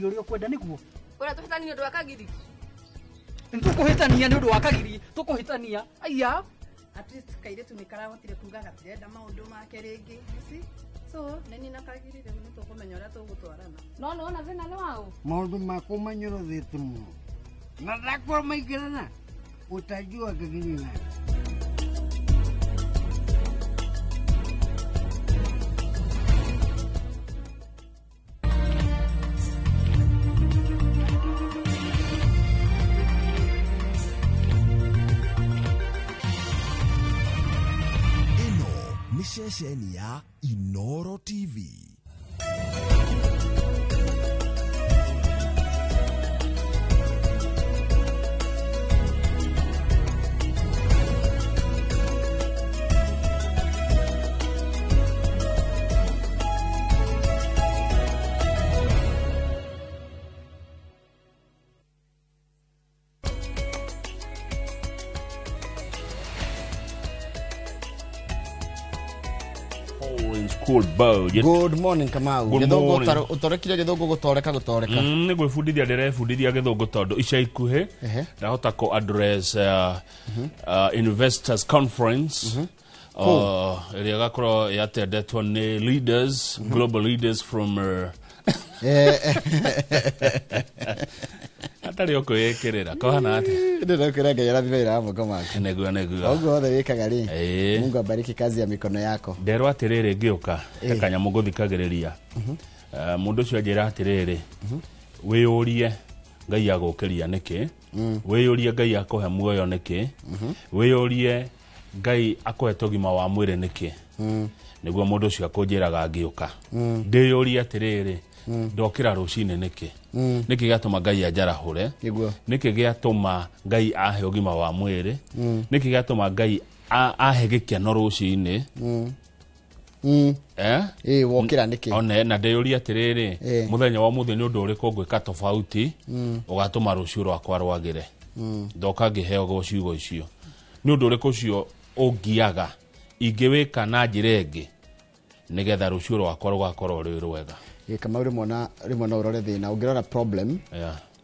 Uri okwenda niguo. Ora tuhitania ndu akagiri. Ntukuhitania ndu akagiri, tukuhitania. Aya. At least kairetu nikarahotire kuga gatirenda maundu make ringi. So, neni nakagiri riu nitukumenya uria tugutwarana. No no na thina ni wao. Maundu makumanyorothete muno. Na ndakwa maigirana. Utajua kagiri na. Miscellaneous iNooro TV. Good morning Kamau. Githungu utorekire githungu gutoreka. Nigwibundithia ndirebundithia githungu tondu ica ikuhi ndahota ko address investors conference ĩrĩa gakorwo yatendetwo ni leaders, global leaders from atari okwikirira kohana ati ndokira ngera thivira hapo kama neguo ogothe wikaga ri Mungu abariki kazi ya mikono yako nderwa atiriri ngiuka kanyamu guthikagiriria mundu cio njira atiriri wiyurie Ngai agukiria niki wiyurie Ngai akuhe muoyo niki wiyurie Ngai akuhe togima wa mwire niki niguo mundu cio akunjiraga ngiuka ndiyurie atiriri ndokira rucine niki gatuma Ngai anjarahure niki giatuma Ngai ahe ugima wa mwiri niki gatuma Ngai ahe gikeno rucine wokira niki one na ndeyuria atiriri muthenya wa muthenya undu uriku ngwika tofauti ugatuma rucio rwakwa rwagire ndoka ngiheo go ciugo icio ni undu uriku cio ungiaga ingiwika na njira ingi nigetha rucio rwakwa rwakorwo rwi rwega Kamau rimwe no urore thina ungirora problem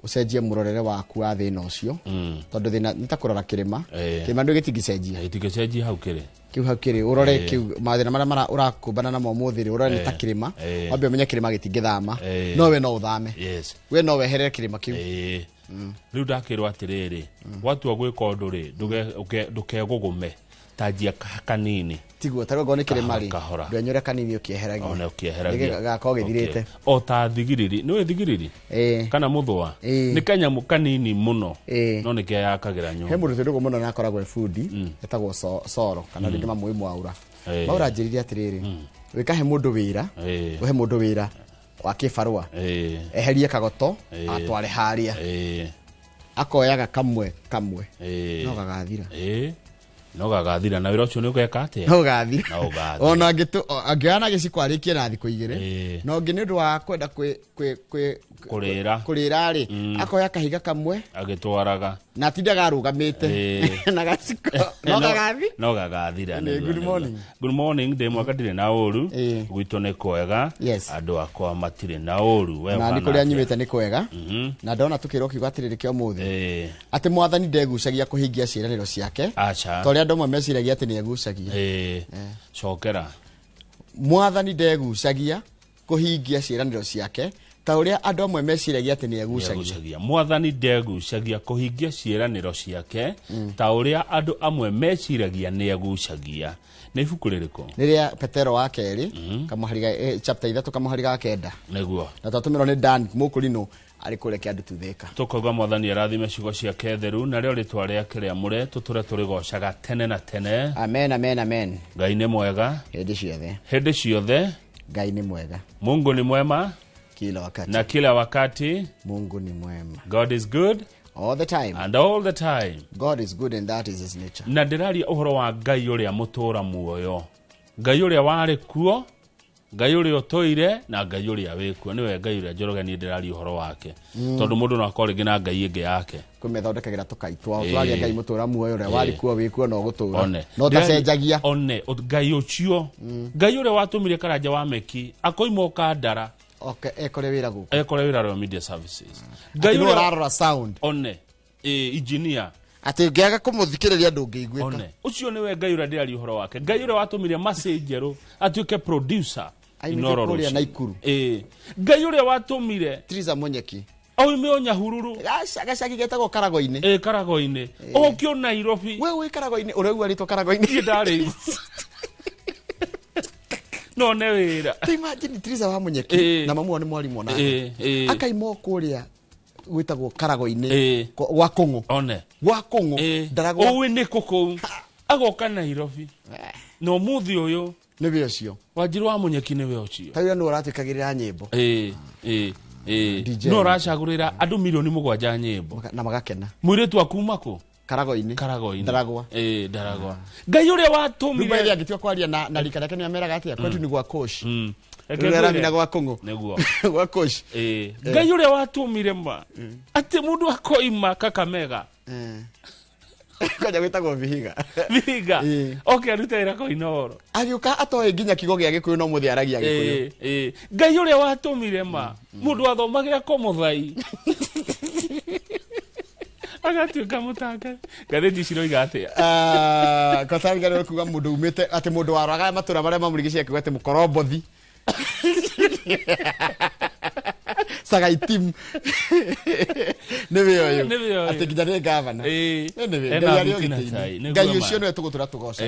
ucenjie murorere waku wa thina ucio tondu thina nitakurora kirima ndu gitingicenjia hau kiri urore kiu mathina maria urakumbana namo muthiri urore ni ta kirima wambe umenye kirima gitingithama no we no uthame we no weherere kirima kiu riu ndakirwo atiriri watu gwika undu ri ndukegugume tajia kanini tiguo tarego ni kirima ri ndwenyore kanini ukieheragia ona ukieheragia gako githirite o ta thigiriri ni we thigiriri kana muthwa ni kanyamu kanini muno no ni kiyakagira nyu he mundu ndugo muno na akoragwo foodi etagwo soro kana ringi mamwe mwaura maura njiriri atiriri wikahe mundu wira uhe mundu wira wa kibarua eherie kagoto atware haria akoyaga kamwe no gagathira no gagathira na wira ucio ni ugeka atia no gathira ona angiana gicikwarikie na thiku igire no ngi ni ndu wa kwenda kurira ri akoya kahiga kamwe agitwaraga na tindaga rugamite na gaciko no gagathira good morning de mwaka ndire na uru gwitu ni kwega andu akwa matire na uru we na ndikuria nyimite ni kwega na ndona tukiro kigatiriri kio muthi ati mwathani ndegucagia kuhingia ciiraniro ciake tori andu amwe meciragia ati ni egucagia cokera mwathani ndegucagia kuhingia ciiraniro ciake ta uria andu amwe meciragia ati ni egucagia mwathani ndegucagia kuhingia ciiraniro ciake ta uria andu amwe meciragia ni egucagia ni ibuku ririko riria Petero wa keri kamuhariga chapter 3 kamuhariga kenda niguo na tatumiro ni Dan mukurino ari kureke andu tutheka tukoga mwathani arathime ciugo ciake theru na rio ritwa riake riamure tuture turigocaga tene na tene amen Ngai ni mwega hindi ciothe Ngai ni mwega Mungu ni mwema kila wakati Mungu ni mwema God is good all the time and all the time God is good and that is his nature na ndiraria uhoro wa Ngai uria mutura muoyo Ngai uria wari kuo Ngai uria otoire na Ngai uria wikuo niwe Ngai uria njorogani ndiraria uhoro wake tondu mundu no akore ngina Ngai ingi yake kumethondekagira tukaitwa twaria Ngai mutura muoyo uria wari kuo wikuo no gutura no tacenjagia Ngai ucio Ngai uria watumire karanja wa meki akoimoka ndara Okay, ekore wira guko. Ekore wira ro media services. Ngai uri ararora sound. One. Engineer. Ati ngiaga kumuthikiriria ndungiguika. One. Ucio niwe Ngai uri ndiri uhoro wake. Ngai uri watumire messenger atuike producer. iNooro ro na ikuru. Ngai uri watumire Triza Munyeki. Aume Onyahururu. Gacagi getagwo Karago-ini. Karago-ini. Okio Nairobi. Wewe Karago-ini, uregwa rito Karago-ini. Ni ndari. No ne wira. Imagine Triza wa Munyeki na mamu ni mwalimu na. Akaimo kuria gwitagwo Karago-ini wa Kongo. One. Wa Kongo. Daragwa. Owe ne koko. Agoka Nairobi. No muthi uyu. Niwe ucio. Wanjiru wa Munyeki niwe ucio. Tayo no ratikagirira nyimbo. No racagurira andu milioni 7 nyimbo na magakena. Mwiretu akuma ko Karago-ini. Daragwa. Daragwa. Ngai uria watumire. Ruba ile agitwa kwaria na rika rake ni ameraga atia kwetu ni gwa Kosh. Ekera mina gwa Kongo. Neguo. Gwa Kosh. Ngai uria watumire ma. Ati mundu akoima Kakamega. Kaja gwitagwo Vihiga. Vihiga. Okay, arutera ko iNooro. Agiuka atoe nginya kigo gia Gikuyu no muthi aragia Gikuyu. Ngai uria watumire ma. Mundu athomagira ko muthai. Agatuika mutanga. Gatheti ciro igate. Kwa sababu ngaro kuga mundu umite ati mundu waraga matura bare mamurigicia kwete mukorombothi. Sagai team. Nebe yo. Ati kijane governor. Ngai ucio no tugutura tugoca.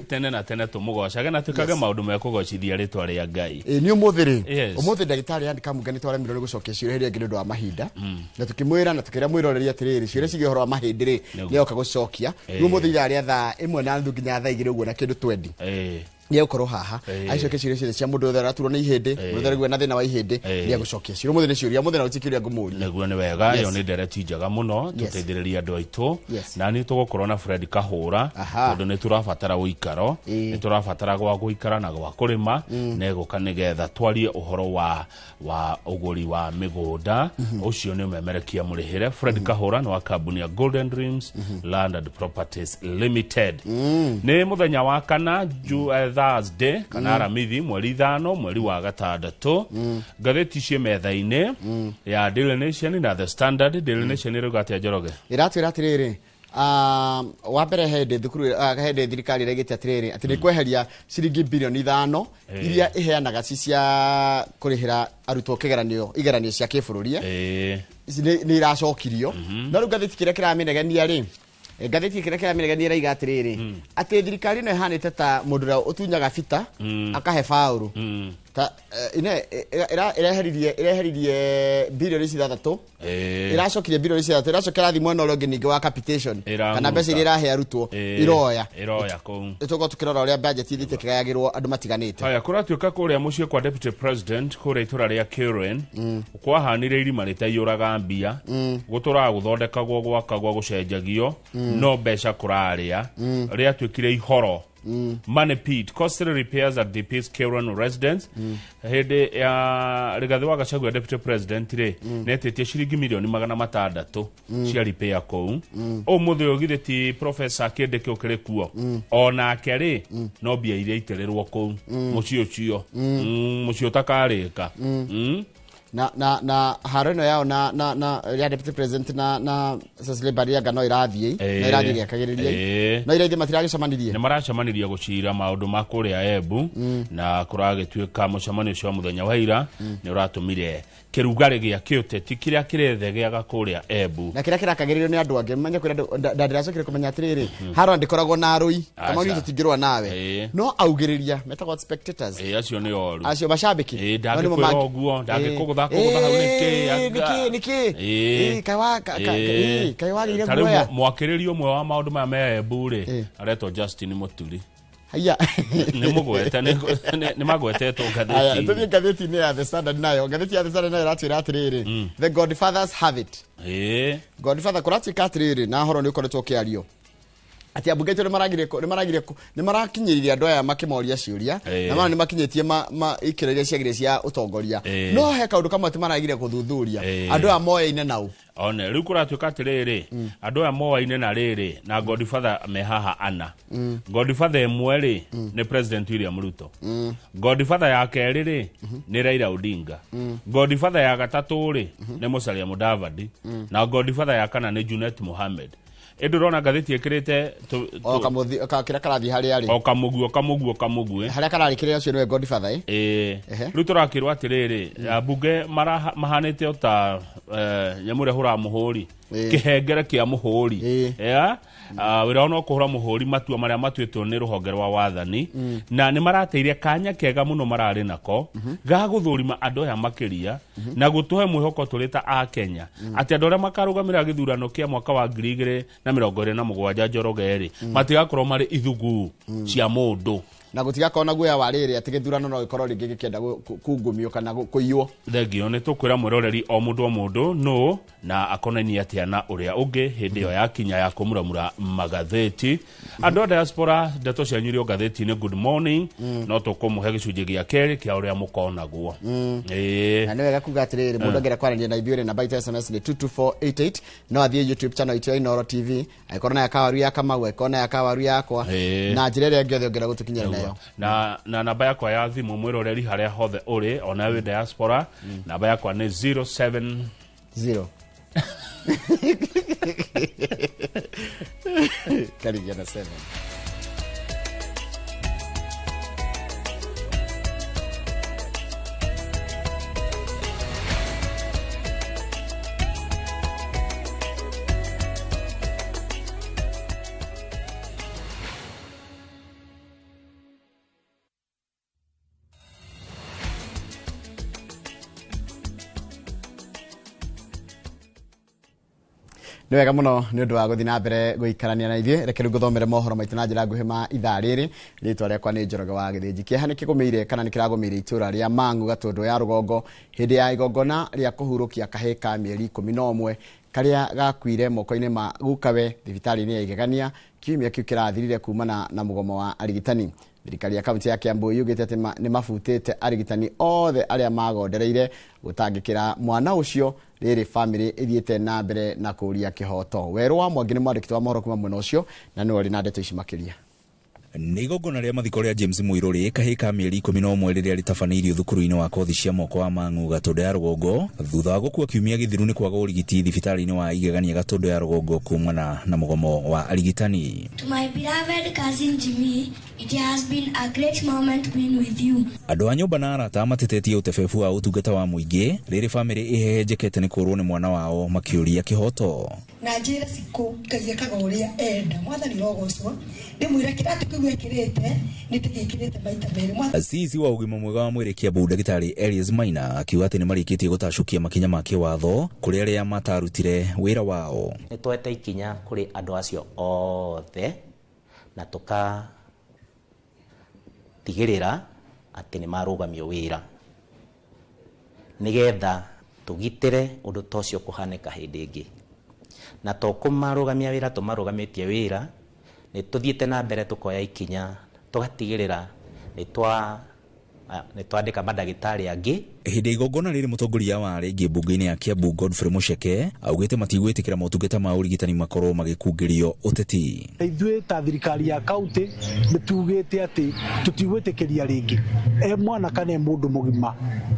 Tene na tene tumugocaga na tukaga maundu mekugocithia ritwa ria Ngai. Ni umuthiri. Umuthi ndagitari andika mugani twara mirore gucokia ciure hiria ngindo wa mahinda. Na tukimwira na tukira mwiroreria atiriri ciure cigi horo wa mahindi ri ni oka gucokia. Ni umuthi ria thaa 1:30 nginya thaa 2 uguo na kindu 20. Ye ukoro haha aicoke ciure cia mundu thara turwo na ihindi mundu thara na thina wa ihindi ni agucokia ciure muthi ni ciuria muthi na utikiria ngumuri neguo ni wega yo ni ndereti njaga muno tuteithiriria andu aitu na ni tugukorwo na Fred Kahura tondu ni turabatara uikaro ni turabatara gwa guikara na gwa kurima neguka nigetha twarie uhoro wa uguri wa migunda ucio ni memerekia murihire Fred Kahura ni wa kambuni ya Golden Dreams Land and Properties Limited ni muthenya wa kana Thursday kana aramithi mweri 5 mweri wa gatandatu gatheti cie metha-ini ya Daily Nation na The Standard. Daily Nation irugatia Njoroge iratwira atiriri wa mbere hende thukuru hende thirikari regete atiriri ati ni kweheria ciringi bilioni 5 iria iheanaga cia kurihira arutwo igeranio cia kibururia ni iracokirio na ru gatheti kire kiramenegania ri gatheti kire kiramenegania raiga atiriri ati thirikari no ihanite ta mundu ra utunyaga fita akahe fauru ta ine ireheririe bilioni 6 iracokirie bilioni 6 iracokera thimo no roge ningi wa capitation kana mbeca iria irahe arutwo iroya kou tugo tukirora uria budget ithite kigayagirwo andu matiganite haya kuratuika kuria mucie kwa deputy president kuria itura ria Karen kwahanire irima ritaiyuraga mbia gutura guthondekagwo gwakagwo gucenjagio no mbeca kuraria ria twikire ihoro money pit costly repairs at the Peace Karen residence hede ya Rigathi wa Gachagua deputy president re netetie ciringi milioni 600 cia repair kou o muthi ogitheti professor Kindiki ukire kuo ona akeri no bia iria itererwo kou mucio cio mucio takarika na hareno yao na ya deputy president na Cecily Bariaga no irathie na irathie akagiriria no irathie matiragicamanirie ni maracamaniria gucira maundu ma kuria Embu na kuragituika mucamanio cio muthenya wa ira ni uratumire kirugari gia kiuteti kiria kirethegeaga kuria Embu na kiria kirakagiririo ni andu ange manya kwira ndiracokire kumenya atiriri haro ndikoragwo na arui kama ni tutingirwa nawe no augiriria metagwo spectators acio ni oru acio mashabiki ndangikora oguo ndangikugutha niki kaiwagire guoya mwakiririo mwe wa maundu ma Embu ri aretwo Justin Muturi haya ni magwetetwo gatheti haya tuthie gatheti ni ya The Standard nayo gatheti ya The Standard nayo ratwira atiriri the Godfathers have it Godfather kuratuika atiriri na horo ni ukoretwo kiario ati abungeto ni marakinyiriria andu aya makimoria ciuria na mana ni makinyetie ikireria ciagire cia utongoria no he kaundu kamwe ti maragire kuthuthuria andu aya moye ine nau one riu kuratuika atiriri andu aya moaine na riri na Godfather mehaha ana Godfather emwe ri ni President William Ruto Godfather ya keri ri ni Raila Odinga Godfather ya gatatu ri ni Musalia Mudavadi na Godfather ya kana ni Junet Mohammed Edurona gatheti ekirite kira karathi hari ari kamugu haria kararikire ucio niwe Godfather riu turakirwa atiriri bunge mahanite ota nyamure hura muhuri kihengere kia muhuri wira ono kuhura muhuri matua maria matuitwo ni ruhonge rwa wathani na ni marateire kanya kega muno marari nako ga guthurima andu aya makiria na gutuhe mwihoko turita a Kenya ati andu aria makarugamira githurano kia mwaka wa 2027 Njoroge matigakorwo mari ithugu cia mundu na gutigakorwo na guya wariri ati githurano no gikorwo ringi gikienda kungumio kana kuiywo thengio ni tukwira mwiroreri o mundu no na akonani atia na uria ungi hindi yo yakinya ya kumuramura magatheti andu diaspora ndeto cia nyuri o gatheti ni good morning no tukumuhe gicunji gia keri kia uria mukonaguo na ni wega kuga atiriri mundu ngera kwarania na ithuire na byte SMS ni 22488 no athie YouTube channel itu iNooro TV aikona ya kawaru ya Kamau aikona ya kawaru yakwa na njirere ngethe ngera gutukinyira nayo na namba yakwa ya thimu mwiroreri haria hothe uri ona we diaspora namba yakwa ni 070 Karigana 7 ni wega muno ni undu wa guthi na mbere guikarania na ithie reke nguthomere mohoro maitu na njira nguhe ma ithaa riri ritwa riakwa ni Njoroge wa Githinji kieha ni kigumiire kana ni kiragumire itura ria Mangu Gatundu ya Rugongo hindi ya igongona ria kuhurukia kaheka mieri 11 karia gakwire moko-ini ma gukawe thibitari-ini ya Igegania kiumia kiu kirathirire kumana na mugomo wa arigitani thirikari ya kaunti ya Kiambu yugite ati ni mafutite arigitani othe aria magondereire gutangikira mwana ucio riri family ithiete na mbere na kuria kihoto weru wa Mwangi ni mwandiki wa mohoro kuma mwena ucio na ni ori na ndeto ici makiria ni igongona ria mathiko ria James Muiruri kahika mieri 11 riria ritafaneirio thukuru-ini wa kothi cia moko wa Mangu Gatundu ya Rugongo thutha wa gukua kiumia githiru ni kwaga urigiti thibitari-ini wa Igegania Gatundu ya Rugongo kumana na mugomo wa arigitani. To my beloved cousin Jimmy, it has been a great moment being with you. Andu a nyumba na arata matetetie utebebu wa utungata wa muingi riri family ihehenjekete ni kurwo ni mwana wao makiuria kihoto na njira siku kagekaga uria enda mwathani rogocwo ndimwira kiratu kiu ekirete nitigikirete maita meri sisi wa ugima mwega wa mwiri Kiambu Ndagitari Elias Maina akiuga ati ni marikitie gutacukia makinya ma kiwatho kuri aria matarutire wira wao ni twete ikinya kuri andu acio othe na tuka tigirira ati ni marugamio wira nigetha tugitire undu tocio kuhaneka hindi ingi na tokumarugamia wira tumarugamitie wira ni tuthiete na mbere tukoya ikinya tugatigirira ni twandika madagitari angi hindi igongona riri mutongoria wa rengi bunge-ini ya Kiambu Godfrey Mucheke augite matigwitikira motungata ma urigitani makorwo magikungirio uteti ithuĩ ta thirikari ya kaunti nitugite ati tutigwitikiria ringi mwana kana mundu mugima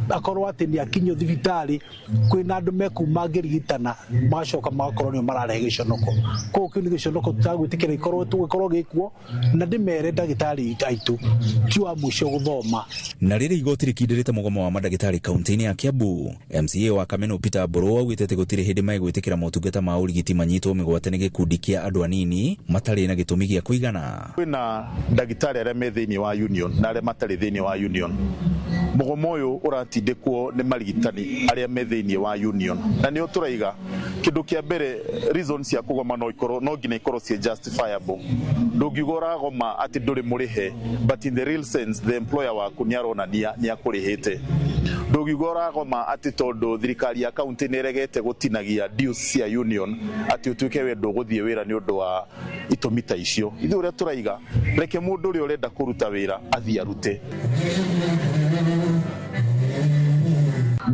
akorwo ati ni akinyo thibitari kwina andu mekuma ngirigitana macoka makorwo ni mararehe giconoko ko kiu ni giconoko tutagwitikira ikorwo gikuo na ndimere ndagitari aitu ti wa mucio guthoma na riri igoti rikindirite mugomo wa madagitari kaunti-ini ya Kiambu MCA wa Kameno Peter Boro augite ati gutiri hindi megwitikira motungata ma urigiti manyitwo migwate ni gikundi kia andu anini matari na gitumi gia kuigana kwina ndagitari aria me thiini wa union na aria matari thiini wa union mugomo uyu uratindikwo ni marigitani aria me thiini wa union na ni uturaiga kindu kia mbere reasons cia kugoma no ngina ikorwo cie justifiable ndungiugora goma ati nduri murihe but in the real sense the employer waku ni aronania ni akurihite ndugigora goma ati tondu thirikari ya kaunti ni regete gutinagia dues cia union ati utuike we nduguthie wira ni undu wa itomita icio ithu uria turaiga reke mundu uri urenda kuruta wira athie arute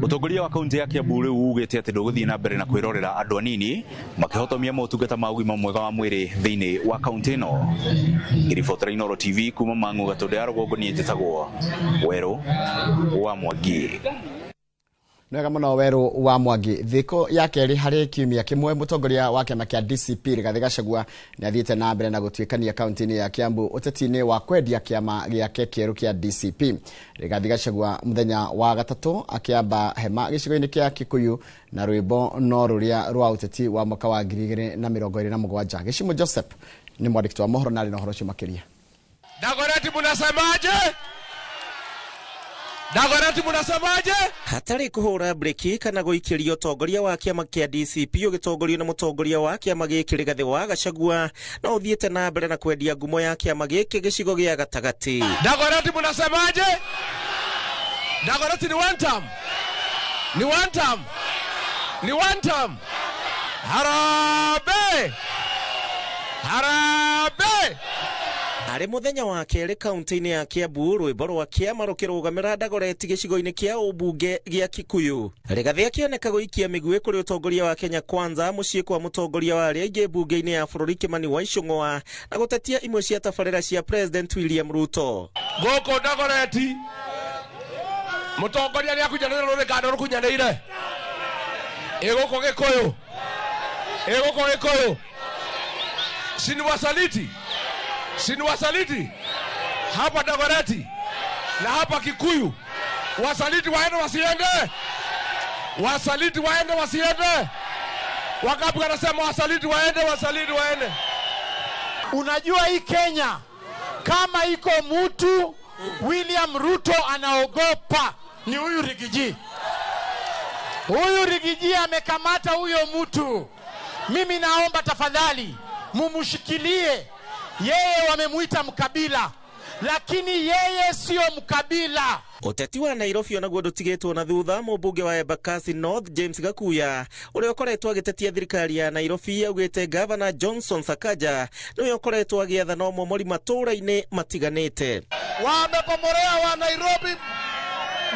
Utongoria wa kaunti ya Kiambu riu ugite ati nduguthii na mbere na kwirorera andu anini makihotomia motungata ma ugima mwega wa mwiri thiini wa kaunti ino. Iribotera iNooro TV kuma Mang'u Gatundu ya Rugongo ni njitagwo Weru wa Mwangi. Nwega muno Weru wa Mwangi. Thiko ya keri hari kiumia kimwe mutongoria wa kiama kia DCP Rigathi Gachagua ni athiite na mbere na gutwikania kaunti-ini ya Kiambu uteti-ini wa kwendia kiama giake kieru kia DCP. Rigathi Gachagua muthenya wa gatatu akiamba hema gicigo-ini kia Kikuyu na rwimbo no ruria rwa uteti wa mwaka wa 2027. Gishimo Joseph ni mwandiki wa mohoro na rino horo cio makiria. Dagoreti munasemaje? Dagoreti munasemaje? Hatari kuhura breki kana guikiria utongoria wa kiama kia DCP ugitongorio na mutongoria wa kiama giki Rigathi wa Gachagua na uthiete na mbere na kwendia ngumo ya kiama giki gicigo gia gatagati. Dagoreti munasemaje? Dagoreti ni one term. Ni one term. Ni one term. Harabe! Harabe! Ari muthenya wa keri kaunti-ini ya Kiambu rwimbo rwa kiama rukirugamira Dagoreti gicigo-ini kia ubunge gia Kikuyu. Rigathi akioneka guikia migui kuri utongoria wa Kenya Kwanza mucii kwa mutongoria wa aria aingi bunge-ini ya bururi Kimani wa Icũng'wa na gutetia imwe cia tabarĩra cia President William Ruto. Goko Dagoreti mutongoria ni akujanira rurikano rukunyanire egoko Gikuyu egoko Gikuyu sini wasaliti hapa Dagoreti na hapa Kikuyu. Wasaliti waende wasiende? Wasaliti waende wasiende? Wakapi wanasema wasaliti waende, wasaliti waende. Unajua hii Kenya kama iko mtu William Ruto anaogopa ni huyu Rigiji. Huyu Rigiji amekamata huyo mtu. Mimi naomba tafadhali mumushikilie. Yeye wamemuita mkabila, lakini yeye sio mkabila. Uteti wa Nairobi onaguo ndutigitwo na thutha. Mubunge wa Embakasi North James Gakuya uria ukoretwo agitetia thirikari ya Nairobi augite Governor Johnson Sakaja niwe ukoretwo agietha no momori matura-ini matiganite. Wamepomorea wa Nairobi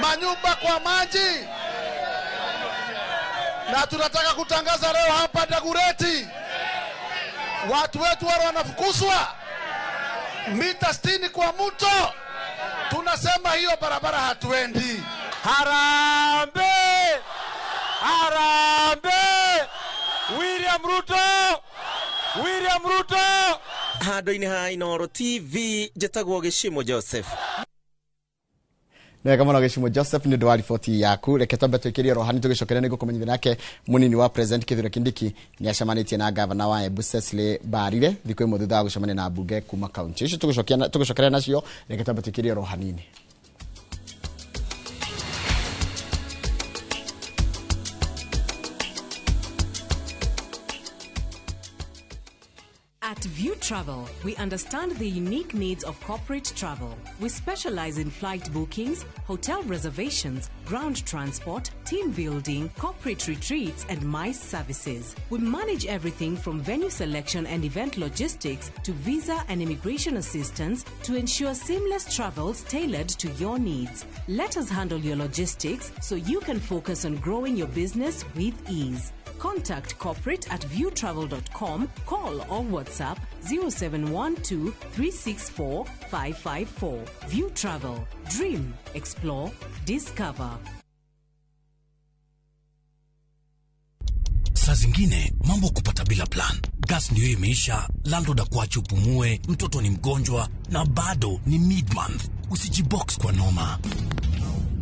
manyumba kwa maji, na tunataka kutangaza leo hapa Dagoreti watu wetu wale wanafukuzwa mita 60 kwa mto. Tunasema hiyo barabara hatuendi. Harambe! Harambe! William Ruto! William Ruto! Handu-ini ha iNooro TV njitagwo Gishimo Joseph. Nega muno Gishimo Joseph ni ndwari 40 yaku reke twambe twikirie rohani tugicokera niguo kumenyithia nake munini wa President Kithure Kindiki ni acamanitie na Governor wa Embu Cecily Mbarire thiku imwe thutha wa gucemania na bunge kuma kaunti icio tugicokera nacio reke twambe twikirie rohanini. At View Travel, we understand the unique needs of corporate travel. We specialize in flight bookings, hotel reservations, ground transport, team building, corporate retreats, and MICE services. We manage everything from venue selection and event logistics to visa and immigration assistance to ensure seamless travels tailored to your needs. Let us handle your logistics so you can focus on growing your business with ease. Contact corporate at viewtravel.com, call or WhatsApp 0712 364 554. View Travel. Dream, explore, discover. Saa zingine mambo kupata bila plan. Gas ndio imeisha, landlord akuache upumue, mtoto ni mgonjwa na bado ni mid-month. Usijibox kwa noma.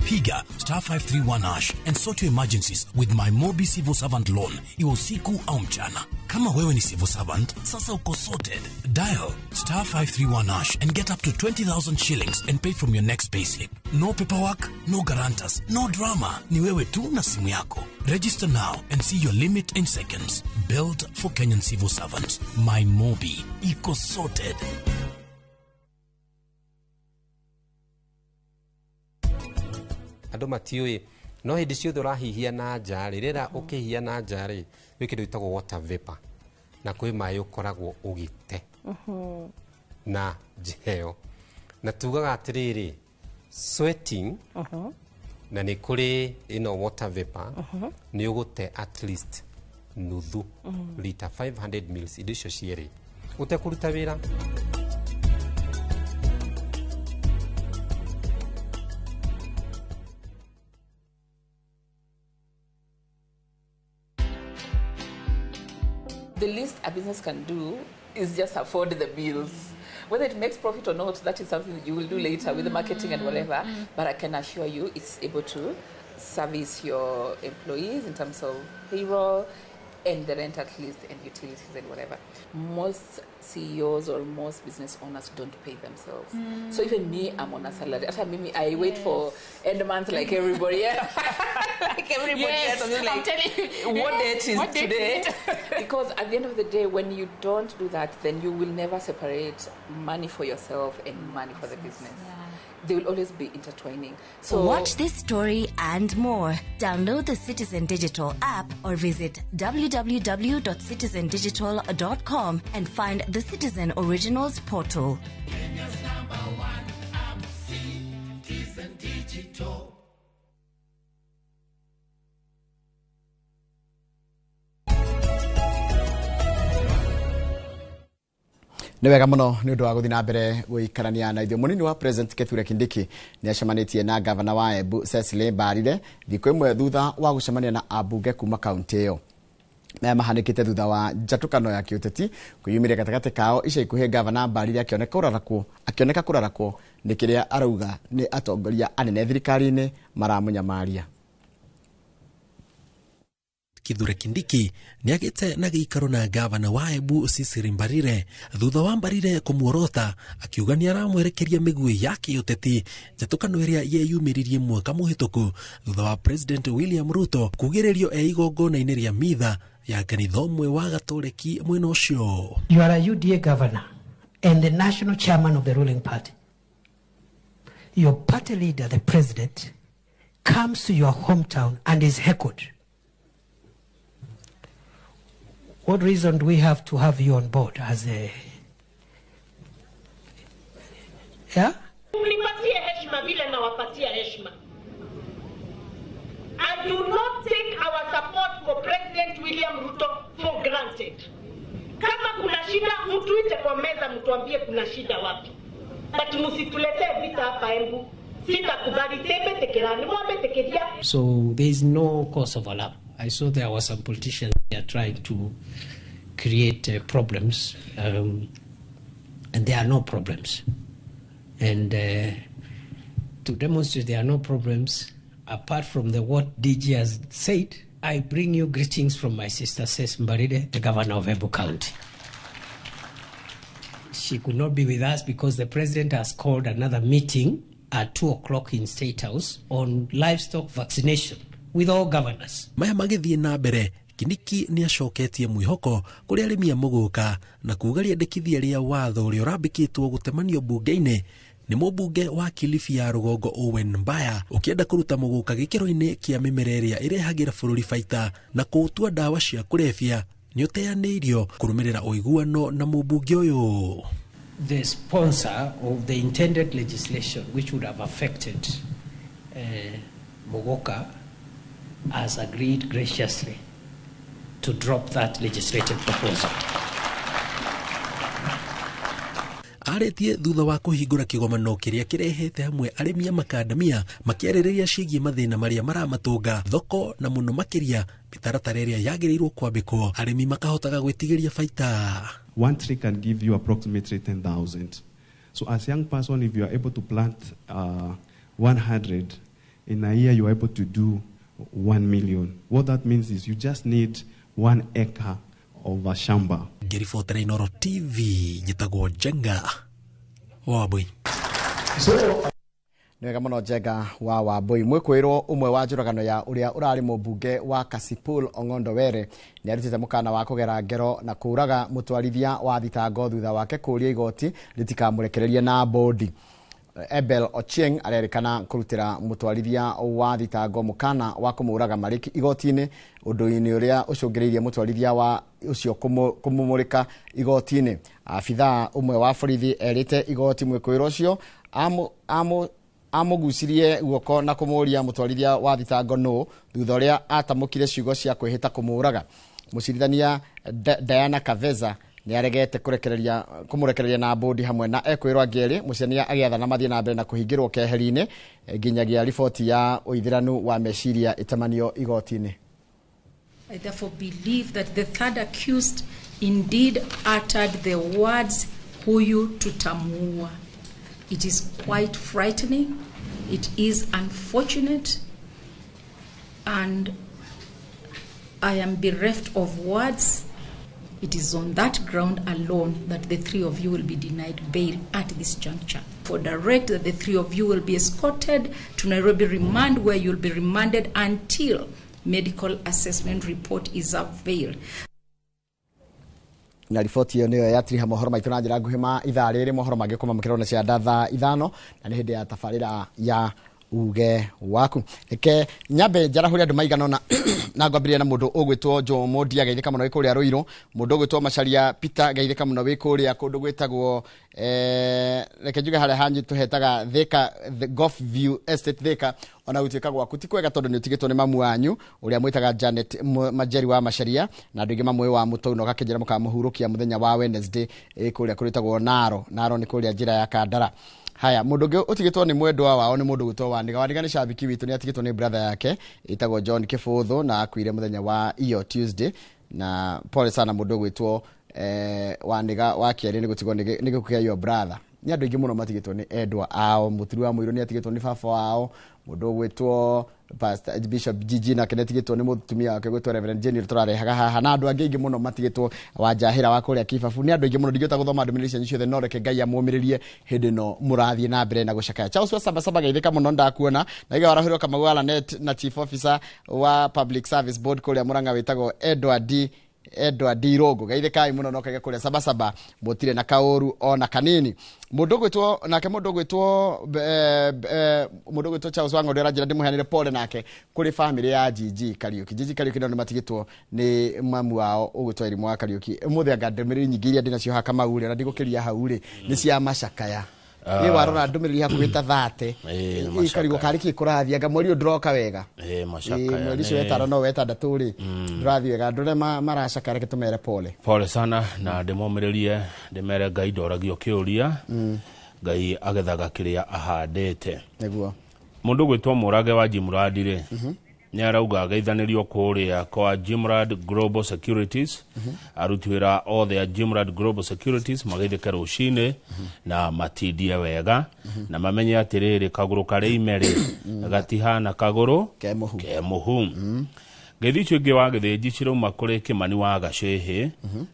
Piga *531# and sort your emergencies with my Mobi Civil Servant Loan, iwe usiku au mchana. Kama wewe ni civil servant, sasa uko sorted. Dial *531# and get up to 20,000 shillings and pay from your next payslip. No paperwork, no guarantors, no drama. Ni wewe tu na simu yako. Register now and see your limit in seconds. Built for Kenyan civil servants. My Mobi, iko sorted. Andu matiui no hindi ciothe urahihia na nja ririra ukihia na nja ri wikindu itagwo water vapor na kwi mai ukoragwo ugite na njeo na tugaga atiriri sweating na nĩ kũrĩ ĩno water vapor nĩ ũgũte at least nuthu lita 500 mils indo icio cierĩ ũtekũruta wĩra. The least a business can do is just afford the bills. Whether it makes profit or not, that is something that you will do later with the marketing and whatever. But I can assure you it's able to service your employees in terms of payroll and the rent at least and utilities and whatever. Most CEOs or most business owners don't pay themselves. So even me, I'm on a salary. After me, I wait for end month like everybody else. Like everybody else. I'm telling you, what date is today? Because at the end of the day, when you don't do that, then you will never separate money for yourself and money for the business. They will always be intertwining. So watch this story and more. Download the Citizen Digital app or visit www.citizendigital.com and find the Citizen Originals portal. Kenya's #1 app, Citizen Digital. Nĩ wega mũno nĩ ũndũ wa gũthiĩ na mbere gũikarania na ithuĩ. Mũnini wa President Kithure Kindiki nĩ acemanĩtie na gavana wa Embu Cecily Mbarire thikũ ĩmwe thutha wa gũcemania na ambunge kuma kaunti ĩyo. Maya mahanĩkĩte thutha wa njatũkano ya kĩũteti kwĩyumĩria gatagatĩ kao ica ikuhĩ gavana Mbarire akĩoneka kũrarakwo nĩ kĩrĩa arauga nĩ atongoria anene thirikari-inĩ maramũnyamaria. Kithure Kindiki nĩagĩte na gĩikaro na gavana wa Embu Cecily Mbarire thutha wa Mbarire kũmuorota akiuga nĩaramwerekeria mĩguĩ ya kĩũteti njatũkano ĩrĩa yeyumĩririe mwaka mũhĩtũku thutha wa President William Ruto kugĩrĩrio igongona-inĩ rĩa mitha ya kanitha ũmwe wa Gatoleki mwena ũcio. You are a UDA governor and the national chairman of the ruling party. Your party leader, the president, comes to your hometown and is heckled. What reason do we have to have you on board as a... Yeah? Mnipatie heshima vile na wapatia heshima. I do not take our support for President William Ruto for granted. Kama kuna shida, mtuite kwa meza, mtuambie kuna shida wapi. But msituletee vita hapa Embu. Sitakubali tebe tekerani, mwambe tekeria. So there is no cause of alarm. I saw there were some politicians that are trying to create problems, and there are no problems. And to demonstrate there are no problems, apart from what DG has said, I bring you greetings from my sister Cecily Mbarire, the governor of Embu County. She could not be with us because the president has called another meeting at 2:00 in State House on livestock vaccination with all governors. Maya magĩthiĩ na mbere, Kindiki nĩacoketie mwĩhoko kũrĩ arĩmi a mũgũka na kuuga rĩendekithia rĩa watho ũrĩa ũrambĩkĩtwo gũtemanio mbunge-inĩ nĩ mũmbunge wa Kilifi ya rũgongo Owen Mbaya ũkĩenda kũruta mũgũka gĩkĩro-inĩ kĩa mĩmera ĩrĩa ĩrehagĩra bũrũri baita na kũũtua ndawa cia kũrebia nĩ ũteanĩirio kũrũmĩrĩra ũiguano na mũmbunge ũyũ. The sponsor of the intended legislation which would have affected Mogoka has agreed graciously to drop that legislative proposal. Arĩtie thutha wa kũhingũra kĩgomano kĩrĩa kĩrehete hamwe arĩmi a makandamia makĩarĩrĩria ciĩgiĩ mathĩna marĩa maramatũnga thoko na mũno makĩria mĩtaratara ĩrĩa yagĩrĩirwo kwambĩkwo arĩmi makahotaga gwĩtigĩria baita. One tree can give you approximately 10,000. So as a young person, if you are able to plant 100, in a year you are able to do 1 million. What that means is you just need 1 acre of a shamba. Ngĩribotera iNooro TV njĩtagwo Jenga Wambui. Nĩ wega mũno Jenga wa Wambui. Mwĩkũĩrwo ũmwe wa njũragano ya ũrĩa ũrarĩ mũmbunge wa Kasipul Ong'ondo Were nĩarutĩte mũkana wa kũgera ngero na kũraga mũtwarithia wa thitango thutha wake kũũria igoti rĩtikamũrekererie na bodi. Ebel Ochieng arerikana kũrutĩra mũtwarithia wa thitango mũkana wa kũmũraga marĩki igoti-inĩ ũndũ-inĩ ũrĩa ũcũngĩrĩirie mũtwarithia wa ũcio kũmũmũrĩka igoti-inĩ. Abithaa ũmwe wa borithi erĩte igoti mwĩkũĩrwo ũcio amugucirie guoko na kumuria mutwarithia wa thitango no thutha uria atamukire ciugo cia kwihita kumuraga. Mucirithania Diana Kaveza ni aregete kumurekereria na bodi hamwe na ekwirwa ngeri mucenia agiathana mathie na mbere na kuhingirwo keheri-ini nginyagia riboti ya uithiranu wa meciria itamanio igoti-ini. I therefore believe that the third accused indeed uttered the words huyu tutamuua. It is quite frightening, it is unfortunate, and I am bereft of words. It is on that ground alone that the three of you will be denied bail at this juncture. For direct that the three of you will be escorted to Nairobi remand, where you will be remanded until medical assessment report is availed. Na riboti iyo niyo yatiriha mohoro maitu na njira nguhi ma ithaa riri mohoro mangi kuma mukirona cia ndatha ithano na ni hindi ya tafarira ya uge waku eke nyambe njarahuri andu maigana na ngwambirie na mundu ugwitwo Jo Modia gaithika muno wikuria Ruiru, mundu ugwitwo Macharia Peter gaithika muno wikuria kundu gwitagwo reke njuge hale hanji tuhetaga Thika Golf View Estate Thika ona gutuika gwaku ti kwega tondu ni utigitwo ni mamu wanyu uria mwitaga Janet Majeri wa Macharia na andu ingi mamwe wa mutono gakenjera mukamuhurukia muthenya wa Wednesday kuria kuritagwo Naro ni kuria njira ya Kandara. Haya, mundu ungi utigitwo ni mwendwa wao ni mundu gwitwo Waniga ni shabiki witu ni atigitwo ni brother yake itagwo John Kifuthu na akuire muthenya wa iyo Tuesday na pole sana mundu gwitwo Waniga wa kieri ni gutigwo ni gukia iyo brother. Ni andu ingi muno matigitwo ni endwa ao, Mutiri wa Muiru ni atigitwo ni baba wao, mundu gwitwo Pastor Bishop Gigi na kenetigitwo ni mutumia wake gwitwo Reverend Jenny turarehaga haha na andu angi muno matigitwo wa Njahira wa kuria Kibabu ni andu ingi muno ndigita guthoma administration ciothe no reke Ngai amumiririe hindi no murathie na mbere na gucakaya. Charles Wasaba gaithika muno ndakuona na iga warahirwo kama wala net na chief officer wa Public Service Board kuria Muranga witagwo Edward Rogo gaithika muno no kage kuria Saba mutire na kauru ona kanini mundu gwitwo nake mundu gwitwo Charles Wango ndera njira ndimuhanire pole nake kuri family ya Gigi Kariuki no matigitwo ni mamu wao ugwitwo irimu wa Kariuki muthe ngademiri nyingi iria ndinacio haka maure na ndigukiria haure ni cia macakaya ni warora ndumiriri hakuita 30 ikarigo kariki kurathia nga mweri ndroka wega macakaya mweri cio wetano no wetandatu ri ndurathi wega ndure maracakara kitumere pole sana na ndimomiririe ndimere Ngai ndoragio kiuria Ngai agethaga kiria ahandite niguo mundu gwitwo Murage wa Jimrad ri ni arauga gaithanirio kuria kwa Jimrad Global Securities arutwira all the Jimrad Global Securities magaithika rucine na matindie wega na mamenye atiriri kaguru kare imeri gatihana kaguru ke muhu Githicho ingi wa githiji ciruma kuri Kimani wa Gacehe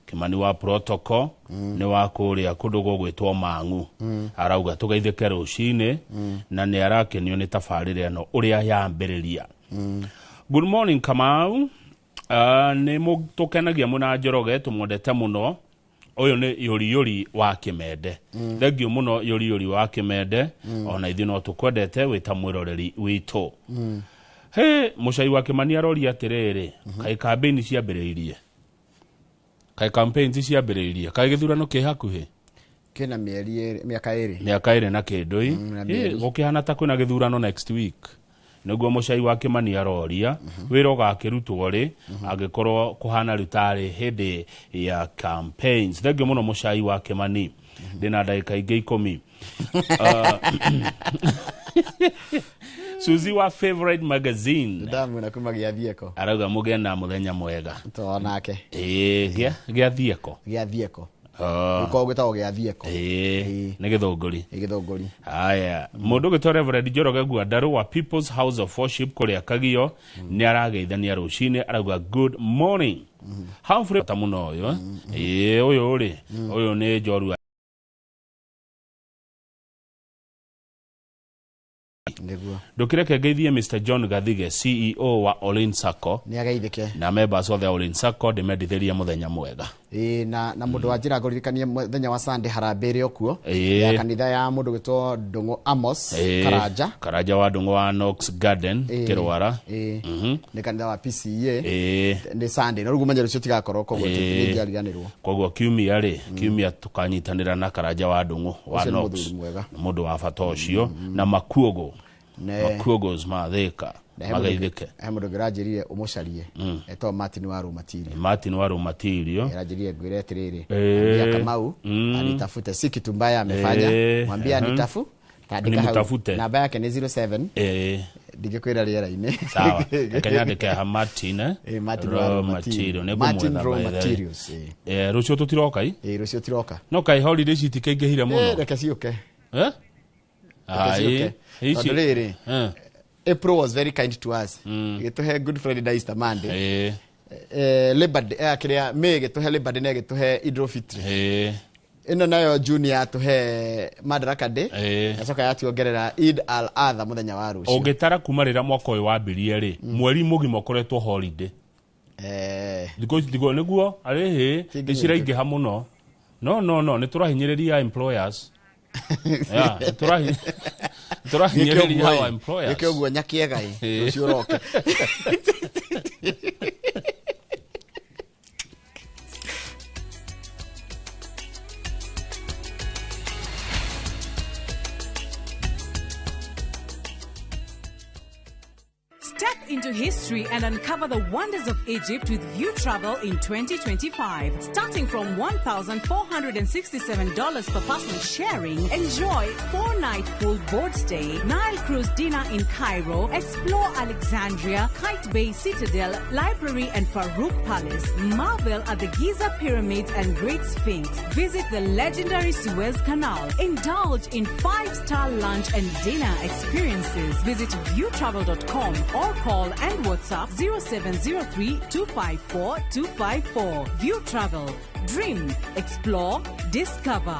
Kimani wa Protocol ni wa kuria kundu gwitwo Mang'u arauga tugaithike rucine na ni arakenio ni tafarire no uria yambiriria. Good morning Kamau. Ni mutukenagia muna Njoroge tumwendete muno. Uyu ni Yori wa Kimende. Thengio muno Yori wa Kimende. Ona ithi no tukwendete wita mwiroreri witu. He mucai wa Kimani arori atiriri kai campaign ciambiriirie. Kai campaign ciambiriirie. Kai githurano ki hakuhi. Kina miaka iri na kindui. Gukihana ta kwina githurano next week. Niguo mucai wa Kimani aroria wira ugakirutwo ri agikorwo kuhana rutari hindi ya campaigns. Thengio muno mucai wa Kimani ndina ndagika ingi 10 Suzi wa favorite magazine ndamu na kuma giathieko arauga mugena muthenya mwega to nake giathieko uko gwetawo giathieko ni githunguri haya mundu gwetwo Reverend Njoroge Gwandaru wa People's House of Worship kuria Kagio ni arageithania rucine arauga good morning Humphrey tamuno yo uyu ni Njorua Ndukireke geithie Mr. John Gathige CEO wa Olin Sacco ni ageithike na members of the Olin Sacco ndimendithiria muthenya mwega. na mundu wa njira ngoririkanie muthenya wa Sunday harambere okuo ya kanitha ya mundu gitwo Ndungu Amos Karanja wa Ndungu wa Knox Garden Kirwara ni kanitha wa PCA ni Sunday no rugumanya rucio tigakorwo kogwo tingiariganirwo kogwo kiumia tukanyitanira na Karanja wa Ndungu wa Knox mundu wa bata ucio na makuogos matheka magaithike mundu ngiranjirire umucarie eto Martin wa Material ngiranjirire ngwire atiriri ya Kamau anitafute si kitu mbaya amefanya mwambie anitafu nimtafute namba yake ni 07 ndigikwira riera-ini sawa kanyandike ha Martin Raw Material ne Materials rucio tutiroka rucio tiroka no kai holiday citikaingehire muno reke ciuke ai April was very kind to us. Gituhe Good Friday na Easter Monday. Labor Day akiria May gituhe Labor Day na gituhe Eid al-Fitr. Ino nayo June atuhe Madaraka Day. Yacoka yatuongerera Eid al-Adha muthenya wa rucio. Ongitara kumarira mwaka uyu wambirie ri mweri mugima koretwo holiday. Digo niguo ari iciraingiha muno. No niturahinyiriria employers. Turahinyiriria hawa employers. Yeke ogwo nyakiega rucio roke. Step into history and uncover the wonders of Egypt with View Travel in 2025. Starting from $1,467 per person sharing, enjoy 4-night full board stay, Nile Cruise dinner in Cairo, explore Alexandria, Kite Bay Citadel, Library and Farouk Palace, marvel at the Giza Pyramids and Great Sphinx, visit the legendary Suez Canal, indulge in 5-star lunch and dinner experiences. Visit viewtravel.com or call and WhatsApp 0703-254-254. View Travel. Dream, explore, discover.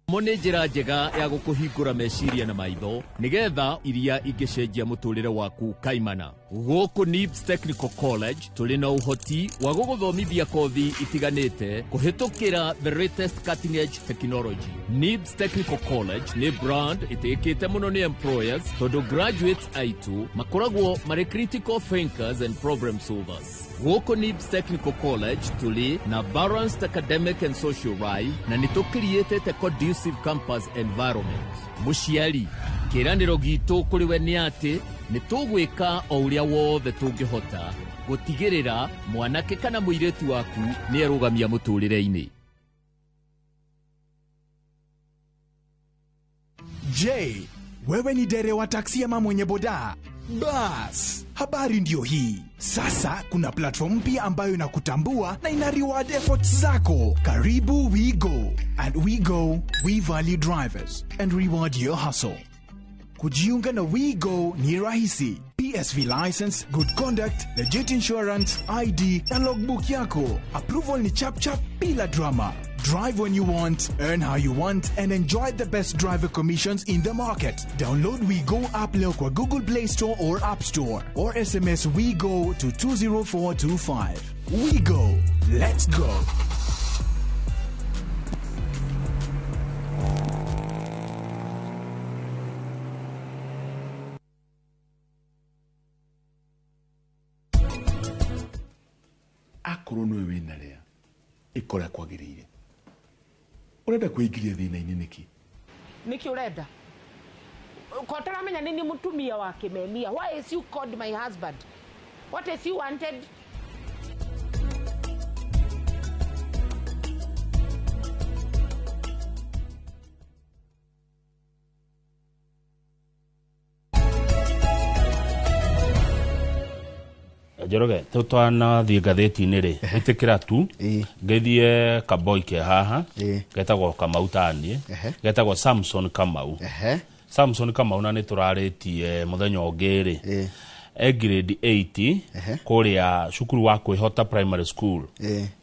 Mone njira njega ya gukuhingura meciria na maitho nigetha iria ingicenjia muturire waku kaimana. Guku NIBS Technical College tuli na uhoti wa guguthomithia kothi itiganite kuhitukira the latest cutting edge technology. NIBS Technical College ni brand itikite muno ni employers tondu graduates aitu makoragwo mari critical thinkers and problem solvers. Guku NIBS Technical College tuli na balanced academic and social life na nitucreated a conducive campus environment. Muciari kiraniro gitu kuri we ni ati nitugwika o uria wothe tungihota gutigirira mwanake kana muiretu waku ni arugamia muturire-ini. Je, wewe ni dereva wa taksi ama mwenye boda? Bas, habari ndio hii. Sasa kuna platform mpya ambayo inakutambua na ina reward efforts zako. Karibu WeGo. At WeGo, we value drivers and reward your hustle. Kujiunga na WeGo ni rahisi. PSV license, good conduct, legit insurance, ID na logbook yako. Approval ni chap chap bila drama. Drive when you want, earn how you want, and enjoy the best driver commissions in the market. Download WeGo app leo kwa Google Play Store or App Store, or SMS WeGo to 20425. WeGo, let's go. Akorwo niwe wina ria ikora kwagirire urenda kuingiria thina-ini niki urenda kotara menya nini mutumia wake memia. Why is you called my husband? What is you wanted? Njoroge tutwana thie ngatheti-ini ri itikira tu ngethie kaboi ke haha getagwo Kamau tanie getagwo Samson Kamau na ni turaritie muthenya ungiri grade 8 kuria cukuru wa kwihota primary school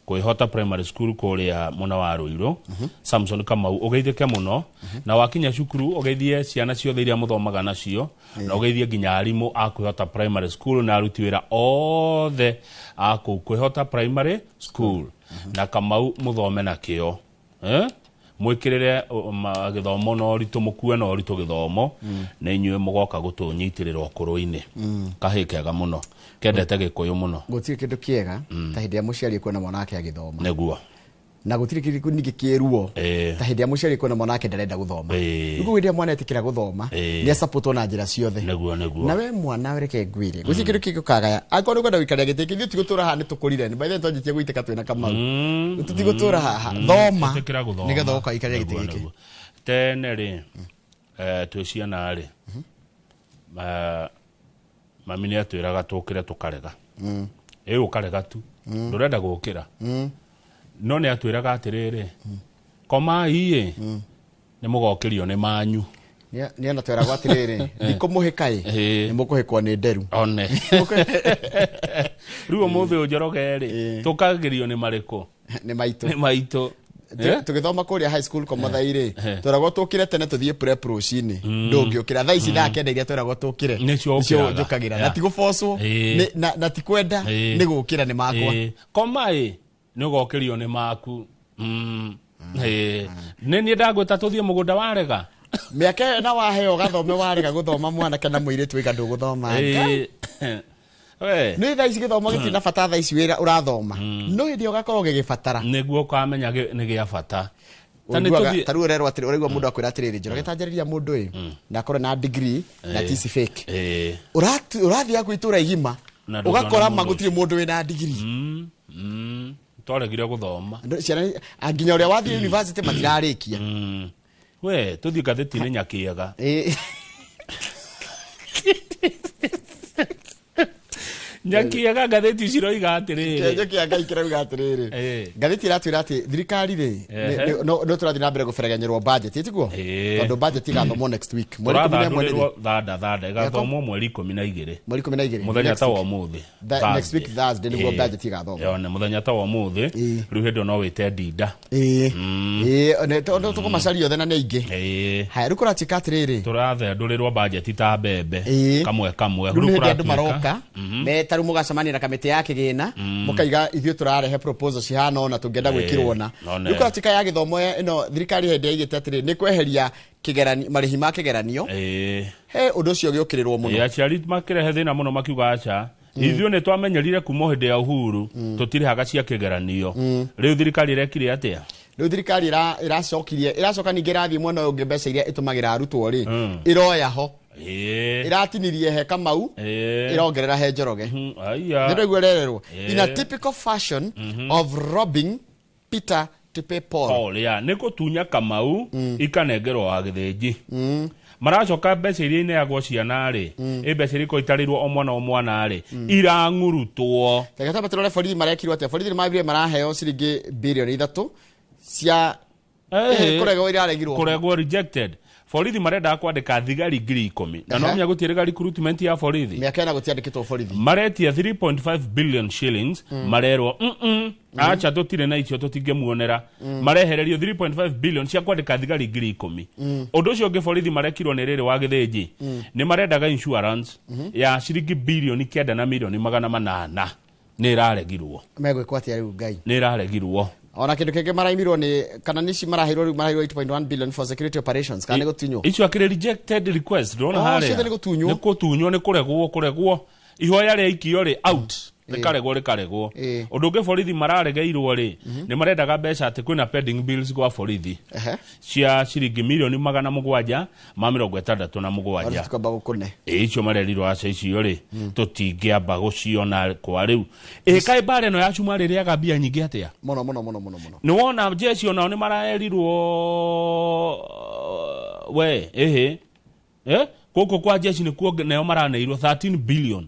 kwihota primary school kuria muna wa Ruiru Samson Kamau ugeithike muno na wakinya cukuru ugeithie ciana ciothe iria muthomaga nacio na ugeithie nginya arimu a kwihota primary school na aruti wira othe a kwihota primary school na Kamau muthome na kio mwikirire githomo no ritu mukue no ritu githomo na inyue mugoka gutunyitirira okuru-ini kahikega muno kendete gikuyu muno gutiri kindu kiega ta hindi ya muciari kuona mwana wake agithoma neguo na gutiri kindu ningi kiruo ta hindi ya muciari kuona mwana wake ndarenda guthoma niguo hindi ya mwana etikira guthoma ni support na njira ciothe neguo na we mwana wereke ngwire gutiri kindu kigukagaya akorwo kwenda wikaria gitiki ithuĩ tigutura haha nitukurire ni by the way twanjitie guiteka twina Kamau tutigutura haha thoma nigetha ukaikaria gitiki giki tene ri twi ciana ri mami ni atwiraga tukire tukarega ukarega tu ndurenda gukira no ni atwiraga atiriri komai ni mugokirio ni manyu ni ana twiraga atiriri nikumuhikai ni mukuhikwo ni nderu one ruo muthe unjorogeri tukagirio ni mariko ni maito tugithoma kuria high school komothairi twiragwo tukire tene tuthie prep rucini ndungiukira thaa ici thaa kenda iria twiragwo tukire nicio njukagira na tigubocwo na tikwenda ni gukira ni makwa komai ni ugokirio ni maku ni ndagwita tuthie mugunda warega miaka na waheo gathome warega guthoma mwana kana muiritu wiga nduguthoma ni thaa ici githomo gitina bata thaa ici wira urathoma no hindi ugakorwo gigibatara niguo ukamenya ni gia bata taru rero atiri urigwa mundu akwira atiriri njoro gitanjariria mundu na akore na degree na tisi fake urathia kwitura igima ugakora magutire mundu wina degree twaregire guthoma nginya uria wathie university matirarikia we tuthie gatheti-ini nyakiaga nyakiaga gatheti ciroiga atiriri nyakiaga ikirauga atiriri gatheti iratwira ati thirikari ri no turathi na mbere guberegenyerwo budget itiguo tondu budget igathomwo next week mweri 11 thanda igathomwo mweri 12 muthenya ta wa muthi next week Thursday niguo budget igathomwo yone muthenya ta wa muthi riu hindi no wite ndinda ne tondu tukumacaria othe na ni ingi haya riu kurachika atiriri turathendurirwo budget ta mbembe kamwe riu andu maroka taru mugacamania na kamiti ya kigina mukaiga ithuĩ turarehe proposal cihana ona tungenda gwikirwo na rikuratika ya githomo ino thirikari hende igite atiri ni kweheria kigeranio marihi ma kigeranio undu ucio giukirirwo muno aciari makirehe thina muno makiuga acha ithuĩ ni twamenyerire kuma hindi ya uhuru tutirihaga cia kigeranio riu thirikari irekire atia riu thirikari iracoka ningi irathii mwena ungi mbeca iria itumagira arutwo ri iroya ho iratinirie he Kamau irongerera he Njoroge ndirigwe rererwo in a typical fashion of robbing Peter to pay Paul ni kutunya Kamau ikanengerwo wa githinji maracoka mbeca iria ineagwo ciana ri mbeca iriko itarirwo o mwana ri irang'urutwo tegeta turore borithi marekirwo atia borithi mabire maraheo ciringi bilioni 3 cia kuregwo rejected borithi marenda kwandika thigari 10,000 na no menya gutierega recruitment ya borithi miaka na gutiandikitwo borithi maretia 3.5 billion shillings marerwo acha tutire na icio tutingemuonera marehererio 3.5 billion cia kwandika thigari 10,000 undu ucio ungi borithi marekirwo ni riri wa githinji ni marendaga insurance ya ciringi bilioni 9 na milioni 800 ni iraregirwo megwikwo atia riu ngai ni iraregirwo ona kindu kingi maraimirwo ni kana nici marahirwo 8.1 billion for security operations kana gutunyo icio akire rejected request ndona haria ni gutunyo ni kuregwo ihoya ria ikio ri out rikaregwo undu ungi borithi mararegeirwo ri ni marendaga mbeca ati kwina pending bills gwa borithi cia ciringi milioni 767 tukamba gukune icio marerirwo aca icio ri tutingiamba guciona kwa riu kai bare no ya cuma riria gambia nyingi atia muno ni wona jeshi ona ni maraerirwo we guku kwa jeshi ni kuo neo maraneirwo 13 billion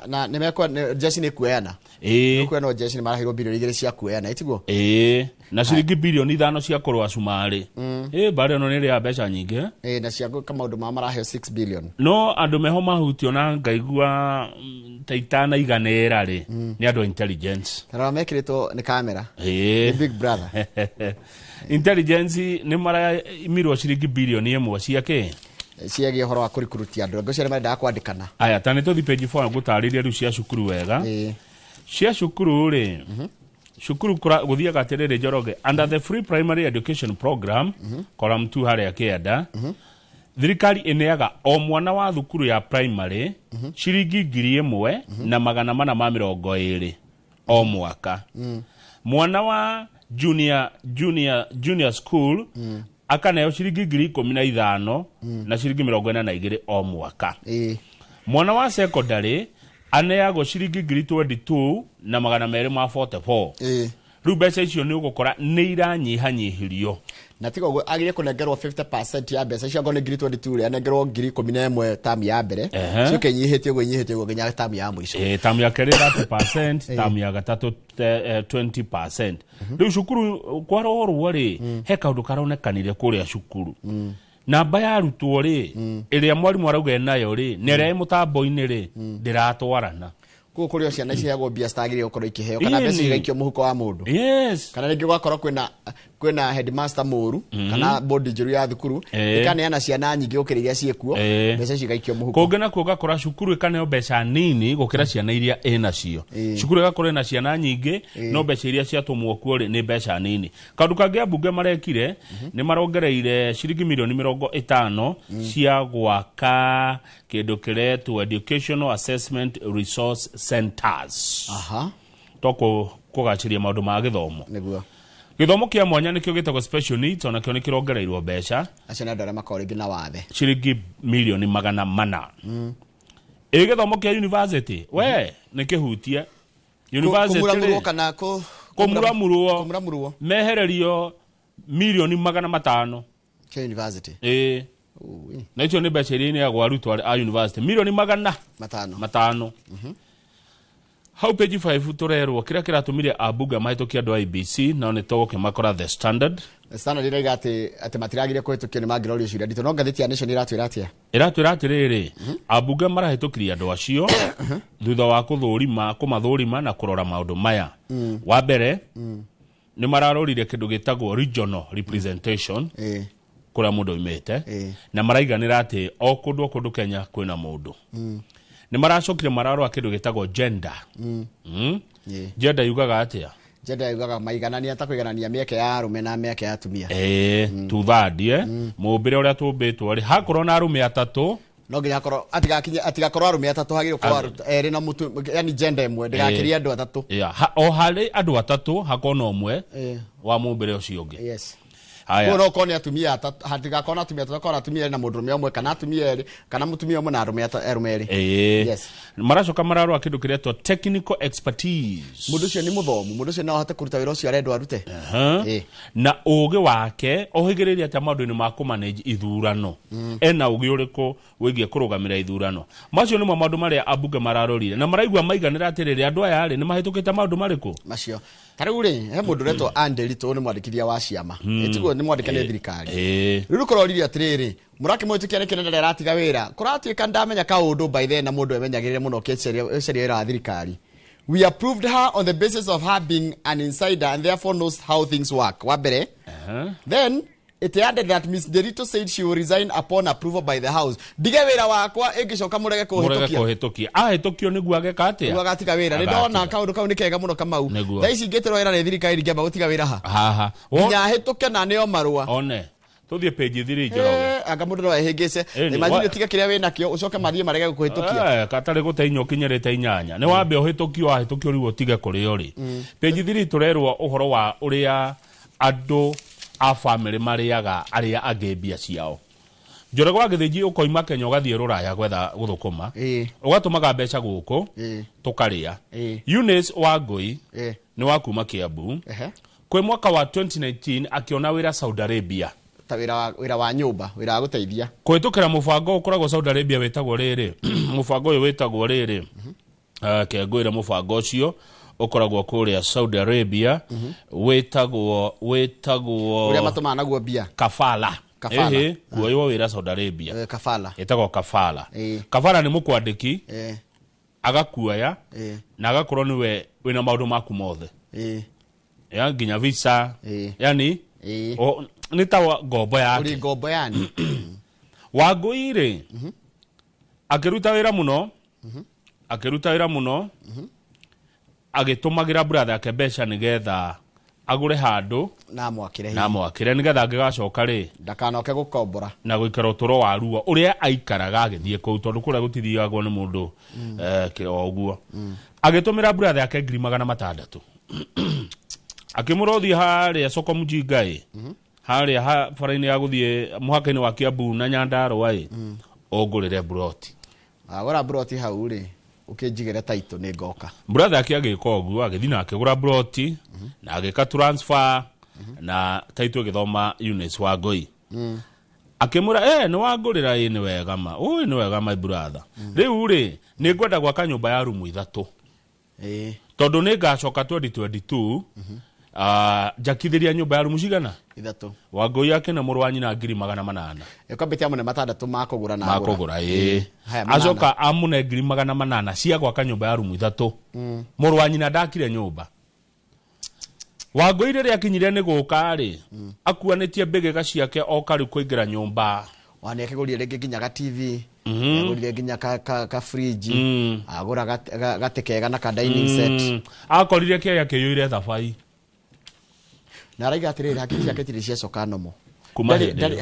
na nimekuwa jeshi ni kueana kueana jeshi ni marahirwo bilioni 2 cia kueana itiguo na ciringi bilioni 5 cia kurwa cumari bare no nĩ ya mbeca nyingĩ na cia kama maũndũ ma maraheo 6 billion no andũ meho mahutio na ngaigua taitana iganera rĩ nĩ andũ intelligence kana mekĩrĩtwo nĩ kamera big brother intelligence nĩ mara imirwo ciringi bilioni 1 ciake ciagie horo wa kurikurutia andũ ngũcio nĩ marenda kwandĩkana aya tani tũthi page 4 ngũtarĩria rĩu cia cukuru wega cia cukuru rĩ cukuru gũthiaga atĩrĩrĩ Njoroge under the free primary education program column 2 harĩa kĩenda thirikari ĩneaga o mwana wa thukuru ya primary ciringi 1,000 na 420 o mwaka mwana wa junior school akaneo ciringi 15,000 na ciringi 42 o mwaka mwana wa secondary aneagwo ciringi 22 na 244 rĩu mbeca icio nĩ ũgũkora nĩ iranyihanyihirio na tiga ũguo agire kũnengerwo 50% ya mbeca cia ngone 22 rĩa nengerwo 11,000 tamu ya mbere cioke nyihĩtie ũguo nginya tamu ya mũico tamu ya kerĩ 30% tamu ya gatatũ 20% rĩu cukuru kwarorwo rĩ he kaũndũ karonekanire kũrĩa cukuru namba ya arutwo rĩ ĩrĩa mwarimũ arauga nayo rĩ nĩ ĩrĩa mũtambo-inĩ rĩ ndĩratwarana kurio ciana ciheagwo mbia citagĩrĩire gũkorwo ikĩheo kana mbeca igaikio mũhuko wa mũndũ kana rĩngĩ gwakorwo kwĩna headmaster mũru kana bodi njũru ya thukuru ĩkaneana ciana nyingĩ gũkĩra iria ciĩkuo mbeca cigaikio mũhuko kũngĩ nakuo gakora cukuru ĩkaneo mbeca nini gũkĩra ciana iria ĩnacio cukuru ĩgakorwo ĩna ciana nyingĩ no mbeca iria ciatũmwo kuo rĩ nĩ mbeca nini kaũndũ kangĩ ambunge marekire nĩ marongereire ciringi milioni 50 cia gwaka kĩndũ kĩretwo educational assessment resource centers toko kũgacĩria maũndũ ma gĩthomo nĩguo gĩthomo kĩa mwanya nĩkĩo gĩtagwo special needs ona kĩo nĩ kĩrongereirwo mbeca acio nĩ andũ arĩa makoragwo rĩngĩ na wathe ciringi milioni 400 gĩthomo kĩa university we nĩ kĩhutie university kũmuramurwo kana kũmuramurwo mehererio milioni 500 kĩa university na icio nĩ mbeca iria ineagwo arutwo a university milioni 500 hau page 5 turerwo kĩrĩa kĩratũmire ambunge mahĩtũkia andũ a IBC nao nĩ tũgũkĩmakora the standard ĩrauga atĩ matiragire kũhĩtũkio nĩ mangĩrorio ciũria nditũ no ngathĩti ya Nation ĩratwĩra atĩa ĩratwĩra atĩrĩrĩ ambunge marahĩtũkirie andũ acio thutha wa kũmathũrima na kũrora maũndũ maya wa mbere nĩ mararorire kĩndũ gĩtagwo regional representation kũrĩa mũndũ oimĩte na maraiganĩra atĩ o kũndũ Kenya kwĩna mũndũ nĩ maracokire mararora kĩndũ gĩtagwo gender gender yugaga atĩa gender yugaga maiganania ta kũiganania mĩeke ya arũme na mĩeke ya atumia tuthandie mũmbĩre ũrĩa tũmbĩtwo rĩ hakorwo na arũme atatũ no nginya akorwo atigakorwo arũme atatũ hagĩrĩirwo gũkorwo erĩ na mũtu yani gender ĩmwe ndĩgakĩrie andũ atatũ o harĩ andũ atatũ hakorwo na ũmwe wa mũmbĩre ũcio ũngĩ Kono koni atumia hatiga kona atumia tutakorwo atumia na mũndũrũme ũmwe kana atumia erĩ kana mũtumia ũmwe na arũme erĩ yes maracoka mararwa kĩndũ kĩretwo technical expertise mũndũ ũcio nĩ mũthomu mũndũ ũcio no ahote kũruta wĩra ũcio arendwo arute na ũgĩ wake ohĩgĩrĩria atĩ maũndũ-inĩ ma kũmanage ithurano ena ũgĩ ũrĩkũ wĩgiĩ kũrũgamĩrĩra ithurano macio nĩmo maũndũ marĩa ambunge mararorire na maraigua maiganĩra atĩrĩrĩ andũ aya rĩ nĩ mahĩtũkĩte maũndũ marĩkũ macio tarĩu rĩ he mũndũ ũretwo Anderito nĩ mwandĩkithia wa ciama ĩtiguo nĩ mwandĩkithia thirikari rĩu kũrorire atĩrĩrĩ mũrakĩmwĩtĩkia nĩ kĩnene aratiga wĩra kũratuĩka ndamenya kaũndũ by then na mũndũ emenyagĩrĩre mũno kĩcaria wĩra wa thirikari we approved her on the basis of her being an insider and therefore knows how things work wa mbere then it added that Ms. Derito said she will resign upon approval by the house dige wĩra wakwa ĩngĩcoka mũrege kũhĩtũkia ahĩtũkio nĩguo ageka atĩa nĩguo agatiga wĩra nĩ ndona kaũndũ kau nĩ kega mũno Kamau thaa ici ingĩtĩrwo wĩra nĩ thirikari ingĩamba gũtiga wĩra haha nginya ahĩtũke na nĩo marũa one tũthiĩ page 3 Njoroge anga mũndũ no ehĩngĩce imagine ũtige kĩrĩa wĩna kĩo ũcoke mathiĩ marege gũkũhĩtũkia katarĩ gũteinya ũkinyĩrĩte 8 nĩ wambe ũhĩtũkio ahĩtũkio rĩu ũtige kũrĩo rĩ page 3 tũrerwo ũhoro wa ũrĩa andũ a family marĩaga arĩa angĩ mbia ciao Njoroge wa gĩthĩnji ũkoima Kenya ũgathiĩ Rũraya gwetha gũthũkũma ũgatũmaga mbeca gũkũ tũkarĩa Eunice wa Ngũi nĩ wa kuma Kiambu kwĩ mwaka wa 2019 akiona wĩra Saudi Arabia ta wira wa nyumba wira wa guteithia kwitukira mubango ukoragwo Saudi Arabia wetagwo riri mubango uyu wetagwo riri kengwira mubango ucio ukoragwo kuria Saudi Arabia wetagwo uria matuma naguo bia kafala kuoyo wira Saudi Arabia kafala etagwo kafala kafala ni mukwandiki agakuoya na agakorwo niwe wina maundu maku mothe ya nginya visa yani ni ta ngombo yake uri ngombo yani Wangũire akiruta wira muno agitumagira brother yake mbeca nigetha agure handu na mwakire nigetha angigacoka ri ndakanoke gukombora na guikara uturo wa ruo uria aikaraga agithie kuu tondu kuria gutithiagwo ni mundu oguo agitumira brother yake 600 akimurothi haria soko mujingai haria faraini ya guthie muhaka-ini wa Kiambu na Nyandarua ongurire broti agora broti hau ri ukijigire taito ni ngoka brother yake agika oguo agithii na akigura broti na agika transfer na taito githoma Eunice Wangui akimura ni wangurira ni wega ma ni wega my brother riu ri ni ngwenda gwaka nyumba ya rumu 3 tondu ni ngacoka 2022 jakithiria nyumba ya rumu cigana 3 Wangui yake na muru wa nyina 800 ekwambite amune 6 makugura na makugura acoka amune 800 cia gwaka nyumba ya rumu 3 muru wa nyina ndakire nyumba Wangui ri akinyire ni guka ri akuanitie mbigega ciake okari kuingira nyumba wane akigurie ringi nginya ga TV agurire nginya ka fridge agura gatekega na ka dining set akorire kĩaya kĩyũire thabai na araiga atiriri hakiri ciake tiri ciacoka nomo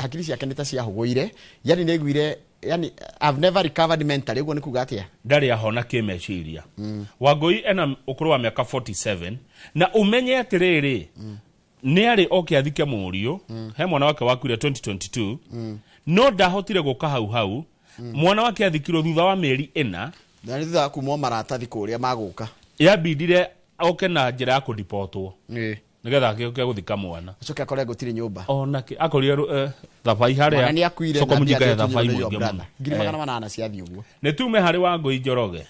hakiri ciake nĩ ta ciahũgũire yani nĩaiguire yani I've never recovered mentally uguo nĩ kuga atia ndarĩ ahona kĩmeciria Wangui ena ũkũrũ wa mĩaka 47 na umenye atiriri nĩ arĩ okiathike mũriũ he mwana wake wakuire 2022 no ndahotire gũka hau mwana wake athikirwo thutha wa mĩeri 4 na nĩ thutha wa kumwo maratathi kũrĩa magũka yabindire oke na njĩra ya kũdipotwo nigetha agĩũke gũthika mwana acoke akore gũtirĩ nyũmba onake akorire thabai harĩa soko mũnyiga thabai mũingĩ mũno 800 ciathi ũguo nĩ tume harĩ Wangui Njoroge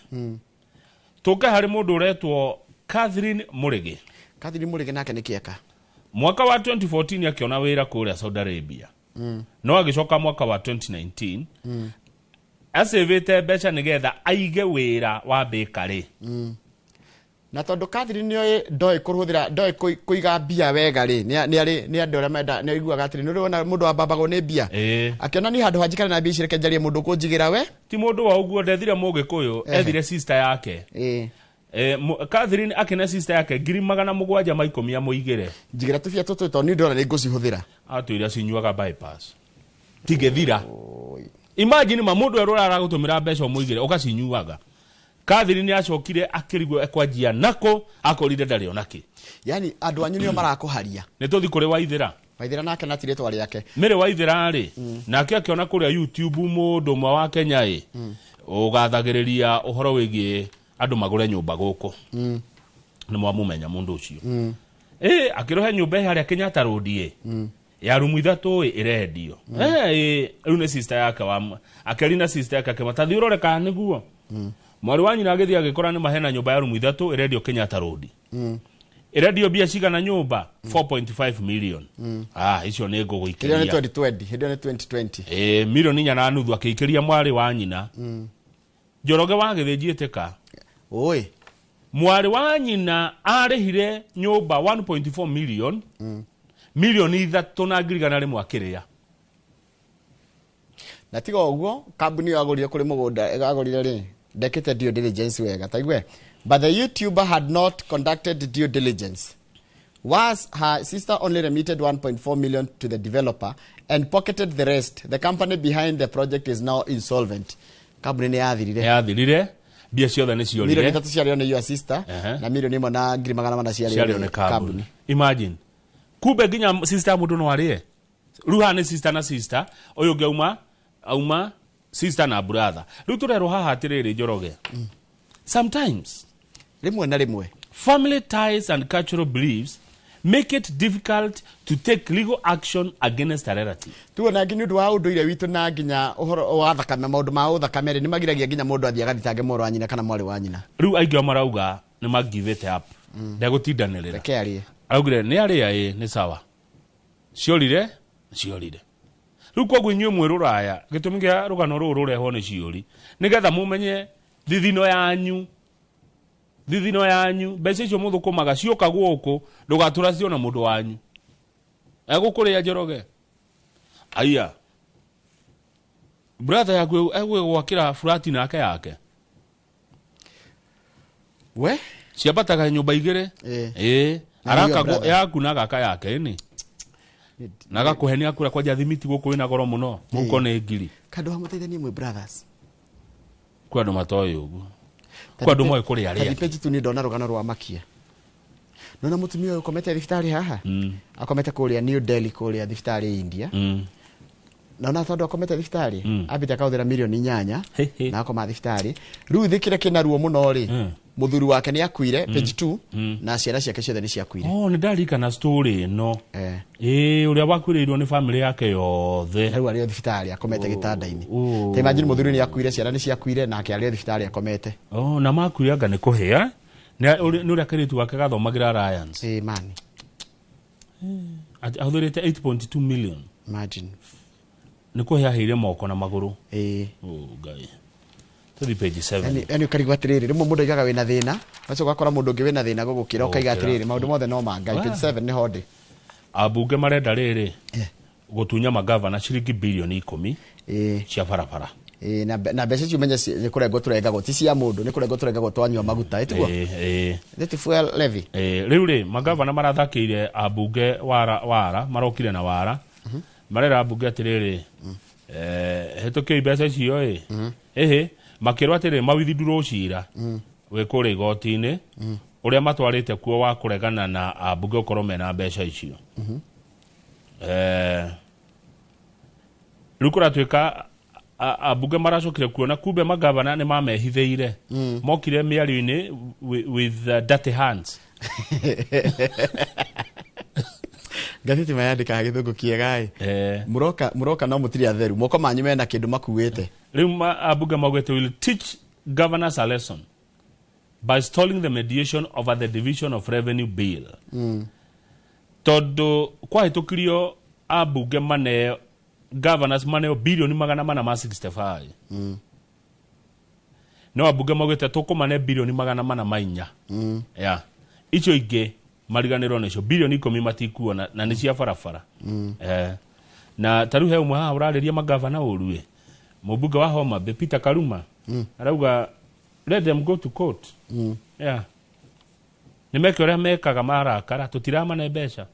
tũke harĩ mũndũ ũretwo Catherine Mũrĩgĩ nake nĩ kĩeka mwaka wa 2014 akiona wĩra kũrĩa Saudi Arabia no agĩcoka mwaka wa 2019 acĩvĩte mbeca nĩgetha aige wĩra wa bakery na tondu Catherine nĩ ndoĩ kũhũthĩra ndoĩ kũiga bia wega ri nĩ andũ arĩa menda nĩ aiguaga atĩrĩ nĩ ũrona mũndũ wa mbambagwo nĩ bia akiona ni handũ hanjikana na bia ici reke njarie mũndũ kũnjigira we ti mũndũ wa ũguo ndethire Mũgĩkũyũ ethire sister yake Catherine akina sister yake 700 maikomia muigire njigira tubia tũtũ to ni ndora nĩ ngũcihũthĩra atwĩra cinyuaga bypass tigethira imagine mũndũ erora aragũtũmĩra mbeca muigire ũgacinyuaga Catherine acokire akirigwo ekwanjia nako akorire ndarĩ onaki yani andũ anyu nĩo marakũharia nĩ tũthi kũrĩ Waithĩra nake na tiretwa rĩake Mary Waithĩra rĩ nake akiona kũrĩa YouTube mũndũ ũmwe wa Kenya ũgathagĩrĩria ũhoro wĩgiĩ andũ magũre nyũmba gũkũ nĩ mwamũmenya mũndũ ũcio akĩrohe nyũmba harĩa Kenyatta Road ya rumu 3 irendio rĩu nĩ sister yake akĩrina sister yake akĩmatathi ũrore kana nĩguo mwari wa nyina agĩthiĩ agĩkora nĩ mahena nyũmba ya rumu 3 irendio Kenyatta Road irendio bia cigana nyũmba 4.5 million icio nĩ ngũgũikĩria hĩndĩ nĩ 2020 milioni 4.5 akĩikĩria mwari wa nyina Njoroge wagĩthĩnjĩte ka mwari wa nyina arĩhire nyũmba 1.4 million milioni 3 na ngirigana rĩmwe akĩrĩa na tiga ũguo kambuni yagũrire kũrĩ mũgũnda ĩgagũrire rĩ ndekĩte due diligence wega taigwe but the YouTuber had not conducted due diligence was her sister only remitted 1.4 million to the developer and pocketed the rest. The company behind the project is now insolvent. Kambuni nĩ yathirire bia ciothe nĩ ciorire milioni 3 ciarĩo nĩ your sister na milioni 1 na 800 ciarĩo nĩ kambuni. Imagine kumbe nginya sister mũndũ no arĩe ruha nĩ sister na sister ũyũ ũngĩ auma sister na brother rĩu tũrerwo haha atĩrĩrĩ Njoroge sometimes rimwe na rimwe family ties and cultural beliefs make it difficult to take legal action against a relative. Tuona nginya ndu wa undu ile witu na nginya uhoro wa thakame maundu ma uthakame ni magiragia nginya mundu athia gathitange moro wa nyina kana mwari wa nyina. Riu aingi marauga ni ma give it up. Ndagutindanirira. Reke ari. Augire ni ari ni sawa. Ciorire. Riu kwa gwinywe mwe ruraya gitumi gia rugano ruru reho ni ciori. Nigetha mumenye thithino yanyu mbeca icio muthukumaga cioka guku ndugatura cio na mundu wanyu egukuria njoroge aya brother yaku gwakira furati nake yake we ciambataga nyumba igire araka yaku na gaka yake ni naga kuhenia kura kwa jathimiti guku wina goro muno muko ne ngiri kandu hamuteithanie mwe brothers kwa ndo matoyo ugu kwa ndo moyo kuri ari page tu ni ndona rugano rwa makia nona mutumia uyu komete thibitari haha akomete kuria New Delhi kuria thibitari India nona tondu akomete thibitari abite akauthira milioni 8 na akoma thibitari riu thikire kina ruo muno ri muthuri wake ni akuire page 2 na ciana ciake ciothe ni ciakuire ni ndarika na story no uria wakuirirwo ni family yake yothe riu ari thibitari akomete gitanda-ini te imagine muthuri ni akuire ciana ni ciakuire na ake ari thibitari akomete na makuire anga ni kuhia ni uria kiritu wake gathomagira Alliance man athurite 8.2 million imagine ni kuhia hire moko na maguru ngai to page 7 yani ukarigwa atiriri rimwe mundu igaga wina thina wacho gwakora mundu ngi wina thina gugukira ukaiga atiriri maundu mothe no mangai page 7 ni hodi abunge marenda riri gutunya magavana ciringi bilioni 10 cia barabara na mbeca ciumenya ni kurengwo turengagwo ti cia mundu ni kurengwo turengagwo twanywa maguta etiguo the fuel levy riu ri magavana marathakiire abunge wara marokire na wara marera abunge atiriri hetukio mbeca icio makirwa atiri mawithindurwo cira we kuri igoti-ini uria matwarite kuo wa kuregana na abunge ukorwo mena mbeca icio riu kuratwika abunge maracokire kuona kumbe magavana ni mamehithiire mokire miario-ini with dirty hands gathiti mayandika githungu kiegai muroka no mutiri atheru moko manyu mena kindu makuite riu abunge magwete will teach governors a lesson by stalling the mediation over the division of revenue bill todo kwa hitukirio abunge maneo governors maneo bilioni 465 no abunge magwete tukumane bilioni 404 icio ingi mariganirwo nicio bilioni 10 matikuo na ni cia barabara na taru he umwe ha urariria magavana urue mubunge wa Homa Bay Peter Karuma arauga let them go to court nimeke uria mekaga marakara tutiramane mbeca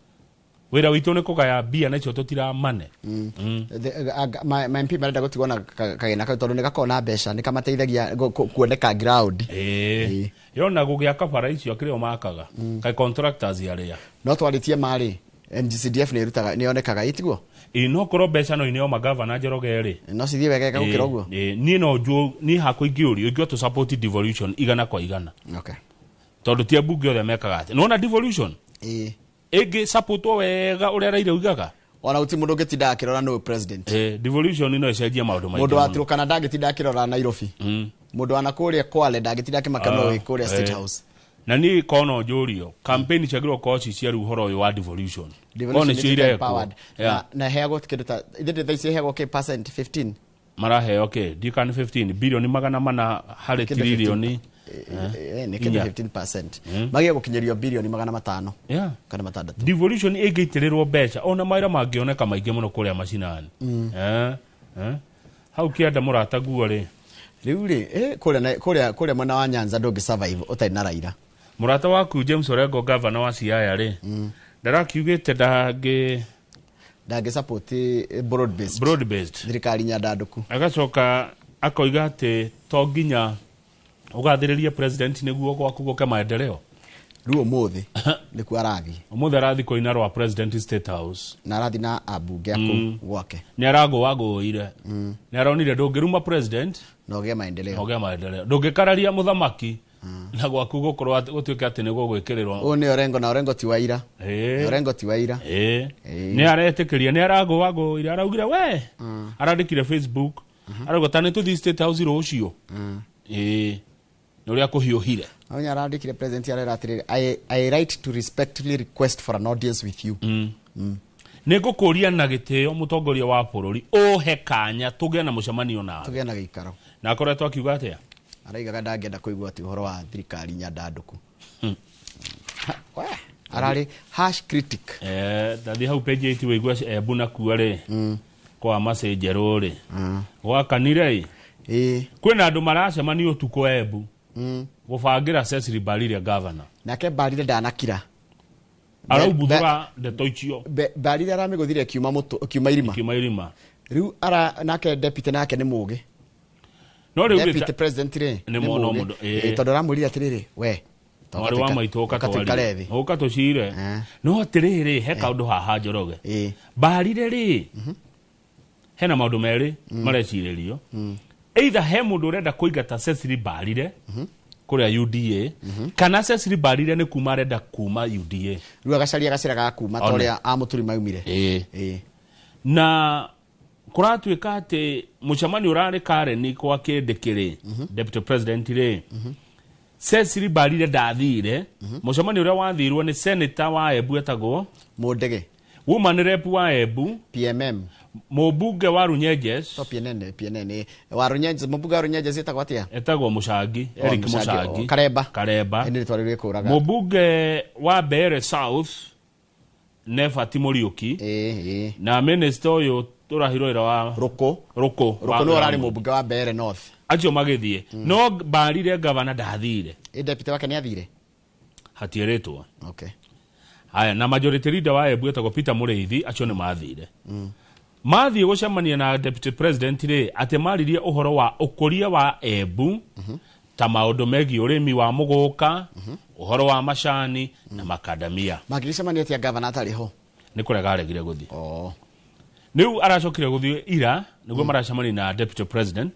wira witu ni kugaya bia na icio tutiramane my MP marenda gutigwo na kagena ka tondu ni gakona mbeca ni kamateithagia kuoneka ground yona gugia kabara icio akire makaga kai contractors yaria no twaritie mari NGCDF ni rutaga ni onekaga itiguo no koro mbeca no ineo magavana njorogeri no cithie wega gukira uguo ni no jo ni hako ingiuri ugio to support devolution igana kwa igana tondu tie bunge othe mekaga ati nona devolution ege support wega uria raire ugaga ona uti mundu ngitinda akirora no president devolution no icenjia maundu maingi mundu atirukana ndagitinda akirora Nairobi mundu anakuria Kwale ndagitinda akimakana no ikuria State House na ni kono njurio campaign chagiro kochi cia ruhoro wa devolution one cia na hego tikita ithete thaisi hego ke percent 15 marahe dikan 15 bilioni 400 hari trilioni ni kenda 15% magia gukinyerio bilioni 500 kana matandatu devolution igitirirwo mbeca ona maira mangioneka maingi muno kuria macinani hau kianda murata guo ri riu ri kuria mwana wa Nyanza ndungi survive utari na Raila murata waku James Orengo governor wa Siaya ri ndarakiugite ndage support broad based thirikari nyandanduku agacoka akoiga ati to nginya ugathiriria president niguo gwaku guke maendeleo ruo muthi niku arathi umuthi arathi koina rwa president State House na arathi na abunge aku gwake ni arago wagoire ni aronire ndungiruma president no ge maendeleo ndungikararia muthamaki na gwaku gukorwo gutuika ati niguo gwikirirwo o ne orengo na orengo ti waira orengo ti waira ni aretikiria ni arago ira araugire we arandikire Facebook arauga tani tuthi State House rucio nuria kuhiuhire onya arandikire president arera atiri I write to respectfully request for an audience with you nigukuria na gitio mutongoria wa bururi uhe kanya tugie na mucemanio nawe tugie na gikaro na akoretwo akiuga atia araigaga ndangenda kuigua ati uhoro wa thirikari nyandanduku arari harsh critic ndathi hau page iti wigua ebu na kuare kwa message ruri wakanire kwina andu maracemania utuko ebu gubangira Cecily Mbarire governor nake Mbarire ndanakira araubuthura ndeto icio Mbarire aramiguthire kiuma irima riu ara nake deputy nake ni mugi no riu deputy president ri ni mono mundu tondu ramurira atiriri we wari wa maitoka twari uka tucire no atiriri he kaundu haha Njoroge Mbarire ri hena maundu meri mareciririo either he mundu urenda kuingata Cecily Mbarire kuria UDA kana Cecily Mbarire ni kuma arenda kuma UDA riu agacaria gacira ga kuma toria amuturi maumire na kuratuika ati mucemani urari Karen kwa kindikiri deputy president ri Cecily Mbarire ndathire mucemani uria wathirwo ni senator wa Embu etagwo Mundege woman rep wa Embu PMM mubunge wa Runyenjes to PNN wa Runyenjes mubunge wa Runyenjes etagwo Mucangi Eric Mucangi Kareba ni twarire kuraga mubunge wa Bere South Nefa Timoriuki na minister uyu turahiro ira wa Ruko no rari mubunge wa Bere North acio magithie no Mbarire governor ndathire deputy wake ni athire hatieretwo okay haya na majority leader wa Embu etagwo Peter Mureithi acio ni mathire mathie gucemania na deputy president ri ate maririe uhoro wa ukuria wa Embu ta maundu megi urimi wa muguka uhoro wa macani na makadamia magiricemania atia governor atariho ni kurega aregire guthi niu aracokire guthi ira niguo maracemania na deputy president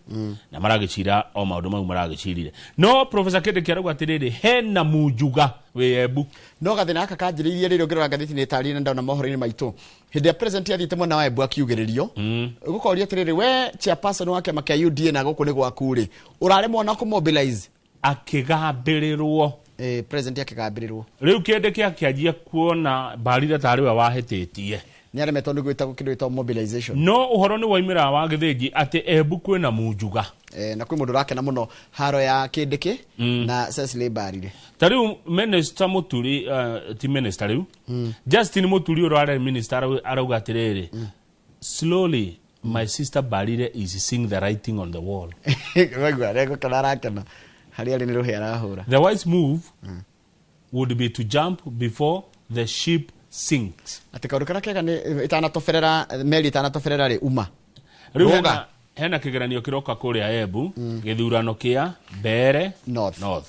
na maragicira o maundu mau maragicirire no professor Kindiki arauga atiriri hena munjuga we Embu no gathina aka kanjiririe riri ngirora ngathiti ni tari na ndona mohoro-ini maitu hindi ya president yathite mwana wa Embu akiugiririo gukoria atiriri we chairperson wake makia UDA na guku ni gwaku ri urare mwana ku mobilize akigambirirwo president akigambirirwo riu Kindiki akianjia kuona Mbarire tari we wahititie ni aremetwo ni gwita kindu ito mobilization no uhoro ni waimira wa githingi ati Embu kwina munjuga na kwi mundu rakena muno haro ya Kindiki na Cecily Mbarire tariu minister muturi ti minister riu Justin Muturi urare minister arauga atiriri slowly my sister Mbarire is seeing the writing on the wall wagwa rego kana rakena hari ari ni ruhia rahura the wise move would be to jump before the ship sinks ati kaundu kana kega ni itanatoferera meri itanatoferera ri uma ruga hena kigeranio kiroka kuria Embu githurano kia Bere North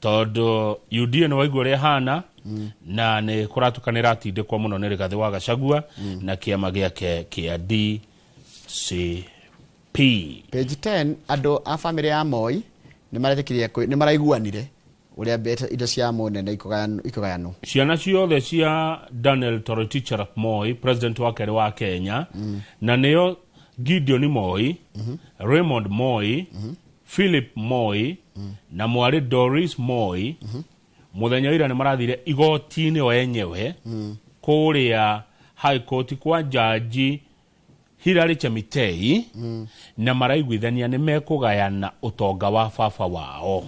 tondu UDA ni waigua ria hana na ni kuratukanira atindikwa muno ni Rigathi wa Gachagua na kiama giake kia DCP page 10 andu a family ya Moi ni maretikirie ni maraiguanire uria indo cia munene ikogayano ciana ciothe cia Daniel Toroitich arap Moi president wa keri wa Kenya na neo Gideon Moi Raymond Moi Philip Moi na mwari Doris Moi muthenya ira ni marathire igoti-ini o enyewe kuria high court kwa jaji Hilary Chemitei na maraiguithania ni mekugayana utonga wa baba wao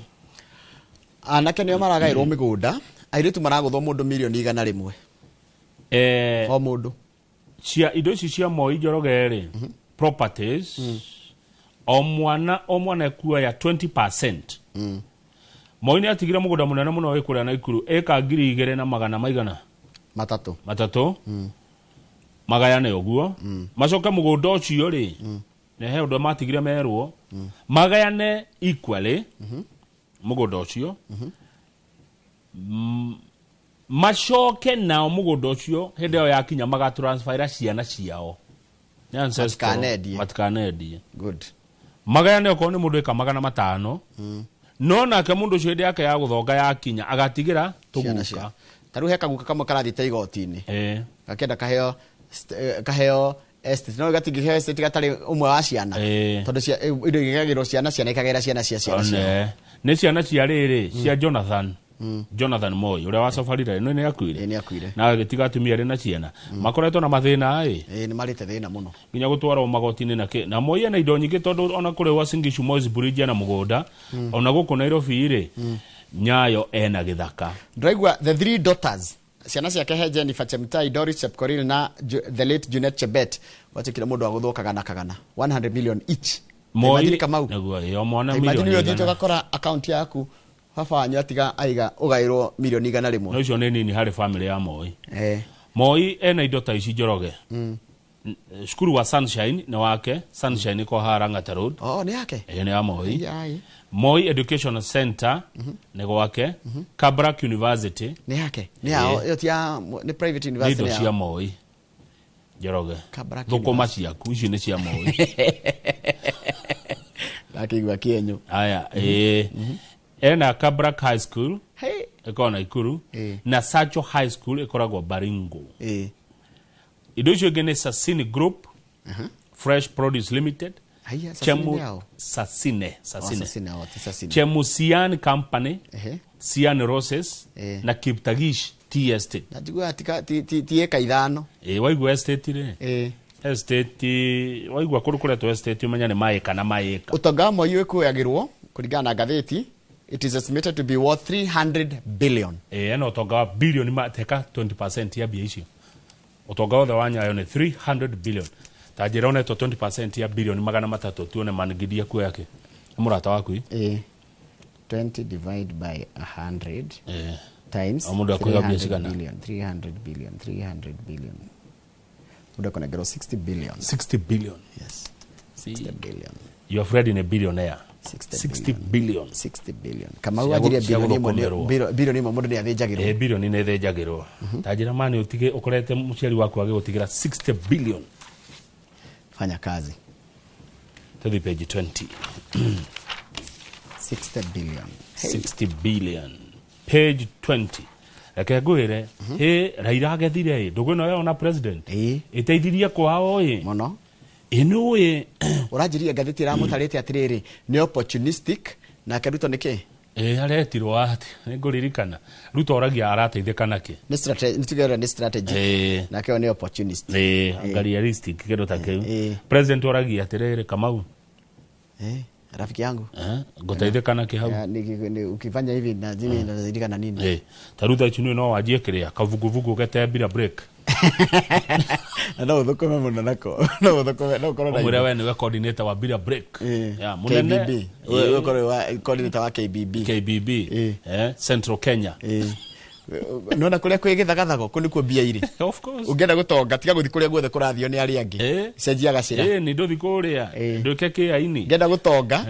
anake nio maragairwo migunda airitu maraguthwo mundu milioni 100 o mundu cia indo ici cia Moi Njoroge ri properties o mwana kuoya 20% Moi ni atigira mugunda munene muno wikuria na ikuru eka 2,200 matatu magayane oguo macoka mugunda ucio ri ne he undu matigire merwo magayane equally mugunda ucio macoke nao mugunda ucio hindi yo yakinya magatransfera ciana ciao Matikanendie. matikanendie good magayane ko ni mundu eka 500 no nake mundu ucio hĩndĩ yake ya gũthonga yakinya agatigira tũguka taru heka guka kamwe karathite igoti-inĩ gakenda kaheo estate no gatingĩheo estate gatarĩ ũmwe wa ciana tondũ indo igagĩrwo ciana ikagĩra ciana cia ciana nĩ ciana cia rĩrĩ cia Jonathan Moi ũrĩa wacobarire nĩ akuire na agĩtiga atumia arĩ na ciana makoretwo na mathĩna nĩ marĩte thĩna mũno nginya gũtwarwo magoti-inĩ na Moi ena indo nyingĩ tondũ ona kũrĩ Uasin Gishu Moi's Bridge na mũgũnda ona gũkũ Nairobi rĩ Nyayo ena gĩthaka ndĩraigua the three daughters ciana ciake he Jennifer Chemtai, Doris Chepkorir na the late Junet Chebet watikire mũndũ wa gũthũkaga kagana 100 million each Moi naguo yo mwana milioni gakora account yaku baba wanyu atiga aiga ugairwo milioni 100 no icio nĩ nini harĩ family ya Moi Moi ena indo ta ici Njoroge skuru wa Sunshine ni wake Sunshine ko Harangata Road ni yake ni ya Moi Moi Educational Center ni gwake Kabarak University ni yake ni yao yo tia ni private university ni cia Moi Njoroge thũkũma ciaku ici nĩ cia Moi akigwa kienyo aya ena Kabarak High School iko Nakuru na Sacho High School ikoragwo Baringo indo icio ingĩ nĩ Sasini Group Fresh Produce Limited Sasine Chemusian Company Sian Roses na Kiptagish Tea Estate najua tieka ithano waigua estate ri estate waigua kũrũkũretwo estate umenya nĩ maĩka na maĩka ũtonga Moi wĩkũyagĩrwo kũringana na ngathĩti. It is estimated to be worth 300 billion. Ena utonga wa bilioni mateka 20% ya bia icio. Utonga wothe wa Nyayo ni 300 billion. Tajira oneto 20% ya bilioni 300 tuone manigidia ku yake. Murata waku 20 divide by 100 times 300 billion. Muda kuna gero 60 billion. 60 billion. Yes. 60 billion. You are Fred in a billionaire. 60 billion. Kama wajiria bilioni imwe mundu ni athĩnjagĩrwo bilioni nĩ thĩnjagĩrwo tajira mani utige ukorete muciari waku agĩgũtigira 60 billion fanya kazi to page 20 60 billion page 20 reke ngwĩre Raila agethire ndũgũ no yona president ĩteithirie kwao mũno inuwe urajiria ngathĩti ĩramũtarĩte atirĩrĩ ni opportunistic na Ruto nĩkĩ aretirwo ati nĩngũririkana Ruto oragia arateithĩka nake ni strategy ni strategy na kĩo ni opportunist realistic kĩndũ ta kĩu president oragia atirĩrĩ Kamau rafiki yangu ngũteithĩka nake hau ukifanya hivi na jini inazidika nini ta Ruto ichinu no wajie kĩrĩa kavuguvugu gete bila break no thukome muno nako no thukome no korona mwira we niwe coordinator wa bila break ya munene we korona wa coordinator wa KBB Central Kenya nona kuria kwigithagathago kuni ku bia iri of course ungenda gutonga tiga guthi kuria guothe kurathio ni ari angi cenjia gacira ni nduthi kuria nduke kia-ini ngenda gutonga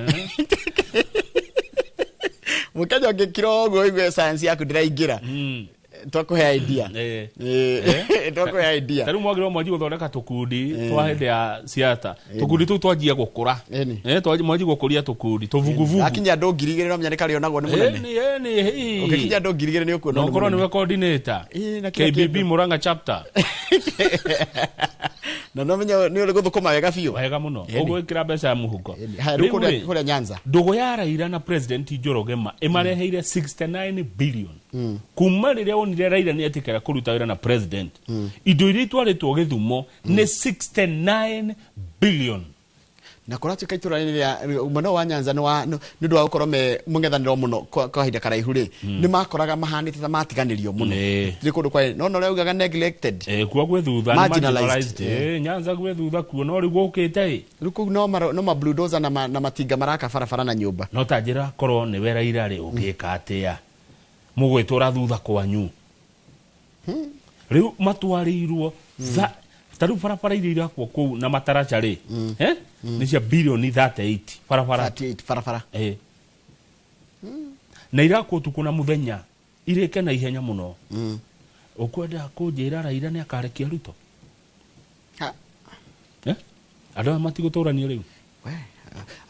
mukaja ngikiro igwe science yaku ndiraingira twakuhe idea twakuhe idea taru mwagiro mwaji guthondeka tukundi twa hindi ya siata tukundi tu twajia gukura mwaji gukuria tukundi tuvuguvugu akinya andu 2,000 no mnyane kari onagwo ni munene ukikinya andu 2,000 ni ukuona no korwo niwe coordinator KBB Muranga chapter no menya ni uri guthukuma wega biu wega muno ugwikira mbeca ya muhuko kuria Nyanza ndugu ya Raila na president Njoroge imareheire 69 billion kuma riria onire Raila ni atikira kuruta wira na president indo iria itwaritwo Githumo ni 69 billion na kuratu kaitura ni umano wa Nyanza ni ndu wa gukorwo me mungethaniro muno kwa hinda karaihu ri ni makoraga mahanite ta matiganirio muno ni kundu kwa no reugaga neglected kuwa gwethutha marginalized Nyanza gwethutha kuo no rigu ukite riku no ma bulldozer na matinga maraka barabara na nyumba no tajira korwo ni wera irari ugika atia mugwitura thutha kwanyu riu matwarirwo taru barabara iria irakwo kuu na mataracha ri ni cia bilioni 38 barabara na irakwo tukuna muthenya ireke na ihenya muno ukwenda kunjira Raila ni akarekia Ruto andu matigotorania riu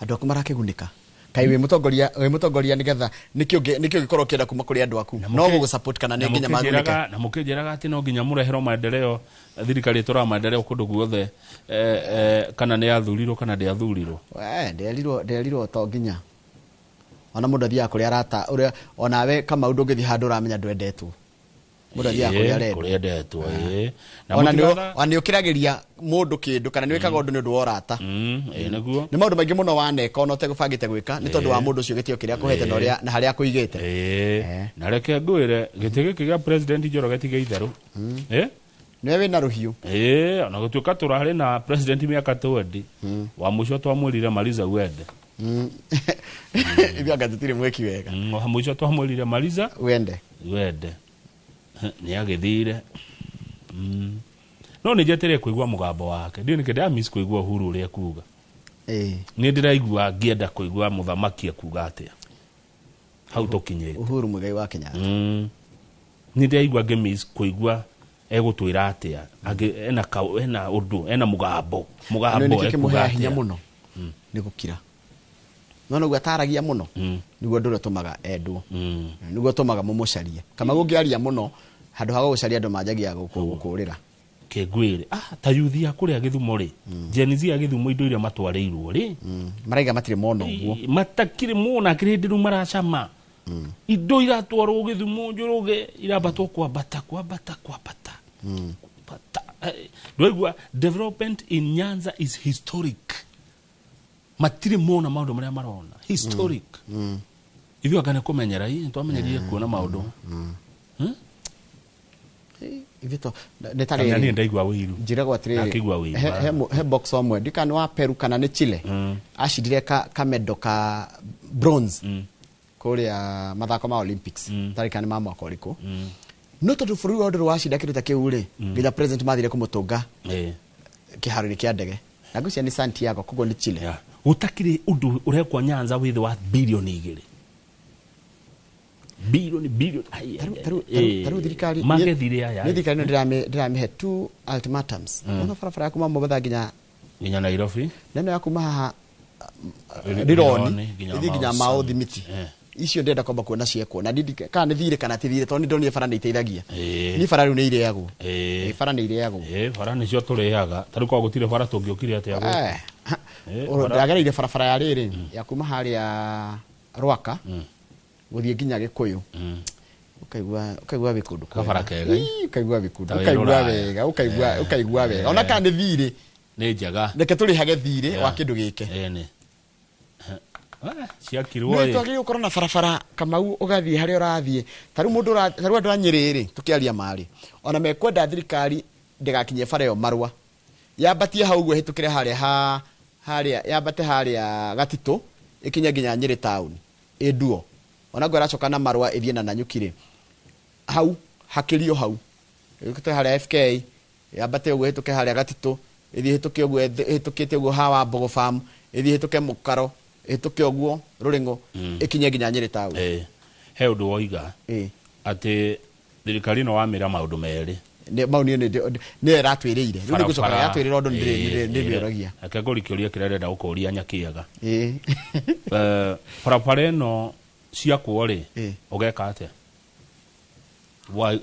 andu akumarake gunika kai we mutongoria nigetha nikio gikorwo kienda kuma kuri andu aku no go support kana ne nginya magurika na mukijeraga ati no nginya murehero maendeleo thirikari tora maendeleo kundu guothe kana ne athurirwo kana de athurirwo nderirwo to nginya ona mundu thia kuri arata uria onawe kama undu ngithi handu ramenya ndwendetwo mundu thia kuri arendetwo ona ni ukiragiria mundu kindu kana ni wikaga undu ni undu worata niguo ni maundu maingi muno waneka ona utegubangite gwika ni tondu wa mundu ucio gitio kiria kuhete na uria na haria kuigite na reke ngwire giti giki gia president Njoroge tige itharu niwe wina ruhiu ona gutuika turari na president miaka 20 wa mucio twamwirire Mariza wende ibi agatutire mweki wega wa mucio twamwirire Mariza wende ni agithire no ni jetere kuigua mugambo wake ndio nikenda miss kuigua Uhuru uria kuga ni ndiraigua ngienda kuigua muthamaki akuga atia hau tukinyete Uhuru Muigai wa Kenya ni ndiraigua ngemiss kuigua egutwira atia ena undu ena mugambo ekuga hinya muno ni gukira no gwataragia muno niguo ndure tumaga endwo niguo tumaga mumucaria kama gungiaria muno handu ha gucaria andu manjagia gukurira kegwire ta yuthi akuria Githumo ri Gen Z Githumo indo iria matwareirwo ri maraiga matire mono uguo matakire mona kirindiru maracama indo iratwarwo Githumo Njoroge irabatwo kwambata Doigwa development in Nyanza is historic. Matire mona maundu maria marona historic. Ivyo agane kumenyera hii twamenyerie kuona maundu. Ivito netari nani ndaigwa wiru. Njira gwa tire. Akigwa wiru. He box omwe dikani wa Peru kana ne Chile. Ashidire ka medal ka bronze. Kuria mathako ma Olympics. Tarikani ma mwaka uriko. No tondu bũrũri wa ndũrũ wacinda kĩndũ ta kĩu rĩ nginya president mathire kũmũtũnga kĩharo-inĩ kĩa ndege na ngũcia nĩ Santiago koguo nĩ Chile gũtakĩrĩ ũndũ ũrekwo Nyanza wĩthĩ wa bilioni 2 taru thirikari magethire aya nĩ thirikari ndĩramĩhe two ultimatums ona barabara ya kuma Mombatha nginya Nairobi neno ya kuma haha Rironi nginya Mau Thimiti icio ndenda kwamba kuona ciekwo na kana nĩ thire kana tithire tondũ ndonire bara nĩ iteithagia ni bara rĩu nĩ ireagwo bara nĩ ireagwo bara nĩcio tũrĩaga tarĩ kwa gũtirĩ bara tũngĩũkire atĩa gũkũ ndagereire barabara ya rĩrĩ ya kuma harĩa Rwaka gũthiĩ nginya Gĩkũyũ ukaigua bikundu kabara kega ukaigua bikundu ukaigua wega ona kana nĩ thire nĩ njega reke tũrĩhage thire wa kĩndũ gĩke ciakirwo twagire ukorwo na barabara Kamau ugathie haria urathie taru mundu andu anyiriri tukiaria mari ona mekwenda thirikari ndigakinye bara yo marwa yambatie hau gwe hitukire haria yambate haria Gatito ikinya nginya Nyeri town eduo ona gwe racoka na marwa ithie na Nanyukire hau hakirio hau ikute haria FK yambate gwe hituke haria Gatito ithie hituke gwe hitukite gwe hawa Mbogo farm ithie hituke Mukaro etuke oguo ruringo ikinye nginya Nyeri town he undu woiga ati thirikari no wamira maundu meri mauni ni eratwiriire riu nigucoka yatwirira undu ndimioragia akagori kiuria kirenda gukuria nyakiaga parapare no ciakwo ri ugeka atia why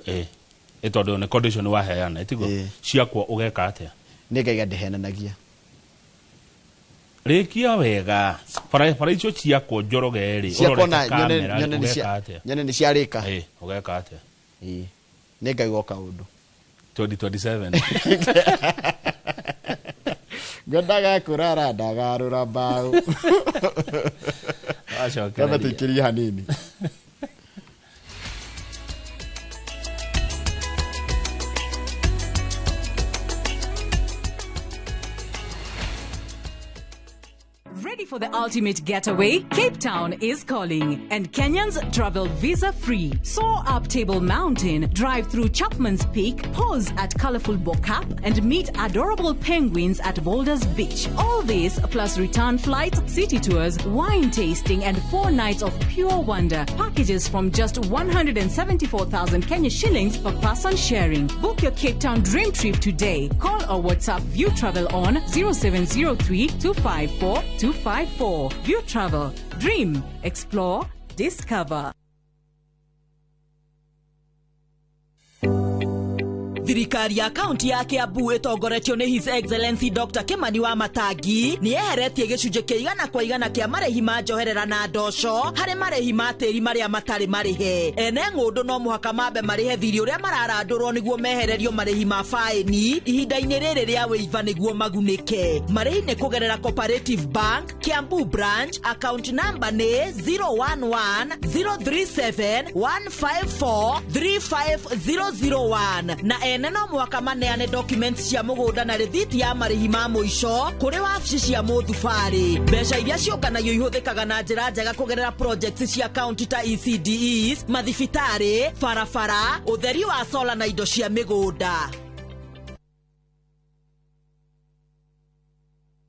etondo ne condition wa heana etigo ciakwo ugeka atia nigaiga ndehenanagia rekia wega para icio ciakwo Njoroge ri uroreka kamera nyone ni ciarika ugeka atia nigaiga kaundu 2027 Gwendaga kurara ndagarura mbao kama tukiria hanini Ready for the ultimate getaway? Cape Town is calling, and Kenyans travel visa-free. Soar up Table Mountain, drive through Chapman's Peak, pause at colorful Bokap, and meet adorable penguins at Boulders Beach. All this plus return flights, city tours, wine tasting, and 4 nights of pure wonder. Packages from just 174,000 Kenya shillings per person sharing. Book your Cape Town dream trip today. Call or WhatsApp View Travel on 0703 254 254. Ride for, view travel, dream, explore, discover. Thirikari ya kaunti ya Kiambu itongoretio ni His Excellency Dr. Kimani wa Matangi ni eheretie gicunje kia 100% kia marehi ma njoherera na ndosho hari marehi ma tiri maria matari marihe. Ene ng'undu no muhaka mambe marihe thiri uria mararandurwo niguo mehererio marehi ma faini ihinda-ini riri ria wiva niguo magunike. Marehi ni kugerera Cooperative Bank Kiambu branch, account number ni 011-037-154-35001 na ene no mwaka maneane documents cia mugunda na rithiti ya marihi ma muico kuri wabici cia muthubari. Mbeca iria ciũnganagio ihuthikaga na njĩra njega kugerera projects cia county ta ECDEs, mathibitari, barabara, utheri wa solar na indo cia migunda.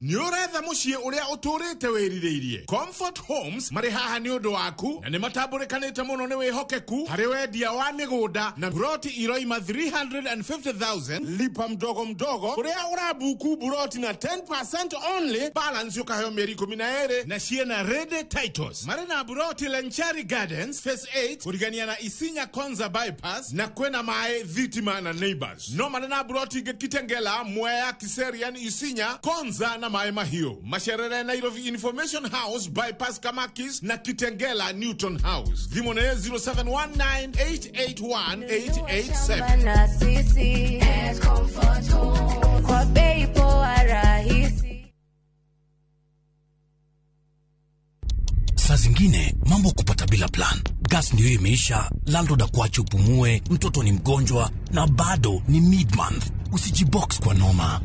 Ni uretha muciĩ uria uturite wiririirie. Comfort Homes mari haha ni undu waku na ni matambulikanite muno ni wihokeku hari wendia wa migunda na buroti iroima 350,000 lipa mdogo mdogo uria urabuku buroti na 10% only balance ukaheo mieri 12 na ciena ready titles. Mari na buroti Lenchari Gardens phase 8 kurigania na Isinya Konza bypass na kwena mae Thitima na Neighbors. No mari na buroti Kitengela, Mwea, Kiserian, Isinya, Konza na mae mahio. Masherere Nairobi Information House bypass Kamakis na Kitengela Newton House. Dhimone 0719881887. Saa zingine mambo kupata bila plan. Gas ndio imeisha, landlord akuache upumue, mtoto ni mgonjwa na bado ni mid-month. Usijibox kwa noma.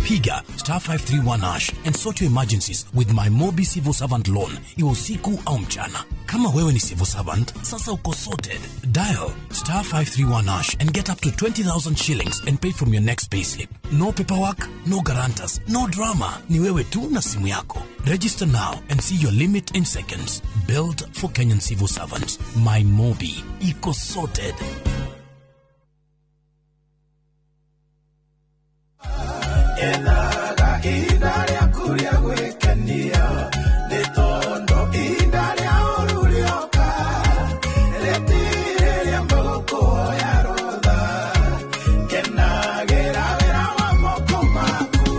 Piga *531# and sort your emergencies with my Mobi Civil Servant Loan, iwe usiku au mchana. Kama wewe ni civil servant, sasa uko sorted. Dial *531# and get up to 20,000 shillings and pay from your next payslip. No paperwork, no guarantors, no drama. Ni wewe tu na simu yako. Register now and see your limit in seconds. Built for Kenyan civil servants. My Mobi, iko sorted. Enaga idaria kuria gwekenia nitondo idaria orurioka retiria mboko ya rodha kenagera wera wa moko maku.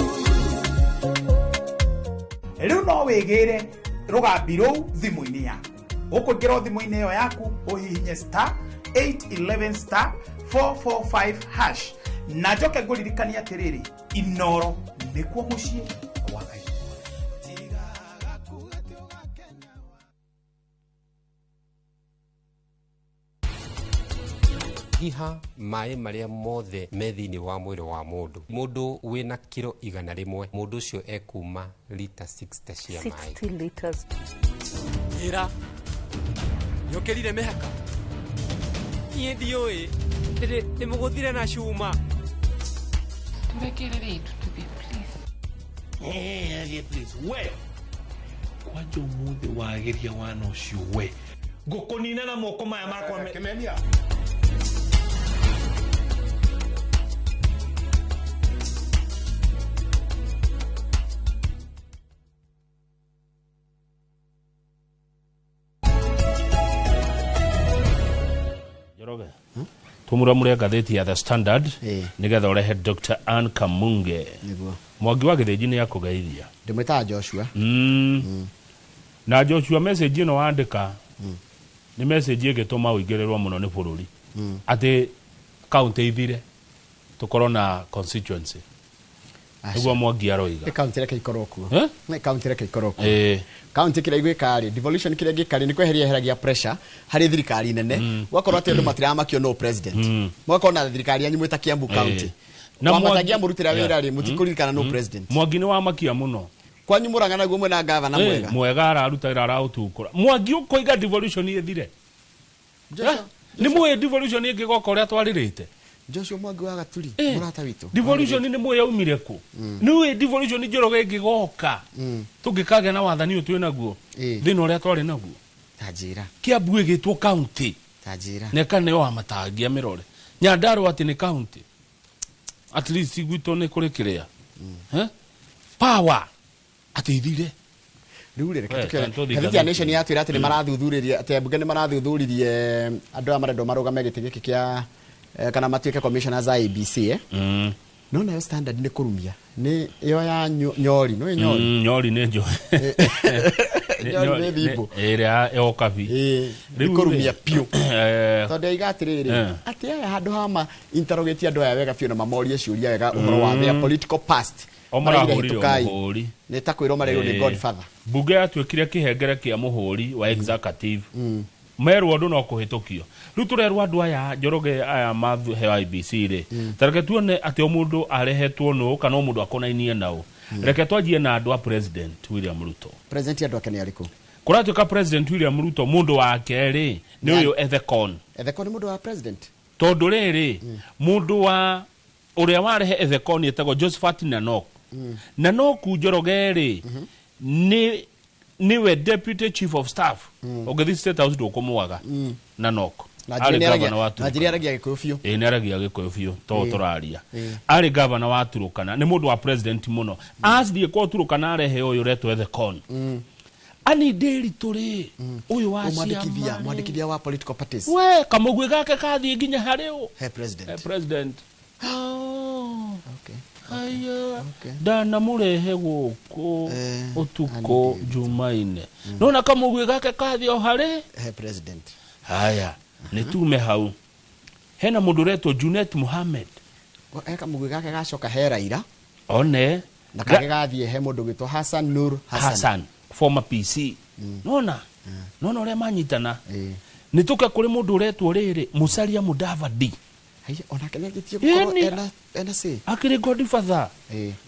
Riu no wigire rugambi rou thimu-ini yaku ukuingira thimu-ini iyo yaku uhihinye *811*445# na njoke nguririkania atiriri iNooro nikuo mucii kwa Ngai. Hiha maĩ maria mothe me thiini wa mwĩrĩ wa mũndũ wĩna kiro 100 mũndũ ũcio ekuma lita 60 cia maĩ. 60 liters. Ira yokerire mehaka niĩ ndiũĩ ndĩ mũgũthire na cuma. Turekerere itu tuge please. Please we kwanja umuthi wageria wana ucio we ngukunina na moko maya makwa Kimenia. Joroge tumuramure gatheti ya The Standard nigetha urehe Dr. Ann Kamunge Mwangi wa githĩnji ni akugeithia ndimwita Joshua na Joshua message ino wandika ni message igituma uingĩrĩrwo muno ni bururi ati county ithire tukorwo na constituency niguo Mwangi aroiga county reke ikorwo kuo county reke ikorwo kuo county kira igwikari devolution kira gikari ni kweheria heragia pressure hari thirikari nene gwakorwo ati andu matiramakio no president mwako na thirikari yanyu mwita Kiambu county na mwagia murutira wira ri mutikurikana no president Mwangi ni wamakia muno kwanyu murangana guo mwe na governor mwega mwega ararutira arautukura Mwangi ukoiga devolution ithire ni mwe devolution igigoka uria twaririte Joshua Mwangi wa gaturi murata witu devolution ni mwe yaumire ku ni devolution Njoroge igigoka tugikage na wathani utu naguo thina uria twari naguo tajira Kiambu igitwo county tajira neka ne wa matangia mirore Nyandarua ati ni county at least gwito ni kuri kiria power ati ithire riu reke tukio nation ya twira ati ni marathuthuriria ati bunge ni marathuthuririe andu a marendo marugame giti giki kia kana matuike commissioners a ABC no nayo standard ni kurumia ni yo ya nyori no nyori nyori ne jo nyori ne bibo era e okabi ni kurumia pio tonde igatiriri ati ya handu hama interrogate andu aya wega pio na mamorie ciuria wega uhoro wa their political past muhuri ni takwiro marero ni Godfather bunge yatwikire kihengere kia muhuri wa executive meru andu no kuhitukio riu turerwa andu aya Njoroge aya mathu he IBC ri tareke tuone ati o mundu arehetwo no kana o mundu akonainie nao reke twajie na andu a President William Ruto. President andu ake ni ariku kuratuika President William Ruto mundu wake ri ni uyu Ethekon mundu wa president tondu riri mundu wa uria warehe Ethekon yetagwo Josephat Nanok Nanok Njoroge ri niwe deputy chief of staff ogethi state house ndukumwaga Nanok ari governor wa Turukana aragia gikuyu fiu ni aragia gikuyu fiu to turaria ari governor wa Turukana ni mundu wa president muno athie kwa Turukana arehe uyu reto Ethekon ani deri turi uyu wa mwandikithia wa political parties we kamugwe gake kathie nginya hareo president okay aya dana murehe guku utuko Jumaine nona kamugwe gake kathie o hare president haya nitume hau hena mundu reto Junet Mohammed kamugwe gake gacoka hera ira one na kage gathie he mundu gitwa Hassan former PC nona uria manyitana nituka kuri mundu retwo riri Musalia Mudavadi ona kenya gitio gukoro ena se akiri Godfather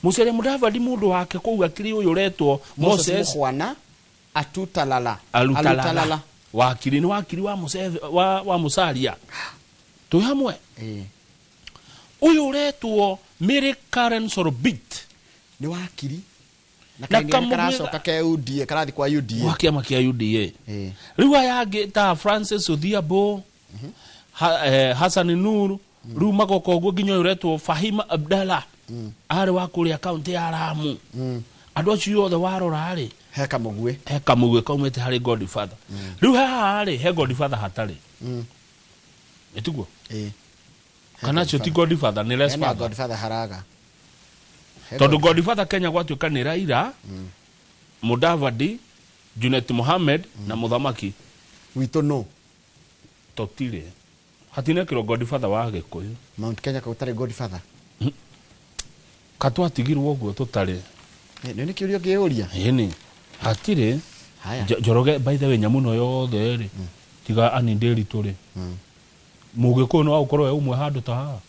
Musalia Mudavadi mundu wake kou akiri uyu retwo Moses Mwana Alutalala wakiri ni wakiri wa Musalia tu hamwe uyu retwo Mary Karen Sorobit ni wakiri na karacoka ke UDA karathi kwa UDA wakiama kia UDA riu yangi ta Francis Odhiambo Hassan Nuru riu magoko guo nginya uretwo Fahima Abdalla ari wa kuria county ya Lamu andu acio othe warora ri he kamugwe kaumete hari Godfather riu haha ri he Godfather hatari etugo kana cio ti Godfather ni less Godfather haraga tondu Godfather Kenya gwatuika ni Raila Mudavadi Junet Mohammed na muthamaki wito no totire hatina kiro Godfather wa Gikuyu Mount Kenya kautare Godfather katwatigirwo guo tutare ni kiurio ngeuria ni hatire Njoroge by the way nyamuno yothe ri tiga ani nderi turi Mugikuyu no aukorwo e umwe handu ta haha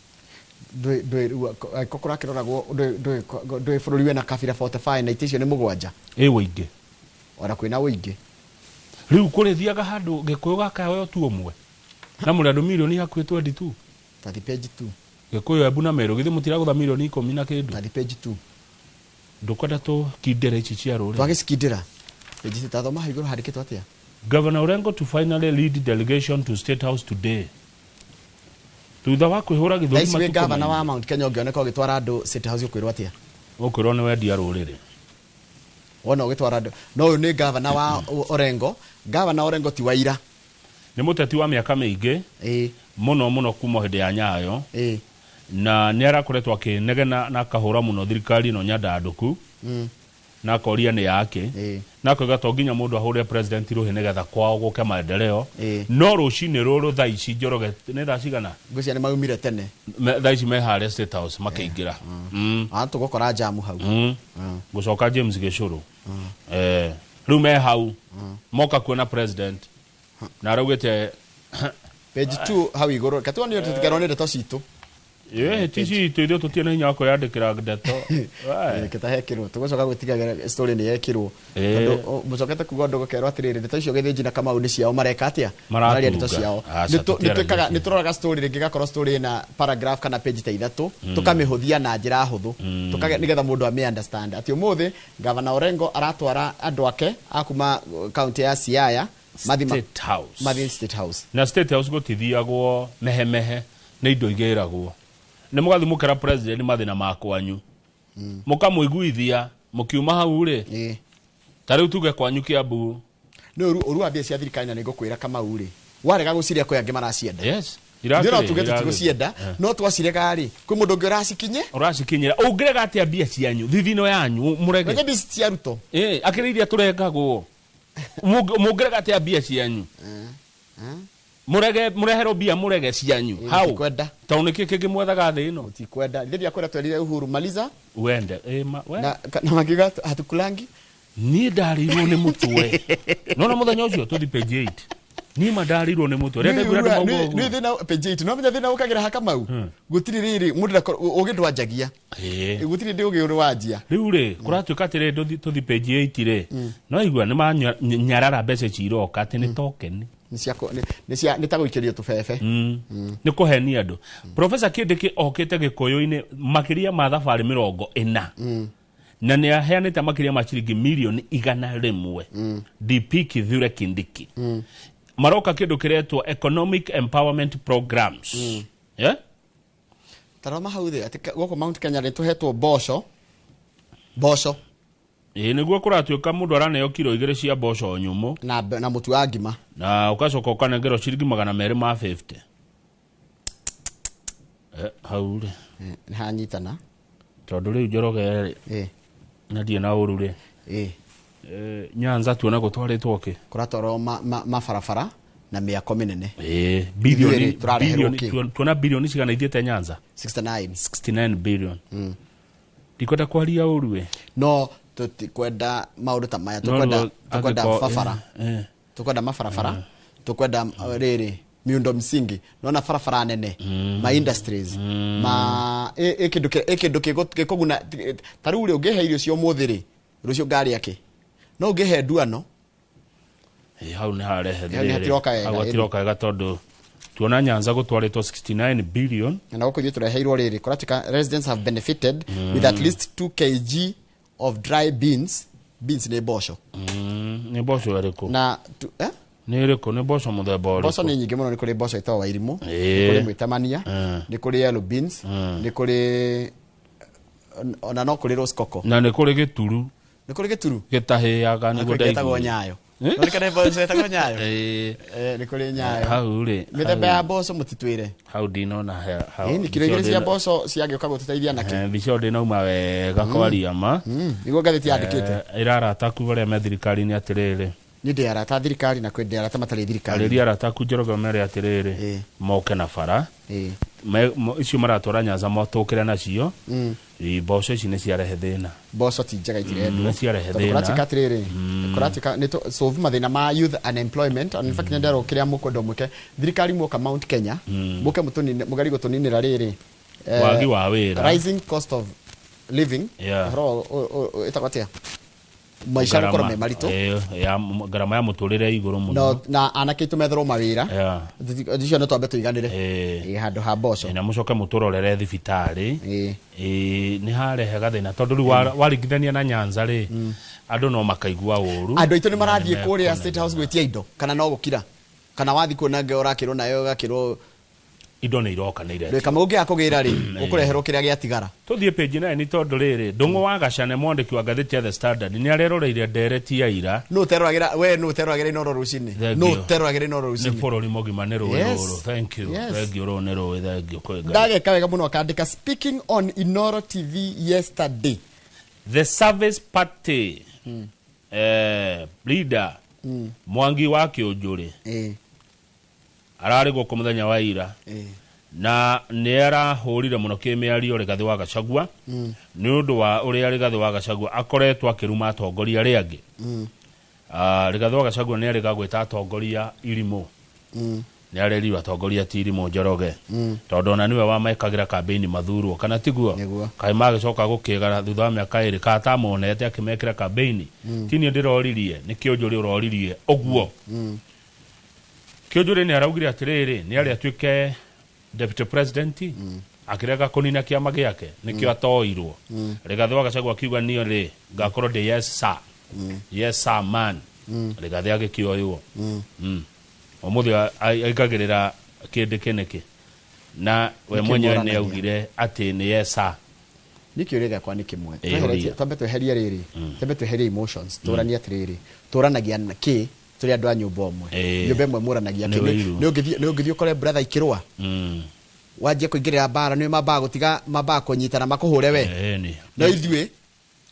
kokora kiroragwo ndwe bururi wena kabira 45 na itisio ni mugwanja weingi ora kwina weingi riu kurithiaga handu Gikuyu gakayo tu umwe na muri andu milioni hakuhi 22 tathi page 2 Gikuyu ebu na Meru githi mutiragutha milioni 10 na kindu tathi page 2 ndukwenda tu kidera ici cia ruri twagiskidera page tathoma haiguru handikitwo atia Governor Orengo to finally lead delegation to State House today tutha wa kwihura githuri matuko governor wa Mount Kenya ungioneka ugitwara andu State House ukwirwa atia ukwirwa ni wendia ruriri wona ugitwara andu no uyu ni governor wa Orengo ti waira ni muteti wa miaka mingi muno kuma hindi ya Nyayo na ni arakoretwo akinegena na kahura muno thirikari no nyandanduku na koria ni yake na koiga to nginya mundu ahure president ruhi nigetha kwao guke maendeleo no rucini ruru thaa ici Njoroge ni thaa cigana ngucia ni maumire tene thaa ici mehare State House makiingira tugukora jamu hau gucoka James Gicuru riu me hau moka kuona president na araugite page 2 hau iguru katwani tutikero ni ndeto citu tici tuithio tutiena hinya ko yandikira ndeto kitahekirwo tugucoka gutiga story ni yekirwo tondu mucokete kuga ndogo kerwa atiriri ndeto icio githinji na Kamau ni ciao mareka atia mararia ndeto ciao nituroraga story ringi gakorwo story na paragraph kana page ta ithatu tukamihuthia na njira huthu nigetha mundu ame understand ati umuthi Governor Orengo aratwara andu ake akuma county ya Siaya State House na State House gutithiagwo mehemehe ni indo igiragwo ni mugathi mukera president mathina makwanyu mukamuiguithia mukiuma hau ri Tari utuge kwanyu Kiambu. No uru ambia cia thirikari na nigukwira kama uri. Warega guciria ko yange maracienda. Yes. Ndira tuge tutigucienda no twacirega ri kwi mundu ngi uracikinyira ungirega atia mbia cianyu thithino yanyu murege ngi bisi cia ruto akiriria turengagwo mungirega atia mbia cianyu murehero mbia murege cianyu hau tauniki kingi mwethaga thi ino utikwenda ndiria kwenda twerire Uhuru maliza wende na magiga hatukulangi ni ndarirwo ni mutwe nona muthenya ucio tuthi page 8 ni mandarirwo ni mutwe reka gwira ndumaugo ni thina page 8 no menya thina ukagira haka mau gutiri riri mundu ugindwanjagia gutiri ndi ugi urwanjia riu ri kuratuika atire tuthi page 8 ri no igua ni manyarara mbeca ciroka ati ni token ni ta guikirio tubebe ni kuhenia andu Professor Kindiki okite Gikuyu-ini makiria ma thabari 40 na ni aheanite makiria ma ciringi milioni 100 DP Kithure Kindiki maroka kindu kiretwo economic empowerment programs tarama haude ati goko Mount Kenya ni tuhetwo boco niguo kuratuika mundu araneo kilo 2 cia boco nyumu na mutu wa ngima na ukacoka ukanengero ciringi 250 haure ni hanyitana tondu riu Njoroge na die na uru ri Nyanza tuona gutwaritwo ki kuratoro mabarabara na miako minene bilioni tuona bilioni cigana ithiete Nyanza 69 billion dikwenda kwaria uru no tutikwenda maundu ta maya tukwenda barabara tukwenda mabarabara tukwenda riri miundo msingi nona barabara nene ma industries ma ekindu kiguguna tari uri ungehe irio cio muthiri rucio ngari yake no ungehe nduano hau ni harehe agatiroka ega tondu tuona Nyanza gutwaritwo 69 billion na guko tureheirwo riri kuratika residents have benefited with at least 2 kg of dry beans ni boco ni boco ariko na ni iriko ni boco muthemba uriko boco ni nyingi muno ni kuri boco itawa irimu ni kuri mwitamania ni kuri yellow beans ni kuri ona no kuri rose coco na ni kuri gituru gitahiaga ni gutagwo nyayo no kana boco itago nyayo ni kuri nyayo hau ri mithemba ya boco mutitwire hau dinona hau ni kilo 2 cia boco ciage ukago tuteithia naki bicio ndinauma wega kwaria ma niguo gatheti yandikite irarata kuvaria me thirikari ni atiriri ni ndi arata thirikari na kwende arata matari thirikari ari arata ku Njoroge mere atiriri moke na bara icio maratwara Nyanza motukire nacio boco ici ni ciarehe thina boco ti njega itirendwo ni ciarehe thina kuratika atiriri kuratika ni to solve mathina ma youth unemployment and in fact ndero kiria mukwendo muke thirikari muka Mount Kenya muke mutunini mugari gutuninira riri wagi wa wira rising cost of living itakotia maisha gukora me marito ya garama ya muturire iguru muno na anake tumethero mawira ndicio no twambe tuiganire handu ha boco na mucoke muturorere thibitari ni harehe gathina tondu ri waringithania na Nyanza ri andu no makaigua uru andu itu ni marathie kuria State House gwetia indo kana no gukira kana wathi kuona nge urakirwo nayo gakirwo indo ni iroka ni ire kama ungi akugira ri ukureherwo kiria giatigara tuthie page 9 ni tondu riri ndungu wa gacane mwandiki wa gatheti ya The Standard ni areroreire ndereti ya ira no terwagira inoro rucini ni bururi mogima ni ruru thank you ro ni ru thank you ndage kawega muno akandika speaking on iNooro TV yesterday the service party leader Mwangi wa Kiunjuri arari guko muthenya wa ira na nera hurire muno kimiario Rigathi wa Gachagua ni undu wa uria Rigathi wa Gachagua akoretwo akiruma atongoria riangi Rigathi wa Gachagua ni ariga gwita atongoria irimu ni areri atongoria tirimo Njoroge tondu na niwe wa maikagira campaign mathurwo kana tiguo kai magicoka gukigara thutha wa miaka iri ka tamonete akimekira campaign tini ndiroririe ni Kiunjuri uroririe oguo Kiunjuri ni araugire atiriri ni ari atuike deputy president akirega kunina kiama giake nikio atoirwo Rigathi wa Gachagua akiuga niyo ri ngakorwo de yes sir man Rigathi agikioywo omuthi aikagirira kindi kiniki na we mwenyewe ni augire ati ni yes sir Niki urega kwa niki mwe. Twambe tweherie riri. Twambe tweherie emotions. Turania atiriri. Turanagia ki turi andu a nyumba omwe. Nyumba imwe muranagia ki. Ni ungithio kore brother ikirwa. Wajie kuingirira bara ni mamba gutiga mamba kunyitana makuhure we. Na ithuĩ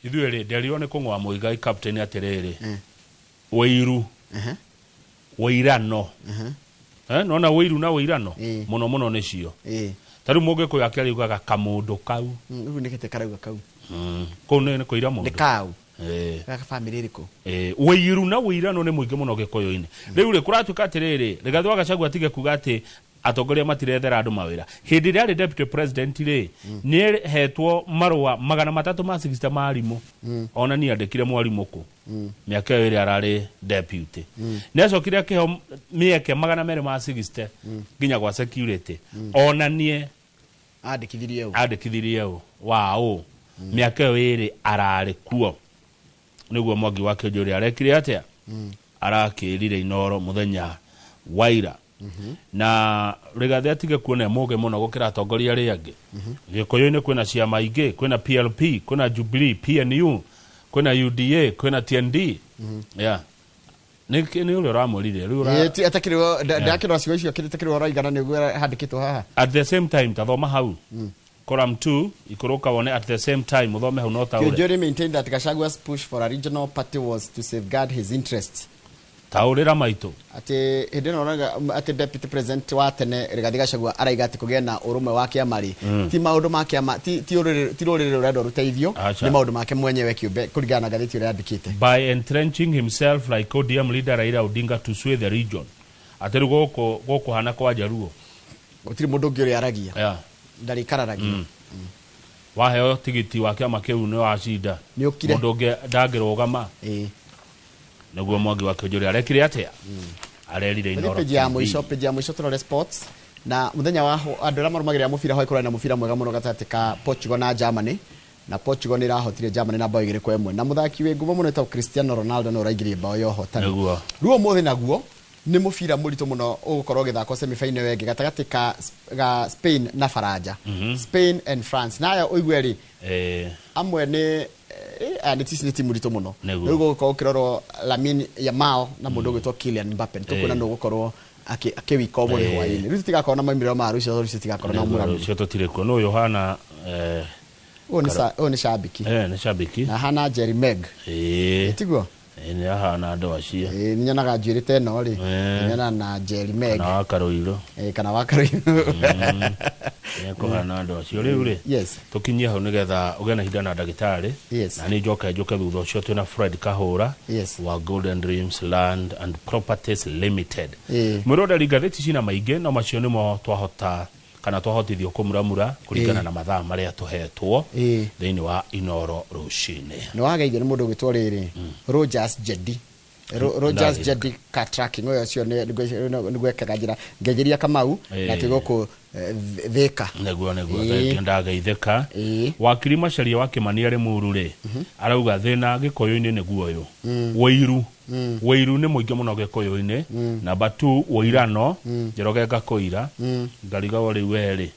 rĩ nderirwo nĩ kũng'wa Mũigai captain atiriri. Wĩiru. Wĩirano. Nona wĩiru na wĩirano mũno mũno nĩcio. Tari Mũgĩkũyũ akĩariugaga kamũndũ kau. Rĩu nĩkĩte karauga kau. Kũu nĩ kũira mũndũ. Nĩ kau. Gaka family rĩkũ. Wĩiru na wĩirano nĩ mũingĩ mũno Gĩkũyũ-inĩ. Rĩu rĩ kũratuĩka atĩrĩrĩ Rigathĩ wa Gachagua atige kuga atĩ atongoria matirethera andũ mawĩra. Hĩndĩ ĩrĩa arĩ deputy president rĩ nĩ hetwo marũa 360 marimũ. Ona niĩ andĩkire mwarimũ kũ mĩaka ĩyo ĩrĩa ararĩ deputy. Nĩ acokire akĩheo mĩeke 260 nginya gwa security. Ona niĩ andĩkithirie ũ wao mĩaka ĩyo ĩrĩ ararĩ kuo. Nĩguo Mwangi wa Kĩũnjũ ũrĩa arekire atĩa arakĩrire iNooro mũthenya waira. Na Rigathĩ atige kuona mũge mũno gũkĩra atongoria arĩa angĩ. Gĩkũyũ-inĩ kwĩna ciama ingĩ, kwĩna PLP, kwĩna Jubilee, PNU, kwĩna UDA, kwĩna TND. Nĩ ũrĩa ũramũrire rĩu atakĩrwo ndakĩrwo ciugo icio kĩrĩtakĩrwo raigana nĩguo handĩkĩtwo haha. At the same time tathoma hau. Column 2 ikoroka wone at the same time muthome hau no taure. Kĩũnjũ maintained that Gachagua's push for a regional party was to safeguard his interests. Taurira maito ati hĩndĩ ĩno oraga ati deputy president wa tene Rigathĩ Gachagua araiga ati kũgĩa na ũrũmwe wa kĩama rĩ ti maũndũ ma kĩama ti rũrĩrĩ rũrenda rũteithio nĩ maũndũ make mwenyewe kĩũmbe kũringana na ngathĩti ĩrĩa yandĩkĩte. By entrenching himself like ODM leader Raila Odinga to sway the region. Ati rĩu gũkũ hana kwa Jaruo gũtirĩ mũndũ ũngĩ ũrĩa aragia ndarĩ kararagia. Waheo tigiti wa kĩama kĩu nĩ wacinda mũndũ ũngĩ ndangĩrũgama. Nĩguo Mwangi wa Kĩũnjũ arekire atĩa arerire iNooro. Page ya mũico tũrore sports na mũthenya wa andũ arĩa marũmagĩrĩra mũbira ho ikorwo na mũbira mwega mũno gatagatĩ ka Portugal na Germany na Portugal nĩ irahotire Germany na bao 2-1 na mũthaki wĩ ngumo mũno ta Cristiano Ronaldo no raingĩrie bao yo hotani. Ruo mũthĩ naguo nĩ mũbira mũritũ mũno ũgũkorwo gĩthako semi-final wengĩ gatagatĩ ka Spain na Faranja. Spain and France nayo ũigue rĩ amwe nĩ nĩ timu rito muno rĩu gũkorwo kĩrorwo Lamine Yamal na mũndũ ũgwĩtwo Kylian Mbappe tũkwĩna nĩ gũkorwo akĩwika ũmwe hwaĩ-inĩ rĩu tũtigakorwo na maumĩrĩro ma rũcio tũtigakorwo na mũramo rũcio tũtirĩ kuo no Yohana ũyũ nĩ shabiki nĩ shabiki na hana Jerry Meg tiguo nĩ ahana andũ acio nĩ nyonaga njuĩrĩte ĩno rĩ nyona na Jerry Meg kana wa Karoiro nĩ kũhana andũ acio rĩu rĩ tũkinyie hau nĩgetha ũgĩe na hinda na ndagĩtarĩ na nĩ njoke thutha ũcio twĩna Fred Kahũra wa Golden Dreams Land and Properties Limited. Mwĩronderi ngathĩti cina maingĩ no macio nĩmo twahota kana twahotithio kũmuramura kũringana na mathaa marĩa tũhetwo thĩinĩ wa iNooro rũcinĩ. Nĩ wageithio nĩ mũndũ ũgwĩtwo rĩrĩ Rogers Jedi car tracking ũyũ ũcio nĩ gwekaga njĩra ngejeria Kamau na tũgũkũ Thĩka nĩguo ndageithĩka. Wakiri Macharia wa Kĩmani arĩ mũru rĩ arauga thĩna Gĩkũyũ-inĩ nĩguo ũyũ wĩiru nĩ mũingĩ mũno Gĩkũyũ-inĩ. Number 2 wĩirano Njoroge Ngakũira ngarigawo rĩu werĩ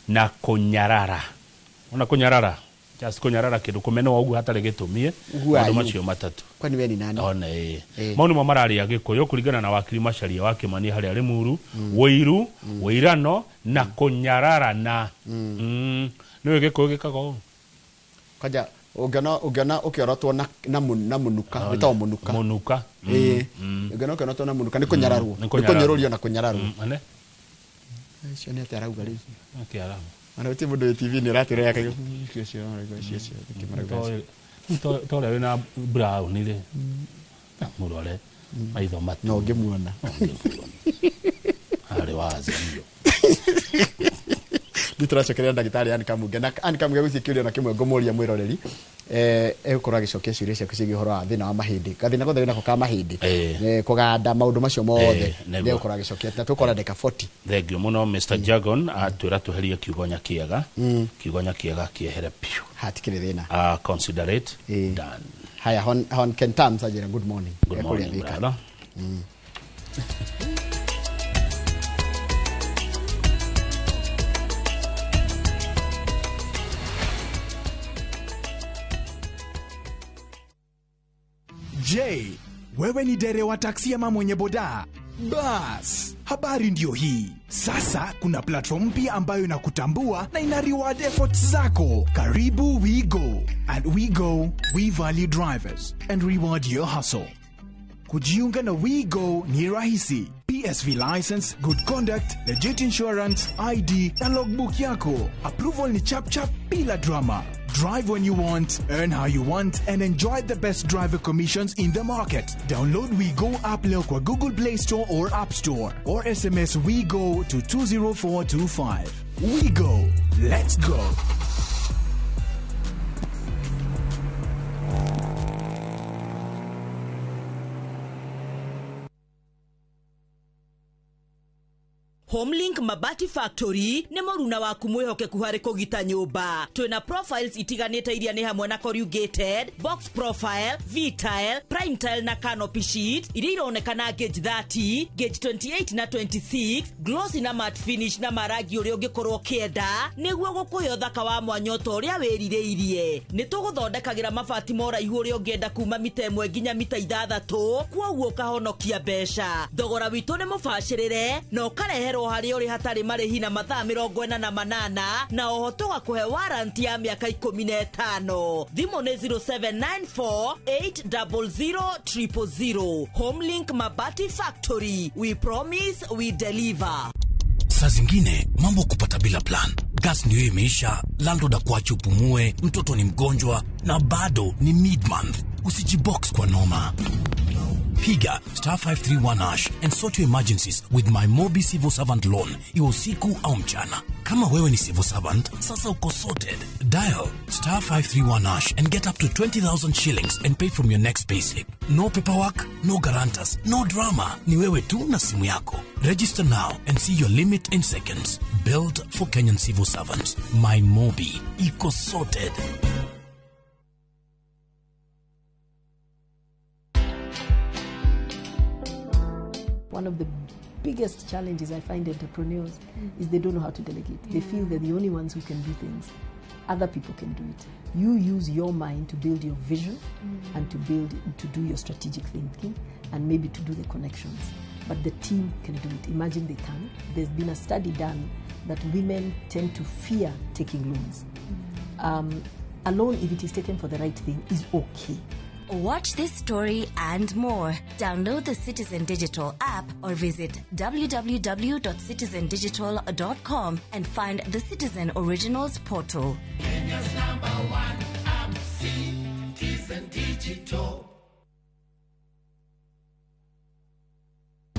na kũnyarara ona kũnyarara just kũnyarara kĩndũ kũmena ũguo hatarĩ gĩtũmie maũndũ macio matatũ kwani we ni nani ona maũndũ mo mararĩa Gĩkũyũ kũringana na wakiri Macharia wa Kĩmani harĩa arĩ mũru wĩiru wĩirano na kũnyarara na nĩwe Gĩkũyũ gĩkaga ũũ kaja ũngĩona ũkĩorotwo na mũnuka wĩtagwo mũnuka ũngĩona ũkĩorotwo na mũnuka nĩ kũnyararwo nĩ kũnyũrũrio na kũnyararwo icio nĩ atĩ arauga rĩu akĩaramu ana ũti mũndũ TV nĩ ratĩra yake tore wĩna brown rĩ mũrore maitho matu no ngĩmuona harĩ wazi hiyo nditũracokeria ndagĩtarĩ Anne Kamuge gũciĩ kĩũria na kĩmwe ngũmũria mwĩroreri egũkorwo agĩcokia ciũria ciaku ciĩgiĩ ũhoro wa thĩna wa mahĩndĩ gathĩna gothe wĩnako ka mahĩndĩ kũganda maũndũ macio mothe egũkorwo agĩcokia na tũkora ndeka 40. Thengio mũno Mr. Jagon atwĩra tweherie kiugo nyakĩega kĩehere piũ hatikĩrĩ thĩna considerate done. Haya hon Kentam sajira good morning brother. Je, wewe ni dereva taksi ama mwenye boda? Bas, habari ndio hii. Sasa kuna platform mpya ambayo inakutambua na ina reward efforts zako. Karibu WeGo. At WeGo, we value drivers and reward your hustle. Kujiunga na WeGo ni rahisi. PSV license, good conduct, legit insurance, ID na logbook yako. Approval ni chap chap bila drama. Drive when you want, earn how you want, and enjoy the best driver commissions in the market. Download WeGo app leo kwa Google Play Store or App Store, or SMS WeGo to 20425. WeGo, let's go. Homelink Mabati Factory ni moruna waku mwihokeku hari kugita nyumba. Twina profiles itiganite iria ni hamwe na corrugated, box profile, V-tile, prime tile na canopy sheet iria ironekana gauge 30, gauge 28 na 26, glossy na matte finish na maragi uria ungikorwo kienda niguo gukuhe uthaka wa mwanya uria wirireirie. Ni tuguthondekagira mabati moraihu uria ungienda kuma mita 1 nginya mita 6, kwoguo kahonokia mbeca. Thogora witu ni mubashirire na ukareherwo hari uri hatari marihi na mathaa 48 na ohoto wa kuhe warranty ya miaka 15. Thimu ni 0794800000. Homelink Mabati Factory, we promise we deliver. Saa zingine mambo kupata bila plan. Gas ndio imeisha, landlord akuache upumue, mtoto ni mgonjwa na bado ni mid-month. Usijibox kwa noma. Piga *531# and sort your emergencies with my Mobi Civil Servant Loan. Iwe usiku au mchana. Kama wewe ni civil servant, sasa uko sorted. Dial *531# and get up to 20,000 shillings and pay from your next payslip. No paperwork, no guarantors, no drama. Ni wewe tu na simu yako. Register now and see your limit in seconds. Built for Kenyan civil servants. My Mobi. Iko sorted. One of the biggest challenges I find entrepreneurs is they don't know how to delegate. They feel they're the only ones who can do things. Other people can do it. You use your mind to build your vision and to do your strategic thinking and maybe to do the connections. But the team can do it. Imagine they can. There's been a study done that women tend to fear taking loans. A loan, if it is taken for the right thing, is okay. Watch this story and more. Download the Citizen Digital app or visit www.citizendigital.com and find the Citizen Originals portal. Kenya's #1 app, Citizen Digital.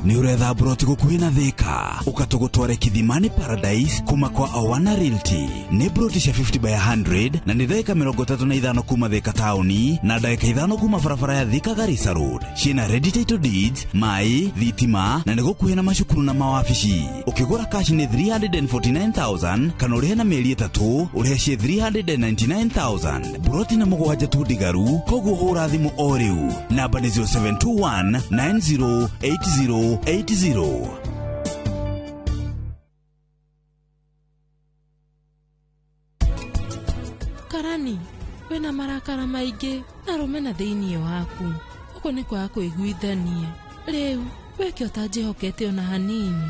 Ni uretha broti gukuhi na thika ukatugutware Kithimani Paradise kuma kwa Awana Realty. Ni broti cia 50 by 100 na ni theka 35 kuma Thika tauni na dakika 5 kuma barabara ya Thika Garissa Road. Cina ready title deeds, mai, thitima na ni gukuhi na macukuru na mawabici. Ukigura cash ni 349,000 kana urihe na mieri 3 urihe cie 399,000. Broti na mugwanja tu digaru koguo hura thimu o riu. Namba ni 0721 9080 80. Karani, wena marakara maige na romena thiini waku. Uko ni kwa kuiguithania. Riu weke utajihokete ona hanini.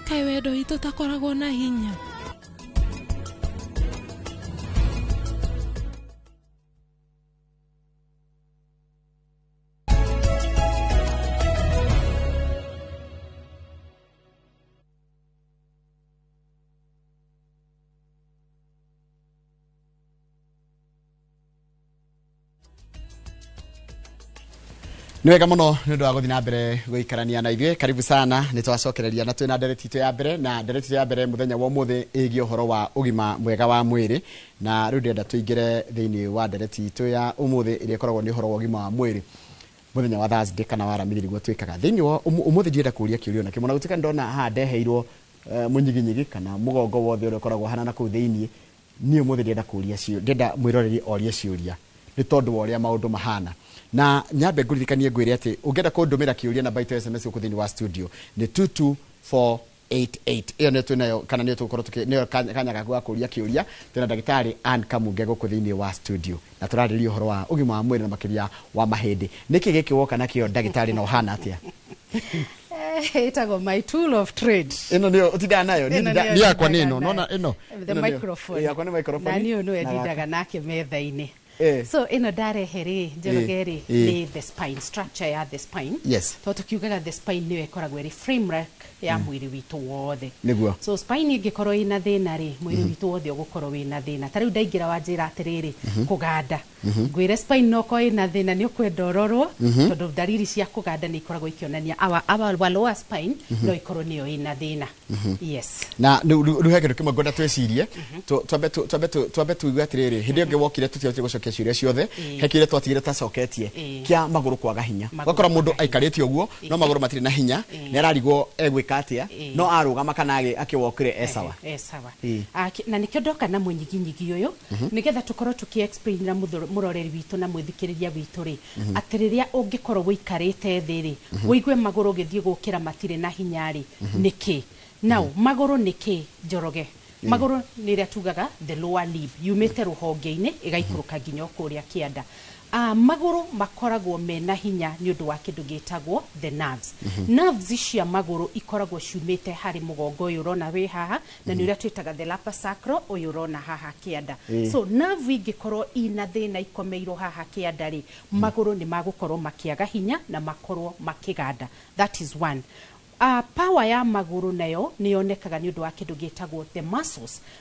Kai wendo ito takoragwo na hinya. Niwega muno nundu wa guthi na mbere guikarania na ithuĩ. Karibu sana, nitwacokereria na twina ndereti itu ya mbere, na ndereti itu ya mbere muthenya wa umuthi ĩgiĩ ũhoro wa ũgima mwega wa mwĩrĩ, na rĩu ndĩrenda tũingĩre thĩinĩ wa ndereti itu ya umuthi ĩrĩa ĩkoragwo nĩ ũhoro wa ũgima wa mwĩrĩ muthenya wa Thursday kana wa Aramithi nĩguo twĩkaga. Thĩinĩ wa umuthi ndĩrenda kũũria kĩũria na kĩmwana gũtuĩka ndona haha ndeheirwo mũnyiginyigi kana mũgongo wothe ũrĩa ũkoragwo hana na kũu thĩinĩ. Niĩ umuthi ndĩrenda kũũria ciũria, ndĩrenda mwĩroreri orie ciũria nĩ tondũ wa ũrĩa maũndũ mahana. Na nyambe ngũririkanie ngwĩre atĩ ũngĩenda kũndũmĩra kĩũria na baito SMS gũkũ thĩinĩ wa studio nĩ 224 iyo nä twä nayo kana nä tå korwo nä kanya gaku ga kå ria kä å ria twä na ndagätarä Ann Kamunge gå kå thä-inä wa studio na tå rarä ria å horo wa å gima wa mwä rä na makä ria wa mahä nä kä gä kä woka nakä ndagätarä na å hana atä a ĩtagwo my tool of trade ĩno nĩyo ũtindaga nayo nĩ yakwa nĩ ĩno nona ĩno the microphone yakwa nĩ microphone na niĩ nĩwe ndindaga nake metha-inĩ so ĩno ndarehe rĩ Njoroge rĩ nĩ the spine structure ya the spine tondũ tũkiugaga the spine nĩyo ĩkoragwo ĩrĩ framework ya mwĩrĩ witũ wothe nĩguo so spine ĩngĩkorwo ĩna thĩna rĩ mwĩrĩ witũ wothe ũgũkorwo wĩna thĩna ta rĩu ndaingĩra wanjĩra atĩrĩrĩ kũganda ngwĩre spine no ko ĩna thĩna nĩ ũkwenda ũrorwo tondũ dalili cia kũganda nĩ ikoragwo ikĩonania our lower spine no ikorwo nĩyo ĩna thĩna yes na rĩu he kĩndũ kĩmwe ngwenda twĩcirie twambe tuigue atĩrĩrĩ hĩndĩ ĩyo ĩngĩ wokire tũtiahotire gũcokia ciũria ciothe he kĩrĩa twatigire tacoketie kĩa magũrũ kwaga hinya gakora mũndũ aikarĩte ũguo no magũrũ matirĩ na hinya nĩ ararigwo egwĩka atĩa no arũgama kana akĩwokire esawa na nĩkĩo ndoka na mũnyiginyigi ũyũ nĩgetha tũkorwo tũkĩ-explain na mũroreri witũ na mwĩthikĩrĩria witũ rĩ atĩ rĩrĩa ũngĩkorwo wĩikarĩte thĩ rĩ wĩigue magũrũ ũgĩthiĩ gũkĩra matirĩ na hinya rĩ nĩkĩ now magũrũ nĩkĩ Njoroge magũrũ nĩ rĩa tugaga the lower limb yumĩte rũhonge-inĩ ĩgaikũrũka nginya kũrĩa kĩanda magũrũ makoragwo mena hinya nĩ ũndũ wa kĩndũ gĩtagwo the nerves nerves cia magũrũ ikoragwo ciumĩte harĩ mũgongo ũyũ ũrona wĩ haha na nĩ ũrĩa twĩtaga the lumbar sacral ũyũ ũrona haha kĩanda so nerve ingĩkorwo ina thĩna ikomeirwo haha kĩanda rĩ magũrũ nĩ magũkorwo makĩaga hinya na makorwo makĩganda that is one power ya magũrũ nayo nĩ yonekaga nĩ ũndũ wa kĩndũ gĩtagwo the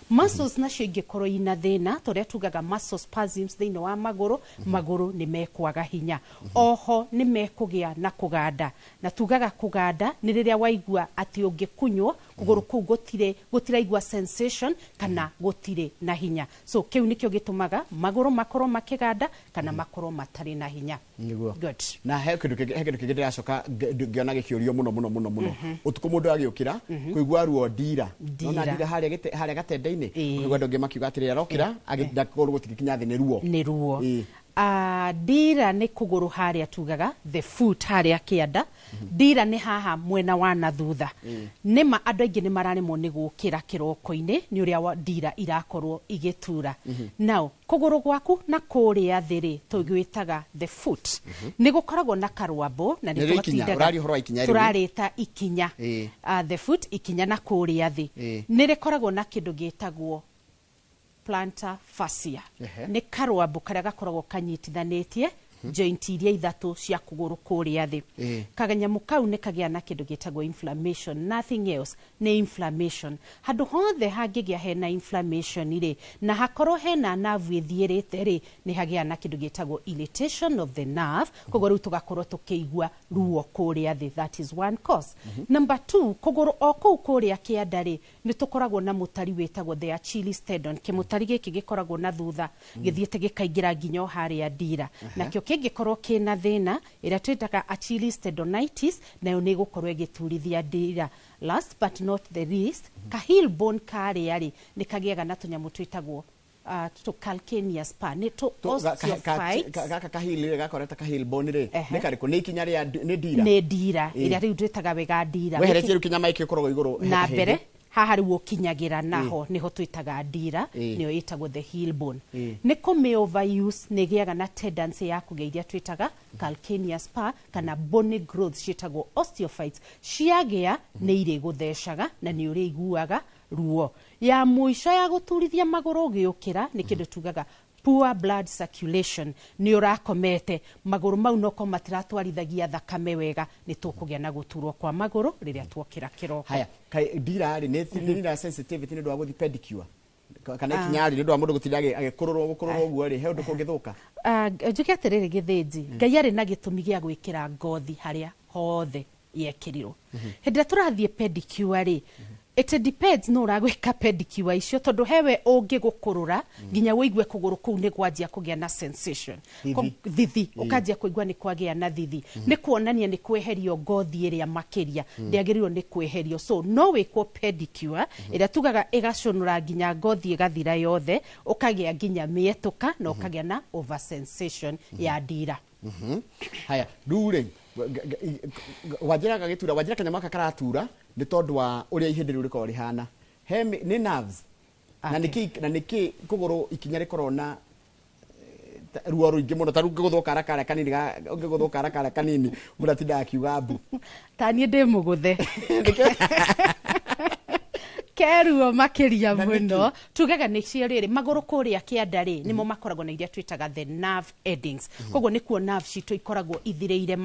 muscles nacio ingĩkorwo ina thĩna tũrĩa tugaga muscle spasms thĩinĩ wa magũrũ nĩ mekwaga hinya oho nĩ mekũgĩa na kũganda na tugaga kũganda nĩ rĩrĩa waigua atĩ ũngĩkunywo kũgũrũ kũu gũtiraigua sensation kana gũtirĩ na hinya so kĩu nĩkĩo gĩtũmaga magũrũ makorwo makĩganda kana makorwo matarĩ na hinya good na he kĩndũ kĩngĩ ndĩracoka ngĩona gĩkĩũrio mũno utuko mundu agiukira kuigua ruo ndira nona ndira haria gatende-inĩ kuigua ndonge makiuga atĩrĩ arokira agĩdakorwo gũtikinya thĩ nĩ ruo ndira nĩ kũgũrũ harĩa tugaga the foot harĩa kĩanda ndira nĩ haha mwena wa na thutha nĩma andũ aingĩ nĩ mararemwo nĩ gũkĩra kĩroko-inĩ nĩ ũrĩa ndira irakorwo igĩtura now kũgũrũ gwaku na kũrĩa thĩ rĩ tũgwĩtaga the foot nĩ gũkoragwo na karwambo na nĩ tũrarĩta ikinya the foot ikinya na kũrĩa thĩ nĩ rĩkoragwo na kĩndũ gĩtagwo plantar fascia nĩ karwambo karĩa gakoragwo kanyitithanĩtie joint iria ithatũ cia kũgũrũ kũrĩa thĩ kaganyamũ kau nĩ kagĩa na kĩndũ gĩtagwo inflammation nothing else nĩ inflammation handũ hothe hangĩgĩa hena inflammation rĩ na hakorwo hena nerve ĩthiĩrĩte rĩ nĩ hagĩa na kĩndũ gĩtagwo irritation of the nerve koguo rĩu tũgakorwo tũkĩigua ruo kũrĩa thĩ that is one cause number two kũgũrũ o kũu kũrĩa kĩanda rĩ nĩ tũkoragwo na mũtari wĩtagwo the Achilles tendon kĩmũtari gĩkĩ gĩkoragwo na thutha gĩthiĩte gĩkaingĩra nginya harĩa ndira nakĩo kĩngĩkorwo kĩna thĩna ĩrĩa twĩtaga Achilles tendonitis nayo nĩ gũkorwo ĩgĩturithia ndira last but not the least ka heel bone karĩa rĩ nĩ kagĩaga na tũnyamũ twĩtagwo calcaneus spur nĩ to osteophytes gaka kahili gakoreta kahili bone rĩ nĩ karĩkũ nĩ ikinya rĩa nĩ ndira ĩrĩa rĩu twĩtaga wega ndira weheretie rĩu kinyama iki ũkoragwo igũrũ na mbere haha rĩu ũkinyagĩra naho nĩho twĩtaga ndira nĩyo ĩtagwo the heel bone nĩ kũmĩ overuse nĩ gĩaga na tendency ya kũgĩa iria twĩtaga calcaneus spur kana bony growth ciĩtagwo osteophytes ciagĩa nĩ irĩ gũthecaga na nĩ ũrĩiguaga ruo ya mũico ya gũturithia magũrũ ũgĩũkĩra nĩ kĩndũ tugaga poor blood circulation nĩ ũrakomete magũrũ mau noko matiratwarithagia thakame wega nĩ tũkũgĩa na gũturwo kwa magũrũ rĩrĩa tuokĩra kĩroko haya ndira rĩ nĩ na sensitivity nĩ ũndũ wa gũthiĩ pedicure kana ikinyarĩ nĩ ũndũ wa mũndũ gũtinda agĩkũrũrwo ũguo rĩ he ũndũ kũngĩthũka njuge atĩrĩrĩ gĩthĩnji Ngai arĩ na gĩtũmi gĩa gwĩkĩra ngothi harĩa hothe yekĩrirwo hĩndĩ ĩrĩa tũrathiĩ pedicure rĩ it depends no ũragwĩka pedicure icio tondũ hewe ũngĩgũkũrũra nginya wĩigue kũgũrũ kũu nĩ gwanjia kũgĩa na sensation thithi ũkanjia kũigua nĩ kwagĩa na thithi nĩ kuonania nĩ kweherio ngothi ĩrĩa makĩria ndĩagĩrĩirwo nĩ kweherio so no wĩkwo pedicure ĩrĩa tugaga ĩgaconũra nginya ngothi ĩgathira yothe ũkagĩa nginya mĩetũka na ũkagĩa na over sensation ya ndira haya rĩu rĩ wanjĩra gagĩtura wanjĩra kanyamũ gaka karatura nĩ tondũ wa ũrĩa ihĩndĩ rĩu rĩkorwo rĩhana nĩ nerves na nĩkĩ kũgũrũ ikinya rĩkorwo na ruo rũingĩ mũno ta rĩu ũngĩgũthwo karakara kanini ũngĩgũthwo karakara kanini mũndũ atindaga akiuga mbu ta niĩ ndĩ mũgũthe keruo makiria muno tugaga nĩcio rĩrĩ magũrũ kũrĩa kĩanda rĩ nĩmo makoragwo na iria twĩtaga the nerve endings koguo nĩkuo nerve citũ ikoragwo ithirĩire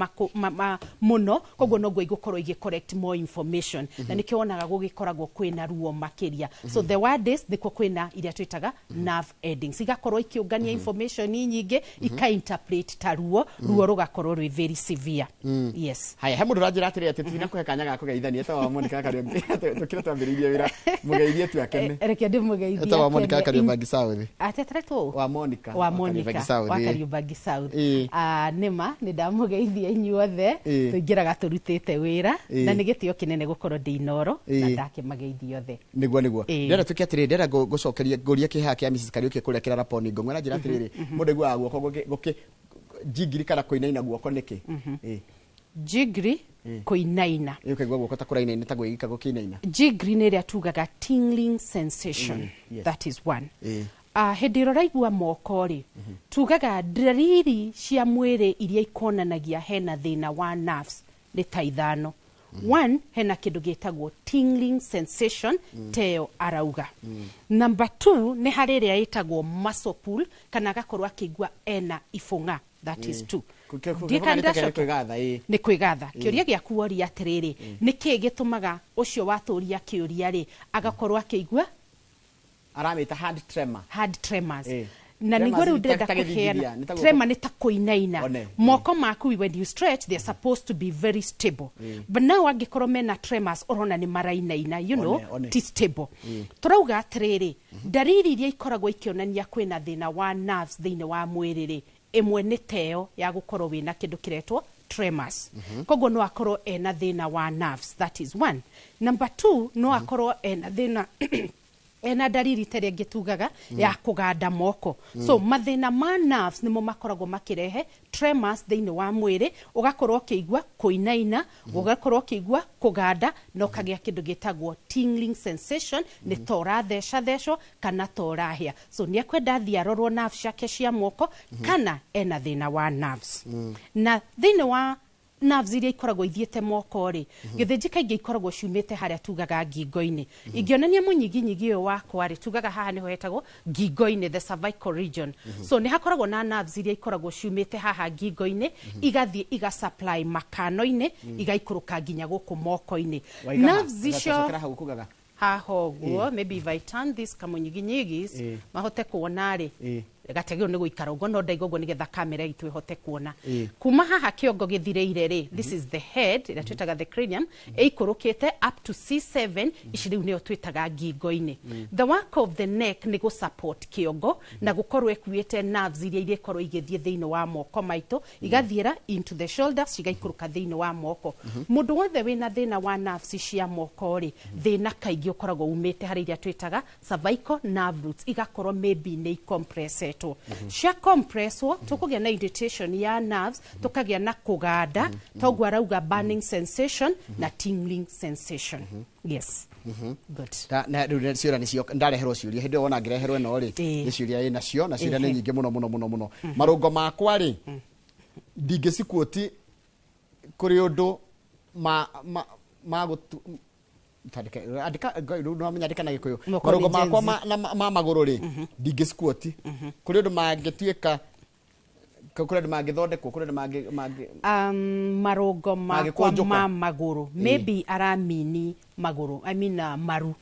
mũno koguo noguo igũkorwo igĩcollect more information na nĩkĩo wonaga gũgĩkoragwo kwĩna ruo makĩria so the word is nĩkuo kwĩna iria twĩtaga nerve endings igakorwo ikĩũngania information nyingĩ ika-interpret ta ruo rũgakorwo rwĩ very severe yes haya he mũndũ ranjĩra atĩrĩ atĩ tutinakũhe kanya ga kũgeithania ta wa Monica Kariuki tukire twambĩrĩirie wĩra mugeithie tu akene reke ndimugeithie akene wa Monica Kariuki South atetretwo wa Monica wa Kariuki South nima nĩ ndamugeithie inyuothe tuingĩraga turutĩte wĩra na nĩ gĩtĩo kĩnene gũkorwo ndĩ iNooro na ndakimageithie othe niguo ndĩra tuki atĩrĩ ndĩra gũcokeria ngũria kĩhaha kĩa Mrs Kariuki kũrĩa kĩrara poni ngomwera njĩra atĩrĩ mũndũ aiguaga guoko jigiri kana kũinaina guoko nĩkĩ jigri kuinaina ukaigua guoko ta kũrainaina ta gwĩgika gũkĩinaina jigri nĩ ĩrĩa tugaga tingling sensation that is one hĩndĩ ĩrĩa ũraigua moko rĩ tugaga ndariri cia mwĩrĩ iria ikonanagia hena thĩna wa nerves nĩ ta ithano one hena kĩndũ gĩtagwo tingling sensation teo arauga number 2 nĩ harĩ ĩrĩa ĩtagwo muscle pull kana agakorwo akĩigua ena ibũng'a that is 2 nĩ kwĩgatha kĩũria gĩaku woria atĩrĩrĩ nĩkĩ gĩtũmaga ũcio watũria kĩũria rĩ agakorwo akĩigua aramĩta hand tremors na nĩguo rĩu ndĩrenda kũheana tremor nĩ ta kũinaina moko maku when you stretch they're supposed to be very stable but now angĩkorwo mena tremors ũrona nĩ marainaina you know ti stable tũrauga atĩrĩrĩ ndariri iria ikoragwo ikĩonania kwĩna thĩna wa nerves thĩinĩ wa mwĩrĩ rĩ ĩmwe nĩ teo ya gũkorwo wĩna kĩndũ kĩretwo tremors koguo no akorwo ena thĩna wa nerves that is one number 2 no akorwo ena thĩna ena dariri tere ngĩtugaga ya kũganda moko so mathĩna ma nerves nĩmo makoragwo makĩrehe tremors thĩinĩ wa mwĩrĩ ũgakorwo ũkĩigua kũinaina ũgakorwo ũkĩigua kũganda na ũkagĩa kĩndũ gĩtagwo tingling sensation nĩ ta ũrathecwo kana ta ũrahĩa so nĩ akwenda athiĩ arorwo nerves ciake cia moko kana ena thĩna wa nerves na thĩinĩ wa nerves iria ikoragwo ithiĩte moko rĩ gĩthĩnji kaingĩ ikoragwo ciumĩte harĩa tugaga ngingo-inĩ ingĩonania mũnyiginyigi ũyũ wakwa rĩ tugaga haha nĩho hetagwo ngingo-inĩ the cervical region so nĩ hakoragwo na nerves iria ikoragwo ciumĩte haha ngingo-inĩ igathiĩ igasupply makano-inĩ igaikũrũka nginya gũkũ moko-inĩ nerves icio haha ũguo maybe if I turn this kamunyiginyigis mahote kuona rĩ gategĩrwo nĩ gũikara ũguo no ndaiga ũguo nĩgetha kamera itũ ĩhote kuona kuma haha kĩongo gĩthirĩire rĩ this is the head ĩrĩa twĩtaga the cranium ĩikũrũkĩte up to C7 ici rĩu nĩyo twĩtaga ngingo-inĩ the work of the neck nĩ gũsupport kĩongo na gũkorwo ĩkuĩte nerves iria ikorwo igĩthiĩ thĩinĩ wa moko maitũ igathiĩra into the shoulders cigaikũrũka thĩinĩ wa moko mũndũ wothe wĩna thĩna wa nerves cia moko rĩ thĩna kaingĩ ũkoragwo umĩte harĩ iria twĩtaga cervical nerve roots igakorwo maybe nĩ compressed cia compresswo tukũgĩa na irritation ya nerves tukagĩa na kũganda toguo arauga burning sensation na tingling sensation yes good na rĩu ciũria nĩcio ndareherwo ciũria hĩndĩ ĩyo wona ngĩreherwo ĩno rĩ nĩ ciũria ĩnacio na ciũria nĩ nyingĩ mũno marũngo makwa rĩ ndingĩcikuoti kũrĩ ũndũ ma gũtu andika no menyandika na gĩkũyũ marũngo makwa ma magũrũ rĩ ndingĩcikuoti kũrĩ ũndũ mangĩtuĩka kũrĩ andũ mangĩthondekwo kũrĩ andũ marũngo makwa ma magũrũ maybe aramini magũrũ I mean maru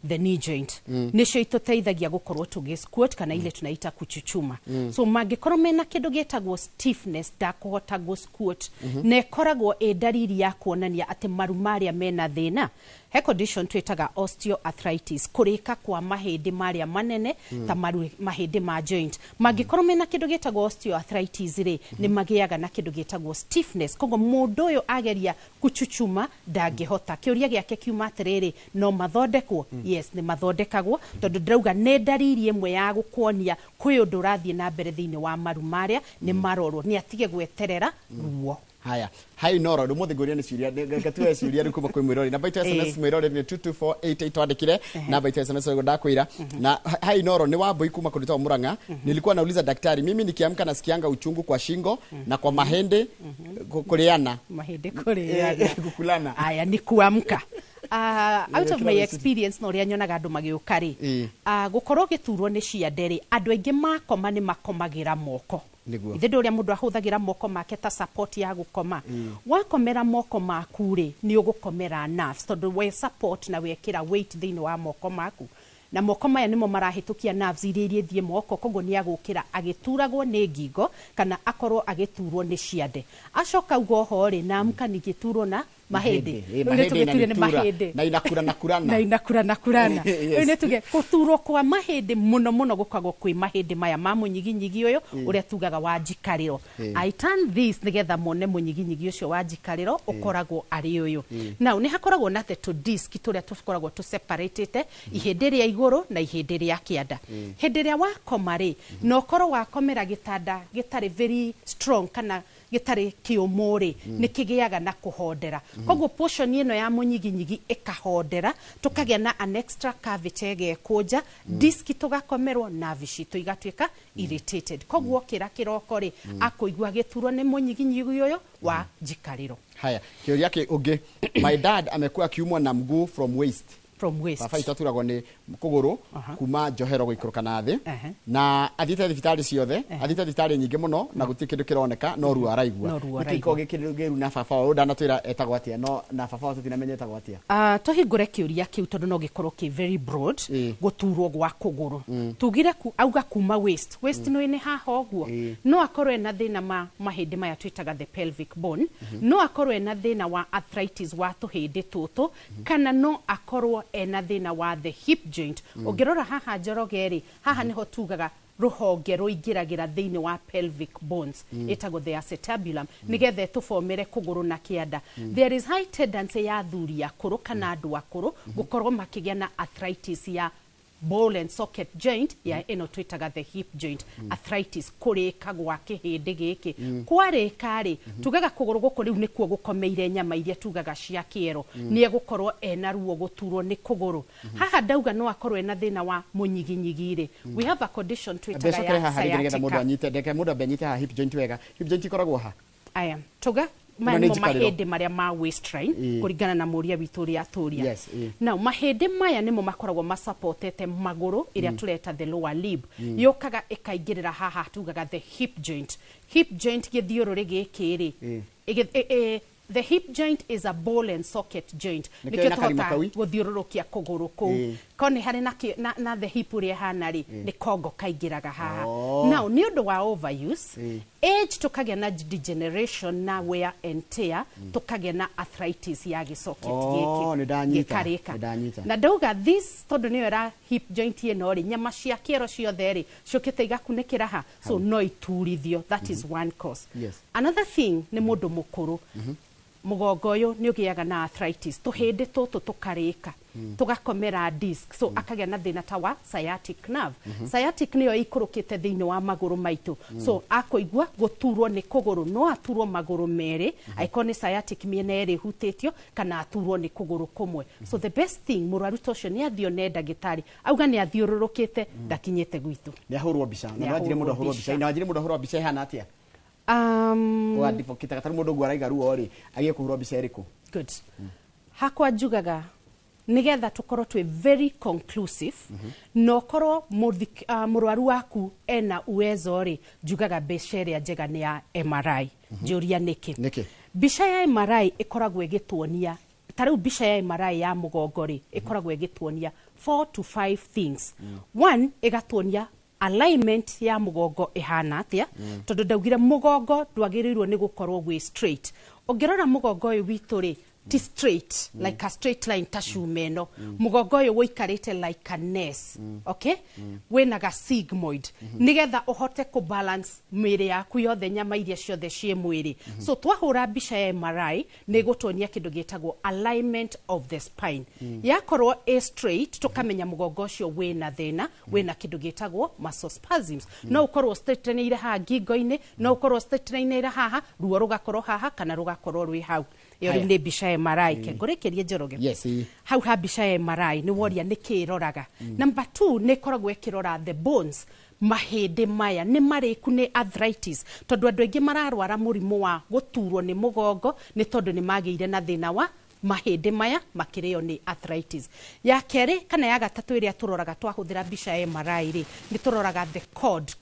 the knee joint nĩcio itũteithagia gũkorwo tũgĩsquat kana ile tunaita kuchuchuma so mangĩkorwo mena kĩndũ gĩtagwo stiffness ndakũhota gũsquat na ĩkoragwo ĩ dariri ya kuonania atĩ maru marĩa mena thĩna he condition twĩtaga osteoarthritis kũrĩka kwa mahĩndĩ marĩa manene ta mahĩndĩ ma joint mangĩkorwo mena kĩndũ gĩtagwo osteoarthritis rĩ nĩ magĩaga na kĩndũ gĩtagwo stiffness koguo mũndũ ũyũ ageria kuchuchuma ndangĩhota kĩũria gĩake kiuma atĩrĩrĩ no mathondekwo yes nĩ mathondekagwo tondũ ndĩrauga nĩ dariri ĩmwe ya gũkuonia kwĩ ũndũ ũrathiĩ na mbere thĩinĩ wa maru marĩa nĩ marorwo nĩ atige gweterera ruo haya iNooro ndu muthi nguria ni ciuria ngatuwe ciuria ri kuma kwi mwirori namba itu SMS mwirori ni 22488 twandikire namba itu SMS ngo ndakwira na iNooro ni wambui kuma kunitoa Murang'a nilikuwa nauliza daktari mimi nikiamka nasikianga uchungu kwa shingo na kwa mahende kuliana mahende kuliana kukulana haya ni kuamka out of my experience no ria nyonaga andu magiuka ri gukorwo giturwo ni ciande andu aingi makoma ni makomagira moko ithe nduria mundu ahuthagira moko make ta support ya gukoma wakomera moko maku ri ni ugukomera nerves tondu we support na wekira weight thini wa moko maku na moko maya nimo marahitukia nerves iria thie moko koguo ni agukira agituragwo ni ngingo kana akorwo agiturwo ni ciande acoka ugo ho ri na amka nigiturwo na mahende na inakura ine tuge kuturwo kwa mahende muno gukagwo kwi mahende maya ma munyiginyigi uyu uria tugaga wa njikariro I turn this nigetha mone munyiginyigi ucio wa njikariro ukoragwo ari uyu now ni hakoragwo na the disc turia tukoragwo tu separated ihende ria iguru na ihende ria kianda hende ria wakoma ri no korwo wakomera gitanda gitari very strong kana gitari kiumuri nikigiaga na kuhondera koguo portion ino ya munyiginyigi ikahondera tukagia na an extra curvature gegekuja disc tugakomerwo nerve citu igatwika irritated koguo kira kiroko ri akuigwa gituro ni munyiginyigi uyu wa njikariro haya kiuria ki ungi my dad amekuwa akiumwa na mguu from waist baba itaturagwo ni kuguru kuma njohero guikuruka na thi na athite thibitari ciothe athite thibitari nyingi muno na guti kindu kironeka no ru araigua ikiko gikiru na baba ndanatwira etagwatia no na baba tutinamenya etagwatia tuhingure kiuria kiu tondu no gikorwo ki very broad guturwo gwa kuguru tugire auga kuma waist no ine haha oguo no akorwo ena thina mahindi maya twitaga the pelvic bone no akorwo ena thina wa arthritis wa tuhindi tutu kana no akorwo ena thina wa the hip joint ugirora haha njorogeri haha niho tugaga ruhonge ruingiragira thini wa pelvic bones etago the acetabulum nigethe tufomere kuguru na kianda there is high tendency ya thuri akuru kana andu akuru gukorwo makigia na arthritis ya ball and socket joint ya eno twitaga the hip joint arthritis kurika gwa kihindi giki kwarika ri tugaga kuguru guku riu nikuo gukomeire nyama iria tugaga cia kiero ni egukorwo ena ruo guturwo ni kuguru haha ndauga no akorwo ena thina wa munyiginyigi ri we have a condition twitaga ya sciatica mundu anyite ndeke mundu benyite ha hip joint wega hip joint ikoragwo ha aya tuga mahende maria ma waistline kuringana na muria witu ria turia now mahende maya nimo makoragwo masupportete maguru iria tureta the lower lib yokaga ikaingirira haha tugaga the hip joint githiururi gikiri the hip joint is a ball and socket joint nikyo tota guthiururukia kuguru ku koni hari na the hip uri hana ri ni kongo kaingiraga haha now ni undu wa overuse age tukagia na degeneration na wear and tear tukagia na arthritis ya gisocket giki na ndauga this tondu ni era hip joint ino ri nyama cia kiero ciothe ri ciukite igakunikira ha so no iturithio that is one cause another thing ni mundu mukuru mugongo uyu ni ugiaga na arthritis tuhindi tutu tukarika tugakomera disc so akagia na thina ta wa sciatic nerve sciatic niyo ikurukite thini wa maguru maitu so akoigwa guturwo ni kuguru no aturwo maguru mere aikoni sciatic miena eri hutitio kana aturwo ni kuguru kumwe so the best thing murwaru tocio ni athio ne ndagitari auga ni athiururukite ndakinyete gwitu ni ahurwo bica na wajire mundu ahurwo bica na wajire mundu ahurwo bica hana atia wa advocate katari mundu gwara ruo ri agie kuhurwo bica eriku good hakwa njugaga nigetha tukorwo twi very conclusive no korwo murwaru waku ena uwezo ri njugaga bica ria njega ni ya MRI njuria niki bica ya MRI ikoragwo igituonia tariu bica ya MRI ya mugongo ri ikoragwo igituonia 4 to 5 things one igatuonia alignment ya mugongo ihana atia tondu ndaugire mugongo ndwagirirwo ni gukorwo gwi straight ungirora mugongo uyu witu ri ti straight like a straight line ta shumeno mugongo uyu wikarite like an S okay wina ga sigmoid nigetha uhote ku balance mwiri yaku yothe nyama iria ciothe cie mwiri so twahura mbica ya MRI ni gutonia kindu gitagwo alignment of the spine yakorwo a straight tukamenya mugongo ucio wina thina wina kindu gitagwo muscle spasms no ukorwo straighteneire ha ngingo-ini no ukorwo straighteneire haha ruo rugakorwo haha kana rugakorwo rwi hau iyo ni mbica ya MRI ke ngurikirie njoroge yes hau ha mbica ya MRI ni woria ni kiroraga number 2 ni koragwo ikirora the bones mahindi maya ni mariku ni arthritis tondu andu aingi mararwara murimu wa guturwo ni mugongo ni tondu ni magiire na thina wa mahindi maya makirio ni arthritis ya keri kana ya gatatu iria turoraga twahuthira mbica ya MRI ri ni turoraga the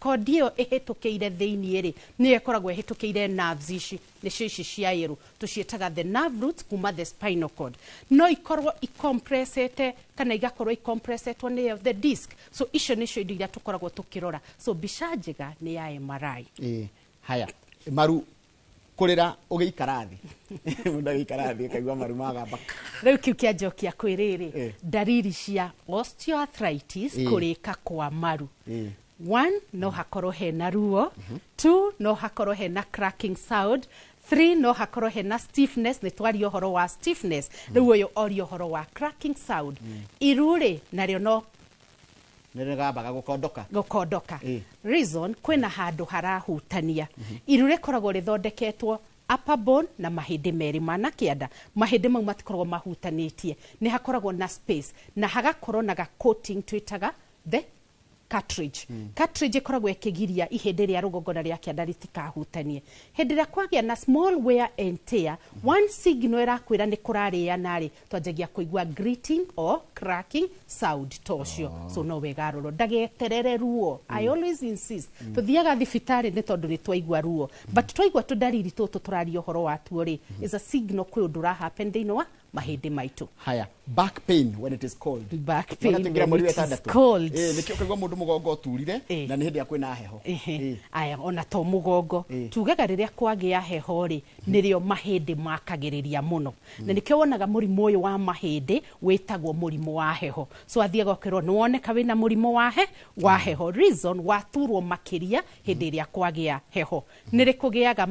cord iyo ihitukiire thiini ri ni ikoragwo ihitukiire nerves ici ni cici cia yeru tucietaga the nerve roots kuma the spinal cord no ikorwo icompressete kana igakorwo icompressetwo ni the disc so icio nicio indo iria tukoragwo tukirora so mbica njega ni ya MRI haya maru kurira ugiikara thi mundu agiikara thi akaigua maru magamba riu kiu kia njokia kwiriri dariri cia osteoarthritis kurika kwa maru 1 no hakorwo hena ruo 2 no hakorwo hena cracking sound 3 no hakorwo hena stiffness ni twario horo wa stiffness riu uyu orio horo wa cracking sound iruri nario no nirigabaga gukondoka reason kwina handu harahutania iru rikoragwo rithondeketwo upper bone na mahindi meri mana kianda mahindi mau matikoragwo mahutanitie ni hakoragwo na space na hagakorwo na ga coating twitaga the cartridge ikoragwo ikigiria ihindi ria rugongona ria kianda ritikahutanie hindi ria kwagia na small wear and tear one signal irakwira ni kurariana ri twanjagia kuigua grating or cracking sound tocio so no wegaroro ndageterere ruo I always insist tuthiaga thibitari ni tondu ni twaigua ruo but twaigua tudariri tutu turario horo watu ri is a signal kwi undu ra happen thini wa mahindi maitu haya back pain when it is cold back pain when it is cold nikio kaigua mundu mugongo uturire na ni hindi ya kwina heho aya ona to mugongo tugaga riria kwagia heho ri nirio mahindi makagiriria muno na nikio wonaga murimu uyu wa mahindi witagwo murimu wa heho so athiaga okirwo ni woneka wina murimu wa heho reason waturwo makiria hindi ria kwagia heho nirikugiaga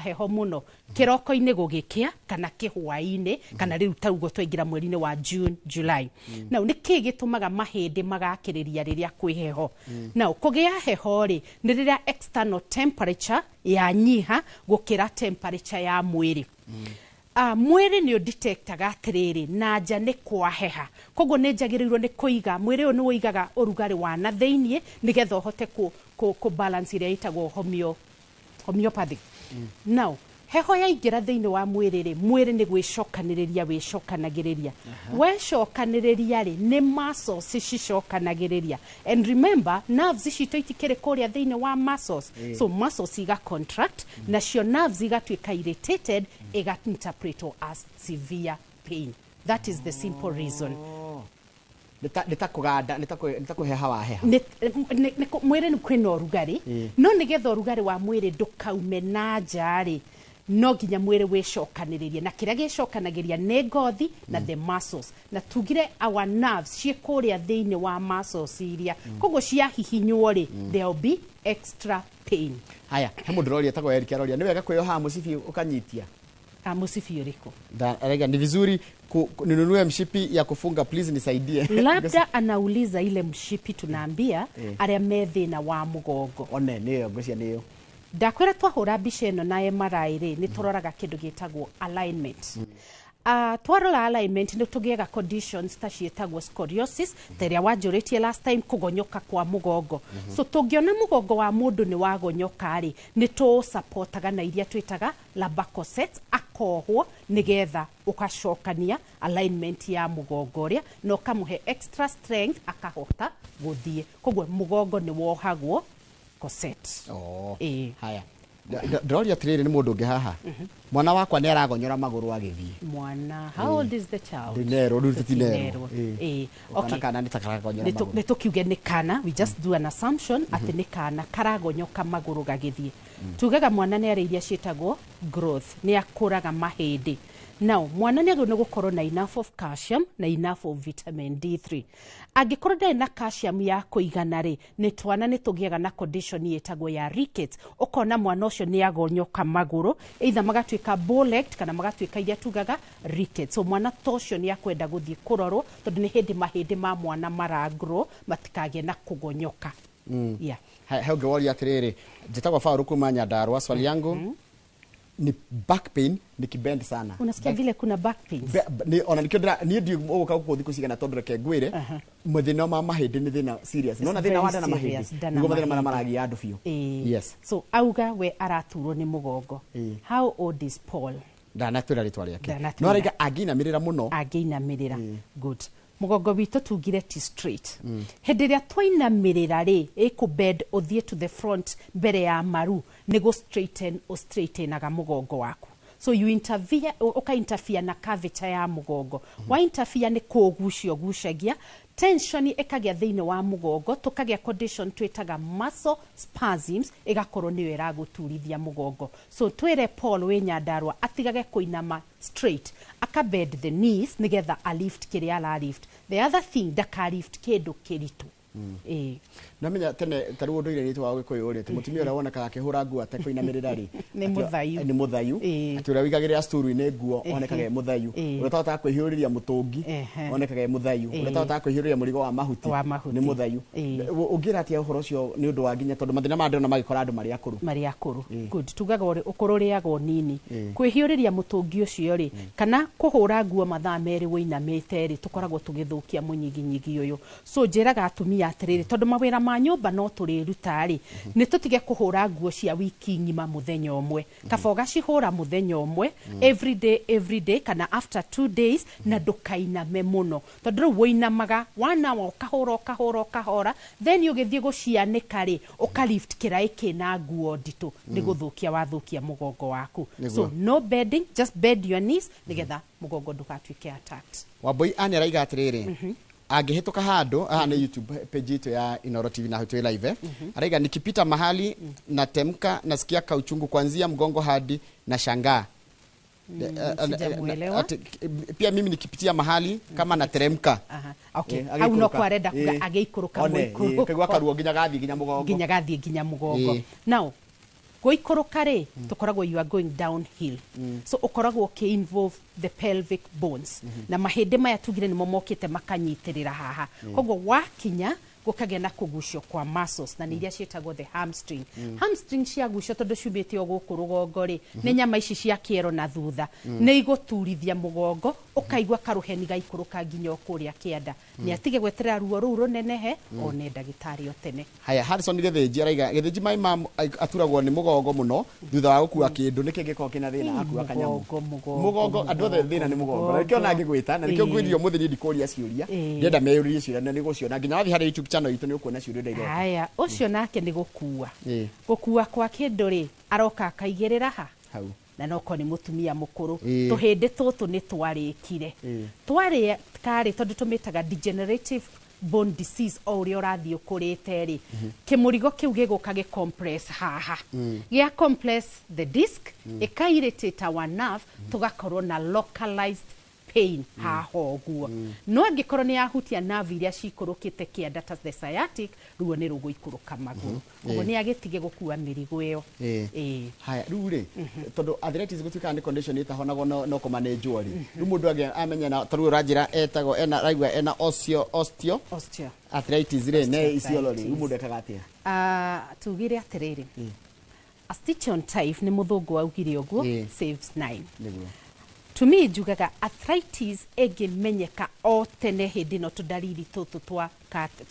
heho muno kiroko-ini gugikia kana kihwa-ini kana riu taugo twaingira mweri-ini wa June July na niki gitumaga mahindi magakiriria riria kwi heho na kugia heho ri ni riria external temperature ya nyiha gukira temperature ya mwiri mwiri ni udetectaga atiriri na nja ni kwaheha koguo ni njagirirwo ni kuiga mwiri uyu ni wigaga urugari wa na thiini nigetha uhote ku balance iria itagwo homeopathic now heho yaingira thiini wa mwiri ri mwiri ni gwicokaniriria wicokanagiriria wecokaniriria ri ni muscles cicokanagiriria and remember nerves cito itikire kuria thiini wa muscles so muscles iga contract na cio nerves igatuika irritated iga interpret as severe pain that is the simple reason nitakuganda nitakuheha wa heha mwiri ni kwina urugari no nigetha urugari wa mwiri ndukaume na njari no ginya mwiri wicokaniririe na kiria gicokanagiria ni ngothi na the muscles na tugire our nerves ciekuria thiini wa muscles iria koguo cia hihinywo ri there will be extra pain haya he mundu roria tago Eric roria ni wega kuyoha musibi ukanyitia musibi uriko arega ni vizuri ninunue mshipi ya kufunga please nisaidie labda anauliza ile mshipi tunaambia aria methina wa mugongo one niyo ngocia niyo ndakwira twahura mbica ino na MRI ri ni turoraga kindu gitagwo alignment twarora alignment ni tugiega conditions ta cietagwo scoliosis teria wanjuritie last time kugonyoka kwa mugongo so tungiona mugongo wa mundu ni wagonyoka ri ni tu supportaga na iria twitaga lumbar corsets akohwo nigetha ukacokania alignment ya mugongo ria no kamuhe extra strength akahota guthie koguo mugongo ni wohagwo corset haya Doria trade ni mundu ngi haha mwana wakwa ni aragonyora maguru agithie mwana how old is the child dinero rutinero okay kana nitakagonyora ni tukiuge ni kana we just do an assumption ati ni kana karagonyoka maguru gagithie tugaga mwana ni ari iria cietagwo growth ni akuraga mahindi Now mwana nĩ agĩrĩirwo nĩ gũkorwo na enough of calcium na enough of vitamin D3. Angĩkorwo ndarĩ na calcium ya kũigana rĩ, nĩ twana nĩ tũgĩaga na condition yetagwo ya rickets. Ũkona mwana ũcio nĩ agonyoka magũrũ, either magatuĩka bow-legged kana magatuĩka iria tugaga rickets. So mwana tocio nĩ akwenda gũthiĩ kũrorwo tondũ nĩ hĩndĩ mahĩndĩ ma mwana maragrow matikagĩe na kũgonyoka. Yeah. He ũngĩworia atĩrĩrĩ, njĩtagwo Faru kuma Nyandarua, swali yangu ni back pain ni kibend sana. Unasikia vile kuna back pains? Ona nikio ndira ni ndio ũgũka gũkũ cigana tondũ reke ngwĩre mũthina ma mahĩndĩ nĩ thĩna serious. Nona thĩna wanda na mahĩndĩ. Nĩguo mathĩna maragia andũ biũ. Yes. So auga we araturwo nĩ mũgongo. How old is Paul? Ndanatwĩra rĩtwa rĩake. No araiga angĩinamĩrĩra mũno. Angĩinamĩrĩra. Good. Mũgongo witũ tugire ti straight. Hĩndĩ ĩrĩa twainamĩrĩra rĩ, ĩkũbend ũthiĩ to the front mbere ya maru nĩguo straightenaga mũgongo waku. So you interfere, interfere na curvature ya mũgongo. Wa interfere nĩ kũgucia tension ĩkagĩa thĩinĩ wa mũgongo, tũkagĩa condition twĩtaga muscle spasms, ĩgakorwo nĩyo ĩragũturithia mũgongo. So twĩre Paul wĩ Nyandarua atigage kũinama straight, akabend the knees nĩgetha alift kĩrĩa ala lift. The other thing, ndakalift kĩndũ kĩritũ. Namenya tene taruo ndoire nitwa wa Gĩkũyũ rĩ, mũtumia ũrĩa wonekaga akĩhũra nguo atekũinamĩrĩra rĩ, nĩ mũthayu. Atĩ ũrĩa wĩigagĩrĩra sturu-inĩ nguo onekaga mũthayu. Ũrĩa tahotaga kwĩhiũrĩria mũtũngi onekaga mũthayu. Ũrĩa tahotaga kwĩhiũrĩria mũrigo wa mahuti nĩ mũthayu. Ũngĩra atĩa ũhoro ũcio nĩ ũndũ wa nginya tondũ mathĩna ma ndĩrona magĩkora andũ marĩ akũrũ. Good. Tugaga ũkũrũ ũrĩagwo nini. Kwĩhiũrĩria mũtũngi ũcio rĩ, kana kũhũra nguo mathaa merĩ wĩinamĩte rĩ, tũkoragwo tũgĩthũkia mũnyiginyigi ũyũ. So njĩraga atumia atĩrĩrĩ, tondũ mawĩra ma nyũmba no tũrĩruta rĩ, nĩ tũtige kũhũra nguo cia wiki ng'ima mũthenya ũmwe. Kaba ũgacihũra mũthenya ũmwe, every day kana after 2 days, na ndũkainame mũno. Tondũ rĩu wĩinamaga wanawa ũkahora, then ũgĩthiĩ gũcianĩka rĩ, ũkalift kĩraĩ kĩna nguo nditũ, nĩ gũthũkia wathũkia mũgongo waku. So no bedding, just bed your knees nĩgetha mũgongo ndũgatuĩke attacked. Wambui ani araiga atĩrĩrĩ, angĩhĩtũka handũ aha nĩ YouTube page yetu ya iNooro TV na hutwe live araiga nikipita mahali natemka nasikia kauchungu kuanzia mgongo hadi na shangaa. Pia mimi nikipitia mahali kama nateremka. Okay. Hau no kwarenda agĩikũrũka mũikũrũko. Kaigua karuo nginya gathie nginya mũgongo. Now gũikũrũka rĩ, tũkoragwo you are going downhill. So ũkoragwo involve the pelvic bones. Na mahĩndĩ maya tugire nĩmo mokĩte makanyitĩrĩra haha. Koguo wakinya gũkagĩa na kũgucio kwa muscles na nĩ iria ciĩtagwo the hamstring. Hamstring ciagucio tondũ ciumĩte o gũkũ rũgongo rĩ, nĩ nyama ici cia kĩero na thutha, nĩ igũturithia mũgongo, ũkaigua karũheni gaikũrũka nginya kũrĩa kĩanda. Nĩ atige gweterera ruo rũu rũnenehe one ndagĩtarĩ o tene. Haya, Harrison Gĩthĩnji araiga Gĩthĩnji maima aturagwo nĩ mũgongo mũno thutha wa gũkua kĩndũ nĩkĩ gĩkorwo kĩna thĩna akua kanyamu. Mũgongo andũ othe thĩna nĩ mũgongo. Nĩkĩo na ngĩgwĩta na nĩkĩo ngwĩririo mũthĩ ndikũria ciũria. Ndĩenda meyũrie ciũria na nĩ gũciona nginya wathi harĩ YouTube channel itu nĩ ũkuona ciũria ndeirwo. Haya, ũcio nake nĩ gũkua. Gũkua kwa kĩndũ rĩ, aroka akaigĩrĩra hau. Na noko nĩ mũtumia mũkũrũ. Tũhĩndĩ tũtũ nĩ twarĩkire. Twarĩ karĩ tondũ tũmĩtaga degenerative bone disease o ũrĩa ũrathiĩ ũkũrĩte rĩ. Kĩmũrigo kĩu gĩgũka gĩcompress haha. Gĩa compress the disc, ĩka-irritate our nerve, tũgakorwo na localized pain haha ũguo. No angĩkorwo nĩ yahutia nerve iria cikũrũkĩte kĩanda ta the sciatic, ruo nĩ rũgũikũrũka magũrũ. Koguo nĩ agĩtige gũkua mĩrigo ĩyo. Haya, rĩu rĩ, tondũ arthritis gũtuĩka nĩ condition ĩtahonagwo no kũmanĩnjwo rĩ. Rĩu mũndũ amenya na tarũ ũranjĩra etagwo raigua ena osteo arthritis rĩ, nĩ icio rĩ, rĩu mũndũ ekaga atĩa? Tugire atĩrĩrĩ, a stitch on time nĩ mũthũngũ augire ũguo, saves 9. To me njugaga arthritis ĩngĩmenyeka o tene hĩndĩ ĩno tũndariri tũtũ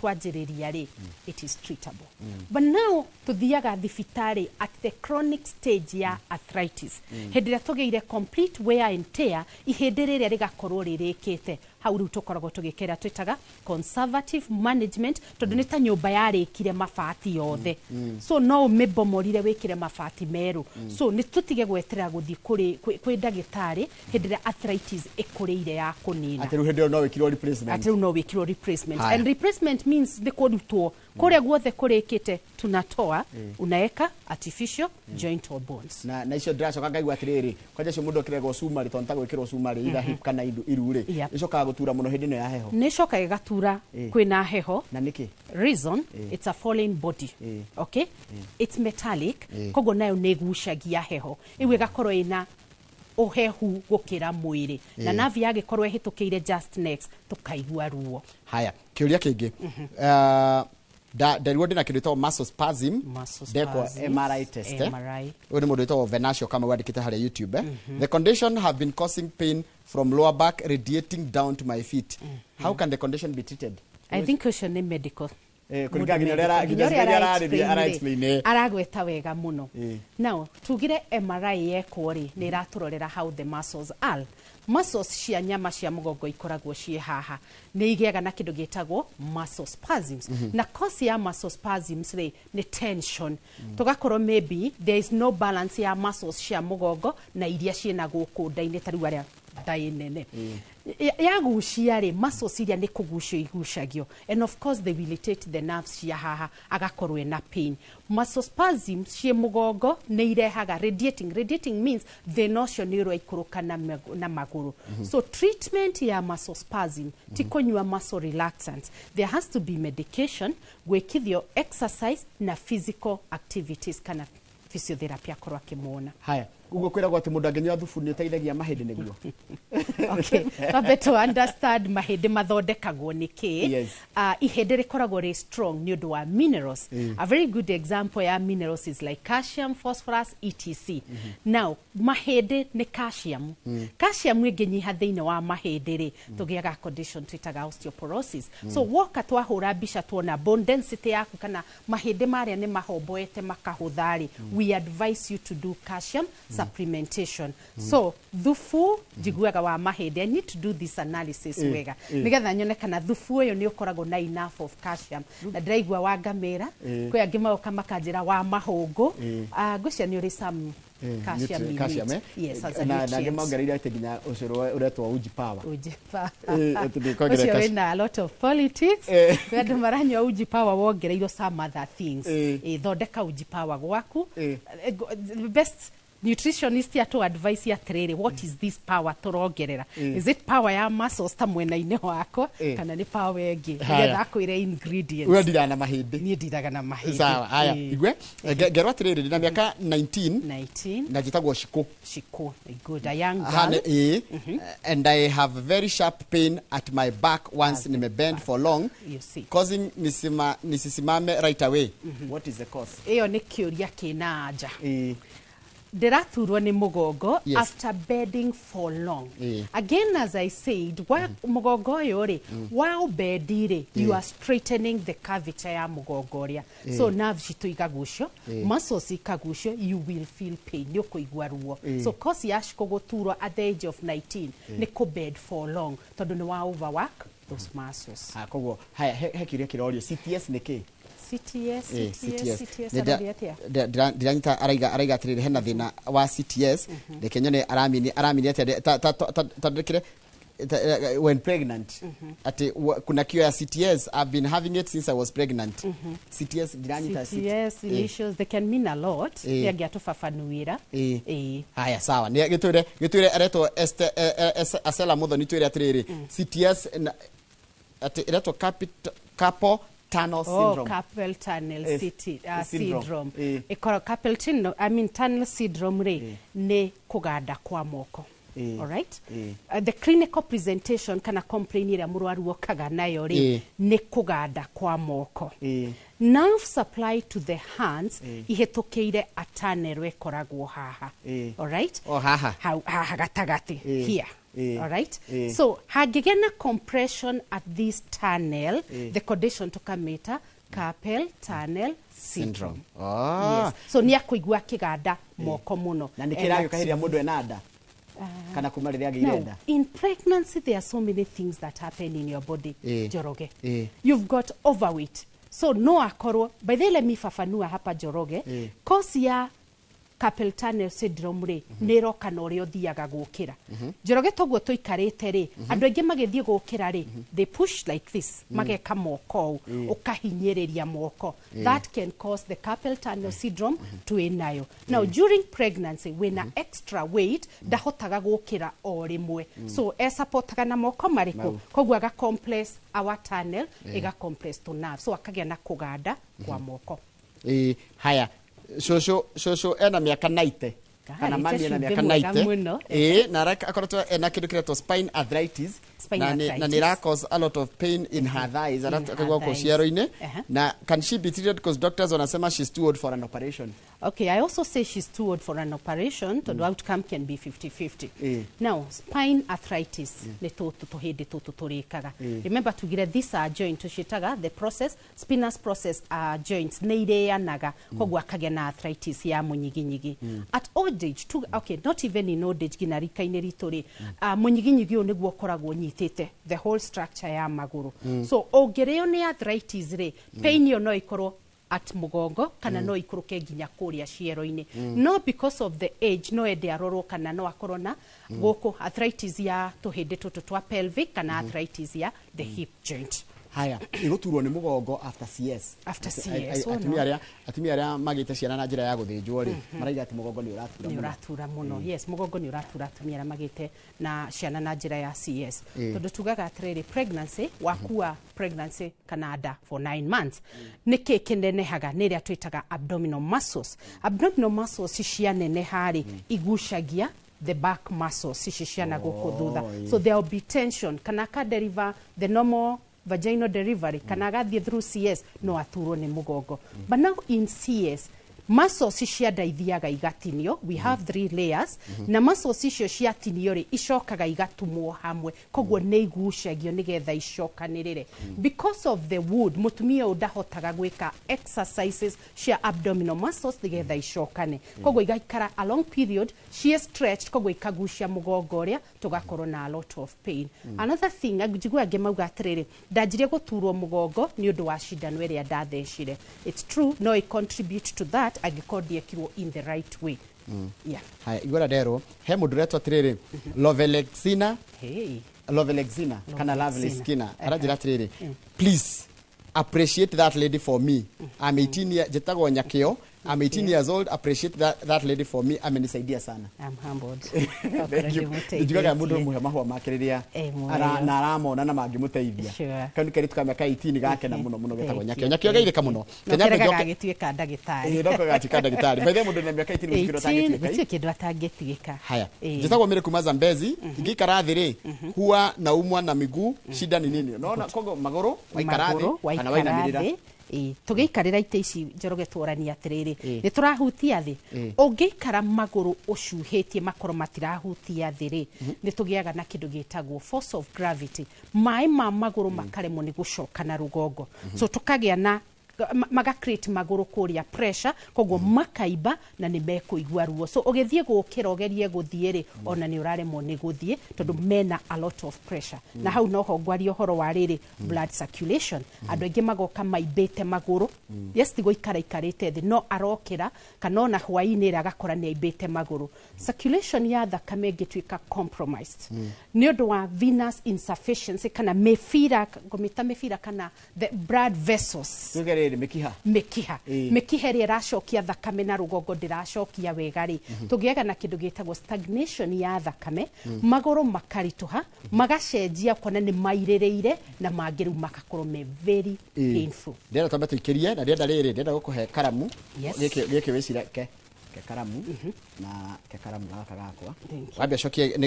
twanjĩrĩria rĩ, it is treatable. But now tuthiaga thibitarĩ at the chronic stage ya arthritis. Hĩndĩ ĩrĩa tũgeire complete wear and tear, ihĩndĩ rĩrĩa rĩgakorwo rĩrĩkĩte, hau rĩu tũkoragwo tũgĩkĩra twĩtaga conservative management, tondũ nĩ ta nyũmba yarĩkire mabati yothe. So no ũmĩbomorire wĩkĩre mabati merũ. So nĩ tũtige gweterera gũthiĩ kwĩ ndagĩtarĩ hĩndĩ ĩrĩa arthritis ĩkũrĩire ya kũnina. Atĩ rĩu hĩndĩ ĩyo no wĩkirwo replacement. Atĩ rĩu no wĩkirwo replacement. And replacement replacement means the kurutwo kuria guothe kurikite tunatoa unaeka artificial joint or bones na icio ndiracoka ngaigua atiriri kwaje cio mundu kirego sumari tonta gwikirwo sumari ida hip kana irure icokaga gutura muno hindi no ya heho ni cokaga gatura kwina heho na niki reason it's a fallen body okay it's metallic kogo nayo negucagia heho iwe gakorwo ina uhehu gukira mwiri na navi yagikorwo ihitukiire just next tukaigua ruo haya kiuria kingi Dario ndina kindu muscle spasm deko MRI test uyu ni mundu witagwo Venancio kama wandikite haria YouTube the condition have been causing pain from lower back radiating down to my feet how can the condition be treated? I think it should be medical aragweta wega muno now tugire MRI yekwo ri ni raturorera how the muscles are muscles cia nyama cia mugongo ikoragwo cie haha ni igiaga na kindu gitagwo muscle spasms na cause ya muscle spasms ri ni tension tugakorwo maybe there is no balance ya muscles cia mugongo na iria ciena guku ndaini tariu aria ndainene yagucia ri muscles iria ni kugucio igucagio and of course they will irritate the nerves cia haha agakorwo na pain muscle spasms cie mugongo ni irehaga radiating means the notion neuro ikuruka na maguru so treatment ya muscle spasm tikonywa muscle relaxants there has to be medication gwikithio exercise na physical activities kana physiotherapy akorwa kimona haya ugo kwiragwo ati mundu angenywa thubu ni teithagia mahindi niguo okay but to understand mahindi mathondekagwo niki ihindi rikoragwo ri strong ni undu wa minerals a very good example ya minerals is like calcium phosphorus etc now mahindi ni calcium calcium inginyiha thiini wa mahindi ri tugiaga condition twitaga osteoporosis so woka twahura mbica tuona bone density yaku kana mahindi maria ni mahomboete makahuthari we advise you to do calcium supplementation so thufu jiguaga wa mahindi I need to do this analysis wega nigetha nyone kana thufu uyu ni ukoragwo na enough of calcium na ndiraigua wa ngamira kwe angima ukamakajira wa mahungu ngwicia ni uri some calcium yes as a na ngemongereire ati nginya ucuru uretwa uji power ucio wina a lot of politics andu maranywa uji power wongereirwo some other things thondeka uji power gwaku best nutritionist ya to advise ya trere what is this power turongerera is it power ya muscles ta mwena-ine wako kana ni power egi ngetha kwire ingredients we ndira na mahindi ni ndiraga na mahindi sawa haya igwe gerwa trere na miaka 19 na jitagwo Shiku a good a young girl and I have very sharp pain at my back once nimebend for long causing nisisimame right away what is the cause iyo ni kiuria kinaja ndiraturwo ni mugongo after bedding for long again as I said wa mugongo uyu ri wa bedire you are straightening the curvature ya mugongo ria so nerves citu igagucio muscles ikagucio you will feel pain ni kuigua ruo so cause ya shiko guturwo at the age of 19 ni ku bed for long tondu ni wa overwork those muscles koguo haya hekiria kirorio CTS niki CTS diranyita araiga atirire hena thina wa CTS reke nyone aramini ati tandikire when pregnant ati kuna kio ya CTS I've been having it since I was pregnant CTS diranyita CTS initials they can mean a lot yagia tufafanuira haya sawa ni gitwire areto asela muthoni twire atirire CTS ati areto carpal tunnel syndrome. Carpal tunnel syndrome. Carpal tunnel, I mean tunnel syndrome re ne kuganda kwa moko. All right? The clinical presentation kana complain ira murwaru okaga nayo re ne kuganda kwa moko. Nerve supply to the hands ihetokeire a tunnel ekoragwo haha. All right? Haha gatagati here. All right? So, hagigena compression at this tunnel, the condition tukameta carpal tunnel syndrome. Yes. So, ni akuigua kiganda moko muno. Na nikirayo kahiria mundu enada. Kana kumaliria girenda. In pregnancy there are so many things that happen in your body. Joroge. You've got overweight. So, no akorwo, by the way, let me fafanua hapa Joroge. Cause ya carpal tunnel syndrome ri niroka na uria uthiaga gukira Njoroge toguo tuikarite ri andu aingi magithie gukira ri they push like this mageka moko ukahinyiriria moko that can cause the carpal tunnel syndrome to enayo now during pregnancy when extra weight ndahotaga gukira o rimwe so supportaga na moko mariku koguo aga compress our tunnel ega compress to nerve so akagia na kuganda kwa moko haya shosho ena miaka 90 kana mami ena miaka 90 na akoretwo ena kindu kiretwo spine arthritis na nira cause a lot of pain in her thighs arakagwa ko ciaro-ini na can she be treated because doctors wanasema she's too old for an operation? Okay, I also say she's too old for an operation. The outcome can be 50-50. Now, spine arthritis, remember to get these are joints, the process, spinous process are joints, neire kogwa kagena arthritis ya munyiginyigi. At old age, okay, not even in old age, ginarika ineritori, munyiginyigi onegwo koragwo nyitete, the whole structure ya maguru. So, ogereo ne arthritis re, pain yo no ikoro at mugongo kana no ikuruke nginya kuria ciero-ini no because of the age no ende aroro kana no akorona goko arthritis ya tuhinde tutu twa pelvic kana arthritis ya the hip joint. Haya iguturwo ni mugongo after CS atumia aria magite ciana na njira ya guthinjwo ri maraiga ati mugongo ni uratura muno yes mugongo ni uratura atumia aria magite na ciana na njira ya CS tondu tugaga atiriri pregnancy wakua pregnancy kana nda for 9 months niki kinenehaga ni ria twitaga abdominal muscles ciane hari igushagia the back muscles ciciana guku thutha so there will be tension kana ka deliver the normal vaginal delivery kana gathie through CS no aturo ni mugongo but now in CS muscles cia ndaithiaga igatinio we have 3 layers na muscles icio cia tinio ri icokaga igatumwo hamwe koguo ne igucagio nigetha icokanirire because of the wood mutumia udahotaga gwika exercises cia abdominal muscles nigetha icokane koguo igaikara a long period she is stretched koguo ikagucia mugongo ria tugakorwo na a lot of pain another thing ajigwa ngemauga atiriri ndanjirie guturwo mugongo ni undu wa shindano iria ndathecire it's true no it contribute to that agikordia kirwo in the right way yeah haya igora dero he mundu retwa atiriri lovelexina kana lovelexina arajira atiriri please appreciate that lady for me I'm 18 years jetago nyakio I'm 18 years old appreciate that lady for me amenisaidia sana I'm humbled ndigaga mundu muhema ho makiriria na aramona na mangimuteithia kanu kari tukameka 18 gake na muno getago nyakio gairika muno kenya gagituika ndagitari ndoko gatika ndagitari by the mundu na miaka 18 mukiro tangituika kindu atangituika haya jetago mire kumaza mbezi ngikara thiri huwa na umwa na miguu shida ni nini unaona kogo magoro waikarathi kana wainamirira tugiikarira ite ici Njoroge tworania atiriri ni turahutia thi ungiikara maguru ucuhitie makoro matirahutia thi ri ni tugiaga na kindu gitagwo force of gravity mai ma maguru makaremo ni gucoka na rugongo so tukagia na maga create maguru kuria pressure koguo makaiba na ni mekuigua ruo so ugithie gukira ugerie guthiere ona ni uraremo ni guthie tondu mena a lot of pressure na hau no ho ngwari uhoro wa riri blood circulation andu aingi magoka maibete maguru yes tigo ikarite thi no arokira kana ona hwaini ira gakora ni aibete maguru circulation ya thakame ngituika compromised ni undu wa venous insufficiency kana mefira kana the blood vessels mekiha ri racokia thakame na rugongo ndiracokia wega ri tugiaga na kindu gitagwo stagnation ya thakame maguru makarituha magacenjia kona ni mairireire na mangiru makakorwo me very painful ndera twambe tuikirie na ndenda riri ndenda gukuhe karamu giki wicira ke karamu na ke karamu gakwa wabia cokie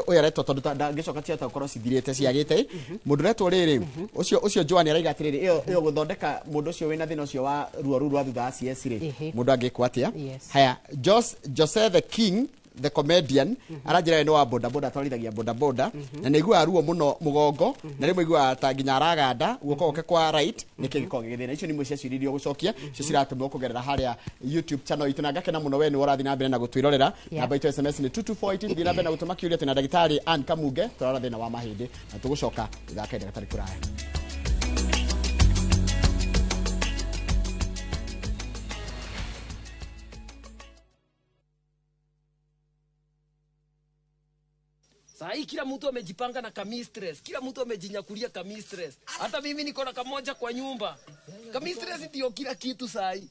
uyaretwo tondu ngicoka tia takorwo cithirite ciagite mundu retwo riri ucio Joan araiga atiriri iyo guthondeka mundu ucio wina thina ucio wa ruo rwa thutha CS ri mundu angikwa atia haya Jose the King the comedian arajira no wa boda twarithagia boda na nigua ruo muno mugongo na rimwe igua ta nginya araganda guoko ke kwa right niki gikoge githina icio ni mwe ciaciririo gucokia cio ciratumwo kugerera haria YouTube channel itu na gakena muno we ni warathi na mbere na gutwirorera namba itu SMS ni 2248 thina mbere na gutuma kiuria tena ndagitari Ann Kamuge turora thina wa mahindi na tugucoka thaka ndagitari kuraya. Sahi kila mtu amejipanga na kamistress, kila mtu amejinyakulia kamistress. Hata mimi niko na kamoja kwa nyumba. Kamistress ndio kila kitu sahi.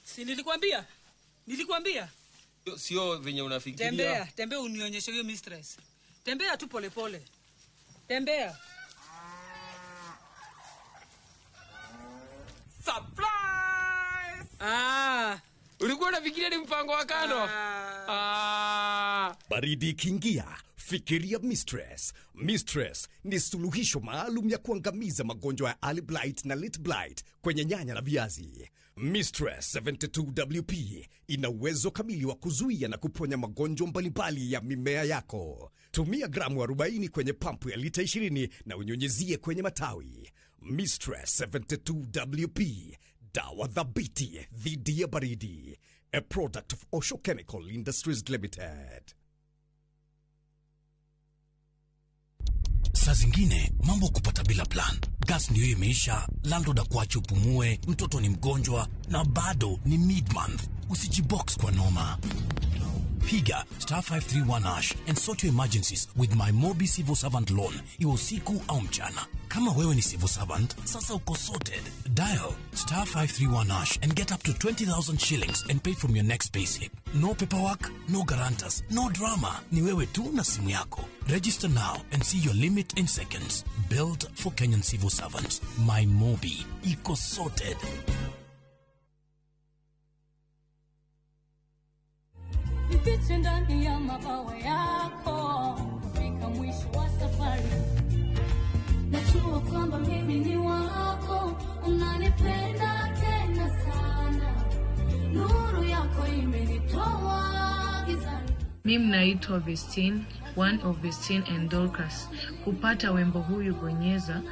Si nilikwambia? Nilikwambia? Sio venye unafikiria. Tembea unionyeshe hiyo mistress. Tembea tu pole pole. Tembea. Surprise! Ulikuwa unafikiria ni mpango wa kando? Baridi ikiingia, fikiria Mistress. Mistress ni suluhisho maalum ya kuangamiza magonjwa ya early blight na late blight kwenye nyanya na viazi. Mistress 72WP ina uwezo kamili wa kuzuia na kuponya magonjwa mbalimbali ya mimea yako. Tumia gramu 40 kwenye pampu ya lita 20 na unyunyizie kwenye matawi. Mistress 72WP, dawa dhabiti dhidi ya baridi. A product of Osho Chemical Industries Limited. Saa zingine mambo kupata bila plan. Gas ndio imeisha, landlord akuache upumue, mtoto ni mgonjwa na bado ni mid-month. Usijibox kwa noma. Piga *531# and sort your emergencies with my Mobi Civil Servant Loan. Iwe usiku au mchana. Kama wewe ni civil servant, sasa uko sorted. Dial *531# and get up to 20,000 shillings and pay from your next payslip. No paperwork, no guarantors, no drama. Ni wewe tu na simu yako. Register now and see your limit in seconds. Built for Kenyan civil servants. My Mobi. Iko sorted. Nifiche ndani ya mabawa yako, fika mwisho wa safari. Najua kwamba mimi ni wako, unanipenda tena sana. Nuru yako imenitoa gizani. Mimi naitwa Vestine, one of Vestine and Dorcas. Kupata wimbo huyu bonyeza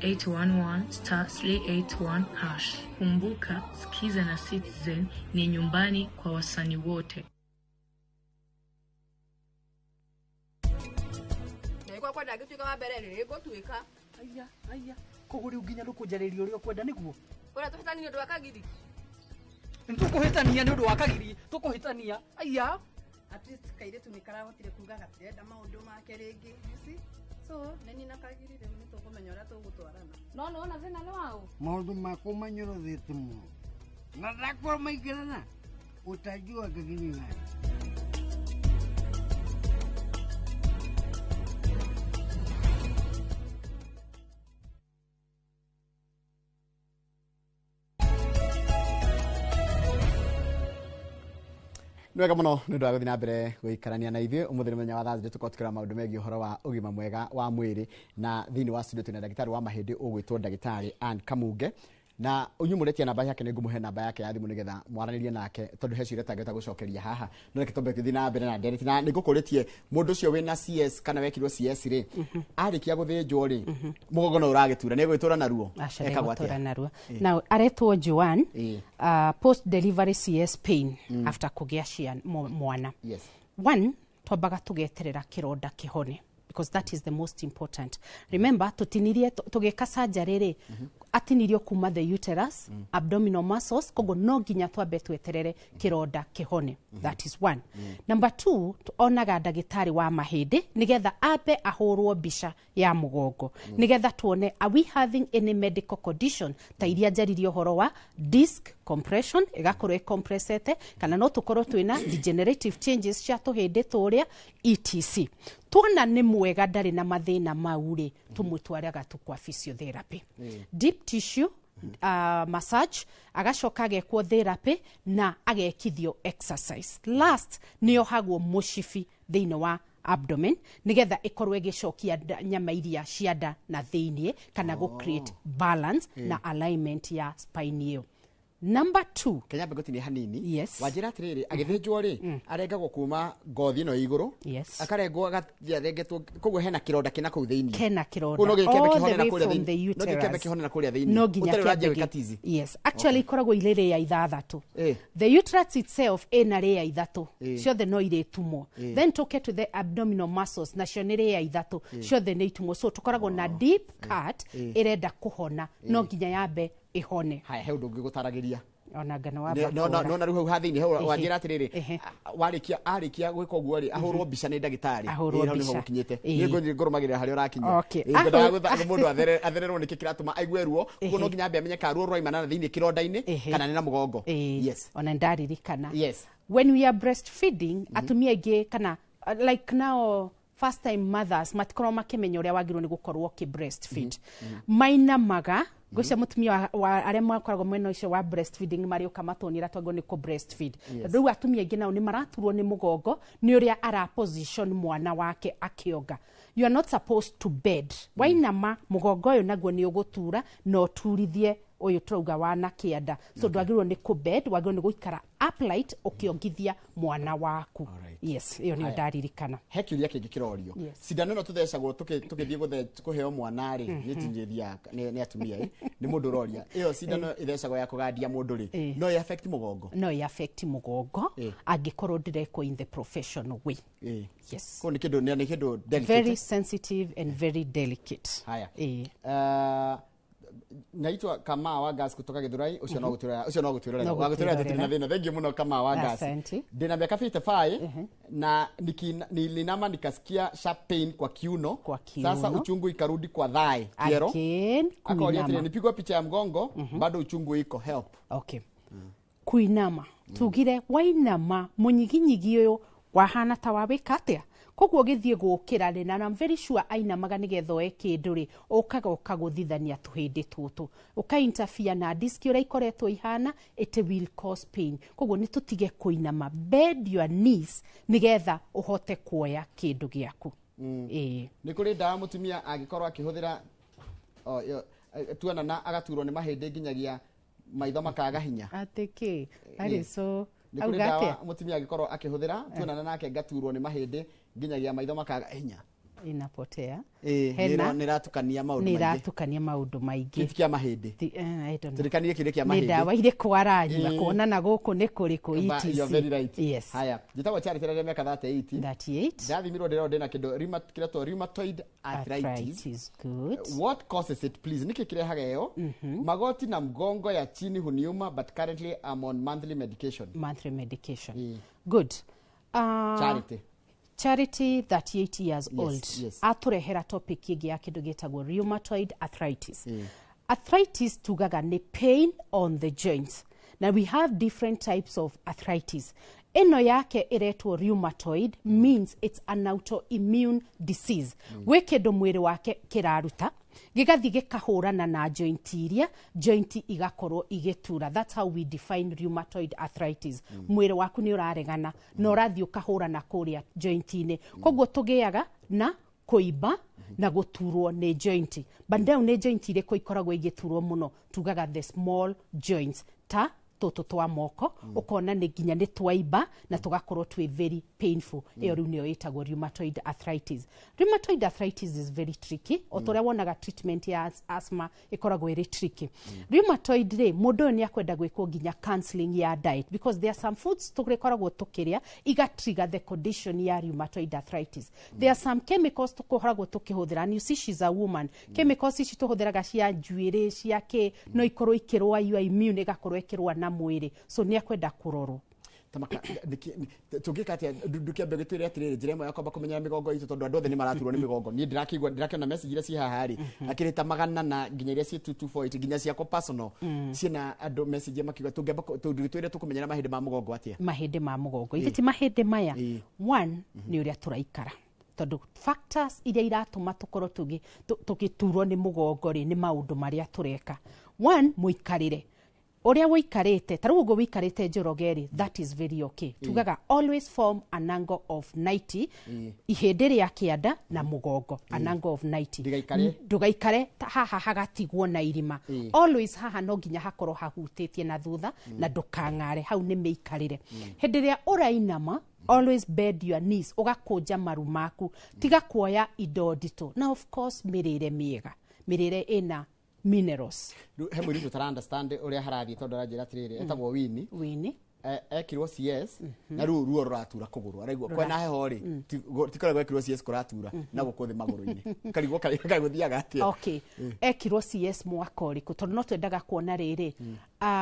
*811*381#. Kumbuka, Skiza na Citizen ni nyumbani kwa wasanii wote. Naikwa kwa ndagituika wa mbere riri gutwika. Aya. Kuguri uginya ndukunjariria uri okwenda niguo. Ora tuhitani ndu wakagiri. Ntukuhitania ni ndu wakagiri, tukuhitania. Aya. At least kaire tumikara hotire kuga gatirenda maundu make ringi. You see? So, neni nakagirire ni tukumenya ora tugutwarana. No na thina ni wao. Maundu mako manyorothete muno. Na ndakwa maigirana. Utajua kagiri nani. Nwega muno nä ndå wa gå thiä na mbere gå ikarania na ithuä å må thä nä menya wa Thursday tå korwo tå kä ra maå ndå megiä å horo wa å gima mwega wa mwä rä na thä inä wa studio twä na ndagä tarä wa mahä ndä å gwä two ndagä tarä Ann Kamunge na unyumå rä tie namba yake nä ngå må he namba yake ya thimå nä getha mwaranä rie nake tondå he ciå tangä ta gå cokeria haha no reke tåmbe tå thiä na mbere na ndereti na nä ngå kå rä tie må ndå å cio wä na CS kana wekirwo CS rä arä kia gå thä njwo rä må gongo no å ragä tura nä egwä tå ra naruo ekagwo atä now aretwo Joan post delivery CS pain after kugea ciana mwana. One, twambaga tugeterera kironda kihone because that is the most important. Remember tutinirie tugeka surgery ri atinirio kuma the uterus, abdominal muscles, kogo no ginya twambe tweterere kironda kihone. That is one. Number two, tuonaga ndagitari wa mahindi nigetha abe ahorwo bisha ya mugongo nigetha tuone are we having any medical condition ta iria njaririo horo wa disc compression igakorwo compressete kana no tukorwo twina degenerative changes cia tuhindi turia etc. Tuona ni mwega ndari na mathina mau ri tumutwaraga tukwa physiotherapy. Deep tissue massage agacoka agekwo therapy na agekithio exercise. Last nio hagwo mushifi thiini wa abdomen nigetha ikorwo igicokia nyama iria cianda na thiini kana go create balance na alignment ya spine iyo. Number 2 Kenya begoti ni hanini. Yes. Wajira atiriri agithijwo ri arengagwo kuma ngothi no iguru. Yes. Akarengwo agarengetwo koguo hena kironda kina kuu thiini. Kena kironda. Kuno gikembe kihone na kuria thiini. No gikembe kihone na kuria thiini. Utari uraje wikatizi. Yes. Actually ikoragwo ile ya ithathatu. The uterus itself ina layer ithatu. Ciothe no ire tumo. Then toke to the abdominal muscles na cio ni layer ithatu. Ciothe ni itumo. So tukoragwo na deep cut irenda kuhona no nginya yambe ihone. Hai he undu ngigutaragiria ona ngano wa no na ruhu hathini wanjira atiriri arikia gwika uguo ri ahurwo mbica ni ndagitari ahurwo mbica gukinyite ni ngurumagirira hari urakinya mundu athererwo niki kiratuma aigue ruo kuno nginya ambe amenye ka ruo rwaimana thini kironda-ini kana ni na mugongo. Yes, ona ndaririkana. Yes, when we are breastfeeding atumia ingi kana like now first time mothers matikorwo makimenya uria wagirwo ni gukorwo ki breastfeed mainamaga gocia mutumia wa aria makoragwo mwena ucio wa breastfeeding marioka matonira twago ni ku breastfeed riu atumia ingi nao ni maraturwo ni mugongo ni uria ara position mwana wake akionga. You are not supposed to bed. Wainama mugongo uyu naguo ni ugutura no turithie uyu turauga wana kianda. So ndwagirwo ni ku bed, wagirwo ni guikara upright ukiongithia mwana waku. Yes, iyo ni ndaririkana. Hekiuria kingi kirorio. Sindano no tuthecagwo tukithie kuheo mwana ri nitinjithia ni atumia ni mundu roria. Iyo sindano ithecagwo ya kugandia mundu ri. No ya affect mugongo. No ya affect mugongo angikorwo direko in the professional way. Yes. Ko ni kindu delicate. Very sensitive and very delicate. Haya. Naitwa kama wa gas kutoka Githurai ucio no gutwirora wagutwirora tutina thina thengi muno kama wa gas ndina miaka 55 na nilinama nikasikia sharp pain kwa kiuno sasa uchungu ikarudi kwa thigh kiero akaoria tena nipigwa picha ya mgongo bado uchungu iko help. Okay. Kuinama tugire wainama munyiginyigi uyu wahana ta wabika atia koguo githie gukira ri na I'm very sure aina magani getho ekindu ri ukaga ukaguthithania tuhindi tutu ukainterfere na disk ura ikoretwo ihana it will cause pain. Koguo ni tutige kuinama, bend your knees nigetha uhote kuoya kindu giaku. Ni kuri ndawa mutumia agikorwo akihuthira tuana na agaturwo ni mahindi nginyagia maitho makaga hinya atiki ari so ni kuri ndawa mutumia agikorwo akihuthira tuana nake ngaturwo ni mahindi nginyagia maitho makaga hinya inapotea. Niratukania maundu maingi tikia mahindi I don't know turikanie kire kia mahindi ndawa ile kwaranywa kuona na guku ni kuriku etc. You're very right. Yes. Haya njitagwo Charity rere meka 38 ndathimirwo ndina kindu rheumatoid arthritis. Good. What causes it please? Niki kirehaga yo magoti na mgongo ya chini huniuma but currently I'm on monthly medication. Good. Charity 38 years old. Aturehera topic yigi ya kindu gitagwo rheumatoid arthritis. Arthritis tugaga ni pain on the joints. Now we have different types of arthritis. Eno yake iretwo rheumatoid means it's an autoimmune disease. Gwe kindu mwiri wake kiraruta gigathi gikahurana na joint igakorwo igitura. That's how we define rheumatoid arthritis. Mwiri waku ni uraregana na urathi ukahurana kuria joint-ini. Koguo tugiaga na kuiba na guturwo ni joint. Bandeu ni joint ire ko ikoragwo igiturwo muno tugaga the small joints ta toto twa moko ukona ni ginya ni twaiba na tugakorwo twi very painful. Iyo riu niyo itagwo rheumatoid arthritis. Rheumatoid arthritis is very tricky. Otoria wonaga treatment ya asthma ikoragwo iri tricky. Rheumatoid ri mundu ni akwenda gwikwo ginya counseling ya diet because there are some foods tukoragwo tukiria iga trigger the condition ya rheumatoid arthritis. There are some chemicals tukoragwo tukihuthira, and you see she's a woman. Chemicals ici tuhuthiraga cia njuiri ciake no ikorwo ikirwa your immune igakorwo ikirwa na mwiri, so ni akwenda kurorwo tamaka tugika atia ndukiambe gitwire atiriri njira imwe yakomba kumenya migongo itu tondu andu othe ni maraturwo ni migongo ni ndirakiona message ira ci haha ri akirita magana na nginya ira ci 224 nginya ciako personal cina andu message makiuga tungeba tugitwire tukumenyera mahindi ma mugongo atia mahindi ma mugongo ithiti mahindi maya one ni uria turaikara tondu factors iria iratuma tukorwo tugiturwo ni mugongo ri ni maundu maria tureka. One, muikarire oria wikarite tarugo go wikarite njorogeri, that is very okay. Tugaga always form an angle of 90 ihindiri ya kianda na mugongo, an angle of 90. Ndugaikare haha hagatigwo na irima. Always haha no ginya hakorwo hahutitie na thutha na ndukangare hau ni meikarire. Hindi ria urainama always bend your knees ugakunja maru maku tiga kuoya indo ndito na of course mirire miega, mirire ina minerals. He mwiri tutara understand uria harathi tondu ranjira atiriri etagwo Wini ekirwo CS na ruo ruratura kuguru araigwa kwena heho ri tikoragwo ekirwo CS kuratura na gukuthi maguru-ini karigwo kaguthiaga atia. Okay, ekirwo CS mwaka uriku tondu no twendaga kuona riri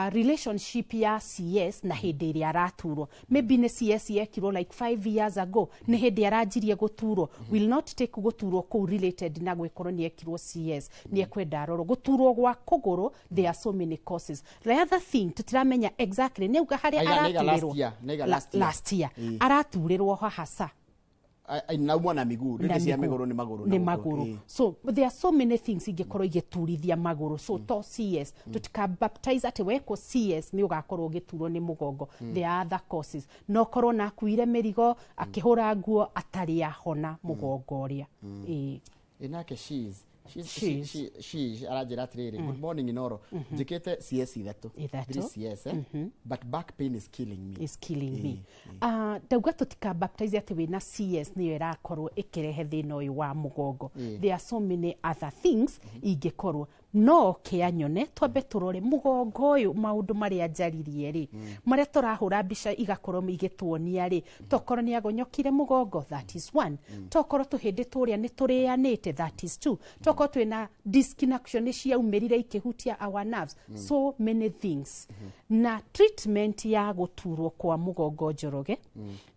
relationship ya CS na hindi iria araturwo, maybe ne CS yekirwo like 5 years ago ne hindi aranjirie guturwo, will not take guturwo ku related na gwikorwo ni ekirwo CS ni ekwenda roro guturwo gwa kuguru. There are so many causes. The other thing tutiramenya exactly ne uga hari araturirwo last year araturirwo hasa na mwana miguru ndio ni maguru. So there are so many things ingekorwo igeturithia maguru. So to CS tutika baptize ati weko CS ni ugakorwo ugiturwo ni mugongo. There are other causes. No korwo na kuire merigo akihura nguo atari ahona mugongo uria. Inake she arajira atiriri good morning iNooro jikete CS ithatu CS but back pain is killing me dauga tutika baptize ati wina CS niyo irakorwo ikirehe thina uyu wa mugongo. There are so many other things ingekorwo no kianyone twambe turore mugongo uyu maundu maria njaririe ri maria turahura mbica igakorwo igituonia ri tokorwo ni agonyokire mugongo, that is one. Tokorwo tuhindi turia ni turianite, that is two. Tokorwo twina disconnection cia umerire ikihutia our nerves, so many things. Na treatment ya guturwo kwa mugongo njoroge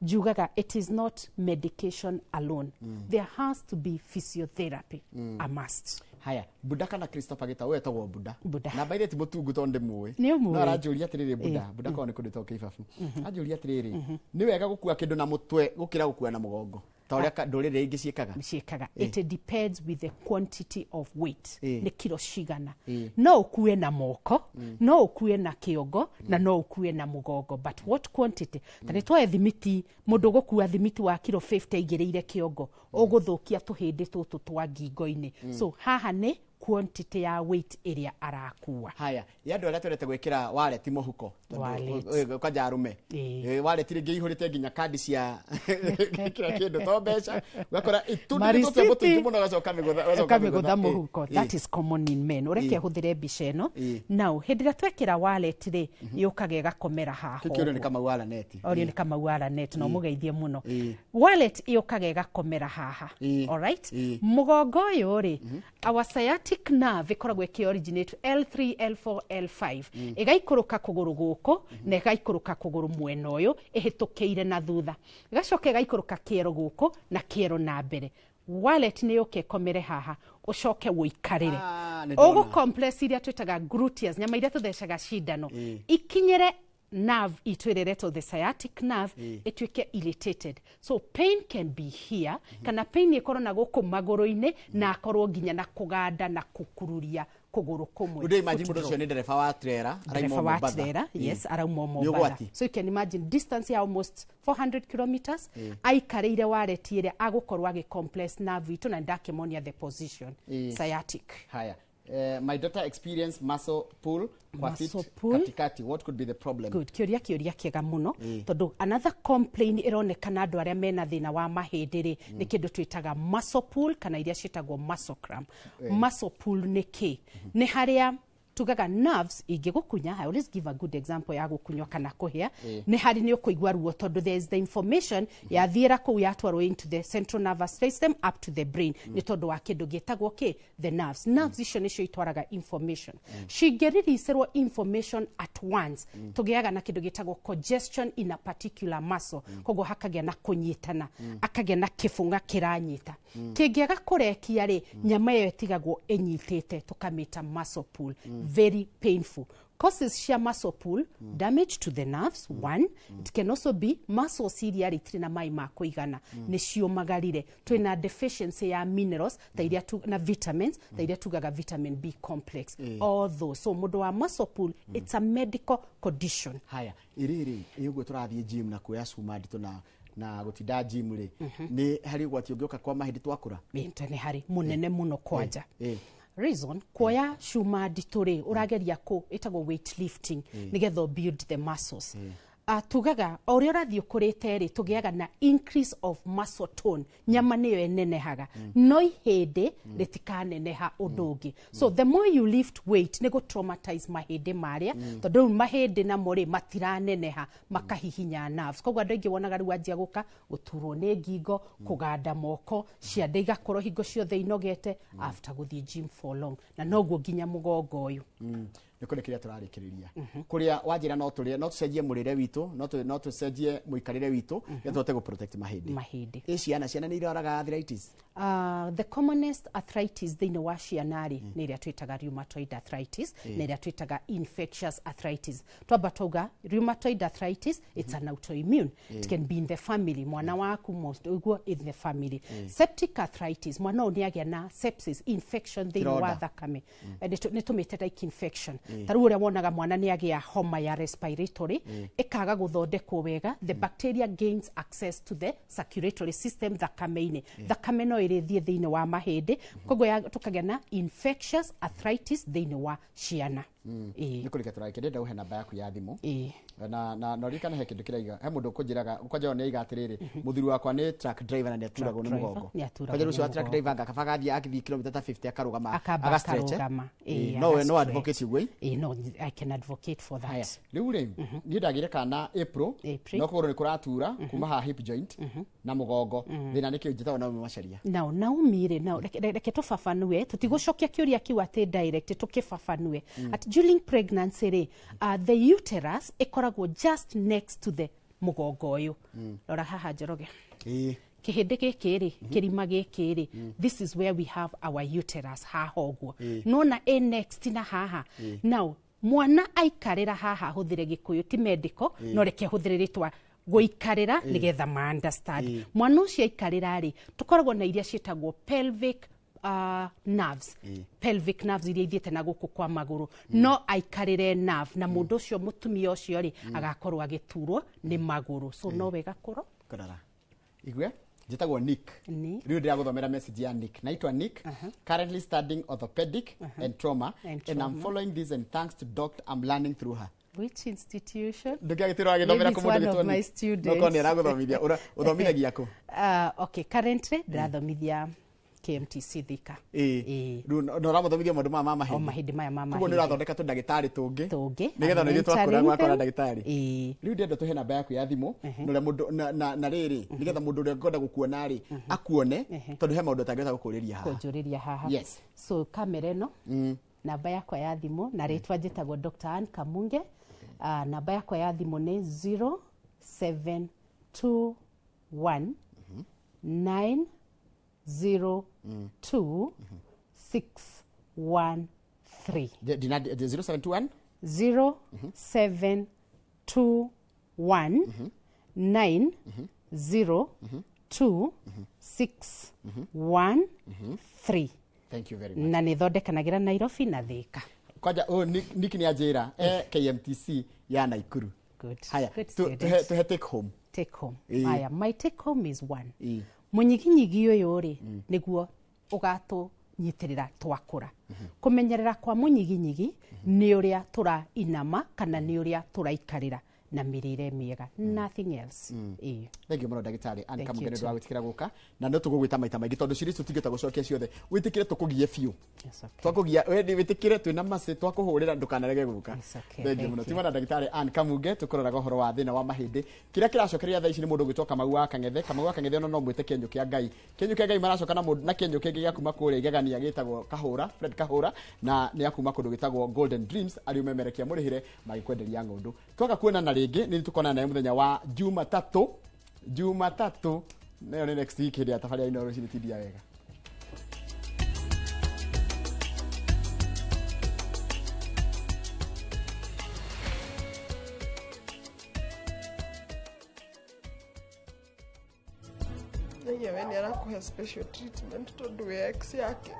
jugaga it is not medication alone. There has to be physiotherapy, a must. Haya, Buddha kana Christopher gita we tagwo Buddha na baire ti mutungu tonde muwe no arajuria atiriri Buddha kwa ni kundu toke ifafu ajuria atiriri ni wega gukua kindu na mutwe gukira gukua na mugongo toria ndurire ingi ciekaga it depends with the quantity of weight ni kilo cigana no ukue na moko no ukue na kiongo na no ukue na mugongo, but what quantity tani twa thimiti mundu gukua thimiti wa kilo 50 igireire kiongo uguthukia tuhindi tutu twa ngingo-ini. So haha ni quantity ya weight area arakua. Haya, yandu aria twendete gwikira wallet muhuko kwa jarume wallet ringi ihurite nginya kandi cia kira kindu to mbeca gakora itundi tutu mutungi muno gacoka migutha muhuko. That is common in men. Ureke huthire mbica ino now hindira twekira wallet ri yukage gakomera haho kikyo ni kama wala net ni kama wala net no mugeithie muno wallet yukage gakomera haha. All right, mugongo uyu ri our sciatic nerve ikoragwo ki originate L3 L4 L5 igaikuruka kuguru guko na igaikuruka kuguru mwena uyu ihitukiire na thutha igacoka igaikuruka kiero guko na kiero na mbere. Wallet ni yoke komere haha ucoke wikarire ugu complex iria twitaga gluteus nyama iria tuthecaga cindano ikinyere nerve itwirereto the sciatic nerve itwike irritated, so pain can be here kana pain ikorwo na guku maguru-ini na akorwo nginya na kuganda na kukururia kuguru kumwe. Ude imagine mudo cio ni dereva wa trailer yes arauma Mombasa, so you can imagine distance ya almost 400 kilometers aikarire waretire agukorwo agi complex nerve itu na ndakimonia the position sciatic. Haya, my daughter experienced muscle pull kwa fit katikati. What could be the problem? Good, kioria kiega muno tondu another complaint ironekana andu aria mena thina wa mahindiri ni kindu twitaga muscle pull kana iria citagwo muscle cramp. Muscle pull ni ki ni haria tugaga nerves igigukunya. I always give a good example ya gukunywa kana kuhia ni hari ni ukuigwa ruo tondu there is the information ya thiera ku yatwarwo into the central nervous system up to the brain ni tondu wa kindu gitagwo ki the nerves icio nicio itwaraga information cingeririsirwo information at once tugiaga na kindu gitagwo congestion in a particular muscle kogo hakagia na kunyitana akagia na kifunga kiranyita kingiaga kurekia ri nyama iyo itigagwo enyitite tukamita muscle pull. Very painful. Causes sheer muscle pull, damage to the nerves, one. It can also be muscle cilia ritrina mai ma kuigana ni ciomagarire twina deficiency ya minerals tairia tu na vitamins tairia tugaga vitamin B complex all those. So mundu wa muscle pull it's a medical condition. Haya iriri iguo turathie gym na kuya cuma ndito na gutinda gym ri ni hari gwati ungioka kwa mahindi twakura ni hari munene muno kwanja reason kuoya cuma ndituri urageria ku itagwo weightlifting nigetho build the muscles tugaga o ũrĩa ũrathiĩ ũkũrĩte rĩ tũgĩaga na increase of muscle tone, nyama nĩyo ĩnenehaga no ihĩndĩ rĩtikaneneha ũndũ ũngĩ. So the more you lift weight nĩ gũ traumatize mahĩndĩ marĩa tondũ rĩu mahĩndĩ namo rĩ matiraneneha makahihinya nerves. Koguo andũ aingĩ wonaga rĩu anjia gũka gũturwo nĩ ngingo, kũganda moko, ciande igakorwo hingo ciothe inogete after gũthiĩ gym for long, na noguo nginya mũgongo ũyũ. Nĩ kũrĩ kĩrĩa tũrarĩkĩrĩria kũrĩa wanjĩra no tũcenjie mũrĩre witũ, no tũcenjie mũikarĩre witũ nĩ tũhote gũ protect mahĩndĩ. Ciana nĩ irwaraga arthritis. The commonest arthritis thĩinĩ wa ciana rĩ nĩ ĩrĩa twĩtaga rheumatoid arthritis na ĩrĩa twĩtaga infectious arthritis. Twamba tauga rheumatoid arthritis, it's an autoimmune. It can be in the family, mwana waku most ũguo in the family. Septic arthritis, mwana ũyũ nĩagĩa na sepsis, infection thĩinĩ wa thakame, nĩ tũmĩte like infection. Tarĩu ũrĩa wonaga mwana nĩagĩa homa ya respiratory ĩkaga gũthondekwo wega, the bacteria gains access to the circulatory system thakame-inĩ. Thakame no ĩrĩthiĩ thĩinĩ wa mahĩndĩ, koguo tũkagĩa na infectious arthritis thĩinĩ wa ciana. Nĩ kũrĩka tũrakĩrĩnda ũhe namba yaku ya thimũ na rikana he kĩndũ kĩraiga he mũndũ ũkũnjĩraga ũkwanjĩra nĩ aiga atĩrĩrĩ mũthuri wakwa nĩ truck driver na nĩ aturagwo nĩ mũgongo. Kwanjĩra ũcio wa truck driver ngakaba gathiĩ agĩthiĩ kilomita ta 50 akarũgama agastretch. No advocate ũguo. No, I can advocate for that. Rĩu rĩ niĩ ndagĩire kana April no kũgũrũ nĩ kũratura kuma ha hip joint na mũgongo thĩna nĩ kĩo njĩtagwo na macaria. Na umire na reke tũbabanue tũtigũcokia kĩũria kiu atĩ direct tũkĩbabanue. During pregnancy the uterus ikoragwo just next to the mugongo ũyũ. Rora haha Njoroge. Kĩhĩndĩ gĩkĩ rĩ kĩrima gĩkĩ rĩ this is where we have our uterus haha ũguo. Nona next na haha. Now mwana aikarĩra haha hũthĩre Gĩkũyũ ti medical no reke hũthĩre rĩtwa gũikarĩra nĩgetha ma understand. Mwana ũcio aikarĩra rĩ tũkoragwo na iria ciĩtagwo pelvic nerves. Pelvic nerves iria ithiĩte na gũkũ kwa magũrũ no aikarĩre nerve na mũndũ ũcio mũtumia ũcio rĩ agakorwo agĩturwo nĩ magũrũ. So no wega kũrora igwe njĩtagwo Nick. Rĩu ndĩragũthomera message ya Nick. Naitwa Nick, currently studying orthopedic and trauma and I'm following this and thanks to doctor I'm learning through her. Which institution? Maybe it's one of my students. Okay, currently ndĩrathomithia KMTC Thika. No ramuthomithia maũndũ ma mahĩndĩ. Mahĩndĩ maya ma mahĩndĩ. Koguo nĩ ũrathondeka tũndagĩtarĩ tũngĩ. Nĩgetha nĩ twakũra gwakora ndagĩtarĩ. Rĩu ndĩenda tũhe namba yaku ya thimũ na mũndũ na rĩrĩ nĩgetha mũndũ ũrĩa ngwenda gũkuona rĩ akuone tondũ he maũndũ atangĩhota gũkũrĩria haha. Kũnjũrĩria haha. Yes. So kamera ĩno namba yakwa ya thimũ na rĩtwa njĩtagwo Dr. Ann Kamunge. Namba yakwa ya thimũ nĩ 0721 902 613. 0721 0721 902 613. Thank you very much. Na nĩthondekanagĩra Nairobi na Thika. Kwanja Nick ni ajira KMTC ya Naikuru. Good. Haya tuhe take home. Take home. Haya my take home is one. Munyiginyigi ũyũ rĩ nĩguo ũgatũnyitĩrĩra twakũra. Kũmenyerera kwa munyiginyigi nĩ ũrĩa tũrainama kana nĩ ũrĩa tũraikarĩra na mĩrĩre mĩega, nothing else. Thank you mũno ndagĩtarĩ Ann Kamunge nĩ ũndũ wa gwĩtĩkĩra gũka na no tũgũgwĩta maita maingĩ tondũ ciria tũtingĩhota gũcokia ciothe wĩtĩkĩre tũkũgie biũ. Twakũgia wendi wĩtĩkĩre twĩna macĩ twakũhũrĩra ndũkanarege gũka. Thank you mũno timana ndagĩtarĩ Ann Kamunge tũkũroraga ũhoro wa thĩna wa mahĩndĩ. Kĩrĩa kĩracokeria thaa ici nĩ mũndũ gwĩtwo Kamau wa Kang'ethe. Kamau wa Kang'ethe no mwĩte Kenyũ kĩa Ngai. Kenyũ kĩa Ngai maracoka na mũndũ na Kenyũ kĩngĩ gĩa kuma kũrĩa igegania gĩtagwo Kahũra, Fred Kahũra na nĩ akuma kũndũ gĩtagwo Golden Dreams arĩ umemerekia mũrĩhĩre magĩkwenderia ng'ũndũ. Twaga kuonana rĩngĩ nĩ tũkona naye mũthenya wa Jumatatu nayo nĩ next week hĩndĩ ya thabarĩ ya iNooro cinĩtindia wega. Yenyewe nĩ arakũhe special treatment tondũ wĩ ex yake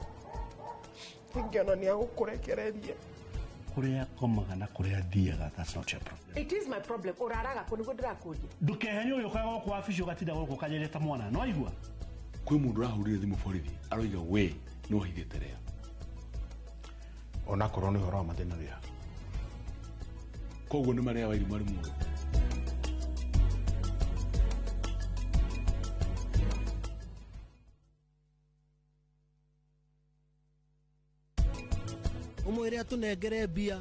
ingĩona nĩ agũkũrekereria. Kuria komaga na kuria thiaga, that's not your problem. It is my problem. Uraraga kũ nĩguo ndĩrakũria. Ndũkehenye ũyũ kaga gũkũ wabici ũgatinda gũkũ kanyereta mwana no igua. Kwĩ mũndũ ũrahũrire thimũ borithi aroiga we no hithĩte rea. Ona korwo nĩ ũhoro wa mathĩna wĩha. Koguo nĩ marĩa wa irimũ mũno. umwire atunengere mbia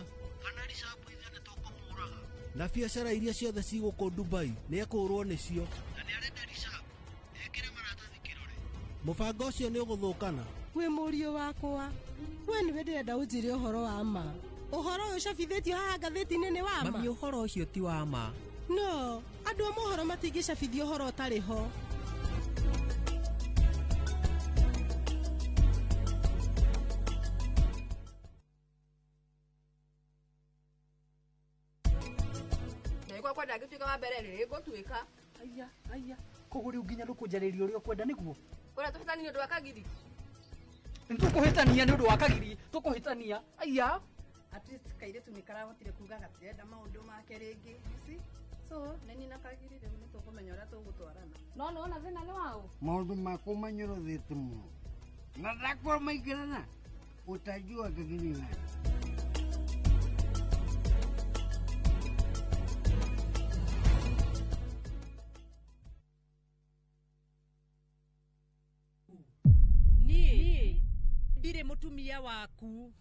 na biacara iria ciothe cigũkũ Dubai nĩ ekũrwo nĩcio. Mũbango ũcio nĩ ũgũthũkana. Wĩ mũriũ wakwa, we nĩwe ndĩrenda ũnjĩre ũhoro wa ma. Ũhoro ũyũ ũcabithĩtio haha ngathĩti-inĩ nĩ wa ma. Mami, ũhoro ũcio ti wa ma. No, andũ a mohoro matingĩcabithia ũhoro ũtarĩ ho. Kwa ndagĩtuĩka wa mbere rĩrĩ ngũtuĩka. Aya, koguo rĩu nginya ndũkũnjarĩria ũrĩa ũkwenda nĩguo. Ũrĩa tũhĩtania nĩ ũndũ wa kagiri. Tũkũhĩtania nĩ ũndũ wa kagiri, tũkũhĩtania. Aya. At least kairĩtu nĩ karahotire kuga gatirenda maũndũ make rĩngĩ. So, neni na kagiri rĩu nĩ tũkũmenya ũrĩa tũgũtwarana. No nĩ wona thĩna nĩ waũ? Maũndũ makwa manyorothete mũno. Na ndakorwo maingĩrana, utajua kagiri nani. Ndire mutumia waku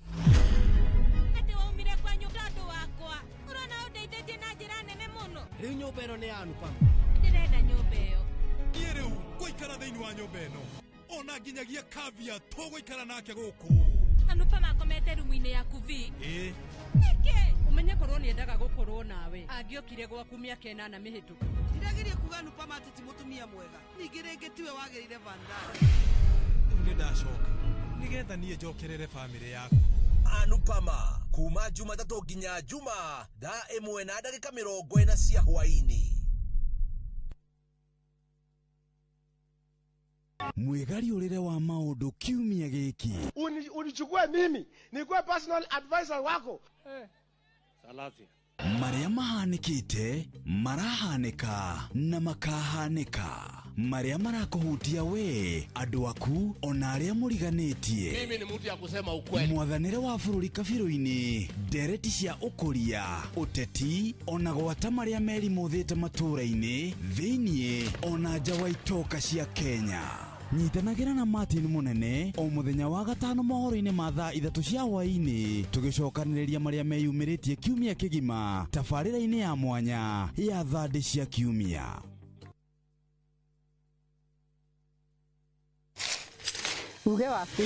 ati waumire kwa nyũmba andũ wakwa urona ũndeithĩtie na njĩra nene mũno. Rĩu nyũmba ĩno nĩ yanu pam. Ndĩrenda nyũmba ĩyo. Niĩ rĩu ngũikara thĩinĩ wa nyũmba ĩno ona nginyagia kavia tũgũikara nake gũkũ. Anupa makomete rumu-inĩ yaku vi. Nĩkĩ? Umenye korwo nĩ endaga gũkorwo nawe angĩokire gwaku mĩaka 8 mĩhĩtũku. Ndiragirie kuga Anupa atĩ ti mũtumia mwega. Ningĩ rĩngĩ tiwe wagĩrĩire vandari. Nĩ ndacoka nigetha niĩ njokerere bamĩrĩ yaku. Anupama kuma Jumatatu nginya Juma thaa 1:40 cia hwaini. Mwegari urire wa maundu kiumia giki. Unichukue mimi nikuwe personal advisor wako. Salasi. Maria mahanikite marahanika na makahanika. Maria marakuhutia we andu aku ona aria muriganitie. Mimi ni mtu ya kusema ukweli. Mwathanire wa bururi kabiru-ini ndereti cia ukuria uteti ona gwata maria meri muthite matura-ini thiini ona nja wa itoka cia Kenya. Nyitanagira na Martin Munene o muthenya wa gatano mohoro-ini ma thaa 3 cia hwaini tugicokaniriria maria meyumiritie kiumia kigima tabarĩra-ini ya mwanya ya thandi cia kiumia. Uge waku.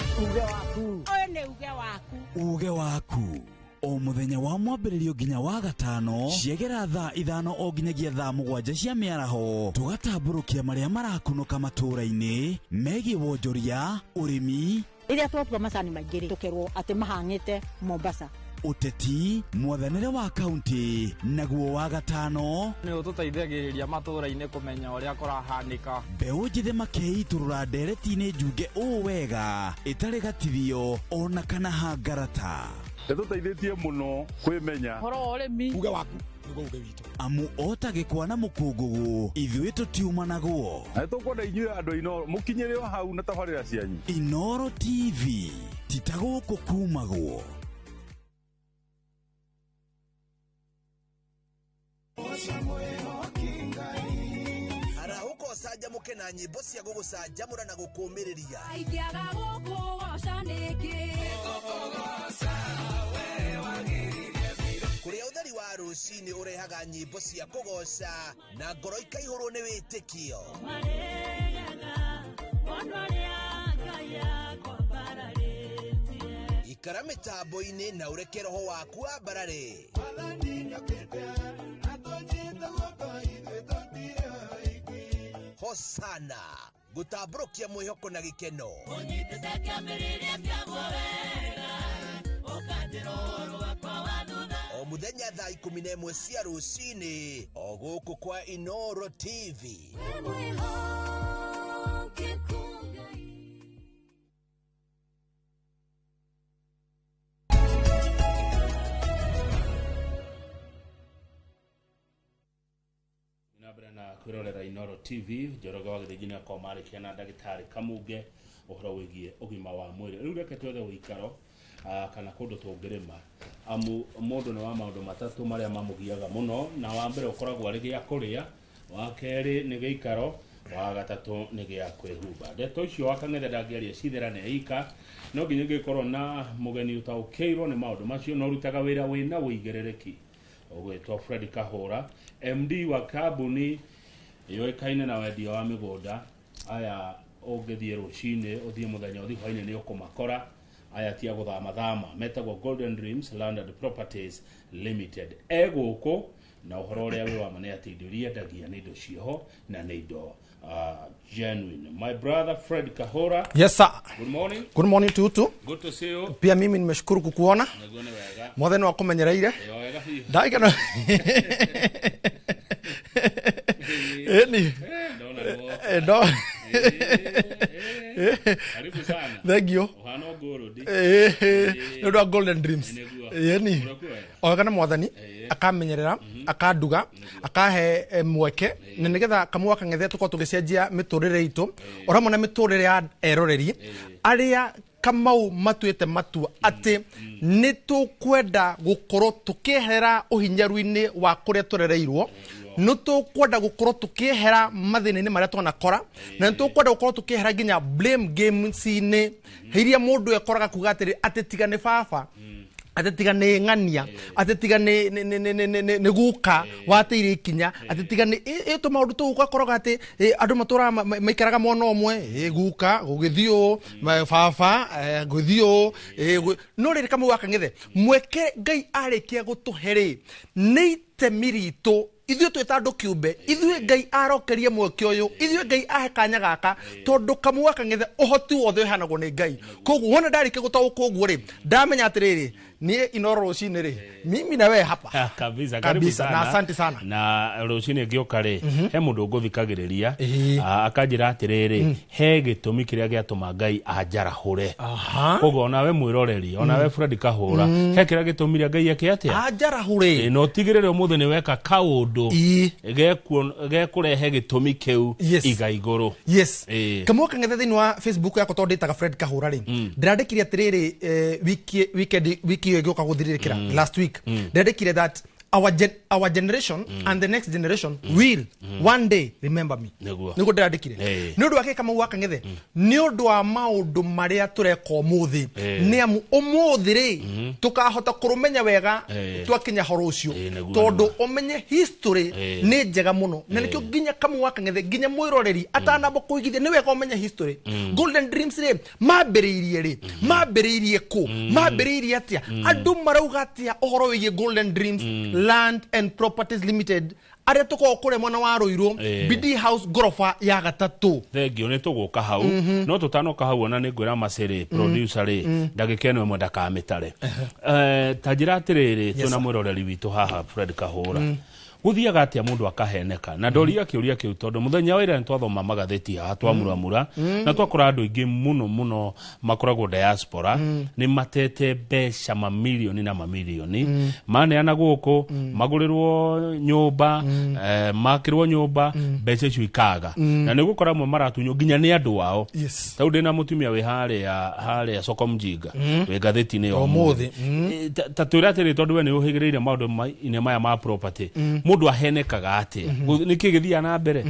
Oyo nĩ uge waku. Uge waku. O muthenya wa mwambĩrĩrio nginya wa gatano ciegera thaa 5 o nginyagia thaa 7 cia mĩaraho tugatamburukia maria marakunuka matura-ini megie wonjoria urimi iria twatua macani maingĩ tukerwo atĩ mahang'ĩte Mombasa. Uteti mwathanire wa kaunti naguo wa gatano nĩ ũtũteithagĩrĩria matura-inĩ kũmenya ũrĩa kũrahanĩka. Mbeũ njĩthĩ makeiturura ndereti-inĩ njunge ũũ wega itarĩ gatithio ona kana hangarata. Nĩtũteithĩtie mũno kwĩmenya horo wa ũrĩmi. Uge waku nĩguo uge witũ. Amu otagĩkwa na mũkũngũgũ ithuĩ tũtiuma naguo. Na nĩtũkwenda inyuĩ andũ Inooro mũkinyĩre hau na tabarĩra cianyu. Inooro TV titagũkũ kumagwo. Arahuko sajamuke na nyimbo cia gũgũcanjamũra na gũkũmĩrĩria. Aingĩaga gũkũ goca nĩngĩ. Kũrĩa ũtheri wa rũcinĩ ũrehaga nyimbo cia kũgoca na ngoro ikaihũrwo nĩ wĩtĩkio. Ikara mĩtambo-inĩ na ũreke roho waku wambarare. Hosana gũtambũrũkia mwĩhoko na gĩkeno. O muthenya thaa 11 cia rũcinĩ o gũkũ kwa Inooro TV. Na kwirorera Inooro TV Njoroge wa Gĩthĩnjĩ kwa marĩkia na ndagĩtarĩ Kamunge ũhoro wĩgiĩ ũgima wa mwĩrĩ. Rĩu reke twethe ũikaro kana kũndũ tũngĩrĩma amu mũndũ nĩ wa maũndũ matatũ marĩa mamũgiaga mũno, na wa mbere ũkoragwo arĩ gĩa kũrĩa, wa kerĩ nĩ gĩikaro, wa gatatu nĩ gĩa kwĩhumba. Ndeto icio wakang'ethe ndangĩaria citherane ika no nginya ngĩkorwo na mũgeni ũtaũkĩirwo nĩ maũndũ macio no rutaga wĩra wĩna wĩigĩrĩrĩki ũgwĩtwo Fred Kahũra MD wa kambuni yoĩkaine na wendia wa mĩgũnda. Aya ũngĩthiĩ rũcinĩ ũthiĩ mũthenya ũthiĩ hwainĩ nĩ ũkũmakora. Aya tia gũthama metagwo Golden Dreams Landed Properties Limited. Egũkũ na ũhoro ũrĩa wĩ wama nĩ atĩ indo iria endagia nĩ indo ciĩho na nĩ indo genuine. My brother Fred Kahũra. Yes sir. Good morning. Good morning to you too. Good to see you. Pia mimi nimeshukuru kukuona. Mwathani wa kumenyereire. Ndaika na Eni. No. Karibu sana. Thank you. Ohana ogorodi. No Golden Dreams. Eni. Ogana mwathani akamenyerera akanduga akahe mweke na nigetha kamwe akang'ethe tuko tugicenjia miturire itu oramo na miturire ya eroreri aria kamau matuite matua ati ni tukwenda gukorwo tukihera uhinyaru-ini wa kuria turereirwo no tukwenda gukorwo tukihera mathina-ini maria twanakora na ni tukwenda gukorwo tukihera nginya blame games-ini hiria mundu ekoraga kuga atiri ati tiga ni baba atetiga nĩ ng'ania atetiga nĩ guka wateire ikinya atetiga nĩ ĩto maũndũ tũ gũkoroga atĩ andũ matũra maikaraga mwana ũmwe guka gũgĩthio baba gũthio no rĩrĩ kamwe wakang'ethe mweke Ngai arĩkia gũtũhe nĩ itemi ritũ ithuĩ twĩta andũ kĩũmbe ithuĩ Ngai arokeria mweke ũyũ ithuĩ Ngai ahe kanya gaka tondũ kamwe wakang'ethe ũhoti wothe ũhanagwo nĩ Ngai koguo wona ndarĩkia gũtaũkwo ũguo rĩ ndamenya atĩrĩrĩ niĩ iNooro rũcinĩ rĩ mimi na wewe hapa kabisa karibu sana na asante sana na rũcinĩ ngĩoka rĩ he mũndũ ngũthikagĩrĩria akanjĩra atĩrĩrĩ he gĩtũmi kĩrĩa gĩatũma Ngai anjarahũre koguo ona we mwĩroreri ona we Fred Kahũra he kĩrĩa gĩtũmire Ngai eke atĩa anjarahũre no tigĩrĩre ũmũthĩ nĩ weka kaũndũ gekũrehe gĩtũmi kĩu iga igũrũ yes kamwe kang'ethe thĩinĩ wa Facebook yakwa tondũ ndĩtaga Fred Kahũra rĩ ndĩrandĩkire atĩrĩrĩ wiki gĩoka gũthirĩrĩkĩra last week ndĩrandĩkire that our generation and the next generation will one day remember me nĩguo ndĩrandĩkire nĩ ũndũ wake kamwe wakang'ethe nĩ ũndũ wa maũndũ marĩa tũreka ũmũthĩ nĩ amu ũmũthĩ rĩ tũkahota kũrũmenya wega twakinya horo ũcio tondũ ũmenye history nĩ njega mũno na nĩkĩo nginya kamwe wakang'ethe nginya mwĩroreri atanamba kũigithia nĩ wega ũmenye history Golden Dreams rĩ mambĩrĩirie kũ mambĩrĩirie atĩa andũ marauga atĩa ũhoro wĩgiĩ Golden Dreams Land and Properties Limited aria tuko kure mwana wa Rũirũ BD House gorofa ya gatatũ thengio nĩ tũgũka hau no tũtanoka hau ona nĩ ngwĩra macere producer rĩ ndagĩka ĩno ĩmwe ndakamĩtare ta njĩra atĩrĩrĩ twĩna mwĩroreri witũ haha Fred Kahũra gũthiaga atĩa mũndũ akaheneka na ndoria kĩũria kĩu tondũ mũthenya wa ira nĩ twathoma magatheti haha twamuramura na twakora andũ aingĩ mũno makoragwo diaspora nĩ matete mbeca mamilioni na mamilioni maneana gũkũ magũrĩrwo nyũmba makĩrwo nyũmba mbeca icio ikaga na nĩ gũkora amwe maratunywo nginya nĩ andũ wao tondũ ndĩna mũtumia wĩ harĩa Soko Mjinga wĩ gatheti-inĩ ũmũthĩ ta twĩra atĩrĩ tondũ we nĩ ũhĩgĩrĩire maũndũ maya ma property mundu ahenekaga atia niki githia na mbere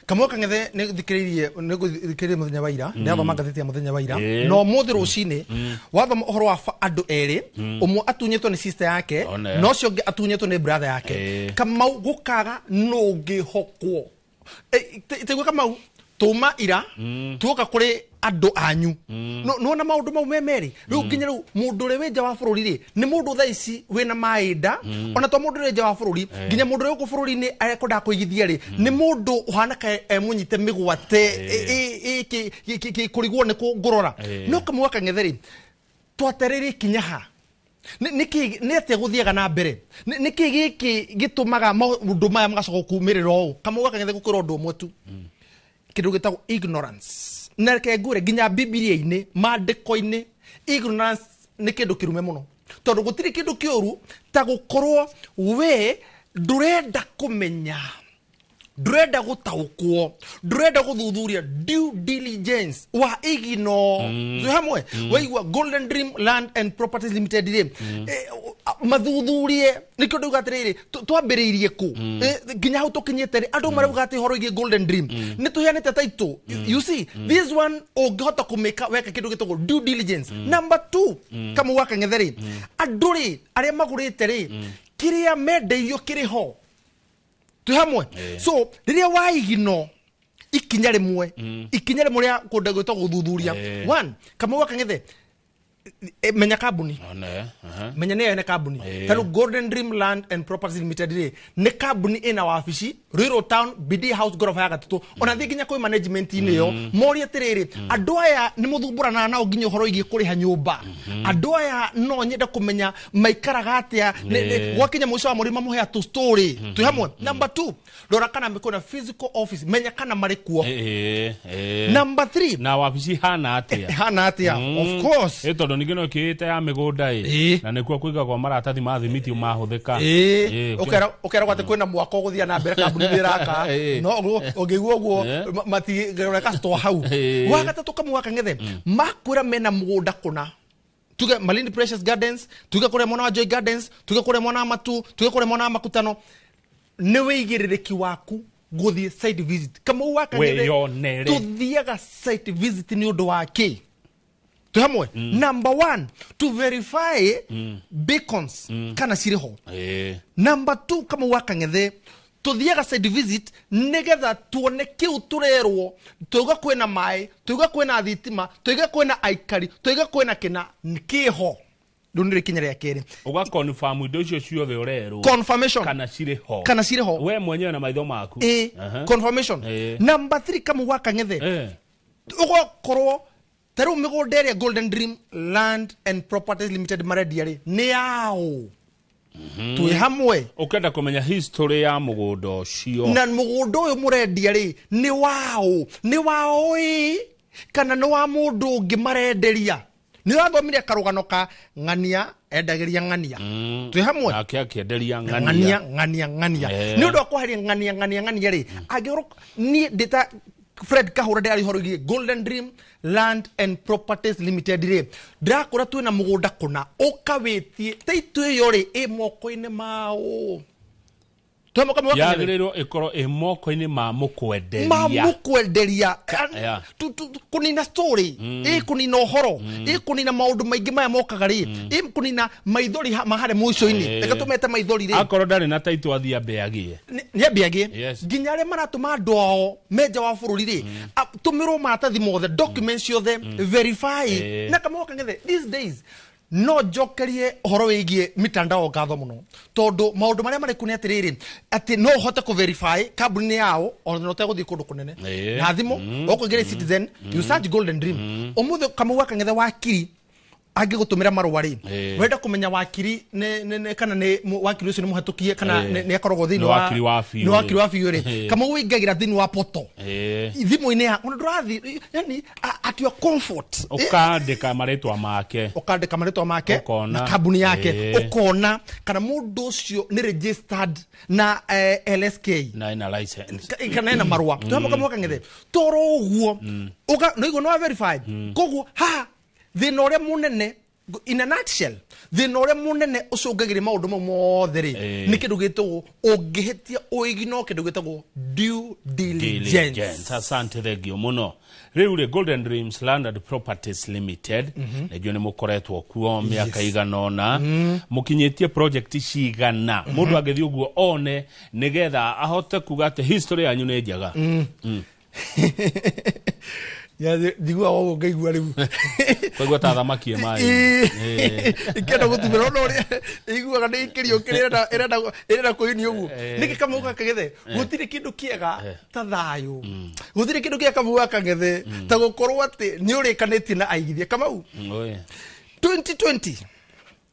kamwe kang'ethe nĩ thikĩrĩirie mũthenya wa ira nĩ athoma ngatheti ya mũthenya wa ira no mũthĩ rũcinĩ wathoma ũhoro wa andũ erĩ ũmwe atunyĩtwo nĩ sister yake na ũcio ũngĩ atunyĩtwo nĩ brother yake Kamau gũkaga no ũngĩhokwo tegwe Kamau tuma ira tuoka kũrĩ andũ anyu no na maũndũ mau memerĩ rĩu nginya rĩu mũndũ ũrĩa wĩ nja wa bũrũri rĩ nĩ mũndũ thaa ici wĩna maĩnda ona to mũndũ ũrĩa nja wa bũrũri nginya mũndũ ũrĩa gũkũ bũrũri-inĩ arekwendaga kũigithia rĩ nĩ mũndũ ũhana ka mũnyite mĩgwate kũrigwo nĩ kũngũrora no kamwe wakang'ethe rĩ twaterĩire ikinya ha nĩ atĩa gũthiaga na mbere nĩkĩ gĩkĩ gĩtũmaga maũndũ maya magacoka kumĩrĩra ũũ kamwe wakang'ethe gũkĩra ũndũ ũmwe tu kĩndũ gĩtagwo ignorance na reke ngũre nginya Biblia-inĩ maandĩko-inĩ ignorance nĩ kĩndũ kĩrume mũno tondũ gũtirĩ kĩndũ kĩũru ta gũkorwo we ndũrenda kũmenya ndurenda gutaukwo ndurenda guthuthuria due diligence wa igino hamwe waigua Golden Dream Land and Properties Limited ri mathuthurie nikyo nduga atiriri twambiriirie ku nginya hau tukinyete ri andu marauga ati horo igi Golden Dream ni tuhianite title you see this one ungihota kumeka weka kindu gitagwo due diligence number 2 kama waka ngetheri andu ri aria magurite ri kiria mendeirio kiriho tu hamwe so riria waigino ikinya rimwe ria kunda gwita guthuthuria one kama waka ngethe menya kabuni menya ne ene kabuni tano Golden Dream Land and Properties Limited ne kabuni ina wafici Rural Town BD House gorofa ya gatatu ona thiginya kwi management ine yo mori atiriri andu aya ni muthumburana nao nginya horo igi kuriha nyumba andu aya no nyenda kumenya maikaraga atia gwakinya mwisho wa murima muhe atu story tu hamwe number 2 rora kana mikona physical office menya kana mari kuo number 3 na wafici hana atia of course ndo nigino kiite ya migunda na nikuo kuiga kwa maratathi ma thimiti mahuthika ukera gwate kwina mwako guthia na mbere kabuni wiraka no ungiguo guo mati gereka sto hau wagatatu kama waka ngethe makwira mena mugunda kuna tuge Malindi Precious Gardens tuge kure mwana wa Joy Gardens tuge kure mwana wa Matu tuge kure mwana wa Makutano ni wigiririki waku guthie site visit kama waka ngethe tuthiaga site visit ni undu wake tu hamwe number 1 to verify beacons kana ciriho number 2 kama waka ngethe tuthiaga site visit nigetha tuone kiu turerwo tuga kwina mai tuga kwina thitima tuga kwina aikari tuga kwina kina kiho ndunire kinya ria kere uga confirm indo icio ciothe urerwo confirmation kana cireho we mwenyewe na maitho maku confirmation number 3 kama waka ngethe ugo korwo taru migondere Golden Dream Land and Properties Limited marediari ni yao tu hamwe ukenda kumenya history ya mugondo ucio na mugondo uyu murediari ni wao kana no wa mundu ungi marenderia ni wathomire karugano ka ngania endageria ngania tu hamwe akienderia ngania ni undu akwaheria ngania ri agiro ni data Fred Kahura ndari horogie Golden Dream Land and Properties Limited ri ndakora twina mugunda kuna ukawitie title iyo ri imoko-ine mao Tumo kama ya rero ikoro emoko-ine ma mukwenderia kunina story kunina uhoro kunina maundu maingi maya mokaga ri kunina maithori mahare mwisho-ini reka tumete maithori ri akoro ndari na title athia mbeagie ni mbeagie nginya ri maratuma ndwao meja wa bururi ri tumirwo maratathi mothe documents yothe verify na kama wakangethe these days no jokerie horo wigie mitandao gatho muno tondu maundu maria mari kune atiriri ati no hote ku verify kabuni yao ona no teguthi kundu kunene na thimo okugira Citizen you search Golden Dream umuthe kama wakangethe wakiri agigutumira marwa ri wenda kumenya wakiri ne kana ne wakiri ucio ni muhatukie kana ne akorogwo thini wa wakiri wa fiu ri kama uingagira thini wa poto thimu-ini ya ona ndurathi yani at your comfort ukandika maritwa make na kabuni yake ukona kana mundu ucio ni registered na LSK na ina license kana ina marwa tuamo kama wakangethe toro uguo uga no igo no verify koguo ha thina uria munene in a nutshell thina uria munene ucungagire maundu mothe ri ni kindu gitagwo ungihitia uigino kindu gitagwo due diligence asante thegio muno riu ri Golden Dreams Land and Properties Limited najua ni mukoretwo kuo miaka iganona mukinyitie project cigana mundu agethi uguo one nigetha ahote kuga ati history yanyu ni njaga ya digwa wo ngaigua riu kwa ta thamaki mai ikenda gutumira no ri iguaga ni ikirio kirenda kuini uguo niki kama uka kagethe gutire kindu kiega ta thayu gutire kindu kiega kama uka kagethe ta gukorwo ati ni uri kaneti na aigithia kama u 2020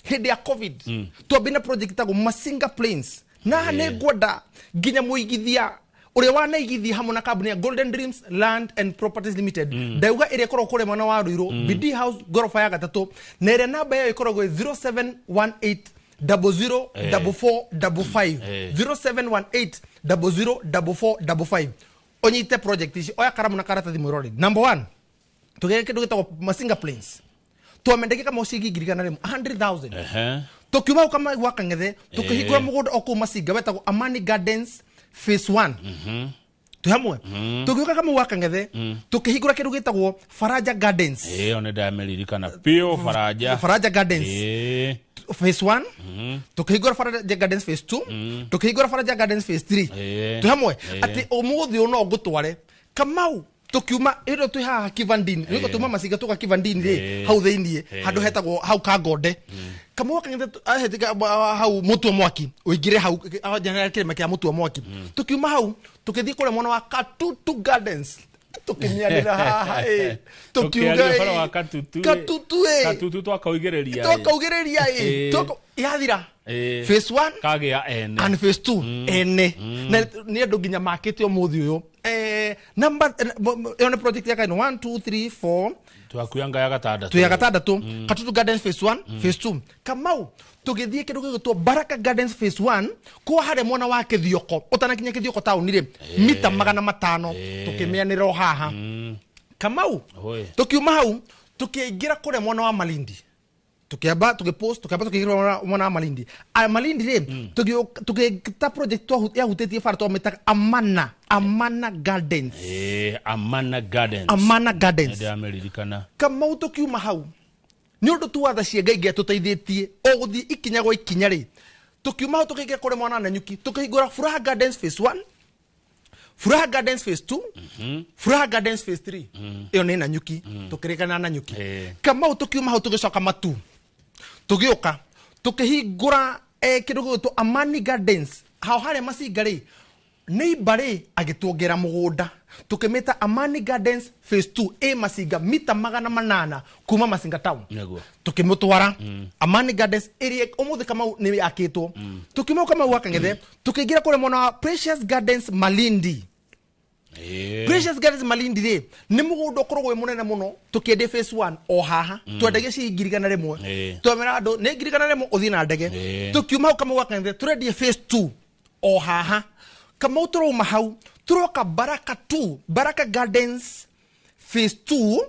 hindi ya covid twabina project tago Masinga Plains na ne gwada ginya muigithia uria wanaigithia hamwe na kabuni ya Golden Dreams Land and Properties Limited ndauga ire korwo kure mwana wa Ruiro BD House gorofa ya gatatu na ire namba yayo ikoragwo 0718 004455 0718 004455 onyite project ici oya karamu na karatathi mwirore. Number 1 tugeke kindu gitagwo masinga planes twamendeke kama ucigi ngirigana rimwe 100,000 tukiuma kama gwaka ngethe tukihingura mugunda oku masinga wetagwo Amani Gardens phase 1 tuhamwe tukiuka kama gwaka ngethe tukihingura kindu gitagwo Faraja Gardens one ndameririkana pio Faraja Gardens phase 1 tukihingura Faraja Gardens phase 2 tukihingura Faraja Gardens phase 3 tuhamwe ati umuthi uno ngutware kamau tukiuma iro tu ha kivandini niko tuma masiga tuka kivandini ri hau theinie handu hetagwo hau Kangonde kama wakangete ahetika hau mutu mwaki uigire hau ajana kile makia mutu mwaki tukiuma hau tukithii kule mwana wa Katutu Gardens tukimianira haha tukiuga Katutu twakaugereria yathira phase 1 kagia ene and phase 2 ene na ni andu nginya makite umuthi uyu number on project yaka 1 2 3 4 twakuyanga ya gatandatu Katutu Gardens phase 1 phase 2 kamau tugithie kindu gigutwo Baraka Gardens phase 1 ko hare mwana wa Kithioko utanakinya Kithioko town ri mita 500 tukimianira haha kamau tukiuma hau tukiingira kure mwana wa Malindi tukiamba tukipost tukigira mwana wa Malindi ri tukita project twa ya hutetie fara to meta Amana Gardens Amana Gardens ndio amerikana kama tukiuma hau ni undu tu watha cienga ingi tuteithietie oguthi ikinya gwa ikinya ri tukiuma hau tukigira kure mwana na nyuki tukihingura Furaha Gardens phase 1 Furaha Gardens phase 2 Furaha Gardens phase 3 iyo ni na nyuki tukirikana na nyuki kama tukiuma hau tugicoka Matu tugiuka tukihingura kindu gitwo Amani Gardens hao hare masigari neighbor agituongera mugunda tukimeta Amani Gardens phase 2 masinga mita 800 kuma Masinga town tukimutwara Amani Gardens area umuthi kama ni yakitwo tukimau kama waka ngethe tukigira kule mwana wa Precious Gardens Malindi Precious Gardens Malindi ri ni mugunda ukorogwe munene muno tukiende phase 1 o haha twendege ci ngirigana rimwe twemera andu ni ngirigana rimwe uthi na ndege tukiuma kama waka ngethe turendi phase 2 o haha kama utoro mahau turoka Baraka Gardens phase 2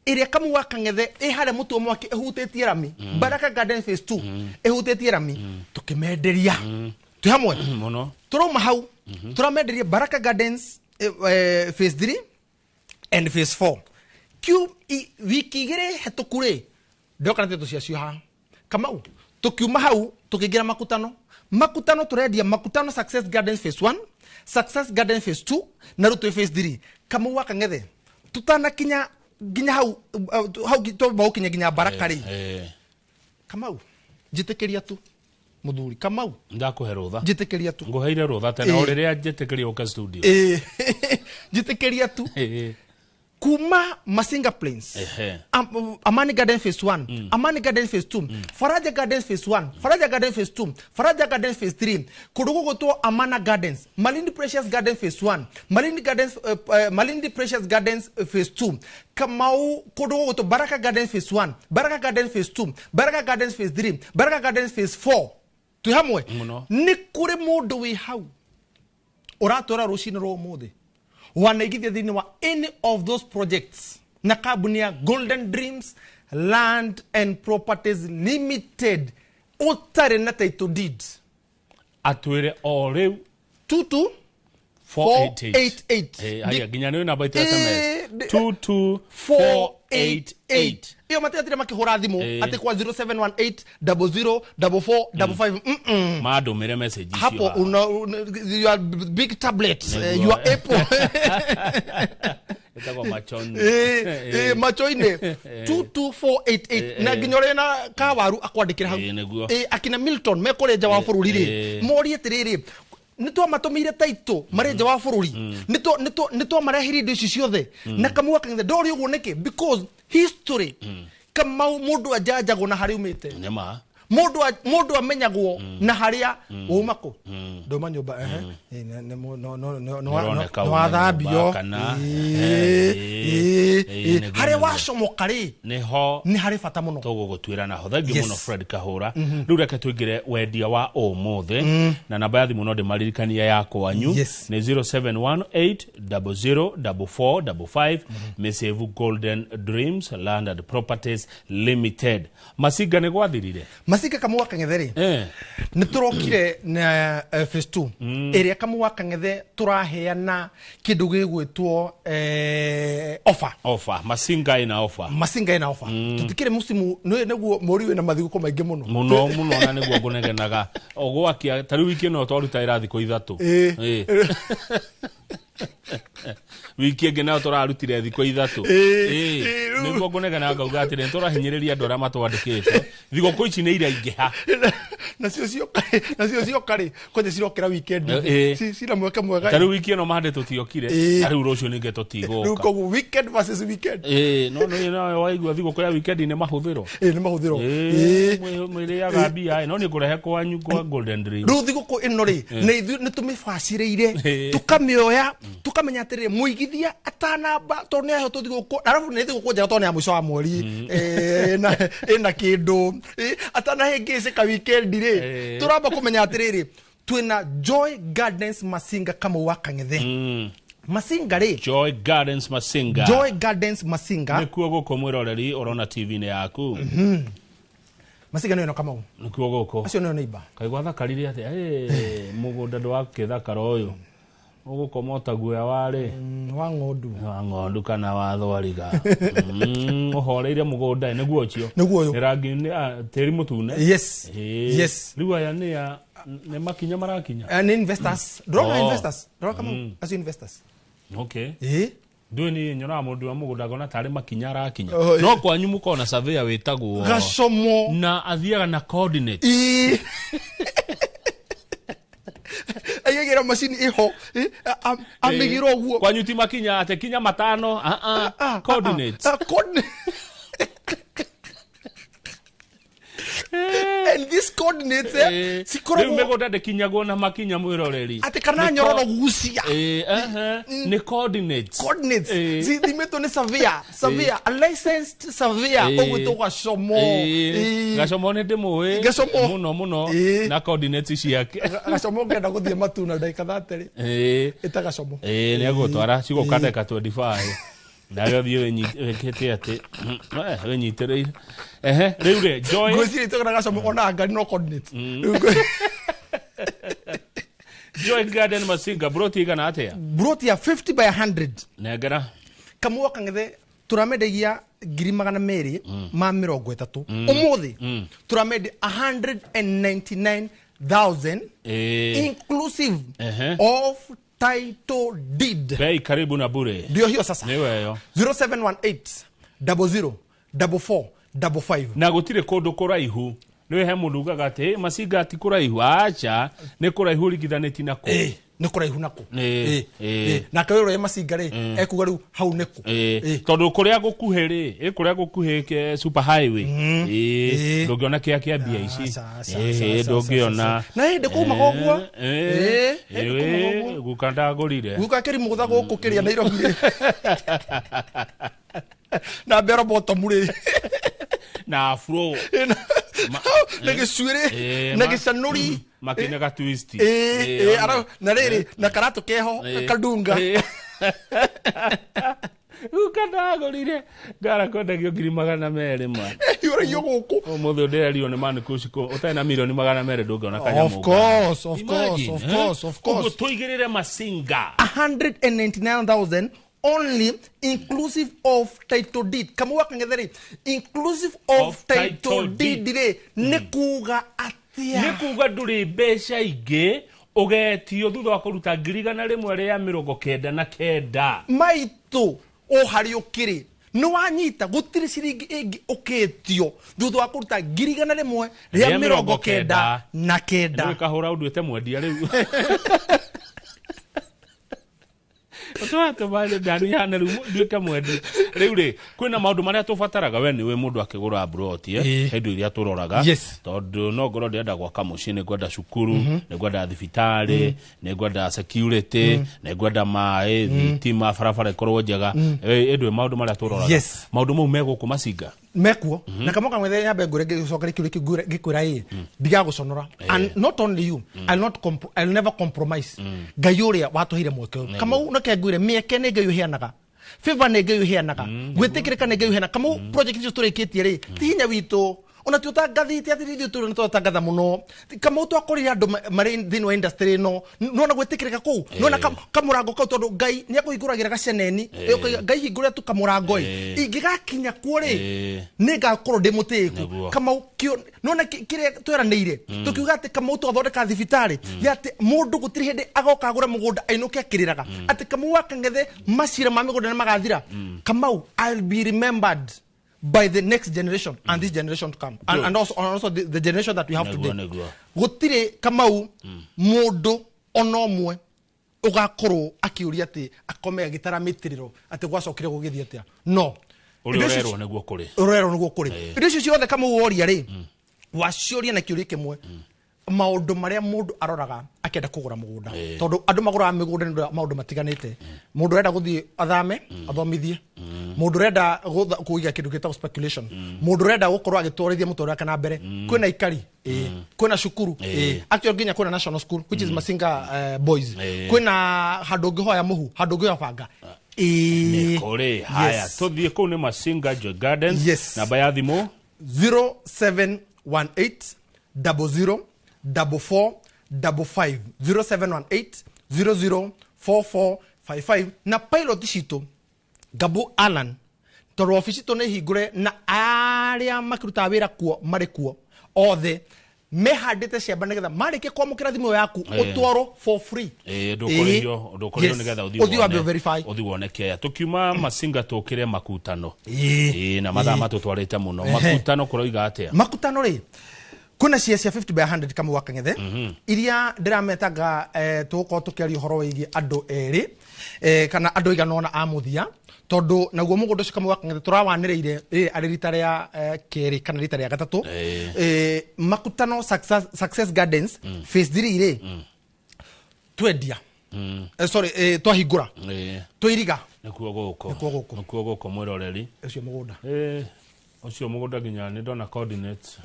area kama waka ngethe hare mutu mwaki ehutetie rami Baraka Gardens phase 2 ehutetie rami tukimenderia tuhamwe muno turo mahau turamenderia Baraka Gardens phase 3 and phase 4 wiki igire hetukure ndoka nteto cia ha kama tukiuma hau tukigira makutano turedia makutano Success Gardens phase 1 Success Gardens phase 2 na Ruto phase 3 kama waka ngethe tutana kinya ginya hau to ba kinya ginya Baraka ri kama jitekeria tu muthuri kama ndakuhe rutha jitekeria tu nguheire rutha tena uriria jitekeria uka studio jitekeria tu kuma Masinga Plains Amani Gardens phase 1 Amani Gardens phase 2 Faraja Gardens phase 1 Faraja Gardens phase 2 Faraja Gardens phase 3 kurugo goto Amana Gardens Malindi Precious Gardens phase 1 Malindi Precious Gardens phase 2 kamau kurugo goto Baraka Gardens phase 1 Baraka Gardens phase 2 Baraka Gardens phase 3 Baraka Gardens phase 4 tuhamwe ni kuri mundu wi hau uratora rushini ro muthe wanaigithia thini wa any of those projects na kambuni ya Golden Dreams Land and Properties Limited utare na title deed atwire o riu 22488 haya ginya ni namba ya SMS 22488 iyo matetire makihura thimu ati kwa 0718004455 mado mere message hapo your big tablet your Apple itakuwa machoni machoine 22488 na ginyore na kawaru akwandikira hau akina Milton mekoreja wa bururi ri mori etiriri nitwa matomire taito mareja wa bururi nitwa marehiri indo ici ciothe na kamwa kange ndori uguo niki because history kama mundu ajajago na hari umite nyama mundu amenyagwo na haria umako ndoma nyumba no wathambio haria wacomoka ri ni hari bata muno tugugutwira naho thangi muno Fred Kahura riu reke tuingire wendia wa omothe na namba ya thimu no ndimaririkania yako wanyu ni 0718004455 Mesevu Golden Dreams Land and Properties Limited. Masinga ni gwathirire Masinga kamwa kangetheri ni turokire na phase 2 area kamwa kangethe turaheana kindu gigwitwo offer Masinga ina offer tutikire musimu neguo mori we na mathiguko maingi muno na neguo ngunegenaga ogwakia tari wiki no twaruta irathi ko ithatu wiki enge na turarutire thiko ithatu niguo ngunegana ngauga atire turahinyiriria andũ arĩa matwandĩkĩte thigũkũ ici nĩ iraingĩha nacio kare koje cirokera weekend cira mweke mwega tari wiki no mahande tutiokire ari rũciũ nĩnge tũtigũka rĩu koguo weekend versus weekend no waigua thigũkũ ya weekend nĩ mahũthĩro mwĩrĩaga mbia no nĩ ngũrehe kwanyu kwa Golden Dream rĩu thigũkũ ĩno rĩ nĩ tũmĩbacĩrĩire tukamĩoya tukamenya atĩrĩ muigithia atanamba to nĩ ahotwo thigũkũ arabu nĩ thigũkũ njega to nĩ ya mũico wa mweri ĩna kĩndũ atanahĩngĩcĩka weekend rĩ turamba kũmenya atĩrĩrĩ twĩna Joy Gardens Masinga kama wa Kang'ethe Masinga ri Joy Gardens Masinga nikuo guko mwiroreri urona TV ni yaku Masinga no kama nikuo guko acio no neiba kaigwa thakarire ati mugunda ndwake thakara uyu ugukomota guya wari wa ng'ondu kana wa thwariga uhoreire mugunda niguo cio ni rangi teri mutune yes riu aya ni makinya marakinya ni investors droga kama as investors okay nduni nyona mundu wa mugunda gona tari makinya arakinya no kwanyu mukona surveyor witagwo Gacomo na athiaga na coordinate ayegera machine iho amigiro guo kwanyu ti makinya ate kinya matano coordinates and this coordinates sikoro megoda de kinyagwo na makinya mwiroreri ate kana nyororo gucia ni coordinates zimeto ni surveyor a licensed surveyor ogwito Gacomo ne demwe muno na coordinates ciake Gacomo ngenda guthie matuna ndaika 30 ita Gacomo ni agutwara cigukanda ka 25 nayo thie wekete ate wenyitereire riu ri Joy gwiciri tugana Gacomo ona ngari no coordinates Joy Garden Masinga broti igana atia broti ya 50 by 100 negera kamwa Kang'ethe turamendagia 230 umuthi turamende 199,000 inclusive of title deed bei karibu na bure ndio hiyo sasa niwe hiyo 0718 004455 na gutire kundu kuraihu niwe he mundu ugaga ati Masinga ati kuraihu acha ni kuraihu rigithaneti nako ni kuraihu nako na kawiro ya Masinga ri ekuga riu hau niko tondu kuria gukuhiri kuria gukuhike super highway ndungiona kia bia ici ndungiona na inde kuma goguo gukanda ngurire gukakiri mugutha guku kiria Nairobi na bero bottom ri na afro na gicwire na gicanuri makinya ga twist ara na riri na karatu keho kadunga ukanda ngurire ngara kondagio 200,000 man yo guku omothe nderio ni man kushiko utena milioni 200,000 ndungiona kanya of course tuigirire Masinga 199,000 only inclusive of title deed kama wa Kang'ethe inclusive of title deed re nikuga atia nikuga nduri besha ige ugetio thutha wa kuruta 100,000 ya 99 maitu o hari ukiri ni wanyita gutiri ciringi ingi uketio thutha wa kuruta 100,000 ya 99 ni kahura unduite mwendia riu Otoa to bale danu ya na rumu duka mwedi Riu ri kwina maundu maria tubataraga we ni we mundu akigura broti hindu iria turoraga tondu no ngoro ndienda gwaka mucii ni gwenda cukuru ni gwenda thibitari ni gwenda security ni gwenda mai thitima barabara ikorwo njega endwe maundu maria turoraga maundu mau meguku macinga mekuo na kamoka mwethe yambe ngure gicokere kiuri gikwira ndiga guconora and not only you I'll never compromise ngai uria watuhire mweke kama unake ngure mieke ne ngai uhianaga favor ne ngai uhianaga gwitikirika ne ngai uhianaga kama project icio turikitie ri tihinya witu ona tutangathite athiri tu no tutangatha muno kama utwakorire andu mari thini wa industry no na gwitikirika ku no na kamurango kau tondu ngai ni akuhinguragira gaceneni ngai hingure tu kamurango ingigakinya kuori ni ngakorwo ndi mutiku kama no na kire tweranire tukiuga ati kama utwathondeka thibitari yati mundu gutiri hindi agoka agura mugunda ainuke akiriraga ati kama wakang'ethe macira ma migunda ni magathira kama I'll be remembered by the next generation and this generation to come and also the generation that we have today gutire kamau mundu onomwe ugakorwo akiuria ati akomea gitara mitiriro ati gwacokire gugithia atia no urero niguo kuri indo icio ciothe kama woria ri wacioria na kiuria kimwe maundu maria mundu aroraga akenda kugura mugunda tondu andu magura migunda ndu maundu matiganite mundu renda guthie athame athomithie mundu renda kuiga kindu gitagwo speculation mundu renda gukorwo agitwarithia mutori kana mbere kwina ikari kwina cukuru actually nginya kwina national school which is Masinga boys kwina handu ngihoya muhu handu ngihoya banga nikore haya tuthie kuu ni Masinga Joy Gardens namba ya thimu 0718 00 4455 0718 004455 na pilot shito Gabu Alan toro office to ne higure na aria makiruta wira kuo mari kuo othe mehandite ciamba nigetha marike kwamukira thimu yaku utwaro for free ndukorio nigetha uthi woneke ya tukiuma Masinga tukire makutano na mathaa matutwarite muno makutano kuroiga atia makutano ri kuna cia 50 by 100 kama wakang'ethe iria ndirametaga tuko tukiaria horo wigi andu eri kana andu iganona amuthia tondu naguo mugundu ucio kama wakang'ethe turawaniriire ari rita ria keri kana rita ria gatatu makutano success gardens phase 3 ri twendia sorry twahingura twiriga nikuo guko mwiroreri ucio mugunda ucio mugunda ginya ni ndona coordinates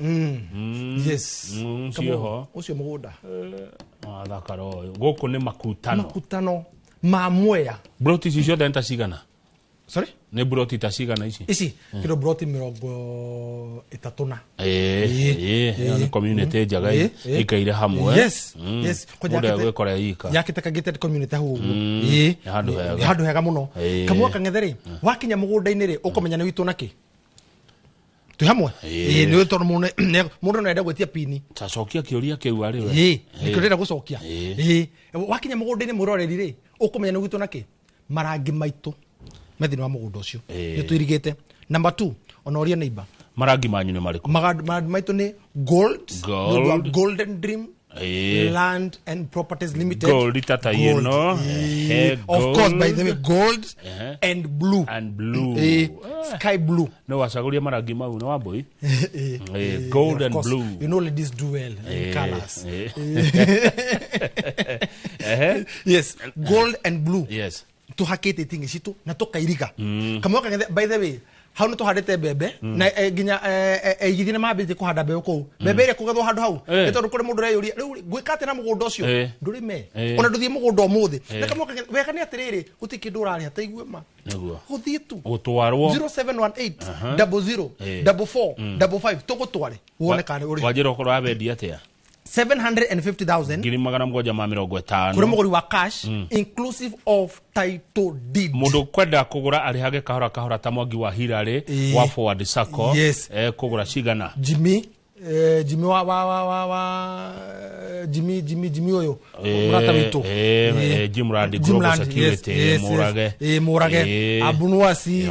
yes ciho ucio mugunda thakaro guku ni makutano mamwea broti icio denta cigana sorry ni broti ta cigana ici kiro broti 30 ni community njaga ikaire hamwe yes kuja gwekora yika yakiteka gated community hu handu hega muno kamwa kang'etheri wakinya mugunda-ini ri ukomenya ni witu naki tu hamwe ni witu mundu no enda gwetia pini tacokia kiuria kiu ari we nikurira gucokia wakinya mugunda-ini muroreri ri ukomenya ni witu naki marangi maitu methini wa mugunda ucio ni tuirigite number 2 onoria neighbor marangi manyu ni mariko marangi maitu ni golden dream Land and Properties Limited. Gold, tata, you know. Of course, by the way, gold and blue. Sky blue. No, wasagulia marangi mau no boy. Gold and blue. You know, ladies do well in colors. Yes, gold and blue. Yes. Tuhakete tingi situ na tukairiga. Kama wakang'ethe, by the way, hau no tuhandite bebe na ginya igithine mambite kuhanda bebe ku bebe ire kugethwo handu hau etondu kuri mundu reyuria riu gwikate na mugunda ucio ndurime ona nduthie mugunda umuthi na kama weka ni atiriri utikindu urari hataigue ma naguo guthie tu gutwarwo 0718 00 4455 tugutware wone kana uri wajira ukorwo abendi atia 750,000 ngiri magana mgonja ma 50 kuri muguri wa cash inclusive of title deed mundu kwenda kugura arihage kahora ta mwangi wa hirare wa forward sacco kugura cigana Jimmy oyo murata witu Jimrand Global Security murage abunuasi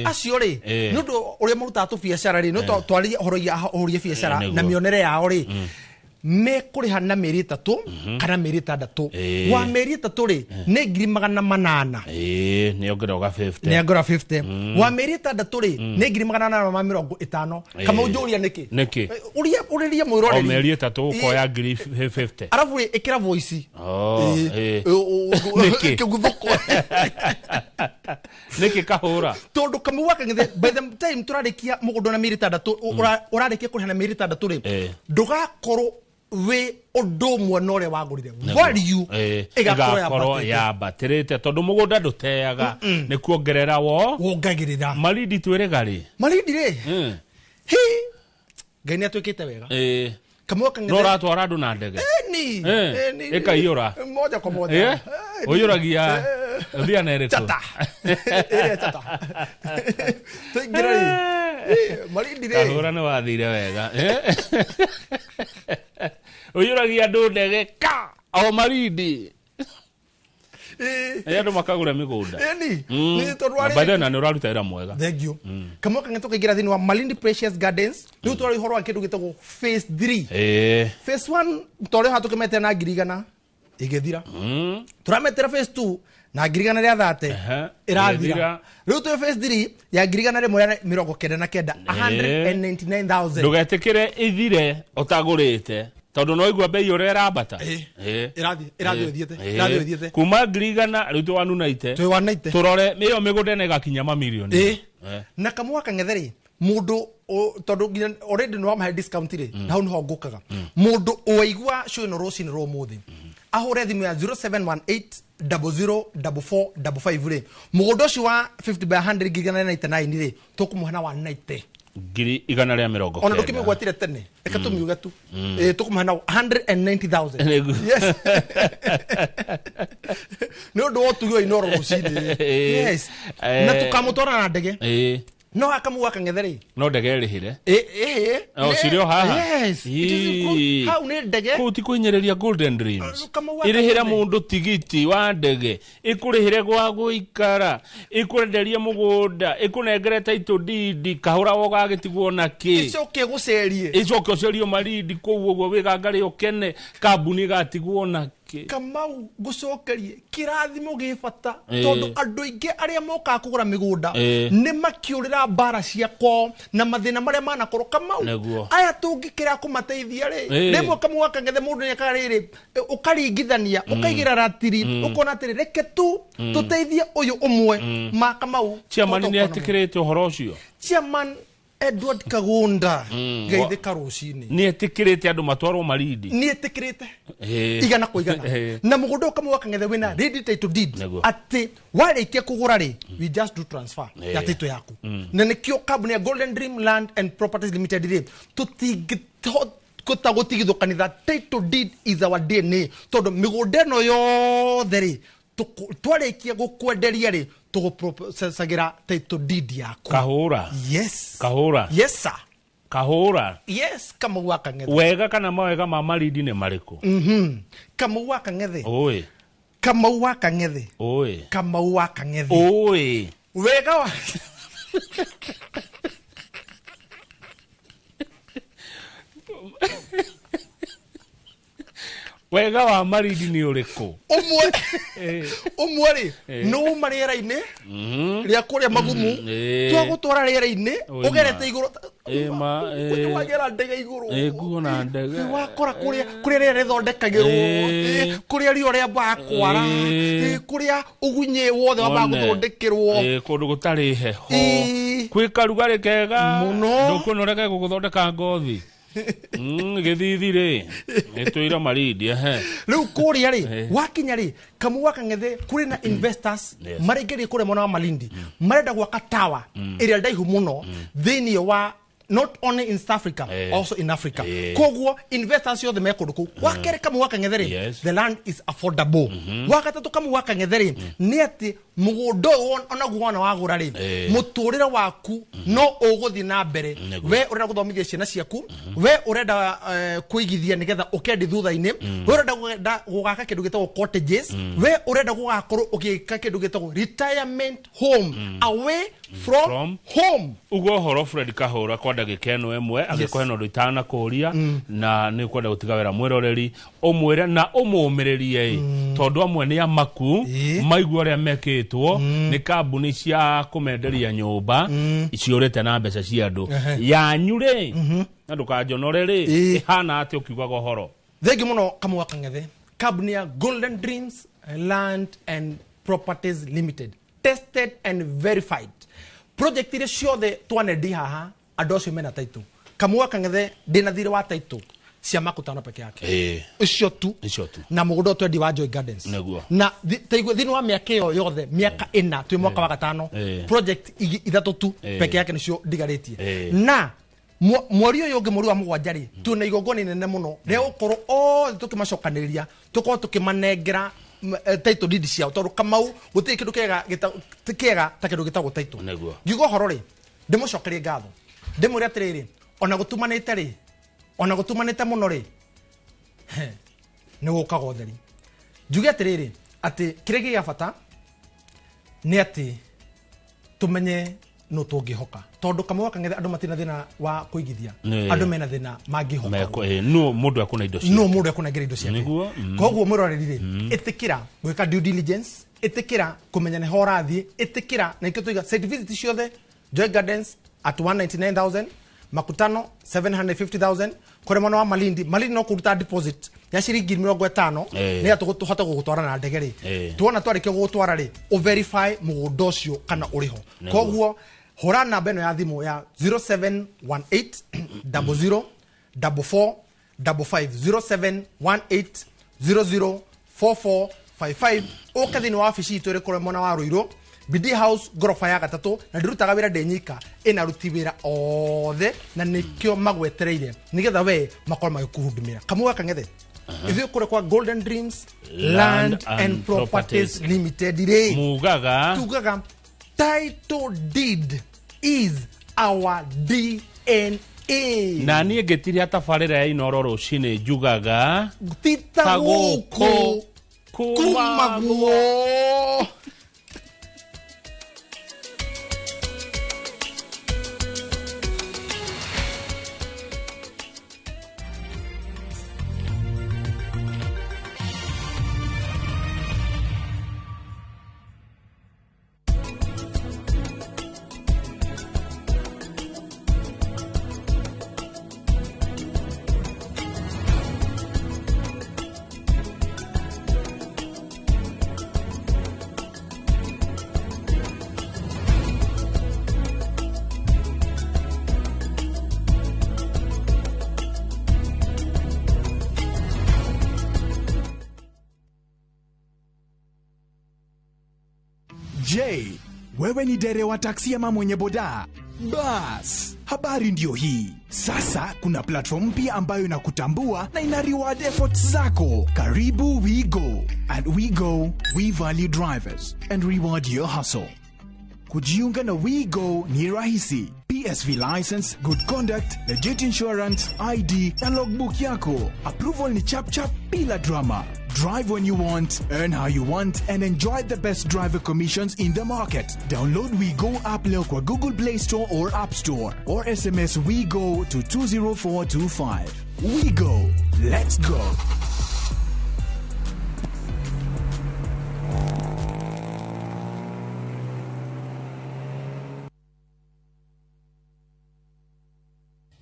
acio ri nundu uria muruta tu biashara ri no twari horo ya biashara na mionere yao ri me kuriha na meri 3 kana meri 6 wa meri 3 ri ne 800 ne ogera 50 ne ogera 50 wa meri 6 ri ne 850 kama ujuria niki uria mwirore o meri 3 ko ya 50 arafu ri ikira voice niki kahura tondu kama wakangethe by the time turarikia mugundo na meri 6 urarikia kuriha na meri 6 ri ndugakoro we odomwe nore wagurire value igakoro ya batirite tondu mugunda nduteaga ni kuongerera wongagirira maridi tweregari maridi ri hi ngani atwikite wega kama kangethe no ratwara andu na ndege ni ikaiyura moja kwa moja uyuragia thia nereko chata chata tuingira maridi ri kahura ni wathire wega uyuragia andu ndege ka o maridi andu makagura migunda ni torwari badana ni uraruta ira mwega thank you kama kangeto kagira thini wa Malindi Precious Gardens ni utwari horo wa kindu gitagwo phase 3 phase 1 tore hatukimete na girigana igethira turametera phase 2 na girigana ria 30 irathira riu tu phase 3 ya girigana rimwe 99 199,000 ndugetikire ithire utagurite tondu no igwa bei ore rabata irathi thiete kuma girigana riu tu wanunaite turore miyo migunda ne gakinya mamilioni na kamwa kangetheri mundu tondu already no am discount ri na hu no ngukaga mundu oigwa show no rocini ro muthi ahure thimu ya 0718 004455 ri mugundo ucio wa 50 by 100 gigana 99 ri tukumuhana 190 ngiri igana ria mirongo ona ndukimigwatire tene eka tumiuga tu tukumuhana 190,000 yes no ndo tuyo iNooro rucini yes na tukamutwara na ndege no akamuga kangetheri no ndege rihire o cirio haha yes how ne ndege kuti kuinyereria Golden Dreams irihira mundu tigiti wa ndege ikurihire gwa guikara ikurenderia mugunda ikunengere title deed kahura woga gitigwo na ki icoke gucerie icoke ucerio maridi koguo gwo wigangari ukene kambuni gatigwo na kamau gucokerie kirathimo gifata tondu andu ingi aria moka kugura migunda ni makiurira bara ciako na mathina maria manakorwo kamau aya tungikira kumateithia ri rimwe kamwa kangethe mundu ni akariri ukaringithania ukaigira ratiri ukona atiri reke tu tuteithie uyu umwe ma kamau chairman ni atikirite uhoro ucio chairman Edward Kagunda geithika rucini ni etikirite andu matwarwo maridi ni etikirite igana kwa igana na mugunda kamwa kangethe wina ready title deed ati warikia kugura ri we just do transfer ya title yaku na nikio company ya Golden Dream Land and Properties Limited ri tutigito kutagutigitho kanitha title deed is our DNA tondu migunda no yothe ri twarikia gukwenderia ri tuguprocessagira title deed yaku kahura yes sir kahura yes kama waka ngethe wega kana mawega ma maridi ne mariko kama waka ngethe oi kama waka ngethe oi kama waka ngethe oi wega wa wega wa maridi ni uriku umwe ri no mariera-ini ria kuria magumu twagutwara riera-ini ugerete iguru wagera ndege iguru nguona ndege wakora kuria riera rithondekagirwo kuria rio ria bakwara kuria ugunye wothe wa guthondekirwo kundu gutari heho kwi karugari kega ndukunoreke guthondeka ngothi githithire etwira maridi riu kuria ri wakinya ri kamu wakang'ethe kuri na investors marengeri kure mona wa Malindi marenda gwaka tower area ndaihu muno thini wa not only in South Africa also in Africa kogwo investors yothe mekunduku wakere kamu wakang'ethe the land is affordable wakatatu kamu wakang'ethe ni ati mugundo ona guona wagura ri muturira waku no uguthi na mbere we urenda guthomithia ciana ciaku we urenda kuigithia nigetha ukendi thutha-ini we urenda gugaka kindu gitagwo cottages we urenda gugakorwo ugika kindu gitagwo retirement home away from home. Ugo horo Fred Kahura kwa ndagika eno emwe agikohe no ritana kuria na ni kwenda gutiga wera mwiroreri omwire na omumererie tondu amwe ni amaku maigua ria mekitwo ni kambuni cia kumenderia nyumba iciurite na mbeca cia andu yanyure na ndukajonorere ihana ati ukiuga gohoro thegi muno kamwa kangethe kambuni ya Golden Dreams Land and Properties Limited, tested and verified. Project ile ciothe twanedi haha andu acio mena title kamwa kangethe ndina thire wa title cia makutano peke yake icio tu na mugunda twendi wa Joy Gardens na taigwe thini wa miaka iyo yothe miaka 4 twi mwaka wa 5 project ithatu tu peke yake nicio ndigaritie na mwori uyu ungi mwori wa mugwanja ri tuna igongoni nene muno ria ukoro o tukimacokaniria tuko tukimanengera title deed ciao tondu kamau guti kindu kega ta kindu gitagwo title ngigo horo ri ndimucokerie ngatho ndimuri atiriri ona gutumanite muno ri ni gukaga utheri njuge atiriri ati kiregi ya bata ni ati tumenye no tungihoka tondu kamwe kangethe andu matina thina wa kuigithia andu mena thina mangihoka no mundu akuna indo cia no mundu akuna indo cia koguo murorerire itikira gwika due diligence itikira kumenya ne horathi itikira na ikyo tuiga site visit ciothe Joy Gardens at 199,000 makutano 750,000 kore mwana wa Malindi no kuruta deposit ya shiringi 50 ni atuhota gugutwara na ndegeri tuona twarike gugutwara ri o verify mugunda ucio kana uriho koguo hora namba eno ya thimu ya 0718 00 44 55 0718 004455 okathini wa ofisi itu ri kore mwana wa Ruiro BD House gorofa ya gatatu na ndirutaga wira ndenyika ina ruti wira othe na nikyo magwetereire nigetha we makoro magikuhudumira kamwe kangethe ithu kure kwa Golden Dreams Land and Properties Limited ire tugaga title deed is our DNA na nie getiri atafarira ya iNooro rucini njugaga titaguko kumaguo Je, wewe ni dereva taksi ama mwenye boda? Bas, habari ndio hii. Sasa kuna platform mpya ambayo inakutambua na ina reward efforts zako. Karibu WeGo. At WeGo, we value drivers and reward your hustle. Kujiunga na WeGo ni rahisi. PSV license, good conduct, legit insurance, ID na logbook yako. Approval ni chap chap bila drama. Drive when you want, earn how you want, and enjoy the best driver commissions in the market. Download WeGo app leo kwa Google Play Store or App Store, or SMS WeGo to 20425. WeGo, let's go.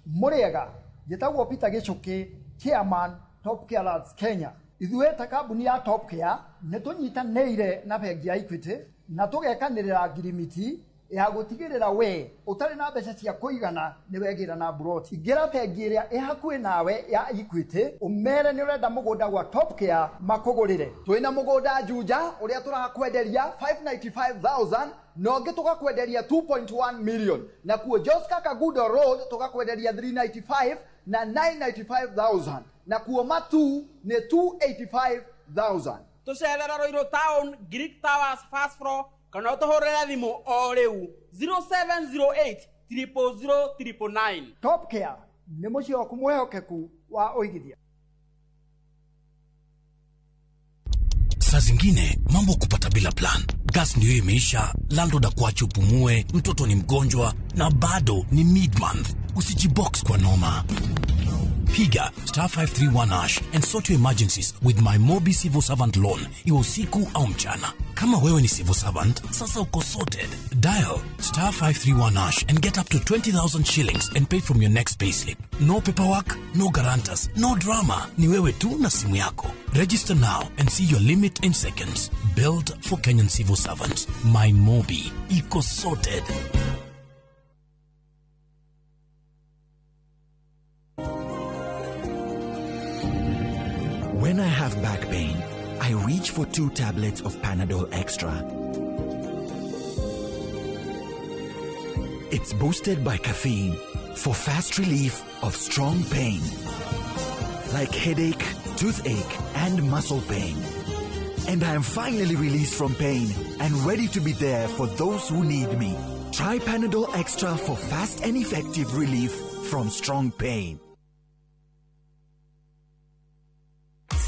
Muriega, jetagwo Peter Gichuki, Chairman, Top Care Lads Kenya. Ithuĩ ta kambuni ya Top Care nĩ tũnyitanĩire na bengi ya Equity na tũgekanĩrĩra ngirimiti ya gũtigĩrĩra we ũtarĩ na mbeca cia kũigana nĩ wegĩra na broti. Ingĩra bengi ĩrĩa ĩ hakuhĩ nawe ya Equity ũmere nĩ ũrenda mũgũnda gwa Top Care makũgũrĩre. Twĩna mũgũnda Juja ũrĩa tũrakwenderia 595,000 na ũngĩ tũgakwenderia 2.1 million, na kuo Joska Kagudo Road tũgakwenderia 395 na 995,000, na kuo Matu ni 285,000. Tucerera Roiro Town, Greek Towers, Fast Floor, kana ũtũhũrĩre thimũ o rĩu 0708 000 999. Top Care nĩ mũciĩ waku mwĩhokeku wa ũigithia. Saa zingine mambo kupata bila plan. Gas ndio imeisha, landlord akuache upumue, mtoto ni mgonjwa na bado ni mid-month. Usijibox kwa noma. Piga *531# and sort your emergencies with my Mobi Civil Servant Loan, iwe usiku au mchana. Kama wewe ni civil servant, sasa uko sorted. Dial *531# and get up to 20,000 shillings and pay from your next payslip. No paperwork, no guarantors, no drama. Ni wewe tu na simu yako. Register now and see your limit in seconds. Built for Kenyan civil servants. My Mobi, iko sorted. When I have back pain, I reach for 2 tablets of Panadol Extra. It's boosted by caffeine for fast relief of strong pain, like headache, toothache, and muscle pain. And I am finally released from pain and ready to be there for those who need me. Try Panadol Extra for fast and effective relief from strong pain.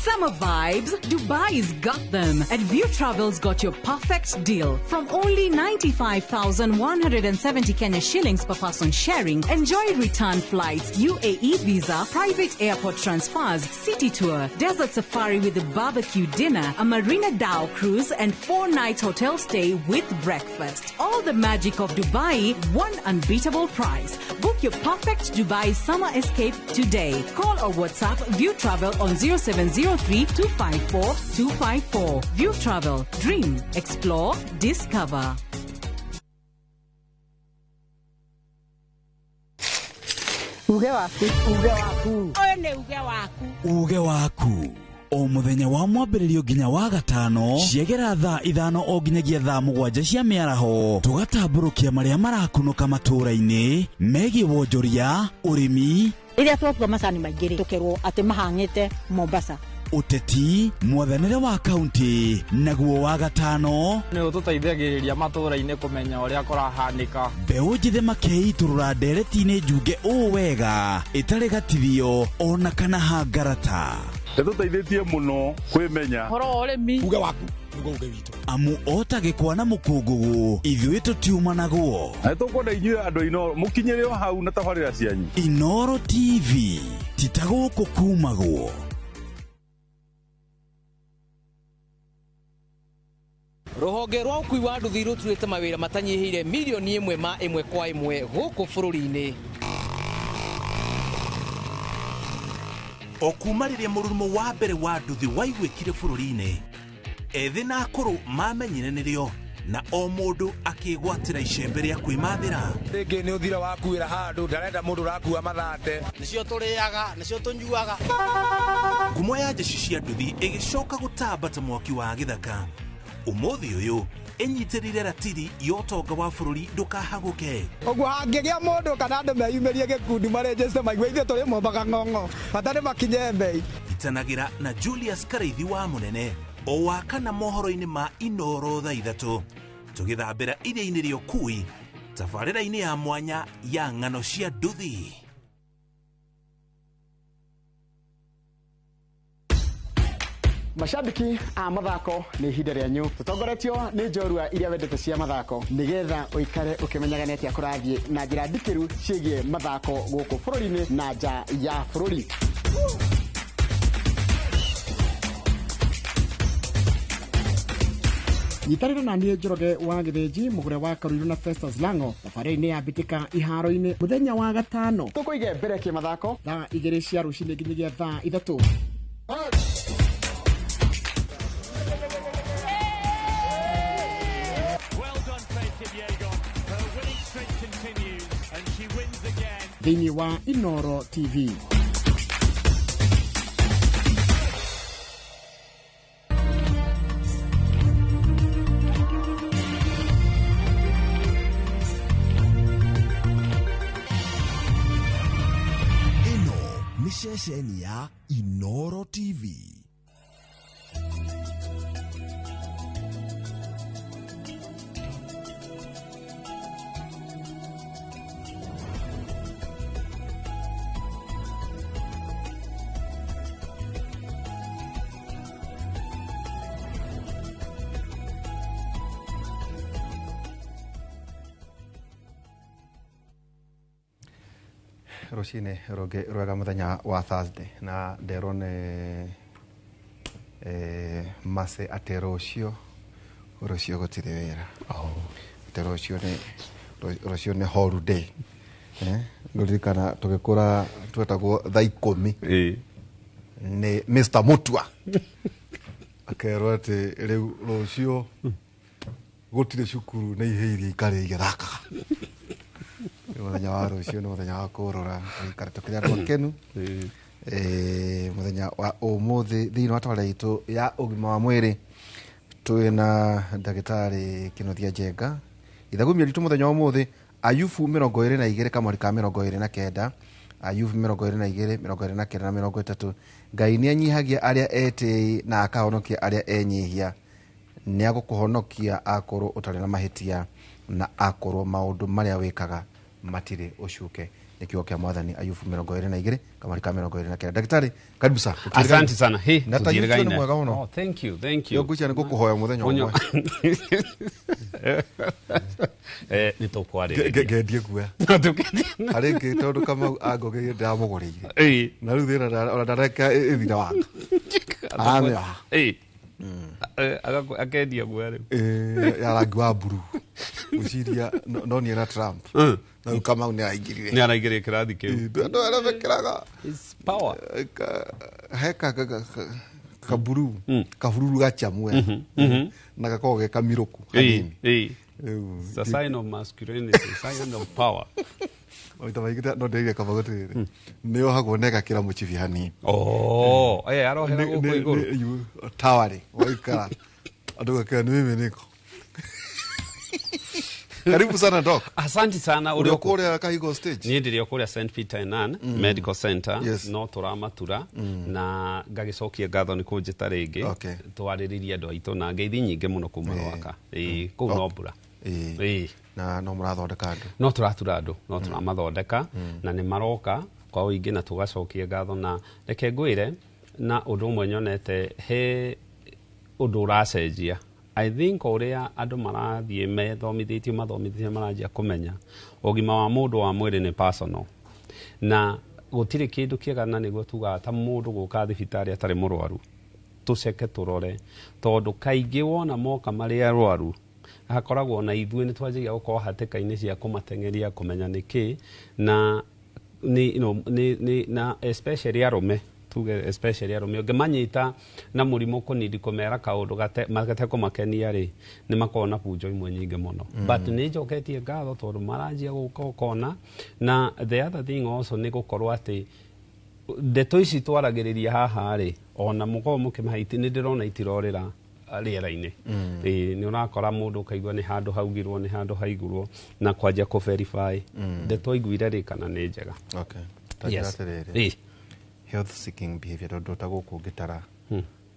Summer vibes, Dubai's got them. And View Travel's got your perfect deal. From only 95,170 Kenya shillings per person sharing, enjoy return flights, UAE visa, private airport transfers, city tour, desert safari with a barbecue dinner, a Marina Dow cruise, and 4 nights hotel stay with breakfast. All the magic of Dubai, one unbeatable price. Book your perfect Dubai summer escape today. Call or WhatsApp View Travel on 0703-254-254. View Travel. Dream. Explore. Discover. Uge waku. Uge waku. One uge waku. Uge waku. O muthenya wa mwambĩrĩrio nginya wa gatano ciegera thaa 5 o nginyagia thaa 7 cia mĩaraho tugatambũrũkia marĩa marakunũka matũũra-inĩ megiĩ wonjoria ũrĩmi iria twatua macani maingĩ tukerwo atĩ mahang'ĩte Mombasa ũteti mwathanĩre wa kaunti naguo wa gatano nĩ ũtũteithagĩrĩria matũũra-inĩ kũmenya ũrĩa kũrahanĩka mbeũ njĩthĩ makeitũrũra ndereti-inĩ njunge ũũ wega ĩtarĩ gatithio ona kana hangarata Nĩtũteithĩtie mũno kwĩmenya horo ũrĩmi uge waku nĩguo uge witũ amu otagĩkwa na mũkũngũgũ ithuĩ tũtiuma naguo nĩtũkwenda inyuĩ andũ ino mũkinyĩre o hau na tabarĩra cianyu iNooro TV titagũkũ kumagwo. Ruhonge rwa ukui wa nduthi ruturite mawira matanyihire milioni 1 ma 1 kwa 1 guku bururi-ini. Okumaririe mururumo wa mbere wa nduthi waigwikire bururi-ini ethi na akuru mamenyire nirio na o mundu akigwatira icembe ria kwimathira ringi ni uthira wakuira handu ndarenda mundu rakua mathate nicio turiaga nicio tunyuaga ngumo ya jeshi cia nduthi igicoka gutambata mwaki wa githaka umuthi uyu enyitirire ratiri yotonga wa bururi ndukahaguke ogwo hangigia mundu kana andu meyumirie gikundi marejeste maigwe ithe turi mombaga ng'ong'o batari makinye mbei itanagira na Julius Karaithi wa munene o wakana mohoro-ini ma iNooro thaa 3 tugithambira iria-ini ria ukui tabarĩra-ini ya mwanya ya ng'ano cia nduthi. Mashabiki a mathako ni ihinda rĩanyu tutongoretio nĩ njorua iria wendete cia mathako nigetha uikare ukimenyaga nĩ atĩa kũrathiĩ na njĩra ndikĩru ciĩgiĩ mathako gũkũ bũrũri-inĩ na nja ya bũrũri. Nyitarĩra na niĩ Njoroge wa Gĩthĩnji mũgũre wa Karuiru na Festus Lango thabarĩ-inĩ ya mbĩtĩka iharo-inĩ mũthenya wa gatano tũkũige mbere kĩmathako thaa 2 cia rũcinĩ nginyagia thaa 3. Thĩinĩ wa iNooro TV. Ĩno nĩ ceceni ya iNooro TV. Roshine roge rwega muthenya wa Thursday na nderone mase ate rocio gutire wira ate rocio ne holiday ndirikana tugikura twetagwo thaa 10 ni Mr Mutua akerwo ati riu rocio gutire cukuru na iheirie ikare igethakaga muthenya wa rocio no muthenya wa kurora ikare tukiria ndokenu muthenya wa umuthi thiini wa twara itu ya ugima wa mwiri twina ndagitari Kinothia Jenga ithagumia ritu muthenya wa umuthi Ayubu 22 kamweri ka 29 Ayubu 22 29 na 30 Ngai ni anyihagia aria eti na akahonokia aria enyihia ni agukuhonokia akorwo utari na mahitia na akorwo maundu maria wikaga matire ucuke nikio kia mwathani Ayubu 22 kamweri ka 29 daktari karibu sana asante sana he natayucho mwega muno thank you yokucha nikukuhoya muthenya umwe ni tokwari ngendie kuya arenge tondu kama agogeire ndamugurire na riu thira ona ndareka ithira wanga akendia gwari ya rangi wa buru uciria no ni na Trump na kama ni araingirire kirathi kiu ndo arabekeraga is power heka kaburu kaburu gachamwe na gakoge kamiruku it's a sign of masculinity, sign of power. Oita vaigita no ndeire kabagotire nio hagoneka kira muchivi hani arohera guko iguru tawari waikara aduka kwa mimi niko karibu sana doc asante sana uri okuria Kahigo stage ni ndiri okuria St Peter Inan Medical Center no turamatura na ngagicokia ngatho ni kunjita ringi twaririria andu aitu na ngeithi nyinge muno kuma gwaka kuu no mbura na no murathondeka andu no turatura andu no turamathondeka na ni maroka kwa uingi na tugacokia ngatho na reke ngwire na undu umwe nyonete he undu uracenjia I think uria andu marathie mathomithitio maranjia kumenya ugima wa mundu wa mwiri ni personal na gutire kindu kiegana niguo tuga ta mundu guka thibitari atari murwaru tuceke turore tondu kaingi wona moka mari arwaru hakoragwo na ithue ni twajigia gukorwo hateka-ini cia kumatengeria kumenya niki na ni na especially arume tuge especially arume ngemanyita na murimo kunidi kumera kaundu gate kumakenia ri ni makona pujo imwe nyinge muno but ni njoketie ngatho tondu maranjia gukona na the other thing also ni gukorwo ati ndeto ici twaragiriria haha ri ona muko mukimaiti ni ndirona itirorira riera-ini ni urakora mundu kaigwa ni handu haugirwo ni handu haigurwo na kwajia ku verify ndeto iguire ri kana ni njega health seeking behavior tondu ta guku ngitara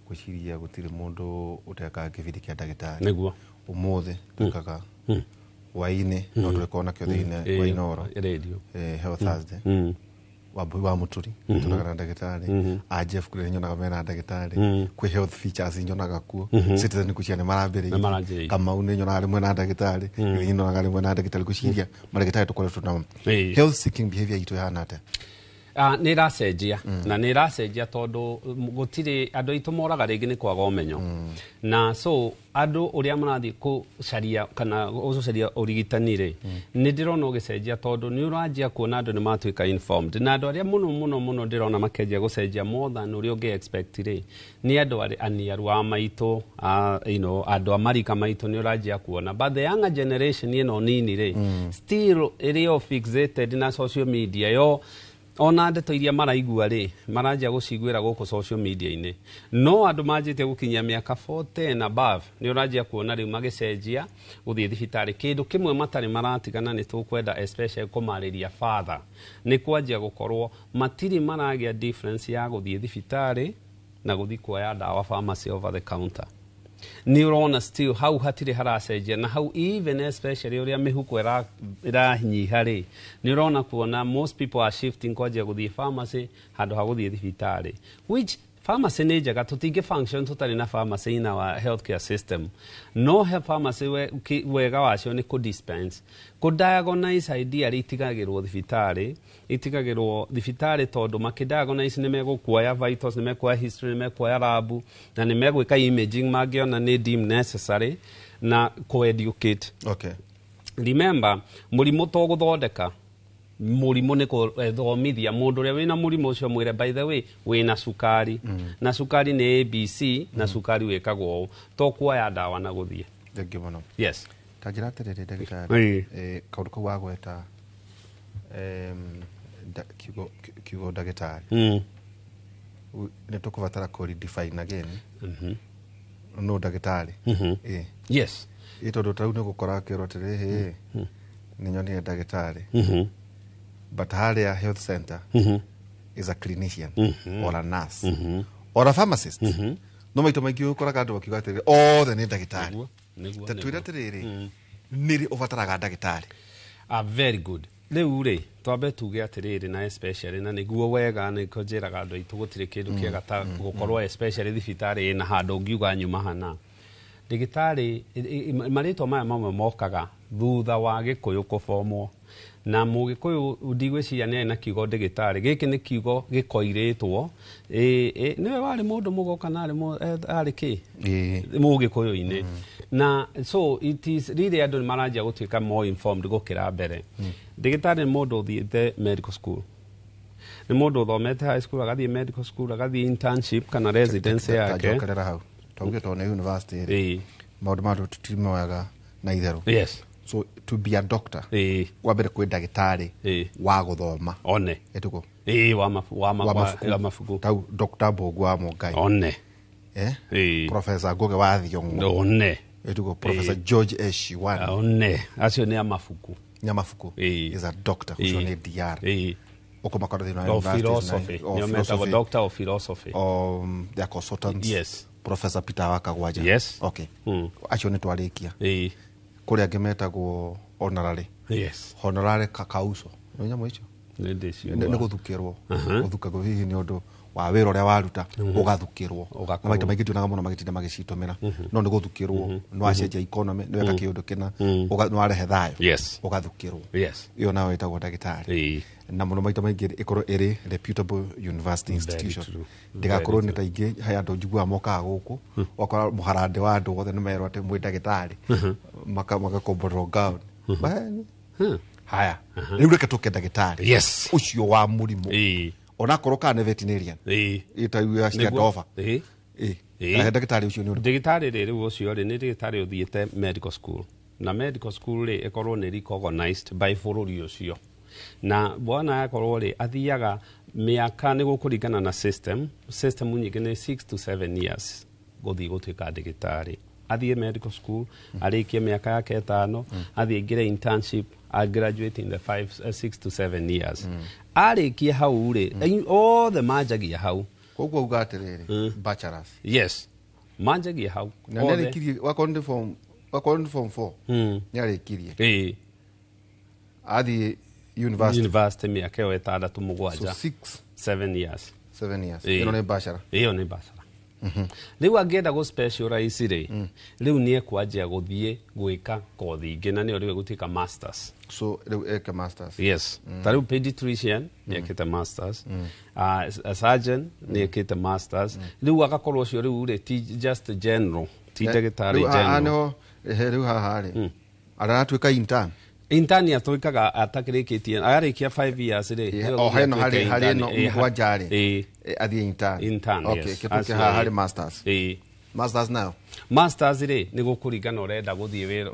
gwiciria gutire mundu uteka kibindi kia ndagitari niguo umuthi tukaga waine no turekona kio thiine wa iNooro radio health Thursday wa muturi tunaga na ndagitari Jeff kule nyonaga mena ndagitari kwi health features nyonaga kuo citizen kuciane marambere kama une nyonaga rimwe na ndagitari nyonaga rimwe na ndagitari kuciria ndagitari tukoretwo na health seeking behavior itu yana ate ni racenjia na ni racenjia tondu gutire andu aitu moraga ringi ni kwaga umenyo na so andu uria marathi kucaria kana gucaria urigitani ri ni ndirona ugicenjia tondu ni uranjia kuona andu ni matuika informed na andu aria muno ndirona makenjia gucenjia more than uria unge expect ri ni andu aniaru a maitu andu amarika maitu ni uranjia kuona but the younger generation ino nini ri still iri fixated na social media yo ona ndeto iria maraigua ri maranjia guciguira guku social media-ini no andu manjite gukinyia miaka 40 and above ni uranjia kuona riu magicenjia guthie thibitari kindu kimwe matari maratigana ni tukwenda especially kumariria father ni kwanjia gukorwo matiri maragia difference ya guthie thibitari na guthie kuoya dawa pharmacy over the counter ni urona still hau hatire haracenjia na hau even especially uria mihuko irahinyiha ri ni urona kuona most people are shifting kwaje guthie pharmacy handu ha guthie thibitari which pharmacy nĩ njega tũtingĩ function tũtarĩ na pharmacy in our healthcare system no he pharmacy wega wacio nĩ kũ-dispense kũ-diagonise idea rĩ itigagĩrwo thibitarĩ tondũ makĩ-diagonise nĩ megũkuoya vitals nĩ mekuoya history nĩ mekuoya labu na nĩ megwĩka imaging mangĩona nĩ deemed necessary na kũ-educate. Okay. Remember mũrimũ to gũthondeka mũrimũ nĩ kũthomithia mũndũ ũrĩa wĩna mũrimũ ũcio mwĩre by the way wĩna cukari na cukari nĩ ABC na cukari wĩkagwo ũũ to kuoya ndawa na gũthiĩ. Thank you mũno. Yes. Ta njĩra atĩrĩrĩ ndagĩtarĩ kaũndũ kau wa gweta kiugo ndagĩtarĩ nĩ tũkũbatara kũ-redefine again no ndagĩtarĩ. Yes. Tondũ tarĩu nĩ gũkora akĩrwo atĩrĩ nĩ nyonire ndagĩtarĩ but harĩa health center is a clinician or a nurse or a pharmacist. No maitũ maingĩ ũkoraga andũ bakiuga atĩrĩrĩ othe nĩ ndagĩtarĩ. Tatwĩra atĩrĩrĩ nĩrĩ ũbataraga ndagĩtarĩ. Very good. Rĩu rĩ twambe tuge atĩrĩrĩ na especially na nĩguo wega nĩko njĩraga andũ aitũ gũtirĩ kĩndũ kĩega ta gũkorwo especially thibitarĩ ĩna handũ ũngiuga nyuma hana. Ndagĩtarĩ marĩtwa maya mamwe mokaga thutha wa Gĩkũyũ kũbomwo na Mũgĩkũyũ ndigwĩciria nĩ na kiugo ndagĩtarĩ gĩkĩ nĩ kiugo gĩkoirĩtwo nĩwe warĩ mũndũ mũgo kana arĩ kĩ Mũgĩkũyũ-inĩ na so it is really andũ nĩ maranjia gũtuĩka more informed gũkĩra mbere. Ndagĩtarĩ nĩ mũndũ ũthiĩte medical school nĩ mũndũ ũthomete high school agathiĩ medical school agathiĩ internship kana residency yake tauge to na university ri maundu ma tutiri moyaga na itherũ. Yes. So to be a doctor wa mbere kwĩ ndagĩtarĩ wa gũthoma one etuko wa mafuku tau Dr. Bogu wa Mongai one Professor Ngoge wa Thiong'o one etuko Professor George Eshiwana one acio nĩ amafuku is a doctor ucio nĩ DR okoma kwa thina of philosophy nyometa doctor of philosophy their consultants. Yes. Professor Peter Wakagwaja. Yes. Okay. Acio nĩ twarĩkia kũrĩa angĩ metagwo honorary. Yes. Honorary Kakauso nĩ nyamũ icio nĩ gũthukĩrwo gũthukagwo hihi nĩ ũndũ wa wĩra ũrĩa waruta ũgathukĩrwo na maita maingĩ tuonaga mũno magĩtinda magĩcitumĩra no nĩ gũthukĩrwo nĩ wacenjia economy nĩ weka kĩũndũ kĩna nĩ warehe thayũ ũgathukĩrwo ĩyo nayo ĩtagwo ndagĩtarĩ na mũno maita maingĩ ĩkorwo ĩrĩ reputable university institution ndĩgakorwo nĩ ta ingĩ he andũ njiguaga mokaga gũkũ wakora mũharande wa andũ othe nĩ merwo atĩ mwĩ ndagĩtarĩ magakomborwo gown haya rĩu reke tũke ndagĩtarĩ ũcio wa mũrimũ onakorwo kana veterinarian ĩtaiwa ciadofa ndagĩtarĩ ũcio nĩ ndagĩtarĩ rĩu ũcio rĩ nĩ ndagĩtarĩ ũthiĩte medical school na medical school rĩ ĩkorwo nĩ recognized by bũrũri ũcio na bwana yakorwo rĩ athiaga mĩaka nĩ gũkũringana na system nyingĩ nĩ 6 to 7 years gũthiĩ gũtuĩka ndagĩtarĩ athiĩ medical school arĩkie mĩaka yake 5 athiĩ aingĩre internship I graduate in the 6 to 7 years arĩkia hau rĩ othe manjagia hau koguo uga atĩrĩrĩ bachelors. Yes, manjagia hau na nĩ arĩkirie wakorwo nĩ form 4 nĩ arĩkirie athiĩ university mĩaka ĩyo 6-7 years ĩno nĩ bachelor. Ĩyo nĩ bachelor. Rĩu angĩenda gũ specialize rĩ rĩu nĩ ekwanjia gũthiĩ gwĩka kothi ingĩ na nĩyo rĩu gũtuĩka masters. So rĩu eke masters. Yes. Ta rĩu pediatrician nĩ ekĩte masters, a surgeon nĩ ekĩte masters, rĩu agakorwo ũcio rĩu rĩ ti just general ti ndagĩtarĩ general. Rĩu haha rĩ aranatuĩka intern atuĩkaga atakĩrĩkĩtie arĩkia 5 years rĩ heno harĩ no mũgwanja rĩ athiĩ intern. Okay, kĩtuĩke haha harĩ masters. Masters now masters rĩ nĩ gũkũringana ũrenda gũthiĩ wĩra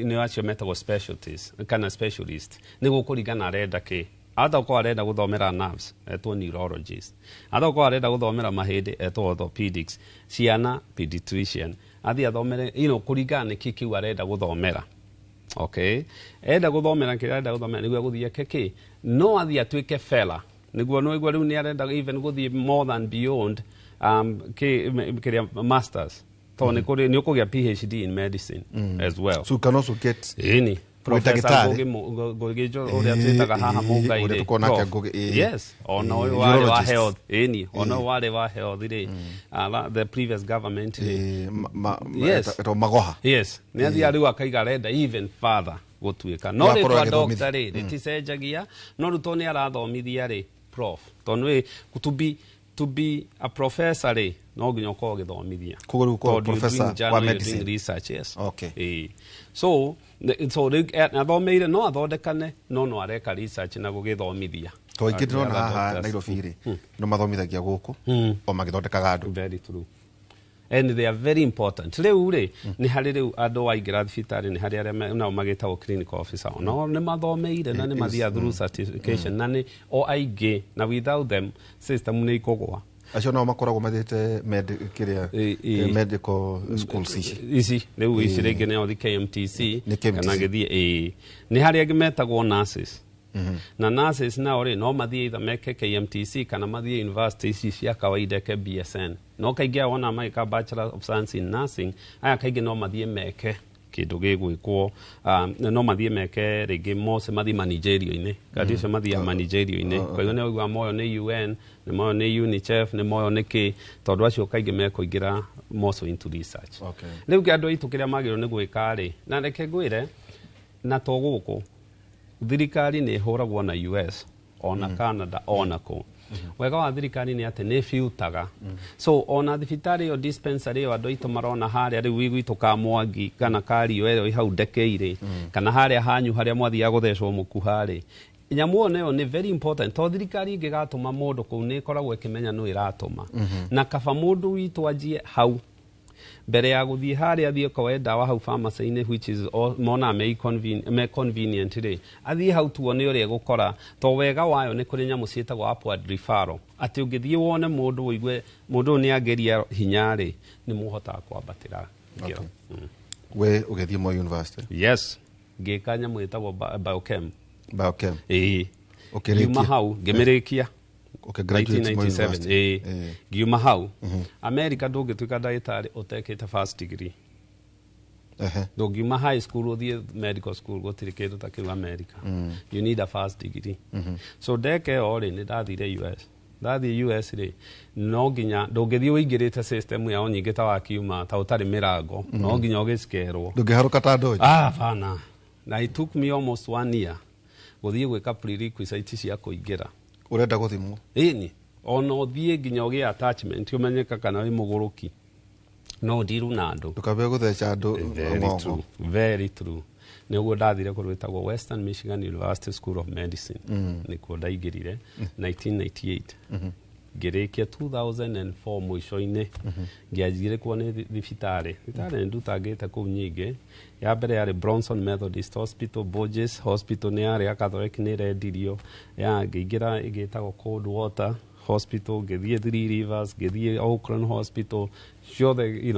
nĩ acio metagwo specialties kana specialist nĩ gũkũringana arenda kĩ atauko arenda gũthomera nerves etwo neurologist atauko arenda gũthomera mahĩndĩ etwo orthopedics ciana pediatrician athiĩ athomere kũringana nĩ kĩu arenda gũthomera. Okay, enda gũthomera kĩrĩa arenda gũthomera nĩguo gũthiĩ kĩkĩ no athiĩ atuĩke fella nĩguo no igua rĩu nĩ arenda even gũthiĩ more than beyond kĩrĩa masters to nĩ ũkũgĩa PhD in medicine as well. So you can also get Professor Ngogijo uria twitaga haha Mungai ri. Yes, ona uyu wari wa health eni, ona wari wa health ri the previous government ri. Yes, magoha. Yes, ni athia riu akaiga renda even further gutuika. No ri kwa doctor ri riticenjagia, no ruto ni arathomithia ri prof. Tondu to be a professor ri no nginya ukorwo githomithia. Kuguru ko professor wa medicine research, yes. Okay. So athomeire no athondekane no areka research na gugithomithia. To ingirona haha Nairobi ri no mathomithagia guku o magithondekaga andu. Very true. And they are very important. Riu ri ni hari riu andu waingira thibitari ni hari aria nao magitagwo clinical officer. No ni mathomeire na ni mathia through certification na ni o aingi na without them system ni ikogwa. Acio no makoragwo mathite medical schools ici riu ici ringi ni othi KMTC kana githie ni hari angi metagwo nurses. Na nurses nao ri no mathie either meke KMTC kana mathie university ici cia kawaida ke BSN. No kaingi wona maika Bachelor of Science in Nursing aya kaingi no mathie meke kindu gigwikwo no mathie meke ringi mose mathie managerial-ini kadi cio mathie managerial-ini kwa hiyo ni ugwa moyo ni UN ni moyo ni UNICEF ni moyo ni ki tondu acio kaingi mekuingira moso into research. Riu ki andu aitu kiria magiro ni gwika ri na reke ngwire na to guku thirikari ni huragwo na US ona Canada ona ko wega wa thirikari ni ate ni fiutaga so ona thibitari yo dispensary yo andu aitu marona haria riu igwitu ka Mwangi kana kari yo ihau ndekeire kana haria hanyu haria mwathia guthecwo mukuha ri nyamu oneyo ni very important to thirikari ingigatuma mundu ku ni koragwo ikimenya no iratuma na kaba mundu witu ajie hau mbere ya guthie haria athie kowe dawa hau pharmacy-ini which is mona me convenient ri athie hau tuone uri gukora to wega wayo ni kuri nyamu cietagwo upward referral ati ungithie wone mundu uigwe mundu ni ageria hinya ri ni muhota kwambatira ngiro. We ugithie mo university? Yes, ngika nyamu etagwo biochem. Okay, yuma hau ngimirikia graduate mo university. Giuma hau America ndungituika ndagitari utekite first degree. Ndungiuma high school uthie medical school gutiri kindu ta kiu America. You need a first degree. So ndeke ori ni ndathire US. Ndathie US ri no nginya ndungithie uingirite system ya onyingi ta wakiuma ta utari mirango no nginya ugiskerwo ndungiharuka ta ndoji. Fana. Na it took me almost 1 year guthie gwika prerequisites cia kuingira. Urenda guthimwo? Ni ona uthie nginya ugie attachment umenyeka kana wi muguruki no ndiru na andu ndukabe gutheca andu ngongo. Very true. Niguo ndathire kurwitagwo Western Michigan University School of Medicine nikuo ndaingirire 1998 ngirikia 2004 mwisho-ini ngianjire kuone thibitari ndutangite kuu nyingi ya mbere yari Bronson Methodist Hospital, Borges Hospital ni yari Catholic ni rendirio ya ngiingira igitagwo Cold Water Hospital, ngithie Three Rivers, ngithie Oakland Hospital, ciothe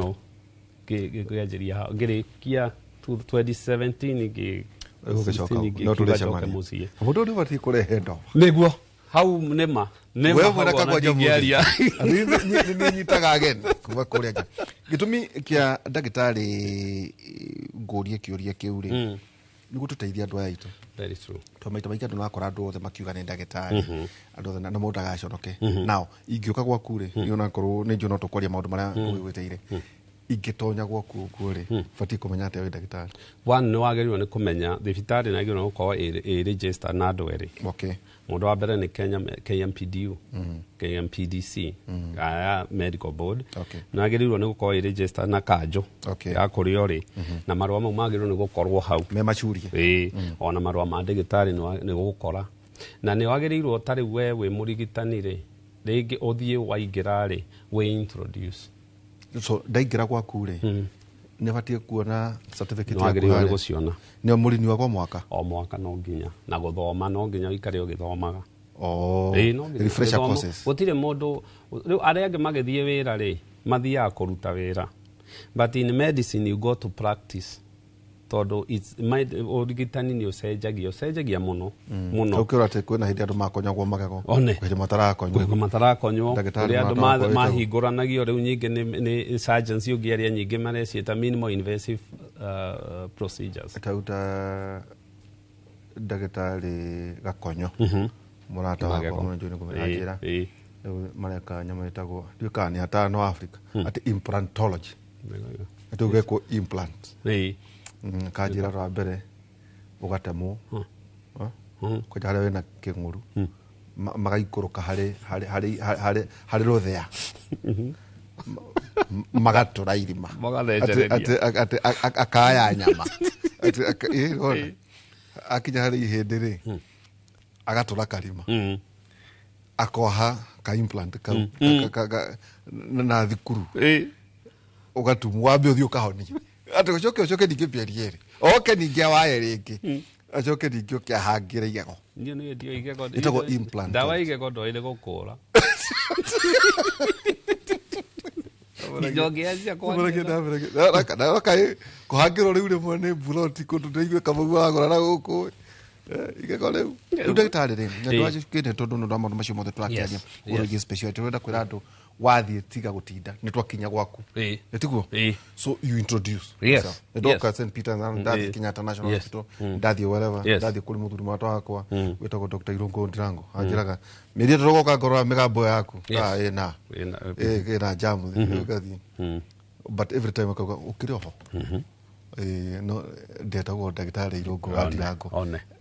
ngianjiria ngirikia 2017 no tulicoka mucie mundu ndi bati kurehe ndo niguo hau nema wewe mwana kagwa jamuria ni nyitaga again kuba kuria gitumi kia ndagitari ngurie kiuria kiu ri ni gututeithia andu aitu. Very true. To maita maika ndu nakora andu othe makiuga ni ndagitari andu na mundu agaconoke now ingiuka gwaku ri ni ona korwo ni njuno tukwaria maundu maria wigwiteire ingitonya gwaku ri bati kumenya ati we ndagitari. One no agerirwo ni kumenya thibitari na agerirwo gukorwo register na andu eri. Okay. Mundu wa mbere ni KMPDU, KMPDC, medical board. Na agerirwo ni gukorwo register na kanjo ya kurio ri na marua mau magerirwo ni gukorwo hau me machurie ona marua ma ndagitari ni gukora na ni wagerirwo tari we wi murigitani ri ringi uthie waingira ri we introduce. So ndaigira gwaku ri ni batie kuona certificate ya kuhari guciona ni murini wa mwaka o mwaka no nginya na guthoma no nginya ikare ugithomaga no refresher courses gutire mundu aria angi magithie wira ri mathia kuruta wira but in medicine you go to practice todo it's urigitani ni ucenjagia muno ukira ati kwina hindi andu makonyagwo magego kwina matarakonywo uri andu mahingũranagio riu nyingi ni surgeons ungiaria nyingi marecieta minimal invasive procedures. Tauta ndagĩtarĩ Gakonyo mũrata wakwa mũno nĩ kũmenya njĩra mareka nyama ĩtagwo ndiũka nĩ atano Africa ati implantology atugeko implant kanjĩra rwa mbere ũgatemwo kũja harĩa wĩna kĩng'ũru magaikũrũka harĩ rũthĩa magatũra irima akaya nyama akinya harĩ ihĩndĩ rĩ agatũra karima akoha ka implant kau na thikuru ũgatumwo wambe ũthiĩ ũkahonia atĩ ũcoke ningĩ mĩeri erĩ oke ningĩ awaye rĩngĩ acoke ningĩ ũkĩahangĩre igego ĩtagwo implant ndawa igego ndoire gũkũra kũhangĩrwo rĩu rĩmwe nĩ mburoti kũndũ ndĩigue kamũgu wagũra na gũkũ igego rĩu rĩu ndagĩtarĩ rĩ nĩtwakĩte tondũ nĩ maũndũ macio mothe tũrakĩaria ũrĩgi special tũrenda kwĩra andũ wathiĩ tiga gũtinda nĩ twakinya gwaku nĩ tiguo so you introduce ndoka St Peter ndathi Kenyatta National Hospital ndathi wherever ndathi kũrĩ mũthuri mwata wakwa wĩtagwo Dr. Irungu Ndirango anjĩraga mĩeri ĩtatũ ũgoka ngorora mĩgambo yaku ĩna jamu ũgathiĩ but every time akauga ũkĩrĩ oho no ndetagwo ndagĩtarĩ Irungu wa Ndirango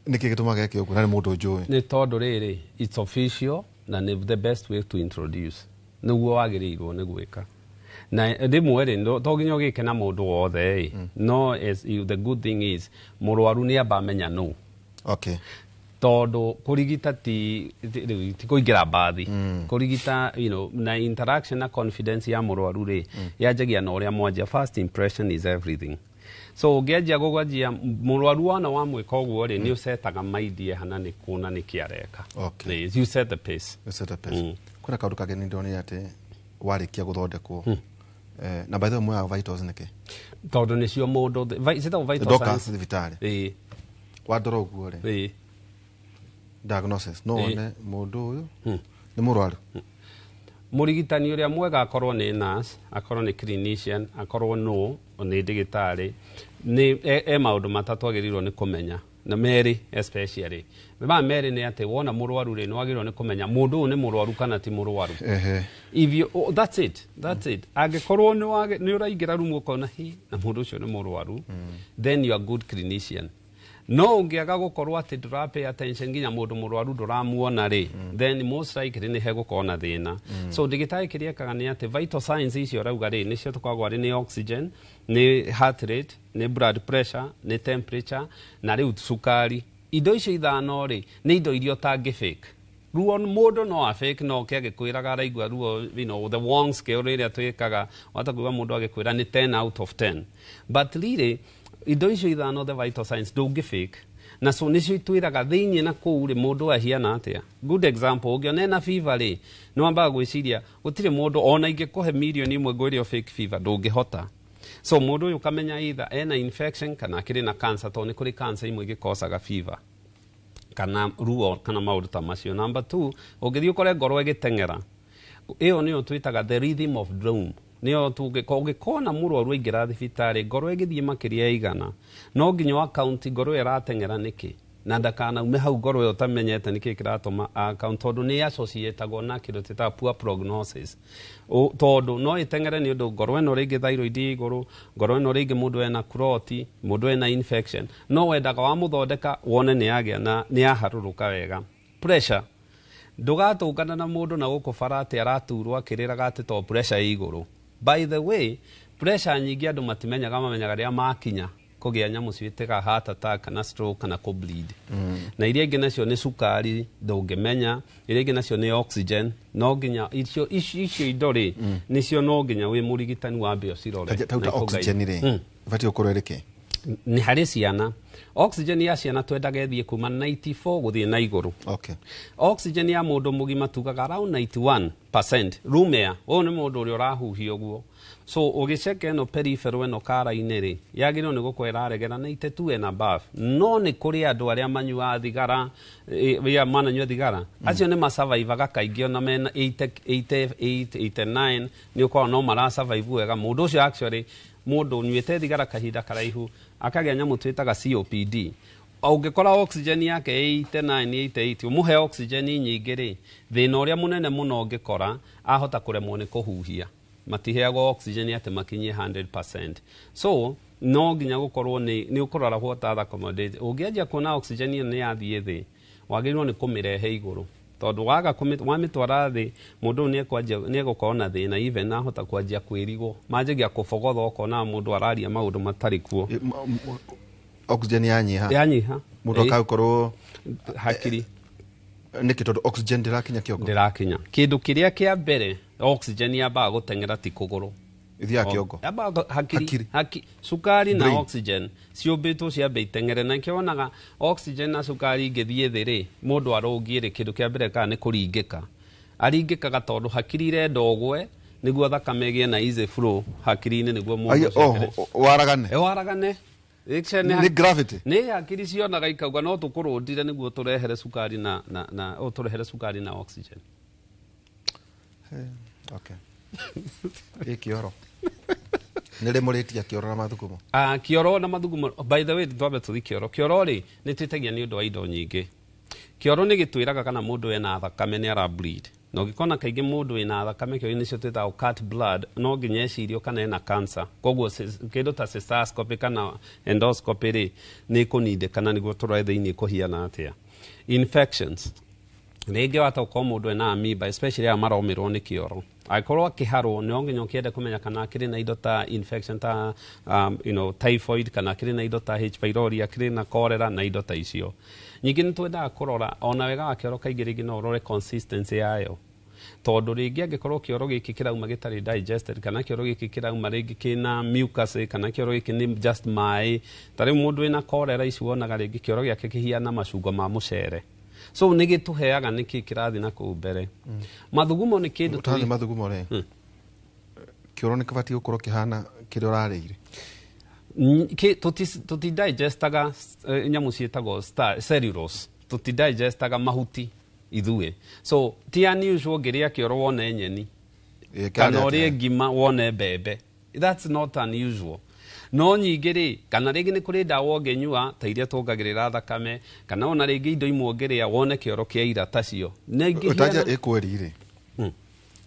nĩkĩ gĩtũmaga gĩke ũguo na nĩ mũndũ njũĩ nĩ tondũ rĩrĩ it's official na nĩ the best way to introduce nĩguo wagĩrĩirwo nĩ gwĩka na rĩmwe rĩ to nginya ũgĩke na mũndũ wothe no the good thing is mũrwaru nĩ amba amenya no tondũ kũrigita ti kũingĩra mbathi kũrigita na interaction na confidence ya mũrwaru rĩ yanjagia na ũrĩa mwanjia first impression is everything so ũngĩanjia gũgwajia mũrwaru wana wamwĩka ũguo rĩ nĩ ũsetaga maidie hana nĩ kuna nĩ kĩareka you set the pace kwĩna kaũndũ kangĩ nĩ ndĩronire atĩ warĩkia gũthondekwo na by the way mwe vitals nĩkĩ tondũ nĩcio mũndũ citagwo vital signs thibitarĩ wandora ũguo rĩ diagnosis no one mũndũ ũyũ nĩ mũrwaru mũrigitani ũrĩa mwega akorwo nĩ nurse akorwo nĩ clinician akorwo no nĩ ndagĩtarĩ nĩ maũndũ matatũ agĩrĩirwo nĩ kũmenya na merĩ especially merĩ nĩ atĩ wona mũrwaru rĩ nĩ wagĩrĩirwo nĩ kũmenya mũndũ ũyũ nĩ mũrwaru kana ti mũrwaru that's it angĩkorwo nĩ ũraingĩra rumu ũkona na mũndũ ũcio nĩ mũrwaru then you are good clinician no ũngĩaga gũkorwo atĩ ndũrapay attention nginya mũndũ mũrwaru ndũramuona rĩ then most likely nĩ hegũkorwo na thĩna so ndagĩtarĩ kĩrĩa ekaga nĩ atĩ vital signs icio rauga rĩ nĩcio tũkoragwo arĩ nĩ oxygen nĩ heart rate nĩ blood pressure nĩ temperature na rĩu cukari indo icio ithano rĩ nĩ indo iria ũtangĩ-fake ruo mũndũ no a-fake no ke agĩkwĩraga araigua ruo the Wong scale rĩrĩa twĩkaga wata kuuga mũndũ agĩkwĩra nĩ 10 out of 10 but really indo icio ithano the vital signs ndũngĩ-fake na so nĩcio itwĩraga thĩinĩ na kũu rĩ mũndũ ahiana atĩa good example ũngĩona ena fever rĩ nĩ wambaga gwĩciria gũtirĩ mũndũ ona ingĩkũhe mirioni ĩmwe ngwĩre fake fever ndũngĩhota so mũndũ ũyũ kamenya either ena infection kana akĩrĩ na cancer tondũ nĩ kũrĩ cancer imwe igĩkosaga fever kana ruo kana maũndũ ta macio number 2 ũngĩthiĩ ũkore ngoro ĩgĩteng'era ĩyo nĩyo twĩtaga the rhythm of doom nĩyo ũngĩkona mũrwaru aingĩra thibitarĩ ngoro ĩgĩthiĩ makĩria ya igana no nginya akaunti ngoro ĩyo ĩrateng'era nĩkĩ na ndakanaume hau ngoro ĩyo ũtamenyete nĩkĩ kĩratũma account tondũ nĩ associatagwo na kĩndũ twĩtaga poor prognosis tondũ no ĩteng'ere nĩ ũndũ ngoro ĩno rĩngĩ thyroid igũrũ ngoro ĩno rĩngĩ mũndũ ena kuroti mũndũ ena infection no wendaga wamũthondeka wone nĩ yagĩa na nĩ yaharũrũka wega pressure ndũgatũngana na mũndũ na gũkũ bara atĩ araturwo akĩrĩraga atĩ to pressure ĩ igũrũ by the way pressure nyingĩ andũ matimenyaga mamenyaga rĩrĩa makinya kũgĩa nyamũ ciĩtĩga heart attack kana stroke kana bleed na iria ingĩ nacio nĩ cukari ndũngĩmenya iria ingĩ nacio nĩ oxygen no nginya icio indo rĩ nĩcio no nginya wĩ mũrigitani wambe ũcirore tauta oxygen rĩ bati ũkorwo rĩkĩ nĩ harĩ ciana oxygen ya ciana twendaga ĩthiĩ kuma 94 gũthiĩ na igũrũ. Okay. Oxygen ya mũndũ mũgima tugaga around 91% room air. Ũyũ nĩ mũndũ ũrĩa ũrahuhia ũguo. So ũgĩceka ĩno peripheral ĩno kara-inĩ rĩ, yagĩrĩirwo nĩ gũkorwo ĩraregera 92 and above. No nĩ kũrĩ andũ arĩa manyuaga thigara, mananyua thigara. Acio nĩ masurvivaga kaingĩ ona mena 88, 89, nĩ ũkorwo no marasurvive wega. Mũndũ ũcio actually mũndũ ũnyuĩte thigara kahinda karaihu akagĩa nyamũ twĩtaga COPD. Ũngĩkora oxygen yake 89, 88, ũmũhe oxygen nyingĩ rĩ, thĩna ũrĩa mũnene mũno ũngĩkora ahota kũremwo nĩ kũhuhia. Matiheagwo oxygen atĩ makinyie 100%. So no nginya gũkorwo nĩ ũkũrora what other accommodate. Ũngĩanjia kuona oxygen nĩ yathiĩ thĩ, wagĩrĩirwo nĩ kũmĩrehe igũrũ. Tondũ wamĩtwara thĩ, mũndũ nĩ egũkorwo na thĩna, even na ahota kwanjia kwĩrigwo. Manjagia kũbogotha ũkona mũndũ araria maũndũ matarĩ kuo. Oxygen yanyiha. Mũndũ akagũkorwo hakiri. Nĩkĩ tondũ oxygen ndĩrakinya kĩongo. Ndĩrakinya. Kĩndũ kĩrĩa kĩa mbere oxygen yambaga gũteng'era ti kũgũrũ. Ithiaga kĩongo. Yambaga hakiri. Cukari na oxygen ciũmbĩtwo ciambe iteng'ere, na nĩkĩo wonaga oxygen na cukari ingĩthiĩ thĩ rĩ, mũndũ arũngiĩ rĩ, kĩndũ kĩa mbere kana nĩ kũringĩka. Aringĩkaga tondũ hakiri irenda ũgwe nĩguo thakame ĩgĩe na easy flow hakiri-inĩ nĩguo mũndũ waragane. Waragane. Nĩ gravity. Nĩ hakiri cionaga ikauga no tũkũrũndire nĩguo tũrehere cukari na oxygen. Okay. Kĩoro. Nĩ rĩmũrĩtia kĩoro na mathugumo. Kĩoro na mathugumo. By the way, twambe tũthi kĩoro. Kĩoro rĩ, nĩ twĩtagia nĩ ũndũ wa indo nyingĩ. Kĩoro nĩ gĩtwĩraga kana mũndũ ena thakame nĩ ara bleed. Na ũngĩkona kaingĩ mũndũ ena thakame kĩoro nĩcio twĩtaga cut blood, no nginya ecirio kana ena cancer. Koguo kĩndũ ta cystoscopy kana endoscopy rĩ, nĩ kũnindĩkana nĩguo tũrore thĩinĩ kũhiana atĩa. Infections. Rĩngĩ wata ũkorwo mũndũ ena amoeba, especially ya maromĩrwo nĩ kĩoro. Angĩkorwo akĩharwo no nginya ũkĩende kũmenya kana akĩrĩ na indo ta infection ta typhoid, kana akĩrĩ na indo ta H. pylori, akĩrĩ na cholera na indo ta icio. Nyingĩ nĩ twendaga kũrora ona wega wa kĩoro kaingĩ rĩngĩ no ũrore consistency yayo. Tondũ rĩngĩ angĩkorwo kĩoro gĩkĩ kĩrauma gĩtarĩ digested, kana kĩoro gĩkĩ kĩrauma rĩngĩ kĩna mucus, kana kĩoro gĩkĩ nĩ just maĩ. Ta rĩu mũndũ wĩna cholera ici wonaga rĩngĩ kĩoro gĩake kĩhiana macungo ma mũcere. So nĩ gĩtũheaga nĩkĩ kĩrathiĩ na kũu mbere. Mathugumo nĩ kĩndũ tũrĩ mathugumo rĩ. Kĩoro nĩ kĩbatiĩ gũkorwo kĩhana kĩrĩa ũrarĩire. Tũtidigestaga nyamũ ciĩtagwo cellulose. Tũtidigestaga mahuti ithuĩ. So ti unusual ngĩrĩa kĩoro wone nyeni. Kana ũrĩe ngima wone mbembe. That's not unusual. No nyingĩ rĩ, kana rĩngĩ nĩ kũrĩ ndawa ũngĩnyua ta iria tuongagĩrĩra thakame, kana ona rĩngĩ indo imwe ũngĩrĩa wone kĩoro kĩaira tacio. Ũtanja ĩkweri rĩ.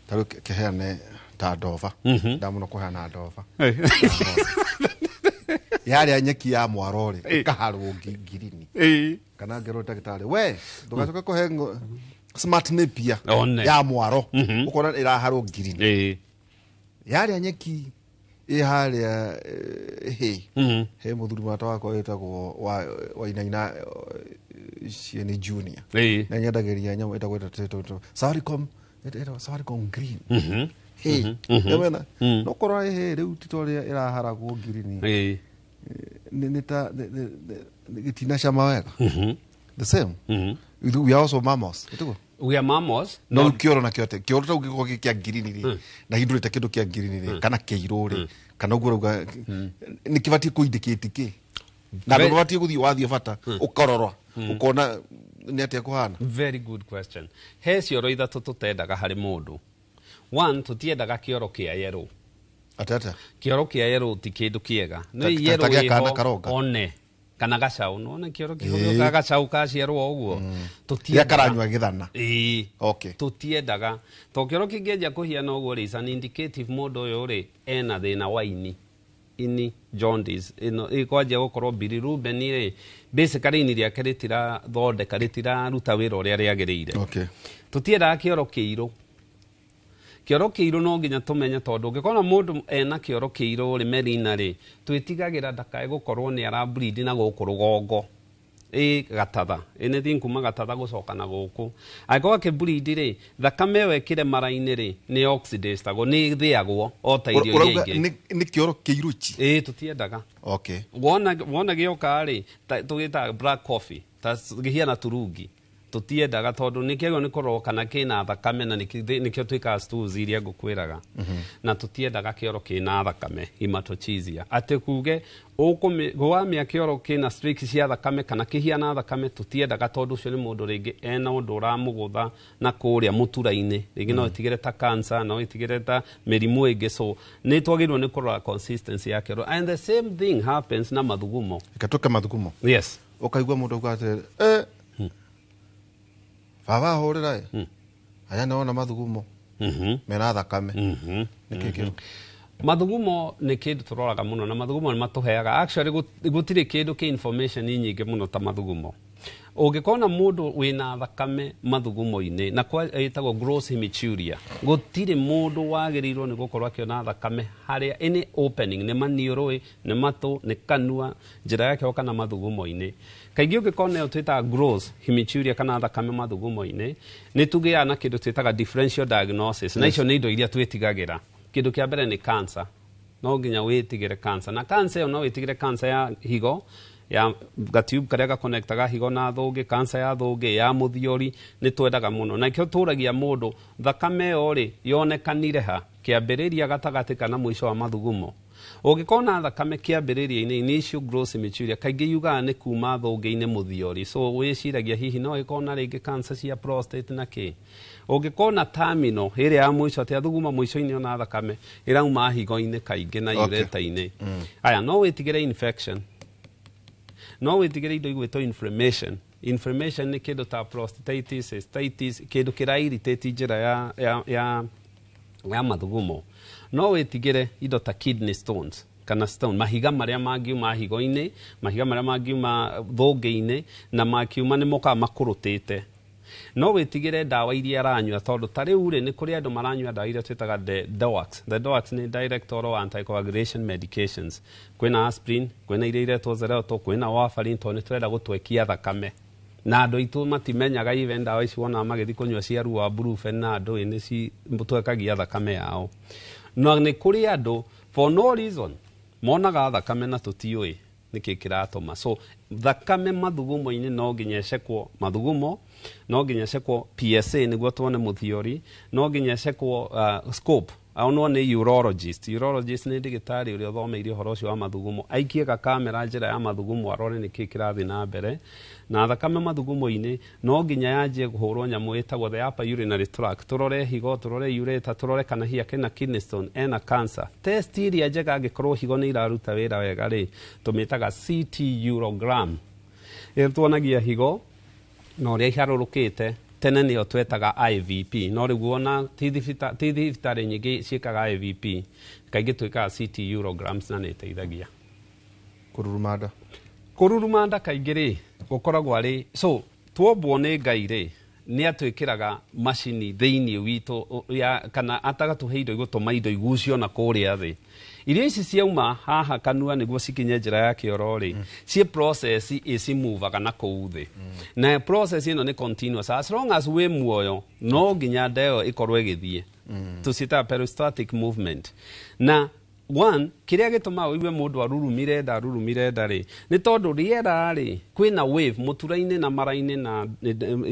Ta rĩu kĩheane ta ndova. Ndamũno kũheana ndova. Yarĩa nyeki ya mwaro rĩ, ĩkaharwo ngirini. Kana ngero ndagĩtarĩ, we ndũgacoke kũhe smart napier ya mwaro. Ũkona ĩraharwo ngirini. Yarĩa nyeki harĩa he mũthuri wata wakwa wĩtagwo Wainaina Cieni Junior. Na nyendagĩria nyamũ ĩtagwo Safaricom Green. Yamena no kũrora rĩu tito rĩa ĩraharagwo ngirini. Nĩ ta gĩtina cama wega. The same. We are also mammals. We are mammals. No kĩoro na kĩote. Kĩoro tau gĩkorwo kĩa ngirini rĩ. Na hindũrĩte kĩndũ kĩa ngirini rĩ. Kana kĩirũ rĩ. Kana ũguo rauga nĩ kĩbatiĩ kũindicate kĩ. Na ndũ batiĩ gũthiĩ wathiĩ bata ũkarora. Ũkona nĩ atĩa kũhana. Very good question. He cioro ithatũ tũtendaga harĩ mũndũ. One, tũtiendaga kĩoro kĩa yellow. Atata. Kĩoro kĩa yellow ti kĩndũ kĩega. Nĩ yellow ĩho one. Kana gacaũ nona kĩoro kĩhũthĩka gacaũ kaciarwo ũguo. Tũtiendaga karanyua gĩthana. Okay. Tũtiendaga. To kĩoro kĩngĩanjia kũhiana ũguo rĩ, an indicative mũndũ ũyũ rĩ ena thĩna wa ini jaundice. Ikwanjia gũkorwo bilirubin rĩ, basically ini rĩake rĩtirathondeka, rĩtiraruta wĩra ũrĩa rĩagĩrĩire. Okay. Tũtiendaga kĩoro kĩirũ. Kĩoro kĩirũ no nginya tũmenye tondũ ũngĩkona mũndũ ena kĩoro kĩirũ rĩ merina rĩ, twĩtigagĩra ndakae gũkorwo nĩ ara bleed na gũkũ rũgongo. gatatha anything kuma gatatha gucoka na guku agwa ke breed ri thakame wekire maraini ri ni oxidase tago ni thiagwo o ta irio ingi ni kioro kiiruchi tutiendaga okay wona gioka ri tugita black coffee ta gihiana turungi tutiendaga tondu nikio ni koroka na kina thakame na nikio twika stools iria ngukwiraga na tutiendaga kioro kina thakame hematochezia ate kuge gwamia kioro kina streaks cia thakame kana kihiana thakame tutiendaga tondu cio ni mundu ringi ena undu uramugutha na kuria muturaini ringi no itigire ta cancer no itigire ta mirimu ingi so ni twagirwo ni kurora consistency ya kioro and the same thing happens na mathugumo ikatoka mathugumo yes ukaigwa mundu ugate baba horera aya naona mathugumo mena thakame nikikiro mathugumo ni kindu turoraga muno na mathugumo ni matuheaga actually gutire kindu ki information nyingi muno ta mathugumo ungikona mundu wina thakame mathugumo-ini na kwa etagwo gross hematuria gutire mundu wagirirwo ni gukorwa akiona thakame haria any opening ni maniurui ni matu ni kanua njira yake kana mathugumo-ini kaingi ungikona yo twita gross hematuria kana thakame mathugumo-ini ni tugia na kindu twitaga differential diagnosis na icio ni indo iria twitigagira kindu kia mbere ni cancer no nginya witigire cancer na cancer no witigire cancer ya higo ya gatube karia ga connectaga higo na thungi cancer ya thungi ya muthiori ni twendaga muno na ikio turagia mundu thakame ori yonekanire ha kiambiriria gatagati kana mwisho wa mathugumo ungikona thakame kiambiriria-ini initial gross hematuria kaingi yuga ni kuma thungi-ini muthiori so wiciragia hihi no ikona ringi cancer cia prostate na ki ungikona terminal ire ya mwisho atia thuguma mwisho-ini ona thakame irauma higo-ini kaingi na ureta-ini aya no witigire infection no witigire indo igwitwo inflammation ni kindu ta prostatitis cystitis kindu kirairritate njira ya mathugumo no witigire indo ta kidney stones kana stone mahiga maria mangiuma higo-ini mahiga maria mangiuma thungi-ini na makiuma ni moka makurutite no witigire dawa iria aranyua tondu tariu ri ni kuri andu maranyua dawa iria twitaga the DOACs ni direct oral anticoagulation medications kwina aspirin kwina iria iretwo Xarelto kwina warfarin to ni twenda gutwekia thakame na andu itu matimenyaga even dawa ici wona magithi kunyua cia ruwa brufen na andu ni ci twekagia thakame yao no ni kuri andu for no reason monaga thakame na tutiui niki kiratuma so thakame mathugumo-ini no nginya cekwo mathugumo no nginya cekwo PSA niguo tuone muthiori no nginya cekwo scope no ni urologist ni ndigitari uria thomeire uhoro ucio wa mathugumo aikie ga kamera njira ya mathugumo arore niki kirathi na mbere na thakame mathugumo-ini no nginya yanjie kuhurwo nyamu itagwo the upper urinary tract turore higo turore ureta turore kana hiya kena kidney stone ena cancer test iria njega angikorwo higo ni iraruta wira wega ri tumitaga CT urogram tuonagia higo no ria iharurukite tene nio twetaga IVP no riu wona thibitarĩ nyingĩ ciĩkaga IVP kaingĩ twĩkaga CT urograms na nĩ teithagia kururumanda kaingĩ rĩ gukoragwo arĩ so tuombwo nĩ Ngai rĩ nĩ atwĩkĩraga macini thĩinĩ witũ kana atagatuhe indo igũtũma indo igucio na kũrĩa thĩ irio ici ciauma haha kanua niguo cikinye njira ya kioro ri ci process icimuvaga na kuu thi na process ino ni continuous as long as we muoyo no nginya ndeo ikorwo igithie tucita peristaltic movement na one kiria gituma uiwe mundu arurumire nda ri ni tondu riera ri kwina wave muturaini na maraini na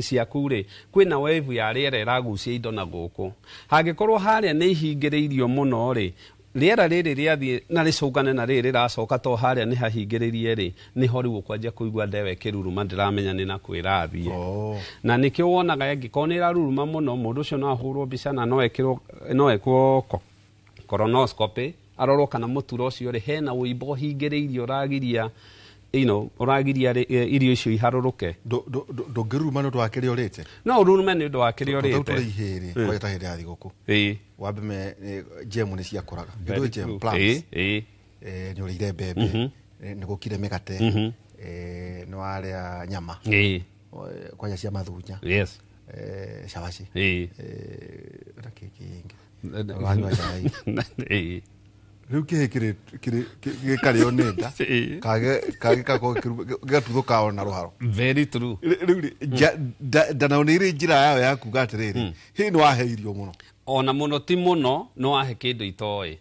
ciaku ri kwina wave ya riera iragucia indo na guku hangikorwo haria ni ihingiriirio muno ri riera riri riathie na ricungane na riri riracoka to haria ni hahingiririe ri ni ho riu kwanjia kuigua ndewe kiruruma ndiramenya ni na kwirathie na nikio wonaga angiko ni raruruma muno mundu ucio no ahurwo mbica na no ekwo colonoscopy arorwo kana muturo ucio ri hena uimbo hingiriirio ragiria uragiria irio icio iharuruke ndungiruruma ni undu wa kiria urite no ururume ni undu wa kiria urite turi ihiri kwa ta hindi ya thiguku wambe gem ni cia kuraga ndu gem plants ni urire mbembe ni gukire migate ni waria nyama kwa cia mathunya yes shabashi rakiki wanywa chai riu kihikire gikario nenda kage kako gatuthuka ona ruharo. Very true. Riu ndanaona iri njira yao ya kuga atiriri hi ni waheirio muno ona muno ti muno no ahe kindu itoi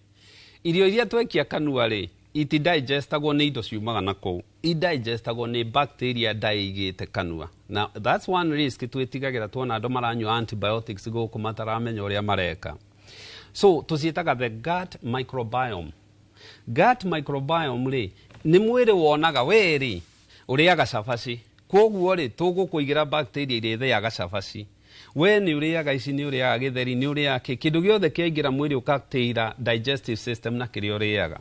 irio iria twekia kanua ri iti digestagwo ni indo ciumaga na kou digestagwo ni bacteria ndaigite kanua. Now that's one risk twitigagira tuona andu maranyua antibiotics guku mataramenya uria mareka. So tuciitaga the gut microbiome. Gut microbiome ri ni mwiri wonaga weri uriaga cabaci koguo ri tugukuigira bacteria iria ithiaga cabaci we ni uriaga ici ni uriaga githeri ni uriaga kindu giothe kiaingira mwiri ukakteira digestive system na kiria uriaga.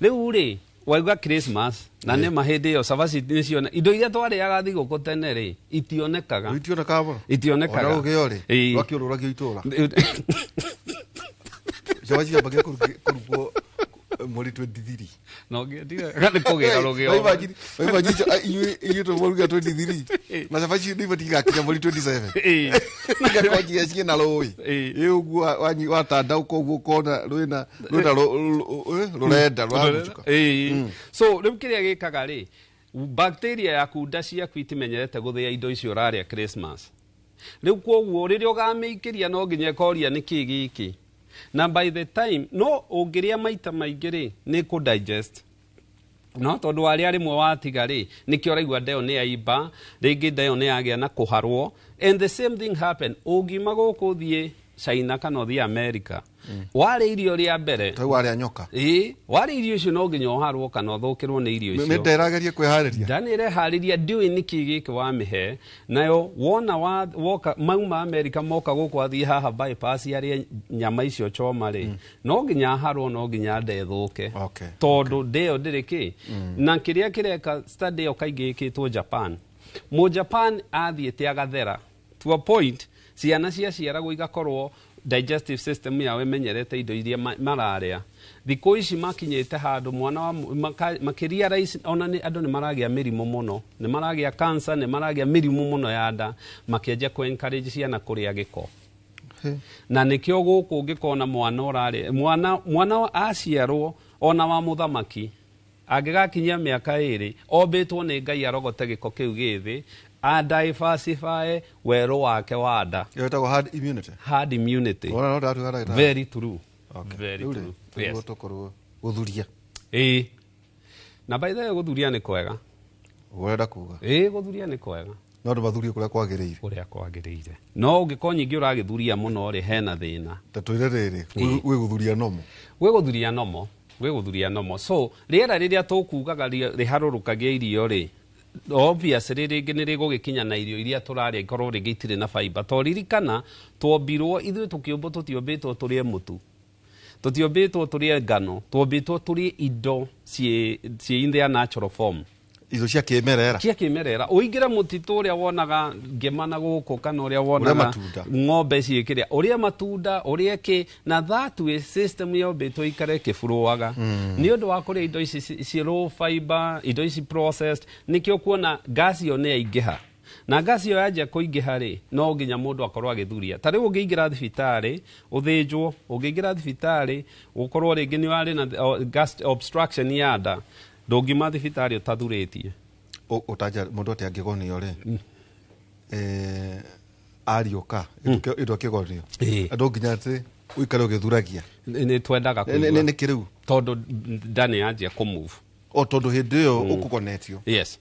Riu ri waiga Christmas na ne mahindi yo cabaci niciona indo iria twariaga thiguku tene ri itionekaga itionekaga ona ugio ri wakiurura giitura cabaci yambagia kurugwo muri 23 no ngiye kana kugera rugio iyu to muri 23 na cabaci ni batiga kinya muri 27 ngakoji yacie na loi ugu watanda uko kona rwina rurenda rwaguka. So riu kiria gikaga ri bacteria yaku nda ciaku itimenyerete guthia indo icio raria Christmas. Riu koguo riria ugamikiria no nginya koria niki giki na by the time no ungiria maita maingi ri ni ku digest no tondu wari ari mwe watiga ri nikio raigua ndeo ni aimba ringi ndeo ni agia na kuharwo and the same thing happen ugima guku thie China kana thie America wari irio ria mbere tai wari anyoka wari irio icio no nginya uharwo kana thukirwo ni irio icio nderageria kwihariria ndanire hariria ndiwi niki giki wa mihe nayo wona woka mauma America moka guku athie haha bypass yari nyama icio choma ri no nginya harwo no nginya ndethuke tondu ndeo ndiriki na kiria kireka study ukaigikitwo Japan mu Japan athiete agathera to a point ciana cia ciaragwo igakorwo digestive system yao imenyerete indo iria mararia thikũ ici makinyete handu mwana wa makiria rais ona ni andu ni maragia mirimu muno ni maragia cancer ni maragia mirimu muno ya nda makienja ku encourage ciana kuria giko na nikio guku ngikona mwana urari mwana aciarwo ona wa muthamaki angigakinyia miaka 2 obitwo ni Ngai arogote giko kiu githi a diversify weru wake wada yetagwo hard immunity very true very true yes tokorwo guthuria na by the way guthuria ni kwega urenda kuga guthuria ni kwega no ndo mathuria kuria kwagiriire no ungiko nyingi uragithuria muno ri hena thina tatwire riri we guthuria nomo so riera riria tukugaga riharurukagia irio ri obviously ringi ni rigugikinya na irio iria turaria ikorwo rigitire na fiber to ririkana twombirwo ithuĩ tukiumbo tutiombitwo turie mutu tutiombitwo turie ngano twombitwo turie indo cie in their natural form izo cia kimerera uingira mutitu uria wonaga ngemana guku kana uria wonaga ng'ombe ciikiria uria matunda uria ki na that way system yo beto ikare kifuruaga ni undu wa kuria indo ici low fiber indo ici processed nikio kuona gas yo ne aigeha na gas yo yaje kuingiha ri no nginya mundu akorwo agithuria tari ungiingira thibitari uthinjwo ungiingira thibitari ukorwo ringi ni wari na gas obstruction ya nda ndungima thibitari utathuritie utaja mundu ati angigonio ri arioka indo kigonio andu nginya ati uikare ugithuragia ni twendaga kuigua ni kiriu tondu ndani yanjia kumove tondu hindi yo ukugonetio yes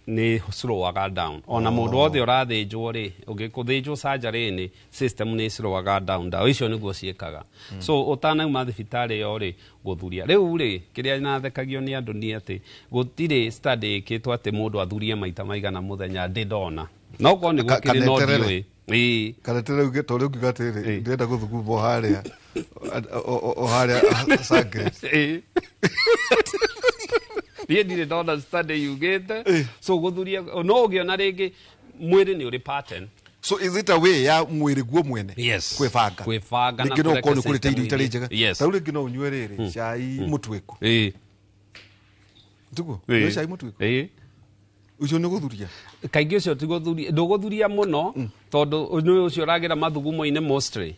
ni slowaga down ona mundu othe urathinjwo ri ugikuthinjwo surgery ni system ni slowaga down da icio niguo ciekaga so utanauma thibitari yo ri guthuria riu ri kiria nathekagio ni andu ni ati gutire study ikitwa ati mundu athurie maita maigana muthenya ndidona no ko ni gukire no ndiwe kanetere uge tore ugigatire ndenda guthukumbo haria sagre Ye ndire ndona study yugete so guthuria no ugiona ringi mwiri ni uri pattern so is it a way ya mwiri guo mwene yes kwibanga na ngino ko ni kuri teiri itari njega ta uri ngino unywe riri chai mutweku tugo ni chai mutweku ucio nĩ gũthuria kaingĩ ũcio ti gũthuria ndũgũthuria mũno tondũ nĩ ũcio ũragira mathugumo-inĩ mostly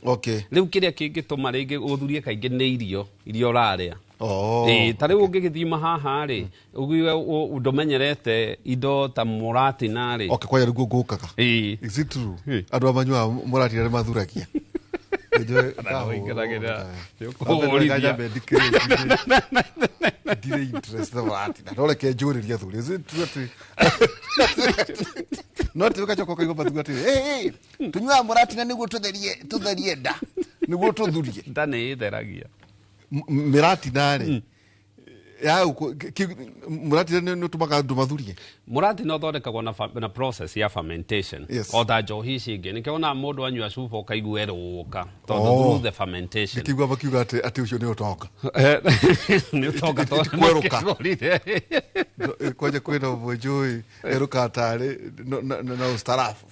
rĩu kĩrĩa kĩngĩtũma rĩngĩ ũthurie kaingĩ nĩ irio ũrarĩa ta rĩu ũngĩgĩthima haha rĩ ndũmenyerete indo ta mũratina rĩ kwaya rĩguo ngũkaga is it true andũ amanyua mũratina nĩ mathuragia ndirĩ interest mũratina no reke njũrĩrie thuri is it true atĩ no tũgacoka kũigua mathuga atĩ tunyuaga mũratina nĩguo tũtherie nda nĩguo tũthurie nda nĩ ĩtheragia mĩratina rĩ mũratina nĩ ũtũmaga andũ mathurie mũratina ũthondekagwo na process ya fermentation o ta njohi ici ingĩ nĩkĩo ona mũndũ anyua cuba ũkaigua erũũka tondũ through the fermentation ndĩkĩigua makiuga atĩ ũcio nĩ ũtonga nĩ ũtonga kwerũka kwanja kwĩna ũmwe njũĩ erũka tarĩ na ustarafu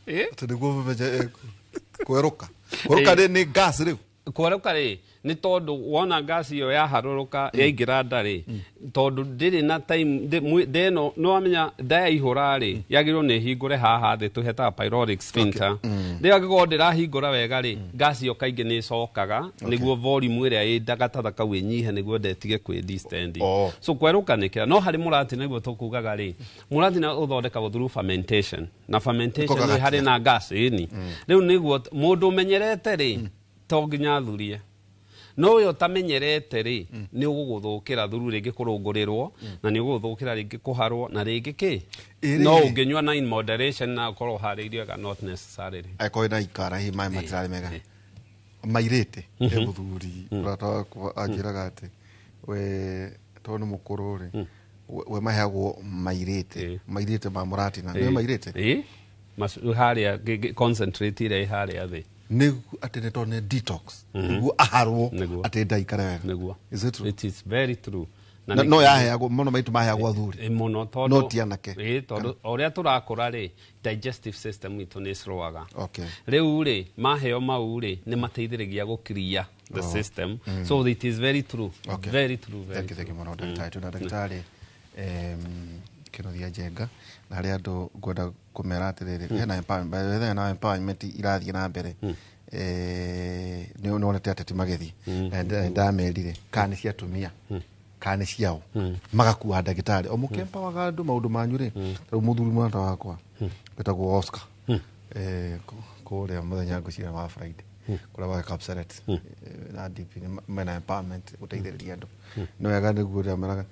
atĩ nĩguo mũmenye kwerũka nĩ gas rĩu kwerũka rĩ nĩ tondũ wona gasi iyo yaharũrũka yaingĩra nda rĩ tondũ ndĩrĩ na time ndeno no wamenya nda yaihũra rĩ yagĩrĩrwo nĩ hingũre haha thĩ tũhetaga pyloric sphincter rĩrĩa angĩkorwo ndĩrahingũra wega rĩ gasi iyo kaingĩ nĩ ĩcokaga nĩguo volume ĩrĩa ĩ gathatha kau ĩnyihe nĩguo ndetige kwĩ distend so kwerũka nĩ kĩra no harĩ mũratina nĩguo tũkugaga rĩ mũratina ũthondekagwo through fermentation na fermentation nĩ harĩ na gas ĩni rĩu nĩguo mũndũ ũmenyerete rĩ to nginya thurie no ũyũ ũtamenyerete rĩ nĩ ũgũgũthũkĩra through rĩngĩ kũrũngũrĩrwo na nĩ ũgũgũthũkĩra rĩngĩ kũharwo na rĩngĩ kĩ no ũngĩnyua na in moderation na ũkorwo harĩirio wega not necessarily akorwo na ikara hi maĩ matirarĩ mega mairĩte mũthuri mũrata wakwa anjĩraga atĩ we tondũ nĩ mũkũrũ rĩ we maheagwo mairĩte ma mũratina nĩ mairĩte harĩa concentrate ĩrĩa harĩa thĩ nĩ atĩ nĩ tondũ nĩ detox nĩguo aharwo atĩ ndaikare wega is it true? It is very true no yaheagwo mũno maitũ maheagwo athuri mũno tondũ no ti anake tondũ ũrĩa tũrakũra rĩ digestive system itũ nĩ slowaga rĩu rĩ maheo mau rĩ nĩ mateithĩrĩria gũclear the system so it is very true very true very thank you mũno ndagĩtarĩ Kĩnothia Njenga na harĩa andũ ngwenda kũmera atĩrĩrĩ hena empowerment irathiĩ na mbere nĩ onete ateti magĩthiĩ ndamerire kana nĩ cia atumia kana nĩ ciao magakua ndagĩtarĩ o mũkempowaga andũ maũndũ manyu rĩ rĩu mũthuri mũrata wakwa wĩtagwo Oscar kũrĩa mũthenya ngũcira wa Friday kũrĩa wa Kapseret na DP mena empowerment gũteithĩrĩria andũ nĩ wega nĩguo ndĩrameraga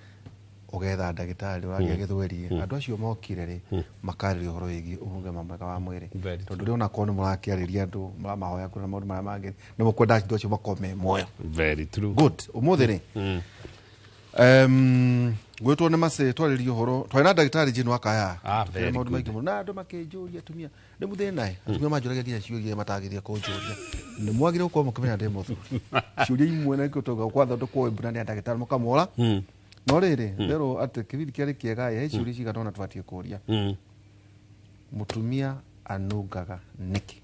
ũgetha ndagĩtarĩ ũragĩa gĩthwerie andũ acio mokire rĩ makarĩria ũhoro wĩgiĩ ũgima mwega wa mwĩrĩ tondũ rĩu onakorwo nĩ mũrakĩarĩria andũ mũramahoya kũrĩ maũndũ marĩa mangĩ nĩ mũkwenda andũ acio makorwo me muoyo very true good ũmũthĩ rĩ gwĩtwo nĩ macĩ twarĩrie ũhoro twarĩ na ndagĩtarĩ njino akaya maũndũ maingĩ mũno na andũ makĩnjũria atumia nĩ mũthĩna atumia manjũragia nginya ciũria matagĩria kũnjũria nĩ mwagĩrĩirwo gũkorwo mũkĩmenya ndĩ mũthuri ciũria imwe na gũtũga kwathondekwo mbura nĩ ndagĩtarĩ mũkamwora no rĩrĩ therũ atĩ kĩbindi kĩarĩ kĩega he ciũria cigana ona tũbatiĩ kũria mũtumia anungaga nĩkĩ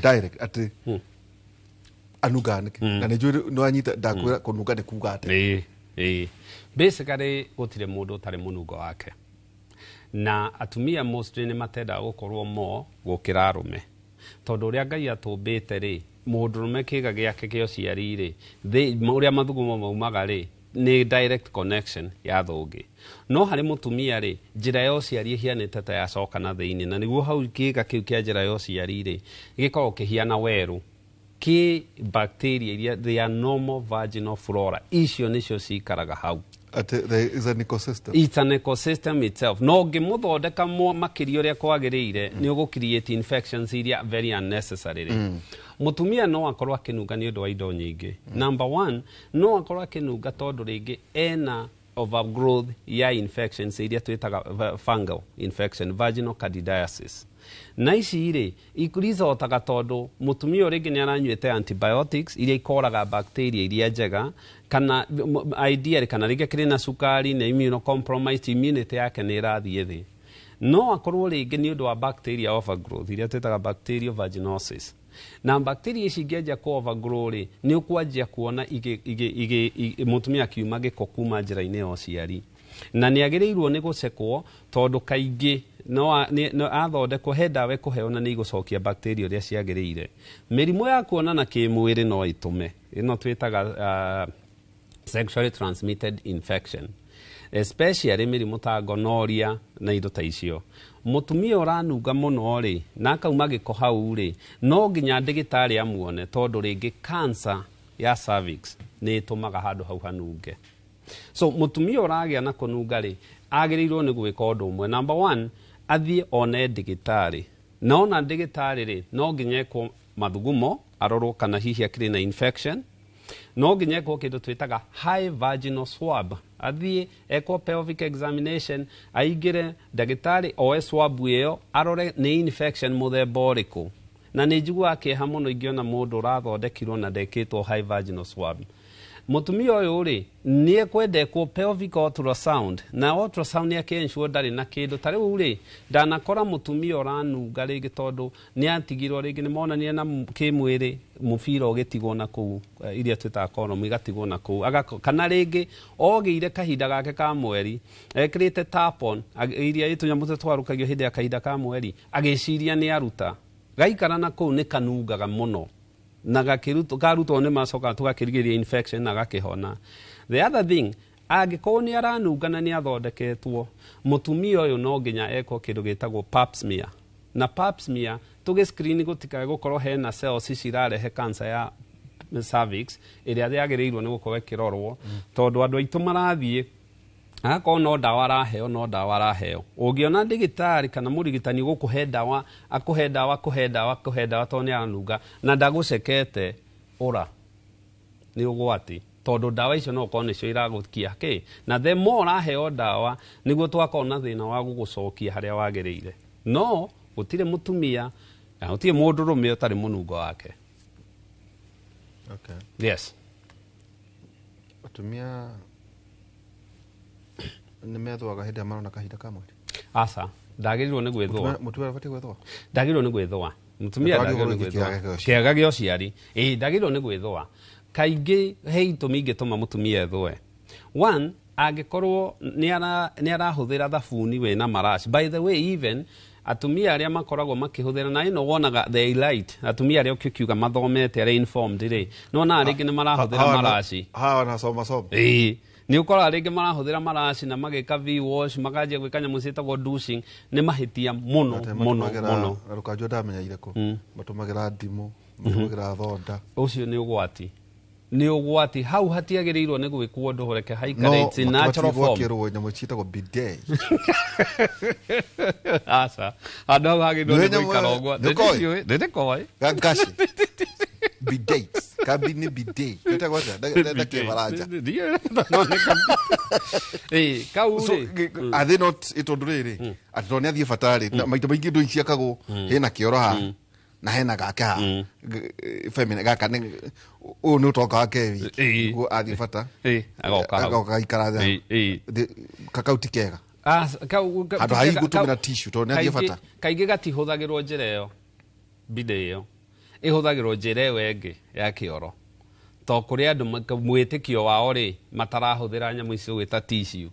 direct atĩ anungaga nĩkĩ na nĩ njũĩ nĩ wanyita ndakwĩra kũnunga nĩ kuga atĩ basically gũtirĩ mũndũ ũtarĩ mũnungo wake na atumia mostly nĩ matendaga gũkorwo mo gũkĩra arũme tondũ ũrĩa Ngai atũmbĩte rĩ mũndũrũme kĩga gĩake kĩa ũciari rĩ ũrĩa mathugumo maumaga rĩ nĩ direct connection ya thũngĩ no harĩ mũtumia rĩ njĩra ya ũciari ĩhianĩte ta yacoka na thĩinĩ na nĩguo hau kĩga kĩu kĩa njĩra ya ũciari rĩ gĩkoragwo kĩhiana werũ kĩ bacteria iria they are normal vaginal flora icio nĩcio cikaraga hau there is an ecosystem. It's an ecosystem itself. No ngĩmũthondeka makĩria ũrĩa kwagĩrĩire nĩ ũgũ-create infections iria very unnecessary. Mũtumia no akorwo akĩnunga nĩ ũndũ wa indo nyingĩ. Number one, no akorwo akĩnunga tondũ rĩngĩ ena overgrowth ya infections iria twĩtaga fungal infection, vaginal candidiasis. Na ici rĩ ikuricotaga tondũ mũtumia rĩngĩ nĩ aranyuĩte antibiotics iria ikoraga bacteria iria njega kana ideally kana rĩngĩ kĩrĩ na cukari na immunocompromised immunity yake nĩ ĩrathiĩ thĩ. No akorwo rĩngĩ nĩ ũndũ wa bacteria overgrowth iria twĩtaga bacterial vaginosis na bacteria ici ingĩanjia ku overgrow rĩ nĩ ũkwanjia kuona mũtumia akiuma gĩko kuma njĩra-inĩ ya ũciari na nĩ agĩrĩirwo nĩ gũcekwo tondũ kaingĩ no athondekwo he ndawa ĩkũheo na nĩ igũcokia bacteria ũrĩa ciagĩrĩire. Mĩrimũ ya kuonana kĩmwĩrĩ no ĩtũme ĩno twĩtaga sexually transmitted infection, especially mĩrimũ ta gonorrhea na indo ta icio. Mũtumia ũranunga mũno rĩ na akauma gĩko hau rĩ no nginya ndagĩtarĩ amuone tondũ rĩngĩ cancer ya cervix nĩ ĩtũmaga handũ hau hanunge. So mũtumia ũragĩa na kũnunga rĩ agĩrĩirwo nĩ gwĩka ũndũ ũmwe. Number one, athiĩ one ndagĩtarĩ, na ona ndagĩtarĩ rĩ no nginya ekwo mathugumo arorwo kana hihi akĩrĩ na infection. No nginya ekwo kĩndũ twĩtaga high vaginal swab, athiĩ ekwo pelvic examination, aingĩre ndagĩtarĩ oe swab ĩyo arore nĩ infection mũthemba ũrĩkũ. Na nĩ njiguaga kĩeha mũno ingĩona mũndũ ũrathondekirwo na ndekĩtwo high vaginal swab. Mũtumia ũyũ rĩ nĩ ekwendekwo pelvic ultrasound, na ultrasound nĩ akĩensure ndarĩ na kĩndũ. Ta rĩu rĩ ndanakora mũtumia ũranunga rĩngĩ tondũ nĩ atigirwo rĩngĩ nĩ monania na kĩmwĩrĩ mũbira ũgĩtigwo na kũu iria twĩtaga condom igatigwo na kũu, kana rĩngĩ ogĩire kahinda gake ka mweri ekĩrĩte tampon iria tũnyamũ tũtwarũkagio hĩndĩ ya kahinda ka mweri agĩciria nĩ aruta, gaikara na kũu nĩ kanungaga mũno na karutwo nĩ macoka tũgakĩrigĩrĩria infection na gakĩhona. The other thing, angĩkorwo nĩ aranunga na nĩ athondeketwo, mũtumia ũyũ no nginya ekwo kĩndũ gĩtagwo pap smear. Na pap smear tũgĩscreen gũtikae gũkorwo hena cells cirarehe cancer ya cervix ĩrĩa yagĩrĩirwo nĩ gũkorwo ĩkĩrorwo tondũ andũ aitũ marathiĩ agakorwo no ndawa araheo no ndawa araheo. Ũngĩona ndagĩtarĩ kana mũrigitani gũkũhe ndawa akũhe ndawa tondũ nĩ aranunga na ndagũcekete ũra nĩ ũgwati tondũ ndawa icio no ũkorwo nĩcio iragũkia na the more araheo ndawa nĩguo twakorwo na thĩna wa gũgũcokia harĩa wagĩrĩire. No gũtirĩ mũtumia na gũtirĩ mũndũrũme ũtarĩ mũnungo wake. Okay. Yes. Mũtumia nĩ methwaga hĩndĩ ya marona kahinda ka mweri? Aca, ndagĩrĩirwo nĩ gwĩthũa. Mũtumia abatiĩ gwĩthũa? Ndagĩrĩirwo nĩ gwĩthũa. Mũtumia ndagĩrĩirwo nĩ gwĩthũa. Kĩaga gĩa ũciari. Ndagĩrĩirwo nĩ gwĩthũa. Kaingĩ he itũmi ingĩtũma mũtumia ethũe. One, angĩkorwo nĩ arahũthĩra thabuni wĩna maraci. By the way, even atumia arĩa makoragwo makĩhũthĩra na ĩno wonaga they light, atumia arĩa ũkiuga mathomete arĩa informed rĩ no na rĩngĩ nĩ marahũthĩra maraci na soma nĩ ũkoraga rĩngĩ marahũthĩra maraci na magĩka V-wash makanjia gwĩka nyamũ ciĩtagwo douching nĩ mahĩtia mũno. Rũkanjũ ndamenya irĩkũ matũmagĩra ndimũ matũmagĩra thonda. Ũcio nĩ ũgwati hau hatiagĩrĩirwo nĩ gwĩkwo ũndũ reke haikare it's in natural form. Kĩrwo nyamũ ciĩtagwo bidet. Aca andũ hau hagĩrĩirwo nĩ gũikara ũguo. Ndĩkoĩ gaci bidet kabini bidet twĩtagwo atĩa kĩbaranja. Kau rĩ are they not itũndũ rĩrĩ atĩ tondũ nĩ athiĩ batarĩ maita maingĩ ndũ ciakagwo hena kĩoro haha na hena gake haha feminine gaka nĩ ũyũ nĩ ũtonga wake nĩguo athiĩ bata agoka gaikara thĩ kakauti kega handũ ha gũtũmĩra tissue tondũ nĩ athiĩ bata. Kaingĩ gatihũthagĩrwo njĩra ĩyo bidet ĩyo ĩhũthagĩrwo njĩra ĩyo ĩngĩ ya kĩoro to kũrĩ andũ mwĩtĩkio wao rĩ matarahũthĩra nyamũ icio gwĩta tissue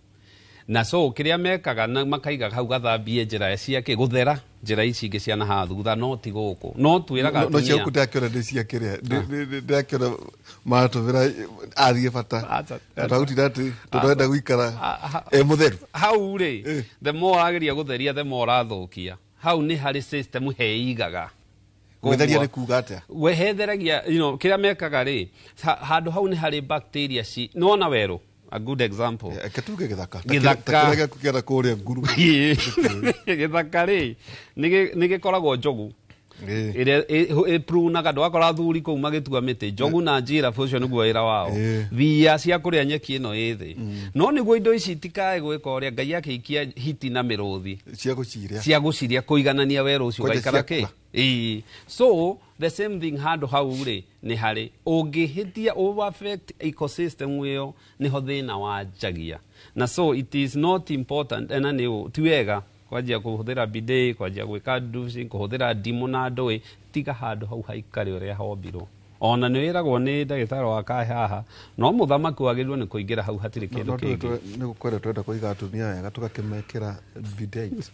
na so kĩrĩa mekaga na makaiga hau gathambie njĩra ciake gũthera njĩra ici ingĩ cia naha thutha no ti gũkũ no twĩraga atumia no cio ndakĩona ndĩ cia kĩrĩa ndakĩona matũmĩra athiĩ bata atauti atĩ tũrenda gũikara mũtheru hau rĩ the more ageria gũtheria the more athũkia hau nĩ harĩ system heigaga gwĩtheria nĩ kuga atĩa wehetheragia kĩrĩa mekaga rĩ handũ hau nĩ harĩ bacteria nona werũ a good example ketuge gĩthaka kĩrĩa kũrĩa nguru gĩthaka rĩ nĩ gĩkoragwo njogu ĩrĩa ĩprunaga ndwakora thuri kũu magĩtua mĩtĩ njogu na njĩra ũcio nĩguo wĩra wao thia cia kũrĩa nyeki ĩno ĩthĩ no nĩguo indo ici itikae gwĩka ũrĩa Ngai akĩikia hiti na mĩrũthi cia gũciria kũiganania werũ ũcio gaikara kĩ so the same thing handũ hau rĩ nĩ harĩ ũngĩhĩtia over affect ecosystem ĩyo nĩho thĩna wanjagia na so it is not important ena nĩ ti wega kwanjia kuhuthira bidet kwanjia gwika douche kuhuthira ndimu na ndui tiga handu hau haikare uria hombirwo ona ni wiragwo ni ndagitari wa kahe haha no muthamaki wagirwo ni kuingira hau hatiri kindu kingi ni gukwenda twenda kuiga atumia wega tugakimekira bidet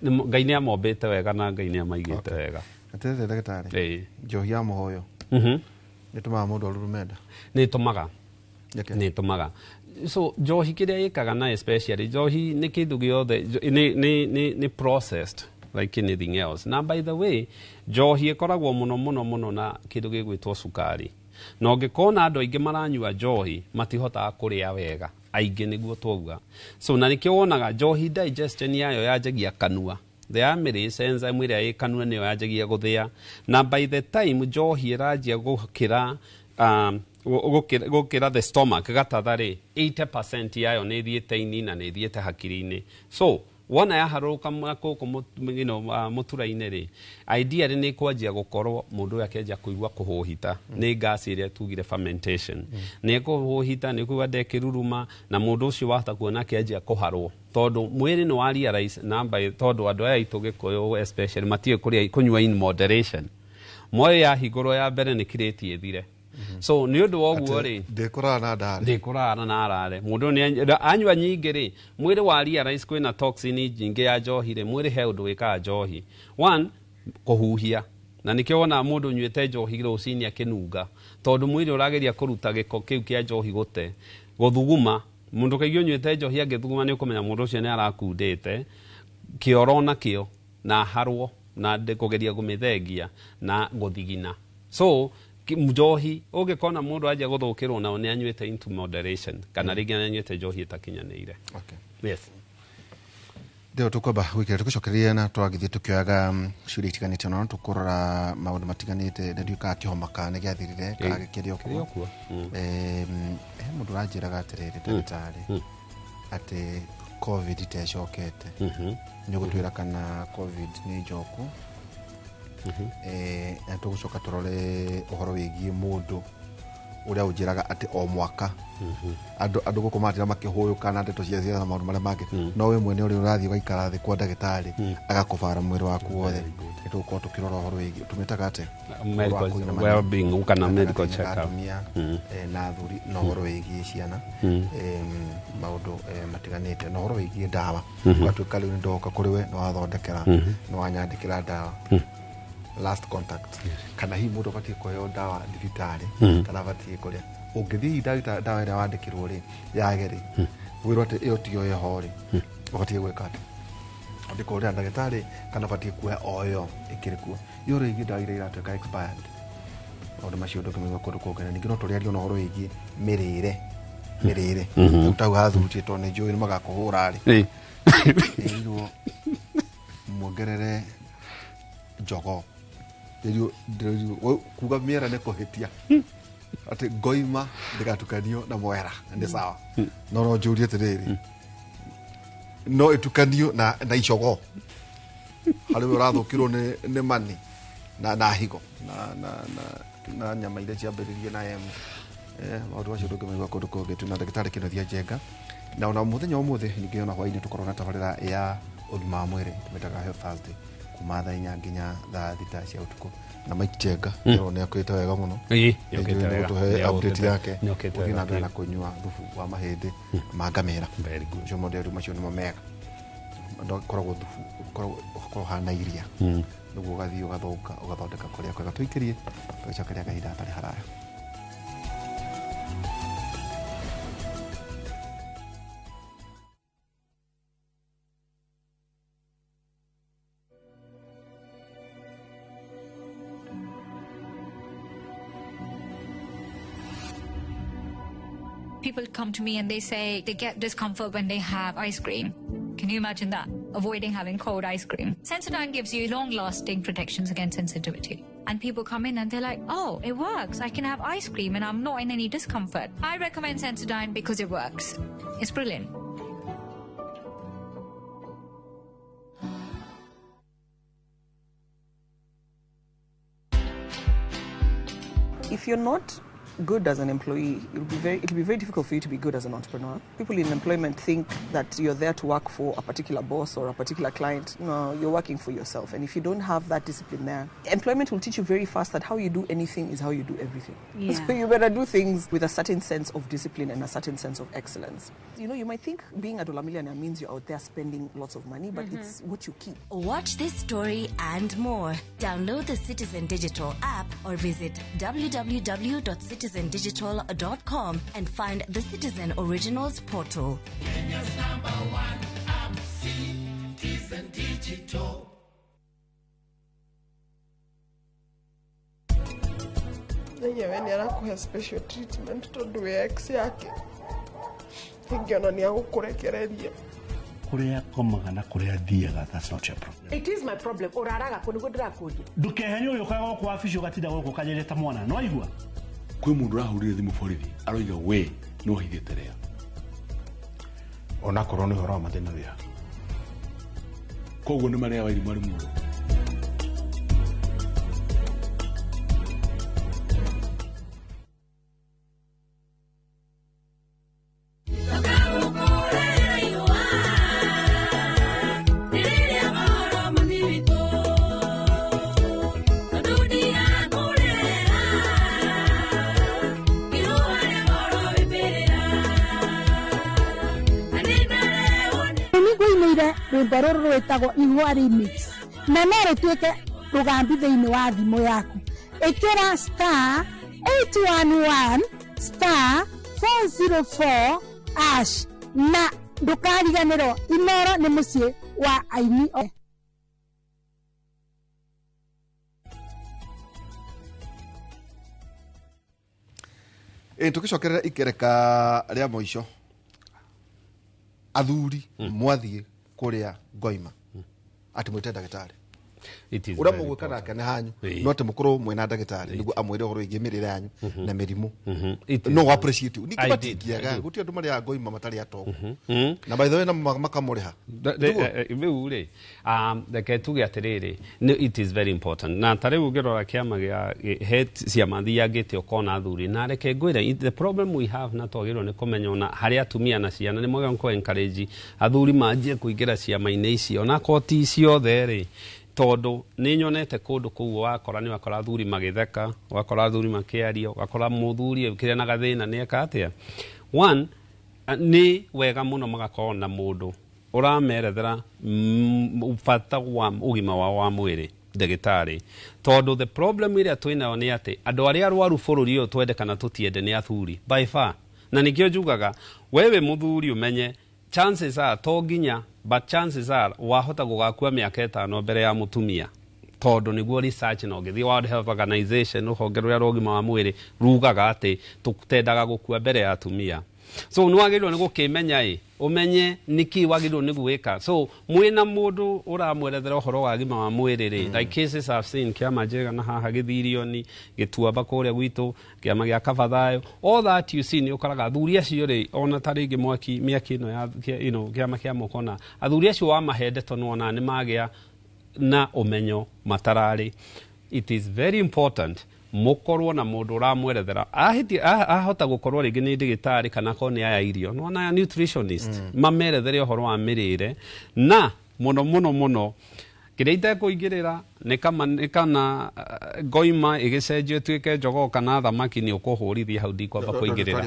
Ngai ni amombete wega na Ngai ni amaigite wega atete ndagitari njohi ya muhoyo ni tumaga mundu arurumenda ni tumaga so njohi kiria ikaga na especially njohi ni kindu giothe ni processed like anything else na by the way njohi ikoragwo muno na kindu gigwitwo sukari na ungikona andu aingi maranyua njohi matihotaga kuria wega aingi niguo twauga so na nikio wonaga njohi digestion yayo yanjagia kanua the amylase enzyme iria ĩ kanua niyo yanjagia guthia na by the time njohi iranjia gukira the stomach gatathari 80% yayo ni thiete ini na ni thiete hakiri-ini so wona yaharuka guku mutura-ini ri idea ni kwanjia gukorwo mundu akenjia kuigua kuhuhita ni gas iria tugire fermentation ni kuhuhita ni kuigua ndekiruruma na mundu ucio wahota kuona akenjia kuharwo tondu mwiri ni wa realize namba tondu andu aya itu gikuyu especially matie kunywa in moderation moyo ya higoro ya mbere ni kireti ethire so ni undu woguo ri ndikurana na arare mundu ni anywa nyingi ri mwiri wa realize kwina toxin nyingi ya njohi ri mwiri he undu wikaga njohi one kuhuhia na nikio wona mundu nywete njohi rucini akinunga tondu mwiri urageria kuruta giko kiu kia njohi gute guthuguma mundu kaigio nywete njohi agithuguma ni ukumenya mundu ucio ni arakundite kioro na kio na harwo na ndikugeria gumithengia na guthigina so njohi ugikona mundu aje guthukirwo nao ni anywete into moderation kana ringi anywete njohi itakinyanire yes Deo tukwamba wikire tukucokereria na twagithie tukioyaga ciuria itiganite no tukurora maundu matiganite na ndiuka kihoma kana giathirire kana gikirio kuo mundu ranjiraga atiriri ndagitari ati covid itecokete ni gutwira kana covid ni njoku na tugucoka turore uhoro wigie mundu uria ujiraga ati o mwaka andu gukumatira makihuyuka na ndeto cia cia maundu maria mangi no we mwene uri urathii waikara thi kwa ndagitari agakubara mwiri waku wothe nitugukorwo tukirora uhoro wigie tumitaga ate well being kana medical check up na thuri no uhoro wigie ciana maundu matiganite no uhoro wigie dawa gwatuika riu ndoka kuri we no wathondekera no wanyandikira dawa last contact kana hi mundu batie koyo dawa thibitari kana batie kuria ungithi ndagita dawa ira wandikirwo ri yageri wirwo ati iyo tiyo yeho ri batie gwika ati ndiko ri ndagitari kana batie kuya oyo ikirikuo iyo ri dawa ira iratuika expired onde macio ndokimenywa kundu kungena ningi no turiario no horo wigi mirire utau hathutitwo ni njui ni magakuhura ri irwo muongerere jogo kuga miera ne kuhitia ati goima ndigatukanio na mwera ndi sawa no njurie tiriri no itukanio na icogo hali urathukirwo ni mani na higo na nyama ile ciambiririe na yemu maundu acio ndungimigwa kundu kungi tuna ndagitari Kinothia Njenga na ona muthenya umuthi ningiona hwaini tukorwo na tabarira ya ugima wa mwiri tumetaga Health Thursday kuma thaa 4 nginya thaa 6 cia utuku na Mike Njenga ndirone akwita wega muno yokete wega tuhe update yake ukina mbere na kunywa thufu wa mahindi ma ngamira cio modeli macio ni mamega ndo koragwo thufu koragwo hana iria niguo ugathii ugathondeka kuria kwega tuikirie tugicokeria kahinda atari haraya. People come to me and they say they get discomfort when they have ice cream. Can you imagine that? Avoiding having cold ice cream. Sensodyne gives you long-lasting protections against sensitivity. And people come in and they're like, oh, it works. I can have ice cream and I'm not in any discomfort. I recommend Sensodyne because it works. It's brilliant. If you're not good as an employee, it'll be very difficult for you to be good as an entrepreneur. People in employment think that you're there to work for a particular boss or a particular client. No, you're working for yourself. And if you don't have that discipline there, employment will teach you very fast that how you do anything is how you do everything. Yeah. So you better do things with a certain sense of discipline and a certain sense of excellence. You know, you might think being a dollar millionaire means you're out there spending lots of money, but it's what you keep. Watch this story and more. Download the Citizen Digital app or visit www.citizendigital.com and find the Citizen Originals portal. Kenya's #1 app, Citizen Digital. Yenyewe ni arakuhe special treatment tondu we ex yake ingiona ni agukurekereria kuria komaga na kuria thiaga, that's not your problem. It is my problem. Oraraga kuni gudira kuni. Ndukehenyo ukaga kwa office ugatida goko kanyereta mwana no igwa kwi mundu rahurire thimu borithi aroiga we no hithite rea ona korwo ni horo wa mathina wia koguo ni maria wairi mwari muno rwimbo rũrũ rwĩtagwo ihua remix na no rũtuĩke rũgambi thĩinĩ wa thimũ yaku ĩkĩra star 811 star 404 ash na ndũkariganĩrwo iNooro nĩ mũciĩ wa aini. Tukicokerera ikereka rĩa mũico athuri mwathie kuria Ngoima ati mwite ndagitari ura mugwika nake ne hanyu no te mukuru mwena ndagitari nigu amwire horo igemirira yanyu na mirimu no appreciate ni kibatikiaga guti andu mari Ngoima matari atogo na by the way na makamuriha ibeure the tuge atiriri it is very important na tare ugirora kiama gia head ciama thiagite okona athuri na reke ngwira the problem we have na twagirwo ni kumenya ona hari atumia na ciana ni mwega nko encourage athuri manjie kuingira ciama-ini icio na koti ciothe ri todo ni nyonete kundu kuu wakora ni wakora athuri magitheka wakora athuri makiario wakora muthuri kire na gathina ni eka atia one ni wega muno magakorwo na mundu uramerethera ufata wa ugima wa mwiri ndagitari todo the problem iria twina ni ati andu aria arwaru bururi uyu twendekana tutiende ni athuri by far na nikio njugaga wewe muthuri umenye chances are to ginya but chances are wahota gugakua miaka 5 mbere ya mutumia todo niguo research no githi World Health Organization ruhonge ruria rogima wa mwiri rugaga ati tutendaga gukua mbere ya atumia so nwagirwo ni gukimenya umenye niki wagirwo ni gwika so mwina mundu uramwerethera uhoro wa gima wa mwiri like cases I've seen kiama njega na haha githirioni gituamba kuria gwitu kiama gia Kabathayo all that you see ni ukaraga athuri acio ri ona taringi mwaki miaki ino ya kiama kia mukona athuri acio wa mahendeto nona ni magia na umenyo matarari. It is very important mukorwo na mundu uramwerethera ahota gukorwo ringi ni ndigitari kana ko ni aya irio no na nutritionist mamerethere uhoro wa mirire na muno kireita kuingirira ni kana Ngoima igicenjio tuike jogo kana thamaki ni ukuhurithia hau ndikwamba kuingirira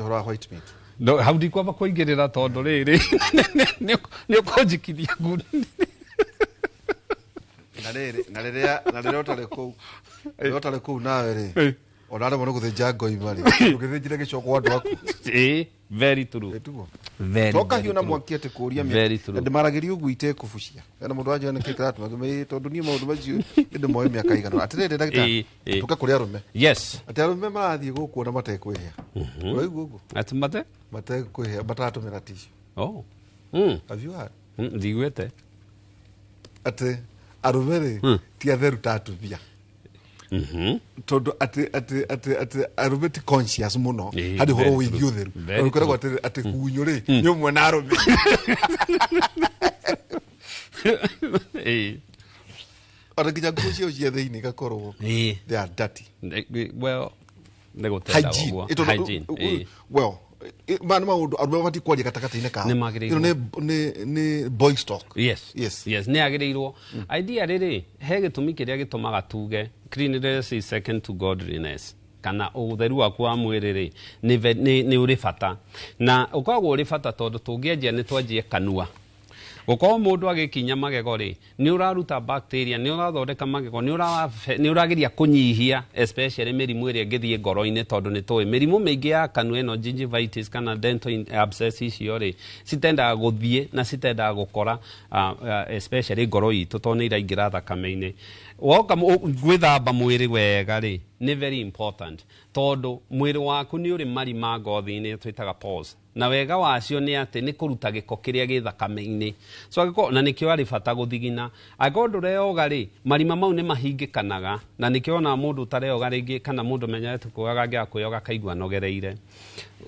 no hau ndikwamba kuingirira tondu riri ni ukonjikithia gundi na rĩrĩa ũtarĩ kũu nawe rĩ onare mũno gũthĩnja Ngoima rĩ ũgĩthĩnjire gĩcoko andũ aku very true toka hiyo na mwaki ati kuria ndimaragĩrio ũguo itekũbucia na mũndũ wanje nĩ kĩkĩratuma tondũ niĩ maũndũ macio ndĩ moe mĩaka igana atĩrĩrĩ ndagĩtarĩ tuka kũrĩ arũme yes atĩ arũme marathiĩ gũkũ na matekwĩhĩa ũraigua ũguo ati matekwĩhĩa mataratũmĩra tissue have you heard ndigwĩte atĩ arũme ti atheru ta atumia tondu ati arume ti conscious muno hadi horo wigi utheru ukoragwo ati kunyu ri ni umwe na arume ora kinya nguo cio cia thiini gakorwo they are dirty well hygiene. Well, man maundu arumwe bati kwaria gatakati-ini kao ni boy stock. Yes ni agirirwo idea riri he gitumi kiria gitumaga tuge cleanliness is second to godliness kana utheru waku wa mwiriri ni uri bata na ukoragwo uri bata tondu tungienjia ni twanjie kanua gukorwo mundu agikinya magego ri ni uraruta bacteria ni urathondeka magego ni urageria kunyihia especially mirimu iria ngithie ngoro-ini tondu ni tui mirimu mingi ya kanua ino gingivitis kana dental abscess icio ri citendaga guthie na citendaga gukora especially ngoro itu tondu ni iraingira thakame-ini woka gwithamba mwiri wega ri ni very important tondu mwiri waku ni uri marima ngothi-ini twitaga pores na wega wacio ni ati ni kuruta giko kiria gi thakame-ini so agiko na nikio ari bata guthigina agondo reoga ri marima mau ni mahingikanaga na nikio na mundu tareoga ringi kana mundu menyete kugaga ngia kuyoga kaigwa nogereire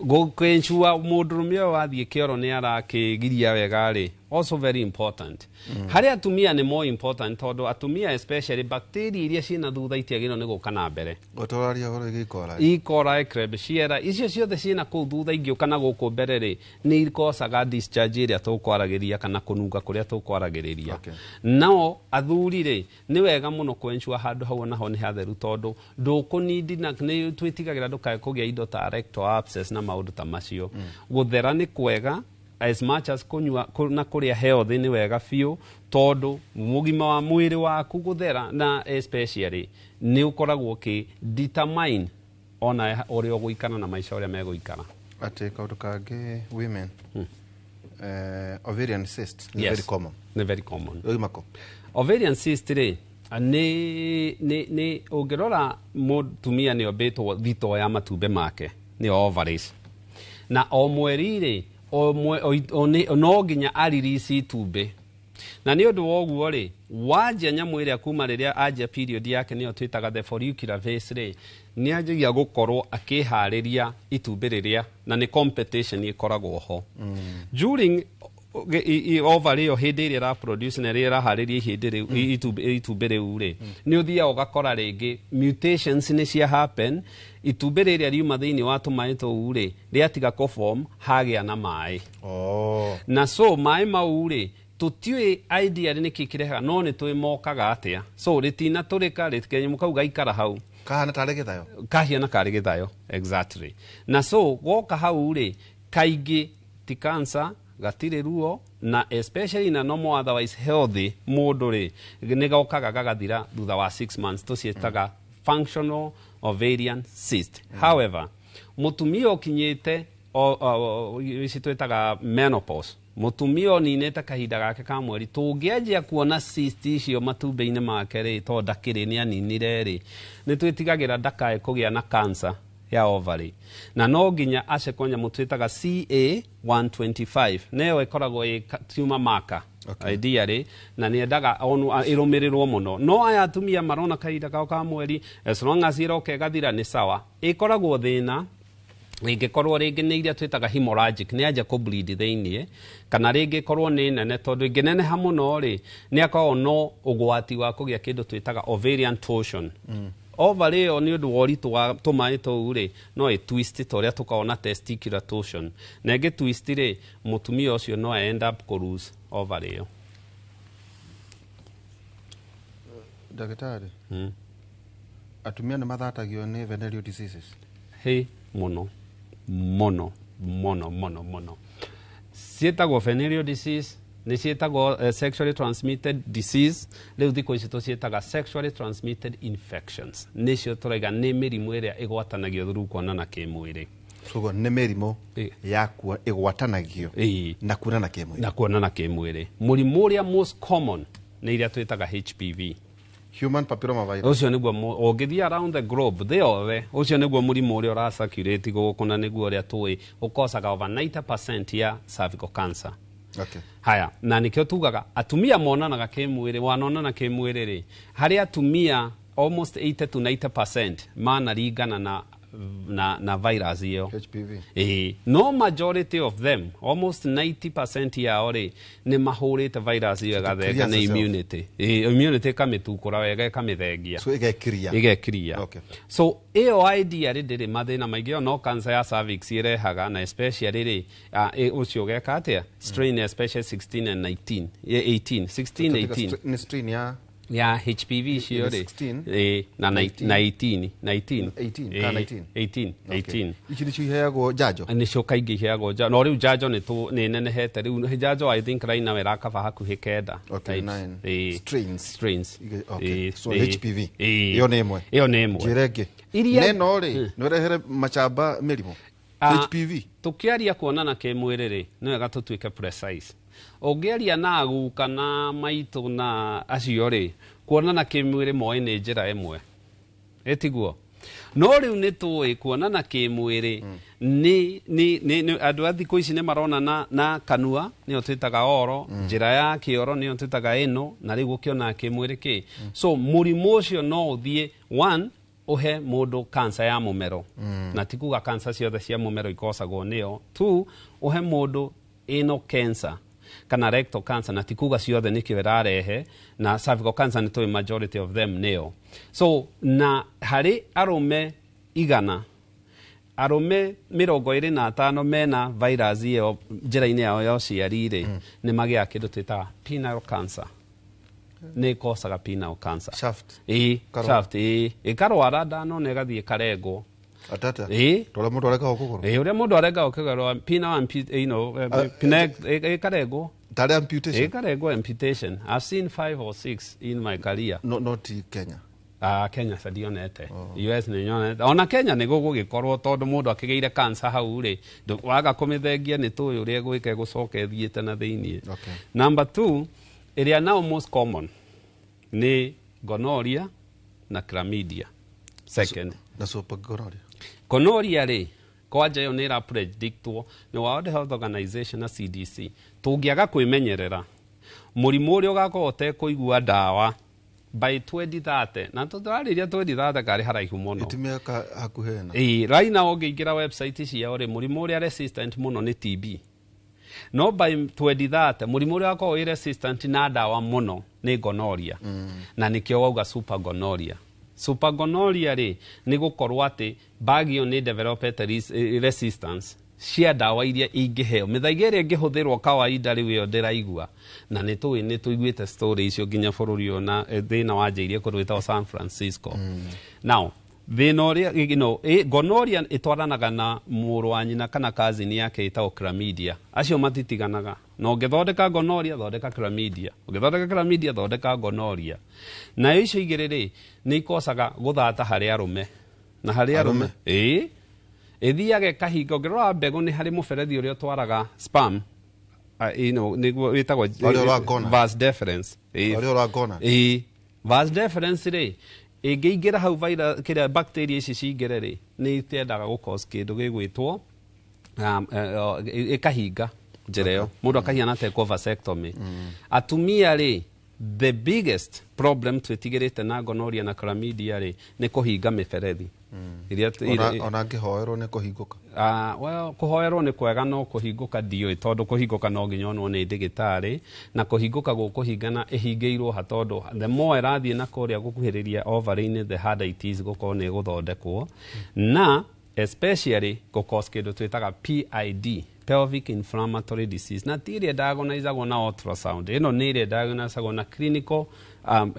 gukenchua mundu rumio wathie kioro ni arakigiria wega ri also very important hari atumia ni more important tondu atumia especially bacteria iria cina thutha itiagirwo ni gukana mbere gotoraria horo igikora ikora Klebsiella icio ciothe cina kuu thutha ingiukana guku mbere ri ni ikosaga discharge iria tukwaragiria kana kununga kuria tukwaragiria nao athuri ri ni wega muno kwenchua handu hau naho ni hatheru tondu ndukunidi na ni twitigagira ndukae kugia indo ta rectal abscess na maundu ta macio guthera ni kwega as much as kunyua na kuria healthy ni wega fiu tondu mugima wa mwiri waku guthera na especially ni ukoragwo ki determine ona uria guikana na maisha uria meguikara ati kaundu kangi women ovarian cyst ni very common oimako ovarian cyst ri ni ungirora mutumia ni obetwo thito ya matumbe make ni ovaries na o mweri ri no nginya aririsi itumbi na ni undu woguo ri wajia nyamu iria kuma riria aja period yake niyo twitaga the follicular phase ri ni ajigia gukorwo akihariria itumbi riria na ni competition ikoragwo ho during ovary yo hindi iria ra produce na iria rahariria hindi riu itumbi riu ri ni uthia ugakora ringi mutations ni cia happen itumbi riria riuma thiini wa tumai tou ri riatiga kuform hagia na mai na so mai mau ri tutiwe idea ni kikireha no ni twimokaga atia so ritina turika rikenyumu kau gaikara hau kahana tare githayo kahiana kari githayo exactly na so goka hau ri kaingi ti cancer gatire ruo na especially na normal otherwise healthy mundu ri ni gokaga gagathira thutha wa 6 months tucietaga functional ovarian cyst however mutumia okinyite twitaga menopause mutumia ninete kahinda gake ka mweri tungianjia kuona cyst icio matumbe-ini make ri to ndakiri ni aninire ri ni twitigagira ndakae kugia na cancer ya ovary na no nginya acekonya mutwitaga CA125 neyo ikoragwo tumor marker idea ri na ni endaga onu irumirirwo muno no aya atumia marona kahinda kao ka mweri as long as iroke gathira ni sawa ikoragwo thina ingikorwo ringi ni iria twitaga hemorrhagic ni anja ku bleed thiini kana ringi korwo ni nene tondu ingineneha muno ri ni akorwo no ugwati wa kugia kindu twitaga ovarian torsion ovary yo ni undu woritu wa tumai tou ri no i twist toria tukaona testicular torsion na ngi twist ri mutumia ucio no end up ku lose ovary yo dagitari atumia ni mathatagio ni venereal diseases mono cietagwo venereal disease ni cietagwo sexually transmitted disease riu thiko ici tucietaga sexually transmitted infections nicio turaiga ni mirimu iria igwatanagio through kuonana kimwiri so ni mirimu ya igwatanagio na kuonana kimwiri murimu uria most common ni iria twitaga HPV human papilloma virus ucio niguo ongithia around the globe thiothe ucio niguo murimu uria ura circulate guku na niguo uria tui ukosaga over 90% ya cervical cancer haya na nikio tugaga atumia monanaga kimwiri wanonana kimwiri ri hari atumia almost 80 to 90% mana ringana na na virus iyo HPV. No majority of them, almost 90% yao ri ni mahurite virus iyo gathega na immunity. Immunity kamitukura wega kamithengia. So igekiria. Okay. So iyo idea ri ndiri mathina maingi no cancer ya cervix irehaga na especially ri ucio geka atia strain especially 16 and 19 18 16 18 ni strain ya HPV cio ri na 18 ici ni ciheagwo janjo ni cio kaingi iheagwo janjo no riu janjo ni nenehete riu janjo I think right now irakaba hakuhi kenda strains so HPV iyo ni imwe jirenge neno ri no rehere machamba mirimo HPV tukiaria kuonana kimwiri ri no wega tutuike precise ongeria na aguka na maitu na acio ri kuonana kimwiri moe ni njira imwe etiguo no riu ni tuwi kuonana kimwiri ni andu a thiku ici ni marona na kanua ni twitaga oro njira ya kioro ni twitaga ino na riu gukiona kimwiri ki so murimu ucio no uthie one uhe mundu cancer ya mumero na tikuga cancer ciothe cia mumero ikosagwo nio two uhe mundu ino cancer kana rectal cancer na tikuga ciothe niki virarehe na cervical cancer ni to majority of them nio so na hari arume igana arume 25 mena virus iyo njira-ini yao ya uciari ni magia kindu twita penile cancer ni kosaga penile cancer shaft ikarwara ndano na igathie karengwo atata tole mundu areka okugoro uria mundu areka okugoro penile karengwo tare amputation karengwo amputation I've seen 5 or 6 in my career not Kenya Kenya sadionete US ni nyonete ona Kenya ni gugikorwo tondu mundu akigeire cancer hau ri waga kumithengia ni tuyo uria gwike gucoke thiete na thiini number 2 iria now most common ni gonorrhea na chlamydia second na super gonorrhea ri kwanja yo ni ra predictwo ni World Health Organization na CDC tungiaga kwimenyerera murimu uri ugakorwo te kuigua ndawa by 2030 na tutwariria 2030 kari haraihu muno itimiaka hakuhena right now ungiingira website ciao ri murimu uri resistant muno ni TB no by 2030 murimu uri ugakorwo resistant na ndawa muno ni gonorrhea na nikio wauga super gonorrhea ri ni gukorwo ati bagio ni developed resistance cia ndawa iria ingiheo mithaiga iria ingihuthirwo kawaida riu yo ndiraigua na ni tuiguite story icio nginya bururi ona thina wanjirie kurwita San Francisco now thina uria gonorrhea itwaranaga na muru wa nyina kana cousin yake itao chlamydia acio matitiganaga no ngithondeka gonorrhea thondeka chlamydia ngithondeka chlamydia thondeka gonorrhea na icio igiriri ni ikosaga guthata hari arume na hari arume ithiage kahingo ngirora mbegu ni hari muberethi uria twaraga sperm niguo witagwo vas deferens vas deferens ri ingiingira hau virus kira bacteria ici cingire ri ni itendaga gukos kindu gigwitwo ikahinga njira iyo mundu akahiana ta vasectomy atumia ri the biggest problem twetigirite na gonorrhea na chlamydia ri ni kuhinga miberethi ona ngihoerwo ni kuhinguka well kuhoerwo ni kwega no kuhinguka dio tondu kuhinguka no nginyonwo ni ndigitari na kuhinguka gukuhingana ihingeirwo hatondu the more irathie na kuria gukuhiriria ovary-ini the harder it is gukorwo ni guthondekwo na especially gukos kindu twitaga PID pelvic inflammatory disease na tiri diagnoseagwo na ultrasound ino ni ire diagnoseagwo na clinical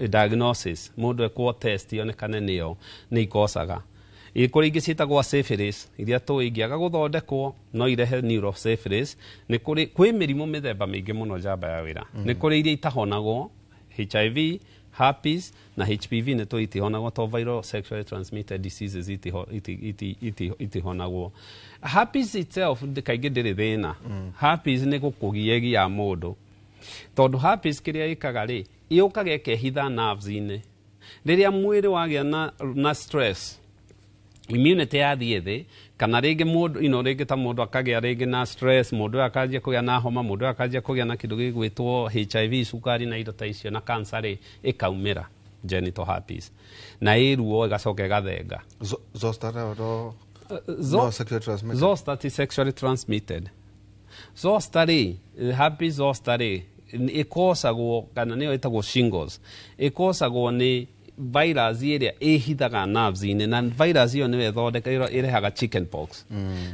diagnosis mundu ekwo test yonekane niyo ni ikosaga ikuri ingi citagwo syphilis iria tuingiaga guthondekwo no irehe neurosyphilis ni kwi mirimu mithemba mingi muno jamba ya wira ni kuri iria itahonagwo HIV herpes na HPV ni to itihonagwo to viral sexually transmitted diseases itihonagwo herpes itself kaingi ndiri thina herpes ni gukugiagia mundu tondu herpes kiria ikaga ri iukaga ikehitha nerves-ini riria mwiri wagia na stress immunity yathie thi kana ringi mundu ringi ta mundu akagia ringi na stress mundu akajia kugia na homa mundu akajia kugia na kindu gigwitwo HIV sukari na indo ta icio na cancer ikaumira genital herpes na iruo igacoka igathenga Zoster no sexually transmitted. Zoster is sexually transmitted. Zoster herpes zoster ikosagwo kana niyo itagwo shingles ikosagwo ni virus iria ihithaga nerves-inĩ na virus iyo niwe thondeka irehaga chickenpox.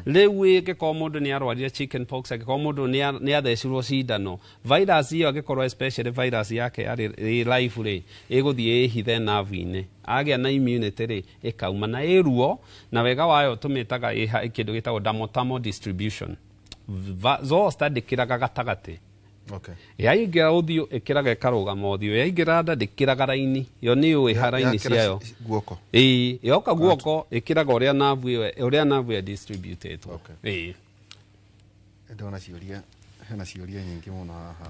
Rĩu ĩgĩkorwo mũndũ nĩ arwarire chickenpox agĩkorwo mũndũ nĩ athecirwo cindano virus iyo agĩkorwo especially virus yake arĩ life rĩ ĩgũthiĩ ĩhithe nerve-inĩ agĩa na immunity rĩ ĩkauma na ĩruo na wega wayo tũmĩtaga kĩndũ gĩtagwo dermatome distribution. Zoster ndĩkĩraga gatagatĩ. Okay. Yaingira uthio ikiraga ikarugama uthio yaingira nda ndikiraga raini yo ni uwe haraini ciayo guoko yoka guoko ikiraga uria navu ya distributed. Okay. Ndona ciuria hena ciuria nyingi muno haha.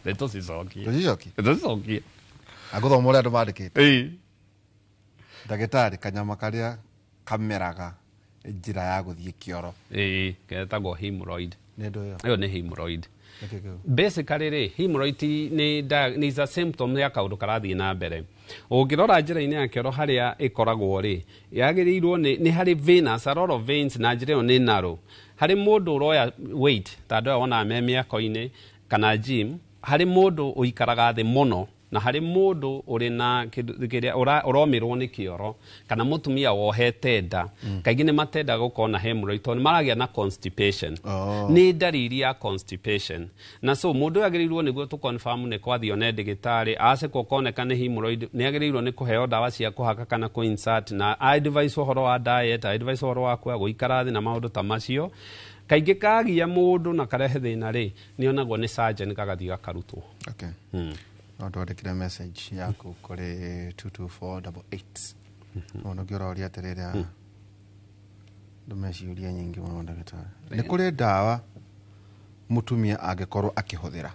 Leto sizoki aguthoma uria andu mandikite ndagitari kanyama karia kameraga njira ya guthie kioro ketagwo hemorrhoid. Iyo ni hemorrhoid. Basically hemorrhoid ni is a symptom ya kaundu karathie na mbere. Ungirora njira-ini ya kioro haria ikoragwo ri yagirirwo ni hari venous, a lot of veins na njira iyo ni narrow. Hari mundu uroya weight tando ona memia koine kana gym hari mundu uikaraga thi muno na hari mundu uri na kiria uromirwo ni kioro kana mutumia wohete nda kaingĩ nĩ matenda gũkorwo na hemorrhoid ni maragia na constipation. Ni ndariri ya constipation na so mundu agĩrĩirwo nĩguo tu confirm nĩ kwathio ne ndagĩtarĩ acekwo koneka nĩ hemorrhoid nĩ agĩrĩirwo nĩ kũheo dawa cia kũhaka kana kũ insert na advice ũhoro wa diet, advice ũhoro wa gũikara thĩ na maũndũ ta macio. Kaingĩ kagia mũndũ na karehe thĩna rĩ nĩ onagwo nĩ surgeon gagathiĩ gakarutwo. Okay. No twandĩkire message yaku kuri 22488 no ngiora uria atirira ndumeciuria nyingi muno ndagĩtarĩ nĩ kuri ndawa mutumia angĩkorwo akĩhũthĩra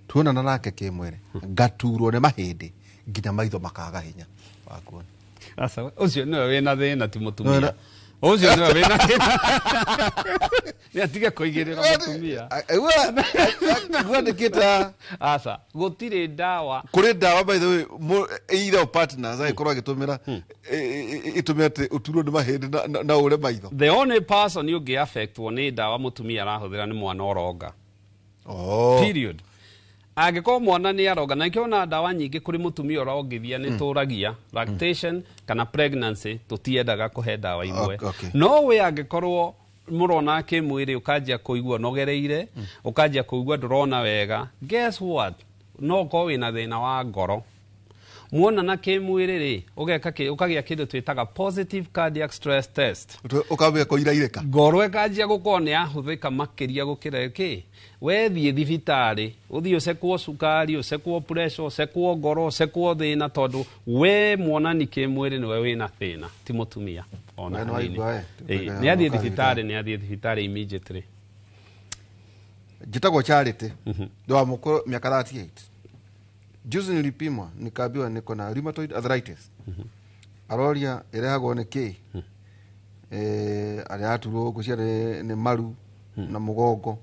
tuonana nake kĩmwĩrĩ ngaturwo nĩ mahĩndĩ nginya maitho makaga hinya wakuona asa ucio nĩwe wĩna thĩna ti mutumia ucio nĩwe wĩna thĩna ni atige kuigirira mutumia gwandĩkĩta asa gũtirĩ ndawa kuri ndawa by the way either partners agĩkorwo agĩtũmĩra itumĩte uturwo nĩ mahĩndĩ na ure maitho. The only person you affectwo nĩ ndawa mutumia arahũthĩra nĩ mwana ũronga. Period. Angĩkorwo mwana nĩ aronga na nĩkĩona ndawa nyingĩ kũrĩ mutumia ũrongithia nĩ tũragia lactation kana pregnancy tũtiendaga kũhe ndawa imwe. No we angĩkorwo murona kĩmwĩrĩ ukanjia kũigua nogereire ukanjia kũigua ndũrona wega, guess what, no ko wĩna thĩna wa ngoro. Muona na kĩmwĩrĩ rĩ ũkagĩa kĩndũ twĩtaga positive cardiac stress test. Ukambia kũirairĩka ngoro ĩkanjia gũkorwo nĩ yahũthĩka makĩria gũkĩra kĩ wethiĩ thibitarĩ ũthiĩ ũcekwo cukari ũcekwo pressure ũcekwo ngoro ũcekwo thĩna tondũ we muonani kĩmwĩrĩ nĩwe wĩna thĩna ti mutumia ona hanini. Nĩ athiĩ thibitarĩ immediately. Njĩtagwo Charity ndo wa mũkũrũ miaka 38. Juzi nilipimwa nikaambiwa niko na rheumatoid arthritis. Aroria irehagwo nĩ kĩ arĩa aturwo gucia nĩ maru na mugongo.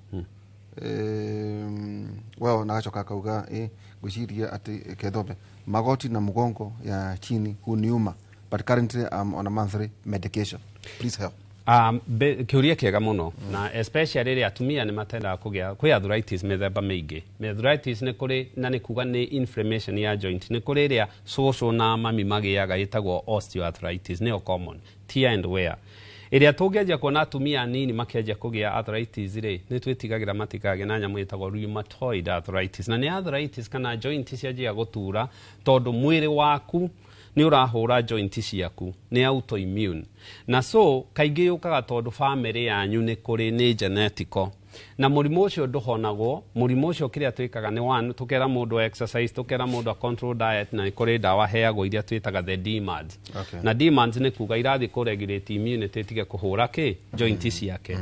Well nagacoka kauga gwiciria ati kethobe magoti na mugongo ya chini huniuma but currently I'm on a monthly medication. Please help. Kiuria kiega muno na especially ri atumia ni matenda kugĩa kwĩ arthritis methemba mĩingĩ. Arthritis nĩ kũrĩ na nĩ kuga nĩ inflammation ya joint nĩ kũrĩ ĩrĩa cũcũ na mami magĩaga ĩtagwo osteoarthritis nĩyo common tear and wear. Ĩrĩa tũngĩanjia kuona atumia nini makĩanjia kũgĩa arthritis rĩ nĩ twĩtigagĩra matikagĩa na nyamũ ĩtagwo rheumatoid arthritis na nĩ arthritis kana joint cianjia gũtura tondũ mwĩrĩ waku ni urahura joint ciaku ni autoimmune na so kaingĩ ũkaga tondũ family yanyu nĩ kũrĩ nĩ genetical na mũrimũ ũcio ndũhonagwo. Mũrimũ ũcio kĩrĩa twĩkaga nĩ one tũkera mũndũ exercise tũkera mũndũ control diet na kũrĩ ndawa heagwo iria twĩtaga the DMARDs. Na DMARDs nĩ kuga irathiĩ kũregulate immunity tige kũhũra kĩ joint ciake.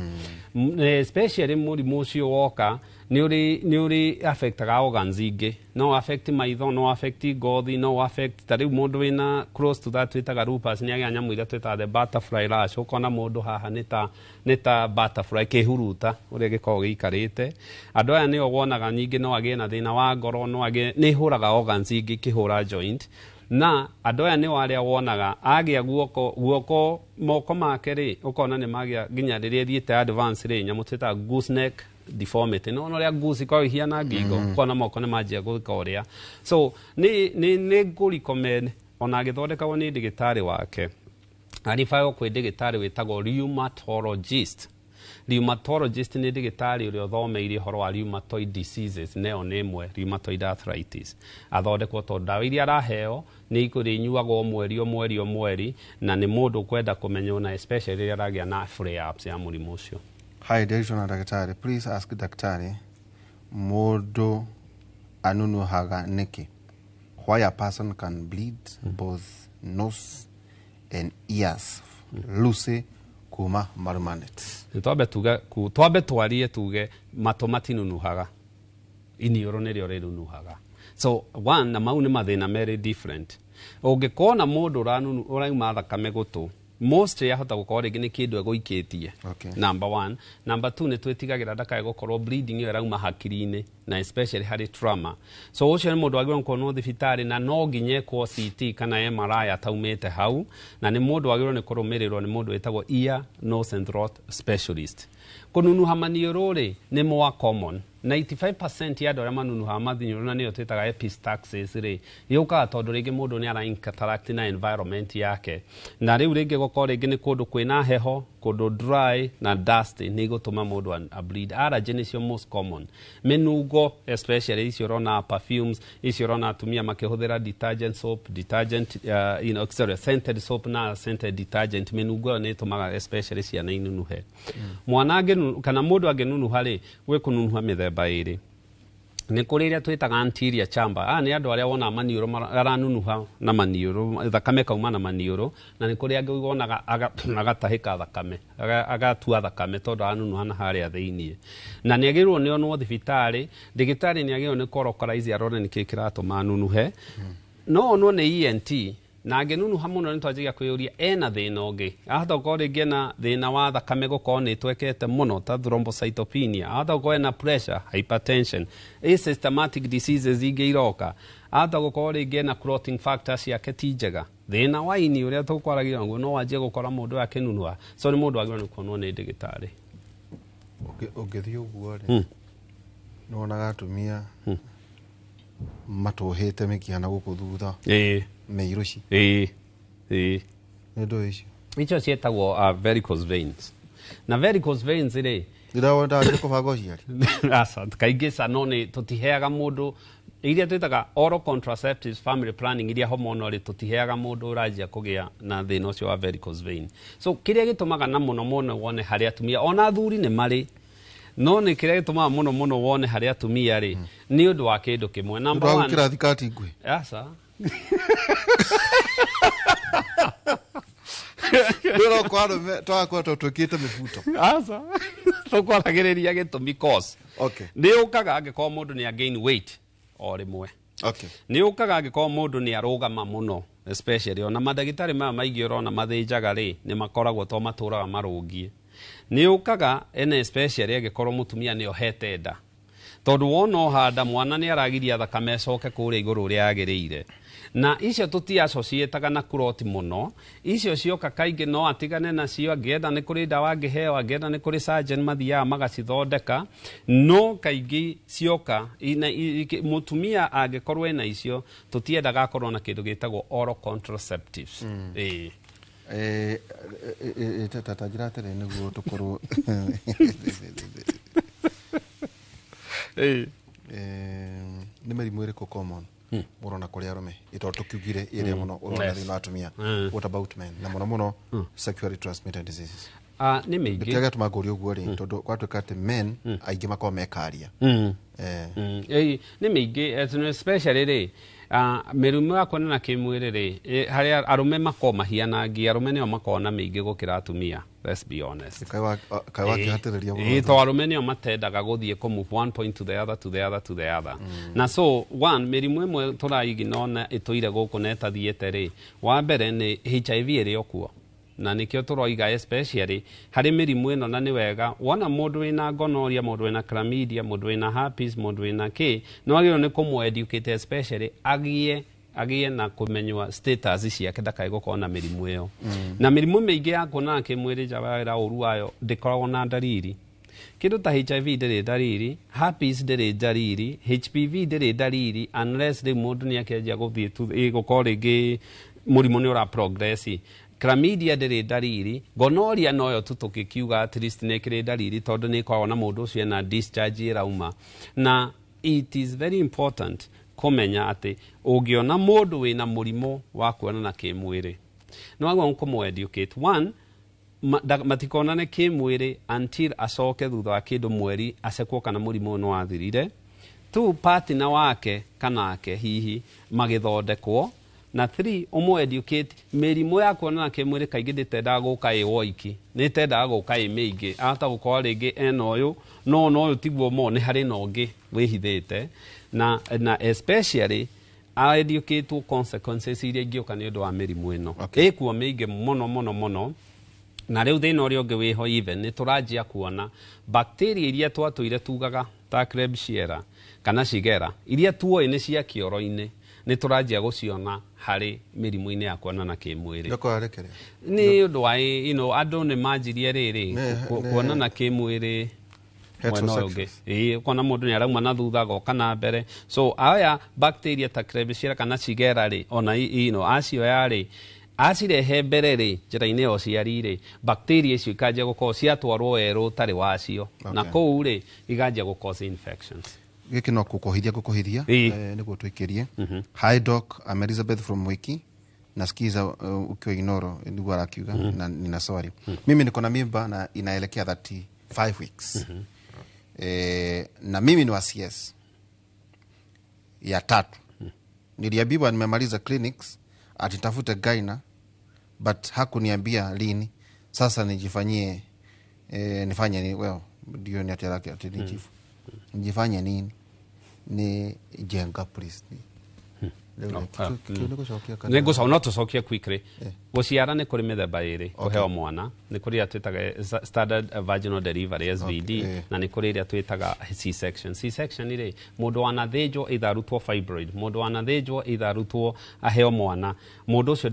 Especially mũrimũ ũcio woka nĩ ũrĩ affectaga organs ingĩ no affect maitho no affect ngothi no affect ta rĩu mũndũ wĩna close to that twĩtaga lupus nĩ agĩa nyamũ iria twĩtaga the butterfly rash ũkona mũndũ haha nĩ ta butterfly kĩhuruta ũrĩa gĩkoragwo gĩikarĩte andũ aya nĩo wonaga nyingĩ no agĩe na thĩna wa ngoro no agĩe nĩ ihũraga organs ingĩ ikĩhũra joint na andũ aya nĩ arĩa wonaga agĩa guoko moko make rĩ ũkona nĩ magĩa nginya rĩrĩa thiĩte advance rĩ nyamũ twĩtaga gooseneck deformity no ũrĩa goose ikoragwo ihiana ngingo ũkona moko nĩ manjia gwĩka ũrĩa so nĩ ngũ-recommend ona agĩthondekagwo nĩ ndagĩtarĩ wake aribagwo kwĩ ndagĩtarĩ wĩtagwo rheumatologist nĩ ndagĩtarĩ ũrĩa ũthomeire ũhoro wa rheumatoid diseases neo nĩ ĩmwe rheumatoid arthritis athondekwo tondũ ndawa iria araheo nĩ ikũrĩnyuagwo mweri na nĩ mũndũ kwenda kũmenywo na especially rĩrĩa aragĩa na flare ups ya mũrimũ ũcio. Hi, Directional Daktari. Please ask Daktari, mũndũ anunuhaga nĩkĩ? Why a person can bleed both nose and ears loose kuma marumanet. Twambe twarie tuge matũ matinunuhaga. Iniũrũ nĩrĩo rĩnunuhaga. So one, na mau nĩ mathĩna merĩ different. Ũngĩkona mũndũ ũrauma thakame gũtũ most yahota gũkorwo rĩngĩ nĩ kĩndũ egũikĩtie number one number two nĩ twĩtigagĩra ndakae gũkorwo bleeding ĩyo ĩrauma hakiri-inĩ na especially harĩ trauma so ũcio nĩ mũndũ agĩrĩirwo kuonwo thibitarĩ na no nginya ekwo CT kana MRI ataumĩte hau na nĩ mũndũ agĩrĩirwo nĩ kũrũmĩrĩrwo nĩ mũndũ wĩtagwo ear nose and throat specialist kũnunuha maniũrũ rĩ nĩ more common 95% ya andũ arĩa manunuhaga maniũrũ na nĩyo twĩtaga epistaxis rĩ yũkaga tondũ rĩngĩ mũndũ nĩ ara-interact na environment yake na rĩu rĩngĩ gũkorwo rĩngĩ nĩ kũndũ kwĩna heho kũndũ dry na dust nĩ igũtũma mũndũ a bleed allergy nĩcio most common mĩnungo especially icio ũrona perfumes icio ũrona atumia makĩhũthĩra detergent soap scented soap na scented detergent mĩnungo ĩyo nĩ ĩtũmaga especially ciana inunuhe mwana kana mũndũ angĩnunuha rĩ gwĩ kũnunuha mĩthemba ĩrĩ nĩ kũrĩ iria twĩtaga anterior chamber nĩ andũ arĩa wona maniũrũ aranunuha na maniũrũ thakame kauma na maniũrũ na nĩ kũrĩ angĩ wonaga agatahĩka thakame agatua thakame tondũ aranunuha na harĩa thĩinĩ na nĩ agĩrĩirwo nĩ onwo thibitarĩ ndagĩtarĩ nĩ agĩrĩirwo nĩ kũrocorize arore nĩkĩ kĩratũma anunuhe no onwo nĩ ENT na angĩnunuha mũno nĩ twanjagia kwĩyũria ena thĩna ũngĩ ahota gũkorwo rĩngĩ na thĩna wa thakame gũkorwo nĩ twekete mũno ta thrombocytopenia ahota gũkorwo ena pressure hypertension systematic diseases ingĩ iroka ahota gũkorwo rĩngĩ na clotting factors ciake ti njega thĩna wa ini ũrĩa tũkwaragia naguo no wanjie gũkora mũndũ akĩnunuha so nĩ mũndũ agĩrĩirwo nĩ kuonwo nĩ ndagĩtarĩ ũngĩthiĩ ũguo rĩ nĩ wonaga atumia matũhĩte mĩkiha gũkũ thutha meiruci nĩ ndũ icio ciĩtagwo varicose veins na varicose veins rĩ ndĩrawenda kũbanga ũciari kaingĩ no nĩ tũtiheaga mũndũ iria twĩtaga oral contraceptives family planning iria hormonal rĩ tũtiheaga mũndũ ũranjia kũgĩa na thĩna ũcio wa varicose vein so kĩrĩa gĩtũmaga na mũno wone harĩ atumia ona athuri nĩ marĩ no nĩ kĩrĩa gĩtũmaga mũno wone harĩ atumia rĩ nĩ ũndũ wa kĩndũ kĩmwe number one kĩrathi kati ngwe twakĩte mĩbuto tũkwaragĩrĩria gĩtũmi cause nĩ ũkaga angĩkorwo mũndũ nĩ again weight o rĩmwe nĩ ũkaga angĩkorwo mũndũ nĩ arũgama mũno especially ona mandagĩtarĩ maya maingĩ ũrona mathĩnjaga rĩ nĩ makoragwo to matũraga marũngiĩ nĩ ũkaga especially angĩkorwo mũtumia nĩ ohete nda tondũ wona ohanda mwana nĩ aragiria thakame acoke kũrĩa igũrũ ũrĩa yagĩrĩire na icio tũtiacociĩtaga na kuroti mũno icio cioka kaingĩ no atigane nacio angĩenda nĩ kũrĩ ndawa angĩheo angĩenda nĩ kũrĩ surgeon mathiaga magacithondeka no kaingĩ cioka mũtumia angĩkorwo ena icio tũtiendaga akorwo na kĩndũ gĩtagwo oral contraceptives tata njĩra atĩrĩ nĩguo tũkorwo nĩ mĩrimũ ĩrĩkũ common mũrona kũrĩ arũme ĩtondũ tũkiugire ĩrĩa mũno ũrona thĩinĩ wa atumia what about men na mũno sexually transmitted diseases nĩ mĩingĩ kĩrĩa gĩtũma ngũria ũguo rĩ tondũ gwatuĩka atĩ men aingĩ makorwo mekaria nĩ mĩingĩ especially rĩ Mĩrimũ ya kuonana kĩmwĩrĩ rĩ, harĩa arume mako mahianagia, arume nĩo makona mĩingĩ gũkĩra atumia. Let's be honest. To arume nĩo matendaga gũthiĩ move one point to the other, to the other, to the other. Na so, mĩrimũ ĩmwe tũraigua ĩtũire gũkũ na ĩtathiĩte rĩ, wa mbere nĩ HIV ĩrĩ okuo. Na nikio turoiga especially hari mirimu ino na ni wega wona mundu wina gonorrhea, mundu wina chlamydia, mundu wina herpes, mundu wina no agiro ni kumu educate especially agie na kumenywa status ciake ndakae gukorwo na mirimu iyo. Na mirimu mingi ya kuonana kimwiri jawira uru wayo ndikoragwo na ndariri. Kindu ta HIV ndiri ndariri, herpes ndiri ndariri, HPV ndiri ndariri unless the mundu ni akenjia guthie tu gukorwo ringi murimu ni ura progress. Chlamydia ndiri ndariri, gonorrhea noyo tutukikiuga at least nekire ndariri tondu ni kwa ona mundu ucio na discharge irauma. Na it is very important kumenya ati ungiona mundu wina murimu wa kuonana kimwiri no agwa nkumu educate one matikonane kimwiri until asoke thutha wa kindu mweri asekwo kana murimu no athirire. Two, partner wake kanake hihi magithondekwo. Na 3, umu educate mirimu ya kuonana kimwiri kaingi nditendaga guka woiki, ni tendaga guka mingi, ahota gukorwo ringi enoyo no tiguo mo ni hari nongi wihithite na especially educate consequences iria ingioka ni undu wa mirimu ino. Ikuo mingi muno na riu thina uria ungi wiho even ni turajia kuona bacteria iria twatuire tugaga ta Klebsiella kana Shigella iria tuoi ni cia kioro-ini ni turajia guciona hari mirimu-ini ya kuonana kimwiri. Ni undu wa andu ni manjirie riri kuonana kimwiri kona mundu ni arauma na thutha goka na mbere. So aya bacteria ta Klebsiella kana Shigella ri ona acio yari acirehe mbere ri njira-ini o ciari ri bacteria icio ikanjia gukorwo ciatwarwo weru tari wacio na kou ri ikanjia gucause infections. Giki no kukuhithia niguo twikirie. Hi doc, I'm Elizabeth from Wiki. Nasikiza ukiwa iNooro niguo arakiuga na nina sorry. Mimi niko na mimba na inaelekea 35 weeks. Na mimi ni wa CS ya 3. Niliambiwa nimemaliza clinics atitafute gaina but hakuniambia lini. Sasa nijifanyie nifanye ni ndio ni ataraki atinijifu. Nijifanye nini? Ni jenga please. Nego no tucokia quickly. Guciara ni kuri mithemba iri kuheo mwana ni kuri ya twitaga standard vaginal delivery SVD na ni kuri ya twitaga C-section. C-section ire mundu wanathinjwo either arutwo fibroid, mundu wanathinjwo either arutwo aheo mwana, mundu ucio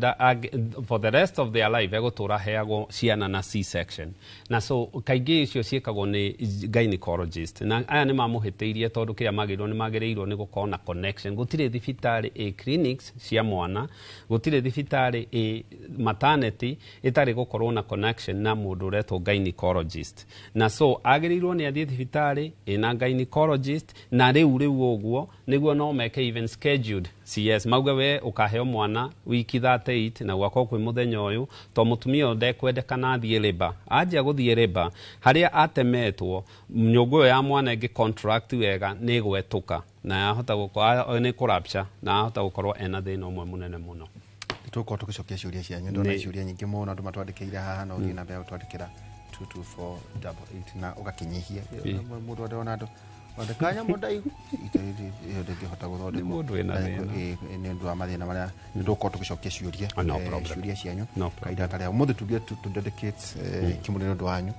for the rest of their life egutura heagwo ciana na C-section. Na so kaingi icio ciekagwo ni gynecologist na aya ni mamuhiteirie tondu kiria magirirwo ni gukorwo na connection. Gutire thibitari clinics cia mwana, gutire thibitari maternity itari gukorwo na connection na mundu retwo gynecologist. Na so agirirwo ni athie thibitari na gynecologist na riu uguo niguo no meke even scheduled CS mauga we ukaheo mwana wiki 38 na gwakwo kwi muthenya uyu to mutumia ndekwendekana athie labor ajia guthie labor haria atemetwo nyungu ya mwana igi contract wega ni gwetuka na ahota gukorwo ni corruption na ahota gukorwo ena thina umwe munene muno. Tuko tukicokia ciuria cianyu ndona ciuria nyingi muno andu matwandikira haha na uthina mbere utwandikira 22488 na ugakinyihia mundu wade ona andu wandikanya mundai iyo ndingihota guthondeka mundu ena thina ni ndu wa mathina maria nduko tugicokia ciuria ciuria cianyu kaida taria umuthi tugie to dedicate kimuriro ndu wanyu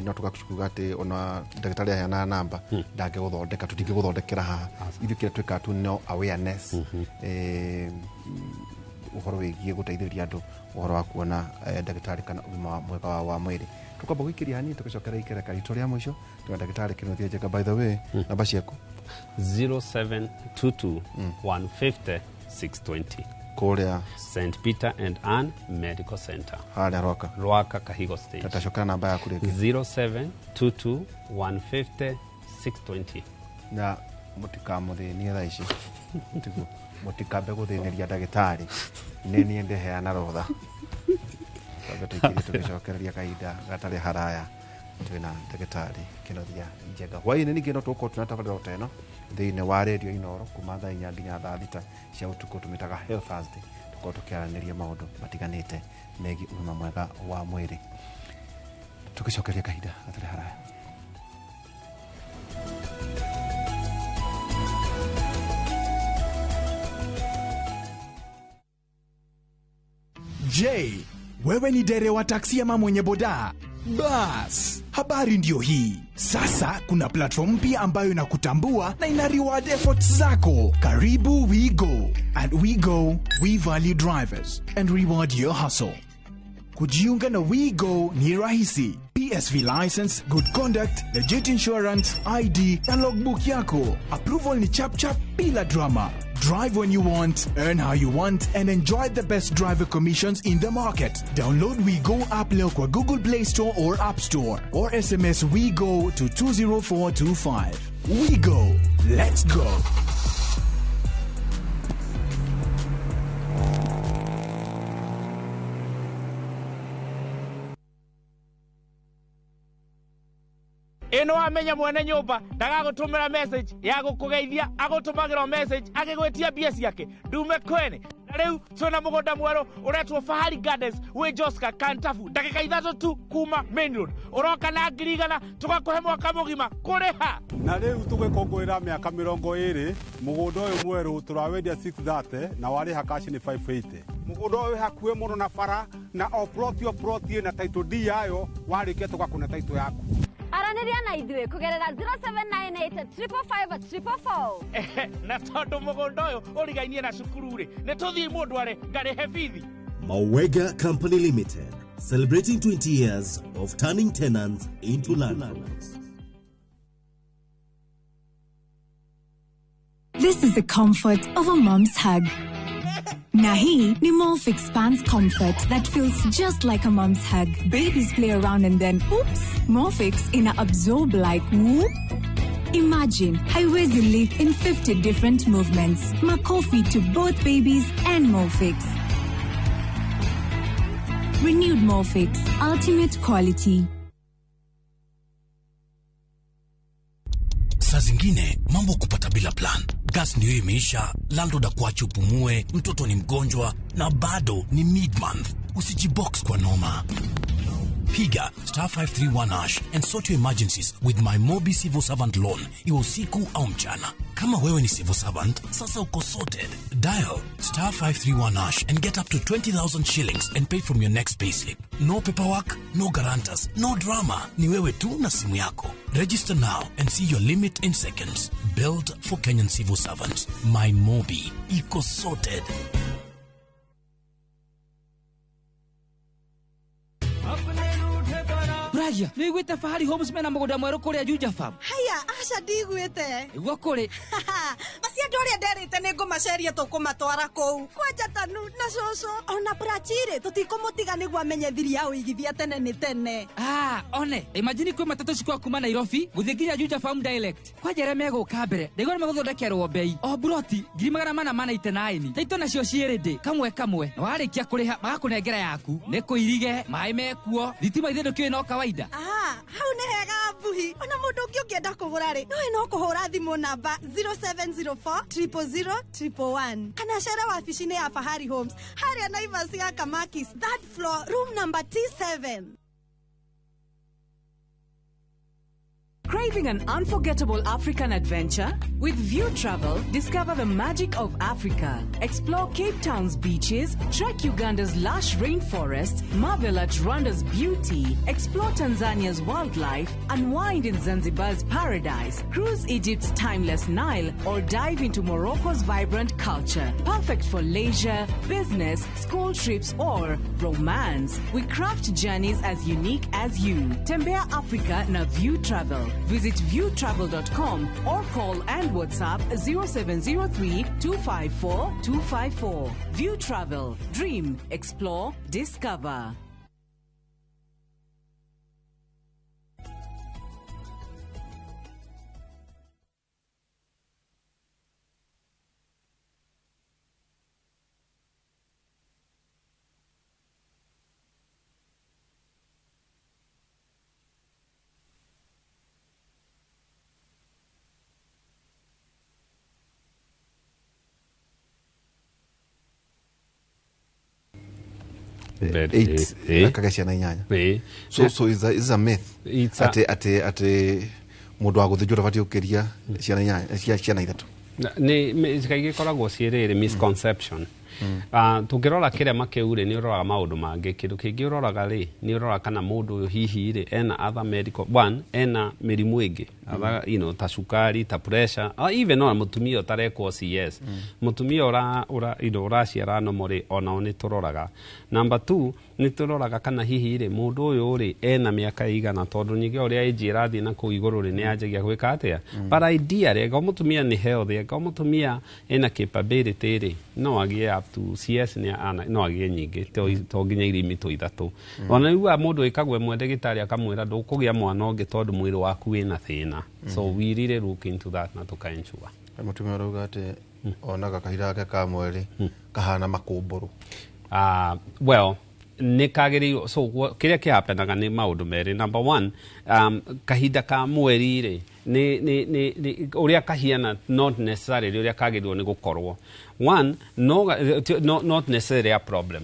no tugakuga ati ona ndagitari yana namba ndange guthondeka tutinge guthondekera haha ithu kire twika tu no awareness uhoro wigie guteithĩrĩria andu uhoro wa kuona ndagitari kana ugima mwega wa mwiri. Tukamba gwikiria hani tukicokera ikere karito ria mwisho twa ndagitari Kinothia Njenga. By the way namba ciaku 0722 150 620 kuria St Peter and Ann Medical Center haria Rwaka Kahigo Stage. Tatacokera namba yaku ringi 0722 150 620 na mutikamuthĩnie thaa ici tigu mutikambe guthĩnĩria ndagĩtarĩ nĩ niĩ ndĩheana rũtha twambe tũikĩrie tũgĩcokereria kahinda gatarĩ haraya twina ndagitari Kinothia Njenga hwaini ningi no tuko tunatabarira uteno thiine wa radio Inoro kuma thaa 4 nginya thaa 6 cia utuko tumitaga Health Thursday tuko tukiaraniria maundu matiganite megi ugima mwega wa mwiri tukicokeria kahinda atari haraya. Je, wewe ni dereva taksi ama mwenye boda? Bas, habari ndio hii. Sasa kuna platform mpya ambayo inakutambua na ina reward efforts zako. Karibu WeGo. At WeGo, we value drivers and reward your hustle. Kujiunga na WeGo ni rahisi. PSV license, good conduct, legit insurance, ID na logbook yako. Approval ni chap chap bila drama. Drive when you want, earn how you want, and enjoy the best driver commissions in the market. Download WeGo app leo kwa Google Play Store or App Store, or SMS WeGo to 20425. WeGo, let's go. ino amenya mwene nyumba ndagagutumira message ya gukugeithia agutumagira message agigwetia mbia ciake ndume kwene na riu twina mugunda mweru uretwo Fahari Gardens wi Joska Kantafu ndagika 3 tu kuma main road uroka na 100 tugakuhe mwaka mugima kuriha na riu tugikongwira miaka 20 mugunda uyu mweru turawendia 630 na wari hakashi ni 580 mugunda uyu hakuwe muno na bara na oproti na title D yayo warike tugakuna title yaku araniria na idwe kugerera 0798 na tondu mugunda uyu urigainie na cukuru ri ne tuthii mundu are ngarihe bithi. Mawega Company Limited, celebrating 20 years of turning tenants into landlords. This is the comfort of a mom's hug. Nahi ni Morph expands comfort that feels just like a mom's hug. Babies play around and then, oops, Morphix ina absorb like whoop. Imagine haiwezi live in 50 different movements. Makofi to both babies and Morphix. Renewed Morphix, ultimate quality. Saa zingine mambo kupata bila plan. Gas ndio imeisha, landlord akuache upumue, mtoto ni mgonjwa na bado ni mid-month. Usijibox kwa noma. Piga *531# and sort your emergencies with my Mobi Civil Servant Loan, iwe usiku au mchana. Kama wewe ni civil servant, sasa uko sorted. Dial *531# and get up to 20,000 shillings and pay from your next payslip. No paperwork, no guarantors, no drama. Ni wewe tu na simu yako. Register now and see your limit in seconds. Built for Kenyan civil servants. My Mobi, iko sorted. Raya, ni gwite Fahari Homes mena mugunda mweru kuria Juja Farm. Haya, aca ndigwite. Igwa kuri. Macia ndoria nderite ni ngumaceria tukumatwara kou. Kwanja tanu na coco. Ona brachire tutikumutiga niguo amenyethiria ya uigithia tene ni tene. One. Imagine kwi matatu cikwa kuma Nairobi guthie nginya Juja Farm direct. Kwajere meguka mbere. Ndigwa maguthondekerwo bei. O broti 489. Taito nacio cierede kamwe. Na warikia kuriha magakunengera yaku. Ni kuirige, mai mekuo. Thitima ithindu kiwe no kawaida. Hau ni hega buhi. Ona mundu ungi ungienda kugura ri. No kuhura thimu namba 0704 000 111. Kana cera wabici-ini ya Fahari Homes. Haria Naivas ya Kamakis, third floor, room number T7. Craving an unforgettable African adventure? With View Travel, discover the magic of Africa. Explore Cape Town's beaches, trek Uganda's lush rainforest, marvel at Rwanda's beauty, explore Tanzania's wildlife, unwind in Zanzibar's paradise, cruise Egypt's timeless Nile, or dive into Morocco's vibrant culture. Perfect for leisure, business, school trips, or romance. We craft journeys as unique as you. Tembea Africa na View Travel. Visit viewtravel.com or call and WhatsApp 0703 254 254. View Travel. Dream, explore, discover. 8 akaga ciana 8 so is a myth ate mundu wa guthijura bati ukiria ciana 3 ni kaigi koragwo ciirire misconception tungirora kiria makeure ni urora maundu mangi kindu kingi uroraga ri ni urora kana mundu uyu hihi ri ena other medical ena mirimu ingi other ta sukari ta pressure even ona mutumia utarekwo CS mutumia uraciara no muri ona oni turoraga number 2 ni turoraga kana hihi ri mundu uyu ri ena miaka igana tondu nyige uria age irathi na ku iguru ri ni anjagia gwika atia but idea ri go mutumia ni healthy go mutumia ena capability ri no agie up to CS ni no agie nyingi to nginya irimito 3 ona riu mundu ikagwe mwende gitari akamwira ndukugia mwana ungi tondu mwiri waku wina thina so we really look into that na tukaensure mutumia uruga ate onaga kahira ke ka mweri kahana makumburu well ni kagiri so kiria kihapenaga ni maundu meri number 1 kahinda ka mweri ri ni uria kahiana not necessarily uria kagirwo ni gukorwo 1 not necessarily a problem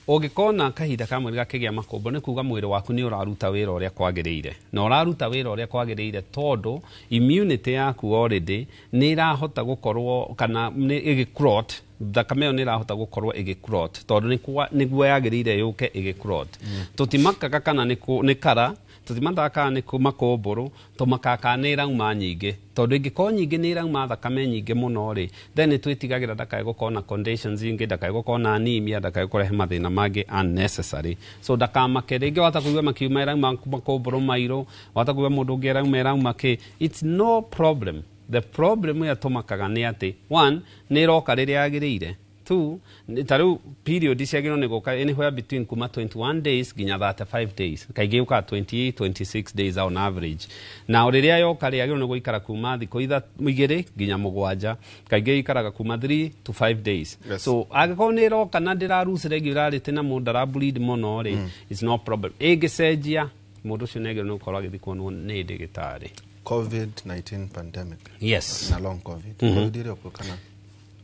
ogikona kahinda ka mweri gakigia makombo ni kuga mwiri waku ni uraruta wira uria kwagiriire na uraruta wira uria kwagiriire tondu immunity yaku already ni irahota gukorwo kana ni igicrot thakame ni irahota gukorwo igicrot tondu niguo yagiriire yuke igicrot tutimakaga kana ni kara tutimandaka ni makomburu tumakaka ni rauma nyingi tondu ingiko nyingi ni rauma thakame nyingi muno ri then twitigagira ndakae gukona conditions ingi ndakae gukona anemia ndakae kurehe mathina mangi unnecessary so ndakamake ringi wata kuigwa makiuma rauma makomburu mairu wata kuigwa mundu ngi rauma ki it's no problem the problem ya tumakaga ni ati 1 ni roka riria yagiriire 2 taru period ciagiro ni guka anywhere between kuma 21 days ginya 35 days kaigi uka 28 26 days on average na riria yoka riagiro ni guikara kuma thiko itha mwigire ginya mugwanja kaigi ikaraga kuma 3 to 5 days so agiko ni roka na ndira rules regularity na mundu ara bleed muno ri it's no problem egicenjia mundu cio negiro no korwa githiko ni ndigitari COVID-19 pandemic yes na long covid covid ile okana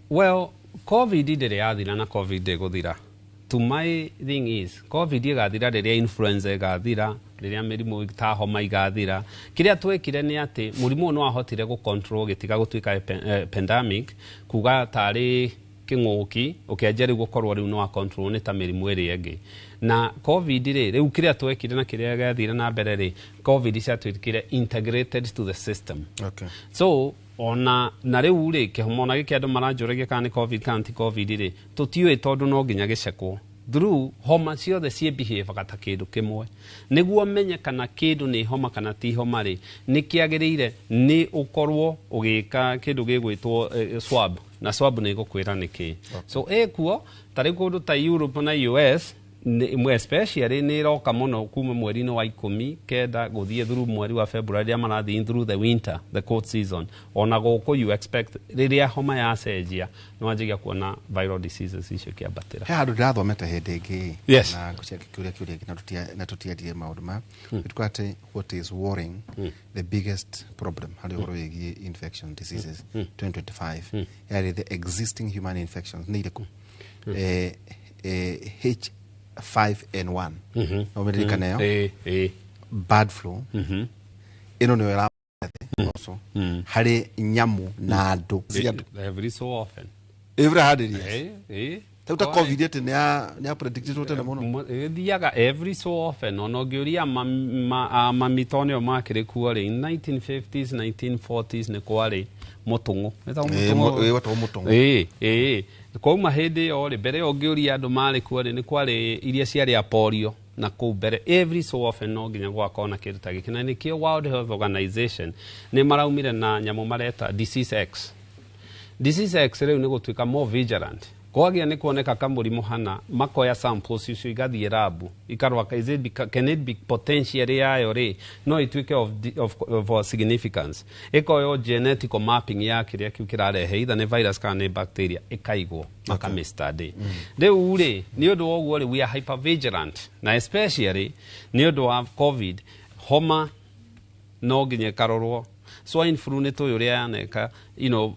well COVID ndire yathira na COVID iguthira to my thing is COVID igathira riria influenza igathira riria mirimu ta homa igathira kiria twekire ni ati murimu no ahotire gu control gitiga gutwika pandemic kuga tari kinguki ukianjeri gukorwo riu no control ni ta mirimu iri ingi na COVID riu kiria twekire na kiria gathira na mbere ri COVID cia twikire integrated to the system so ona na riu ri kihomona giki andu maranjuragia kana ni COVID kana ti COVID ri tutiwe tondu no nginya gicekwo through homa ciothe cie behave kata kindu kimwe niguo menye kana kindu ni homa kana ti homa ri ni kiagiriire ni ukorwo ugika kindu gigwitwo swab na swab ni gukwira niki so ekuo tari kundu ta Europe na US mwe especially ni roka muno kuma mweri wa 10 kenda guthie through mweri wa February amarathi through the winter the cold season ona goko you expect riria homa ya cenjia no anjigia kuona viral diseases icio kiambatira he handu ndathomete hindi ingi na kucheki kuria na tutiarie maundu ma tukwate what is worrying the biggest problem hari horo yegi infection diseases 2025 yari the existing human infections ni iriku H5N1 omerika nayo bad flu ino ni wera also hari nyamu na andu every so often every had it tauta covid ete ni a predicted tena muno thiaga every so often ono ngiuria mamitonio makire kuari 1950s 1940s ni kwari mutungu kwa mahindi yo ri mbere ongiuria andu mari kwari ni kwari iria ciari a polio na ku mbere every so often no nginya gwakona kindu ta giki na ni kio World Health Organization ni maraumire na nyamu mareta disease X riu ni gutwika more vigilant kwagia ni kuoneka kamurimu hana makoya samples icio igathie labu ikarwa can it be potentially yayo ri no itwike of significance ikoyo genetic mapping ya kiria kiu kirarehe either ni virus kana ni bacteria ikaigwo makamistudy riu ri ni undu woguo ri we are hyper vigilant na especially ni undu wa COVID homa no nginya karorwo swine flu nä tå yå rä a yaneka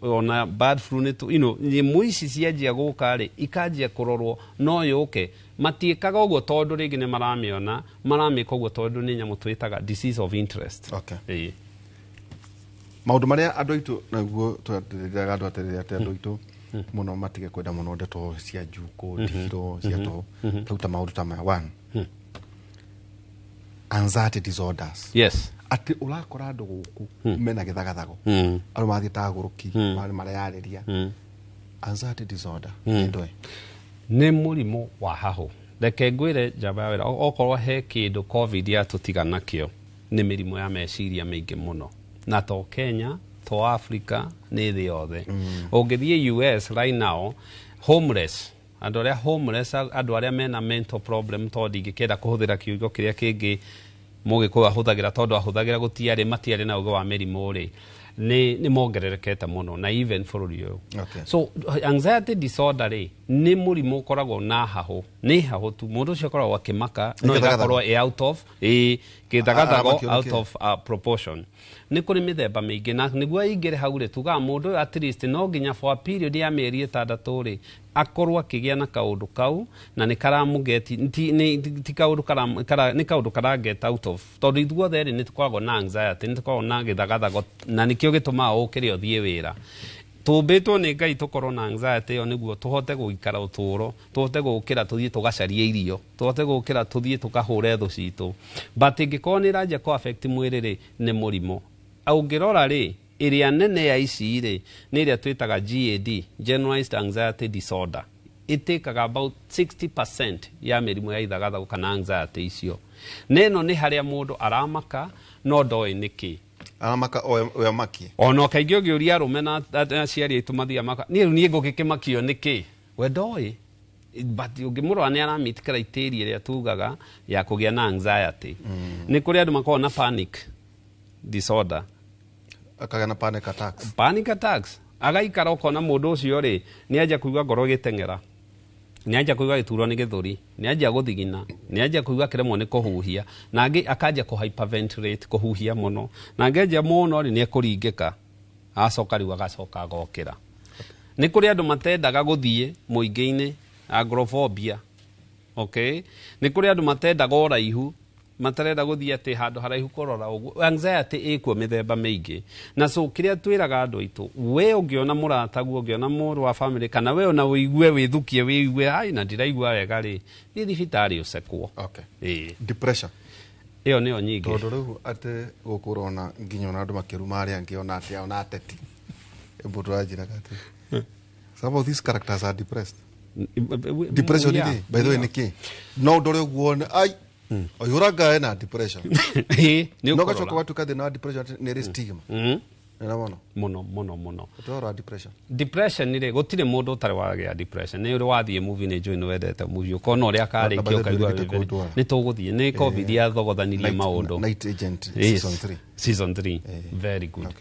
ona bad flu nä tå nyamå ici cianjia gå ka rä ikanjia kå rorwo no yå ke matiäkaga å guo tondå rä ngä nä maramä ona maramä ka å guo tondå nä nyamå twä taga disease of interest. Maundu maria andå aitå naguo twatĩrĩraga andũ atĩrĩrĩ atĩ andũ aitũ mũno matige kwenda mũno ndeto cia njukũ ndiro cia to tauta maundu ta maya. One, anxiety disorders. Yes. Ati urakora andũ gũkũ mena gĩthagathago andũ mathiĩ ta agũrũki mareyarĩria anxiety disorder ndoe nĩ mũrimũ wa hahũ. Reke ngwĩre njamba ya wĩra okorwo he kĩndũ covid yatũtiga nakĩo nĩ mĩrimũ ya meciria mĩingĩ mũno na to Kenya to Africa nĩ thĩ yothe. Ũngĩthiĩ US right now homeless andũ arĩa homeless andũ arĩa mena mental problem tondũ ndingĩkenda kũhũthĩra kiugo kĩrĩa kĩngĩ mũgĩkũyũ ahũthagĩra tondũ ahũthagĩra gũtiarĩ matiarĩ na ũgĩ wa mĩrimũ rĩ nĩ mongererekete mũno na even bũrũri ũyũ. So anxiety disorder rĩ nĩ mũrimũ ũkoragwo na hahũ nĩ hahũ tu mũndũ ũcio akoragwo akĩmaka no ĩgakorwo out of gĩthagathago out of proportion. Nĩ kũrĩ mĩthemba mĩingĩ na nĩguo aingĩre hau rĩ tugaga mũndũ ũyũ at least no nginya for a period ya mĩeri 6 rĩ akorwo akĩgĩa na kaũndũ kau na nĩ karamũgeti ti kaũndũ karaget out of tondũ ithuothe rĩ nĩ tũkoragwo na anxiety nĩ tũkoragwo na gĩthagathago na nĩkĩo gĩtũmaga ũkĩre ũthiĩ wĩra. Tũmbĩtwo nĩ Ngai tũkorwo na anxiety ĩyo nĩguo tũhote gũikara ũtũũro tũhote gũkĩra tũthiĩ tũgacarie irio tũhote gũkĩra tũthiĩ tũkahũre thũ citũ but ĩngĩkorwo nĩ ĩranjia kũ affect mwĩrĩ rĩ nĩ mũrimũ. Ũngĩrora rĩ ĩrĩa nene ya ici rĩ nĩ ĩrĩa twĩtaga GAD generalized anxiety disorder. It takes about 60% ya mĩrimũ ya ithagathago kana anxiety icio. Neno nĩ harĩa mũndũ aramaka no ndoĩ nĩkĩ aramaka oya maki ona kaingĩ ũngĩũria arũme na aciari aitũ mathiaga maka niĩ ngũgĩkĩmakio nĩkĩ we ndoĩ but ũngĩmũrora nĩ aramit criteria ĩrĩa tugaga ya kũgĩa na anxiety. Nĩ kũrĩ andũ makoragwo na panic disorder akagĩa na panic attacks agaikara ũkona mũndũ ũcio rĩ nĩ anja kũigua ngoro gĩteng'era nĩ anja kũigua gĩturwo nĩ gĩthũri nĩ anja gũthigina nĩ anja kũigua kĩremwo nĩ kũhuhia na angĩ akanja hyperventilate kũhuhia mũno na angĩ anja mũno rĩ nĩ ekũringĩka acoka rĩu agacoka agokĩra. Nĩ kũrĩ andũ matendaga gũthiĩ mũingĩ-inĩ agoraphobia. Nĩ kũrĩ andũ matendaga ũraihu matarenda gũthiĩ atĩ handũ haraihu kũrora ũguo. Anxiety ĩkuo mĩthemba mĩingĩ na so kĩrĩa twĩraga andũ aitũ we ũngĩona mũrataguo ũngĩona mũndũ wa family kana we ona wĩigue wĩthukie wĩigue hai na ndiraigua wega rĩ thiĩ thibitarĩ ũcekwo. Depression ĩyo nĩyo nyingĩ tondũ rĩu atĩ gũkũ ũrona nginya ona andũ makĩruma arĩa angĩ ona atĩ ona ateti mbũtũ ranjĩraga atĩ some of these characters are depressed. Depression nĩ by the way nĩkĩ no ũndũ ũrĩa ũguo ai oyuraga na depression no gacoka watu kadhe na depression nĩ stigma mũno toro depression nĩ gũtirĩ mũndũ ũtarĩ wagĩa depression nĩ ũrĩ wathiĩ movie nĩ njũĩ nĩ wendete movie ũkona ũrĩa karĩkio ũkaigua nĩ tũgũthiĩ nĩ covid yathogothanĩrie maũndũ. Night Agent season 3 very good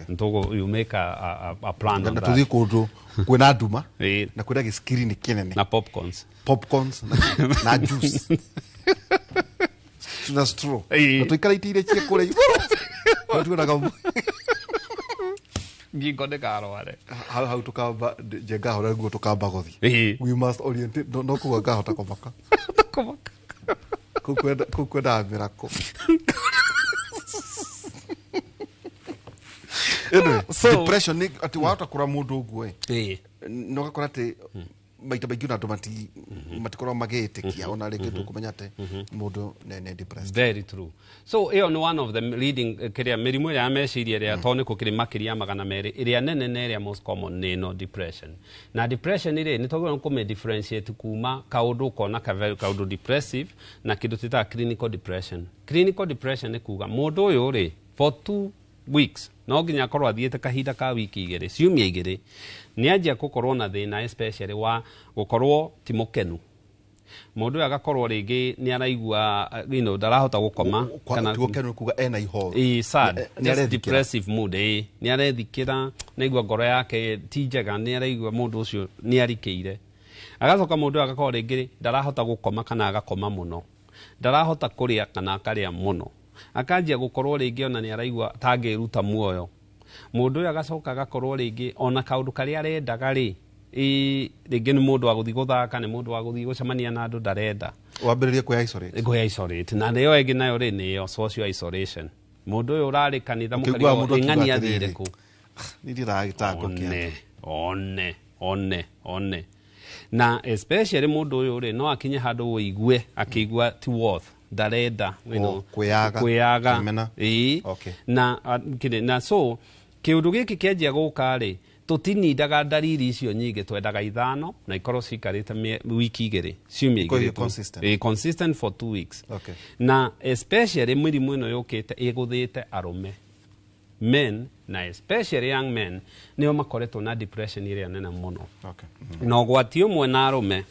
you make a plan on that tũthiĩ kũndũ kwĩna nduma na kwĩna gĩskirini kĩnene na popcorns na juice tuna straw na tuikara itire cie kure watu naga ngingo nĩkarware hau tukamba jenga hora guo tukamba gothi we must orientate no kuga hota komaka kukwenda miracle. Depression ni ati wata kura mundu uguo no gakora ati maita baingĩ na andũ matikorwo magĩĩtĩkia ona rĩngĩ tũkũmenya atĩ mũndũ nĩ depressed. Very true. So ĩyo nĩ one of the leading kĩrĩa mĩrimũ ĩrĩa ya meciria ĩrĩa tondũ nĩ kũkĩrĩ makĩria 200 ĩrĩa nene na ĩrĩa most common nĩ no depression. Na depression rĩ nĩ tũgĩrĩirwo kũmĩ differentiate kuma kaũndũ ũkona kaũndũ depressive na kĩndũ twĩtaga clinical depression. Clinical depression nĩ kuga mũndũ ũyũ rĩ for 2 weeks no nginya akorwo athiĩte kahinda ka wiki 2 ciumia 2 nĩ anjia gũkorwo na thĩna especially wa gũkorwo ti mũkenu. Mũndũ ũyũ agakorwo rĩngĩ nĩ araigua ndarahota gũkoma kana gũkenu kuga ena ihoru sad depressive mood nĩ arethikĩra naigua ngoro yake ti njega nĩ araigua mũndũ ũcio nĩ arikĩire. Agacoka mũndũ ũyũ agakorwo rĩngĩ ndarahota gũkoma kana agakoma mũno ndarahota kũrĩa kana akarĩa mũno akanjia gũkorwo rĩngĩ ona nĩ araigua tangĩruta muoyo mundu uyu agacoka agakorwo ringi ona kaundu karia arendaga ri ringi ni mundu wa guthi guthaka ni mundu wa guthi gucemania na andu ndarenda wambiririe kwi isolate na niyo egi nayo ri niyo social isolation mundu uyu urari kanitha mukarigo ing'ani athire ku one na especially mundu uyu ri no akinye handu uigue akigua ti worth ndarenda kwiaga na so kiundu giki kianjia guka ri tutinindaga ndariri icio nyingi twendaga ithano na ikorwo cikarite wiki igiri ciumia igiri consistent for 2 weeks na especially mirimu ino yukite iguthite arume men na especially young men nio makoretwo na depression iria nene muno no gwati umwe na arume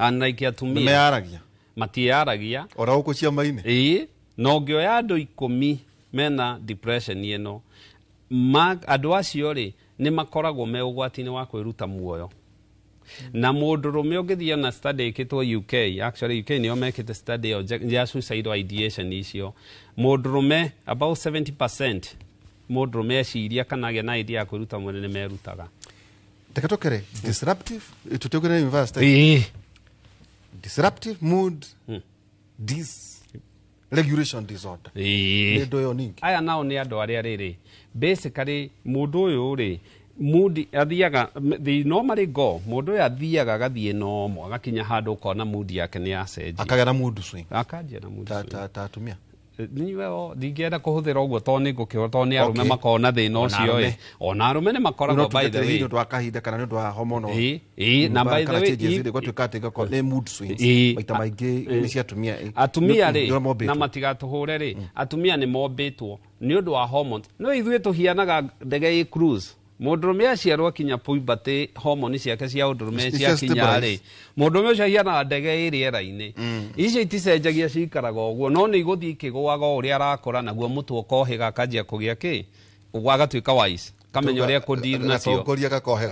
unlike atumia matiaragia ora uko ciama-ini no ngioya andu 10 mena depression ino andu acio ri ni makoragwo me ugwati-ini wa kwiruta muoyo na mundu rume ungithia na study ikitwo UK actually UK nio mekite study ya suicidal ideation icio mundu rume about 70% mundu rume eciria kana agia na idea ya kwiruta muoyo ni merutaga tekatokere disruptive tutokere university disruptive mood regulation disorder ndo yo ningi aya nao ni andu aria riri basically mundu uyu ri mood athiaga they normally go mundu uyu athiaga agathie no mo agakinya handu ukona mood yake ni acenjia akagera mood swing akanjia na mood swing tatumia niwe ndingienda kuhuthira uguo to ni ngukio to ni arume makona thina ucio ona arume ni makoragwo by the way ndo akahinda kana ndo hormonal na by the way kwa tukate gako ni mood swings maita maingi ni cia atumia ri na matigatuhure ri atumia ni mombitwo ni undu wa hormones no ithuĩ tuhianaga ndege cruise mundurume aciarwo kinya puberty hormone ciake cia undurume cia kinya ri mundurume ucio hiana ndege iriera-ini icio iticenjagia cikaraga uguo no ni iguthii kigwaga uria arakora naguo mutu ukohiga akanjia kugia ki ugagatuika wise kamenya uria kudeal nacio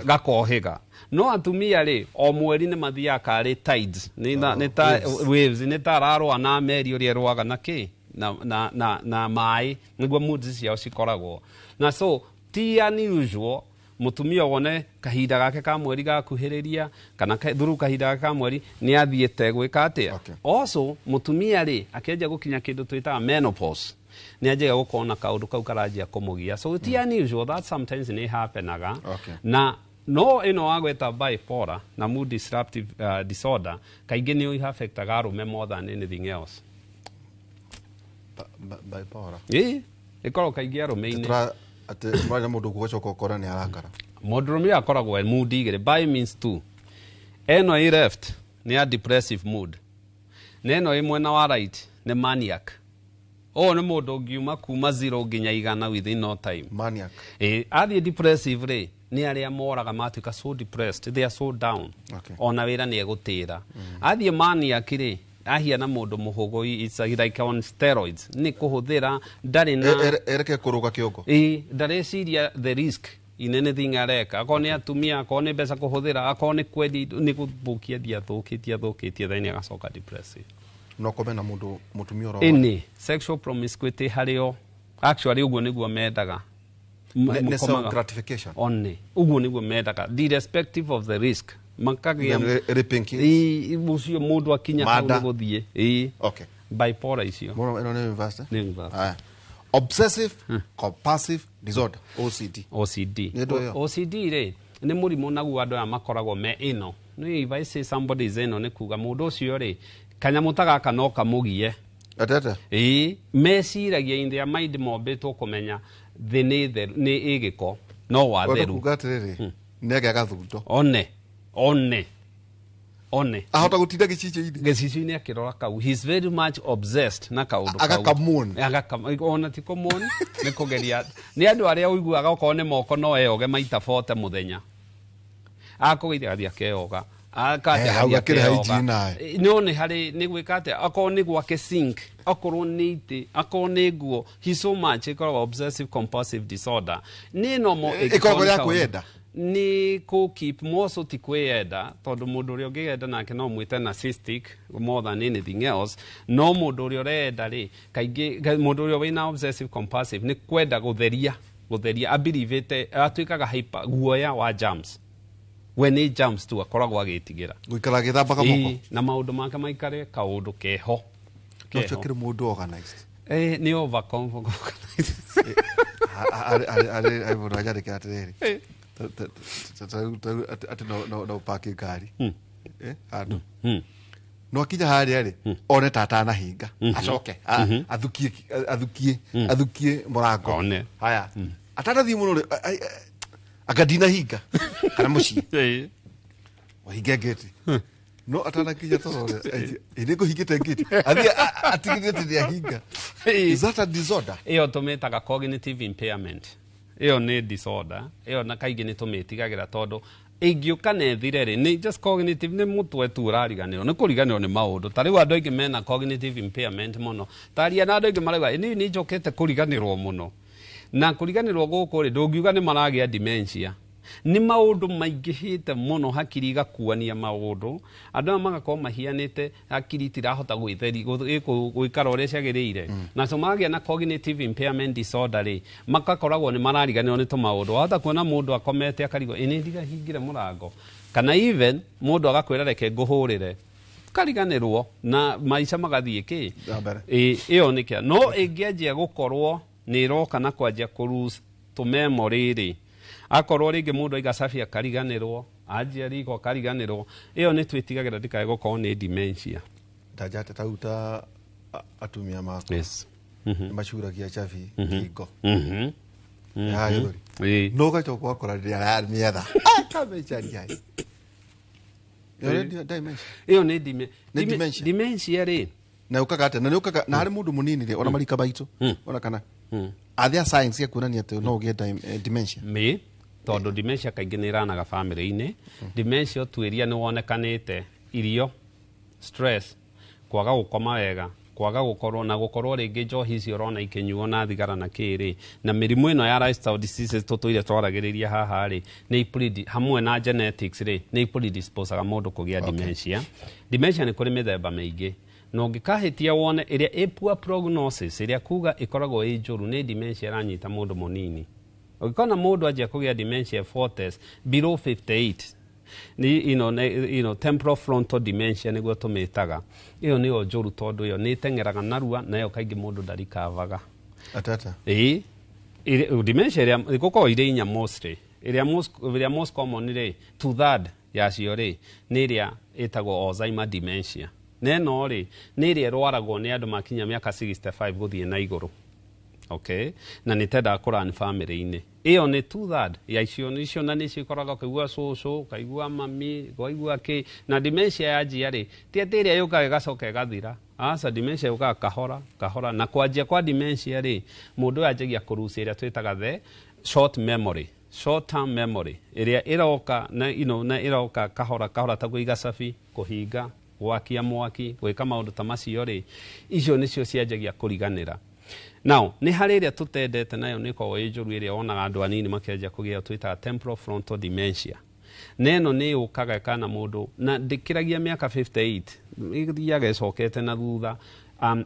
gakohiga no atumia ri o mweri ni mathia kari tides ni ta waves ni ta ararwa na meri uria rwaga na ki na mai niguo moods ciao cikoragwo na so ti unusual mutumia wone kahinda gake ka mweri gakuhiriria kana thuru kahinda gake ka mweri ni athiete gwika atia also mutumia ri akienja gukinya kindu twitaga menopause ni anjega gukona kaundu kau karanjia kumugia so ti unusual that sometimes ni happenaga na no ino wagweta bipolar na mood disruptive disorder kaingi ni affectaga arume more than anything else bipolar ikoro kaingi arume-ini ate mwana mundu gucoka ukora ni arakara mundurume akoragwo mood igire by means two eno i left ni a depressive mood neno imwe na wa right ni maniac ni mundu ngiuma kuma 0 nginya 100 within no time maniac athie depressive ri ni aria moraga matuika so depressed they are so down ona wira ni egutira athie maniac ri ahiana mundu muhugoi it's like on steroids ni kuhuthira ndari na ereke kuruga kiongo ndari siria the risk in anything areka akone atumia akone besa kuhuthira akone kwedi ni kubukia dia thukitie thani agacoka depressive no komena mundu mutumia ro ini sexual promiscuity hario actually uguo niguo mendaga self gratification only uguo niguo mendaga irrespective of the risk makagia ucio mundu akinya kau guthie bipolar icio ino ni university obsessive compulsive disorder OCD ri ni murimu naguo andu aya makoragwo me ino ni if I say somebody is ino ni kuga mundu ucio ri kanyamu gaka no kamugie atete meciragia in their mind mombitwo kumenya thi ni igiko no watheru kugatiriri nege gathundo one ahota gutinda gicicio-ini akirora kau he is very much obsessed na kaundu kau agakamuna ti kumuni ni kugeria ni andu aria uiguaga okorwo ni moko no eoge maita 40 muthenya akugeithia gathia keoga no ni hari ni gwika atia akorwo ni gwake sink akorwo ni iti akorwo ni nguo he so much ikoragwo obsessive compulsive disorder ni normal ikoragwo ya kwenda ni ku keep moso ti kwenda tondu mundu uria ungigenda nake no mwite narcissistic more than anything else no mundu uria urenda ri kaingi mundu uria wina obsessive compulsive ni kwenda gutheria gutheria abilivete atuikaga hyper guoya wa germs we ni germs tu akoragwo agitigira guikara githambaga moko na maundu make maikare kaundu keho no chokire mundu organized ni over organized ari bora jari katere ati no paki gari adu no akija hari one tata na hinga acoke athukie murango haya atarathi muno akadina hinga kana mucii wahinge ngeti no atanakija toro ine kuhingite ngeti athi atigithite dia hinga is that a disorder iyo tumetaga cognitive impairment iyo ni disorder iyo na kaigi ni tumetigagira tondu ingiuka nethire ri ni just cognitive ni mutwe tu urariganirwo ni kuriganirwo ni maundu tari andu aingi mena cognitive impairment muno taria na andu aingi marauga ni njokete kuriganirwo muno na kuriganirwo guku ri ndungiuga ni maragia dementia ni maundu maingihite muno hakiri gakuania maundu andu magakorwo mahianite hakiri tirahota gwitheri gwikara uria ciagiriire na so magia na cognitive impairment disorder ri makakoragwo ni marariganirwo ni tumaundu wahota kuona mundu akomete akarigo ini ndiga hingire murango kana even mundu agakwira reke nguhurire kariganirwo na maica magathie ki iyo nikia no ingianjia gukorwo ni iroka na kwanjia kuruse to memory ri akorwo ringi mundu aigasafia kariganirwo anjia riko kariganirwo iyo ni twitigagira ndikae gukorwo ni dementia ndajate tauta atumia mako yes machuragia chafi ngingo ya githuri no gacho kwa kora ya mietha kamecharia iyo ni dementia ri na ukagate na ukaga na hari mundu munini ri ona marika baitu ona kana athia science ya kunania te no get dementia me tondu dementia kaingi ni iranaga family-ini dementia otwiria ni wonekanite irio stress kwaga gukoma wega kwaga gukorwo ringi njohi icio urona ikinyuo na thigara na kiri na mirimu ino ya lifestyle diseases tutuire twaragiriria haha ri ni hamwe na genetics ri ni predisposaga mundu kugia dementia dementia ni kuri mithemba mingi no ngikahitia wone iria a poor prognosis iria kuga ikoragwo i njuru ni dementia ranyita mundu munini ukikona mundu ajia kugia dementia 40s below 58 ni temporal frontal dementia niguo tumitaga iyo ni njuru tondu iyo ni tengeraga narua na iyo kaingi mundu ndarikavaga atata dementia iria igukorwo iri inya mostly iria most common ri 2/3 yacio ri ni iria itagwo Alzheimer dementia neno ri ni iria rwaragwo ni andu makinya miaka 65 guthie na iguru okay na nitenda kurani family-ini iyo ni 2/3 ya icio na ni cikoraga kaigua cucu kaigua mami kaigua ki na dementia ya jiari tiatiria yuka gacoka gathira asa dementia yuka kahora na kwanjia kwa dementia ri mundu anjagia kuruciria twitaga the short term memory iria iroka na na iroka kahora ta kuiga safi kuhinga gwakia mwaki gwika maundu ta macio ri icio nicio cianjagia kuriganira now ni hari iria tutendete nayo ni kwa njuru iria onaga andu anini makianjia kugia twita temporal frontal dementia neno ni ukaga kana mundu na ndikiragia miaka 58 igithiaga icokete na thutha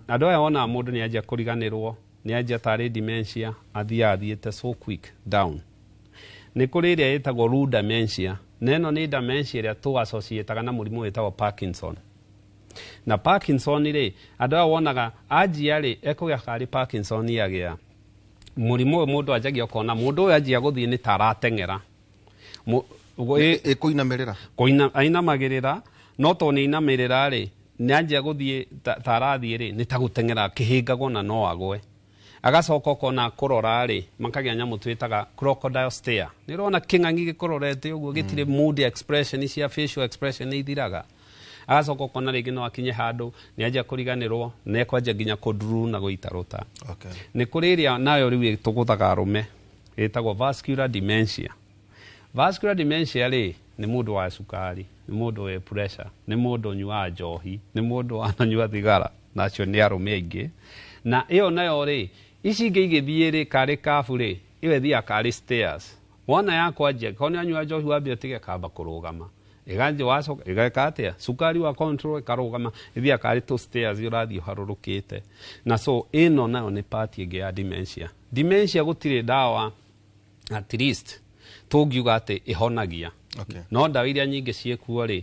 andu aya ona mundu ni anjia kuriganirwo ni anjia tari dementia athiate so quick down ni kuri iria itagwo rude dementia neno ni dementia iria tu associate na murimu witagwo Parkinson na Parkinson ri andu aya wonaga anjia ri ekugia kari Parkinson yagia murimu mundu anjagia kona mundu anjia guthie ni taratengera kuinamirira ainamagirira no to ni inamirira ri ni anjia guthie tarathie ri ni tagutengera kihingagwo na no agwe agacoka kona kurora ri makagia nyamu twitaga crocodile stare ni rona kingangi gikororete uguo gitire mood expression cia facial expression ni ithiraga agacoka kona ringi no akinye handu ni anjia kuriganirwo ne kwanja ginya kuduru na guitaruta okay ni kuriria nayo riu tuguthaga arume itagwo vascular dementia ri ni mundu wa sukari ni mundu wa pressure ni mundu nyua njohi ni mundu ananyua thigara nacio ni arume aingi na iyo nayo ri ici ingi igithie ri kari kabu ri iwe thia kari stairs wona yakwa nje koni anyua njohi wambia tige kamba kurugama iganje wacoka igeka atia sukari wa control karugama ithia kari to stairs urathio harurukite na so ino nayo ni part ingi ya dementia gutire dawa at least tũngiuga atĩ ĩhonagia Okay. no ndawa iria nyingĩ ciĩkuo rĩ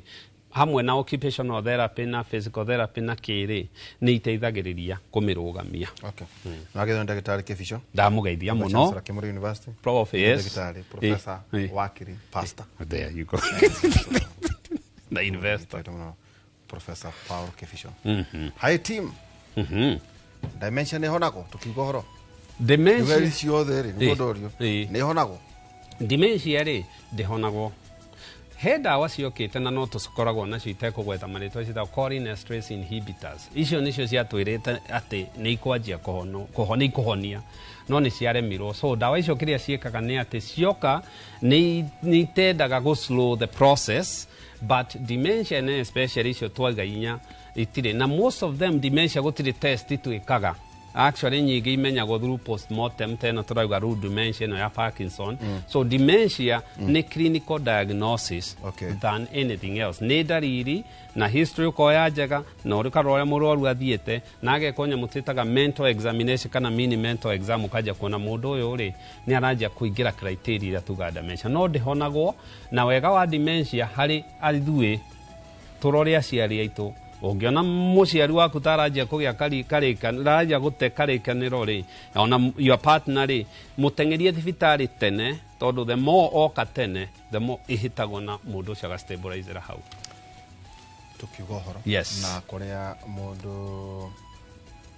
hamwe na occupational therapy na physical therapy na kĩrĩ nĩ iteithagĩrĩria kũmĩrũgamia. Okay. Nagethwo ndagĩtarĩ Kĩbico. Ndamugeithia mũno. Kĩmũrũ University. Prof, yes. Ndagĩtarĩ, professor, wakiri, pastor. There you go. Na investor. Professor Paul Kĩbico. Hi team. Dementia nĩ honagwo tukiuga ũhoro. Dementia nĩ ciothe rĩ nĩ ũndũrio. Nĩ honagwo. Dementia rĩ ndĩhonagwo. He ndawa ciokĩte na no tũcikoragwo nacio itekũgweta marĩtwa ciĩtagwo cholinesterase inhibitors. Icio nĩcio ciatwĩrĩte atĩ nĩ ikwanjia ikũhonia no nĩ ciaremirwo. So ndawa icio kĩrĩa ciĩkaga nĩ atĩ cioka nĩ itendaga go slow the process, but dementia and especially icio twaiga inya itirĩ na most of them dementia gũtirĩ test twĩkaga. Actually nyingĩ imenyagwo through postmortem tena tũrauga rule dementia ĩno ya Parkinson. So dementia nĩ clinical diagnosis than anything else. Nĩ ndariri na history ũkoya njega na ũrĩkarora ũrĩa mũrwaru athiĩte na agekwo nyamũ twĩtaga mental examination kana mini mental exam ũkanja kuona mũndũ ũyũ rĩ nĩ aranjia kũingĩra criteria iria tuga dementia no ndĩhonagwo. Na wega wa dementia harĩ ithuĩ tũrore aciari aitũ ũngĩona mũciari waku taranjia kũgĩa taranjia gũte karĩkanĩro rĩ ona your partner rĩ mũteng'erie thibitarĩ tene tondũ the more oka tene the more ihĩtagwo na mũndũ ũcio agastabilizer hau. Tukiuga ũhoro. Yes. Na kũrĩa mũndũ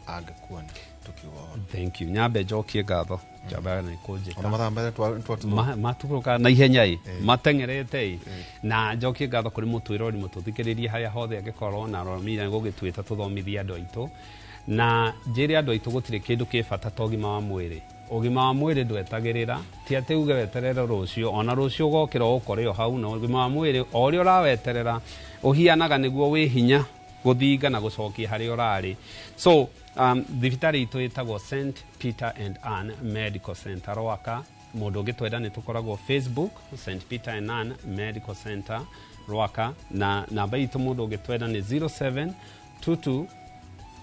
angĩkuona tukiuga ũhoro. Thank you. Nyambe njokie ngatho. Njamba na ikũnjĩka. Ona mathambere matũrũka na ihenya mateng'erete na njokie ngatho kũrĩ mũtwĩrori mũtũthikĩrĩrie harĩa hothe angĩkorwo na romira gũgĩtwĩta tũthomithie andũ aitũ na njĩre andũ aitũ gũtirĩ kĩndũ kĩ bata ta ũgima wa mwĩrĩ. Ũgima wa mwĩrĩ ndwetagĩrĩra ti atĩ uge weterere rũciũ ona rũciũ ũgokĩra ũkore o hau na ũgima wa mwĩrĩ o ũrĩa ũraweterera ũhianaga nĩguo wĩ hinya gũthinga na gũcokia harĩa ũrarĩ. So thibitarĩ itũ ĩtagwo St Peter and Anne Medical Center Rwaka. Mũndũ ũngĩtwenda nĩ tũkoragwo Facebook St Peter and Anne Medical Center Rwaka na namba itũ mũndũ ũngĩtwenda nĩ 0722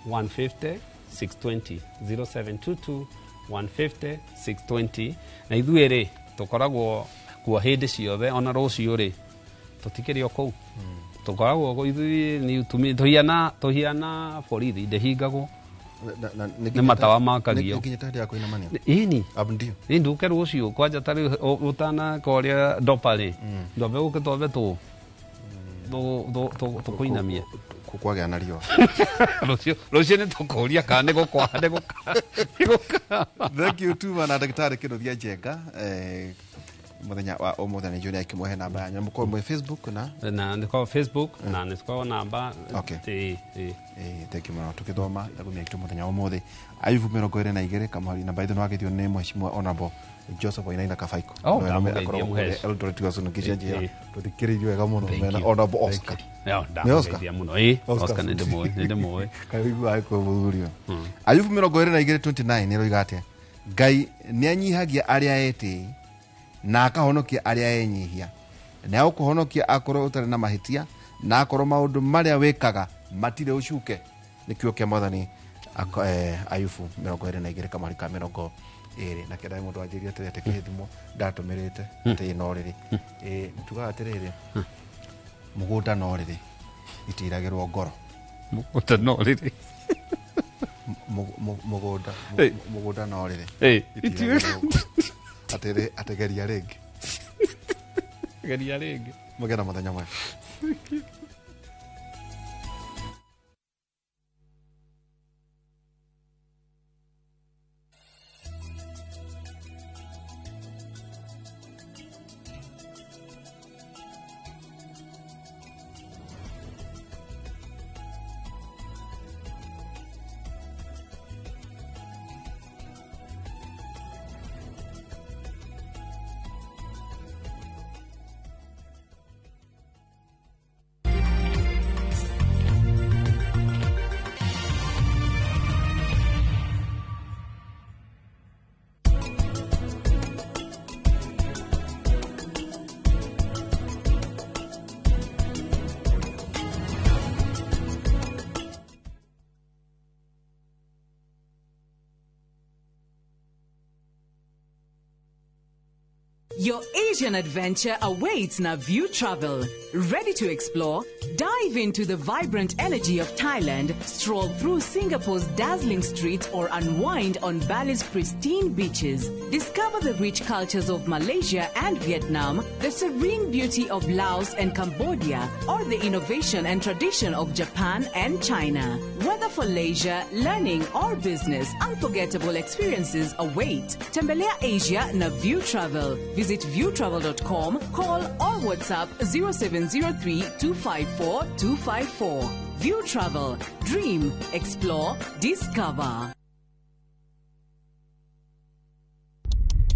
150 620 0722 150 620 na ithuĩ rĩ tũkoragwo kuo hĩndĩ ciothe ona rũciũ rĩ tũtikĩrĩ o kũu tũkoragwo ithuĩ tũhiana borithi ndĩhingagwo nĩ matawa makagio ini nduke rũciũ kwanja tarĩ ũtana korĩa ndopa rĩ ndombe gũkĩ twambe tũkũinamie kwagĩa na riũa rũciũ nĩ tũkũria kana nĩ gũkwa. Thank you too na ndagĩtarĩ Kĩnũthia Njenga. Mũthenya wa ũmũthenya nĩ njũria ikĩmũhe namba yanyu mũkorwo mwĩ Facebook na nĩkorwo Facebook na nĩkorwo namba. Thank you mũno tũkĩthoma yagũmia itũ mũthenya wa ũmũthĩ Ayubu 22 kamari namba itũ nĩwagĩthio nĩ mheshimiwa honorable Joseph Wainaina Kabaiko. Eldoret wacono kĩcenjia tũthikĩrĩirio wega mũno mena honorable Oscar. Ndamugeithia mũno Oscar nĩ ndĩmũĩ Karibu aikũhũthũrio. Ayubu 22:29 nĩroiga atĩa Ngai nĩanyihagia arĩa etĩ na akahonokia arĩa enyihia na ũkũhonokia akorwo ũtarĩ na mahĩtia na akorwo maũndũ marĩa wĩkaga matirĩ ũcuke nĩkĩo kĩa Mwathani. Ayubu 22 kamari ka 20 na kĩrĩa mũndũ anjĩria atĩ kĩthimo ndatũmĩrĩte atĩ no rĩrĩ tugaga atĩrĩrĩ mũgũnda no rĩrĩ itiragĩrwo ngoro mũgũnda no rĩrĩ mũgũnda no rĩrĩ ategeria rĩngĩ mũgĩe na mũthenya mwega. Your Asian adventure awaits na View Travel. Ready to explore? Dive into the vibrant energy of Thailand, stroll through Singapore's dazzling streets, or unwind on Bali's pristine beaches. Discover the rich cultures of Malaysia and Vietnam, the serene beauty of Laos and Cambodia, or the innovation and tradition of Japan and China. Whether for leisure, learning, or business, unforgettable experiences await. Tembelea Asia na View Travel. Visit viewtravel.com, call or WhatsApp 0703-254-254. View Travel. Dream, explore, discover.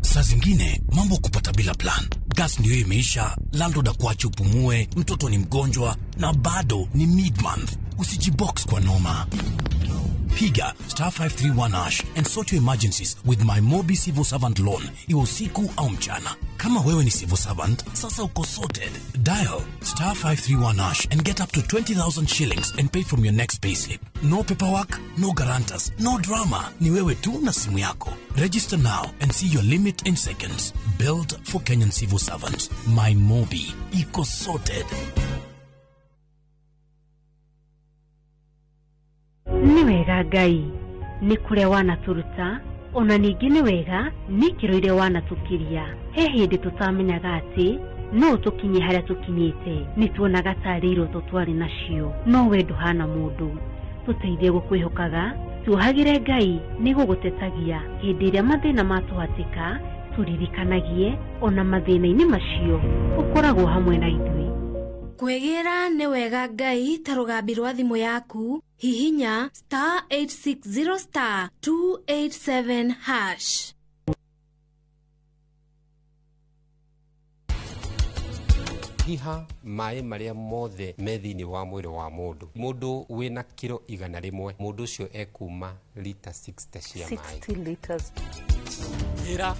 Saa zingine mambo kupata bila plan. Gas ndio imeisha, landlord akuache upumue, mtoto ni mgonjwa na bado ni mid-month. Usijibox kwa noma. Piga *531# and sort your emergencies with my Mobi Civil Servant Loan, iwe usiku au mchana. Kama wewe ni civil servant, sasa uko sorted. Dial *531# and get up to 20,000 shillings and pay from your next payslip. No paperwork, no guarantors, no drama. Ni wewe tu na simu yako. Register now and see your limit in seconds. Built for Kenyan civil servants. My Mobi, iko sorted. Ni wega Ngai ni kuria wanaturuta ona ningi ni wega ni kiroire wanatukiria he hindi tutamenyaga ati no tukinye haria tukinyite ni tuonaga tari iroto twari nacio no we nduhana mundu tuteithie gukwihokaga tuhagire Ngai ni gugutetagia hindi iria mathina matuhatika turirikanagie ona mathina-ini macio ukoragwo hamwe na ithui. Kwegira ni wega Ngai ta rugambi rwa thimu yaku hihinya *860*287#. Hiha mai maria mothe methini wa mwiri wa mundu wina kilo 100 mundu ucio ekuma lita 60 cia mai 60 liters. Ira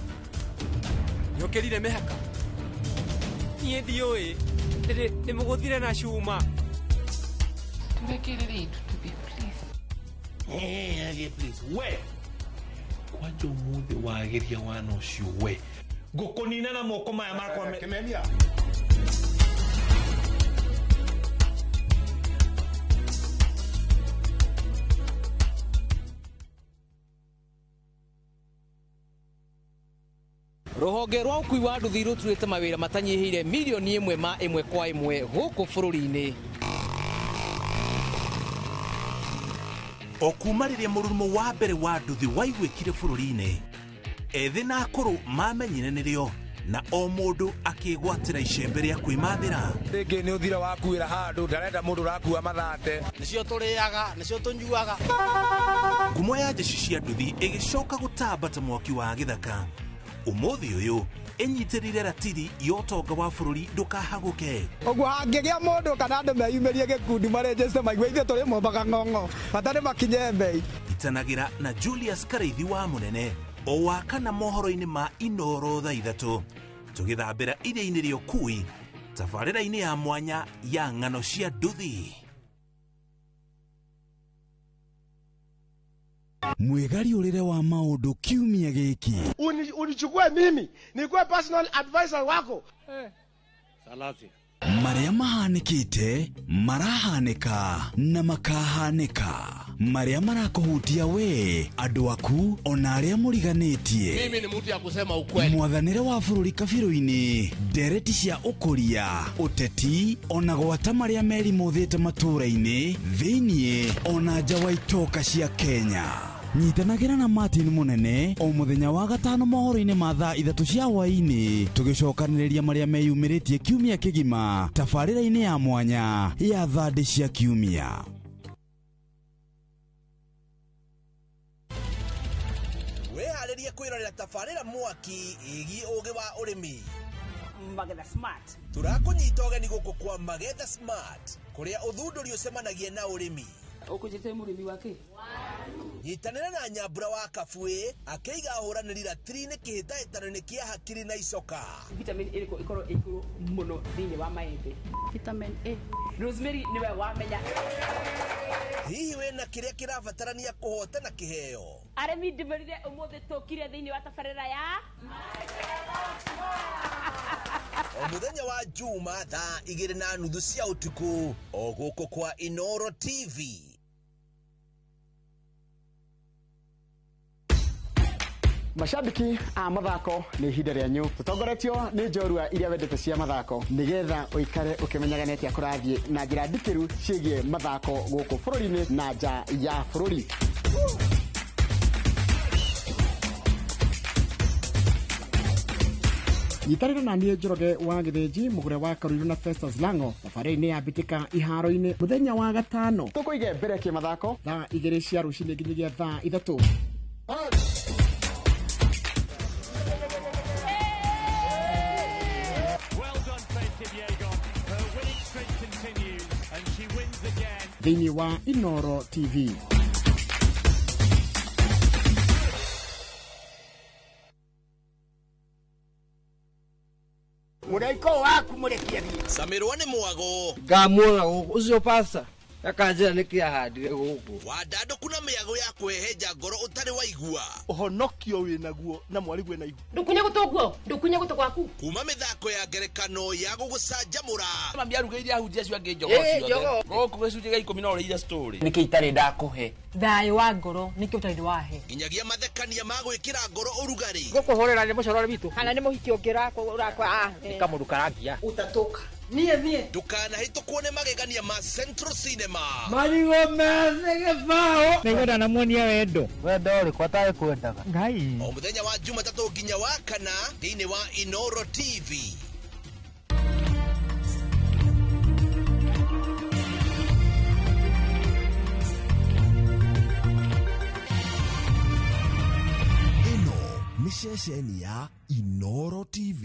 yokerire mehaka nie ndioi ni muguthire na cuma turekerere itu tubi please. Please we kwaje umuthi wageria wana ucio we ngukunina na moko maya makwa Kimemia. Ruhonge rwa ukui wa nduthi ruturite mawira matanyihire milioni 1 ma 1 kwa 1 guku bururi-ini. Okumariria murumo wa mbere wa nduthi waigwikire bururi-ini ethi na akuru mamenyire nirio na o mundu akigwatira icembe ria kwimathira Ringi ni uthira wakuira handu ndarenda mundu rakua mathate nicio turiaga nicio tunyuaga ngumo ya jeshi cia nduthi igicoka gutambata mwaki wa githaka umuthi uyu enyitirire ratiri yotonga wa bururi ndukahaguke ogwo hangigia mundu kana andu meyumirie gikundi marejeste maigwe ithe turi mombaga ng'ong'o batari makinye mbei itanagira na Julius Kareithi wa munene o wakana mohoro-ini ma iNooro thaa 3 tugithambira iria-ini ria ukui tabarĩra-ini ya mwanya ya ng'ano cia nduthi. Mwegari urire wa maundu kiumia giki unichukue mimi nikuwe personal advisor wako Salasi maria mahanikite marahanika na makahanika maria marakuhutia we andu aku ona aria muriganitie. Mimi ni mtu ya kusema ukweli. Mwathanire wa bururi kabiru-ini ndereti cia ukuria uteti ona gwata maria meri muthite matura-ini thiini ona nja wa itoka cia Kenya. Nyitanagira na Martin Munene o muthenya wa gatano mohoro-ini ma thaa 3 cia hwaini tugicokaniriria maria meyumiritie kiumia kigima tabarĩra-ini ya mwanya ya thandi cia kiumia. Weharirie kwirorera tabarĩra mwaki igi ugi wa urimi Magetha Smart. Turakunyita ugeni guku kwa Magetha Smart kuria uthunduri ucemanagie na urimi. Ukujite murimi wake nyitanira na Nyambura wa Kabui akiiga huraniri ratiri-ini kihitaitano-ini kia hakiri na icoka. Vitamin A ikoro ikuru muno thini wa maembe. Vitamin A. Rosemary niwe wamenya. hihi wena kiria kirabatarania kuhotana kiheo aremi ndimerire umuthe tukire thiini wa tabarira ya muthenya wa Juma thaa 2:30 cia utuku o guko kwa iNooro TV. Mashabiki a mathako ni ihinda rĩanyu tutongoretio ni njorua iria wendete cia mathako nigetha uikare ukimenyaga neti akurathie na njira ndikiru ciĩgie mathako guku bũrũri-inĩ na nja ya bũrũri. Nyitarĩra na niĩ Njoroge wa Gĩthĩnji mũgũre wa Karũirũ na Festus Lango thabarĩ-inĩ ya mbĩtĩka iharo-inĩ mũthenya wa gatano tũkũige mbere kĩmathako thaa 2 cia rũcinĩ nginyagia thaa 3. Thĩinĩ wa iNooro TV. Mudaiko waku murekia thie. Samirwa ni mwago. Ngamwona ucio pasta. Akanjira nikia handire guku. Wadado kuna miago ya kweheja ngoro utari waigua. Uhonokio winaguo na mwarigu na igua. Ndukunye guto gwaku. Kuma mithako ya ngerekano ya gugucanjamura. Mami arugeire ahunjia cio ange njogo ciothe. Goku gicunje ga 10 no ria story. Niki itari ndakuhe. Thayo wa ngoro niki utari wahe. Inyagia mathekania ma gwikira ngoro urugari. Gukuhorera ni mucorore bitu. Kana ni muhiki ungira urakwa Kamuru karagia. Utatoka. Niye. Dukana hito kuone magegania ma Central Cinema. Marigo meze gifao. Nigoda na muonia wendo. Wendo uri kwataye kwendaga. Ngai. O muthenya wa Jumatatu nginya wa kana thiini wa iNooro TV. Ino ni ceceni ya iNooro TV.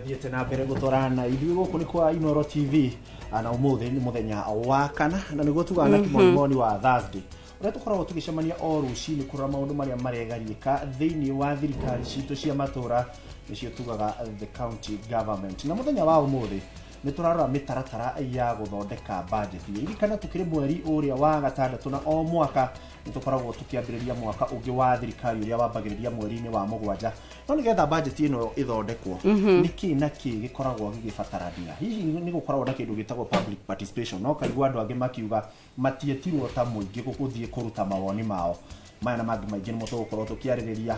Thiete na mbere gutwarana ithuĩ gũkũ nĩ kwa iNooro TV na ũmũthĩ nĩ mũthenya wa kana na nĩguo tugana kĩmonimoni wa Thursday ũrĩa tũkoragwo tũgĩcemania o rũcinĩ kũrora maũndũ marĩa maregariĩka thĩinĩ wa thirikari citũ cia matũra nĩcio tugaga the county government. Na mũthenya wa ũmũthĩ nĩ tũrarora mĩtaratara ya gũthondeka budget irikana tũkĩrĩ mweri ũrĩa wa gatandatũ na o mwaka nĩ tũkoragwo tũkĩambĩrĩria mwaka ũngĩ wa thirikari ũrĩa wambagĩrĩria mweri-inĩ wa mũgwanja. No nĩgetha budget ĩno ĩthondekwo nĩkĩ na kĩ gĩkoragwo gĩgĩbatarania. Hihi nĩ gũkoragwo na kĩndũ gĩtagwo public participation. No kaigua andũ angĩ makiuga matietirwo ta mũingĩ gũthiĩ kũruta mawoni mao. Maya na mangĩ maingĩ nĩmo tũgũkorwo tũkĩarĩrĩria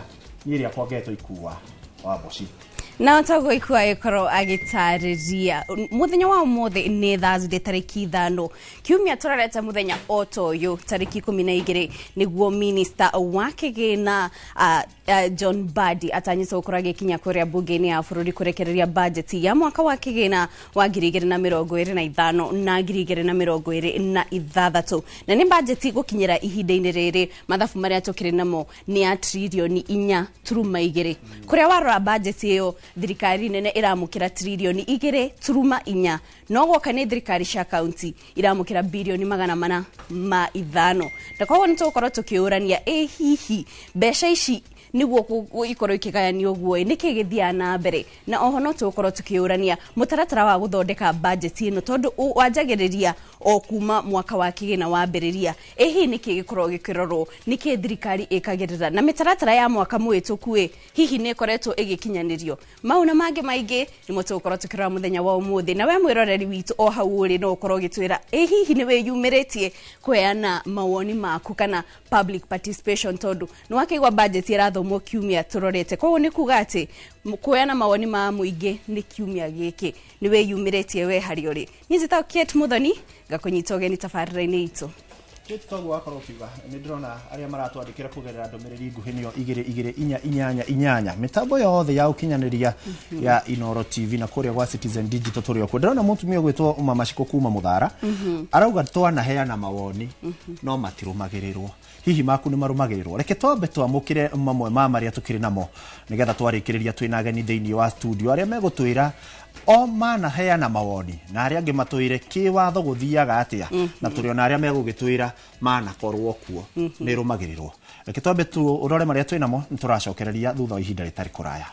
niĩ rĩa kwangetwo ikua wa Boci. Na otago ikua ikoro agitariria muthenya wa umuthi ni Thursday tariki 5 kiumia turareta muthenya otoyo tariki 12 niguo minister wa kigina John Badi atanyitwo kurage kinya kuria bunge-ini ya bururi kurekereria budget ya mwaka wa kigina wa 2025 na 2026 na ni budget gukinyira ihinda-ini riri mathabu maria tukiri namo ni ya trilioni 4.2 kuria warora budget iyo thirikari nene iramukira trilioni 2.4 no goka ni thirikari cia county iramukira bilioni 405 na kwa nito gũkorwo tukiurania hihi mbeca ici niguo ikorwo ikigayania uguo niki githia na mbere na oho no tukorwo tukiurania mutaratara wa guthondeka budget ino tondu wanjagiriria o kuma mwaka wa kigina wa mberiria ehi niki gikorwo gikirorwo niki thirikari ikagirira na mitaratara ya mwaka mwituku hihi ni koretwo igikinyanirio mauna mange maingi ni mutukorwo tukirora muthenya wa umuthi na we mwiroreri witu o hau uri no ukorwo gitwira hihi ni we yumiritie kweana mawoni maku kana public participation tondu ni wakigwa budget irathomwo kiumia turorete kwa ni kuga ati kweana mawoni ma muingi ni kiumia giki ni we yumiritie we hari uri ni zita Kate Muthoni gakunyita ugeni tabarira-ini itu. Tũtogwo wakorwo kiuga nĩ ndĩrona arĩa maratwandĩkĩra kũgerera ndũmĩrĩri nguhĩ nĩyo 2288 mĩtambo yothe ya ũkinyanĩria ya iNooro TV na kũrĩa gwa Citizen Digital tũrĩ okuo. Ndĩrona mũtumia ũgwĩtwo Mamaciko kuma Mũthara arauga twanaheana mawoni no matirũmagĩrĩrwo. Hihi maku nĩ marũmagĩrĩrwo? Reke twambe twamũkĩre mamwe ma marĩa tũkĩrĩ namo nĩgetha twarĩkĩrĩria twĩna ageni thĩinĩ wa studio arĩa megũtwĩra o manaheana mawoni na arĩa angĩ matwĩre kĩwatho gũthiaga atĩa na tũrĩ ona arĩa megũgĩtwĩra manakorwo kuo nĩ rũmagĩrĩrwo. Reke twambe ũrore marĩa twĩnamo nĩ tũracokereria thutha wa ihinda rĩtarĩ kũraya.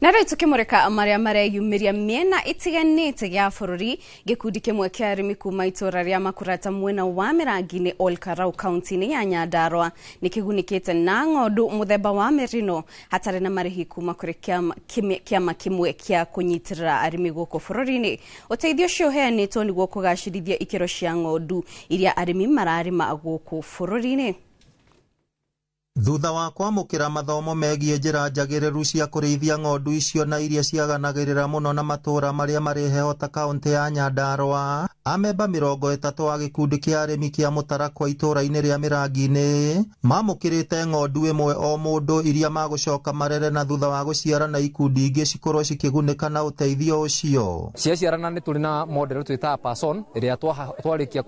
Na rĩu tũkĩmũrĩka marĩa mareyumĩria mĩena ĩtiganĩte ya bũrũri, gĩkundi kĩmwe kĩa arĩmi kuma itũra rĩa Makurata mwena wa Mĩrangi-inĩ Olkarau kaunti-inĩ ya Nyandarua nĩkĩgunĩkĩte na ng'ondu mũthemba wa merino hatarĩ na marĩhi kuma kũrĩ kĩama kĩmwe kĩa kũnyitĩrĩra arĩmi gũkũ bũrũri-inĩ. Ũteithio ũcio ũheanĩtwo nĩguo kũgacĩrithia ikĩro cia ng'ondu iria arĩmi mararĩma gũkũ bũrũri-inĩ. Thutha wa kwamũkĩra mathomo megiĩ njĩra njagĩrĩru cia kũrĩithia ng'ondu icio na iria ciaganagĩrĩra mũno na matũra marĩa marĩ heho ta kaunti ya Nyandarua, amemba 30 wa gĩkundi kĩa arĩmi kĩa Mũtarakwa itũra-inĩ rĩa Mĩrangi-inĩ mamũkĩrĩte ng'ondu ĩmwe o mũndũ iria magũcoka marere na thutha wa gũciara na ikundi ingĩ cikorwo cikĩgunĩka na ũteithio ũcio. Ciaciarana nĩ tũrĩ na model twĩtaga person ĩrĩa twarĩkia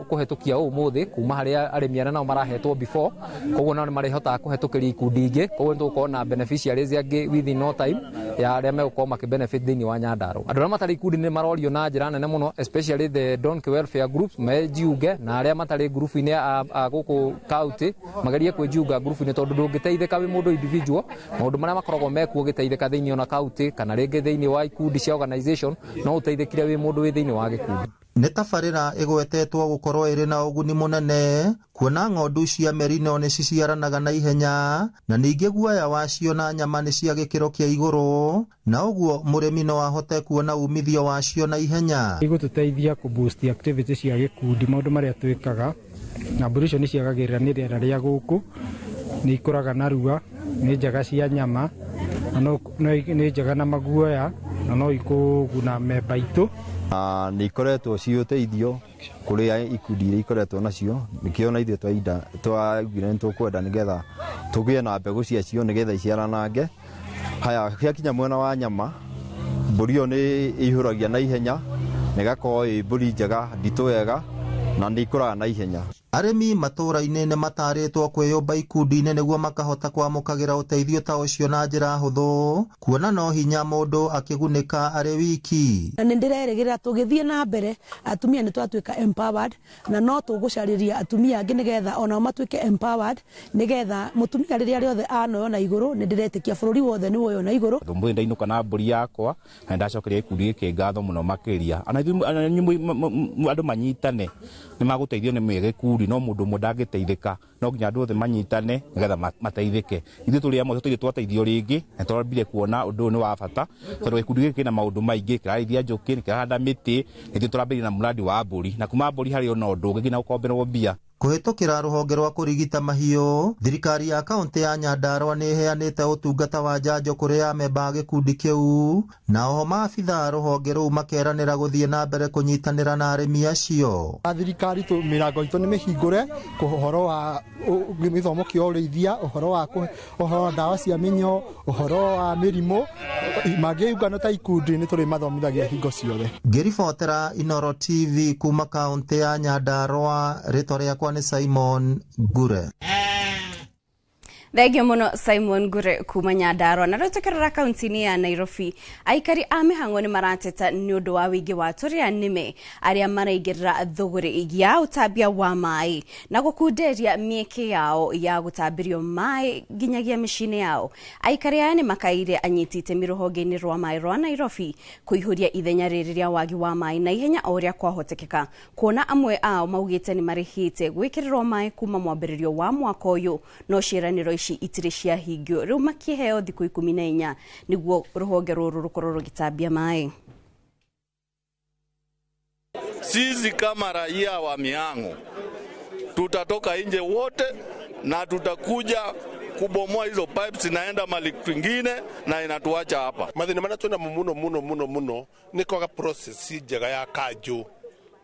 kũhetũkia ũmũthĩ kuma harĩa arĩmi arĩa nao marahetwo before, koguo nao marĩhotaga kũhetũkĩria ikundi ingĩ, koguo nĩtũgũkorwo na beneficiaries angĩ within no time ya arĩa megũkorwo makĩbenefit thĩinĩ wa Nyandarua. Andũ arĩa matarĩ ikundi nĩ marorio na njĩra nene mũno, especially the donkey welfare groups mejiunge, na arĩa matarĩ group-inĩ a gũkũ county magerie kwĩjiunga group-inĩ, tondũ ndũngĩteithĩka wĩ mũndũ individual. Maũndũ marĩa makoragwo mekuo gĩteithĩka thĩinĩ ona county kana rĩngĩ thĩinĩ wa ikundi cia organization, no ũteithĩkire wĩ mũndũ wĩ thĩinĩ wa gĩkundi. Nĩ tabarĩra ĩgwetetwo gũkorwo ĩrĩ na ũguni mũnene, kuona ng'ondu cia merino nĩ ciciaranaga na ihenya na ningĩ guoya wacio na nyama nĩ cia gĩkĩro kĩa igũrũ, na ũguo mũrĩmi no ahote kuona umithio wacio na ihenya. Igũtũteithia kuboost activity cia gĩkundi, maũndũ marĩa twĩkaga, na mbũri icio nĩ ciagagĩrĩra nĩ rĩera rĩa gũkũ, nĩ ikũraga narua, nĩ njega cia nyama, nĩ njega na maguoya, na no ikũguna memba itũ. Nĩ ikoretwo ciũteithio kũrĩ ikundi iria ikoretwo nacio, nĩkĩo na ithuĩ twaugire nĩ tũkwenda nĩgetha tũgĩe na mbegũ ciacio nĩgetha iciaranange. Haya, ciakinya mwena wa nyama, mbũri ĩyo nĩ ĩihũragia na ihenya, na ĩgakorwo ĩ mbũri njega nditũ wega na nĩ ikũraga na ihenya. Arĩmi matũra-inĩ nĩ matarĩtwo kwĩyũmba ikundi-inĩ nĩguo makahota kwamũkagĩra ũteithio ta ũcio na njĩra hũthũ, kuona no hinya mũndũ akĩgunĩka arĩ wiki. Na nĩ ndĩrerĩgĩrĩra tũgĩthiĩ na mbere atumia nĩ twatuĩka empowered, na no tũgũcarĩria atumia angĩ nĩgetha onao matuĩke empowered, nĩgetha mũtumia rĩrĩa rĩothe anoyo na igũrũ, nĩ ndĩretĩkia bũrũri wothe nĩ woyo na igũrũ. Thũmbũĩ ndainũka na mbũri yakwa na ndacokeria gĩkundi gĩkĩ ngatho mũno makĩria. Andũ manyitane nĩ magũteithio nĩ gĩkundi, no mũndũ ũmwe ndangĩteithĩka, no nginya andũ othe manyitane nĩgetha mateithĩke. Ithuĩ tũrĩ amwe tũtirĩ twateithio rĩngĩ, na twambire kuona ũndũ ũyũ nĩ wa bata, tondũ gĩkundi gĩkĩ kĩna maũndũ maingĩ, kĩrarĩithia njũkĩ, kĩrahanda mĩtĩ, nĩthuĩ tũrambĩrĩria na mũrandi wa mbũri, na kuma mbũri harĩ ona ũndũ ũngĩ nginya gũkomberwo mbia. Kũhĩtũkĩra rũhonge rwa kũrigita mahiũ, thirikari ya kaunti ya Nyandarua nĩ ĩheanĩte ũtungata wa njanjo kũrĩ amemba a gĩkundi kĩu, na oho maabitha rũhonge rũu makeranĩra gũthiĩ na mbere kũnyitanĩra na arĩmi acio. Thirikari mĩrango itũ nĩ mĩhingũre ũhoro wa gĩthomo kĩa ũrĩithia, ũhoro wa ndawa cia mĩnyoo, ũhoro wa mĩrimũ, mangĩungana ta ikundi nĩ tũrĩ mathomithagia hingo ciothe. Ngĩribotera iNooro TV kuma kaunti ya Nyandarua, rĩtwa rĩakwa nĩ Simon Ngure. Thegio muno Simon Gure kuma Nyandarua na rũtũkĩrora kaunti-inĩ ya Nairobi. Aikari a mĩhang'o nĩ marateta nĩ ũndũ wa wĩingĩ wa tũrĩa nĩme arĩa maraingĩrĩra thũgũrĩ ya ũtambia wa maĩ na gũkunderia mĩeke yao ya gũtambĩrio maĩ nginyagia mĩciĩ-inĩ yao. Aikari aya nĩ makaire anyiti itemi rũhonge-inĩ rwa maĩ rwa Nairobi kũihũria ithenya rĩrĩ rĩa wagi wa maĩ na ihenya o ũrĩa kwahotekeka, kuona amwe ao maugĩte nĩ marĩhĩte gwĩkĩrĩrwo maĩ kuma mwambĩrĩrio wa mwaka ũyũ, no ciĩranĩro ici itirĩ cia hingio. Rĩu makĩheo thikũ 14 nĩguo rũhonge rũrũ rũkorwo rũgĩtambia maĩ. Sisi kama raia wa Mihang'o tutatoka nje wote na tutakuja kubomoa hizo pipes inaenda mali kwingine na inatuacha hapa. Mathina mana tuna muno ni kwaga process njega ya kanju.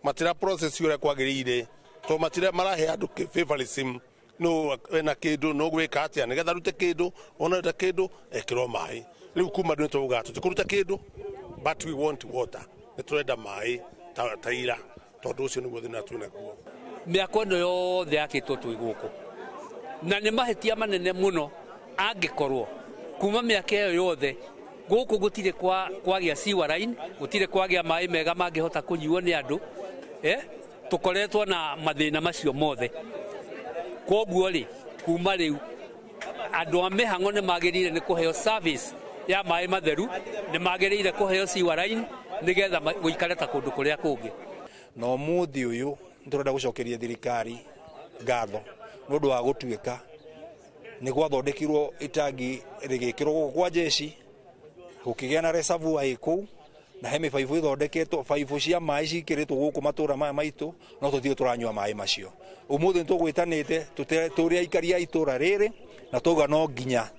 Matira process yure kwagirire to matira marahe andu favoritism no na kindu no gwika atia nigetha rute kindu ona rute kindu ekirwo mai. Riu kuma ndu tuga tukuruta kindu but we want water. Niturenda mai taira tondu ucio niguo thina twina guo. Mĩako ĩno yothe yakĩtwo twĩ gũkũ na nĩ mahĩtia manene mũno angĩkorwo kuma mĩaka ĩyo yothe gũkũ gũtirĩ kwagĩa sewer line, gũtirĩ kwagĩa maĩ mega mangĩhota kũnyuo nĩ andũ. Tũkoretwo na mathĩna macio mothe. Koguo rĩ kuma rĩu andũ a Mĩhang'o nĩ magĩrĩire nĩ kũheo service ya maĩ matheru, nĩ magĩrĩire kũheo sewer line nigetha gũikare ta kũndũ kũrĩa kũngĩ. No mũthĩ ũyũ ndĩrenda gũcokeria thirikari ngatho nĩ ũndũ wa gũtuĩka nĩ gwathondekirwo itangi rĩgĩkĩrwo gũkũ kwa jeshi, gũkĩgĩa na reservoir kũu na he mĩbaibũ ĩthondeketwo, baibũ cia maĩ cikĩrĩtwo gũkũ matũra maya maitũ, no tũthiĩ tũranyua maĩ macio. Ũmũthĩ nĩ tũgwĩtanĩte tũrĩ aikari a itũra rĩrĩ na tũga no nginya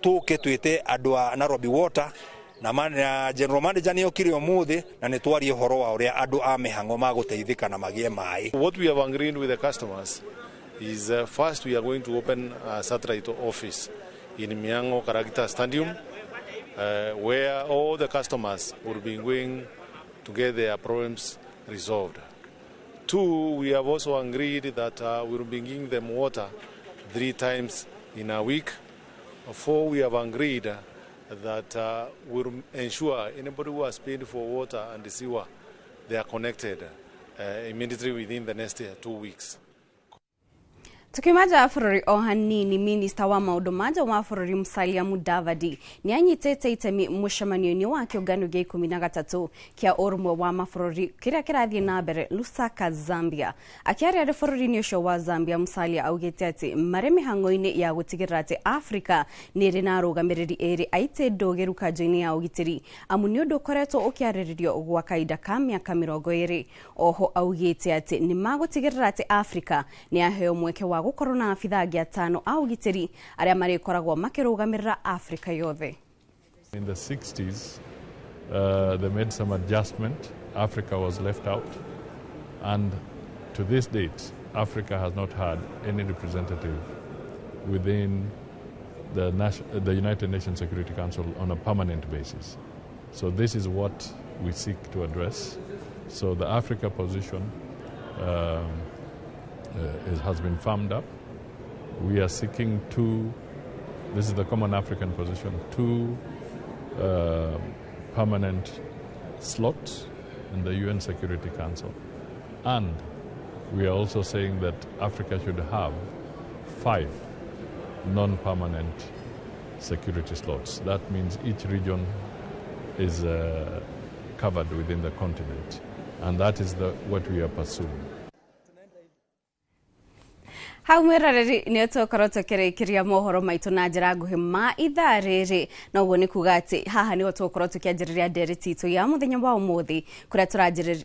tũke twĩte andũ a Nairobi Water na general manager nĩ okire ũmũthĩ na nĩ twarie ũhoro wa ũrĩa andũ a Mĩhang'o magũteithĩka na magĩe maĩ. What we have agreed with the customers is first we are going to open a satellite office in Mihang'o Karagita Stadium where all the customers will be going to get their problems resolved. 2, we have also agreed that we will be giving them water 3 times in a week. 4, we have agreed that will ensure anybody who has paid for water and sewer, they are connected immediately within the next 2 weeks. Tukimaja bũrũri o hanini, minista wa maũndũ maja wa bũrũri Musalia Mudavadi nĩ anyitĩte itemi mũcemanio-inĩ wa kĩũngano gĩa 13 kĩa ũrũmwe wa mabũrũri kĩrĩa kĩrathiĩ na mbere Lusaka, Zambia. Akĩaria arĩ bũrũri-inĩ ũcio wa Zambia, Musalia augĩte atĩ marĩ mĩhang'o-inĩ ya gũtigĩrĩra atĩ Afrika nĩ ĩrĩ na arũgamĩrĩri erĩ aitĩ ndũgĩru kanjũ-inĩ ya ũgitĩri, amu nĩ ũndũ ũkoretwo ũkĩarĩrĩrio gwa kahinda ka mĩaka 20. Oho augĩte atĩ nĩ magũtigĩrĩra atĩ Afrika nĩ yaheo mweke wa gũkorwo na abitha angĩ 5 a ũgitĩri arĩa marĩkoragwo makĩrũgamĩrĩra Afrika yothe. In the 60s, they made some adjustment. Africa was left out, and to this date, Africa has not had any representative within the United Nations Security Council on a permanent basis. So this is what we seek to address. So the Africa position has been firmed up. We are seeking this is the common African position, 2 permanent slots in the UN Security Council. And we are also saying that Africa should have 5 non-permanent security slots. That means each region is covered within the continent. And that is what we are pursuing. Hau mwĩroreri nĩ tũkorwo tũkĩrĩkĩria mohoro maitũ na njĩra nguhĩ ma ithaa rĩrĩ, na ũguo nĩ kuga atĩ haha nĩho tũgũkorwo tũkĩanjĩrĩria ndereti itũ ya mũthenya wa ũmũthĩ, kũrĩa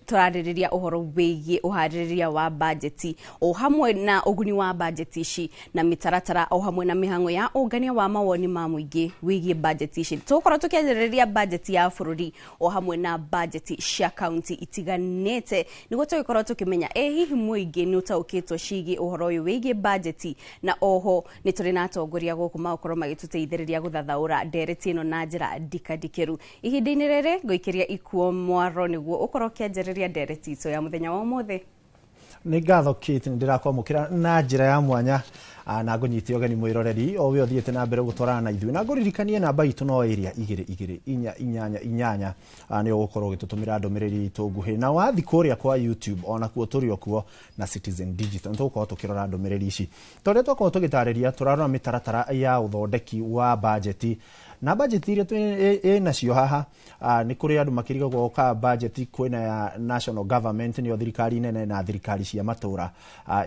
tũrarĩrĩria ũhoro wĩgiĩ ũharĩrĩria wa bajeti, o hamwe na ũguni wa bajeti ici na mĩtaratara, o hamwe na mĩhang'o ya ũngania wa mawoni ma mũingĩ wĩgiĩ bajeti ici. Tũgũkorwo tũkĩanjĩrĩria bajeti ya bũrũri o hamwe na bajeti cia kaunti itiganĩte, nĩguo tũgĩkorwo tũkĩmenya hihi mũingĩ nĩ ũtaũkĩtwo ciĩgiĩ ũhoro ũyũ wĩgiĩ bajeti, na oho nĩ tũrĩ na atongoria gũkũ magũkorwo magĩtũteithĩrĩria gũthathaũra ndereti ĩno na njĩra ndikandikĩru. Ihinda-inĩ rĩrĩ ngũikĩria ikuo mwaro nĩguo ũkorwo ũkĩanjĩrĩria ndereti itũ ya mũthenya wa ũmũthĩ. nĩ ngatho Kate ndirakwamũkĩra na njĩra ya mwanya na ngũnyite ũgeni mwĩroreri o we ũthiĩte na mbere gũtwarana na ithuĩ na ngũririkanie namba itũ no ĩrĩa 2288 nĩ ũgũkorwo ũgĩtũtũmĩra ndũmĩrĩri itũ nguhĩ na wathi kũrĩa kwa YouTube ona kuo tũrĩ okuo na Citizen Digital tũgũkorwo tũkĩrora ndũmĩrĩri ici tondũ twakorwo tũgĩtarĩria tũrarora mĩtaratara ya ũthondeki wa bajeti na budget iria nacio haha nĩ kũrĩ andũ makĩrigagwo ka budget kwĩna ya national government nĩyo thirikari nene na thirikari cia matũra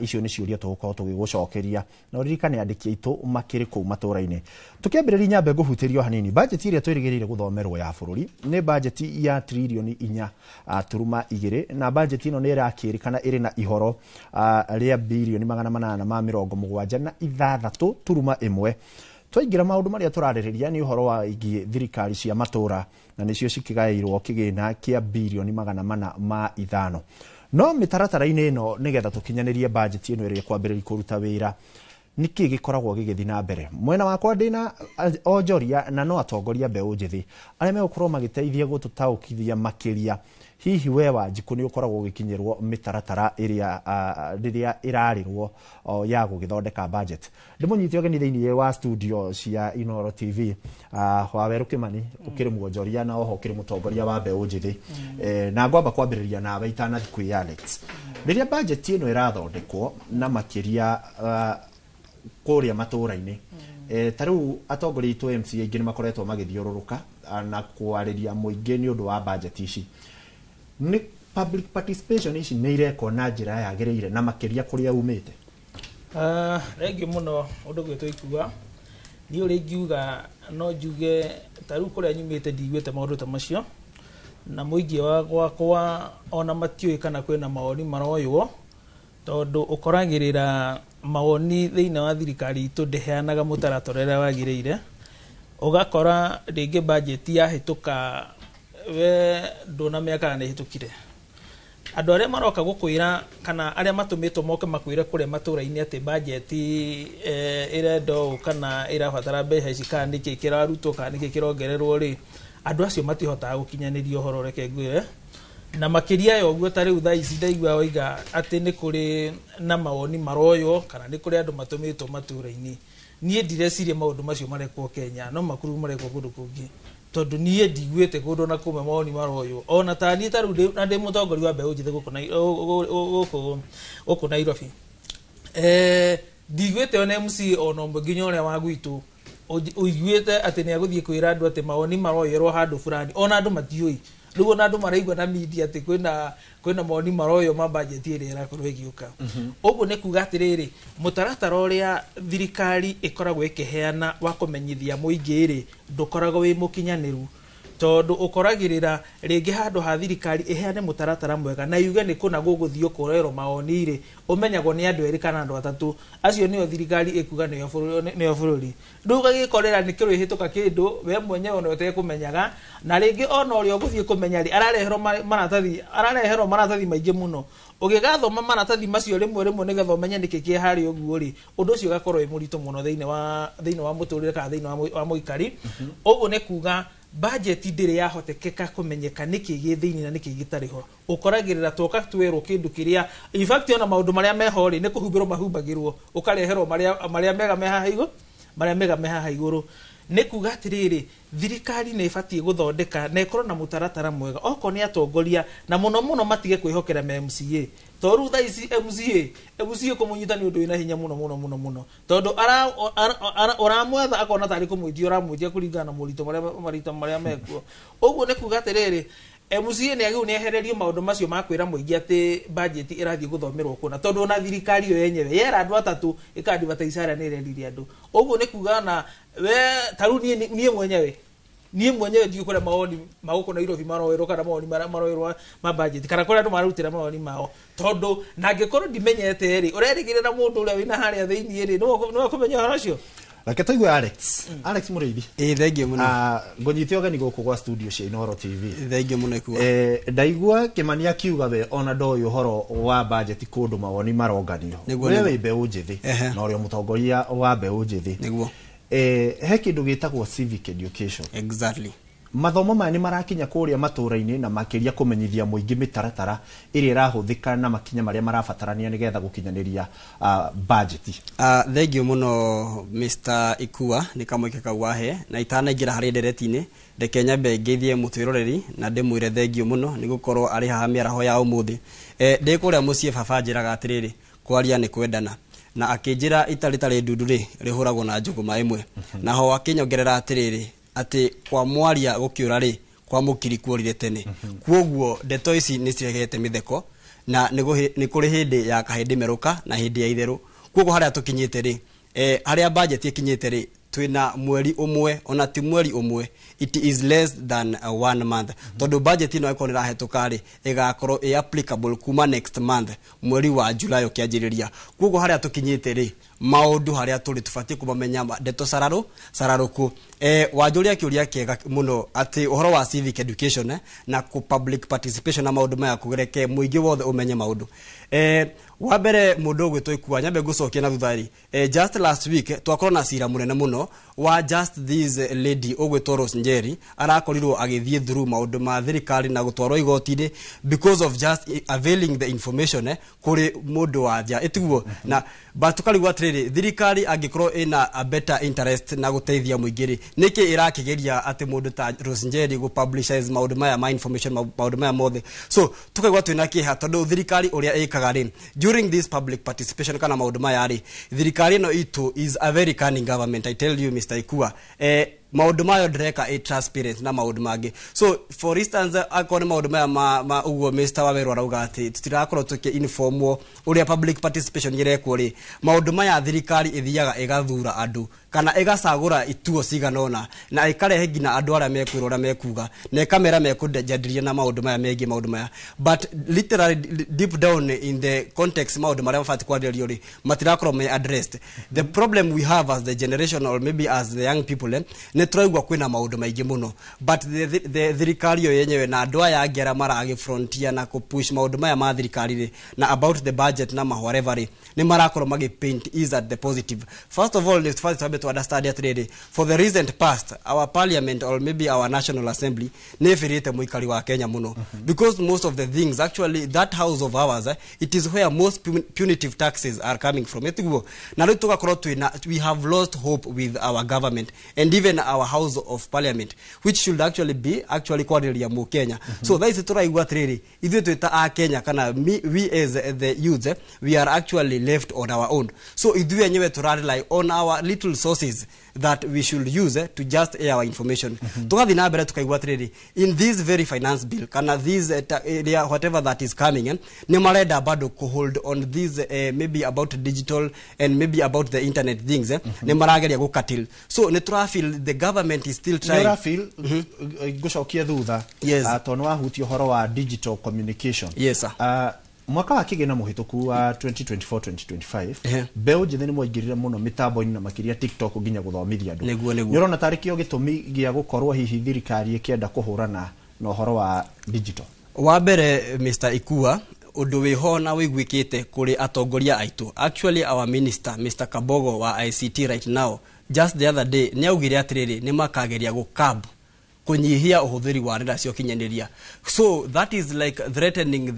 icio nĩ ciũria tũgũkorwo tũgĩgũcokeria na ririkane andĩki aitũ makĩrĩ kũu matũra-inĩ tũkĩambĩrĩria nyambe ngũhutĩrio hanini budget iria twĩrĩgĩrĩire gũthomerwo ya bũrũri nĩ budget ya trilioni 4.2 na budget ĩno nĩ ĩrakĩrĩkana ĩrĩ na ihoro rĩa bilioni 876.1 twaingira maundu maria turarĩrĩria ni uhoro wa thirikari cia matura na nicio cikigairwo kigina kia bilioni 405 no mitaratara-inĩ ĩno nigetha tukinyanirie budget ĩno ĩrĩa kwambĩrĩria kũruta wĩra niki gikoragwo gigĩthi na mbere mwena wakwa ndina onjoria na no atongoria mbeũ njĩthĩ arĩa megũkorwo magĩteithia gũtũtaũkithia makĩria hihi we Wanjikũ nĩ ũkoragwo ũgĩkinyĩrwo mĩtaratara ĩrĩa rĩrĩa ĩrarĩrwo ya gũgĩthondeka budget ndĩmũnyite ũgeni thĩinĩ wa studio cia iNooro TV Waweru Kĩmani ũkĩrĩ mwonjoria na oho ũkĩrĩ mũtongoria wa mbeũ njĩthĩ na ngwamba kwambĩrĩria nawe itanathi kwĩ Alex rĩrĩa budget ĩno ĩrathondekwo na makĩria kũrĩa matũra-inĩ tarĩu atongoria itũ MCA aingĩ nĩ makoretwo magĩthiũrũrũka na kwarĩria mũingĩ nĩ ũndũ wa budget ici ni public participation ici nĩ irekwo na njĩra yagĩrĩire na makĩria kũrĩa umĩte rĩngĩ mũno ũndũ gwĩtwo ikuga niĩ ũrĩa ingiuga no njuge tarĩu kũrĩa nyumĩte ndigwĩte maũndũ ta macio na mũingĩ wa gwakwa ona matiũĩ kana kwĩna mawoni maroywo tondũ ũkoragĩrĩra mawoni thĩinĩ wa thirikari itũ ndĩheanaga mũtaratara ũrĩa wagĩrĩire ũgakora rĩngĩ budget yahĩtũka we ndũnamĩaka nĩ hĩtũkire andũ arĩa maroka gũkwĩra kana arĩa matũmĩtwo moke makwĩre kũrĩa matũra-inĩ atĩ budget ĩrendo kana ĩrabatara mbeca ici kana nĩkĩ kĩrarutwo kana nĩkĩ kĩrongererwo rĩ andũ acio matihotaga gũkinyanĩria ũhoro reke ngwĩre na makĩria yo ũguo tarĩu thaa ici ndaigua oiga atĩ nĩ kũrĩ na mawoni maroyo kana nĩ kũrĩ andũ matũmĩtwo matũra-inĩ niĩ ndireciria maũndũ macio marekwo Kenya no makuru marekwo kũndũ kũngĩ tondũ niĩ ndigwĩte kũndũ na kũme mawoni maroyo ona ta niĩ tarĩu na ndĩ mũtongoria wa mbeũ njĩthĩ gũkũ Nairobi ndigwĩte ona MC ona ũmwe nginya ũrĩa wa gwitũ ũiguĩte atĩ nĩ agũthiĩ kwĩra andũ atĩ mawoni maroyerwo handũ fulani ona andũ matiũĩ rĩu ona andũ maraigua na media atĩ kwĩna mawoni maroyo ma budget ĩrĩa ĩrakorwo ĩgĩũka ũguo nĩ kuga atĩrĩrĩ mũtaratara ũrĩa thirikari ĩkoragwo ĩkĩheana wa kũmenyithia mũingĩ rĩ ndũkoragwo wĩ mũkinyanĩru tondũ ũkoragĩrĩra rĩngĩ handũ ha thirikari ĩheane mũtaratara mwega na yuge nĩ kũna gũgũthiĩ kũrerwo mawoni rĩ ũmenyagwo nĩ andũ erĩ kana andũ atatũ acio nĩo thirikari ĩkuga nĩyo bũrũri rĩu gagĩkorera nĩ kĩrũ ĩhĩtũka kĩndũ we mwenyewe ona ũtekũmenyaga na rĩngĩ ona ũrĩa ũgũthiĩ kũmenya rĩ arareherwo maratathi maingĩ mũno ũgĩgathoma maratathi macio rĩmwe nĩgetha ũmenye nĩkĩ kĩ harĩ ũguo rĩ ũndũ ũcio ũgakorwo wĩ mũritũ mũno thĩinĩ wa mũtũrĩre kana thĩinĩ wa mũikari ũguo nĩ kuga budget ndĩrĩ yahotekeka kũmenyeka nĩkĩ gĩ thĩinĩ na nĩkĩ gĩtarĩ ho ũkoragĩrĩra toka twerwo kĩndũ kĩrĩa in fact ona maũndũ marĩa meho rĩ nĩ kũhumbĩrwo mahumbagĩrwo ũkareherwo marĩa mega me haha igũrũ nĩ kuga atĩrĩrĩ thirikari nĩ ĩbatiĩ gũthondeka na ĩkorwo na mũtaratara mwega okorwo nĩ atongoria na mũno matige kwĩhokera MCA tondũ thaa ici MCA kũmũnyita nĩ ũndũ wĩna hinya mũno tondũ ũramwetha akona tarĩ kũmwĩtia ũramwĩtia kũringana na marita marĩa mekuo ũguo nĩ kuga atĩrĩrĩ MCA nĩ agĩrĩirwo nĩ ehererio maũndũ macio ma kwĩra mũingĩ atĩ budget ĩrathiĩ gũthomerwo kũna tondũ ona thirikari yo yenyewe yera andũ atatũ ĩkandibata icara nĩ ĩreririe andũ ũguo nĩ kuga na we tarũ niĩ mwenyewe ndigũkũrĩa mawoni ma gũkũ Nairobi maroerwo kana mawoni maroerwo ma budget kana kũrĩa andũ mararutĩra mawoni mao tondũ na angĩkorwo ndimenyete rĩ ũrerĩgĩrĩra mũndũ ũrĩa wĩna harĩa thĩinĩ rĩ nĩ kũmenya ũhoro ũcio reke tũigue Alex Mũrĩithi thengiũ mũno ngũnyite ũgeni gũkũ gwa studio cia iNooro TV thengiũ mũno ikuga ndaigua Kĩmani akiuga we ona ndoĩ ũhoro wa budget kũndũ mawoni maronganio wewe mbeũ njĩthĩ na ũrĩa mũtongoria wa mbeũ njĩthĩ nĩguo he kĩndũ gĩtagwo civic education exactly mathomo maya nĩ marakinya kũrĩa matũũra-inĩ na makĩria kũmenyithia mũingĩ mĩtaratara ĩrĩa ĩrahũthĩka na makinya marĩa marabatarania nĩgetha gũkinyanĩria budget. Thengiũ mũno Mr. Ikua nĩ kamweke kau wahe na itanaingĩra harĩ ndereti-inĩ reke nyambe ngeithie mũtwĩroreri na ndĩmwĩre thengiũ mũno nĩ gũkorwo arĩ haha mĩaraho ya ũmũthĩ. Ndĩ kũrĩa mũciĩ baba njĩraga atĩrĩrĩ kwaria nĩ kwendana na akĩnjĩra itarĩ ndundu-rĩ rĩhũragwo na njũgũma ĩmwe na ho akĩnyongerera atĩrĩrĩ atĩ kwa mwaria gũkĩũra-rĩ kwa mũkiri kuorire tene. Kwoguo ndeto ici nĩ cirehete mĩtheko na nĩ kũrĩ hĩndĩ ya kahĩndĩ merũka na hĩndĩ ya itherũ. Kwoguo harĩa tũkinyĩte-rĩ harĩa budget ĩkinyĩte-rĩ twina mweri umwe ona ti mweri umwe, it is less than 1 month. Tondu budget ino iko nirahetũka-rĩ ĩgakorwo applicable kuma next month mweri wa July ũkĩanjĩrĩria. Kwoguo harĩa tũkinyĩte-rĩ maũndũ harĩa tũrĩ tũbatie kumamenya ndeto sararũku. Wanjũria kĩũria kĩega mũno atĩ ũhoro wa civic education na public participation na maũndũ maya kũgereke mũingĩ wothe ũmenye maũndũ. Wa mbere mũndũ ũgwĩtwo Ikua nyambe ngũcokia na thutha-rĩ just last week twakorwo na cira mũnene mũno wa just this lady ũgwĩtwo Rose Njeri arakorirwo agĩthiĩ through maũndũ ma thirikari na gũtwarwo igoti-inĩ because of just availing the information kũrĩ mũndũ wa nja ĩtiguo na tũkarigwo atĩrĩrĩ thirikari angĩkorwo ĩna a better interest na gũteithia mũingĩ-rĩ nĩkĩ ĩrakĩgeria atĩ mũndũ ta Rose Njeri gũ-publicize maũndũ maya ma information maũndũ maya mothe. So tũkaigua twĩna kĩeha tondũ thirikari ũrĩa ĩkaga-rĩ during this public participation kana maũndũ maya-rĩ thirikari ĩno itũ is a very cunning government, I tell you Mr. Ikua. Maũndũ mayo ndĩreka transparent na maũndũ mangĩ. So for instance akorwo nĩ maũndũ maya ma ũguo Mr. Waweru arauga atĩ tũtirakorwo tũkĩ-informwo ũrĩa public participation ĩrekwo-rĩ maũndũ maya thirikari ĩthiaga ĩgathura andũ kana ĩgacagũra ituo ciganona na ĩkarehe nginya andũ arĩa mekwĩra ũrĩa mekuga na ĩkamera mekũjadĩria na maũndũ maya megiĩ maũndũ maya, but literally deep down in the context maũndũ marĩa mabatiĩ kwarĩrĩrio-rĩ matirakorwo me addressed. The problem we have as the generation or maybe as the young people nĩ tũraigua kwĩna maũndũ maingĩ mũno, but the thirikari yo yenyewe na andũ aya angĩ arĩa maragĩ-frontier na kũ-push maũndũ maya ma thirikari-rĩ na about the budget na whatever-rĩ nĩ marakorwo magĩ-paint is at the positive. First of all, nĩ to understand atĩrĩrĩ for the recent past our parliament or maybe our national assembly nĩ ĩbĩrĩte mũikari wa Kenya mũno because most of the things actually that house of ours it is where most punitive taxes are coming from ĩtiguo na rĩu tũgakorwo we have lost hope with our government and even our house of parliament which should actually be kwarĩrĩria mũkenya. So that is tũraigua atĩrĩrĩ ithuĩ twĩta a Kenya kana we as the youth we are actually left on our own. So ithuĩ enyewe tũrarely on our little sources that we should use to just air our information. Tugathi na mbere tukaigua atĩrĩrĩ in this very finance bill kana this area whatever that is coming nĩ marenda bado hold on this maybe about digital and maybe about the internet things nĩ marageria gũkatil. So nĩ tũrafeel the government is still trying. Nĩ tũrafeel ngũcokia thutha tondũ wahutio ũhoro wa digital communication. Yes sir. Mwaka wa kĩgĩna mũhĩtũku wa 2024-2025 mbeũ njĩthĩ nĩ moingĩrire mũno mĩtambo-inĩ na makĩria TikTok nginya gũthomithia andũ. Nĩ ũrona tarĩ kĩo gĩtũmi gĩa gũkorwo hihi thirikari ĩkĩenda kũhũrana na ũhoro wa digital. Wa mbere Mr. Ikua ũndũ wĩho na wĩiguĩkĩte kũrĩ atongoria aitũ actually our minister Mr. Kabogo wa ICT right now just the other day nĩ augire atĩrĩrĩ nĩ makageria gũcab kunyihia ũhũthĩri wa nenda cia ũkinyanĩria. So that is like threatening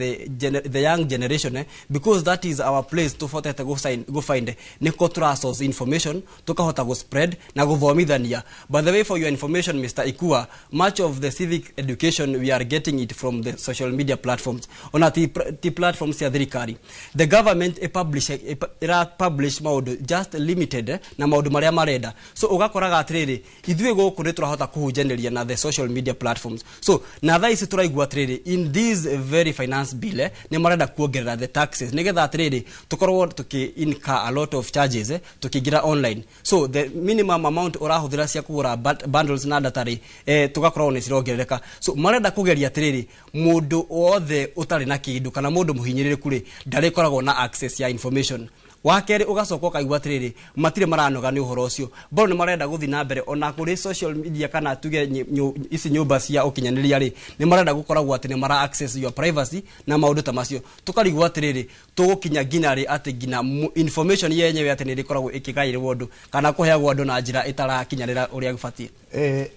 the young generation because that is our place tũbotete go find nĩko tũra source information tũkahota go spread na gũthomithania. By the way, for your information Mr. Ikua, much of the civic education we are getting it from the social media platforms ona ti platforms cia thirikari. The government publish maũndũ just limited na maũndũ marĩa marenda. So ũgakoraga atĩrĩrĩ ithuĩ gũkũ nĩ tũrahota kũhunjanĩria na the social media platforms. So na thaa ici tũraigua atĩrĩrĩ in this very finance bill nĩ marenda kuongerera the taxes nĩgetha atĩrĩrĩ tũkorwo incur a lot of charges tũkĩingĩra online. So the minimum amount ũrahũthĩra cia kũgũra bundles na data-rĩ tũgakorwo nĩ cirongerereka. So marenda kũgeria atĩrĩrĩ mũndũ wothe ũtarĩ na kĩndũ kana mũndũ mũhinyĩrĩrĩku-rĩ ndarĩkoragwo na access ya information. wakere ugacoka ukaigua atiriri matire maranoga ni uhoro ucio bo ni marenda guthi na mbere ona kuri social media kana tuge isi nyumba cia ukinyaniria ri ni marenda gukoragwo ati ni mara access your privacy na maundu ta macio tukarigwo atiriri tugukinya ginya ri ati ginya information yenyewe ati ni rikoragwo ikigairwo andu kana kuheagwo andu na njira itarakinyanira uria gibatie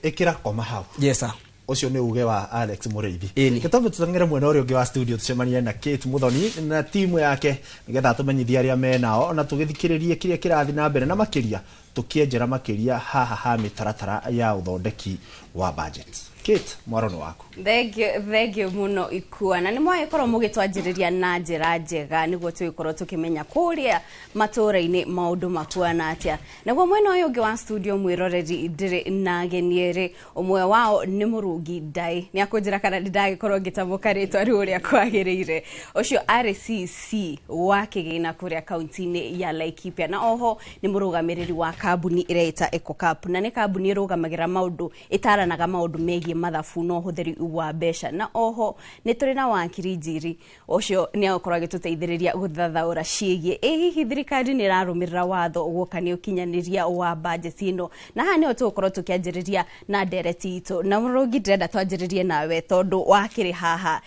ikira koma hau. Yes sir. Ucio ni uge wa Alex Mureithi. Gitobe tutangere mwena uri ungi wa studio tucemanie na Kate Muthoni na timu yake nigetha tumenyithia aria menao na tugithikiririe kiria kirathi na mbere na makiria tukienjera makiria haha ha mitaratara ya uthondeki wa budget. Kate, mwarono wako. Thank you muno Ikua. Na ni mwagikorwo mugitwanjiriria na njira njega niguo tugikorwo tukimenya kuria matura-ini maundu makuana atia. Naguo mwena uyu ungi wa studio mwiroreri ndiri na agenieri umwe wao ni Murungi Ndai. Ni akunjira kana ndagikorwo ngitamuka ritwa ri uria kwagiriire. Ucio RCC wa kigina kuria kaunti-ini ya Laikipia na oho ni murugamiriri wa kambuni ireita EcoCap na ni kambuni irugamagira maundu itaranaga maundu megi mathabu no hutheri wa besha na oho ni turi na wakiri Njiri ucio ni akorwo agituteithiriria guthathaura ciigie hihi thirikari ni rarumirira watho gukania ukinyaniria wa budget ino na ha ni otukorwo tukianjiriria na ndereti itu na Murungi ndenda twanjiririe nawe tondu wakiri haha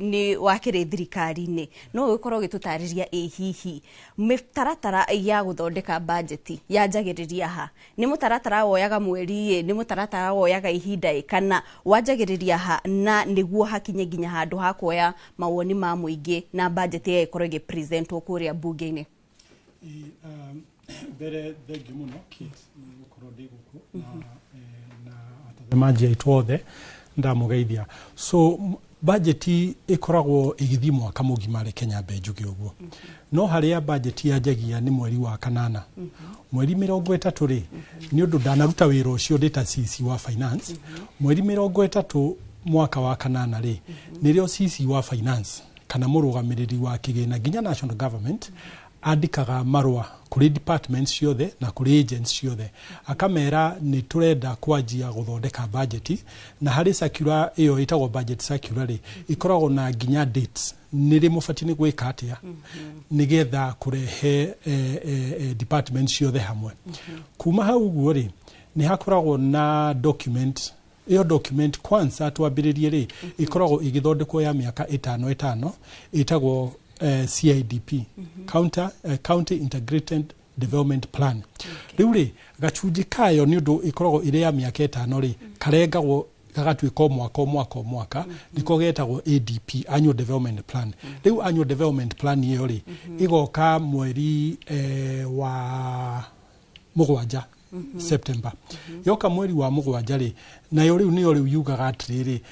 ni wakiri thirikari-ini no ukorwo gitutariria hihi mitaratara ya guthondeka budget yanjagiriria ha ni mutaratara woyaga mweri ni mutaratara woyaga ihinda kana wanjagiriria ha na niguo hakinye ginya handu ha kuoya mawoni ma muingi na budget ya ikorwo igipresentwo kuria bunge-ini. Mbere thengi muno Kate gukorwo ndi guku na atazamaji aitu othe ndamugeithia. So budget ikoragwo igithii mwaka mugima ri Kenya benjuge uguo no haria budget yanjagia ni mweri wa kanana mweri 30 ri ni undu ndanaruta wira ucio ndita CC wa finance mweri 30 mwaka wa kanana ri nirio CC wa finance kana murugamiriri wa kigina ginya national government andikaga marwa kuri departments ciothe na kuri agents ciothe akamera ni turenda kwanjia guthondeka budget na hari circular iyo itagwo budget circular ri ikoragwo na ginya dates niri mufatini gwika atia nigetha kurehe departments ciothe hamwe kuma hau guo ri ni hakoragwo na document iyo document kwanza twambiririe ri ikoragwo igithondekwo ya miaka 5 itagwo CIDP County Integrated Development Plan. Riu ri gachunji kayo ni undu ikoragwo ire ya miaka 5 ri karengagwo gagatwika mwaka niko getagwo ADP Annual Development Plan. Riu Annual Development Plan iyo ri igoka mweri wa mugwanja September. Yoka mweri wa mugwanja ri nayo riu niyo riu yugaga atiriri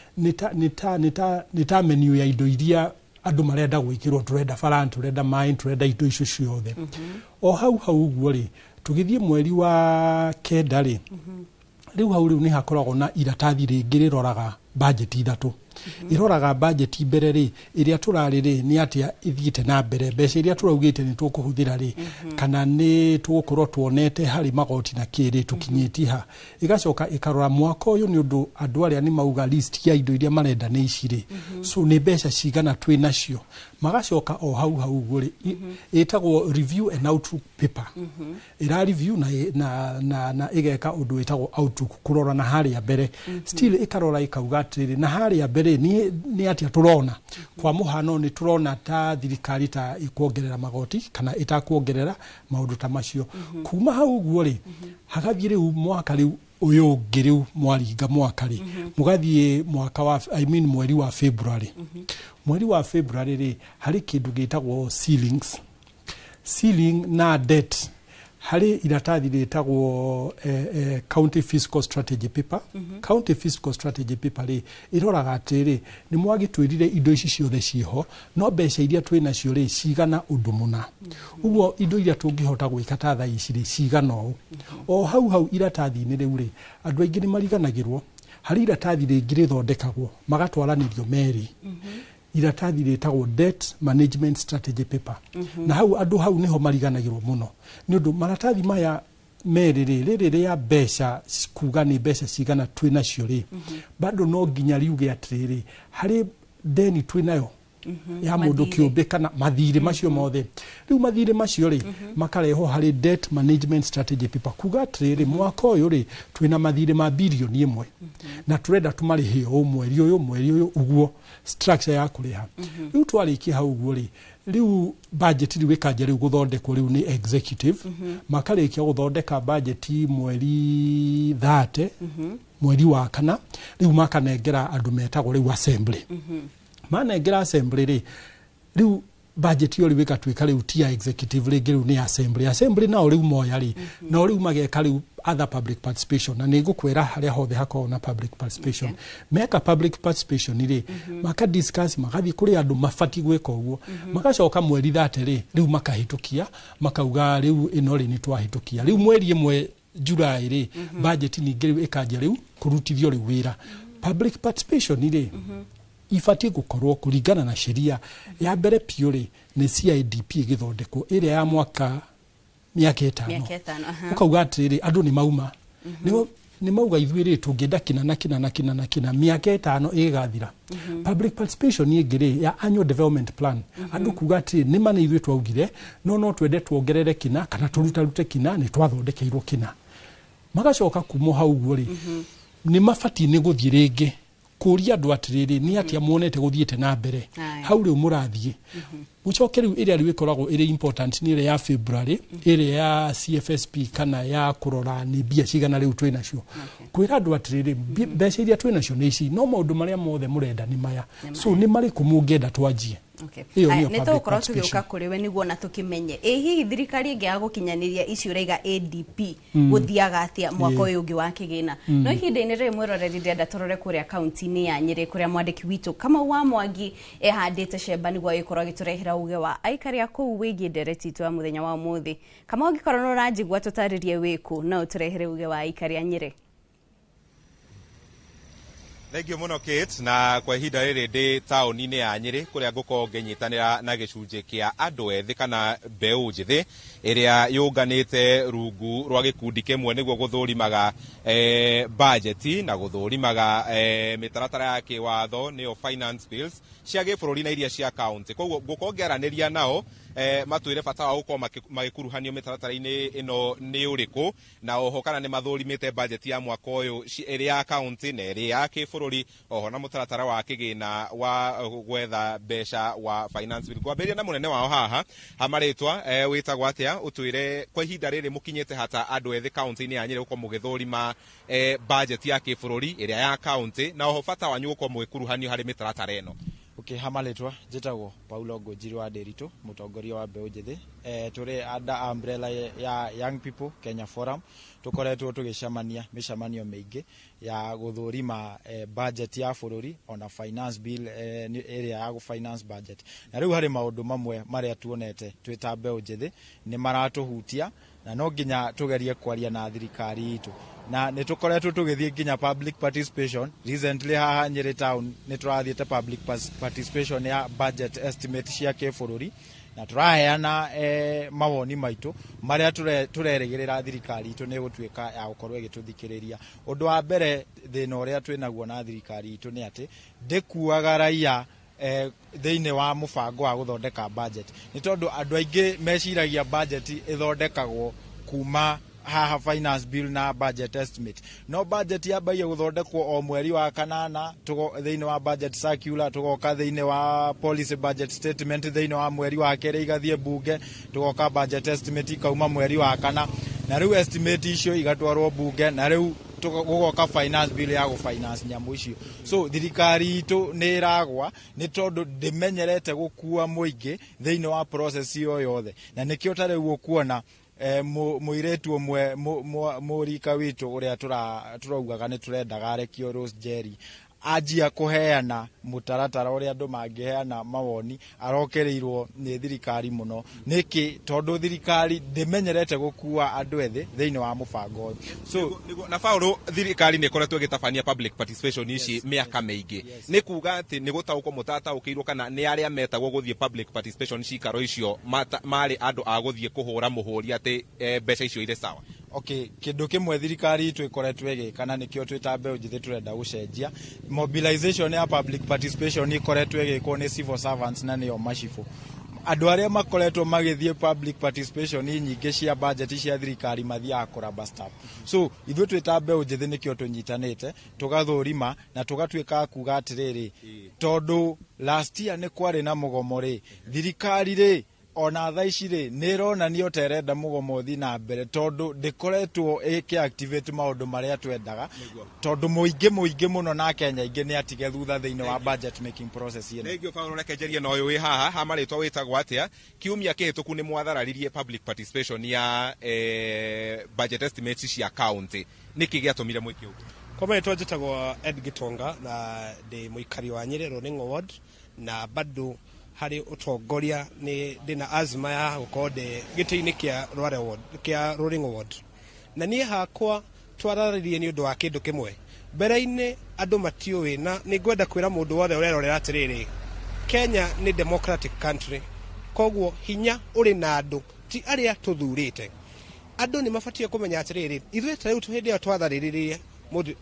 nita menu ya indo iria andu marenda gwikirwo turenda farant turenda mine turenda indo icio ciothe o hau guo ri tugithie mweri wa kenda ri riu hau riu ni hakoragwo na iratathi ringi riroraga budget ithatu iroraga budget mbere ri iria turari ri ni atia ithiite na mbere mbeca iria turaugite ni tukuhuthira ri kana ni tugukorwo tuonete hari magoti na kiri tukinyiti ha igacoka ikarora mwaka uyu ni undu andu aria ni mauga list ya indo iria marenda ni iciri so ni mbeca cigana twi nacio magacoka o hau guri itagwo review and outlook paper ira review na igeka undu itagwo outlook kurora na haria mbere still ikarora ikauga atiri na haria mbere ni atia turona kwa muhano ni turona ta thirikari ta ikuongerera magoti kana itakuongerera maundu ta macio kuma hau guo ri hagathire mwaka riu uyu ngiriu mwaringa mwaka ri mugathie mwaka wa mweri wa February mweri wa February ri hari kindu gitagwo ceiling na debt hari iratathi ritagwo county fiscal strategy paper county fiscal strategy paper ri iroraga atiri ni mwagitwirire indo ici ciothe ciho no mbeca iria twi nacio ri cigana undu muna uguo indo iria tungihota gwika ta tha ici ri cigana o hau iratathi ni riu ri andu aingi ni mariganagirwo hari iratathi ringi rithondekagwo magatwaranirio meri iratathi ritagwo debt management strategy paper na hau niho mariganagirwo muno ni undu maratathi maya meriri ya besha kuga ni besha cigana twi nacio ri bado no ginya riuge atiriri hari deni twi nayo ya mundu kiumbe kana mathire macio mothe riu mathire macio ri makareho hari debt management strategy paper kuga atiriri mwaka uyu ri twina mathire ma bilioni 1 na turenda tumarihe o mweri uyu uguo structure ya kuriha riu twarikia hau uguo ri riu budget riu ikaja riu guthondekwo riu ni executive makarikia guthondeka budget mweri 30 mweri wa kana riu makanengera andu metagwo riu assembly manengera assembly riu budget yo riu ikatwika riu tia executive riu ni assembly na riu moya ri na riu mageka riu other public participation na nigukwira haria hothe hakoo na public participation meka public participation ri maka discuss magathi kuri andu mafati gweka uguo magacoka mweri 30 riu makahitukia makauga riu ino ri ni twahitukia riu mweri 1 July ri budget ningi riu ikaja riu kurutithio riu wira public participation ri ifati gukorwo kuringana na sheria ya mbere piuri ni CIDP githondeko iria ya mwaka miaka 5 ukauga atiriri andu ni mauma ni mauga ithuiri tungenda kina miaka 5 igathira public participation ingiri ya annual development plan andu kuga atiriri ni mane ithuĩ twaugire no twende tuongerere kina kana turute kina ni twathondekeirwo kina magacoka kumo hau guo ri ni mafati ni guthie ringi kuria andu atiriri ni atia muonete guthiete na mbere hau riu murathie mucoke riu iria riu ikoragwo iri important ni ya February iria ya CFSP kana ya kurora ni bia cigana riu twina cio kwira andu atiriri mbeca iria twina cio ni ici no maundu maria mothe murenda ni maya so ni mari kumungenda twanjie nä tå korwo tå gä å ka kå rä we nä guo na tå kä menye ä hihi thirikari ä ngä ya gå kinyanä icio raiga ADP gå thiaga atä mwaka å yå å ngä wa kä gä na no ihinda-inä rä mwä roreri ndärenda tå rore kå rä a kaunti-inä ya Nyeri kå rä a mwandäki witå Kamau wa Mwangi ehandä te cemba nä guo agä korwo agä tå rehera uge wa aikari a kå u wä giä ndereti itå ya må thenya wa må thä Kamau angä korwo no å ranjigua tå tarä rie wä kå no å tå rehere uge wa aikari a Nyeri. Thengio muno Kate na kwa ihinda riri ndi tauni-ini ya Nyeri kuria ngukorwo nginyitanira na gicunji kia andu ethi kana mbeu njithi iria yunganite rungu rwa gikundi kimwe niguo guthurimaga budget na guthurimaga mitaratara ya kiwatho niyo finance bills cia gibũrũri na iria cia county koguo ngukorwo ngiaraniria nao matwire bata wa gukorwo magikuruhanio mitaratara-ini ino ni uriku na oho kana ni mathurimite budget ya mwaka uyu iria ya county na iria ya kibũrũri oho na mutaratara wa kigina wa gwetha mbeca wa finance bill kwambiria na munene wao haha hamaritwa witagwo atia utwire kwa ihinda riri mukinyite hata andu ethi county-ini ya Nyeri gukorwo mugithurima budget ya kibũrũri iria ya county na oho bata wanyu gukorwo mugikuruhanio hari mitaratara ino. Hamaletwa njitagwo Paulo Ngojiri wa Nderitu mutongoria wa mbeu njithi turi under umbrella ya Young People Kenya Forum tukoretwo tugicamania micamanio mingi ya guthurima budget ya bururi ona finance bill area ya finance budget na riu hari maundu mamwe maria tuonete twita mbeu njithi ni maratuhutia na no nginya tugerie kwaria na thirikari itu na nä tå koretwo tå gä thiä nginya public participation recently haha Nyeri town nä tå rathiä public participation ya budget estimate cia kä bå rå ri na tå raheana mawoni maitå marä a tå rerä gä rä ra thirikari itå nä gå tuä ka ya gå korwo ä gä tå thikä rä ria å ndå wa mbere thä na å rä a twä naguo na thirikari itå nä atä ndä kuaga raia thĩinĩ wa mũbango wa gũthondeka budget nĩ tondũ andũ aingĩ meciragia budget ĩthondekagwo kuma haha finance bill na budget estimate no budget yambagia guthondekwo o mweri wa kanana thĩinĩ wa budget circular tugoka thĩinĩ wa policy budget statement thĩinĩ wa mweri wa kerĩ igathie bunge tugoka budget estimate ikauma mweri wa kana na rĩu estimate icio igatwarwo bunge na rĩu gugoka finance bill ya finance nyamu icio so thirikari itu nĩ iragwa nĩ tondũ ndĩmenyerete gũkua mũingĩ thĩinĩ wa process iyo yothe na nĩkĩo ta rĩu ũkuona muiretu umwe murika witu uria turaugaga nĩ tũrendaga arekio Rose Jerry ajia kuheana mutaratara uria andu mangiheana mawoni arokereirwo ni thirikari muno niki tondu thirikari ndimenyerete gukua andu ethi thiini wa mubango so na Paulo thirikari ni koretwo gitabania public participation ici miaka meingi ni kuga ati ni gutaukwo mutataukirwo kana ni aria metagwo guthie public participation cikaro icio mari andu a guthie kuhura muhuri ati mbeca icio ire sawa Okay, kindu kimwe thirikari twikoretwo igikana nikio twita mbeũ njĩthĩ turenda gucenjia. Mobilization ya public participation ikoretwo igikwo ni civil servants na nio macibu. Andu aria makoretwo magithie public participation nyingi cia budget cia thirikari mathiaga kuramba staff. So ithuĩ twita mbeũ njĩthĩ nikio tunyitanite tugathũrima na tugatuika kuga atiriri tondu last year ni kwari na mugomo ri thirikari ri ona tha ici ri ni ronania uterenda mugomo thi na mbere tondu ndikoretwo ikiactivate maundu maria twendaga tondu muingi muno na Kenya ingi ni atige thutha thiini wa budget making process ino. Thengio Paulo rekenjeria no wi haha ha maritwa witagwo atia kiumia kihituku ni mwathararirie public participation ya budget estimates cia county niki giatumire mwiki ugu. Kwa maitwa njitagwo Ed Gitonga na ndi muikari wa Nyeri Rolling Ward na bado hari utongoria ni ndina azma ya gukorwo ndi giti-ini kia Rolling Ward na nie hakwa twararirie ni undu wa kindu kimwe mbere-ini andu matiuwi na ni ngwenda kwira mundu wothe urerorera atiriri Kenya ni democratic country kogwo hinya uri na andu ti aria tuthurite andu ni mabatie kumenya atiriri ithuĩ tariu hindi ya twathariririe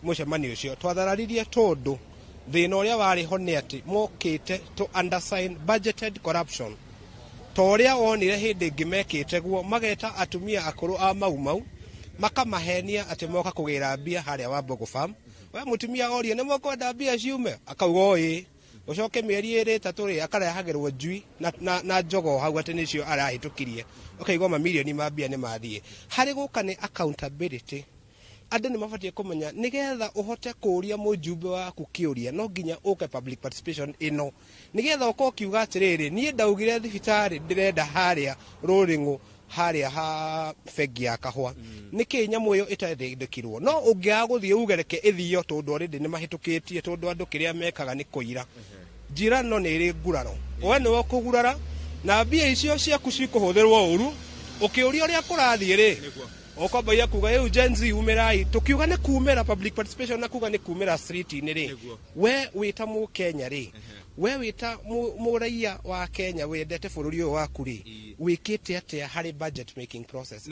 mucemanio ucio twathararirie tondu thina uria wari ho ni ati mokite to undersign budgeted corruption to uria wonire hindi ngimekite guo mageta atumia akuru a mau makamahenia ati moka kugira mbia haria wa Mbogo Farm we mutumia orie ni mokwenda mbia ciume akauga oi ucoke mieri iri tatu ri akarehagirwo njui na njogo hau ati nicio arahitukirie ukaigwa mamilioni ma mbia ni mathie hari guka ni accountability. Andu ni mabatie kumenya nigetha uhote kuria mujumbe waku kiuria no nginya uke public participation ino nigetha uko kiuga atiriri nie ndaugire thibitari ndirenda haria Rolling haria ha fegi ya kahwa niki nyamu yo itathindikirwo no ungiaga guthie ugereke ithio tondu already ni mahitukitie tondu andu kiria mekaga ni kuira njira no ni iri nguraro we ni wakugurara na mbia icio ciaku cikuhuthirwo uru ukiuria uria kurathie ri okwambia kuga yu Gen Z umirai tukiuga ni kumira public participation na kuga ni kumira street ni ri we wita mu Kenya ri we wita muraia wa Kenya wendete bururi uyu waku ri wikite atia hari budget making process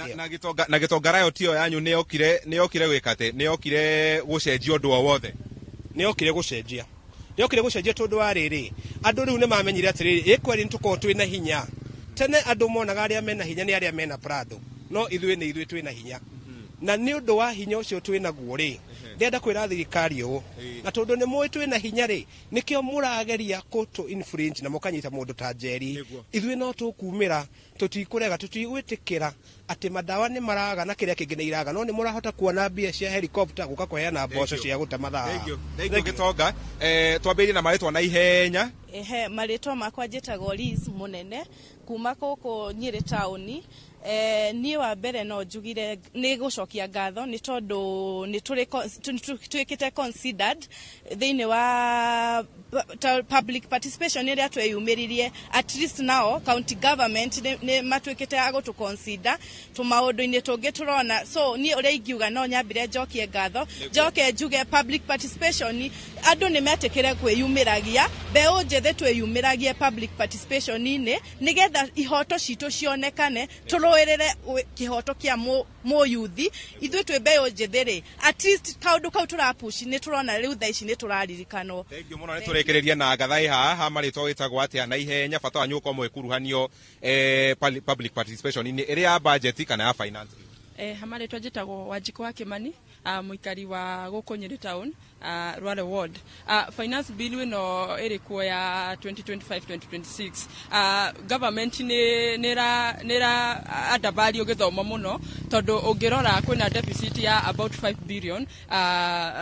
na gitonga rayo tio yanyu ni okire wikate ni okire gucenjia undu o wothe ni okire gucenjia tondu wa riri andu riu ni mamenyire atiriri ikweri ntuko twina hinya tene andu monaga aria mena hinya ni aria mena prado no ithuĩ twina hinya na ni undu wa hinya ucio twina guo ri ndenda kwira thirikari u na tondu ni mui twina hinya ri nikio murageria kutu infringe na mukanyita mundu ta Njeri ithuĩ no tukumira tutikurega tutigwitikira ati madawa ni maraga na kiria kingi ni iraga no ni murahota kuona mbia cia helicopter guka kuheana mboco cia guta mathaa. Thengio Gitonga twambirie na maritwa na ihenya. Maritwa makwa njitagwo Liz Munene kuma kuku Nyeri tauni. Ni wa mbere no njugire ni gucokia ngatho ni tondu ni twikite considered thiini wa public participation iria tweyumiririe at least now county government ni matwikite ago to consider tumaundu-ini tungi turona so ni uria ingiuga no nyambire njokie ngatho njoke njuge public participation andu ni metikire kwiyumiragia mbeu njethe tweyumiragie public participation ini nigetha ihoto citu cionekane turuirire kihoto kia mo yuthi ithuĩ twi mbeu njetheri at least kaundu kau turapush ni turona riu tha ici ni turaririkanwo. Thengio muno ni turekereria na ngatha ha maritwa witagwo atia na ihenya bata wanyu uko mwekuruhanio public participation ni iri ya budget kana ya finance. Hamaritwa njitagwo Wanjiko wa Kimani muikari wa guku Nyeri town Rware ward. Finance bill ino iri kuo ya 2025-2026 government nira adabario githomo muno tondu ungirora kwina deficit ya about 5 billion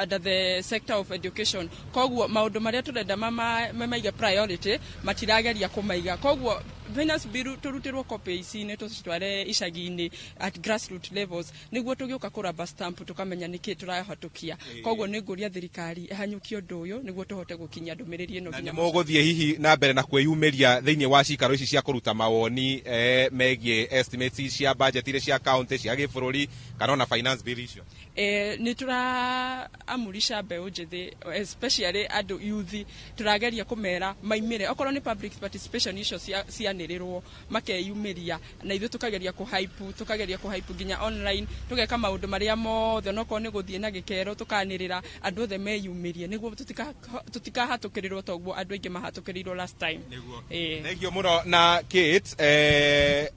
under the sector of education kogwo maundu maria turenda mamaiga priority matirageria kumaiga kogwo finance bill turutirwo copy ici ni tutware icagi-ini at grassroots levels niguo tugiuka kuramba stamp tukamenya niki turahatukia kogwo ni nguria thirikari hanyuki undu uyu niguo tuhote gukinya ndumiriri ino nginya muguthie hihi na mbere na kwiyumiria thiini wa cikaro ici cia kuruta mawoni megie estimates cia budget ile cia county cia gibururi kana na finance bill icio. Ni turamurisha mbeu njethi especially andu youth turageria kumera maimire okorwo ni public participation icio cia makanĩrĩrwo makeyumĩria na ithuĩ tukageria kũhaipu nginya online tugeka maũndũ marĩa mothe onokorwo nĩ gũthiĩ na gĩkero tukanĩrĩra andũ othe meyumĩrie nĩguo tutikahatũkĩrĩrwo toguo andũ aingĩ mahatũkĩrĩirwo last time. Thengio mũno na Kate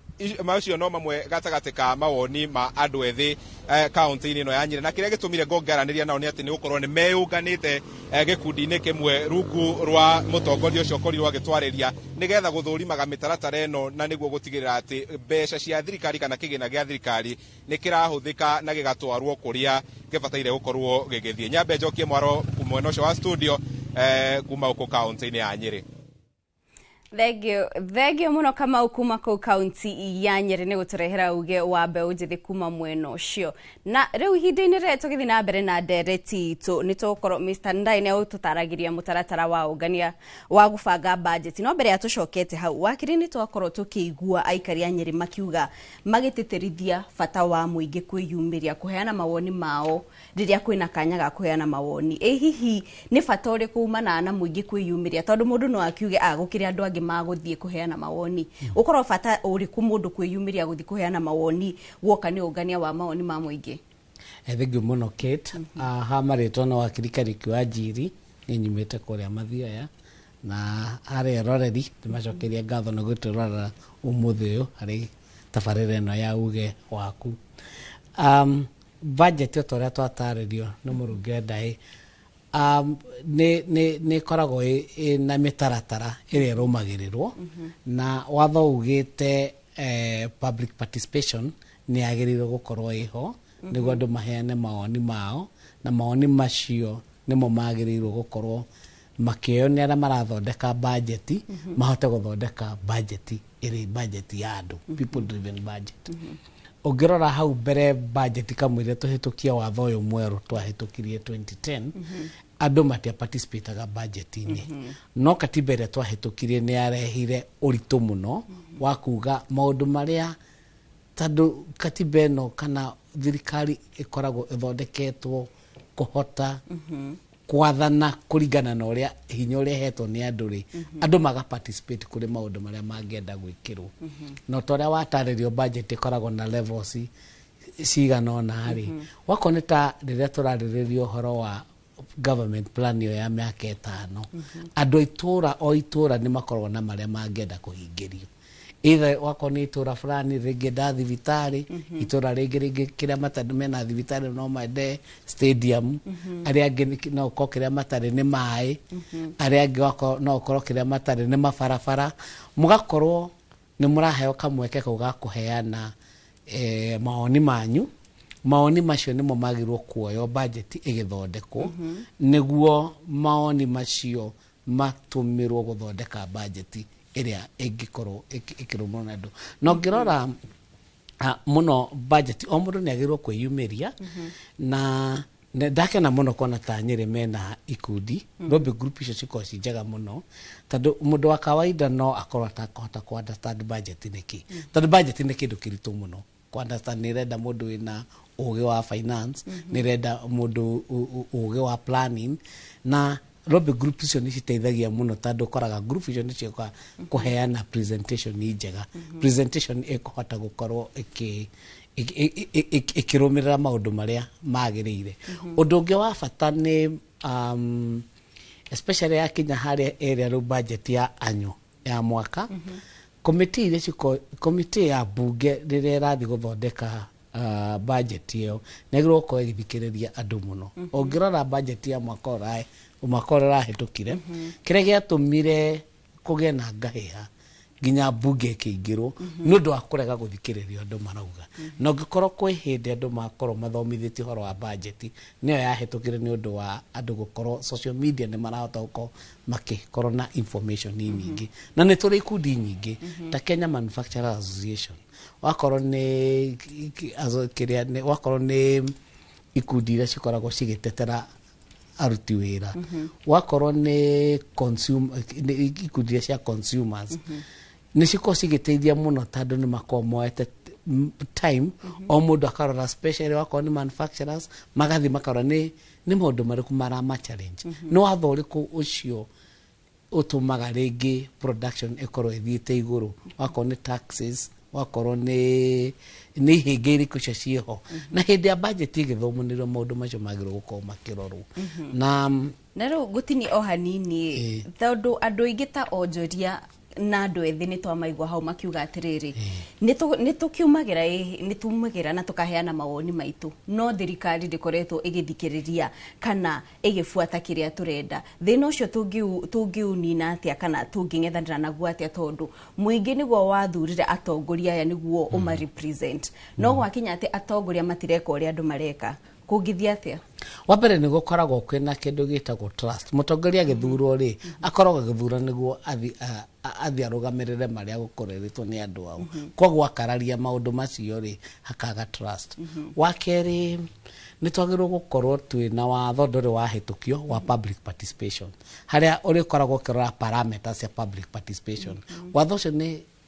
macio no mamwe gatagatĩ ka mawoni ma andũ ethĩ kaunti-inĩ ĩno ya Nyĩrĩ na kĩrĩa gĩtũmire ngongĩaranĩria nao nĩ atĩ nĩ gũkorwo nĩ meyũnganĩte gĩkundi-inĩ kĩmwe rungu rwa mũtongoria ũcio ũkorirwo agĩtwarĩria nĩgetha gũthũrimaga mĩtaratara ĩno na nĩguo gũtigĩrĩra atĩ mbeca cia thirikari kana kĩgĩna gĩa thirikari nĩ kĩrahũthĩka na gĩgatwarwo kũrĩa gĩbataire gũkorwo gĩgĩthiĩ. Nyambe njokie mwaro mwena ũcio wa studio kuma gũkũ kaunti-inĩ ya Nyĩrĩ. Thegio muno kama ukuma kuu kaunti ya Nyeri nĩ gũtũrehera uge wa mbeũ njĩthĩ kuma mwena ũcio. Na rĩu ihinda-inĩ rĩrĩa tũgĩthiĩ na mbere na ndereti itũ nĩ tũgũkorwo Mr. Ndai nĩ agũtũtaragĩria mũtaratara wa ũngania wa gũbanga budget. No mbere ya tũcokete hau wakiri nĩ twakorwo tũkĩigua aikari a Nyeri makiuga magĩtĩtĩrithia bata wa mũingĩ kwĩyumĩria kũheana mawoni mao rĩrĩa kwĩna kanya ga kũheana mawoni. Hihi nĩ bata ũrĩkũ umana na mũingĩ kwĩyumĩria tondũ mũndũ no akiuge gũkĩrĩ andũ angĩ magũthiĩ kũheana mawoni. Ũkorwo bata ũrĩkũ mũndũ kwĩyumĩria gũthiĩ kũheana mawoni woka nĩ ũngania wa mawoni ma mũingĩ? Thengio mũno Kate. Ha marĩtwa na wakiri Kariki wa Njiri nĩ nyumĩte kũrĩa Mathioya na harĩa Roreri ndĩmacokeria ngatho na gũtũrora ũmũthĩ ũyũ harĩ tabarĩra ĩno ya uge waku. Budget ũrĩa twatarĩrio nĩ mũrungi Ndai nĩ koragwo na mĩtaratara ĩrĩa ĩrũmagĩrĩrwo na watho ugĩte public participation nĩ yagĩrĩirwo gũkorwo ĩho nĩguo andũ maheane mawoni mao na mawoni macio nĩmo magĩrĩirwo gũkorwo makĩoyo nĩ arĩa marathondeka budget mahote gũthondeka budget ĩrĩ budget ya andũ, people driven budget. Ũngĩrora hau mbere budget kamwĩre tũhĩtũkia watho ũyũ mwerũ twahĩtũkirie 2010 andũ matia participataga budget-inĩ. No katiba ĩrĩa twahĩtũkirie nĩ yarehire ũritũ mũno wa kuga maũndũ marĩa tondũ katiba ĩno kana thirikari ĩkoragwo ĩthondeketwo kũhota kwathana kũringana na ũrĩa hinya ũrĩa hetwo nĩ andũ rĩ andũ maga participate kũrĩ maũndũ marĩa mangĩenda gwĩkĩrwo. No torĩa watarĩrio budget ĩkoragwo na levels cigana ũna rĩ wako nĩ ta rĩrĩa tũrarĩrĩrio ũhoro wa government plan yo ya mĩaka 5 andũ o itũra nĩ makoragwo na marĩa mangĩenda kũhingĩrio. Either wako nĩ itũra fulani rĩngĩenda thibitarĩ itũra rĩngĩ kĩrĩa matarĩ mena thibitarĩ no mende stadium arĩa angĩ no ũkorwo kĩrĩa matarĩ nĩ maĩ arĩa angĩ no ũkorwo kĩrĩa matarĩ nĩ mabarabara. Mũgakorwo nĩ mũraheo kamweke kau ga kũheana mawoni manyu. Mawoni macio nĩmo magĩrĩirwo kuoywo budget ĩgĩthondekwo nĩguo mawoni macio matũmĩrwo gũthondeka budget ĩrĩa ĩngĩkorwo ĩkĩrũmwo na andũ. Na ũngĩrora mũno budget o mũndũ nĩ agĩrĩirwo kwĩyumĩria na ndakena mũno kuona ta Nyĩrĩ mena ikundi lobby group icio cikorwo ci njega mũno tondũ mũndũ wa kawaida no akorwo atakũhota ku understand budget nĩkĩ tondũ budget nĩ kĩndũ kĩritũ mũno ku understand. Nĩ renda mũndũ wĩna ũgĩ wa finance nĩ renda mũndũ ũgĩ wa planning na lobby group icio nĩ citeithagia mũno tondũ ũkoraga group icio nĩ cioka kũheana presentation njega. Presentation ĩkũhota gũkorwo ĩkĩrũmĩrĩra maũndũ marĩa magĩrĩire. Ũndũ ũngĩ wa bata nĩ especially yakinya harĩa area rũ budget ya anyo ya mwaka committee ya bunge rĩrĩa ĩrathiĩ gũthondeka budget ĩyo nĩagĩrĩirwo gũkorwo ĩgĩthikĩrĩria andũ mũno. Ũngĩrora budget ya mwaka ũrahĩtũkire kĩrĩa gĩatũmire kũgĩe na ngahĩha nginya bunge ĩkĩingĩrwo nĩ ũndũ wa kũrega gũthikĩrĩria andũ marauga. Na ũngĩkorwo kwĩ hĩndĩ andũ makorwo mathomithĩtie ũhoro wa budget nĩyo yahĩtũkire nĩ ũndũ wa andũ gũkorwo social media nĩ marahota gũkorwo makĩkorwo na information nyingĩ na nĩ tũrĩ ikundi nyingĩ ta Kenya Manufacturers Association wakorwo nĩ ikundi iria cikoragwo cigĩtetera aruti wĩra wakorwo nĩ ikundi iria cia consumers nĩ cikorwo cigĩteithia mũno tondũ nĩ makorwo moete time o mũndũ akarora specially wakorwo nĩ manufacturers magathiĩ makarora nĩ maũndũ marĩkũ marama challenge nĩ watho ũrĩkũ ũcio utumaga ringi production ikorwo ithiite iguru wakorwo ni taxes wakorwo ni hinge iriku cio ciho na hindi ya budget igithomunirio maundu macio magirwo gukorwo makirorwo na ro gutini o hanini tondu andu aingi ta onjoria na andu ethi ni twamaigua hau makiuga atiriri ni tukiumagira na tukaheana mawoni maitu no thirikari ndikoretwo igithikiriria kana igifuata kiria turenda thina ucio tungiunina atia kana tunging'ethanira naguo atia tondu muingi niguo wathurire atongoria aya niguo uma represent no gwakinya ati atongoria matireka uria andu mareka kungithia atia wambere ni gukoragwo kwina kindu gitagwo trust mutongoria githurwo ri akoragwo githura niguo athi arugamirire maria gukoreretwo ni andu ao koguo akararia maundu macio ri hakaga trust wakeri ni twagirwo gukorwo twina watho nduri wahitukio wa public participation haria uri koragwo kirora parameters ya public participation watho ucio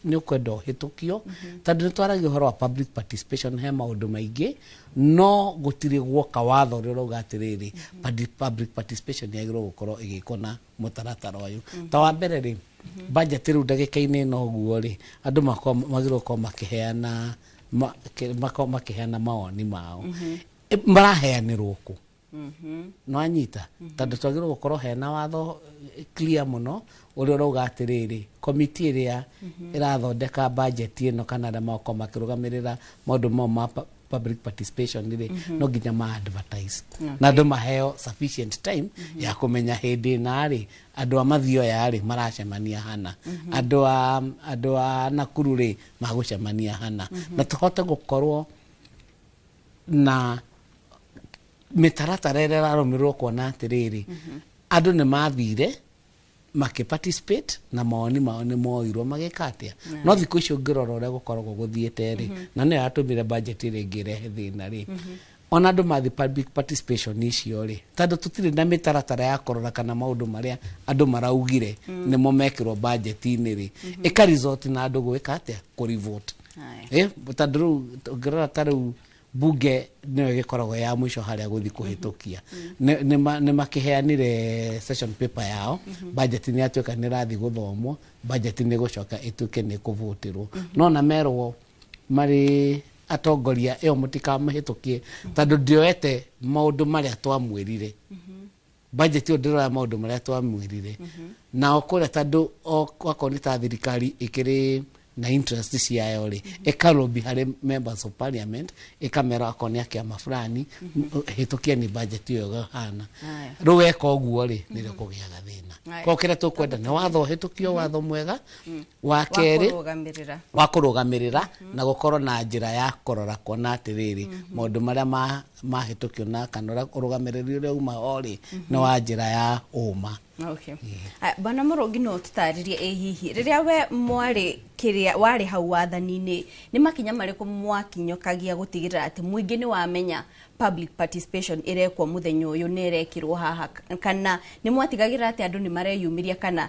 ni ukwenda hitukio tondu ni twaragia uhoro wa public participation he maundu maingi no gutiri gwoka watho ri urauga atiriri public participation yagirwo gukorwo igikwo na mutaratara uyu ta wa mbere ri budget ru ndagika-ini no guo ri andu magirwo ko makiheana mawoni mao maraheanirwo ku no anyita tondu twagirwo gukorwo hena watho clear muno uri urauga atiriri committee iria irathondeka budget ino kana aria mako makirugamirira maundu ma public participation ri no nginya ma advertise na andu maheo sufficient time ya kumenya hindi na ri andu a mathio ya ri maracemania hana andu a Nakuru ri magucemania hana na tuhote gukorwo na mitaratara ĩrĩa ĩrarumirwo kuona atiriri andu ni mathire makiparticipate na mawoni mao ni moirwo magikatia no thiku icio ngirora uria gukoragwo guthiete ri na ni atumire budget ri ngirehe thina ri ona andu mathi public participation icio ri tondu tutire na mitaratara ya korora kana maundu maria andu maraugire nimo mekirwo budget ini ri ika result na andu gwika atia kurivote tondu ngirora taru bunge niyo gikoragwo ya mwisho haria guthi kuhitukia ni makiheanire session paper yao budget ni atuika ni rathi guthomwo budget ni gucoka ituke ni kuvotirwo no na merwo mari atongoria iyo mutikamahitukie tondu ndioete maundu maria twamwirire budget yo ndira maundu maria twamwirire na okuria tondu okoni ta thirikari ikiri na interest ciayo ri ikarobi hari members of parliament ikamera akonia kiama fulani hitukia ni budget yo hana ruweka uguo ri nire kugiaga thina ko kire tukwenda ni watho hitukio watho mwega wa keri wa kurugamirira na gukorwo na njira ya korora kona atiriri maundu maria mahitukio na kana urugamiriri uria uma ori na wa njira ya uma. Okay. Bana Murongi no tutaririe hihi riria we mwari kiria wari hau wathani-ini ni makinya mariku mwakinyokagia gutigirira ati muingi ni wamenya public participation irekwo muthenyo uyu ni irekirwo haha kana ni mwatigagirira ati andu ni mareyumiria kana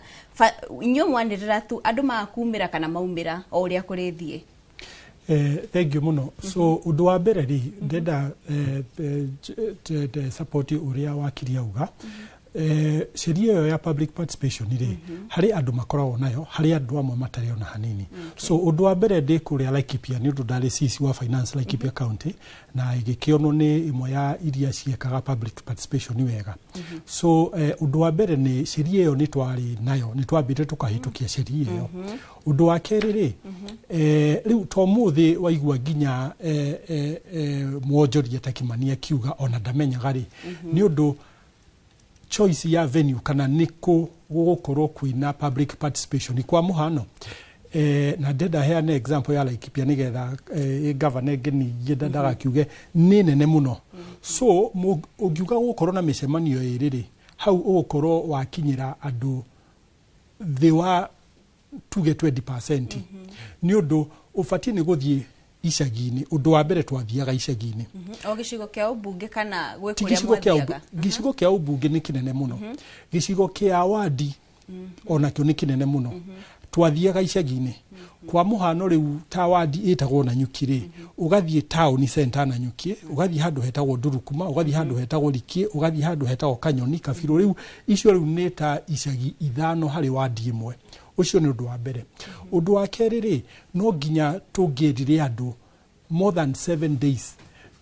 inyo mwanirira tu andu makumira kana maumira o uria kurithie. Thank you muno. So undu wa mbere ri ndenda support uria wakiria uga sheria yo ya public participation ire hari andu makoragwo nayo hari andu amwe matari ona hanini so undu wa mbere ndi kuria Laikipia ni undu ndari CC wa finance Laikipia county na igikionwo ni imwe ya iria ciekaga public participation wega so undu wa mbere ni sheria yo ni twari nayo ni twambire tukahitukia sheria yo undu wa keri ri riu to muthi waigua ginya mwonjoria takimania kiuga ona ndamenyaga ri ni undu choice ya venue kana niko gukorwo kwina public participation kwa muhano na ndenda heane example ya Laikipia nigetha governor ngeni ndaga kiuge ni nene muno so ungiuga gukorwo na micemanio iriri hau ugukorwo wakinyira andu they were tuge 20% ni undu ufatie ni guthie icagi-ini undu wa mbere twathiaga icagi-ini o gicigo kia ubunge kana gwikuria mwathiaga gicigo kia ubunge ni kinene muno gicigo kia wadi ona kio ni kinene muno twathiaga icagi-inĩ kwa muhano riu ta wadi etagwo na nyukire ugathie town center na nyukie ugathie handu hetagwo Ndurukuma ugathie handu hetagwo Likie ugathie handu hetagwo Kanyoni Kabiro riu icio riu ni ta icagi ithano hari wadi imwe ucio ni undu wa mbere undu wa keriri no nginya tungirire andu more than 7 days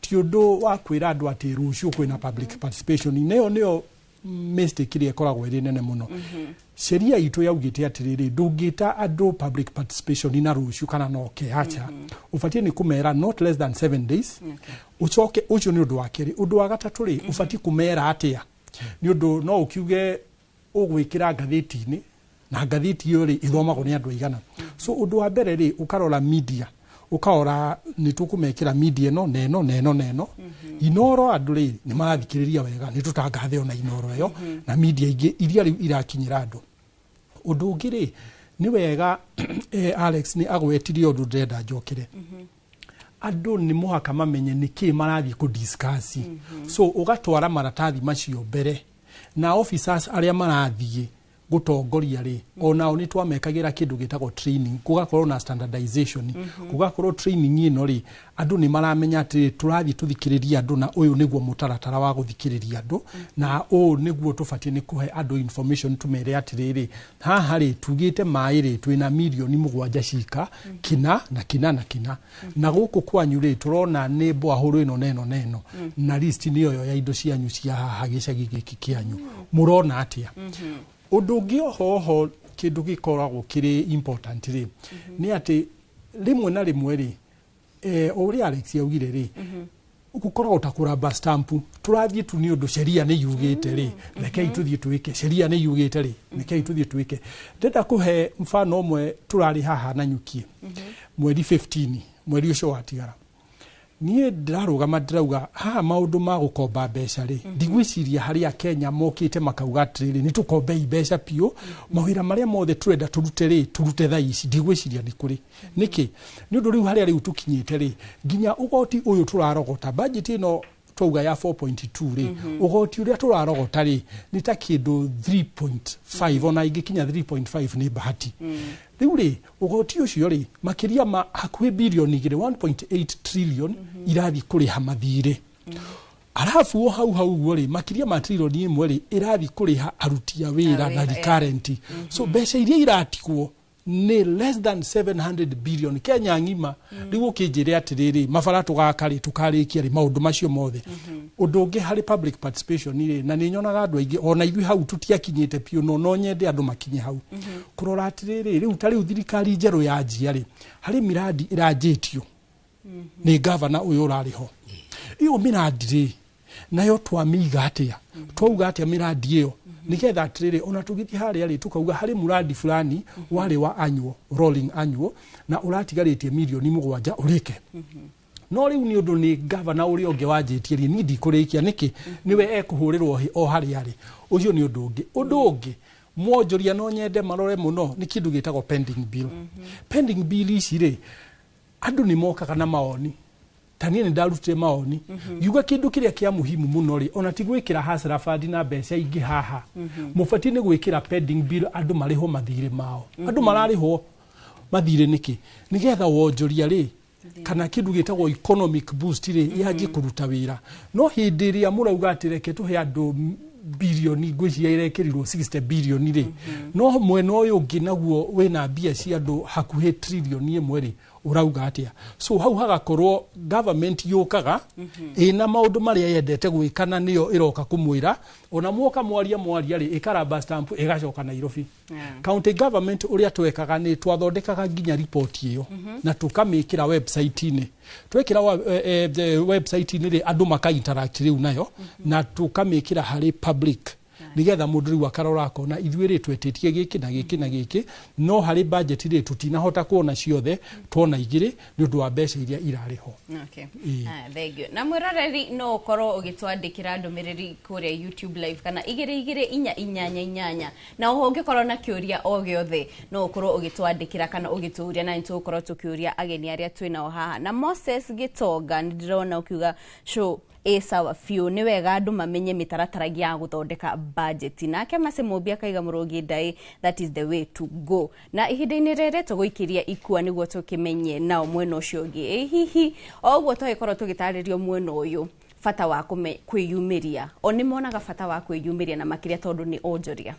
ti undu wa kwira andu ati rucio kwina public participation neo mistake iria ikoragwo iri nene muno sheria itu yaugite atiriri ndungita andu public participation na rucio kana no keacha ufatie ni kumera not less than 7 days ucoke ucio ni undu wa keri undu wa gatatu ri ufatie kumera atia ni undu no ukiuge ugwikira ngatheti-ini na ngatheti iyo ri ithomagwo ni andu aigana so undu wa mbere ri ukarora media ukaora ni tukumekira media neno iNooro andu ri ni marathikiriria wega ni tutangathe ona iNooro yo na media ingi iria irakinyira andu undu ungi ri ni wega Alex ni agwetirie undu ndenda njokire andu ni muhaka mamenye niki marathie ku discuss so ugatwara maratathi macio mbere na officers aria marathie gutongoria ri ona oni twamekagira kindu gitagwo training kugakorwo na standardization kugakorwo training ino ri andu ni maramenya ati turathi tuthikiriria andu na uyu niguo mutaratara wa guthikiriria andu na uyu niguo tufatie ni kuhe andu information tumere atiriri haha ri tugite mai ri twina milioni 7 cika kina na guku kwanyu ri turona ni bwahuru ino neno na list ni yo ya indo cianyu cia haha gicagi giki kianyu murona atia undu ungi oho kindu gikoragwo kiri important ri ni ati rimwe na rimwe ri uri Alex yaugire ri gukoragwo ta kuramba stamp turathie tu ni undu sheria ni yugite ri rekei tuthie tuike sheria ni yugite ri rekei tuthie tuike ndenda kuhe mfano umwe turari haha na nyukie mweri 15 mweri ucio watigara nie ndirarugama ndirauga haha maundu ma gukomba mbeca ri ndigwiciria haria Kenya mokite makauga atiriri ni tukombe mbeca pio mawira maria mothe turenda turute tha ici ndigwiciria ni kuri niki ni undu riu haria riu tukinyite ri nginya ugoti uyu turarogota budget ino twauga ya 4.2 ri ugoti uria turarogota ri ni ta kindu 3.5 ona ingikinya 3.5 ni bahati riu ri ugoti ucio ri makiria ma hakuhi bilioni 1.8 trillion irathi kuriha mathire arafu hau ri makiria ma trillion imwe ri irathi kuriha aruti a wira na recurrent so mbeca iria iratikwo ni less than 700 billion Kenya ngima riu kinjire atiriri mabara tugakari tukarikia ri maundu macio mothe undu ungi hari public participation ri na ni nyonaga andu aingi ona ithui hau tutiakinyite pio no nyende andu makinye hau kurora atiriri riu tari thirikari njeru ya njia ri hari miradi irajitio ni governor uyu urariho iyo miradi ri nayo twamiga atia twauga atia miradi iyo nigetha atiriri ona tugithi haria ri tukauga hari muradi fulani wale wa annual rolling annual na uratigarĩtie milioni 7 urike no riu ni undu ni governor uri onge wanjitie ri ni ndikurikia niki niwe ekuhurirwo o haria ri ucio ni undu ungi mwonjoria no nyende marore muno ni kindu gitagwo pending bill pending bill ici ri andu ni mokaga na maoni tani ni ndarutire maoni yuga kindu kiria kia muhimu muno ri ona tigwikira hasara fund na mbeca ingi haha mufati ni gwikira pending bill andu mariho mathire mao andu marariho mathire niki nigetha wonjoria ri kana kindu gitagwo economic boost ri yaje kuruta wira no hindi ria murauga atireke tuhe andu bilioni ngwiciria irekirirwo 60 bilioni ri no mwena uyu ungi naguo wina mbia cia andu hakuhi trillion imwe ri urauga atia so hau hagakorwo government yukaga ina maundu maria yendete gwikana niyo iroka kumwira ona mwoka mwaria ri ikaramba stamp igacoka Nairobi county government uria twekaga ni twathondekaga nginya report iyo na tukamikira website ini twekira website ini ri andu maka interact riu nayo na tukamikira hari public nigetha mundu riu akarora akona ithuĩ ri twetitie giki na giki no hari budget ri tutinahota kuona ciothe twona igiri ni undu wa mbeca iria irariho thank you na mwiroreri no ukorwo ugitwandikira ndumiriri kuria YouTube live kana 2248 na oho ungikorwo na kiuria o giothe no ukorwo ugitwandikira kana ugituria na nitukorwo tukiuria ageni aria twinao haha na Moses Gitonga ndirona ukiuga show sawa biũ nĩ wega andũ mamenye mĩtaratara ya gũthondeka budget nake Macemũmbi akaiga mũrũgi ndai that is the way to go na ihinda-inĩ rĩrĩ tũgũikĩria ikua nĩguo tũkĩmenye nao mwena ũcio ũngĩ hihi o ũguo tũgĩkorwo tũgĩtarĩrio mwena ũyũ bata wa kwĩyumĩria o nĩ monaga bata wa kwĩyumĩria na makĩria tondũ nĩ onjoria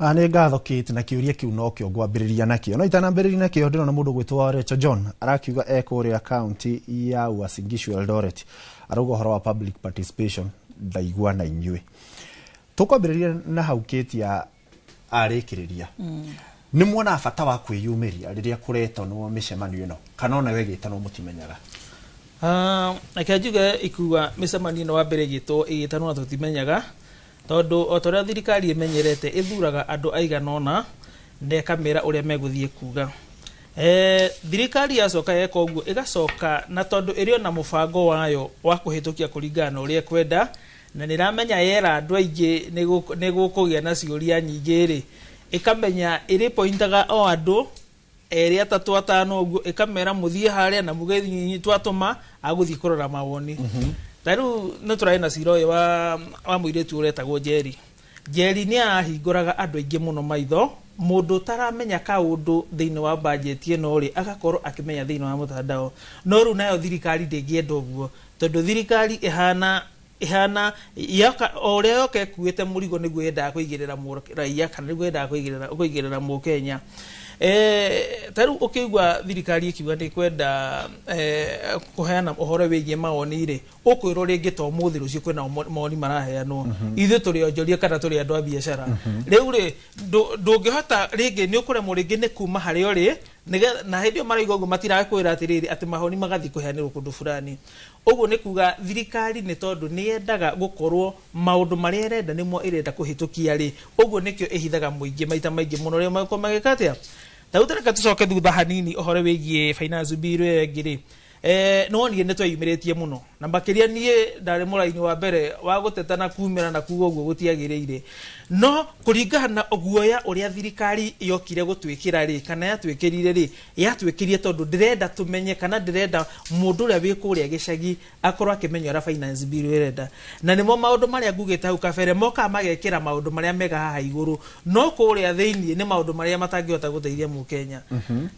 nĩ ngatho Kate na kĩũria kĩu no kĩo ngwambĩrĩria nakĩo no itanambĩrĩria nakĩo ndĩrona mũndũ gwĩtwo Rachel John arakiuga kũrĩa kaunti ya Uasin Gishu Eldoret arauga ũhoro wa public participation ndaigua na inyuĩ tũkwambĩrĩria na hau Kate ya arĩkĩrĩria nĩ muona bata wa kwĩyumĩria rĩrĩa kũretanwo mĩcemanio ĩno kana ona wegĩtanwo mũtimenyaga akanjuga ikuga mĩcemanio ĩno wa mbere ĩgĩtanwo na tũtimenyaga tondu otoria thirikari imenyerete ithuraga andu aiganona na kamera uria meguthiĩ kuga thirikari yacoka yeka ũguo igacoka na tondu irio na mubango wayo wa kuhitukia kuringana uria kwenda na niramenya yera andu aingĩ nĩgũkũgĩa na ciũria nyingĩ rĩ ikamenya iri pointaga o andu eri atatu atano ũguo ikamera muthie haria na mugethi twatuma agũthii kurora mawoni Taru no turai na cira ũyũ wa mũirĩtu ũretagwo Njeri. Njeri nĩ ahingũraga andũ aingĩ mũno maitho, mũndũ taramenya kaũndũ thĩinĩ wa budget ĩno rĩ agakorwo akimenya thĩinĩ wa mũtandao. No rĩu nayo thirikari ndĩngĩenda ũguo, tondũ thirikari ihana ũrĩa yoka ĩkuĩte mũrigo nĩguo yendaga kũigĩrĩra mũraiya kana nĩguo yendaga kũigĩrĩra Mũkenya. Taru ukigwa thirikari ikiuga nĩ kwenda kuheana ũhoro wĩgiĩ mawoni rĩ ũkwĩrwo rĩngĩ to mũthĩ rũciũ kwĩna mawoni maraheanwo ithuĩ tũrĩ onjoria kana tũrĩ andũ a biacara rĩu rĩ ndũngĩhota rĩngĩ nĩ ũkũremwo rĩngĩ nĩ kuma harĩa ũrĩ na hĩndĩ ĩyo marauga ũguo matirakwĩra atĩrĩrĩ atĩ mawoni magathiĩ kũheanĩrwo kũndũ fulani ũguo nĩ kuga thirikari nĩ tondũ nĩ yendaga gũkorwo maũndũ marĩa ĩrenda nĩmo ĩrenda kũhĩtũkia rĩ ũguo nĩkĩo ĩhithaga mũingĩ maita maingĩ mũno rĩo makorwo magĩka atĩa Tautareka tucoke thutha hanini ohoro wĩgiĩ finance bill ĩngĩ no wonire nĩ tweyumĩrĩtie mũno na makĩria niĩ ndarĩ mũraini wa mbere wa gũteta na kumĩra na kuga ũguo gũtiagĩrĩire no kũringana guoya ũrĩa thirikari yokire gũtwĩkĩra rĩ kana yatwĩkĩrire rĩ yatwĩkĩrie tondũ ndĩrenda tũmenye kana ndĩrenda mũndũ ũrĩa wĩ kũrĩa gĩcagi akorwo akĩmenya ũrĩa finance bill ĩrenda na nĩmo maũndũ marĩa ngugĩte hau kabere moka magekĩra maũndũ marĩa mega haha igũrũ no kũrĩa thĩinĩ nĩ maũndũ marĩa matangĩhota gũteithia Mũkenya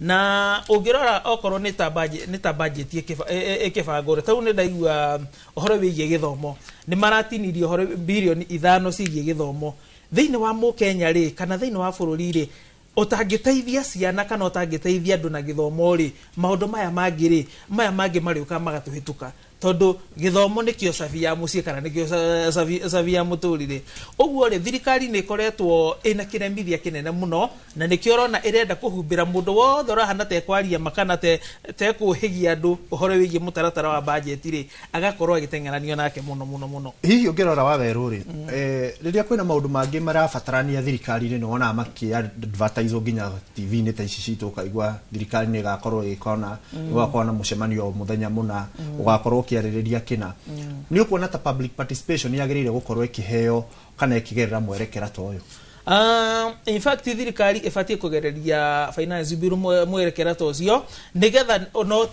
na ũngĩrora okorwo nĩ ta budget ĩkĩbangwo tau nĩ ndaigua ũhoro wĩgiĩ gĩthomo nĩ maratinirie ũhoro bilioni 5 ciĩgiĩ gĩthomo thĩinĩ wa Mũkenya rĩ kana thĩinĩ wa bũrũri rĩ utangĩteithia ciana kana utangĩteithia andũ na gĩthomo rĩ maũndũ maya mangĩ marĩũka magatũhĩtũka tondu githomo nikio cabi ya muciĩ kana nikio cabi ya mũtũrĩre ũguo rĩ thirikari nĩ ĩkoretwo ĩna kĩremithia kĩnene mũno na nĩkĩo ũrona ĩrenda kũhumbĩra mũndũ wothe ũrahana ta ekwaria makana te kũhĩgia andũ ũhoro wĩgiĩ mũtaratara wa budget rĩ agakorwo agĩteng'eranio nake mũno hihi ũngĩrora wa werũ rĩ rĩrĩa kwĩna maũndũ mangĩ marabatarania thirikari-inĩ nĩ wonaga makĩ-advertise nginya TV-inĩ ta ici citũ ũkaigua thirikari nĩ ĩgakorwo ĩgakorwo na mũcemanio mũthenya mũna ũgakorwo kiarĩrĩria kina nĩ ũkuona ta public participation yagĩrĩire gũkorwo ĩkĩheo kana ĩkĩgerera mwerekera ta ũyũ in fact thirikari ĩbatie kũgereria finance bill mwerekera ta ũcio nĩgetha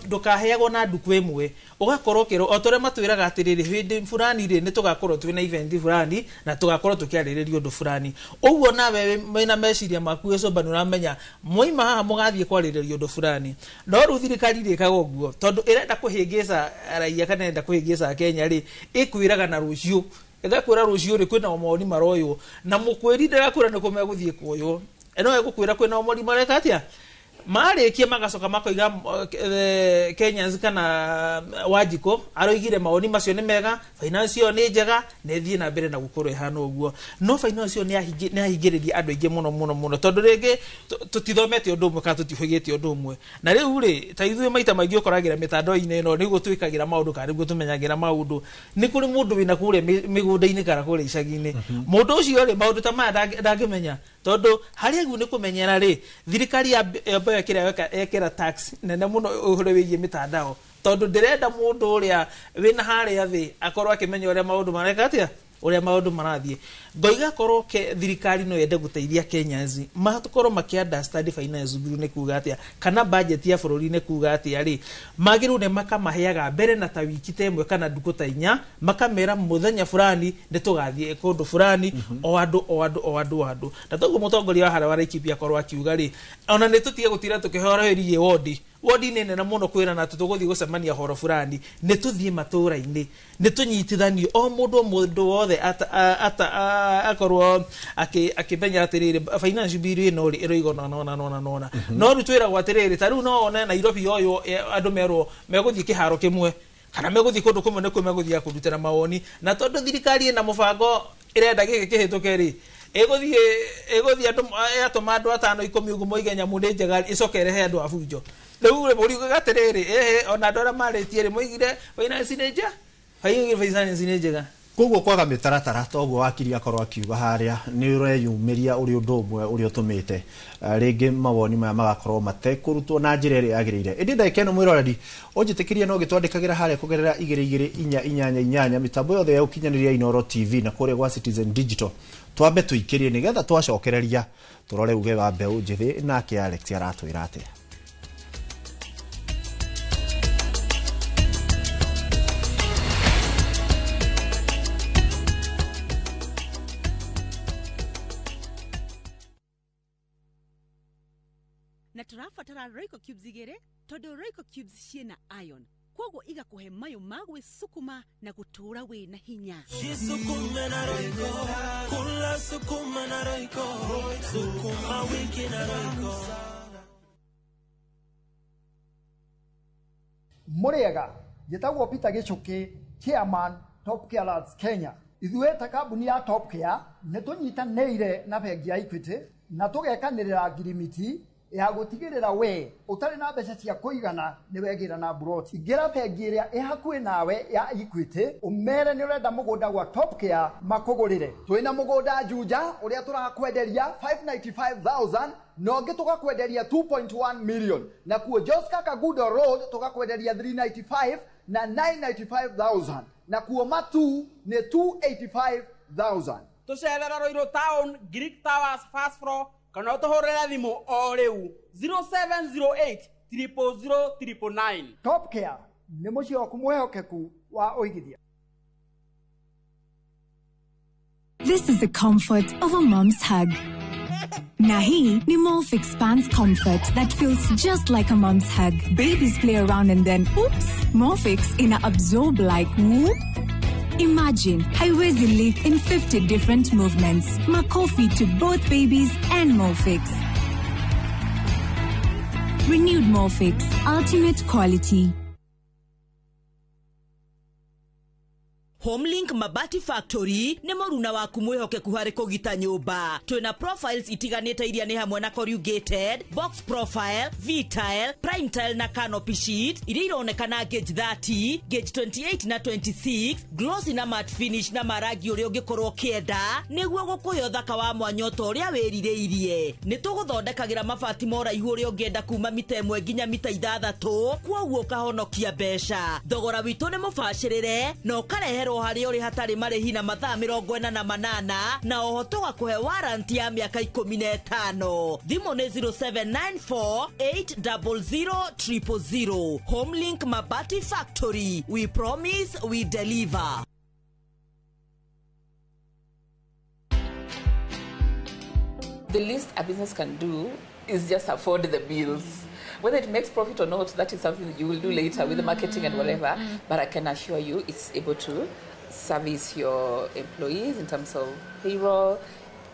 ndũkaheagwo na nduku ĩmwe ugakorwo kĩro o tũrĩa matwĩraga atĩrĩrĩ hĩndĩ fulani rĩ nĩ tũgakorwo twĩna event fulani na tũgakorwo tũkĩarĩrĩria ũndũ fulani ũguo nawe wĩna meciria maku ĩcũmba nĩ ũramenya moima haha mũgathiĩ kwarĩrĩria ũndũ fulani no rĩu thirikari ĩkaga ũguo tondũ ĩrenda kũhĩngĩca raia kana ĩrenda kũhĩngĩca Kenya rĩ ĩkwĩraga na rũciũ igakwĩra rũciũ rĩ kwĩna mawoni maroywo na mũkwĩri ndagakwĩra nĩ kũmegũthiĩ kuoywo eno egũkwĩra kwĩna mawoni mareka atĩa marĩkia magacoka makoiga Kenyans kana Wanjikũ aroigire mawoni macio nĩ mega finance ĩyo nĩ njega na ĩthiĩ na mbere na gũkorwo ĩhana ũguo no finance ĩyo nĩ ahingĩrĩria andũ aingĩ mũno tondũ rĩngĩ tũtithomete ũndũ ũmwe kana tũtiũhĩgĩte ũndũ ũmwe na rĩu rĩ ta ithuĩ maita maingĩ ũkoragĩra mĩtandao-inĩ ĩno nĩguo twĩkagĩra maũndũ kana nĩguo tũmenyagĩra maũndũ nĩ kũrĩ mũndũ wĩna kũrĩa mĩgũnda-inĩ kana kũrĩa icagi-inĩ mũndũ ũcio rĩ maũndũ ta maya ndangĩmenya tondu haria guo ni kumenyera ri thirikari ya mbayo ekira tax nene muno uhore wigie mitandao tondu ndirenda mundu uria wina haria thi akorwo akimenya uria maundu mareka atia uria maundu marathie ngoiga korwo thirikari no yende guteithia Kenyans matukorwo makiunderstand finance bill ne kuga atia kana budget ya bururi ne kuga atia ri magiru ne makamaheaga mbere na ta wiki temwe kana nduko ta inya makamera muthenya fulani ne tugathie kundu fulani o andu na toguo mutongoria wa hara wa Laikipia korwo akiuga ri ona ne tutige gutira tukihoroherie wodi nene na muno kwira na tutuguthie gucemania horo fulani ne tuthie matura-ini ne tunyitithanio o mundu wothe akorwo akimenya atiriri finance bill ino iroigo nona no rutwira gwatiriri taru no one Nairobi yoyo andu merwo meguthie kiharo kimwe kana meguthie kundu kumwe ne kumeguthie kurutira mawoni na tondu thirikari ina mubango irenda giki kihitukeri egothie atuma andu 5-10 ugumo igenya mundu njega icokere he andu afunjo riu muri gatiriri ona andũ arĩa marĩtie rĩ moigire finance nĩ njega finance nĩ njega koguo kwaga mĩtaratara toguo wakiri akorwo akiuga harĩa nĩ ũreyumĩria ũrĩ ũndũ ũmwe ũrĩa ũtũmĩte rĩngĩ mawoni maya magakorwo matekũrutwo na njĩra ĩrĩa yagĩrĩire ĩndĩ ndagĩka ĩno mwĩroreri ũnjĩtĩkĩrie no gĩtwandĩkagĩra harĩa kũgerera 2248 mĩtambo yothe ya ũkinyanĩria iNooro TV na kũrĩa gwa Citizen Digital twambe tũikĩrie nĩgetha twacokereria tũrore uge wa mbeũ njĩthĩ nake Alex aratwĩra atĩa. Na turabatara Royco Cubes igere tondu Royco Cubes ciena iron kwoguo igakuhe mayo magwe sukuma na gutura we na hinya sukuma na Royco kula sukuma na Royco sukuma wiki na Royco Muriega gitagwo Peter Gichuki chairman Top Care Lads Kenya ithuĩ ta kambuni ya Top Care nĩ tũnyitanĩire na bengi ya Equity na tũgekanĩrĩra ngirimiti ya gutigirira we utari na mbeca cia kuigana ni wegira na broti ingira bengi iria ihakuĩ nawe ya Equity umere ni urenda mugunda gwa Top Care makugurire twina mugunda Juja uria turakwenderia 595,000 no ngi tugakwenderia 2.1 million na kuo Joska Kagudo Road tugakwenderia 395 na 995,000 na kuo Matu ni 285,000 tucerera Roiro Town Greek Towers first floor kana utohorera thimu o riu 0708 000 Top Care ni mucio waku mwehokeku wa uigithia. This is the comfort of a mom's hug. Nahi ni Molfix Pants Comfort that feels just like a mom's hug. Babies play around and then oops, Molfix ina absorb like whoop. Imagine haiwezi live in 50 different movements. Makofi to both babies and Molfix. Renewed Molfix, ultimate quality. Homelink Mabati Factory nĩ mũruna waku mwĩhokeku harĩ kũgita nyũmba. Twĩna profiles itiganĩte iria nĩ hamwe na corrugated, box profile, V-tile, prime tile na canopy sheet iria ironekana gauge 30, gauge 28 na 26, glossy na matte finish na marangi ũrĩa ũngĩkorwo kĩenda nĩguo gũkũhe ũthaka wa mwanya ũrĩa wĩrirĩirie. Nĩ tũgũthondekagĩra mabati ma ũraihu ũrĩa ũngĩenda kuma mita 1 nginya mita 6 kwoguo ũkahonokia mbeca. Thogora witũ nĩ mũbacĩrĩre na ũkareherwo hari uri hatari marehi na mathaa 48 na oho tũgakuhe warranty ya miaka 15. Thimũ nĩ 0794800000. Homelink Mabati Factory, we promise we deliver. The least a business can do is just afford the bills. Whether it makes profit or not, that is something that you will do later with the marketing and whatever. But I can assure you it's able to service your employees in terms of payroll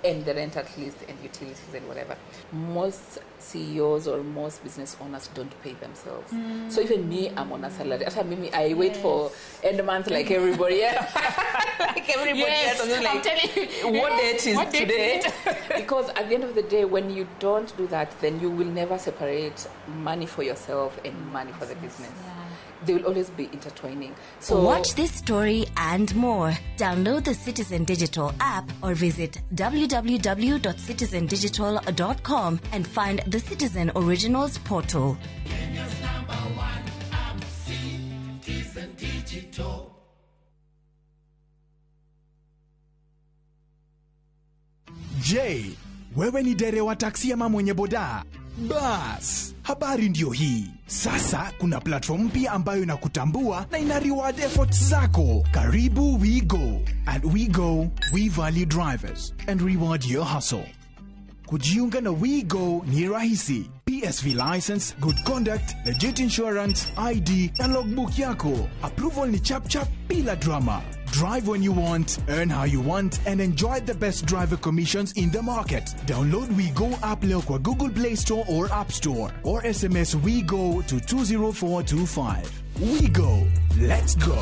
and the rent at least and utilities and whatever. Most CEOs or most business owners don't pay themselves. So even me, I'm on a salary. After me, I wait for end month like everybody else. Like everybody else. I'm like, telling you, what date is today? Because at the end of the day, when you don't do that, then you will never separate money for yourself and money for the business. They will always be intertwining. So watch this story and more. Download the Citizen Digital app or visit www.citizendigital.com and find the Citizen Originals portal. Kenya's #1 app, Citizen Digital. Je, wewe ni dereva wa taksi ama mwenye boda? Bas, habari ndio hii. Sasa kuna platform mpya ambayo inakutambua na ina reward efforts zako. Karibu WeGo. At WeGo, we value drivers and reward your hustle. Kujiunga na WeGo ni rahisi. PSV license, good conduct, legit insurance, ID na logbook yako. Approval ni chap chap bila drama. Drive when you want, earn how you want, and enjoy the best driver commissions in the market. Download WeGo app leo kwa Google Play Store or App Store, or SMS WeGo to 20425. WeGo, let's go.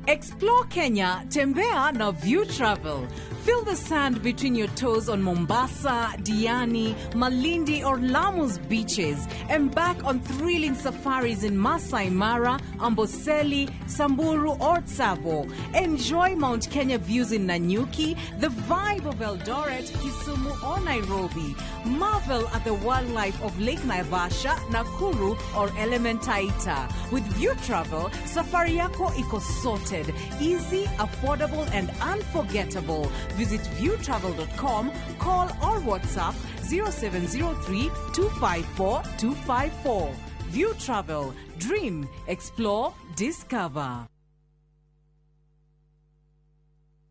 Explore Kenya, tembea na View Travel. Feel the sand between your toes on Mombasa, Diani, Malindi or Lamu's beaches. Embark on thrilling safaris in Masai Mara, Amboseli, Samburu or Tsavo. Enjoy Mount Kenya views in Nanyuki, the vibe of Eldoret, Kisumu or Nairobi. Marvel at the wildlife of Lake Naivasha, Nakuru or Elementaita. With View Travel, safari yako iko sorted, easy, affordable and unforgettable. Visit viewtravel.com, call or WhatsApp 0703 254 254. View Travel, dream, explore, discover.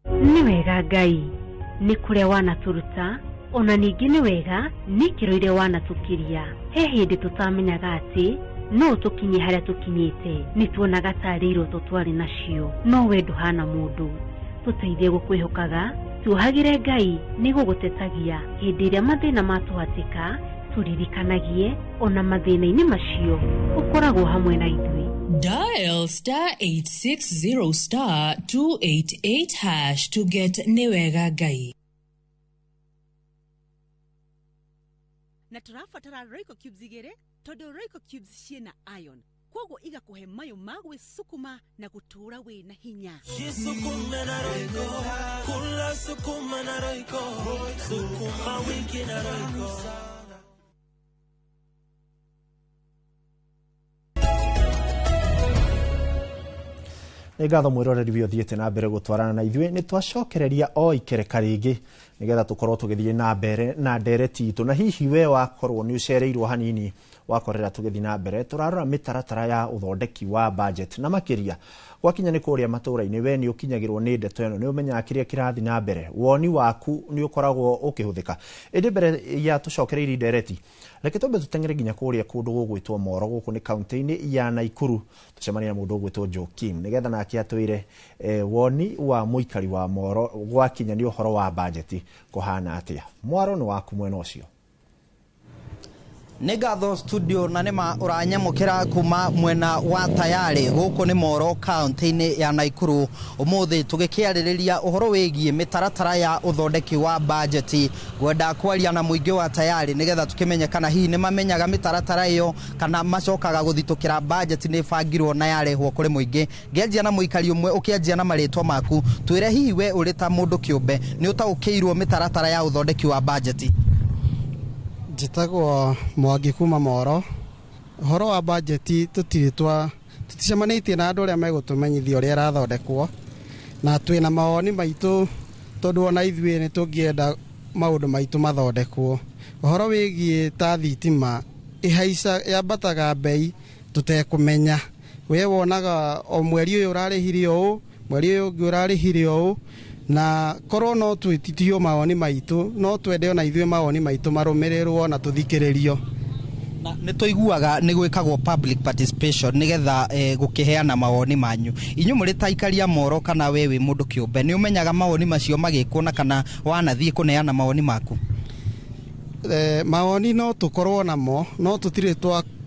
Ni wega Ngai ni kuria wanaturuta ona ningi ni wega ni kiroire wanatukiria he hindi tutamenyaga ati no tukinye haria tukinyite ni tuonaga tariro tutwari nacio no we nduhana mundu tuteithie gukwihokaga tuhagire Ngai ni gugutetagia hindi iria mathina matuhatika turirikanagie ona mathina-ini macio ukoragwo hamwe na ithui. Dial *860*288# to get Niwega Ngai. Na turafatara Royco Cubes igere todo Royco Cubes ciena iron kogo iga kuhe mayo magwe sukuma na gutura we na hinya. Sukuma na Royco, kula sukuma na Royco, sukuma wiki na Royco. Nĩ ngatho mwĩroreri wĩ ũthiĩte na mbere gũtwarana na ithuĩ nĩ twacokereria o ikereka rĩngĩ nĩgetha tũkorwo tũgĩthiĩ na mbere na ndereti itũ na hihi we wakorwo nĩ ũcereirwo hanini wakorera tũgĩthiĩ na mbere tũrarora mĩtaratara ya ũthondeki wa budget na makĩria gwakinya nĩ kũrĩa matũũra-inĩ we nĩ ũkinyagĩrwo nĩ ndeto ĩno nĩ ũmenyaga kĩrĩa kĩrathiĩ na mbere woni waku nĩ ũkoragwo ũkĩhũthĩka ĩndĩ mbere ya tũcokereirie ndereti reke twambe tũteng'ere nginya kũrĩa kũndũ gũgwĩtwo Moro gũkũ nĩ kaunti-inĩ ya Naikuru tũcemanie na mũndũ ũgwĩtwo Joakim nĩgetha nake atwĩre woni wa mũikari wa Moro gwakinya nĩ ũhoro wa budget kũhana atĩa mwaro nĩ waku mwena ũcio. Nĩ ngatho studio na nĩma ũranyamũkĩra kuma mwena wa Tayari gũkũ nĩ Moro kaunti-inĩ ya Naikuru ũmũthĩ tũgĩkĩarĩrĩria ũhoro wĩgiĩ mĩtaratara ya ũthondeki wa budget gwenda kwaria na mũingĩ wa Tayari nĩgetha tũkĩmenye kana hihi nĩ mamenyaga mĩtaratara ĩyo kana macokaga gũthitũkĩra budget nĩ bangirwo na yarehwo kũrĩ mũingĩ ngĩanjia na mũikari ũmwe ũkĩanjia na marĩtwa maku twĩre hihi we ũrĩ ta mũndũ kĩũmbe nĩ ũtaũkĩirwo mĩtaratara ya ũthondeki wa budget. Njĩtagwo Mwangi kuma Moro ũhoro wa budget tũticemanĩtie na andũ arĩa megũtũmenyithia ũrĩa ĩrathondekwo na twĩna mawoni maitũ tondũ ona ithuĩ nĩ tũngĩenda maũndũ maitũ mathondekwo ũhoro wĩgiĩ ta thitima ĩhaica yambataga bei tũtekũmenya we wonaga o mweri ũyũ ũrarĩhire ũũ mweri ũyũ ũngĩ ũrarĩhire ũũ na korwo no twĩtitio mawoni maitũ no twende ona ithuĩ mawoni maitũ marũmĩrĩrwo na tũthikĩrĩrio. Na nĩ tũiguaga nĩ gwĩkagwo public participation nĩgetha gũkĩheana mawoni manyu inyuĩ mũrĩ ta ikaria Moro kana we wĩ mũndũ kĩũmbe nĩ ũmenyaga mawoni macio magĩkwo na kana wanathiĩ kũneana mawoni maku. Mawoni no tũkorwo namo no tũtirĩ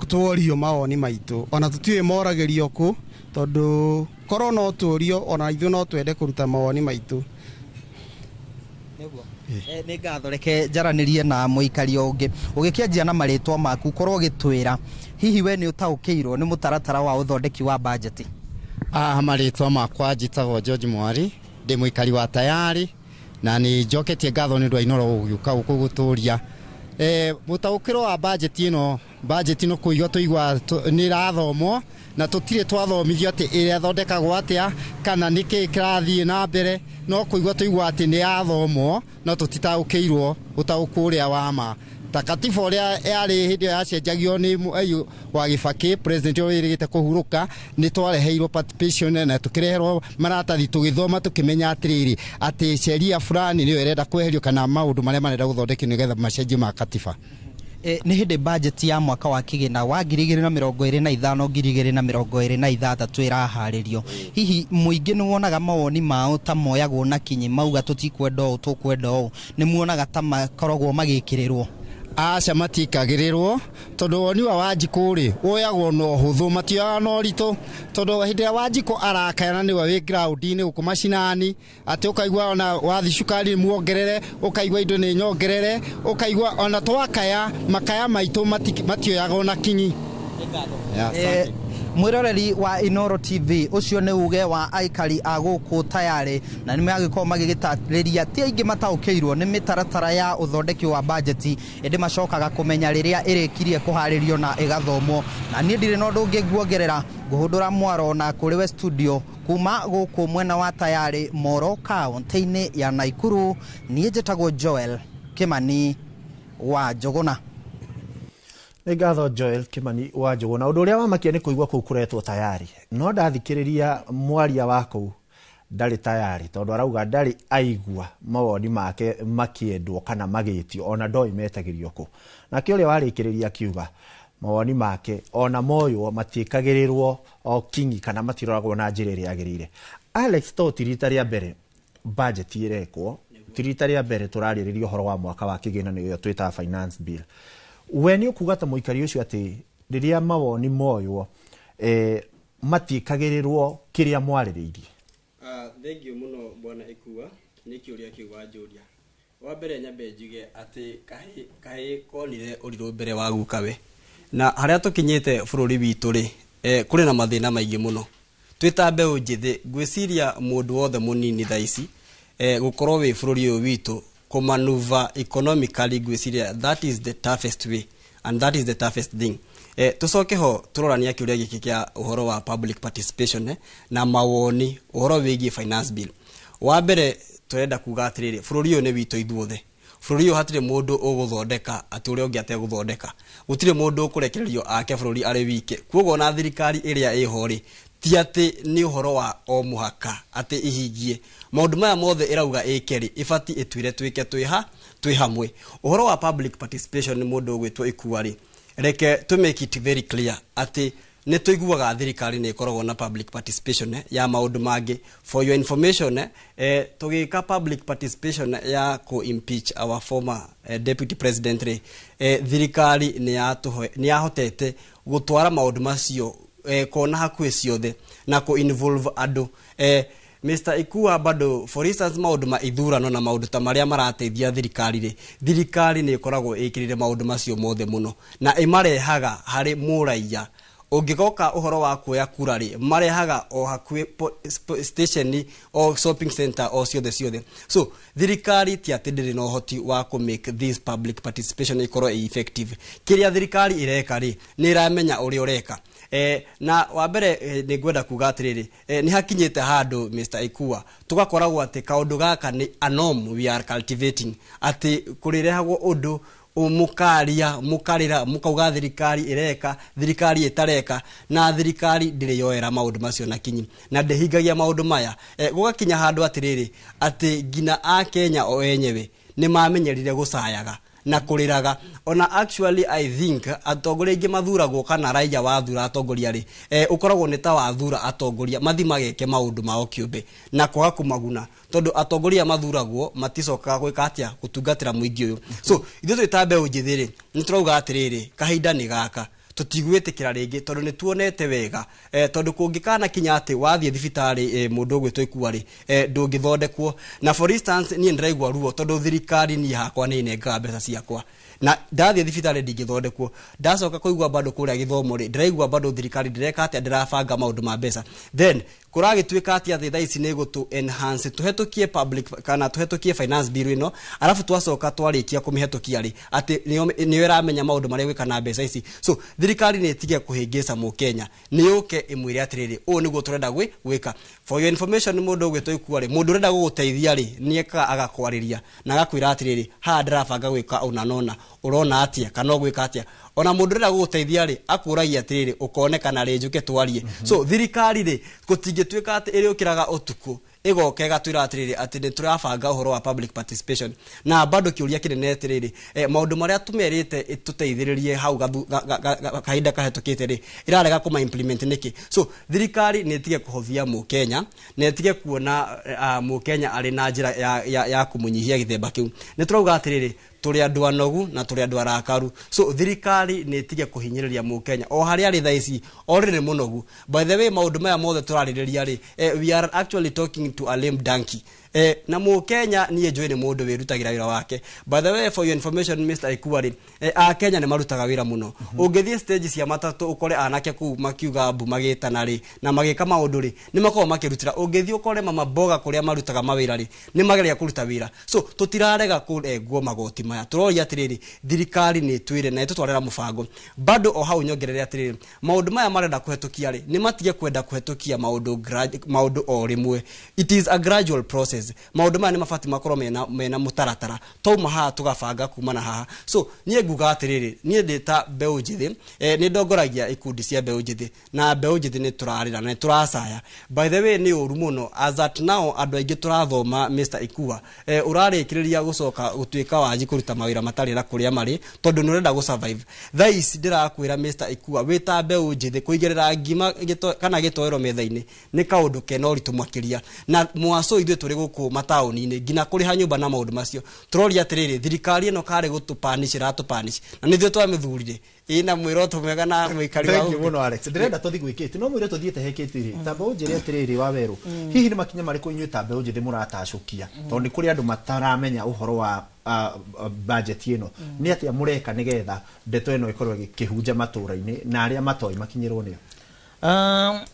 tworio mawoni maitũ ona tũtiũĩ moragĩrio kũ tondũ korwo no tũrio ona ithuĩ no twende kũruta mawoni maitũ. Nĩ ngatho reke njaranĩrie na mũikari ũngĩ ũgĩkĩanjia na marĩtwa maku korwo ũgĩtwĩra hihi we nĩ ũtaũkĩirwo nĩ mũtaratara wa ũthondeki wa budget. Marĩtwa makwa njĩtagwo George Mwari ndĩ mũikari wa Tayari na nĩ njoketie ngatho nĩ ũndũ wa iNooro gũgĩũka gũkũ gũtũria mũtaũkĩro wa budget ĩno budget no kuigwa tuigwa ni rathomwo na tutire twathomithio ati iria thondekagwo atia kana niki kirathie na mbere no kuigwa tuigwa ati ni athomwo no tutitaukirwo utaukuria wama takatifu uria yari hindi yacenjagio ni ayu wa Gibaki president uyu irigite kuhuruka ni twareheirwo participation na tukireherwo maratathi tugithoma tukimenya atiriri ati sheria fulani niyo irenda kweherio kana maundu maria marenda guthondekio nigetha macenjio ma katiba. Nĩ hĩndĩ budget ya mwaka wa kĩgĩna wa 2025-2026 ĩraharĩrio. Hihi mũingĩ nĩ wonaga mawoni mao ta moyagwo na kinyi mauga tũtikwenda ũũ tũkwenda ũũ, nĩ muonaga ta makoragwo magĩkĩrĩrwo? Aca matikagĩrĩrwo tondu woni wa Wanjikũ ri woyagwo no huthu matioyaga no ritũ tondu hindi ya Wanjikũ arakayana niwe wi ground-inĩ gũkũ macinani ati ukaigwa ona wathi cukari muongerere ukaigwa indo ni nyongerere ukaigwa ona twakaya makaya maitũ matioyaga ona kinyi. Mwiroreri wa iNooro TV ucio ni uge wa aikari a guku tayari na nĩ magĩkorwo magĩgĩtarĩria ti aingĩ mataũkĩirwo nĩ mĩtaratara ya uthondeki wa budget ĩndĩ macokaga kũmenya rĩrĩa ĩrĩkirie kũharĩrio na ĩgathomwo na niĩ ndirĩ na ũndũ ũngĩ nguongerera ngũhũndũra mwaro na kũrĩ we studio kuma gũkũ mwena wa tayari Moro kaunti-inĩ ya Naikuru niĩ njĩtagwo Joel Kimani wa Njũgũna. Ngatho Joel Kimani wa Njũgũna. Ũndũ ũrĩa wamakia nĩ kũigua kũu kũretwo tayari no ndathikĩrĩria mwaria wa kũu ndarĩ tayari tondũ arauga ndarĩ aigua mawoni make makĩendwo kana magĩtio ona ndoĩ metagĩrio kũ nake ũrĩa warĩkĩrĩria akiuga mawoni make ona moyo matiĩkagĩrĩrwo o kinyi kana matiroragwo na njĩra ĩrĩa yagĩrĩire. Alex to tirita rĩa mbere budget ĩrekwo tirita rĩa mbere tũrarĩrĩria ũhoro wa mwaka wa kĩgĩna nĩyo twĩtaga finance bill. We nĩ ũkuga ta mũikari ũcio atĩ rĩrĩa mawoni moywo matiĩkagĩrĩrwo kĩrĩa mwarĩrĩirie? Thengiũ mũno bwana Ikua nĩ kĩũria kĩu wanjũria. Wa mbere nyambe njuge atĩ kahĩ konire ũrirũ mbere wa gukawe na harĩa tũkinyĩte bũrũri witũ rĩ kũrĩ na mathĩna maingĩ mũno. Twĩta mbeũ njĩthĩ ngwĩciria mũndũ wothe mũnini thaa ici gũkorwo wĩ bũrũri ũyũ witũ kumanuva economically gwiciria that is the toughest way and that is the toughest thing. Tucoke ho turorania kiuria giki kia uhoro wa public participation na mawoni uhoro wigi finance bill. Wa mbere turenda kuga atiriri bũrũri ũyũ nĩ witũ ithuothe. Bũrũri ũyũ hatirĩ mũndũ ũgũthondeka atĩ ũrĩa ũngĩ ategũthondeka. Gũtirĩ mũndũ ũkũrekererio ake bũrũri arĩ wike. Kuoguo na thirikari ĩrĩa ĩho rĩ ti atĩ nĩ uhoro wa o mũhaka atĩ ihingie maũndũ maya mothe ĩrauga ĩkeri ibati ĩtuire twĩke twĩ hamwe. Uhoro wa public participation nĩ mũndũ ũgwĩtwo Ikua rĩ reke to make it very clear atĩ nĩ tũiguaga thirikari nĩ ĩkoragwo na public participation ya maũndũ mangĩ. For your information tũgĩka public participation ya impeach our former deputy president rĩ thirikari nĩ yahotete gũtwara maũndũ macio kona hakuhĩ ciothe na involve andũ. Mr. Ikua bado for instance maũndũ ma ithurano na maũndũ ta marĩa marateithia thirikari rĩ thirikari nĩ ĩkoragwo ĩkĩrĩire maũndũ macio mothe mũno na ĩmarehaga harĩ mũraiya. Ũngĩgoka ũhoro wa kuoya kura rĩ marehaga o hakuhĩ station o shopping center o ciothe. So thirikari ti atĩ ndĩrĩ na ũhoti wa make this public participation ikorwo effective. Kĩrĩa thirikari ĩreka rĩ nĩ ĩramenya ũrĩa ũreka. Na wa mbere nĩ ngwenda kuga atiriri nĩ hakinyĩte handũ Mr. Ikua tugakoragwo atĩ kaũndũ gaka nĩ a norm we are cultivating atĩ kũrĩrehagwo ũndũ mukaria mukarira mukauga thirikari ireka thirikari itareka na thirikari ndire yoera maundu macio na kinyi na ndehingagia maundu maya gugakinya handu atiriri ati ngina a Kenya o enyewe ni mamenyerire gucayaga na kuriraga ona actually I think atongoria ingi mathuragwo kana raia wathura atongoria ri ukoragwo ni ta wathura atongoria mathimageke maundu mao kiumbe na kwaga kumaguna tondu atongoria mathuragwo maticokaga gwika atia gutungatira muingi uyu so ithu twitambe unjithiri ni turauga atiriri kahinda ni gaka tutigwitikira ringi tondu ni tuonete wega tondu kungikana kinya ati wathie thibitari mundu gwitwo Ikua ri ndungithondekwo na for instance ni ndiraigwa ruo tondu thirikari ni hakwa ni nenga mbeca ciakwa na ndathie thibitari ndingithondekwo ndacoka kuigua bado kuria githomo ri ndiraigua bado thirikari ndireka atia ndirabanga maundu ma mbeca then kuragituika atia thitha ici ni gutu enhance tuhetukie public kana tuhetukie finance bill ino arafu twacoka twarikia kumihitukia ri ati niyo iramenya maundu maria gwikana mbeca ici so thirikari ni itige kuhingica mu Kenya ni yuke imwire atiriri u niguo turenda gwika for your information mundu gwito ikua ri mundu urenda guguteithia ri nieka agakwariria na agakwira atiriri ha ndirabanga gwika una nona urona atia kana gwika atia ona mundu urenda guguteithia ri akuragia atiriri ukonekana ri njuke twarie so thirikari ri gutingituika ati iri ukiraga utuku igoka igatwira atiriri ati ni turabanga uhoro wa public participation na bado kiuria kinene atiriri maundu maria tumerite tuteithiririe hau kahinda kahetukite ri irarega kuma implement niki so thirikari ni tige kuhovia mu Kenya ni tige kuona mu Kenya ari na njira ya kumunyihia githemba kiu ni turauga atiriri turi andu anogu na turi andu arakaru so thirikari ni tige kuhinyiriria mu Kenya o hari ari thaici already munogu by the way maundu maya mothe turaririria ri we are actually talking to a lame donkey na mu Kenya ni enjoy ni mundu wirutagira wira wake by the way for your information Mr. Ikuari a Kenya ni marutaga wira muno ungithie stage cia matatu ukore anake ku makiuga mbu magitana ri na magika maundu ri ni makao makirutira ungithie ukore mama boga kuria marutaga mawira ri ni mageria kuruta wira so tutirarega kurengwo magoti maya turoria atiriri thirikari ni twire na itutwarira mubango bado o hau nyongerere atiriri maundu maya marenda kuhetukia ri ni matige kwenda kuhetukia maundu o rimwe it is a gradual process maundu maya ni mafati makoro mena mutaratara toma ha tugabanga kumana haha so nie nguga atiriri nie ndita mbeu njithi ni ndongoragia ikundi cia mbeu njithi na mbeu njithi ni turarira na turacaya by the way ni uru muno as at now andu aingi turathoma Mr. Ikua urarikiriria gucoka gutuika wanji kuruta mawira matari na kuria mari tondu nurenda gu survive thais ndirakwira Mr. Ikua wita mbeu njithi kuigerera ngima kana gitoero methaini ni kaundu kena uritu makiria na mwaso ithu turi guku mataoni-ini ngina kuriha nyumba na maundu macio turoria atiriri thirikari ino kare gutupanishira tupanish na nithio twamithurire ina mwiroto mwega na mwikari wa huko muno Alex ndirenda tuthi gwikite no mwire tuthiete hekete ri tambo njiri atiriri wa weru hihi ni makinya mariko inyuĩ tambe njiri muratacukia tondu ni kuri andu mataramenya uhoro wa budget ino ni atia mureka nigetha ndeto ino ikorwo ikihunja matura-ini na aria matoi makinyirwo ni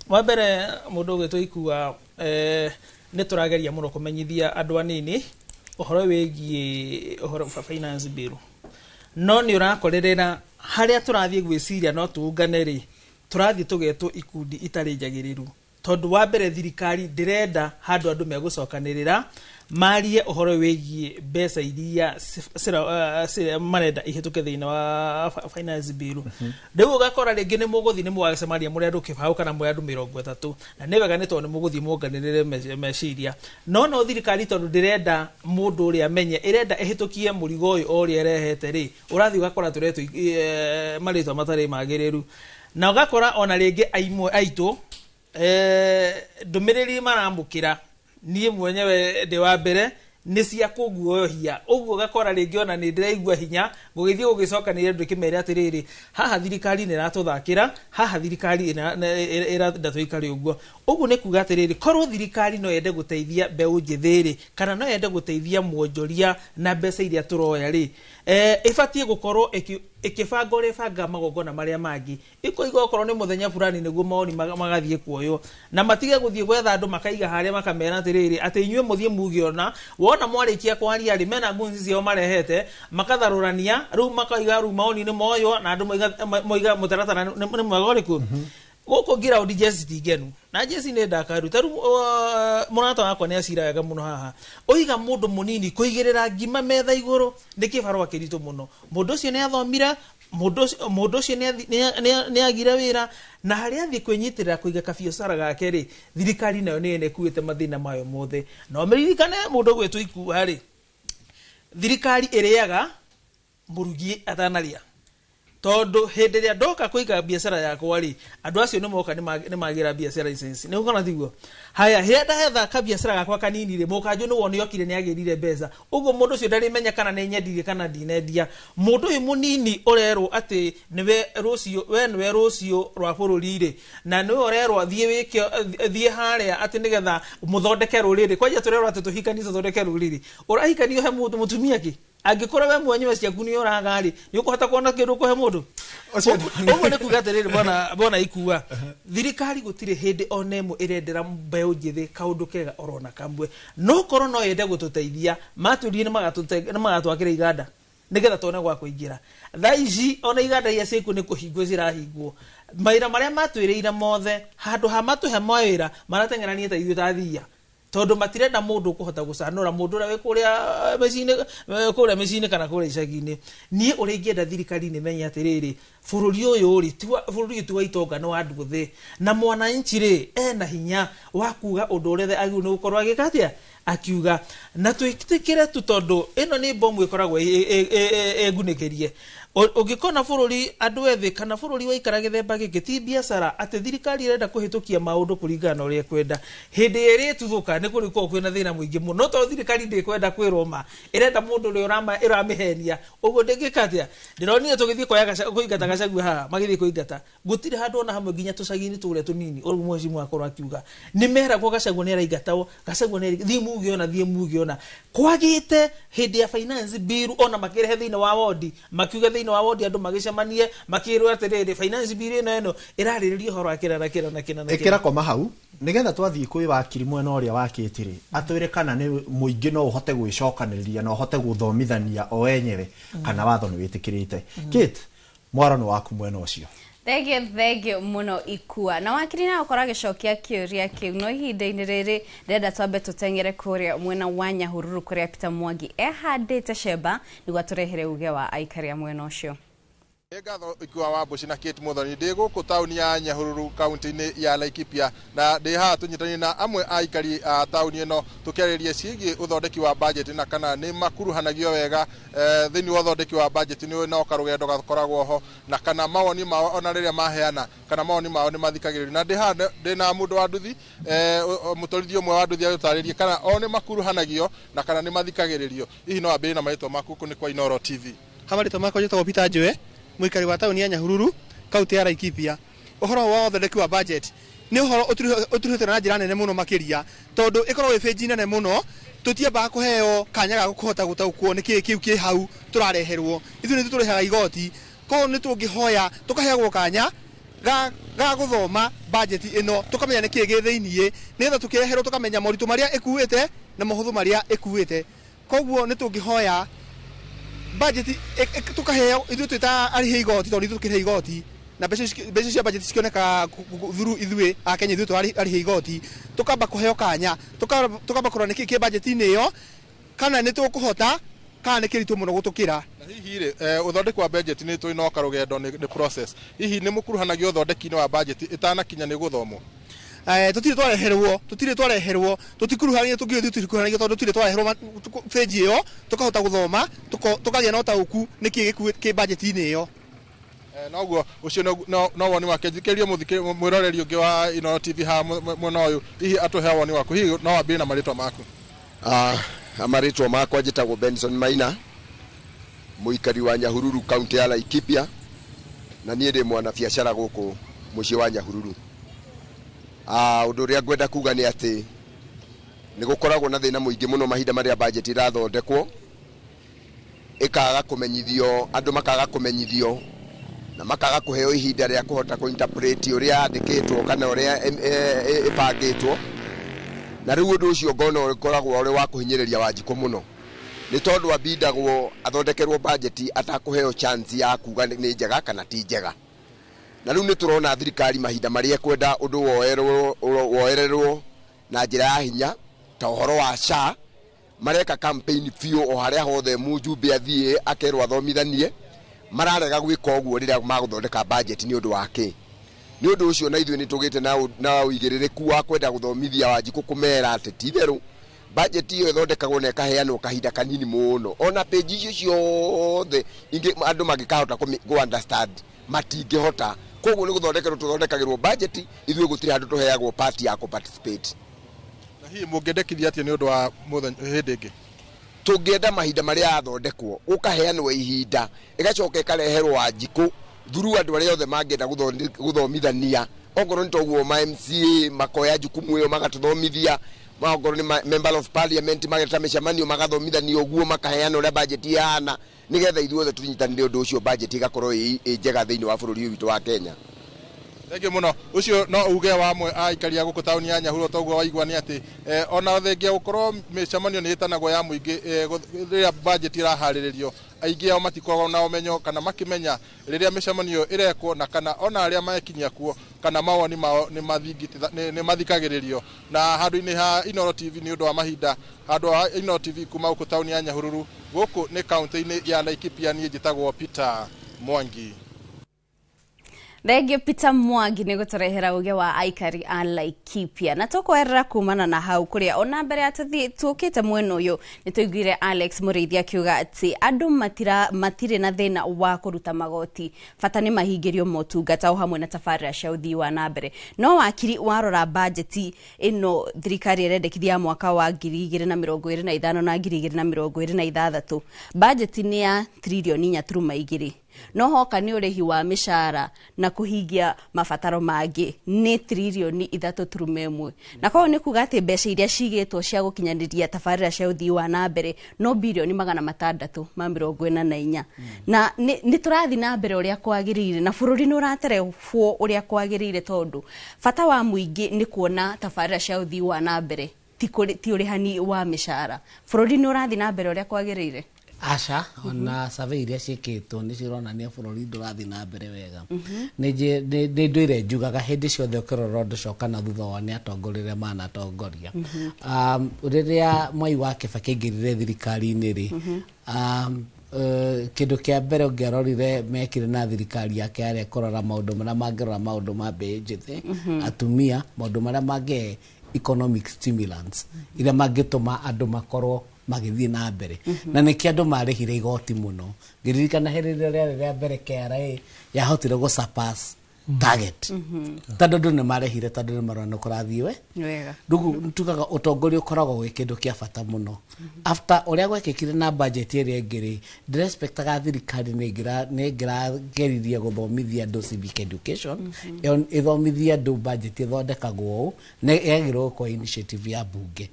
wa mbere mundu gwitwo Ikua ni turageria muno kumenyithia andu anini uhoro wigie uhoro wa finance bill no ni urakorerera haria turathie gwiciria no tuungane ri turathie tugetwo ikundi itari njagiriru tondu wa mbere thirikari ndirenda handu andu megucokanirira marie uhoro wigie mbeca iria marenda ihituke thiina wa finance bill riu ugakora ringi ni muguthi ni mwagacemaria muri andu kibau kana muri andu 30 na ni wega ni tondu muguthi muonganirire meciria no thirikari tondu ndirenda mundu uria amenye irenda ihitukie murigo uyu uria irehete ri urathi ugakora turetwo maritwa matari magiriru na ugakora ona ringi aimwe aitu ndumiriri marambukira nie mwenyewe ndi wa mbere ni cia kuguohia uguo gakora ringi ona ni ndiraigua hinya ngugithie gugicoka ni ndu kimere atiriri haha thirikari ni ratuthakira haha thirikari ira ndatuikari uguo uguo ni kuga atiriri korwo thirikari no yende guteithia mbeu njithiri kana no yende guteithia muonjoria na mbeca iria turoya ri ifatie gukorwo ikibanga uri banga magongona maria mangi ikoiga okorwo ni muthenya fulani niguo maoni magathie kuoyo na matige guthie gwetha andu makaiga haria makamera atiriri ati inyue muthie mugiona wona mwarikia kwaria ri mena ngunzi cio marehete makatharurania riu makaiga riu maoni ni moyo na andu moiga mutaratara ni mwagoriku guko gira odi jesi ngenu na jesi ne ndakaru taru munata wakwa ni acira wega muno haha oiga mundu munini kuigirira ngima metha iguru ndikibarwa kirito muno mundu ucio ni athomira mundu ucio ni agira wira na haria thi kwinyitirira kuiga kabiacara gake ri thirikari nayo ni ene kuite mathina mayo mothe no meririkane mundu gwetwo Ikua ri thirikari iriaga murugi atanaria tondu hindi ria ndoka kuiga biacara yakwa ri andu acio ni moka ni magira biacara license ni ukona thiguo haya henda hetha ka biacara gakwa kanini ri mukanju ni woni yokire ni agirire mbeca uguo mundu ucio ndari menya kana ni nyendirie kana ndinendia mundu uyu munini urerwo ati niwe rucio rwa bururi ri na niwe urerwo thie haria ati nigetha muthondeke ruriri kwaja turerwo ati tuhikani tuthondeke ruriri urahikanio he mutumia ki angikora we mwenyewe ciaku ni oraga ri ni ukuhota kuona kindu kuhe mundu uguo ni kuga atiriri bona ikua thirikari gutire hindi onemu irendera mbeu njithi kaundu kega orona kambwe no korwo no yende gututeithia maturie ni magatwakira iganda nigetha tone gwa kuingira thaici ona iganda iria ciku ni kuhingwo cirahingwo maira maria matwiriire mothe handu ha matuhe mawira maratengerania ta ithuĩ tathia tondu matirenda mundu kuhota gucanura mundu ria kuria mecini kana kuria icagi-ini nie uria ingienda thirikari ni menye atiriri bururi uyu ri bururi tu wa itonga no andu thi na mwananchi ri ena hinya wa kuga undu uria agiu ni gukorwo agikatia akiuga na twitikire tu tondu ino ni bomu ikoragwo egunikirie ugikona bururi andu ethi kana bururi wa ikara githemba giki ti biacara ati thirikari irenda kuhitukia maundu kuringana na uria kwenda hindi iri tuthuka ni kuriko kwina thina muingi muno to thirikari ndi kwenda kwiroma irenda mundu uri iramihenia uguo ndingikatia ndironire tugithie kuingata gacagu ha magithie kuingata gutire handu ona hamwe nginya tucagi-ini turia tunini uguo mwecimu akorwo akiuga ni mera kwa gacagu ni raingatao gacagu ni thie mugiona kwagite hindi ya finance bill ona makirehe thina wa wodi makiuga thina wa wodi andu magicemanie makirwo atiriri finance bill ino irariririo horo akira na kina ikira koma hau nigetha twathii kwi wakiri mwena uria wakitiri atwire kana ni muingi no uhote gwicokaniriria no uhote guthomithania o wenyewe kana watho ni witikirite Kate mwarano waku mwena ucio Thegio muno ikua na wakiri na ukora gicokia kiuria kiu no ihinda-ini riri ndenda twambe tutengere kuria mwena wa Nyahururu kuria Peter Mwangi ehandite cemba niguo turehere uge wa aikaria mwena ucio Ngatho ikua wa Mbuci na Kate Muthoni ndi guku tauni ya Nyahururu kaunti-ini ya Laikipia na ndi ha tunyitani na amwe aikari a tauni ino tukeririe ciigi uthondeki wa budget na kana ni makuruhanagio wega thini wa uthondeki wa budget ni no karugendo gakoragwo ho na kana mawoni mao ona riria maheana kana mawoni mao ni mathikagiririo na ndi ha ndi na mundu wa nduthi mutorithio mwe wa nduthi agutaririe kana o ni makuruhanagio na kana ni mathikagiririo hihi no ambiri na maitwa maku ni kwa iNooro TV hamarito mako jetagwo Peter Njue mwikari wa tauni ya Nyahururu kaunti ya Laikipia uhoro wa uthondeki wa budget ni uhoro uturuhite na njira nene muno makiria tondu ikorwo ifeji nene muno tutiamba kuheo kanya ga kuhota gutaukwo ni kiu ki hau turareherwo ithu ni turehaga igoti ko ni tungihoya tukaheagwo kanya ga guthoma budget ino tukamenya ni ki githeinie nigetha tukireherwo tukamenya moritu maria ikuite na mahuthu maria ikuite koguo ni tungihoya budget tukaheo ithu twita arihe igoti tondu ithu tukirihe igoti na mbeca cia budget cikioneka thuru ithuĩ a Kenya ithuĩ twarihe igoti tukamba kuheo kanya tukamba kurora niki ki budget-ini iyo kana ni tukuhota kana ni kiritu muno gutukira na hihi ri uthondeki wa budget ni twinoka rugendo ni process hihi ni mukuruhanagio uthondeki-ini wa budget itanakinya ni guthomwo tutire twareherwo tutikuruhania tukikuruhania tondu tutire twareherwo feji iyo tukahota guthoma tukagia na utauku niki ki budget-ini iyo noguo ucio no woni wake thikerie mwiroreri ungi wa iNooro TV ha mwena uyu hihi atuhe woni waku hihi no wambire na maritwa maku amaritwa makwa njitagwo Benson Maina muikari wa Nyahururu kaunti ya Laikipia na nie ndi mwana biashara guku mucii wa Nyahururu undu uria ngwenda kuga ni ati ni gukoragwo na thina muingi muno mahinda maria budget irathondekwo ikaga kumenyithio andu makaga kumenyithio na makaga kuheo ihinda ria kuhota kuinterpret uria andikitwo kana uria ipangitwo na riu undu ucio ngona ukoragwo uri wa kuhinyiriria Wanjiku muno ni tondu abindagwo athondekerwo budget atakuheo chance ya kuga ni njega kana ti njega na riu ni turona thirikari mahinda maria kwenda undu woererwo na njira ya hinya ta uhoro wa SHA mareka campaign fio o haria hothe mujumbe athie akerwo athomithanie mararega gwika uguo riria maguthondeka budget ni undu wake ni undu ucio na ithuĩ ni tugite na uigiririku wa kwenda guthomithia Wanjiku kumera ati titheru budget iyo ithondekagwo na ikaheanwo kahinda kanini muno ona page icio ciothe ingi andu magikahota ku understand matingihota koguo ni guthondekerwo tuthondekagirwo budget ithuĩ gutiri handu tuheagwo part ya ku participate na hihi mungĩendekithia atia ni undu wa hindi ingi tungienda mahinda maria athondekwo ukaheanwo ihinda igacoka ikareherwo Wanjiku thuru andu aria othe mangienda guthomithania ongorwo ni toguo ma MCA makoya jukumu iyo magatuthomithia magoro ni member of parliament mageta mĩcemanio magathomithania ũguo makaheana ũrĩa budget ihana nigetha ithuothe tũnyitanĩre ũndũ ũcio budget igakorwo ĩ njega thĩinĩ wa bũrũri witũ wa Kenya. Thengi muno ucio no uge wa mwe aikaria guku tauni ya Nyahururu toguo waigua ni ati ona thengia gukorwo mĩcemanio ni itanagwo ya muingi riria budget iraharĩrĩrio aingi ao matikoragwo na umenyo kana makimenya riria mĩcemanio irekwo na kana ona aria makinyia kuo kana mawoni mao ni mathikagĩrĩrio na handu-inĩ ha iNooro TV ni undu wa mahinda handu ha iNooro TV kuma guku tauni ya Nyahururu guku ni kaunti-inĩ ya Laikipia ni njitagwo Peter Mwangi. Thengio Peter Mwangi nĩ gũtũrehera uge wa aikari a Laikipia na tũkwerera kumana na hau kũrĩa ona mbere tũkĩte mwena ũyũ nĩ tũiguire Alex Mũrĩithi akiuga atĩ andũ matirĩ na thĩna wa kũruta magoti bata nĩ mahingĩrio motungata o hamwe na tabarĩra cia ũthii wa na mbere no wakiri warora bajeti ĩno thirikari ĩrendekithia mwaka wa 2025 na 2026 bajeti nĩ ya trilioni 4.2 no hoka ni urehi wa mishara na kuhingia mabataro mangi ni trilioni 3.1 na kwa ni kuga ati mbeca iria cigitwo cia gukinyaniria tabarĩra cia uthii wa na mbere no bilioni 644 na ni turathi na mbere uria kwagirire na bururi ni uraterefwo uria kwagirire tondu bata wa muingi ni kuona tabarĩra cia uthii wa na mbere ti urihani wa mishara bururi ni urathi na mbere uria kwagirire Asha ona survey iria ciĩkĩtwo nĩ cironania bũrũri ndũrathiĩ na mbere wega nĩ ndũire njugaga hĩndĩ ciothe ũkĩrora ũndũ coka na thutha wa nĩ atongoria manatongoria rĩrĩa Mwai wa Kĩbakĩ aingĩrire thirikari-inĩ rĩ kĩndũ kĩa mbere ũngĩarorire mekire na thirikari yake yarĩ kũrora maũndũ marĩa mangĩrora maũndũ ma mbeũ njĩthĩ atumia maũndũ marĩa mangĩhe economic stimulants iria mangĩtũma andũ makorwo magithie na mbere na nĩkĩ andũ marĩhire igoti mũno ngĩririkana hĩndĩ rĩa mbere KRA yahotire gũ surpass target tondũ andũ nĩ marĩhire tondũ nĩ marona kũrathiĩ wega rĩu tugaga ũtongoria ũkoragwo wĩ kĩndũ kĩa bata mũno after ũrĩa gwekĩkire na budget ĩrĩa ĩngĩ ndĩrespectaga thirikari nĩ ĩngĩrageririe gũthomithia andũ civic education ĩthomithia andũ budget ĩthondekagwo ũũ na yagĩrĩirwo kwa initiative ya bunge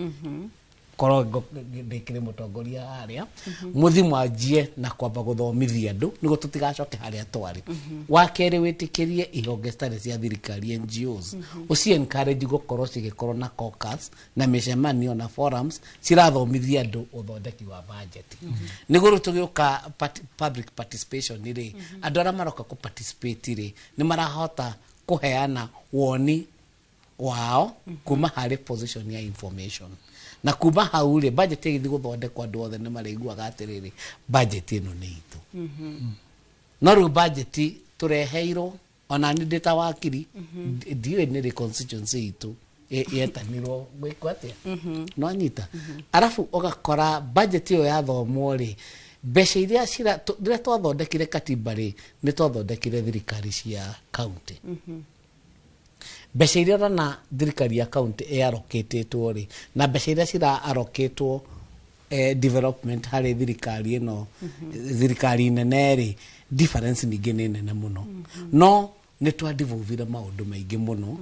korogo ndikire mutongoria haria muthi mwanjie na kwamba guthomithia andu nigo tutigacoke haria twari wakere witikirie ihonge stare cia thirikari NGOs uci encourage gukorwo cigikorwo na caucus na mĩcemanio na forums cirathomithia andu uthondeki wa budget nigo tugioka public participation ri andu ara maroka ku participate ri ni marahota kuheana woni wao kuma harĩ position ya information na kuma hau rĩ budget ĩgĩthiĩ gũthondekwo andũ othe nĩ marĩiguaga atĩrĩrĩ budget ĩno nĩ itũ no rĩu budget tũreheirwo ona nĩ ndĩ ta wakiri ndiũĩ nĩ rĩ constituency itũ yetanirwo gwĩkwo atĩa no nyita arabu ũgakora budget ĩyo yathomwo rĩ mbeca iria rĩrĩa twathondekire katiba rĩ nĩ twathondekire thirikari cia county mbeca iria na thirikari ya county allocatedwo ri na mbeca iria cira allocatedwo development harĩ thirikari ĩno thirikari nene ri difference ningĩ nĩ nene mũno no nĩ twadivovire maũndũ maingĩ mũno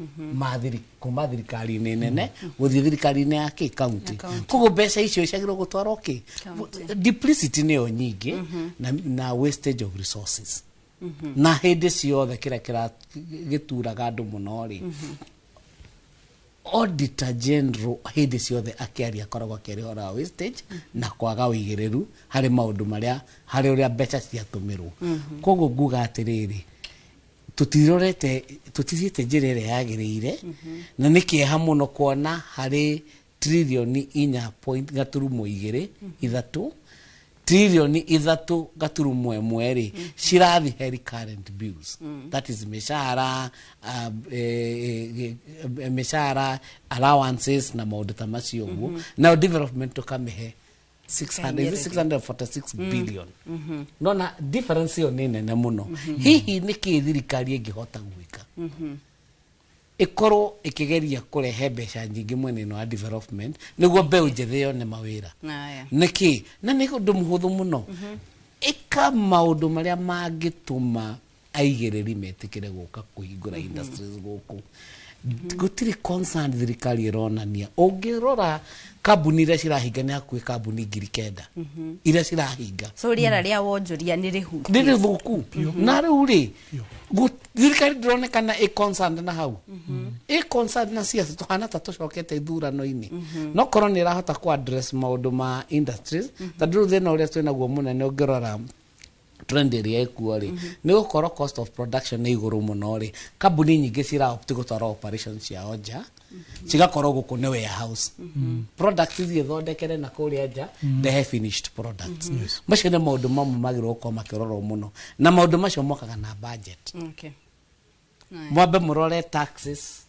kuma thirikari nene gũthiĩ thirikari-inĩ ya county koguo mbeca icio ciagĩrĩirwo gũtwarwo duplicity nĩyo nyingĩ na wastage of resources na hĩndĩ ciothe kĩrĩa gĩturaga andũ mũno rĩ auditor general hĩndĩ ciothe akĩaria akoragwo akĩaria ũhoro wa wastage na kwaga ũigĩrĩru harĩ maũndũ marĩa harĩ ũrĩa mbeca ciatũmĩrwo koguo nguga atĩrĩrĩ tutithiĩte njĩra ĩrĩa yagĩrĩire na nĩ kĩeha mũno kuona harĩ trilioni 4.2 trilioni 3.1 rĩ cirathi heri current bills that is mishahara allowances na maũndũ ta macio ũguo na development tukamĩhe 646 billion no na difference yo nĩ nene mũno hihi nĩ kĩ thirikari ĩngĩhota gwĩka ikorwo ikigeria kurehe mbeca nyingĩ mwena wa development niguo mbeũ njĩthĩ yone mawĩra niki na nĩ ũndũ mũhũthũ mũno ika maũndũ marĩa mangĩtũma aigĩrĩri metĩkĩre gũka kũhingũra industries gũkũ gũtirĩ concern thirikari ĩronania. Ũngĩrora kambuni iria cirahinga nĩ hakuhĩ kambuni 9,000 iria cirahinga, so rĩera rĩa wonjoria nĩ rĩhutie, nĩ rĩthũku. Na rĩu rĩ thirikari ndĩronekana ĩ concerned na hau, ĩ concerned na siasa. Tũhana ta tũcokete ithurano-inĩ, no korwo nĩ ĩrahota ku address maũndũ ma industries. Tondũ rĩu thĩna ũrĩa twĩnaguo mũnene ũngĩrora trend ĩrĩa ĩkuo rĩ nĩ gũkorwo cost of production nĩ igũrũ mũno rĩ, kambuni nyingĩ ciraopti gũtwara operations ciao nja, cigakorwo gũkũ nĩ warehouse, products icio thondekere na kũrĩa nja the finished products. Macio nĩ maũndũ mamwe magĩrĩirwo gũkorwo makĩrorwo mũno, na maũndũ macio mokaga na budget. Mwambe mũrore taxes,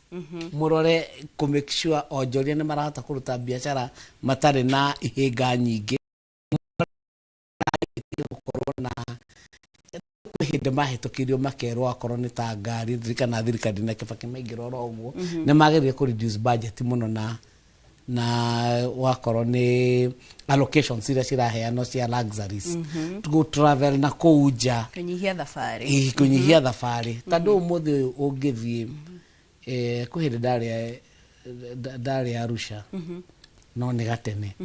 mũrore kũ make sure onjoria nĩ marahota kũruta biacara matarĩ na ihĩnga nyingĩ, gũkorwo na hĩndĩ mahĩtũkĩrio makerwo akorwo nĩ ta ngari kana thirikari na Kibaki maingĩra oro ũguo nĩ magĩrĩire kũ reduce budget mũno na wakorwo nĩ allocations iria ciraheanwo cia luxuries to travel na kũu nja, kũnyihia thabarĩ. Tondũ ũmũthĩ ũngĩthiĩ kwĩ hĩndĩ ndarĩ Arusha no nĩ gatene,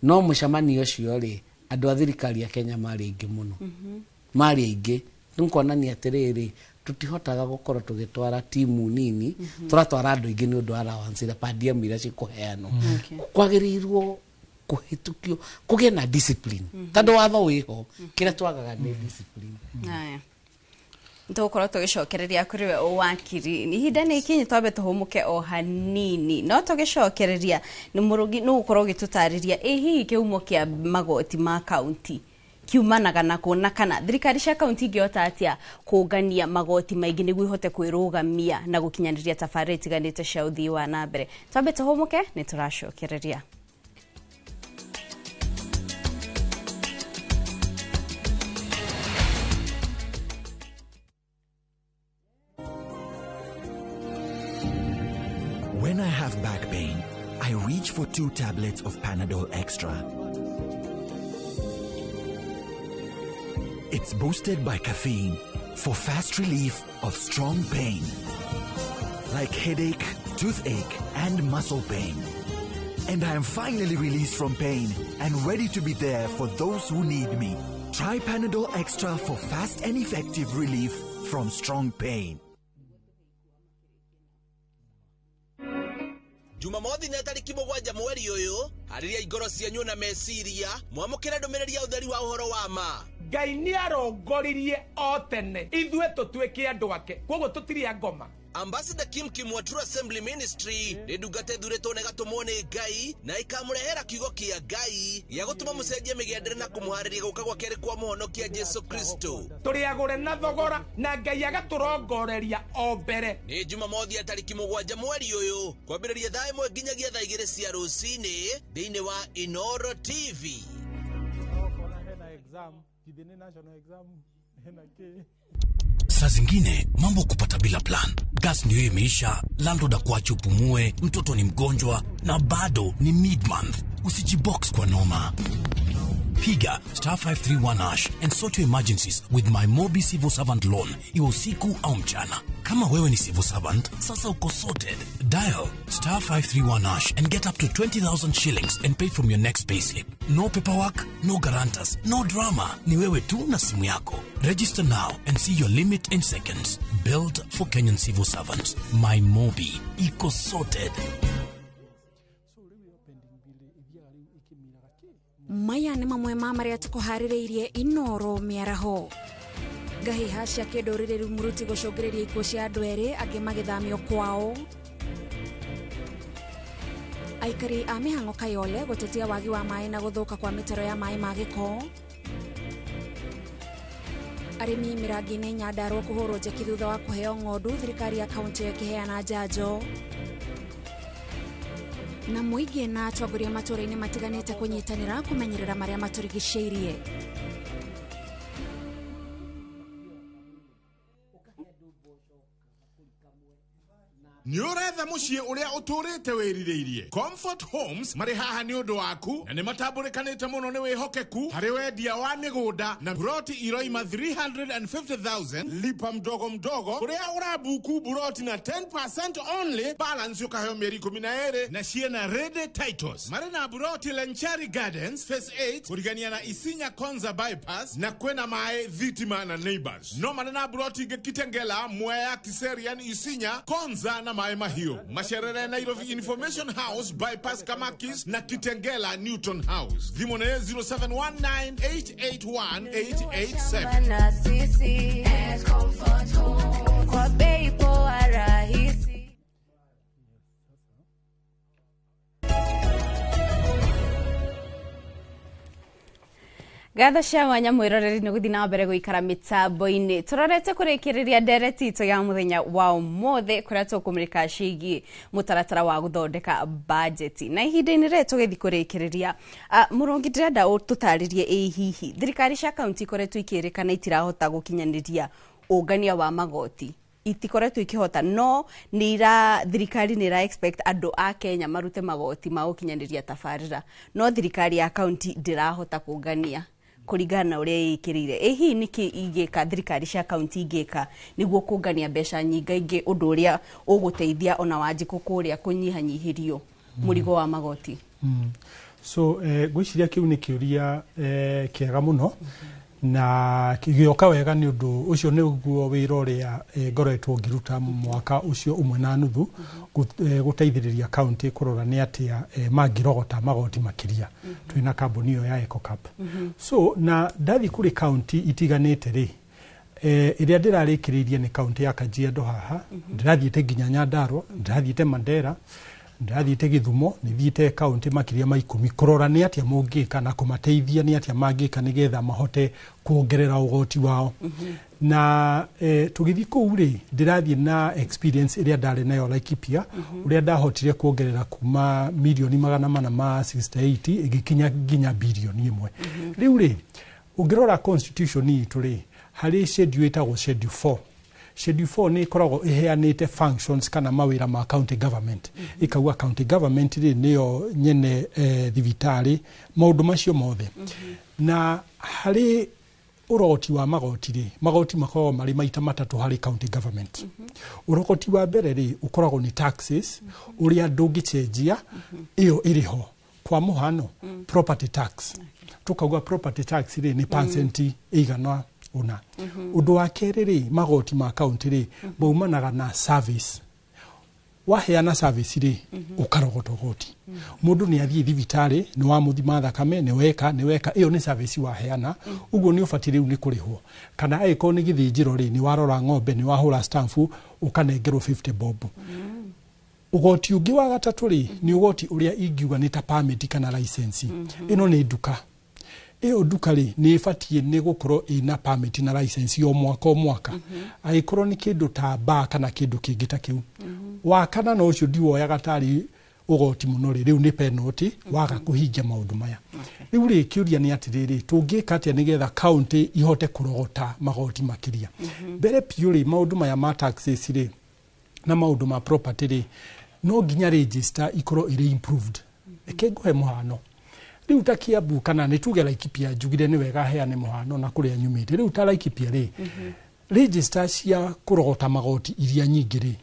no mũcemanio ũcio rĩ andũ a thirikari ya Kenya marĩ aingĩ mũno, marĩ aingĩ. Nĩkuonania atĩrĩrĩ tũtihotaga gũkorwo tũgĩtwara timu nini, tũratwara andũ aingĩ nĩ ũndũ wa allowance iria per diem iria cikũheanwo. Kwagĩrĩirwo kũhĩtũkio kũgĩe na discipline, tondũ watho wĩho, kĩrĩa twagaga nĩ discipline. Tũgũkorwo tũgĩcokereria kũrĩ we wakiri, ihinda nĩ ikinyi twambe tũhũmũke o hanini, no tũgĩcokereria nĩ mũrũgi nĩ gũkorwo gĩtũtarĩria hihi kĩhumo kĩa magoti ma kaunti kiumanaga na kuona kana thirikari cia kaunti ingĩhota atĩa kũngania magoti maingĩ nĩguo ihote kwĩrũgamia na gũkinyanĩria tabarĩra itiganĩte cia ũthii wa na mbere. Twambe tũhũmũke nĩ tũracokereria. When I have back pain, I reach for 2 tablets of Panadol Extra. It's boosted by caffeine for fast relief of strong pain, like headache, toothache, and muscle pain. And I am finally released from pain and ready to be there for those who need me. Try Panadol Extra for fast and effective relief from strong pain. Jumamothi na tariki 7 mweri uyu hariria igoro cianyu na meciria mwamukira ndumiriri ya utheri wa uhoro wa ma. Ngai ni arongoririe o tene ithue tutwike andu ake koguo tutiri ngoma. Ambassador Kim wa True Assembly Ministry ndungate thuretwo ne gatumwo ni Ngai na ikamurehera kiugo kia Ngai ya gutuma mucenjie migendere na kumuhariria guka gwa keri kwa muhonokia Jesu Kristo. Turi agure na thogora na Ngai agaturongoreria o mbere. Ni Jumamothi ya tariki 7 mweri uyu kwambiriria thaa 1 nginyagia thaa 2 cia rucini thiini wa iNooro TV. Saa zingine mambo kupata bila plan. Gas ndio imeisha, landlord akuache upumue, mtoto ni mgonjwa na bado ni mid-month. Usijibox kwa noma. Piga *531# and sort your emergencies with my Mobi Civil Servant Loan, iwe usiku au mchana. Kama wewe ni civil servant, sasa uko sorted. Dial *531# and get up to 20,000 shillings and pay from your next payslip. No paperwork, no guarantors, no drama. Ni wewe tu na simu yako. Register now and see your limit in seconds. Built for Kenyan civil servants. My Mobi, iko sorted. Maya nĩ mamwe ma marĩa tũkũharĩrĩirie iNooro mĩaraho. Ngahiha cia kĩndũrĩrĩ muruti gũcũngĩrĩria ikuũ cia andũ erĩ angĩ magĩthamio kwao. Aikari a mĩhang'o Kayole gũtetia wagi wa maĩ na gũthũka kwa mĩtaro ya maĩ ma gĩko. Arĩmi Mĩrangi-inĩ Nyandarua kũhũrwo njeki thutha wa kũheo ng'ondu thirikari ya kaunti ĩkĩheana njanjo. Na mũingĩ na atongoria matũũra-inĩ matiganĩte kũnyitanĩra kũmenyerera marĩa matũrigicĩirie. Nĩ ũretha mũciĩ ũrĩa ũtũrĩte wĩrirĩirie. Comfort Homes marĩ haha nĩ ũndũ waku na nĩ matambũrĩkanĩte mũno nĩ wĩhokeku harĩ wendia wa mĩgũnda na buroti iroima 350,000 lipa mdogo mdogo ũrĩa ũrabuku buroti na 10% only balance ũkaheo mĩeri 12 na ciena ready titles. Marĩ na buroti Lenchari Gardens Phase 8 kũrigania na Isinya Konza bypass na kwena mae Thitima na Neighbors. No marĩ na buroti ingĩ Kitengela, Mwea, Kiserian, Isinya, Konza na mae Mahio. Masherere Nairobi Information House bypass Kamakis na Kitengela Newton House. Thimone 0719881887. Gatha cia mwanya mwiroreri nĩ gũthiĩ na mbere gũikara mĩtambo-inĩ. Tũrorete kũrĩkĩrĩria ndereti itũ ya mũthenya wa ũmũthĩ kũrĩa tũkũmũrĩka ciĩgiĩ mũtaratara wa gũthondeka bajeti. Na ihinda-inĩ rĩrĩ tũgĩthiĩ kũrĩkĩrĩria, Mũrũngi ndĩrenda ũtũtarĩrie hihi thirikari cia kaunti ikoretwo ikĩrĩkana itirahota gũkinyanĩria ũngania wa magoti. Itikoretwo ikihota no thirikari nĩ expect andũ a Kenya marute magoti ma gũkinyanĩria tabarĩra. No thirikari ya kaunti ndĩrahota kũngania kũringana na ũrĩa ĩkĩrĩire. Hihi nĩkĩ ingĩka thirikari cia kaunti ingĩka nĩguo kũngania mbeca nyingaingĩ ũndũ ũrĩa ũgũteithia ona Wanjikũ kũrĩa kũnyihanyihirio mũrigo wa magoti? So gwĩciria kĩu nĩ kĩũria kĩega mũno na gĩoka wega nĩ ũndũ ũcio nĩguo wĩra ũrĩa ngoretwo ngĩruta mwaka ũcio ũmwe na nuthu gũteithĩrĩria kaunti kũrora nĩ atĩa mangĩrogota magoti makĩria twĩna kambuni ĩyo ya EcoCap. So na ndathi kũrĩ kaunti itiganĩte rĩ, ĩrĩa ndĩrarĩkĩrĩirie nĩ kaunti ya Kajiado haha, ndĩrathiĩte nginya Nyandarua, ndĩrathiĩte Mandera, ndĩrathiĩte Gĩthumo, nĩthiĩte kaunti makĩria ma 10 kũrora nĩ atĩa mũngĩka na kũmateithia nĩ atĩa mangĩka nĩgetha mahote kuongerera ũgoti wao. Na tũgĩthiĩ kũu rĩ, ndĩrathiĩ na experience ĩrĩa ndarĩ nayo Laikipia, ũrĩa ndahotire kuongerera kuma milioni 468 ĩgĩkinya nginya bilioni 1. Rĩu rĩ, ũngĩrora constitution itũ rĩ, harĩ schedule ĩtagwo schedule 4. Schedule 4 nĩ ikoragwo iheanĩte functions kana mawĩra ma county government. Ikauga county government rĩ nĩyo nyene thibitarĩ, maũndũ macio mothe. Na harĩ ũrogoti wa magoti rĩ, magoti makoragwo marĩ maita matatũ harĩ county government. Ũrogoti wa mbere rĩ ũkoragwo ni taxes, ũrĩa ndũngĩcenjia, ĩyo ĩrĩho. Kwa mũhano property tax. Tukauga property tax rĩ ni percent ĩigana una. Ũndũ wa kerĩ rĩ, magoti ma kaunti rĩ maumanaga na service. Waheana service rĩ ũkarogota ũgoti. Mũndũ nĩ athiĩ thibitarĩ, nĩ wa mũthima thakame, nĩ weka, ĩyo nĩ service waheana, ũguo nĩ ũbatiĩ rĩu nĩ kũrĩhwo. Kana angĩkorwo nĩ gĩthĩnjĩro rĩ, nĩ warora ng'ombe, nĩ wahũra stamp, ũkanengerwo 50 bob. Ũgoti ũngĩ wa gatatũ rĩ, nĩ ũgoti ũrĩa ingiuga nĩ ta permit kana license. Ĩno nĩ nduka. Ĩyo nduka rĩ nĩ ĩbatiĩ nĩ gũkorwo ina permit na license o mwaka. Angĩkorwo nĩ kĩndũ ta bar kana kĩndũ kĩngĩ ta kĩu. Wa kana no ũcio ndiwoyaga tarĩ ũgoti mũno rĩ, rĩu nĩ penalty waga kũhingia maũndũ maya. Rĩu rĩ kĩũria nĩ atĩrĩrĩ, tũngĩka atĩa nĩgetha county ihote kũrogota magoti makĩria? Mbere piũ rĩ, maũndũ maya ma taxes rĩ na maũndũ ma property rĩ no nginya register ikorwo ĩrĩ improved. Reke nguhe mũhano. Rĩu ta Kiambu kana nĩ tuge Laikipia, njugire nĩ wega heane mũhano na kũrĩa nyumĩte. Rĩu ta Laikipia rĩ, register cia kũrogota magoti iria nyingĩ rĩ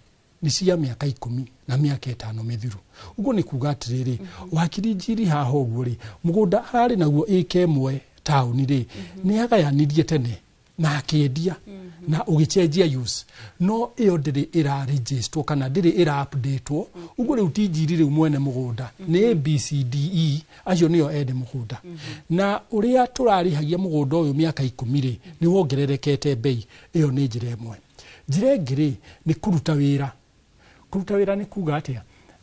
nĩ cia mĩaka 10 na mĩaka 5 mĩthiru. Ũguo nĩ kuga atĩrĩrĩ, wakiri njiri haha ũguo rĩ, mũgũnda arĩ naguo ĩka ĩmwe taũni rĩ nĩ agayanirie tene na akĩendia na ũgĩcenjia use, no ĩyo ndĩrĩ ĩra-register kana ndĩrĩ ĩra-update. Ũguo rĩu ti njiri rĩu mwene mũgũnda nĩ ABCDE, acio nĩyo ene mũgũnda. Na ũrĩa tũrarĩhagia mũgũnda ũyũ mĩaka 10 rĩ nĩ wongererekete bei. Ĩyo nĩ njĩra ĩmwe. Njĩra ĩngĩ rĩ nĩ kũruta wĩra. Kũruta wĩra nĩ kuga atĩa?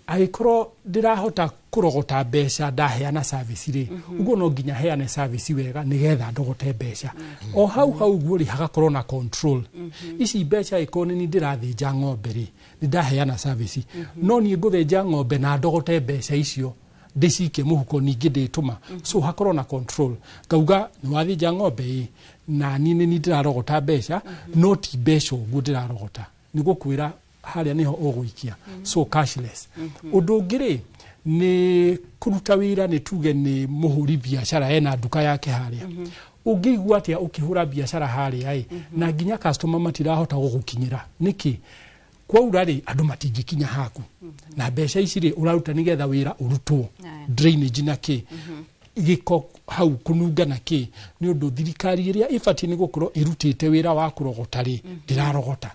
Angĩkorwo ndĩrahota kũrogota mbeca ndaheana service rĩ, ũguo no nginya heane service wega nĩgetha ndogote mbeca. O hau guo rĩ hagakorwo na control. Ici mbeca angĩkorwo nĩ ndĩrathĩnja ng'ombe rĩ, nĩ ndaheana service. No niĩ ngũthĩnja ng'ombe na ndogote mbeca icio ndĩcike mũhuko ningĩ ndĩtũma. So hakorwo na control. Ngauga nĩ wathĩnja ng'ombe na niĩ nĩ ndĩrarogota mbeca, no ti mbeca ũguo ndĩrarogota. Nĩ gũkwĩra haria niho uguikia so cashless undu ngiri ni kuruta wira ni tuge ni muhuri biashara ena duka yake haria ungigua atia ukihura biashara haria na nginya customer matirahota gugukinyira niki kwaura ri andu matingikinya haku na mbeca ici ri uraruta nigetha wira urutwo drainage na ki giko hau kununga na ki ni undu thirikari iria ifati ni gukorwo irutite wira wa kurogota ri ndirarogota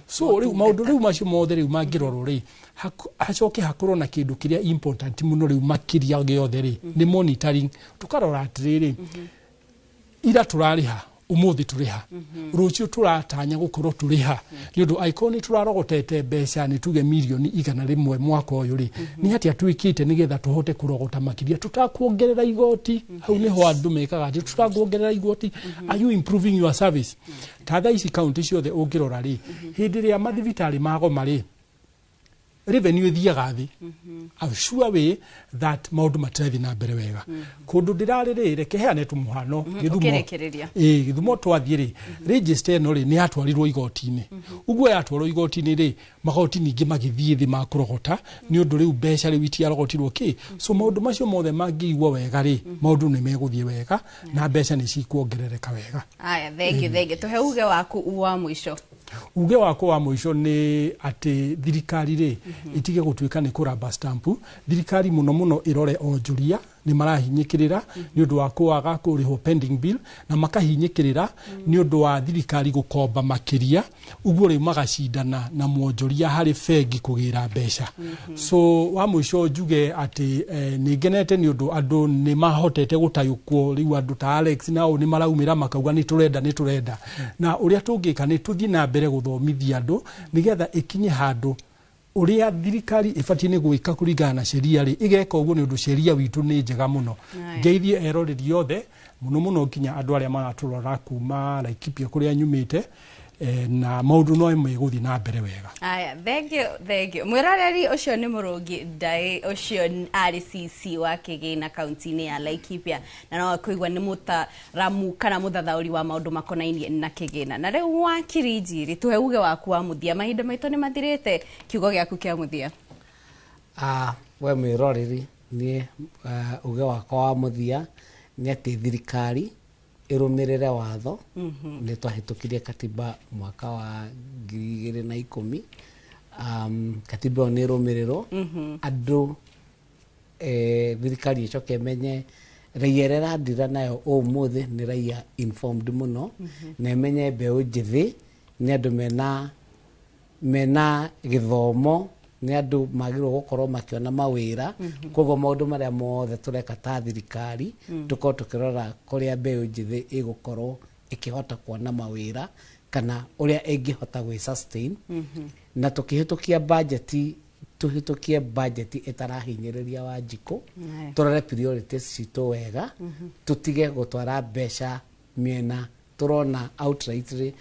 so riu maundu riu macio mothe riu mangirorwo ri hacoke hakorwo na kindu kiria important muno riu makiria giothe ri ni monitoring tukarora atiriri ira turariha umuthi turiha rucio turatanya gukorwo turiha ni undu icon turarogotete mbeca ni tuge milioni 100 mwaka uyu ri ni hatia twikite nigetha tuhote kurogota makiria tutakuongerera igoti hau niho andu mekaga ati tutakuongerera igoti are you improving your service tatha ici county ciothe ungirora ri hindi ria mathibitari mago mari revenue ithiaga thi I'm sure way that maundu matirathi na mbere wega kundu ndirari reke heane tu muhano githumo twathie ri register no ri ni atwarirwo igoti-ini uguo yatwarwo igoti-ini ri magoti ningi magithie thi makurogota ni undu riu mbeca riu itiarogotirwo ki so maundu macio mothe mangiigwo wega ri maundu ni meguthie wega na mbeca ni cikuongerereka wega aya thenge tuhe uge waku wa mwisho uge wako wa mwisho ni ati thirikari ri itige gutwika ni kuramba stampu thirikari muno irore onjuria ni marahinyikirira ni undu wa kuaga kuriho pending bill na makahinyikirira ni undu wa thirikari gukomba makiria uguo ri magacindana na mwonjuria hari fegi kugira mbeca so wa mwisho njuge ati ni ngenete ni undu andu ni mahotete gutayukwo riu andu ta Alex nao ni maraumira makauga ni turenda na uria tungika ni tuthie na mbere guthomithia andu nigetha ikinye handu uria thirikari ifatie ni gwika kuringana na sheria ri igeka uguo ni undu sheria witu ni njega muno ngeithie eroreri yothe muno kinya andu aria maraturora kuma Laikipia kuria nyumite na maundu no meguthi na mbere wega aya thank you mwirareri ucio ni Murungi Ndai ucio RCC wa Kigina county-ini ya Laikipia na no kuigwa ni mutaramu kana muthathauri wa maundu makonainie na Kigina na riu wa Kirinjiri tuhe uge waku wa muthia mahinda maitu ni mathirite kiugo giaku kia muthia we mwiroreri ni uge wakwa wa muthia ni ati thirikari irumirire watho ni twahitukirie katiba mwaka wa 2010 katiba ni irumirirwo andu thirikari icoke menye raia ndira nayo umuthi ni raia informed muno na menye mbeu njithi ni andu mena githomo ni andu magirwo gukorwo makiona mawira koguo maundu maria mothe tureka ta thirikari tuko tukirora kuria mbeu njithi igukorwo ikihota kuona mawira kana uria ingihota gwi sustain na tukihitukia budget tuhitukie budget itarahinyiriria Wanjiku turore priorities citu wega tutige gutwara mbeca miena turona outrightly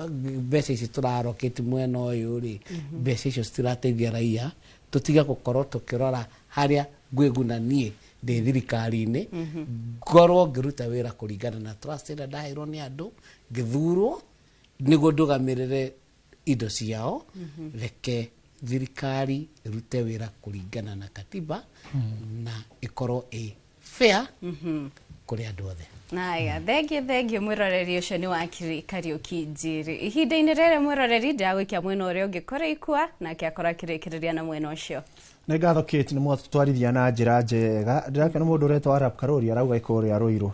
mbeca ici turaroketi mwena uyu ri mbeca icio citirateithia raia tutiga gukorwo tukirora haria ngwigunanie ndi thirikari-ini ngorwo ngiruta wira kuringana na trust ira ndahirwo ni andu ngithurwo niguo ndugamirire indo ciao reke thirikari irute wira kuringana na katiba na ikorwo fair kuri andu othe aya thengi mwiroreri ucio ni wa Kariuki Njiri ihinda-ini rere mwiroreri ndagwikia mwena uria ungikora ikua na kiakora kirikiriria na mwena ucio na ngatho Kate ni mwatwarithia na njira njega ndirakena mundu uretwa Arab Karori arauga ikuria Ruiru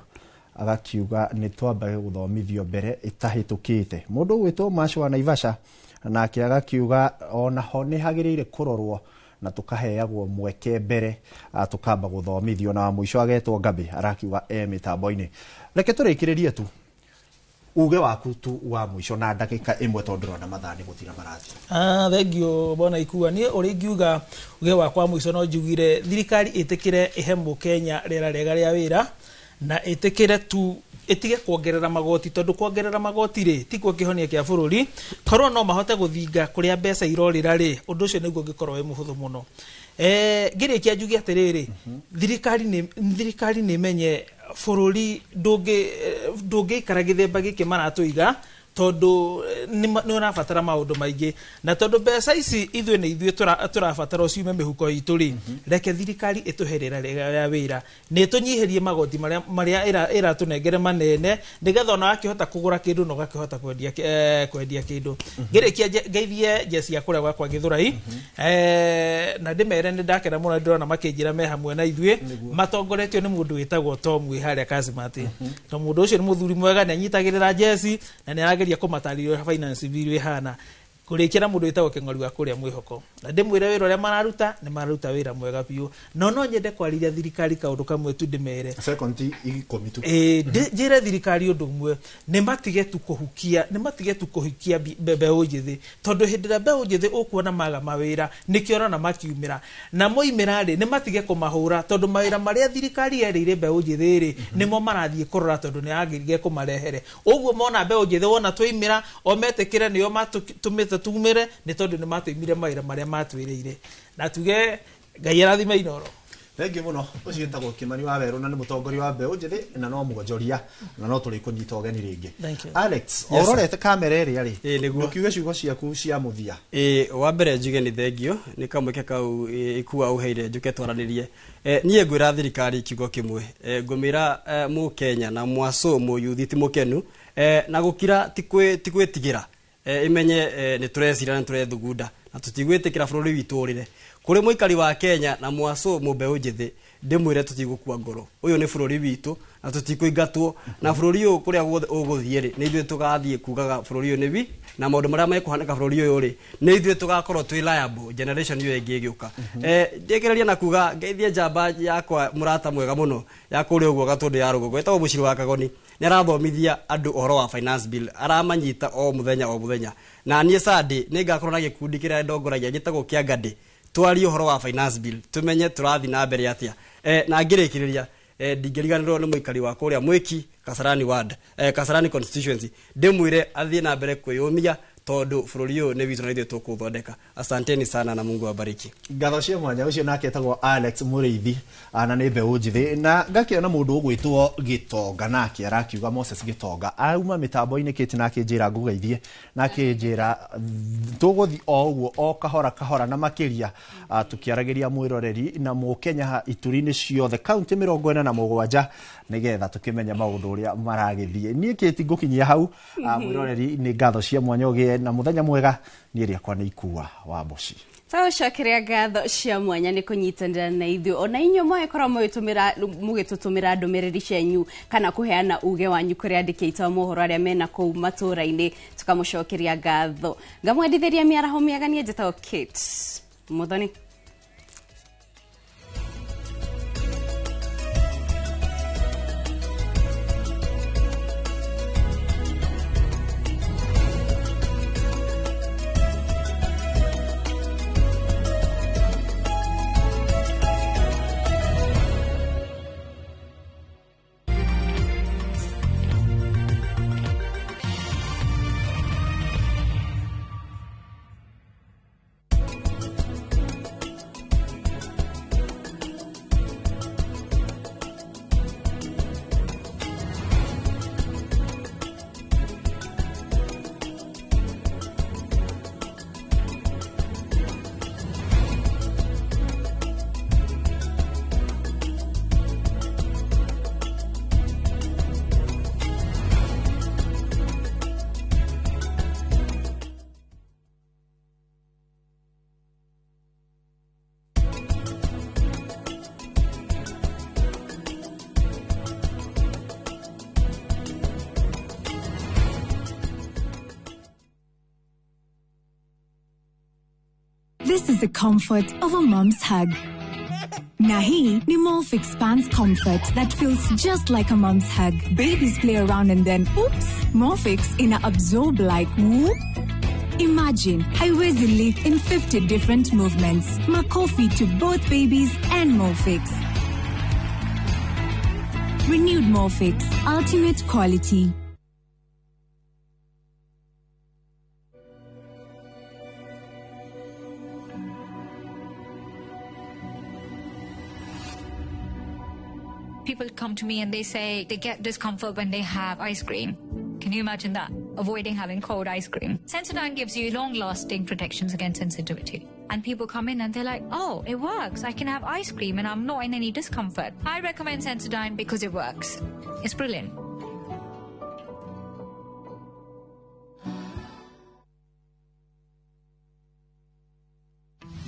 agakiuga ni twambaye guthomithio mbere itahitukite mundu gwitwo Mashwa Naivasha nake agakiuga ona ho ni hagirire kurorwo na tukaheagwo mweke mbere tukamba guthomithio na mwisho agetwo Gabi arakiuga mitambo-ini reke turikiririe tu uge waku tu wa mwisho na dakika imwe tondu rona mathani gutira marathi thengio bona ikua ni uri ngiuga uge wakwa mwisho no njugire thirikari itikire ihembo Kenya rera rega ria wira na itikire tu itige kuongerera magoti tondu kuongerera magoti ri ti kwa kihonia kia bururi korwo no mahote guthinga kuria mbeca irorira ri undu ucio niguo ngikorwo we muhuthu muno ngirikia njugi atiriri thirikari ni menye bururi ndungi ikara githemba giki maratuiga tondu ni ũrabatara maũndũ maingĩ na tondu mbeca ici ithuĩ nĩ ithuĩ tũrabatara ũciume mĩhuko itũ rĩ reke thirikari ĩtũherera ya wĩra nĩ ĩtũnyihĩrie magoti marĩa ĩratũnengere manene nĩgetha ona wakĩhota kũgũra kĩndũ na ũgakĩhota kwendia kĩndũ ngĩrĩkia ngeithie njeci ya kũrĩa gwakwa Gĩthũrai na ndĩmere nĩ ndakena mũno ndĩrona makĩnjĩra me hamwe na ithuĩ matongoretio nĩ mũndũ wĩtagwo Tom wĩ harĩa Kasimati to mũndũ ũcio nĩ mũthuri mwega nĩ anyitagĩrĩra njeci na nĩ arageria kũmatarĩria finance bill ihana kurikia na mundu witagwo Kĩng'ori wa kuria Mwĩhoko na ndimwire wĩra ũrĩa mararuta nĩ mararuta wĩra mwega biũ no nyende kwariria thirikari kaũndũ kamwe tu ndĩmere second ikomitu njĩre thirikari ũndũ ũmwe nĩ matige tu kũhukia mbeũ njĩthĩ tondũ hĩndĩ ĩrĩa mbeũ njĩthĩ ũkuona maga mawĩra nĩkĩo na makiumĩra na moimĩra rĩ nĩ matige kũmahũra tondũ mawĩra marĩa thirikari yerĩire mbeũ njĩthĩ rĩ nĩmo marathiĩ kũrora tondũ nĩ yagĩrire kũmarehere ũguo mona mbeũ njĩthĩ wona twaimĩra o metĩkĩre nĩo matũmĩte tumire nĩ tondũ nĩ matũimire mawĩra marĩa matwĩrĩire na tuge Ngai arathime iNooro. Thengi muno ucio gĩtagwo Kimani wa Werũ na nĩ mũtongoria wa mbeũ njĩthĩ na no mwonjoria na no tũrĩ kũnyita ũgeni rĩngĩ. Alex ororete kamera ĩrĩa rĩ nĩkiuge ciugo ciaku cia mũthia. Wa mbere njuge nĩ thengio nĩ kamweke kau ikua uheire njuke twaranĩrie niĩ ngwĩra thirikari kiugo kĩmwe ngũmĩra Mũkenya na mwaso mũyuthi ti mũkenu na gũkira ti gwĩtigĩra imenye nĩ tũrecira nĩ tũrethugunda na tũtigwĩtĩkĩra bũrũri witũ ũrĩre kũrĩ mũikari wa Kenya na mwaso mũmbeũ njĩthĩ ndĩmwĩre tũtigũkua ngoro ũyũ nĩ bũrũri witũ na tũtikũingatwo na bũrũri ũyũ kũrĩa guothe ũgũthiĩ rĩ nĩ ithuĩ tũgathiĩ kugaga bũrũri ũyũ nĩ wi na maũndũ marĩa mekũhanĩka bũrũri ũyũ rĩ nĩ ithuĩ tũgakorwo twĩ liable generation ĩyo ĩngĩ ĩgĩũka ndĩkĩrĩria na kuga ngeithie njamba yakwa mũrata mwega mũno ya kũrĩa ũguo Gatũndũ ya Rũgongo ĩtagwo Mũciri wa Kagoni nĩ arathomithia andũ ũhoro wa finance bill aramanyita o mũthenya na niĩ Sunday nĩ ngakorwo na gĩkundi kĩrĩa ndongoragia gĩtagwo kĩa Ngandĩ twarie ũhoro wa finance bill tumenye tũrathi na mbere atĩa na ngĩrĩkĩrĩria ndingĩriganĩrwo nĩ mũikari wa kũrĩa Mwĩki Kasarani ward Kasarani constituency ndĩmwĩre athiĩ na mbere kwĩyũmia tondu bũrũri ũyũ nĩ witũ na ithuĩ tũkũthondeka. Asanteni sana na Mungu abariki. Ngatho cia mwanya ũcio nake etagwo Alex Mũrĩithi na nĩ mbeũ njĩthĩ na ngakĩona mũndũ ũgwĩtwo Gĩtonga nake arakiuga Moses Gĩtonga auma mĩtambo-inĩ kĩti nake njĩra ngũgeithie nake njĩra tũgũthi o ũguo o kahora na makĩria tukiaragĩria mwĩroreri na Mũkenya ituri-inĩ ciothe kaunti 47 nigetha tukimenya maũndũ ũrĩa maragĩthiĩ niĩ kĩti ngũkinyia hau mwĩroreri nĩ ngatho cia mwanya ũgĩe na mũthenya mwega niĩ rĩakwa nĩ ikua wa Mboci. Cokeria ngatho cia mwanya nĩ kũnyitanĩra na ithuĩ ona inyuĩ mwagĩkorwo mũgĩtũtũmĩra ndũmĩrĩri cianyu kana kũheana uge wanyu kũrĩ andĩki a mohoro arĩa mena kũu matũũra-inĩ tukamũcokeria ngatho ngamwendithĩria mĩaraho mĩega niĩ njĩtagwo Kate Muthoni. This is the comfort of a mom's hug. Nahi ni Morph expands comfort that feels just like a mom's hug. Babies play around and then, oops, Morphix absorb like whoop. Imagine highways relief in 50 different movements. Makofi to both babies and Morphix. Renewed Morphix, ultimate quality. People come to me and they say they get discomfort when they have ice cream. Can you imagine that? avoiding having cold ice cream. Sensodyne gives you long-lasting protections against sensitivity. And people come in and they're like, oh, it works. I can have ice cream and I'm not in any discomfort. I recommend Sensodyne because it works. It's brilliant.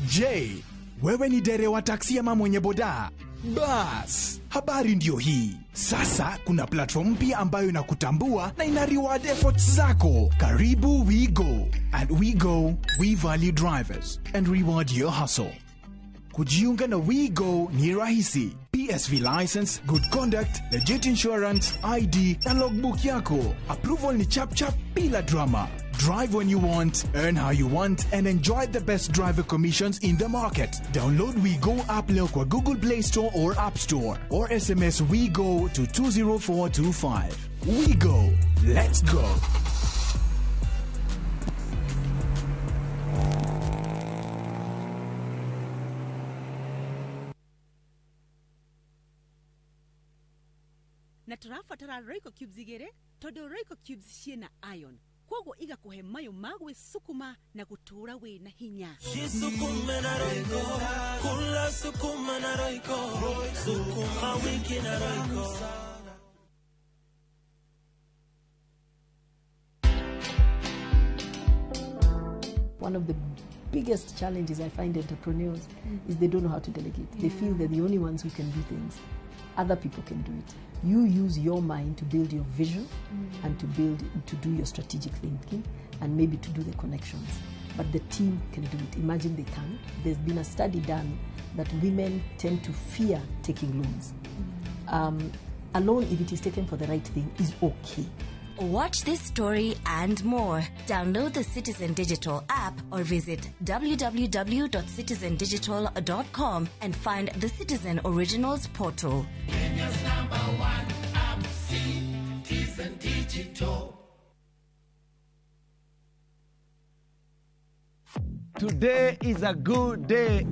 Je, wewe ni dereva taksi ama mwenye boda? Bas, habari ndio hii. Sasa kuna platform mpya ambayo inakutambua na ina reward efforts zako. Karibu WeGo. At WeGo, we value drivers and reward your hustle. Kujiunga na WeGo ni rahisi. PSV license, good conduct, legit insurance, ID na logbook yako. Approval ni chap chap bila drama. Drive when you want, earn how you want, and enjoy the best driver commissions in the market. Download WeGo app leo kwa Google Play Store or App Store, or SMS WeGo to 20425. WeGo, let's go. Na tũrabatara Royco Cubes igĩrĩ tondũ Royco Cubes ciĩna iron kwoguo igakuhe mayo magwe sukuma na gutura we na hinya. Sukuma na Royco, kula sukuma na Royco, sukuma wiki na Royco. One of the biggest challenges I find entrepreneurs is they don't know how to delegate. They feel they're the only ones who can do things. Other people can do it. You use your mind to build your vision and to do your strategic thinking and maybe to do the connections. But the team can do it. Imagine they can. There's been a study done that women tend to fear taking loans. A loan, if it is taken for the right thing, is okay. Watch this story and more. Download the Citizen Digital app or visit www.citizendigital.com and find the Citizen Originals portal. Kenya's #1 app, Citizen Digital. Today is a good day.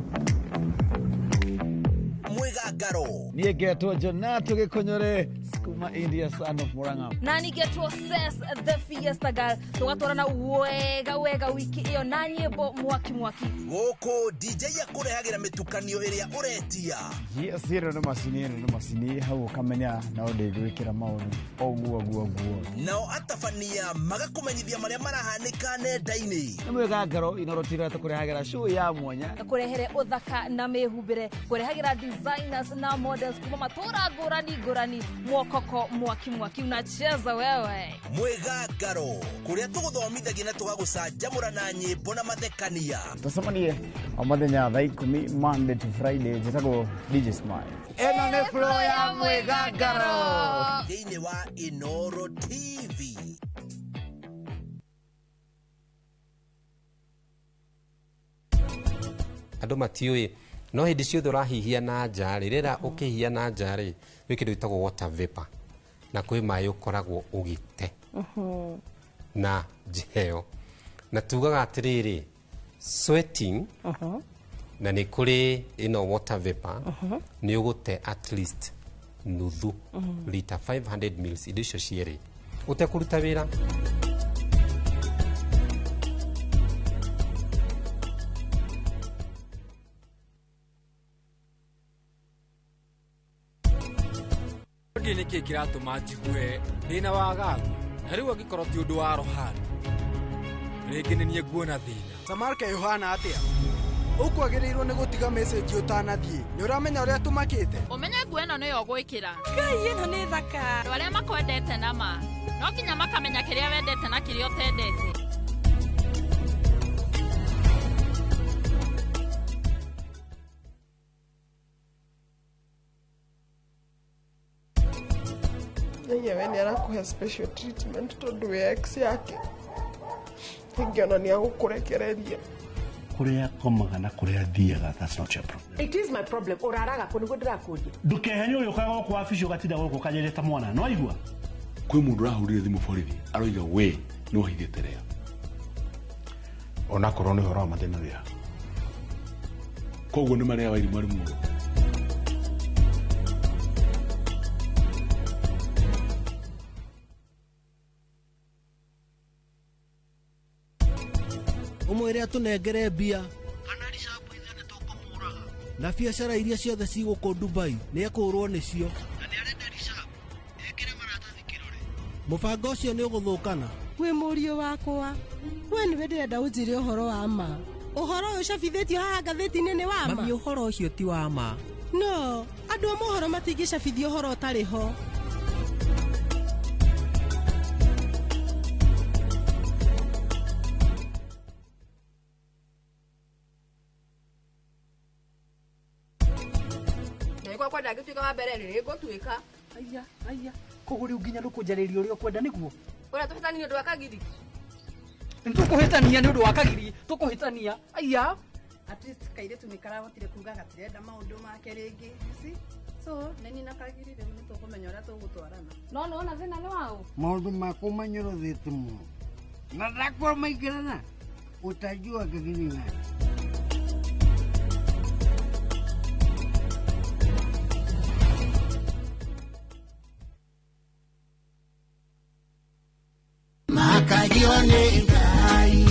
Mwegagaro Niegetwo Jonato Gikonyore Skuma India son of Murang'a. Na nigetwo Ses the Fiesta Girl. Tugatwarana wega wiki iyo na nyimbo mwaki. Goko DJ yakurehagira mitukanio iria uretia. Yes, ino no masini hau kamenya na ode gwikira maundu oguo. Nao atafania magakumenyithia maria marahanika nenda-ini. Mwegagaro inorotira tukurehagira show ya mwanya. Kurehere uthaka na mehumbire kurehagira designers na models kuma matura ngurani mwokoko mwaki unacheza wewe. Mwegagaro kuria tuguthomithagia na tugagucanjamura na nyimbo na mathekania. Tusamanie omathenya thaa 10 Monday to Friday jitago DJ Smile. Eno ne flow ya Mwegagaro Thĩinĩ wa iNooro TV. Andũ matiũĩ no hĩndĩ ciothe ũrahihia na nja rĩrĩa ũkĩhihia na nja rĩ wĩ kĩndũ gĩtagwo water vapor na kwĩ maĩ ũkoragwo ũgĩte na njeo na tugaga atĩrĩrĩ sweating na nĩ kũrĩ ĩno water vapor nĩ ũgũte at least nuthu lita 500 mils indo icio cierĩ ũtekũruta wĩra. Nĩ kĩ kĩratũma njigue thĩna wa gagu na rĩu angĩkorwo ti ũndũ wa rohani rĩngĩ nĩ niĩ nguona thĩna. Samarka Yohana atĩa ũkwagĩrĩirwo nĩ gũtiga message ũtanathiĩ nĩ ũramenya ũrĩa tũmakĩte ũmenye nguo ĩno nĩyo gwĩkĩra Ngai ĩno nĩ thaka andũ arĩa makwendete nama no kinya makamenya kĩrĩa wendete na kĩrĩa ũtendete. Yewe ni arakuhe special treatment tondu we ex yake ingiona ni agukurekereria kuria komaga na kuria thiaga. That's not your problem. It is my problem. Uraraga kuni ndirakuria Ndukehenye uyu kaga kwa afisi ugatinda guku kanyereta mwana no igua kwi mundu rahurire thimu borithi aroiga we no hithite rea ona korwo ni horo wa mathina wira koguo ni maria wairi mwari mu umwire atunengere mbia na biacara iria ciothe cigũkũ Dubai nĩ ekũrwo nĩcio. Mũbango ũcio nĩ ũgũthũkana. Wĩ mũriũ wakwa, we nĩwe ndĩrenda ũnjĩre ũhoro wa ma. Ũhoro ũyũ ũcabithĩtio haha ngathĩti-inĩ nĩ wa ma. Mami, ũhoro ũcio ti wa ma. No, andũ a mohoro matingĩcabithia ũhoro ũtarĩ ho. Kwa ndagĩtuĩka wa mbere rĩrĩ ngũtuĩka. Aya, koguo rĩu nginya ndũkũnjarĩria ũrĩa ũkwenda nĩguo. Ũrĩa tũhĩtania ũndũ wa kagiri. Nĩtũkũhĩtania nĩ ũndũ wa kagiri, tũkũhĩtania. Aya. At least kairĩtu nĩ karahotire kuga gatirenda maũndũ make rĩngĩ. So, neni na kagiri rĩu nĩ tũkũmenya ũrĩa tũgũtwarana. No ona thĩna nĩ waũ? Maũndũ makwa manyorothete mũno. Na ndakorwo maingĩrana, utajua kagiri nani. Makajione ngai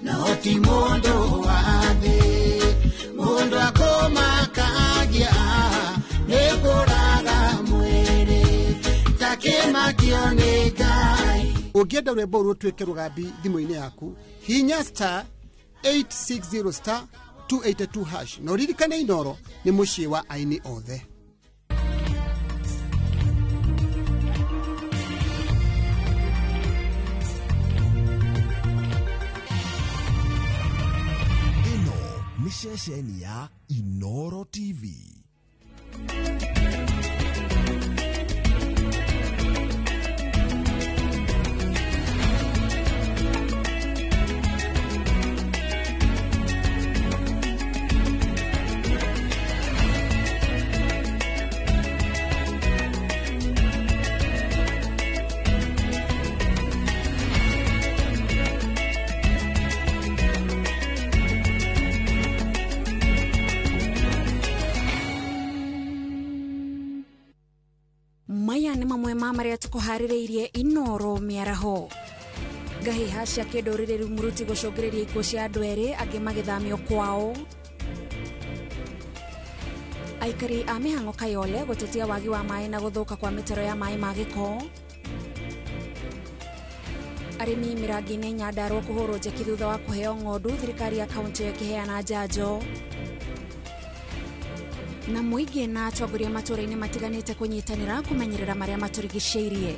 na oti mondo wade mondo akoma kaja nekoraga mwere takema kione ngai. Ũngĩenda rwĩmbo rũtuĩke rũgambi thimũ-inĩ yaku hinya star 860 star 282 hash na ũririkane iNooro nĩ mũciĩ wa aini othe. Ceceni ya iNooro TV. Maya nĩ mamwe ma marĩa tũkũharĩrĩirie iNooro mĩaraho. Ngahĩha cia kĩndũrĩrĩ muruti gũcũngĩrĩria ikuũ cia andũ erĩ angĩ magĩthamio kwao. Aikari a mĩhang'o Kayole gũtetia wagi wa maĩ na gũthũka kwa mĩtaro ya maĩ ma gĩko. Arĩmi mĩrangi-inĩ Nyandarua kũhũrwo njeki thutha wa kũheo ng'ondu, thirikari ya kaunti ĩkĩheana njanjo. Na mũingĩ na atongoria matũũra-inĩ matiganĩte kũnyitanĩra kũmenyerera marĩa matũrigicĩirie.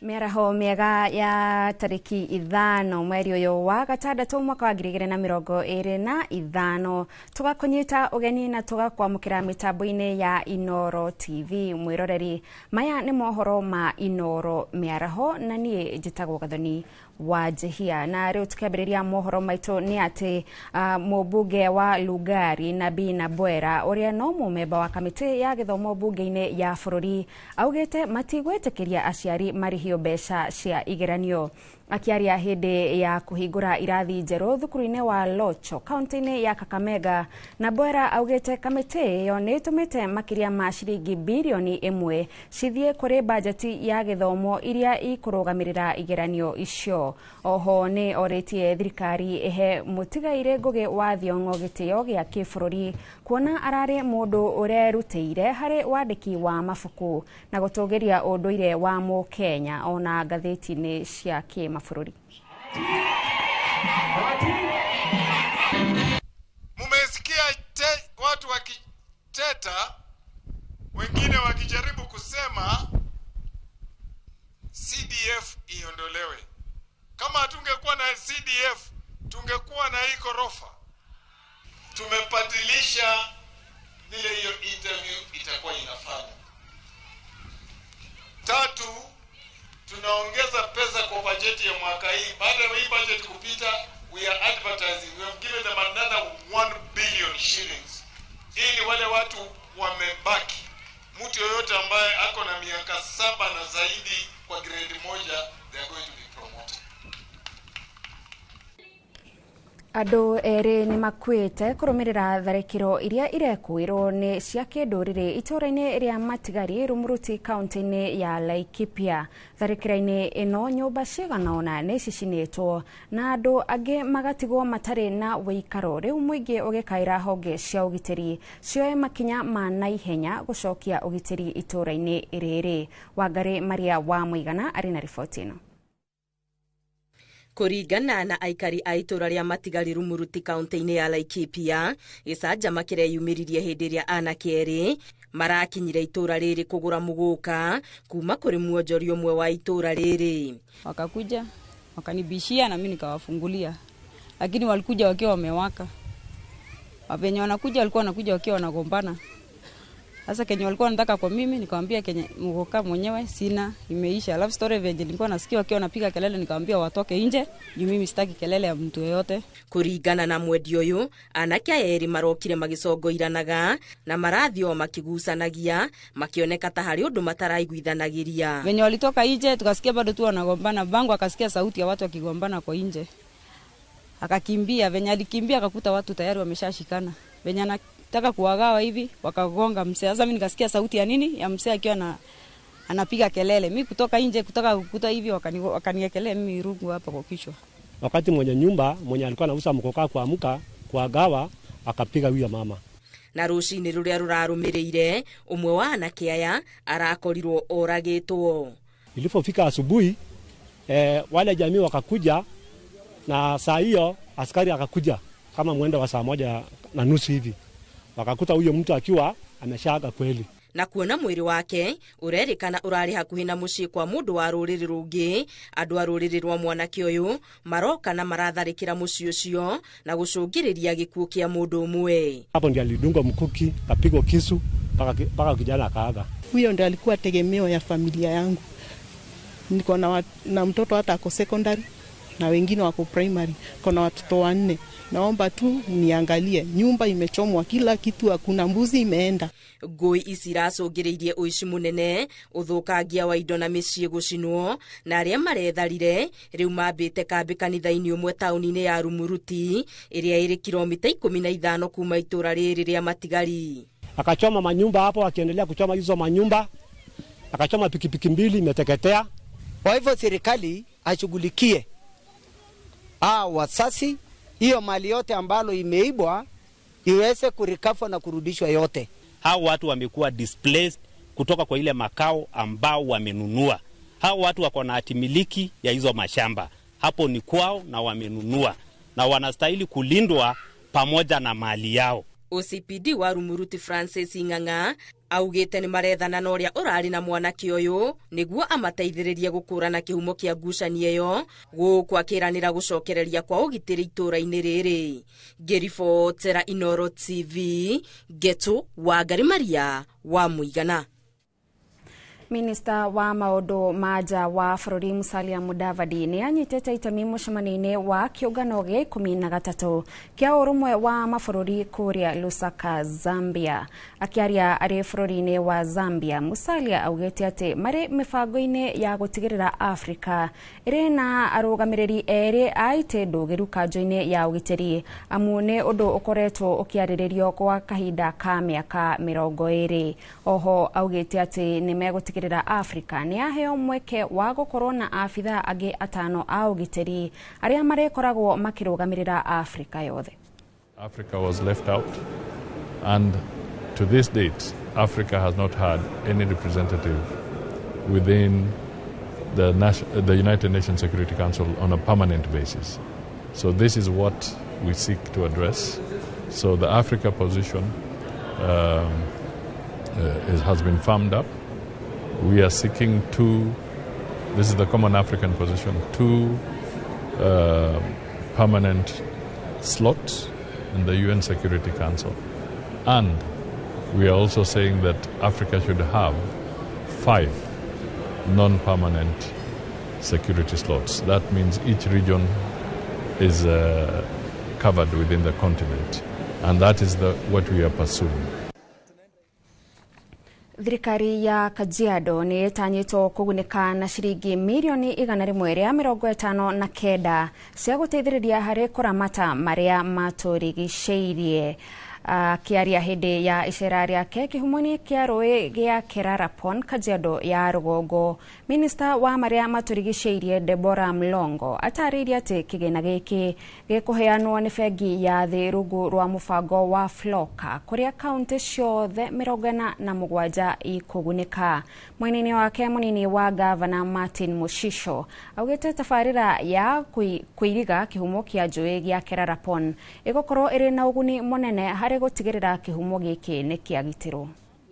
Mĩaraho mĩega ya tarĩki 5 mweri ũyũ wa gatandatũ mwaka wa 2025 tũgakũnyita ũgeni na tũgakwamũkĩra mĩtambo-inĩ ya iNooro TV. Mwĩroreri, maya nĩ mohoro ma iNooro mĩaraho na niĩ njĩtagwo Gathoni wa Jehia. Na rĩu tukĩambĩrĩria mohoro maitũ nĩ atĩ mũmbunge wa Lugari Nabii Nabwera ũrĩa no mũmemba wa kamĩtĩ ya gĩthomo bunge-inĩ ya bũrũri augĩte matigwĩtĩkĩria aciari marĩhio mbeca cia igeranio. Akiaria hĩndĩ ya kũhingũra irathi njerũ thukuru-inĩ wa Locho kaunti-inĩ ya Kakamega, Nabwera augĩte kamĩtĩ ĩyo nĩ ĩtũmĩte makĩria ma ciringi bilioni 1 cithiĩ kũrĩ bajeti ya gĩthomo iria ikũrũgamĩrĩra igeranio icio. Oho nĩ orĩtie thirikari ihe mũtigaire Ngugi wa Thiong'o gĩtĩo gĩa kĩbũrũri kuona ararĩ mũndũ ũrerutĩire harĩ wandĩki wa mabuku na gũtũgĩria ũndũire wa Mũkenya ona ngathĩti-inĩ cia kĩmabũrũri. Mumesikia watu wakiteta, wengine wakijaribu kusema CDF iondolewe. Kama tungekuwa na CDF, tungekuwa na hii ghorofa. Tumebadilisha vile hiyo interview itakuwa inafanya. 3, tunaongeza pesa kwa bajeti ya mwaka hii. Baada ya hii budget kupita, we are advertising. We have given them another 1 billion shillings. Ili wale watu wamebaki mtu yoyote ambaye ako na miaka 7 na zaidi kwa grade moja, they are going to be promoted. Andũ erĩ nĩ makuĩte kũrũmĩrĩra tharĩkĩro iria irekuirwo nĩ cia kĩndũrĩrĩ itũũra-inĩ rĩa Matigari Rumuruti kaunti-inĩ ya Laikipia. Tharĩkĩro-inĩ ĩno nyũmba cigana ũna nĩ cicinĩtwo na andũ angĩ magatigwo matarĩ na wĩikaro. Rĩu mũingĩ ũgĩkaĩra honge cia ũgitĩri cioe makinya ma naihenya gũcokia ũgitĩri itũũra-inĩ rĩrĩ. Wangari Maria wa Mũigana arĩ na riboti ĩno. Kũringana na aikari a itũũra rĩa Matigari Rumuruti kaunti-inĩ ya Laikipia, gĩcanjama kĩreyumĩririe hĩndĩ ĩrĩa anake erĩ marakinyire itũũra rĩrĩ kũgũra mũgũka kuma kũrĩ muonjori ũmwe wa itũũra rĩrĩ. Wakakuja wakanibishia na mimi nikawafungulia, lakini walikuja wakiwa wamewaka. Wapenye wanakuja walikuwa wanakuja wakiwa wanagombana. Sasa kenye walikuwa wanataka kwa mimi nikamwambia kenye mgoka mwenyewe sina, imeisha. Alafu story venye nilikuwa nasikia wakiwa wanapiga kelele nikamwambia watoke nje, juu mimi sitaki kelele ya mtu yeyote. Kũringana na mwendi ũyũ, anake erĩ marokire magĩcongoiranaga na marathio makigucanagia, makioneka ta harĩ ũndũ mataraiguithanagĩria. Venye walitoka nje tukasikia bado tu wanagombana, bangu akasikia sauti ya watu wakigombana kwa nje. Akakimbia, venye alikimbia akakuta watu tayari wameshashikana. Venye taka kuwagawa hivi wakagonga msee. Sasa mimi nikasikia sauti ya nini ya msee akiwa anapiga kelele. Mimi kutoka nje kutaka kukuta hivi wakaniwekelea mimi rungu hapa kwa kichwa. Wakati mwenye nyumba mwenye alikuwa anauza mkoka kuamka kuwagawa akapiga huyo mama. Na rũcinĩ rũrĩa rũrarũmĩrĩire ũmwe wa anake aya arakorirwo oragĩtwo. Ilipofika asubuhi wale jamii wakakuja na saa hiyo askari akakuja kama mwendo wa 1:30 hivi. Wakakuta huyo mtu akiwa ameshaaga kweli. Na kuona mwĩrĩ wake ũrerĩkana ũrarĩ hakuhĩ na mũciĩ kwa mũndũ wa rũrĩrĩ rũngĩ, andũ a rũrĩrĩ rwa mwanake ũyũ maroka na maratharĩkĩra mũciĩ ũcio na gũcũngĩrĩria gĩkuũ kĩa mũndũ ũmwe. Hapo ndiye alidungwa mkuki, kapigwa kisu mpaka kijana akaaga. Huyo ndiye alikuwa tegemeo ya familia yangu. Niko na mtoto hata ako secondary na wengine wako primary. Kuna watoto 4. Naomba tu niangalie, nyumba imechomwa, kila kitu, hakuna, mbuzi imeenda. Ngũĩ ici iracũngĩrĩirie ũici mũnene, ũthũkangia wa indo na mĩciĩ gũcinwo, na arĩa maretharire rĩu mambĩte kambĩ kanitha-inĩ ũmwe taũni-inĩ ya Rumuruti ĩrĩa ĩrĩ kilomita 15 kuma itũũra rĩrĩ rĩa Matigari. Akachoma manyumba hapo, akiendelea kuchoma hizo manyumba, akachoma pikipiki 2 imeteketea. Kwa hivyo serikali ashughulikie wasasi, hiyo mali yote ambalo imeibwa iweze kurikafwa na kurudishwa yote. Hao watu wamekuwa displaced kutoka kwa ile makao ambao wamenunua. Hao watu wako na hatimiliki ya hizo mashamba. Hapo ni kwao na wamenunua na wanastahili kulindwa pamoja na mali yao. OCPD wa Rumuruti Francis Ing'ang'a augĩte nĩ marethana na ũrĩa ũrarĩ na mwanake ũyũ nĩguo amateithĩrĩrie gũkũrana kĩhumo kĩa ngucanio ĩyo, gũkũ akĩranĩra gũcokereria kwa ũgitĩri itũũra-inĩ rĩrĩ. Ngĩribotera iNooro TV, Getu Wangari Maria wa Mũigana. Minista wa maũndũ ma nja wa bũrũri Musalia Mudavadi nĩ anyitĩte itemi mũcemanio-inĩ wa kĩũngano gĩa 13 kĩa ũrũmwe wa mabũrũri kũrĩa Lusaka, Zambia. Akĩaria arĩ bũrũri-inĩ wa Zambia, Musalia augĩte atĩ marĩ mĩbango-inĩ ya gũtigĩrĩra Afrika ĩrĩ na arũgamĩrĩri erĩ a itĩndũ gĩrukanjo-inĩ ya ũgitĩri, amu nĩ ũndũ ũkoretwo ũkĩarĩrĩrio kwa kahinda ka mĩaka 20. Oho augĩte atĩ nĩ megũtigĩrĩra Afrika nĩ aheo mweke wa gũkorwo na afitha angĩ 5 a ũgitĩri arĩa marĩkoragwo makĩrũgamĩrĩra Afrika yothe. Africa was left out, and to this date Africa has not had any representative within the United Nations Security Council on a permanent basis. So this is what we seek to address. So the Africa position has been firmed up. We are seeking this is the common African position, 2 permanent slots in the UN Security Council. And we are also saying that Africa should have 5 non-permanent security slots. That means each region is covered within the continent. And that is what we are pursuing. Thirikari ya Kajiado nĩ ĩtanyĩtwo kũgunĩka na ciringi mirioni 159 cia gũteithĩrĩria harĩ kũramata marĩa matũrigicĩirie. Kiaria hĩndĩ ya icera rĩake kĩhumo-inĩ kĩa rũĩ gĩa Kerarapon, Kajiado ya rũgongo, minista wa marĩa matũrigicĩirie Deborah Mlongo atarĩirie atĩ kĩgĩna gĩkĩ gĩkũheanwo nĩ bengi ya thĩ rungu rwa mũbango wa Floka kũrĩa kaunti ciothe 47 ikũgunĩka. Mwena-inĩ wake mũnini wa gavana Martin Mushisho augĩte tabarĩra ya kũiriga kĩhumo kĩa njũĩ gĩa Kerarapon ĩgũkorwo ĩrĩ na ũguni mũnene harĩ gũtigĩrĩra kĩhumo gĩkĩ nĩ kĩagitĩrwo.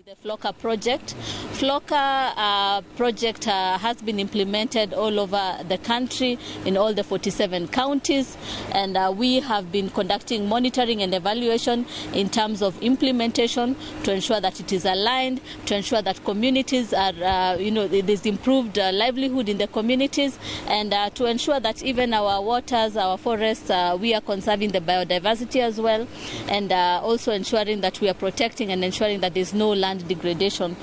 The Floka project. Floka project has been implemented all over the country in all the 47 counties, and we have been conducting monitoring and evaluation in terms of implementation to ensure that it is aligned, to ensure that communities are, there's improved livelihood in the communities, and to ensure that even our waters, our forests, we are conserving the biodiversity as well, and also ensuring that we are protecting and ensuring that there's no land degradation.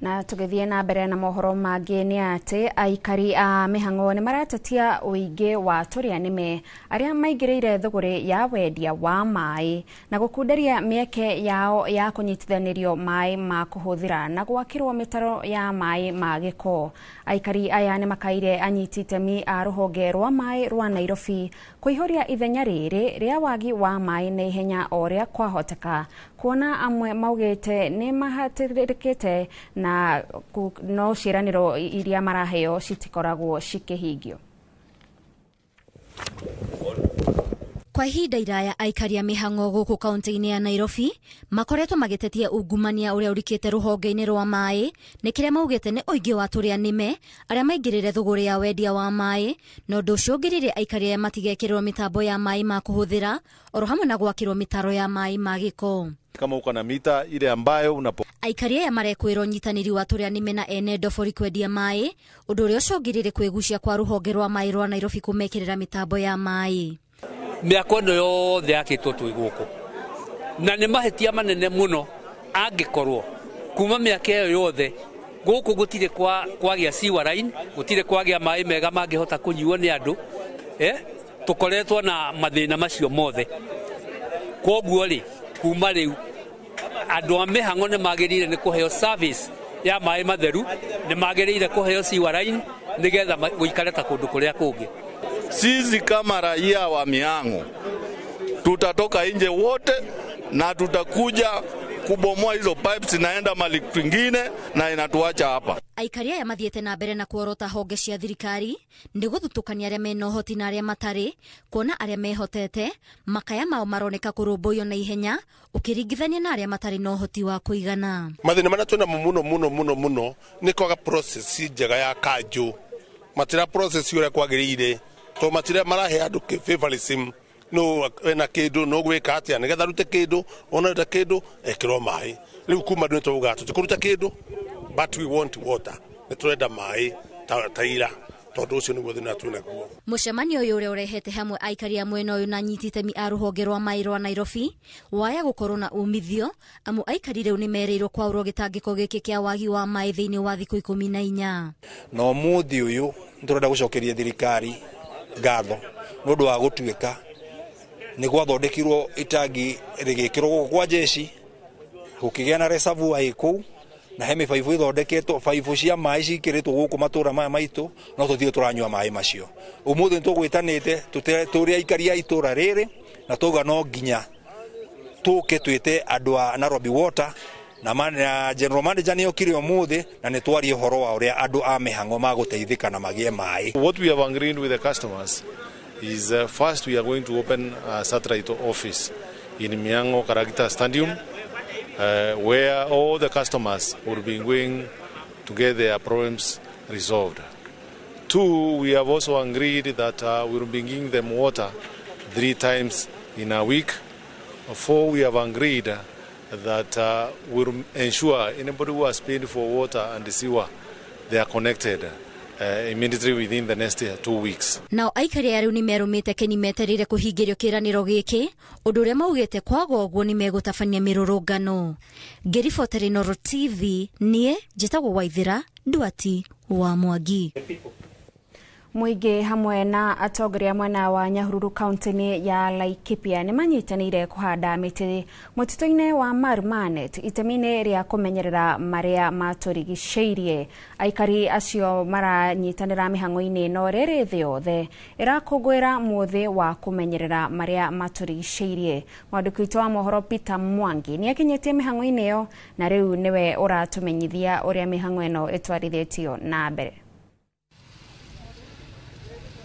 Na tũgĩthiĩ na mbere na mohoro mangĩ nĩ atĩ aikari a mĩhang'o nĩ maratetia ũingĩ wa tũrĩa nĩme arĩa maingĩrĩire thũgũrĩ ya wendia wa maĩ na gũkunderia mĩeke yao ya kũnyitithanĩrio maĩ ma kũhũthĩra na gwakĩrwo mĩtaro ya maĩ ma gĩko. Aikari aya nĩ makaire anyiti itemi a rũhonge rwa maĩ rwa Nairobi kũihũria ithenya rĩrĩ rĩa wagi wa maĩ na ihenya o ũrĩa kwahoteka, kuona amwe maugĩte nĩ mahatĩrĩrĩkĩte na no ciĩranĩro iria maraheo citikoragwo cikĩhingio. Kwa ihinda iraya aikari a mĩhang'o gũkũ kaunti-inĩ ya Nairobi makoretwo magĩtetia ungumania ũrĩa ũrikĩte rũhonge-inĩ rwa maĩ nĩ kĩrĩa maugĩte nĩ ũingĩ wa tũrĩa nĩme arĩa maingĩrĩre thũgũrĩ ya wendia wa maĩ, na ũndũ ũcio ũngĩrĩire aikari aya matigekĩrwo mĩtambo ya maĩ ma kũhũthĩra oro hamwe na gwakĩrwo mĩtaro ya maĩ ma gĩko. Kama uko na mita ile ambayo aikari aya marekwĩrwo ũnyitanĩri wa tũrĩa nĩme na ene ndobori kwendia maĩ, ũndũ ũrĩa ũcũngĩrĩire kwĩgucia kwa rũhonge rwa maĩ rwa Nairobi kũmekĩrĩra mĩtambo ya maĩ. Mĩako ĩno yothe yakĩtwo twĩ gũkũ na nĩ mahĩtia manene mũno angĩkorwo kuma mĩaka ĩyo yothe gũkũ gũtirĩ kwagĩa sewer line, gũtirĩ kwagĩa maĩ mega mangĩhota kũnyuo nĩ andũ, tũkoretwo na mathĩna macio mothe. Koguo rĩ, kuma rĩu andũ a mĩhang'o nĩ magĩrĩire nĩ kũheo service ya maĩ matheru, nĩ magĩrĩire kũheo sewer line nĩgetha gũikare ta kũndũ kũrĩa kũngĩ. Sisi kama raia wa Mihang'o tutatoka nje wote na tutakuja kubomoa hizo pipes inaenda mali kwingine na inatuacha hapa. Aikari aya mathiĩte na mbere na kuorota honge cia thirikari nĩ gũthutũkania arĩa mena ũhoti na arĩa matarĩ, kuona arĩa mehotete makaya mao maroneka kũrũmbũiyo na ihenya ũkĩringithania na arĩa matarĩ na ũhoti wa kũigana. Mathĩna marĩa twĩna mũno nĩ kwaga process njega ya kanjũ, matira process ũrĩa kwagĩrĩire, to matira marahe andũ favoritism, no ena kĩndũ no gwĩka atĩa nĩgetha rute kĩndũ, ona rute kĩndũ ekĩrwo maĩ. Rĩu kuma ndũ nĩtũuga tũkũruta kĩndũ but we want water, nĩtũrenda maĩ taira, tondũ ũcio nĩguo thĩna twĩna guo. Mũcemanio ũyũ ũrĩa ũrehete hamwe aikari a mwena ũyũ na anyiti itemi a rũhonge rwa maĩ rwa Nairobi waya gũkorwo na umithio, amu aikari rĩu nĩ merĩirwo kwaũrwo gĩtangĩko gĩkĩ kĩa wagi wa maĩ thĩinĩ wa thikũ 14. Na ũmũthĩ ũyũ nĩtũrenda gũcokeria thirikari ngatho nĩ ũndũ wa gũtuĩka nĩ gwathondekirwo itangi rĩgĩkĩrwo gũkũ kwa jeshi, gũkĩgĩa na reservoir kũu na he mĩbaibũ ĩthondeketwo, baibũ cia maĩ cikĩrĩtwo gũkũ matũra maya maitũ, no tũthiĩ tũranyua maĩ macio. Ũmũthĩ nĩtũgwĩtanĩte tũrĩ aikari a itũra rĩrĩ na tũga no nginya tũke twĩte andũ a Nairobi Water na general manager nĩ okire ũmũthĩ na nĩ twarie ũhoro wa ũrĩa andũ a mĩhang'o magũteithĩka na magĩe maĩ. What we have agreed with the customers is first we are going to open a satellite office in Mihang'o Karagita Stadium, where all the customers will be going to get their problems resolved. 2, we have also agreed that we will be giving them water 3 times in a week. 4, we have agreed that we will ensure anybody who has paid for water and sewer, they are connected immediately within the next 2 weeks. Nao aikari ariu ni merumite keni meterire kuhingirio kiraniro giki undu uria maugite kwaga uguo ni megutabania mirurungano. Ngiribotera iNooro TV nie njitagwo Waithira Nduati wa Mwangi. Muingi hamwe na atongoria mwena wa Nyahururu kaunti-ini ya Laikipia ni manyitanire kuhanda miti mutito-ini wa Marumanet itemi-ini ria kumenyerera maria maturigiceirie. Aikari acio maranyitanira mihango-ini no riri thi yothe irakungwira muthi wa kumenyerera maria maturigiceirie. Mwandiki witu wa mohoro Peter Mwangi ni akinyitie mihango-ini iyo na riu niwe uratumenyithia uria mihango ino itwarithitio na mbere.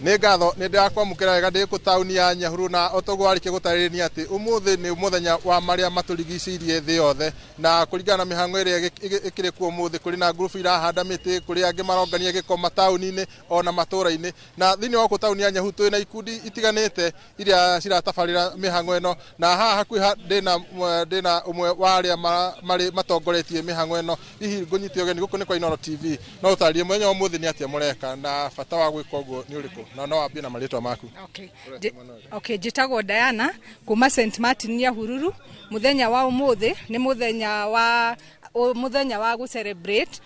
Nĩ ngatho nĩ ndakwamũkĩra wega ndĩ tauni ya Nyahururu na otogo arĩkia gũtarĩria atĩ ũmũthĩ nĩ mũthenya wa marĩa matũrigicĩirie thĩ yothe na kũringana na mĩhang'o ĩrĩa ĩkĩrĩ kuo ũmũthĩ kũrĩ na ngurubu irahanda mĩtĩ kũrĩ angĩ marongania gĩko mataũni-inĩ ona matũũra-inĩ na thĩinĩ wa tauni ya Nyahururu twĩ na ikundi itiganĩte iria ciratabarĩra mĩhang'o ĩno na haha hakuhĩ ndĩna ũmwe wa arĩa marĩ matongoretie mĩhang'o ĩno hihi ngũnyitia ũgeni gũkũ nĩ kwa iNooro TV no ũtarĩrie mũthenya wa ũmũthĩ nĩ atĩa mũreka na bata wa gwĩka ũguo nĩ ũrĩkũ? No wambie na marĩtwa maku. Okay, njitagwo Diana kuma St Martin Nyahururu. Muthenya wa umuthi ni muthenya wa gu celebrate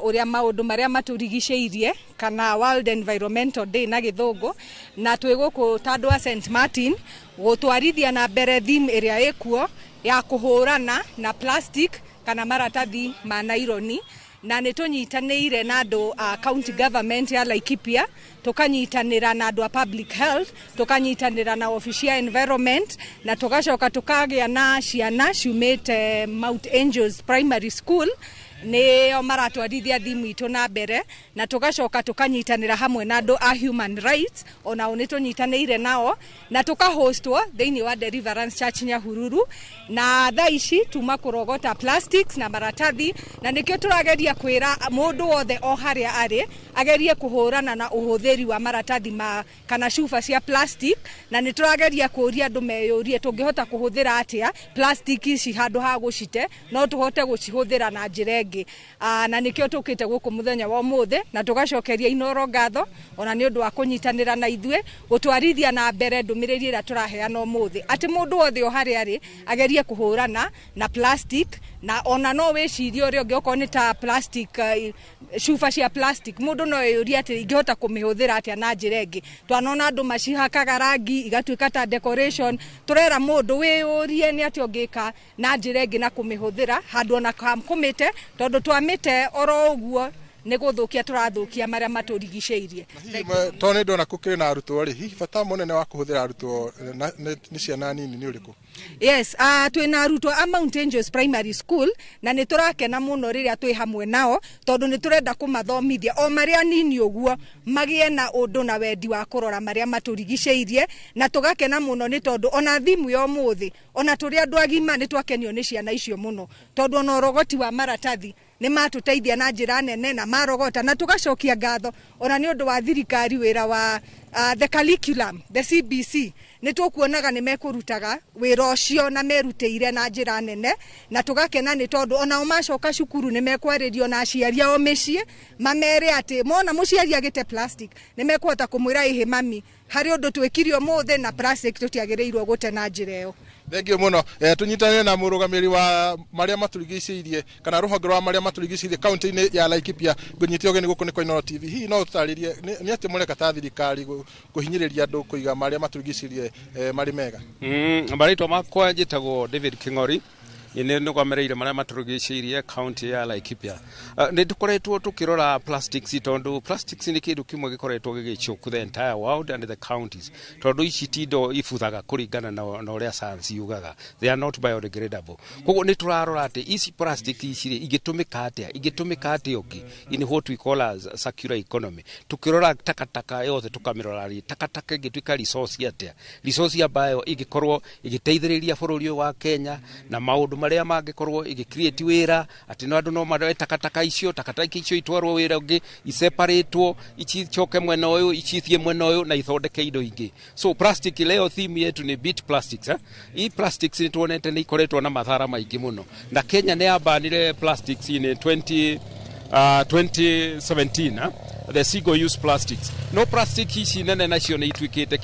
uria maundu maria maturigiceirie kana World Environmental Day na githungu na twi guku tandu wa St Martin gutwarithia na mbere theme iria ikuo ya kuhurana na plastic kana maratathi ma naironi na nĩ tũnyitanĩire na andũ a county government ya Laikipia, tukanyitanĩra na andũ a public health, tukanyitanĩra na office ya environment na tugacoka tukagĩa na ciana ciumĩte Mount Angels Primary School nĩo maratwarithia thimu itũ na mbere na tugacoka tukanyitanĩra hamwe na andũ a human rights onao nĩ tũnyitanĩire nao na tukahostwo thĩinĩ wa Deliverance Church Nyahururu na thaa ici tuma kũrogota plastics na maratathi na nĩkĩo tũrageria kwĩra mũndũ wothe o harĩa arĩ agerie kũhũrana na ũhũthĩri wa maratathi kana cuba cia plastic na nĩ tũrageria kũria andũ meyũrie tũngĩhota kũhũthĩra atĩa plastic ici handũ ha gũcite no tũhote gũcihũthĩra na njĩra ĩngĩ na nĩkĩo tũkĩte gũkũ mũthenya wa ũmũthĩ na tũgacokeria iNooro ngatho ona nĩ ũndũ wa kũnyitanĩra na ithuĩ gũtwarithia na mbere ndũmĩrĩri ĩrĩa tũraheana ũmũthĩ atĩ mũndũ wothe o harĩa arĩ agerie kũhũrana na plastic na ona no wĩcirie ũrĩa ũngĩ okorwo nĩ ta plastic cuba cia plastic mũndũ no eyũrie atĩ ingĩhota kũmĩhũthĩra atĩa na njĩra ĩngĩ twanona andũ macihakaga rangi igatuĩka ta decoration tũrera mũndũ wĩyũrie nĩ atĩ ũngĩka na njĩra ĩngĩ na kũmĩhũthĩra handũ ona kũmĩte tondũ twamĩte oro ũguo nĩ gũthũkia tũrathũkia marĩa matũrigiceirie. To nĩ ndona kũkĩrĩ na arutwo rĩ hihi bata mũnene wa kũhũthĩra arutwo nĩ ciana nini nĩ ũrĩkũ? Yes, twĩna arutwo a Mount Angels Primary School na nĩ tũrakena mũno rĩrĩa twĩ hamwe nao tondũ nĩ tũrenda kũmathomithia o marĩa nini ũguo magĩe na ũndũ na wendi wa kũrora marĩa matũrigiceirie na tũgakena mũno nĩ tondũ ona thimu ya ũmũthĩ ona tũrĩ andũ agima nĩ twakenio nĩ ciana icio mũno tondũ ona ũrogoti wa maratathi nĩ matũteithia na njĩra nene na marogota na tugacokia ngatho ona nĩ ũndũ wa thirikari wĩra wa the curriculum the CBC nĩ tũkuonaga nĩ mekũrutaga wĩra ũcio na merutĩire na njĩra nene na tũgakena nĩ tondũ onao macoka cukuru nĩ mekwarĩrio na aciari ao mĩciĩ mamere atĩ mona mũciari agĩte plastic nĩ mekũhota kũmwĩra ĩhĩ mami harĩ ũndũ twĩkire ũmũthĩ na plastic tũtiagĩrĩirwo gũte na njĩra ĩyo. Thengio mũno tũnyitanĩre na mũrũgamĩrĩri wa marĩa matũrigicĩirie kana rũhonge rwa marĩa matũrigicĩirie kaunti-inĩ ya Laikipia ngũnyitia ũgeni gũkũ nĩ kwa iNooro TV hihi no ũtarĩrie nĩ atĩ mũreka ta thirikari kũhinyĩrĩria andũ kũiga marĩa matũrigicĩirie marĩ mega? Marĩtwa makwa njĩtagwo David King'ori ine nũgamĩrĩire marĩa matũrigicĩirie kaunti ya Laikipia. Nĩ tũkoretwo tũkĩrora plastics tondũ plastics nĩ kĩndũ kĩmwe gĩkoretwo gĩgĩchoke the entire world and the counties tondũ ici tindo ibuthaga kũringana na ũrĩa science yugaga they are not biodegradable. Koguo nĩ tũrarora atĩ ici plastic ici igĩtũmĩka atĩa ũngĩ in what we call as circular economy. Tukĩrora takataka yothe tũkamĩrora takataka ĩngĩtuĩka resource ambayo ĩngĩkorwo ĩgĩteithĩrĩria bũrũri wa Kenya na maũndũ marĩa mangĩkorwo ĩgĩcreate wĩra atĩ no andũ no maroe takataka icio itwarwo wĩra ũngĩ iseparatwo icoke mwena ũyũ icithie mwena ũyũ na ithondeke indo ingĩ. So plastic leo theme yetu ni beat plastics. Hii plastics ni tuonete ni ikoretwo na madhara maingĩ mũno na Kenya nĩ yabanire plastics in 2017 the single use plastics no plastic ici nene nacio nĩ ituĩkĩte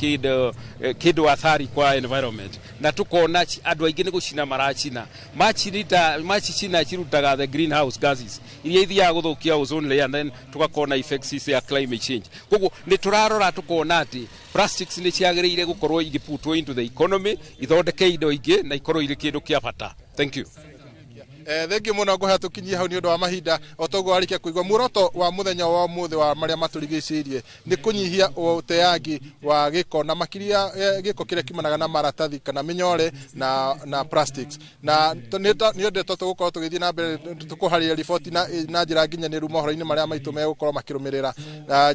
kĩndũ athari kwa environment na tukona andũ aingĩ nĩ gũcina maracina macicina cirutaga the greenhouse gases iria ithiaga gũthũkia ozone layer and then tugakona effects cia climate change koguo nĩ turarora tukona atĩ plastics nĩ ciagĩrĩire gũkorwo igĩputwo into the economy ithondeke indo ingĩ na ikorwo irĩ kĩndũ kĩa bata. Thank you. Thengi muno ngũhe tukinyie hau nĩ ũndũ wa mahinda otoguo arikia kuigwa muoroto wa muthenya wa ũmũthĩ wa marĩa matũrigicĩirie nĩ kũnyihia ũteangi wa gĩko na makiria gĩko kĩrĩa kimanaga na maratathi kana mĩnyore na plastics na nĩ endetwo tũgũkorwo tũgĩthiĩ na mbere tũkũharĩria riboti na njĩra nginyanĩru mohoro-inĩ marĩa maitũ megũkorwo makĩrũmĩrĩra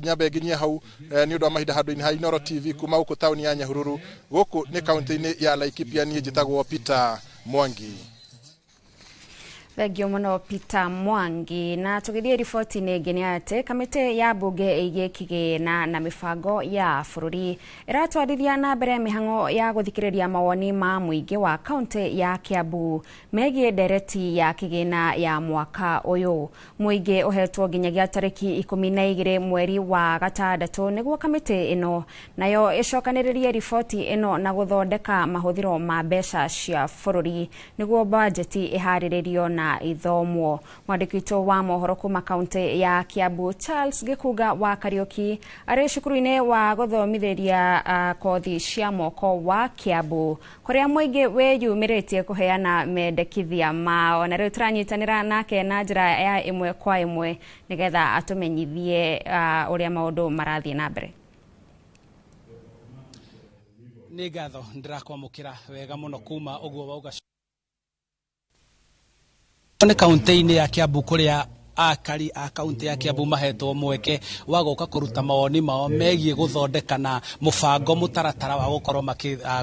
nyambe nginyie hau nĩ ũndũ wa mahinda handũ-inĩ ha iNooro TV kuma gũkũ taũni ya Nyahururu gũkũ nĩ kaunti-inĩ ya Laikipia niĩ njĩtagwo Peter Mwangi. Thengio muno Peter Mwangi na tugithie riboti ni ngeni ate kamite ya bunge igie kigina na mifango ya bururi iratwarithia na mbere mihango ya guthikiriria mawoni ma muingi wa kaunti ya Kiambu megie ndereti ya kigina ya mwaka uyu muingi uhetwo nginyagia tariki 12 mweri wa gatandatu niguo kamite ino nayo icokaniririe riboti ino na guthondeka mahuthiro ma mbeca cia bururi niguo budget ihariririo na ithomo. Mwandiki witũ wa mohoro kuma kaunti ya Kiambu Charles Gikuga wa Kariuki arĩ cukuru-inĩ wa gũthomithĩria kothi cia moko wa Kiambu kũrĩa mũingĩ wĩyumĩrĩtie kũheana mendekithia mao na rĩu tũranyitanĩra nake na njĩra ya ĩmwe kwa ĩmwe nĩgetha atũmenyithie ũrĩa maũndũ marathiĩ na mbere. Nĩ ngatho ndĩrakwamũkĩra wega mũno kuma ũguo wauga ni kaunti-inĩ ya Kiambu kuria akari a kaunti ya Kiambu mahetwo mweke wa gũka kũruta mawoni mao megie gũthondeka na mũbango mũtaratara wa gũkorwo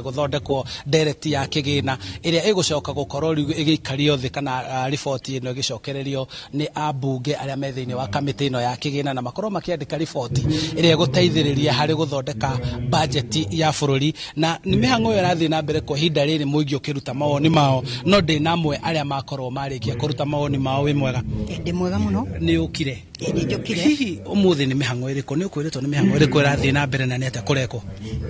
gũthondekwo ndereti ya kĩgĩna ĩrĩa ĩgũcoka gũkorwo rĩu ĩgĩikario thĩ kana riboti ĩno ĩgĩcokererio nĩ ambunge arĩa me thĩinĩ wa kamĩtĩ ĩno ya kĩgĩna na makorwo makĩandĩka riboti ĩrĩa ĩgũteithĩrĩria harĩ gũthondeka bajeti ya bũrũri na nĩ mĩhang'o ĩyo ĩrathiĩ na mbere kwa ihinda rĩrĩ mũingĩ ũkĩruta mawoni mao no ndĩ na amwe arĩa makorwo marĩkia kũruta mawoni mao wĩ mwega ndĩ mwega muno ni ukire ni njokire hihi umuthi ni mihango iriko ni ukwiritwo ni mihango iriko irathii na mbere na ni ate kurekwo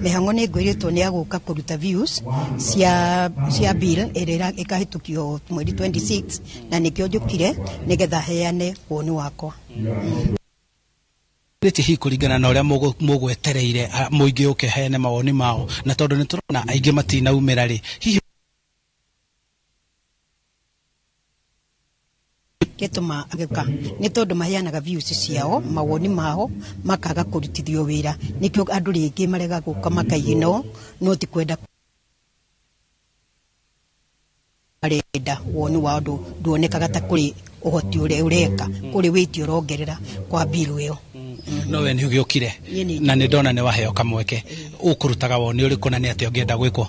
mihango ni ngwiritwo ni aguka kuruta views cia bill ira ikahitukio mweri 26 na nikio njokire nigetha heane woni wakwa rĩti hi kũringana na ũrĩa mũgwetereire mũingĩ ũkĩheane mawoni mao na tondũ nĩ tũrona aingĩ matinaumĩra rĩ hihi ketuma ageka ni tondu maheanaga views ciao mawoni mao makaga kurutithio wira nikio andu ringi marega guka makaigino no ti kwenda arenda woni wa ndu nduonekaga ta kuri uhoti ure ureka kuri witi urongerera kwa bill iyo no we ni ugiukire na ni ndona ni waheo kamweke ukurutaga woni uriku na ni ate ungienda gwikwo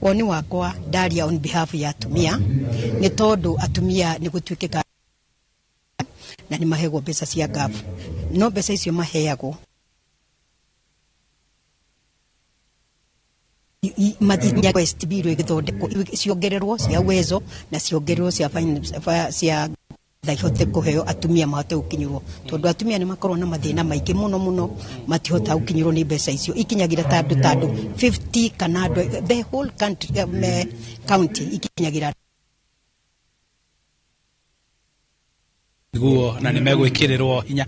woni wakwa daria on behalf ya atumia ni tondu atumia ni gutuikika na ni mahego mbeca cia gafu no mbeca icio maheagwo mathinya quest biro igithondeko ciongererwo cia wezo na ciongererwo cia daihote kuheo atumia mahote gukinyirwo tondu atumia ni makorwo na mathina maingi muno matihota gukinyirwo ni mbeca icio ikinyagira tandu 50 kana the whole country county ikinyagira guo na nĩ megwĩkĩrĩrwo hinya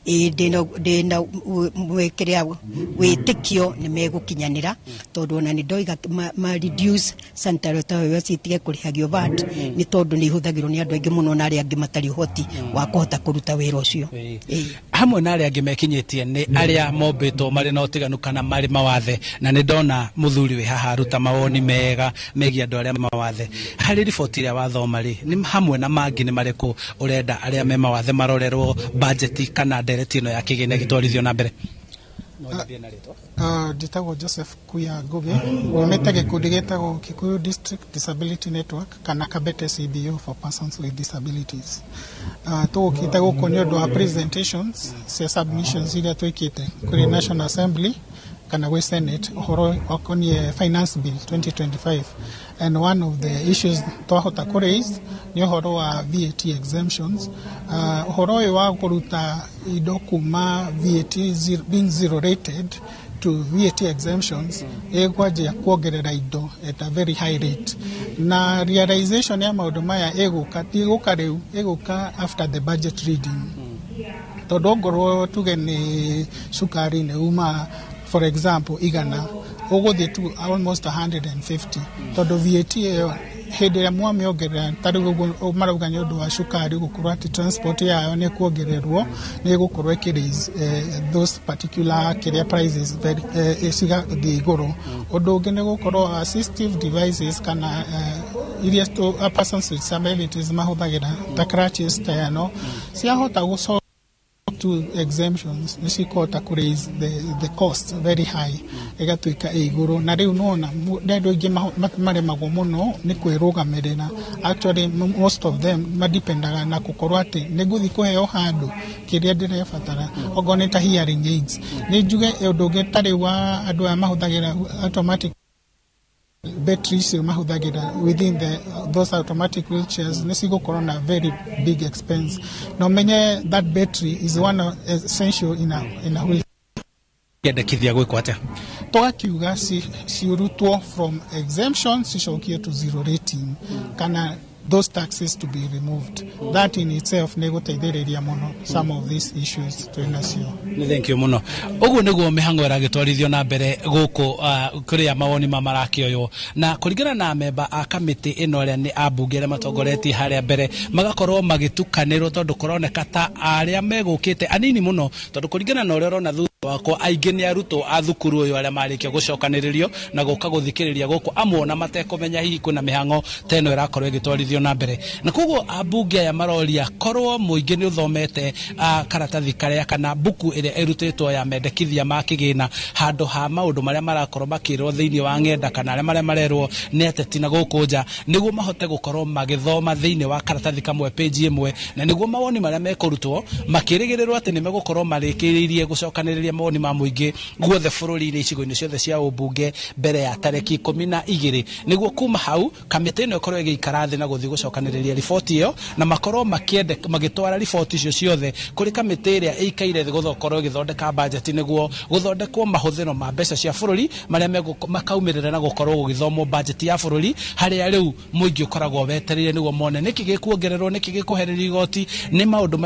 ndĩna mwĩkĩrĩa wĩtĩkio nĩ megũkinyanĩra tondũ ona nĩ ndoiga ma reduce sanitary towel citige kũrĩhagio VAT nĩ tondũ nĩ ihũthagĩrwo nĩ andũ aingĩ mũno na arĩa angĩ matarĩ ũhoti wa kũhota kũruta wĩra ũcio hamwe na arĩa angĩ mekinyĩtie nĩ arĩa mombĩtwo marĩ na ũtiganu kana marĩ mawathe na nĩ ndona mũthuri wĩ haha aruta mawoni mega megie andũ arĩa mawathe harĩ riboti ĩrĩa wathoma rĩ nĩ hamwe na mangĩ nĩ marĩkũ ũrenda arĩa me mawathe marorerwo bajeti kana ndereti ĩno ya kĩgĩna gĩtwarithio na mbere njĩtagwo Joseph Kuya Ngugi umĩte gĩkundi gĩtagwo Kikuyu District Disability Network kana Kabete CBO for persons with disabilities tũgũkĩte gũkũ nĩ ũndũ wa presentations cia submissions iria twĩkĩte kũrĩ National Assembly kana we Senate horo okonie finance bill 2025, and one of the issues twahota ku raise ni horo wa VAT exemptions. Horo wa kuruta indo kuma VAT being zero rated to VAT exemptions egwaje kuongerera indo at a very high rate, na realization ya maundu maya eguka riu after the budget reading. Tondu ngorwo tuge ni sukari ne uma, for example, igana uguthie to almost 150, tondu VAT hindi ya mwamiongerera tari uguo marauga ni undu wa sukari gukorwo ati transport yayo ni kuongererwo ni gukorwo ikiraise those particular career prices very isiga iguru. Undu ungi ni gukorwo assistive devices kana iria to persons with disabilities mahuthagira ta crutches ta yano ciahota guso to exemptions nisikota ku raise the cost very high igatuika iguru, na riu nona ndendu ingi maremagwo muno ni kwirugamirira. Actually most of them madependaga na gukorwo ati niguthi kuheo handu kiria ndirebatara ogone ta hearing aids. Ni njuge undu ungi tari wa andu aya mahuthagira automatic batteries mahuthagira within those automatic wheelchairs nisigukorwo na very big expense. No menye that battery is one essential in a wheelchair. Yendekithia gwikwo atia twakiuga ciurutwo from exemption cicokie to zero rating kana those taxes to be removed. That in itself ne guteithiriria muno some of these issues twinacio. Thank you muno. Uguo niguo mihango iragitwarithio na mbere guku kuria mawoni marakioyo na kuringana na memba a kamiti ino ria ni ambunge ria matongoretie haria mbere magakorwo magitukanirwo tondu kuroneka ta aria megukite anini muno tondu kuringana na uria rona wakwa aingi ni arutwo a thukuru uyu aria marikia gucokaniririo na guka guthikiriria guku amwe na matekumenya hihi kuna mihango teno irakorwo igitwarithio na mbere, na koguo ambunge aya maroria korwo muingi ni uthomete karatathi karia kana buku iria irutitwo ya mendekithia ma kigina handu ha maundu maria marakorwo makirwo thiini wa ngenda kana aria marerwo ni ateti na guku nja niguo mahote gukorwo magithoma thiini wa karatathi kamwe page imwe, na niguo mawoni maria mekurutwo makirigirirwo ati ni megukorwo marikiririe gucokaniria mawoni ma muingi guothe bururi-ini icigo-ini ciothe cia ubunge mbere ya tareki 12 niguo kuma hau kamiti ino ikorwo igikara thi na guthi gucokaniriria riboti iyo na makorwo magitwara riboti icio ciothe kuri kamiti iria ikaire thi gukorwo igithondeka budget niguo guthondekwo mahuthiro ma mbeca cia bururi maria makaumirira na gukorwo gugithomwo budget ya bururi haria riu muingi ukoragwo wetereire niguo mone niki gikuongererwo niki gikuhererio igoti ni maundu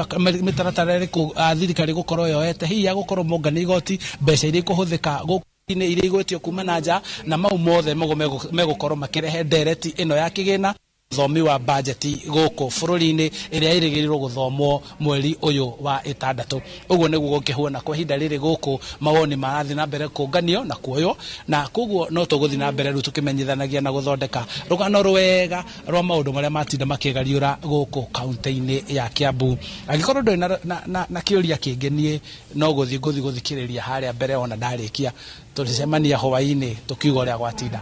mitaratara iriku thirikari gukorwo yoete hihi ya gukorwo mongani igoti mbeca iria ikuhuthika guku-ini iria igwetio kuma na nja na mau mothe megukorwo makirehe ndereti ino ya kigina thomi wa budget guku bururi-ini iria irigirirwo guthomwo mweri uyu wa 6. Uguo niguo gukihuana kwa ihinda riri guku mawoni marathi na mbere kunganio na kuoyo na koguo no tuguthi na mbere ru tukimenyithanagia na guthondeka rugano rwega rwa maundu maria matinda makigariura guku kaunti-ini ya Kiambu. Agikorwo ndoi na kiuria kingenie no guthikiriria haria mbere ona ndarikia tulicemania hwaini tukiuga uria gwatinda.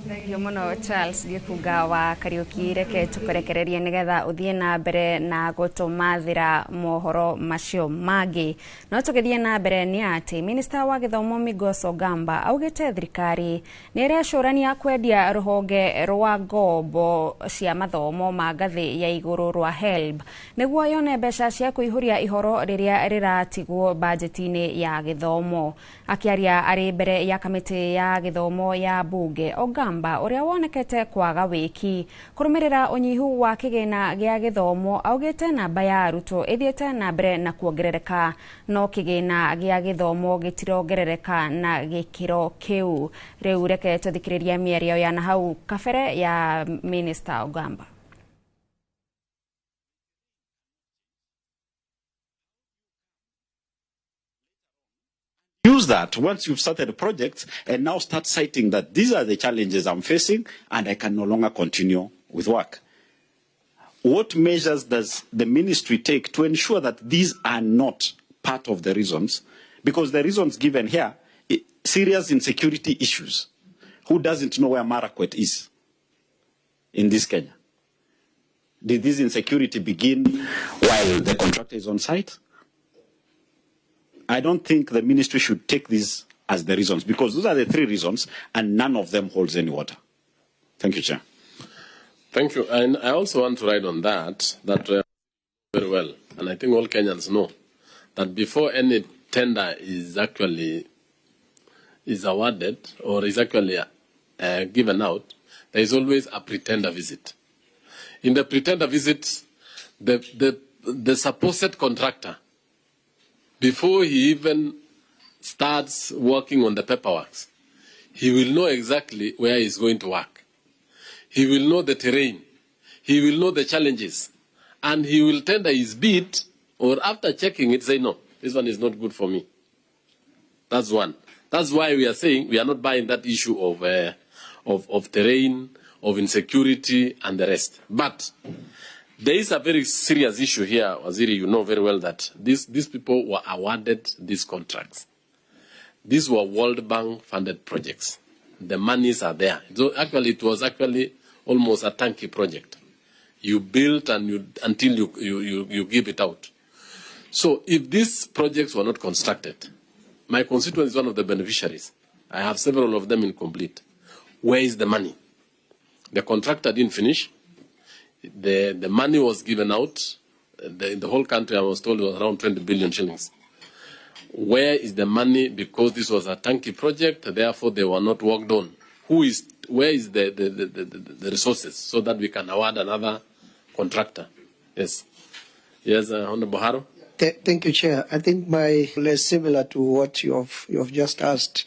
Thank you muno Charles Gikuga wa Kariuki, reke tukurekererie nigetha uthie na mbere na gutumathira mohoro macio magi. No tugithie na mbere ni ati Minister wa Githomo Migos Ogamba augite thirikari ni irecurania kwendia ruhonge rwa ngombo cia mathomo ma ngathi ya iguru rwa HELB niguo yone mbeca cia kuihuria ihoro riria riratigwo budget-ini ya githomo. Akiaria ari mbere ya kamiti ya githomo ya bunge, Ogamba uria wonekete kwaga wiki kurumirira unyihu wa kigina gia githomo augite namba ya arutwo ithiete na mbere na kuongerereka no kigina gia githomo gitirongerereka na gikiro kiu. Riu reke tuthikiriria mierio ya nahau kabere ya Minister Ogamba. Use that once you've started a project and now start citing that these are the challenges I'm facing and I can no longer continue with work. What measures does the ministry take to ensure that these are not part of the reasons? Because the reasons given here, serious insecurity issues. Who doesn't know where Marakwet is in this Kenya? Did this insecurity begin while the contractor is on site? I don't think the ministry should take this as the reasons, because those are the three reasons, and none of them holds any water. Thank you, Chair. Thank you. And I also want to write on that very well, and I think all Kenyans know that before any tender is awarded or is actually given out, there is always a pretender visit. In the pretender visit, the supposed contractor, before he even starts working on the paperwork, he will know exactly where he's going to work. He will know the terrain. He will know the challenges. And he will tender his bid, or after checking it, say, no, this one is not good for me. That's one. That's why we are saying we are not buying that issue of terrain, of insecurity, and the rest. But there is a very serious issue here, Waziri. You know very well that these people were awarded these contracts. These were World Bank funded projects. The monies are there. So actually, it was actually almost a turnkey project. You build until you give it out. So if these projects were not constructed, my constituent is one of the beneficiaries. I have several of them incomplete. Where is the money? The contractor didn't finish. The money was given out. In the whole country, I was told it was around 20 billion shillings. Where is the money? Because this was a turnkey project, therefore they were not worked on. Where is the resources so that we can award another contractor? Yes. Yes, Honorable Haro. Thank you, Chair. I think my less similar to what you have just asked.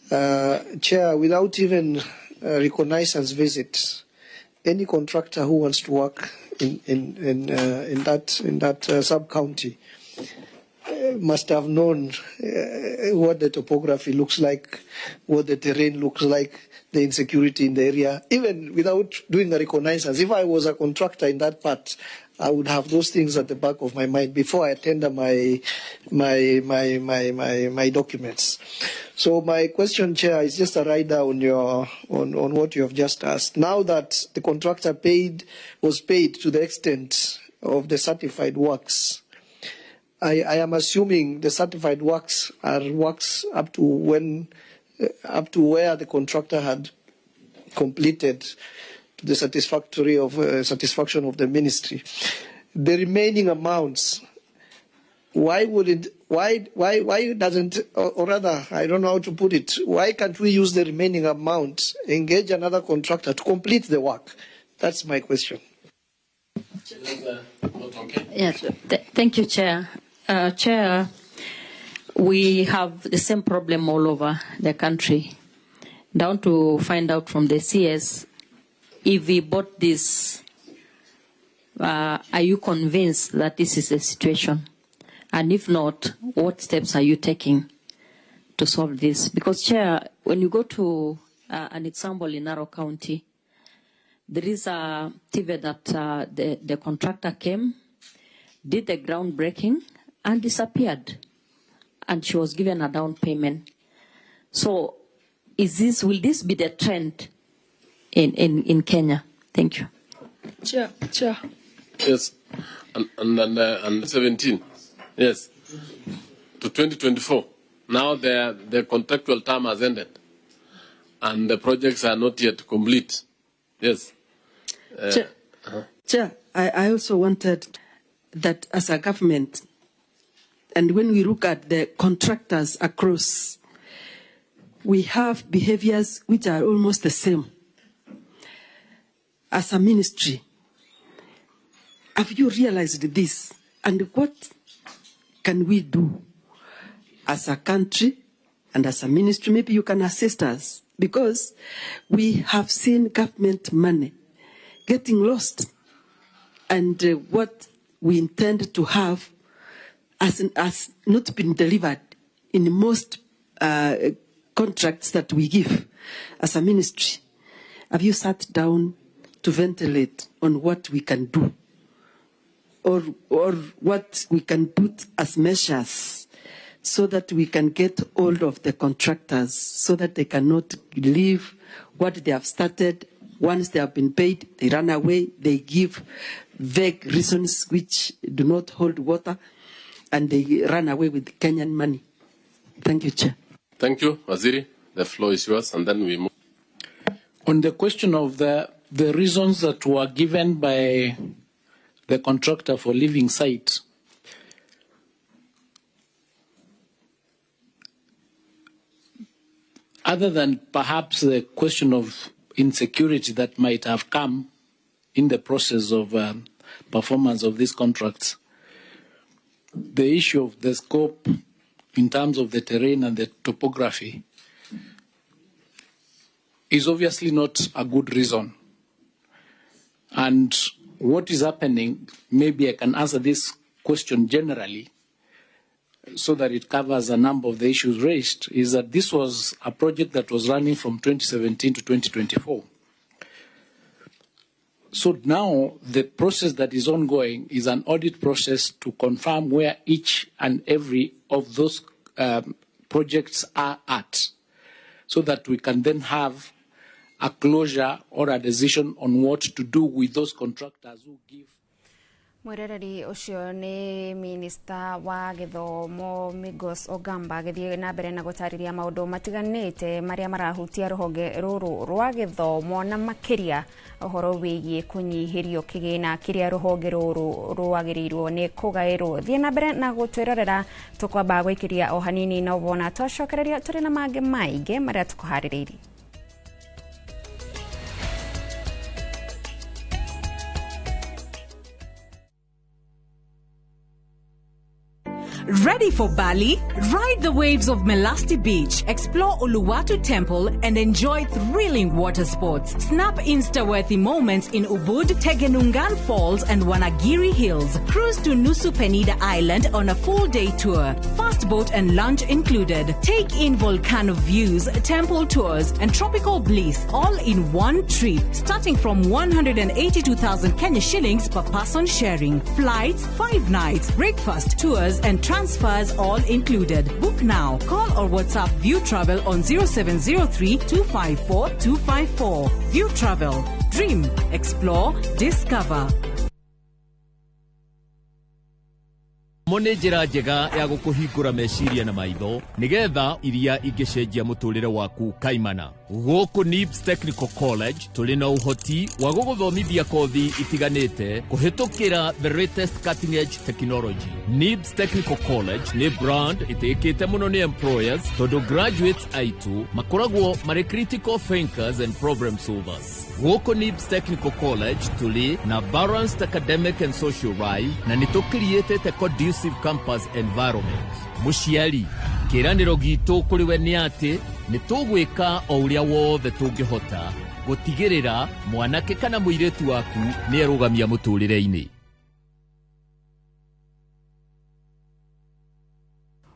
Chair, without even reconnaissance visits, any contractor who wants to work in that sub-county must have known what the topography looks like, what the terrain looks like, the insecurity in the area, even without doing a reconnaissance. If I was a contractor in that part, I would have those things at the back of my mind before I tender my documents. So my question, Chair, is just a rider on what you have just asked. Now that the contractor was paid to the extent of the certified works, I am assuming the certified works are works up to where the contractor had completed to the satisfaction of the ministry. The remaining amounts, why doesn't, or rather, I don't know how to put it, why can't we use the remaining amount, engage another contractor to complete the work? That's my question. Yes, thank you, Chair. Chair, we have the same problem all over the country. Down to find out from the CS, if we bought this, are you convinced that this is the situation? And if not, what steps are you taking to solve this? Because, Chair, when you go to an example in Narrow County, there is a TV that the contractor came, did the groundbreaking, and disappeared. And she was given a down payment. So will this be the trend in Kenya? Thank you. Chair. Yes. And 17. Yes. To 2024. Now the contractual term has ended. And the projects are not yet complete. Yes. Chair, I also wanted that as a government, and when we look at the contractors across, we have behaviors which are almost the same. As a ministry, have you realized this? And what can we do as a country and as a ministry? Maybe you can assist us, because we have seen government money getting lost, and what we intend to have has not been delivered in most contracts that we give as a ministry. Have you sat down to ventilate on what we can do, or what we can put as measures so that we can get hold of the contractors so that they cannot leave what they have started? Once they have been paid, they run away, they give vague reasons which do not hold water, and they run away with Kenyan money. Thank you, Chair. Thank you, Waziri. The floor is yours, and then we move. On the question of the reasons that were given by the contractor for leaving site, other than perhaps the question of insecurity that might have come in the process of performance of these contracts, the issue of the scope in terms of the terrain and the topography is obviously not a good reason. And what is happening, maybe I can answer this question generally so that it covers a number of the issues raised, is that this was a project that was running from 2017 to 2024. So now the process that is ongoing is an audit process to confirm where each and every of those projects are at, so that we can then have a closure or a decision on what to do with those contractors who give. Mwerereri ucio ni Minista wa Githomo Migos Ogamba githie na mbere na gutariria maundu matiganite maria marahutia ruhonge ruru rwa githomo na makiria uhoro wigie kunyihirio kigina kiria ruhonge ruru rwagirirwo ni kugairwo. Thie na mbere na gutwirorera tukwamba gwikiria o hanini no bona twacokereria turi na mange maingi maria tukuhaririirie. Ready for Bali? Ride the waves of Melasti Beach, explore Uluwatu Temple, and enjoy thrilling water sports. Snap Insta-worthy moments in Ubud, Tegenungan Falls, and Wanagiri Hills. Cruise to Nusu Penida Island on a full-day tour. Fast boat and lunch included. Take in volcano views, temple tours, and tropical bliss, all in one trip, starting from 182,000 Kenya shillings per person sharing. Flights, 5 nights, breakfast, tours, and transfers all included. Book now. Call or WhatsApp View Travel on 0703 254 254. View Travel. Dream, explore, discover. Mone njira njega ya gukuhingura meciria na maitho nigetha iria ingicenjia muturire waku kaimana. Guku NIBS Technical College tuli na uhoti wa guguthomithia kothi itiganite kuhitukira the latest cutting edge technology. NIBS Technical College ni brand itikite muno ni employers tondu graduates aitu makoragwo mari critical thinkers and problem solvers. Guku NIBS Technical College tuli na balanced academic and social life na nitucreated a conducive campus environment. Muciari, kiraniro gitu kuri we ni ati nitugwika o uria wothe tungihota gutigirira mwanake kana muiretu waku ni arugamia muturire-ini.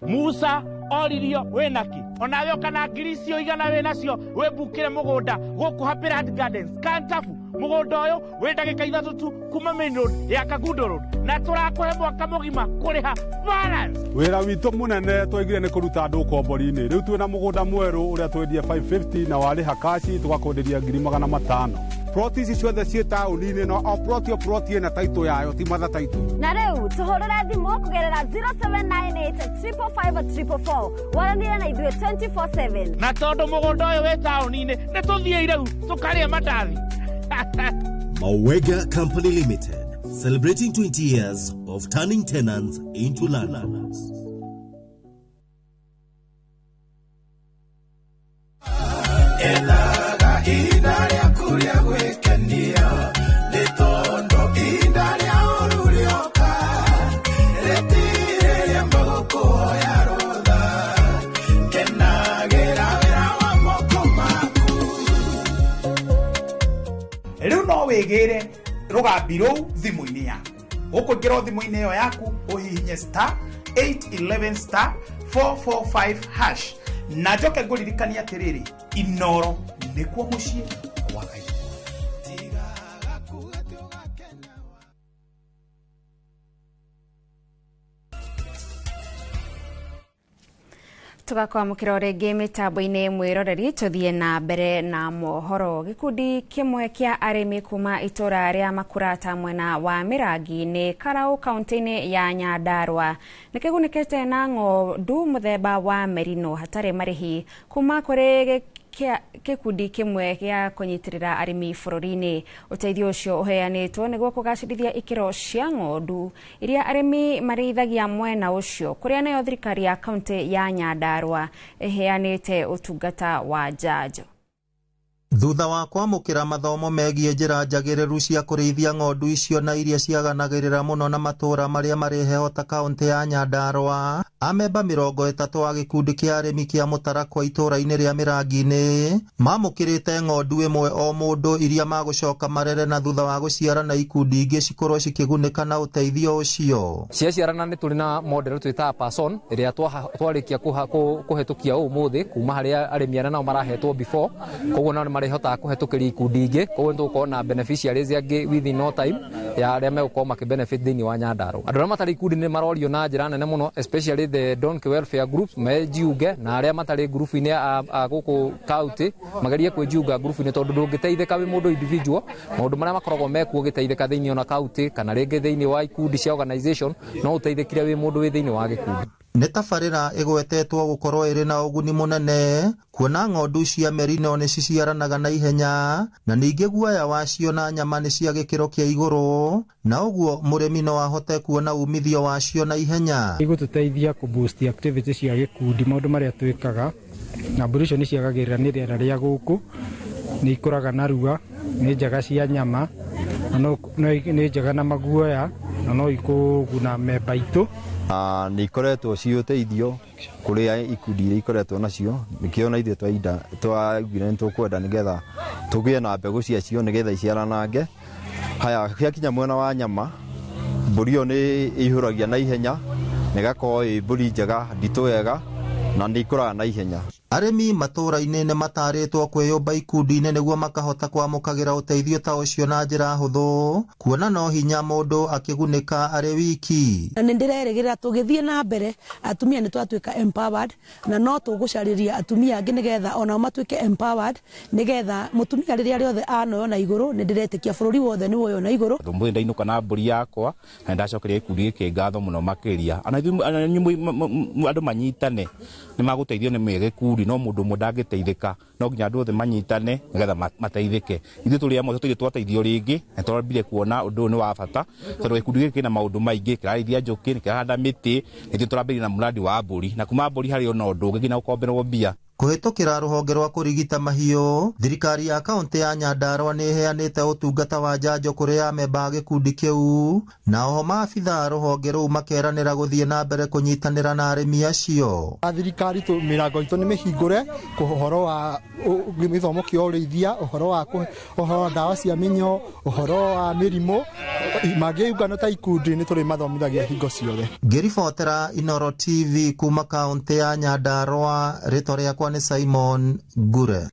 Musa oririo wenaki onawe kana ngiricio igana wenacio webukire mugunda guku happy land gardens Kantafu mugunda uyu we ndagika ithatu tu kuma main road ya Kagundo road na turakuhe mwaka mugima kuriha balance. Wira witu munene twegire ni kuruta andu kombori-ini riu twina mugunda mweru uria twendia 550 na wariha kashi tugakonderia 500,000. Proti ici ciothe ciĩ taũni-inĩ no o proti ĩna taitũ yayo ti matha taitũ. Na rĩu tũhũrĩre thimũ kũgerera 0798-345-344 waranĩre na ithuĩ 24/7. Na tondũ mũgũnda ũyũ wĩ taũni-inĩ nĩ tũthiĩ rĩu tũkarĩe mandathi. Mawega Company Limited, celebrating 20 years of turning tenants into landlords. Riu no wigire rugambi rou thimu-ini yaku ukungira thimu-ini yo yaku uhihinye *811*445# na njoke nguririkania atiriri iNooro nikuo mucii wa Ngai. tugakwamukira ringi mitambo-ini mwiroreri tuthie na mbere na mohoro. Gikundi kimwe kia arimi kuma itura ria Makurata mwena wa Mirangi-ini Karau kaunti-ini ya Nyandarua nikigunikite na ng'ondu muthemba wa merino hatari marihi kuma kuri gikundi kimwe gia kunyitirira arimi bururi-ini. Uteithio ucio uheanitwo niguo kugacirithia ikiro cia ng'ondu iria arimi marithagia mwena ucio, kuria nayo thirikari ya kaunti ya Nyandarua iheanite utungata wa njanjo. Thutha wa kwamukira mathomo megie njira njagiriru cia kurithia ng'ondu icio na iria ciaganagirira muno na matura maria mariheho ta kaunti ya Nyandarua, amemba 30 wa gikundi kia arimi kia Mutarakwa itura-ini ria Mirangi-ini mamukirite ng'ondu imwe o mundu iria magucoka marere na thutha wa guciara na ikundi ingi cikorwo cikigunika na uteithio ucio. Ciaciarana ni turi na model twita person iria twarikia kuhetukia umuthi kuma haria arimi ana nao marahetwo before, koguo nao marihota kuhetukiria ikundi ingi, koguo nduko na beneficiaries angi within no time ya aria megukorwo makibenefit thiini wa Nyandarua. Andu aria matari ikundi ni marorio na njira nene muno, especially the donkey welfare groups mejiunge, na aria matari group-ini a guku county magerie kwijiunga group-ini tondu ndungiteithika wi mundu individual. Maundu maria makoragwo mekuo giteithika thiini ona county kana ringi thiini wa ikundi cia organization no uteithikire wi mundu wi thiini wa gikundi. Nĩ tabarĩra ĩgwetetwo gũkorwo ĩrĩ na ũguni mũnene, kuona ng'ondu cia merino nĩ ciciaranaga na ihenya na ningĩ guoya wacio na nyama nĩ cia gĩkĩro kĩa igũrũ, na ũguo mũrĩmi no ahote kuona umithio wacio na ihenya. Igũtũteithia kuboost activity cia gĩkundi, maũndũ marĩa twĩkaga, na mbũri icio nĩ ciagagĩrĩra nĩ rĩera rĩa gũkũ, nĩ ikũraga narua, nĩ njega cia nyama, nĩ njega na maguoya, na no ikũguna memba itũ. Nĩ ikoretwo ciũteithio kũrĩ ikundi iria ikoretwo nacio, nĩkĩo na ithuĩ twaugire nĩ tũkwenda nĩgetha tũgĩe na mbegũ ciacio nĩgetha iciaranange. Haya, ciakinya mwena wa nyama, mbũri ĩyo nĩ ĩihũragia na ihenya, na ĩgakorwo ĩ mbũri njega, nditũ wega, na nĩ ikũraga na ihenya. Arimi matura-ini nĩ matarĩtwo kwĩyũmba ikundi-inĩ nĩguo makahota kwamũkagĩra ũteithio ta ũcio na njĩra hũthũ, kuona no hinya mũndũ akĩgunĩka arĩ wiki. Na nĩ ndĩrerĩgĩrĩra tũgĩthiĩ na mbere atumia nĩ twatuĩka empowered, na no tũgũcarĩria atumia angĩ nĩgetha onao matuĩke empowered, nĩgetha mũtumia rĩrĩa rĩothe anoyo na igũrũ, nĩ ndĩretĩkia bũrũri wothe nĩ woyo na igũrũ. Mũthĩ ndainũka na mbũri yakwa na ndacokeria gĩkundi gĩkĩ ngatho mũno makĩria. Andũ manyitane nĩ magũteithio nĩ gĩkundi, no mũndũ ũmwe ndangĩteithĩka, no nginya andũ othe manyitane nĩgetha mateithĩke. Ithuĩ tũrĩ amwe tũtirĩ twateithio rĩngĩ, na twambire kuona ũndũ ũyũ nĩ wa bata, tondũ gĩkundi gĩkĩ kĩna maũndũ maingĩ, kĩrarĩithia njũkĩ, nĩ kĩrahanda mĩtĩ, nĩthuĩ tũrambĩrĩria na mũrandi wa mbũri, na kuma mbũri harĩ ona ũndũ ũngĩ nginya gũkomberwo mbia. Kũhĩtũkĩra rũhonge rwa kũrigita mahiũ, thirikari ya kaunti ya Nyandarua nĩ ĩheanĩte ũtungata wa njanjo kũrĩ amemba a gĩkundi kĩu, na oho maabitha rũhonge rũu makeranĩra gũthiĩ na mbere kũnyitanĩra na arĩmi acio. Thirikari mĩrango itũ nĩ mĩhingũre ũhoro wa gĩthomo kĩa ũrĩithia, ũhoro wa ndawa cia mĩnyoo, ũhoro wa mĩrimũ, mangĩungana ta ikundi nĩ tũrĩ mathomithagia hingo ciothe. Ngĩribotera iNooro TV kuma kaunti ya Nyandarua, rĩtwa rĩakwa nĩ Simon Gure.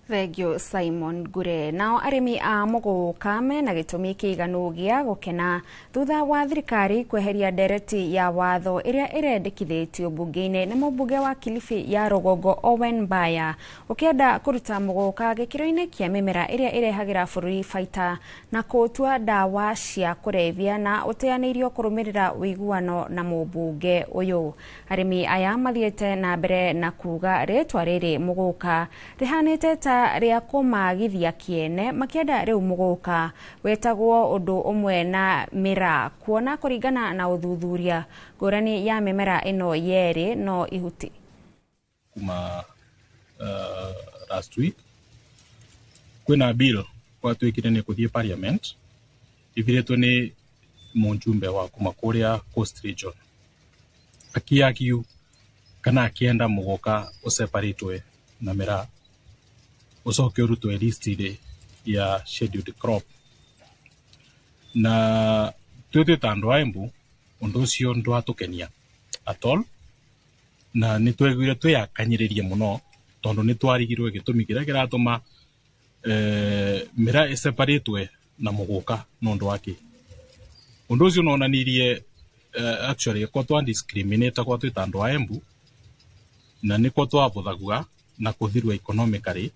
Thengio Simon Gure. Nao arimi a Mũgũka mena gĩtũmi kĩiganu gĩa gũkena thutha wa thirikari kweheria ndereti ya watho ĩrĩa ĩrendekithĩtio mbunge-inĩ nĩ mũmbunge wa Kilifi ya Rũgongo Owen Baya ũkĩenda kũruta Mũgũka gĩkĩro-inĩ kĩa mĩmera ĩrĩa ĩrehagĩra bũrũri baita na kũtua ndawa cia kũrebia, na ũteanĩirio kũrũmĩrĩra ũiguano na mũmbunge ũyũ. Arimi aya mathiĩte na mbere na kuga rĩtwa rĩrĩ Mũgũka rĩhanĩte ta rĩa kũmagithia kĩene, makĩenda rĩu Mũgũka wetagwo ũndũ ũmwe na mĩra, kuona kũringana na ũthuthuria ngũrani ya mĩmera ĩno yerĩ no ihuti. Kuma last week kwĩna bill gwatuĩkire nĩ kũthiĩ parliament ĩthirĩtwo nĩ mũjumbe wa kuma kũrĩa Coast Region akiakiu kana akienda Mũgũka ũseparatwe na mĩra ucoke urutwe list ya scheduled crop, na twĩtwĩta andũ a Embu ũndũ ũcio ndwatũkenia at all, na nĩ twegwire twĩyakanyĩrĩrie mũno tondũ nĩ twarigirwo gĩtũmi kĩrĩa kĩratũma mĩra ĩseparatwe na Mũgũka n'ũndũ wake. Ũndũ ũcio nonanirie actually kwa twa discriminate kwa twĩta andũ a Embu na niko twavuthaguga na kuthirwa economically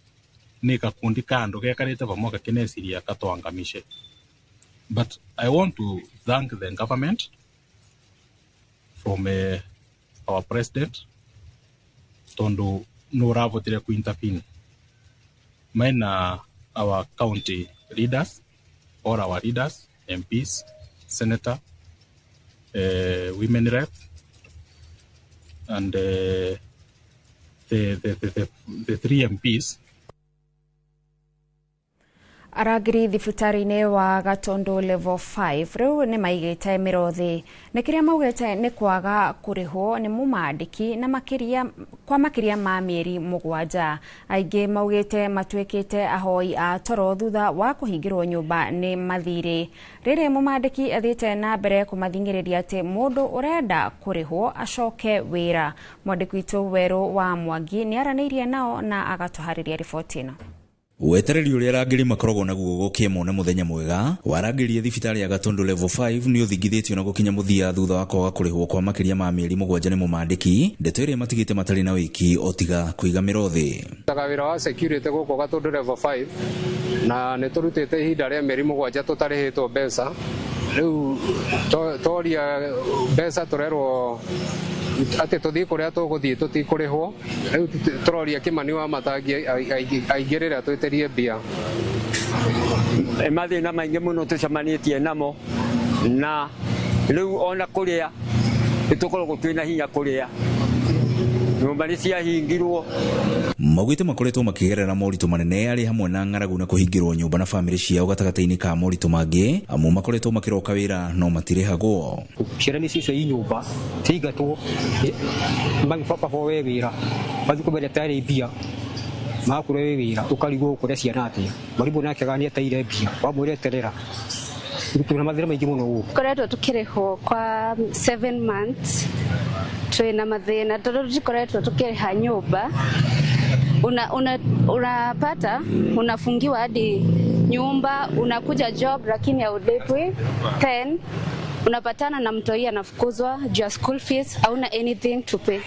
ni kakundi kando gekarite vamwe gakineciria katwangamishe. But I want to thank the government from our president tondu no ravotire ku intervene. Maina our county leaders, all our leaders, MPs, senator, women rep, and the 3 MPs. Aragiri thibitari-inĩ wa Gatundu level 5 rĩu nĩ maigĩte mĩrothi na kĩrĩa maugĩte nĩ kwaga kũrĩhwo nĩ mũmandĩki na makĩria ma mĩeri 7. Aingĩ maugĩte matuĩkĩte ahoi a toro thutha wa kũhingĩrwo nyũmba nĩ mathirĩ. Rĩrĩ mũmandĩki athiĩte na mbere kũmathingĩrĩria atĩ mũndũ ũrenda kũrĩhwo acoke wĩra. Mwandĩki witũ Werũ wa Mwangi nĩ aranĩirie nao na agatũharĩria riboti ĩno. Wetereri uria arangĩri makoragwo naguo gũkĩmona mũthenya mwega warangĩri thibitari ya Gatundu level 5 nĩ ũthingithĩtio na gũkinya mũthia thutha wa kwaga kũrĩhwo kwa makĩria ma mĩeri 7 nĩ mũmandĩki. Ndeto ĩrĩa matigĩte matarĩ na wĩki otiga kũiga mĩrothi. Wĩra wa security gũkũ Gatundu level 5 na nĩ tũrutĩte ihinda rĩa mĩeri 7 tũtarĩhĩtwo mbeca. Rĩu toria mbeca tũrerwo ati tuthii kuria tuguthii tutikuriho riu turoria Kimani wa Matangi aingirira tweterie mbia mathina maingi muno tucemanitie namo na riu ona kuria itukorwo twina hinya kuria nyumba nĩ ciahingirwo. Maugĩte makoretwo makĩgerera moritũ manene arĩ hamwe na ng'aragu na kũhingĩrwo nyũmba na famĩlĩ ciao gatagatĩ-inĩ ka moritũ mangĩ amu makoretwo makĩroka wĩra no matirĩhagwo. Ciana nĩ cicio inyũmba tigatwo magĩbaba we wĩra mathi kũmenya tarĩ mbia makũre we wĩra ũkarigwo kũrĩa ciana atĩa mwarimũ nake gani ataire mbia wamwĩreterera tuna mathĩna maingĩ mũno gũkũ. Koretwo tukĩrĩhwo kwa 7 months twina mathĩna tondũ tũtikoretwo tukĩrĩha nyũmba unapata unafungiwa hadi nyumba, unakuja job lakini haulipwi, then unapatana na mtoi anafukuzwa juu ya school fees, hauna anything to pay.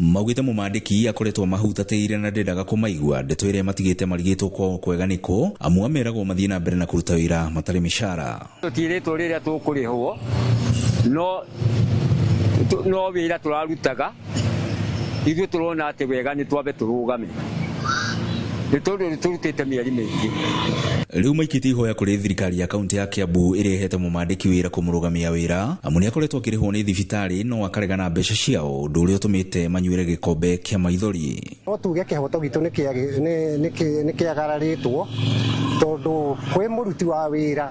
Maugĩte mũmandĩki akoretwo mahutatĩire na ndendaga kũmaigua ndeto ĩrĩa matigĩte marigĩtwo kwa kweganĩko amu ameragwo mathiĩ na mbere na kũruta wĩra matarĩ mĩcara. Tũtirĩtwo rĩrĩa tũkũrĩhwo no wĩra tũrarutaga ithuĩ tũrona atĩ wega nĩ twambe tũrũgame nĩ tũrutĩte mĩeri mĩingĩ. Rĩu maikĩtie ihoya kũrĩ thirikari ya kaunti ya Kiambu ĩrĩa ĩhete mũmandĩki wĩra kũmũrũgamia wĩra amu nĩ akoretwo akĩrĩhwo nĩ thibitarĩ no akaregana mbeca ciao ũndũ ũrĩa ũtũmĩte manyuĩre gĩkombe kĩa maithori. No tuge kĩhoto gitũ nĩ kĩagararĩtwo tondũ kwĩ mũruti wa wĩra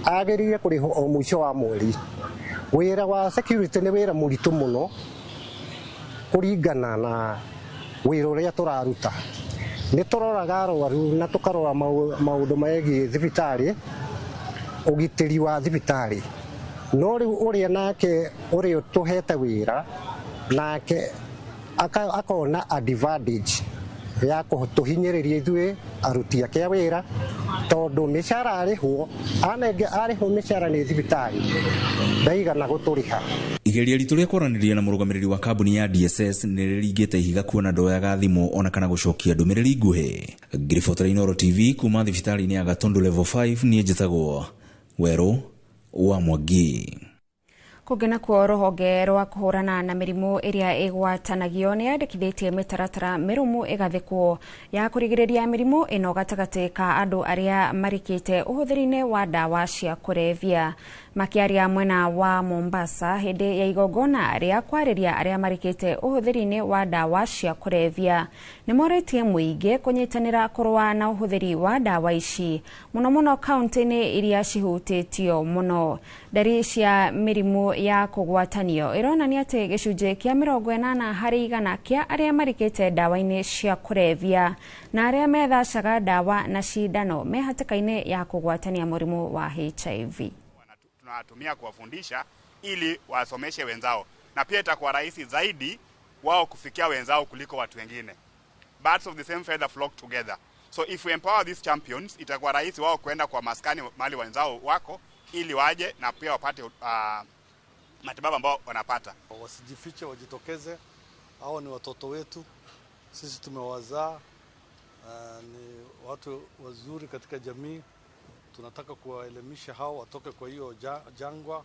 agĩrĩire kũrĩhwo o mũico wa mweri. Wĩra wa security nĩ wĩra mũritũ mũno kũringana na wĩra ũrĩa tũraruta. Nĩ tũroraga arwaru na tũkarora maũndũ megiĩ thibitarĩ, ũgitĩri wa thibitarĩ. No rĩu ũrĩa nake ũrĩa tũhete wĩra nake akona advantage ya kũtũhinyĩrĩria ithuĩ aruti ake a wĩra tondũ mĩcara arĩhwo arĩhwo mĩcara nĩ thibitarĩ ndaigana gũtũrĩha. Igeria ritũ rĩa kwaranĩria na mũrũgamĩrĩri wa kambuni ya DSS nĩ rĩringĩte ihiga kuona ndoyaga thimũ ona kana gũcokia ndũmĩrĩri nguhĩ. Ngiribotera iNooro TV kuma thibitarĩ-inĩ ya Gatundu level 5 niĩ njĩtagwo Werũ wa Mwangi. Kũgena kwa rũhonge rwa kũhũrana na mĩrimũ ĩrĩa ĩgwatanagio nĩ yandĩkithĩtie mĩtaratara mĩrũmu ĩgathĩkwo ya kũrigĩrĩria mĩrimũ ĩno gatagatĩ ka andũ arĩa marĩkĩte ũhũthĩri-inĩ wa ndawa cia kũrebia. Makĩaria mwena wa Mombasa hĩndĩ ya igongona rĩa kwarĩria arĩa marĩkĩte ũhũthĩri-inĩ wa ndawa cia kũrebia nĩ morĩtie mũingĩ kũnyitanĩra kũrũa na ũhũthĩri wa ndawa ici mũno kaunti-inĩ iria cihutĩtio mũno. Ndari cia mĩrimũ ya kũgwatanio ironania atĩ gĩcunjĩ kĩa 80% kĩa arĩa marĩkĩte ndawa-inĩ cia kũrebia na arĩa methacaga ndawa na cindano me hatĩka-inĩ ya kũgwatania mũrimũ wa HIV. Tunatumia kuwafundisha ili wasomeshe wenzao na pia itakuwa rahisi zaidi wao kufikia wenzao kuliko watu wengine. Birds of the same feather flock together. So if we empower these champions, itakuwa rahisi wao kwenda kwa maskani mali wenzao wako ili waje na pia wapate matibabu ambao wanapata. Wasijifiche, wajitokeze hao ni watoto wetu, sisi tumewazaa, ni watu wazuri katika jamii. Tunataka kuwaelimisha hao watoke kwa hiyo jangwa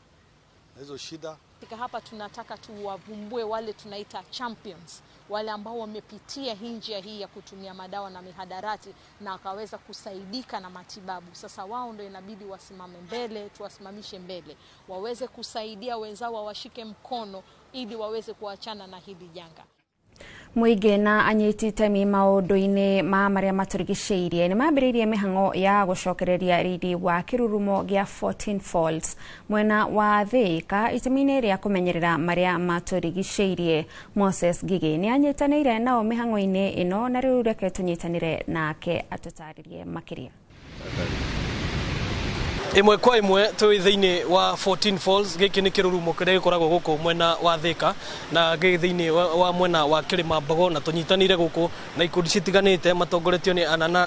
na hizo shida. Hapa tunataka tuwavumbue wale tunaita champions, wale ambao wamepitia njia hii ya kutumia madawa na mihadarati na akaweza kusaidika na matibabu. Sasa wao ndio inabidi wasimame mbele, tuwasimamishe mbele, waweze kusaidia wenzao, wawashike mkono ili waweze kuachana na hili janga. Muige na anyiti temi maundu-ini ma maria maturigiceirie ni mambiririe mihango ya gucokereria riri wa kirurumo gia 14 Falls mwena wa Thika itemine ria kumenyerera maria maturigiceirie. Moses Gigi ni anyitanire nao mihango-ini ino na riu reke tunyitanire nake atutaririe makiria. Imwe kwa imwe twi thiini wa 14 Falls, giki ni kirurumo kiria gikoragwo guku mwena wa Thika na giki thiini wa mwena wa Kirima Mbogo, na tunyitanire guku na ikundi citiganite matongoretio ni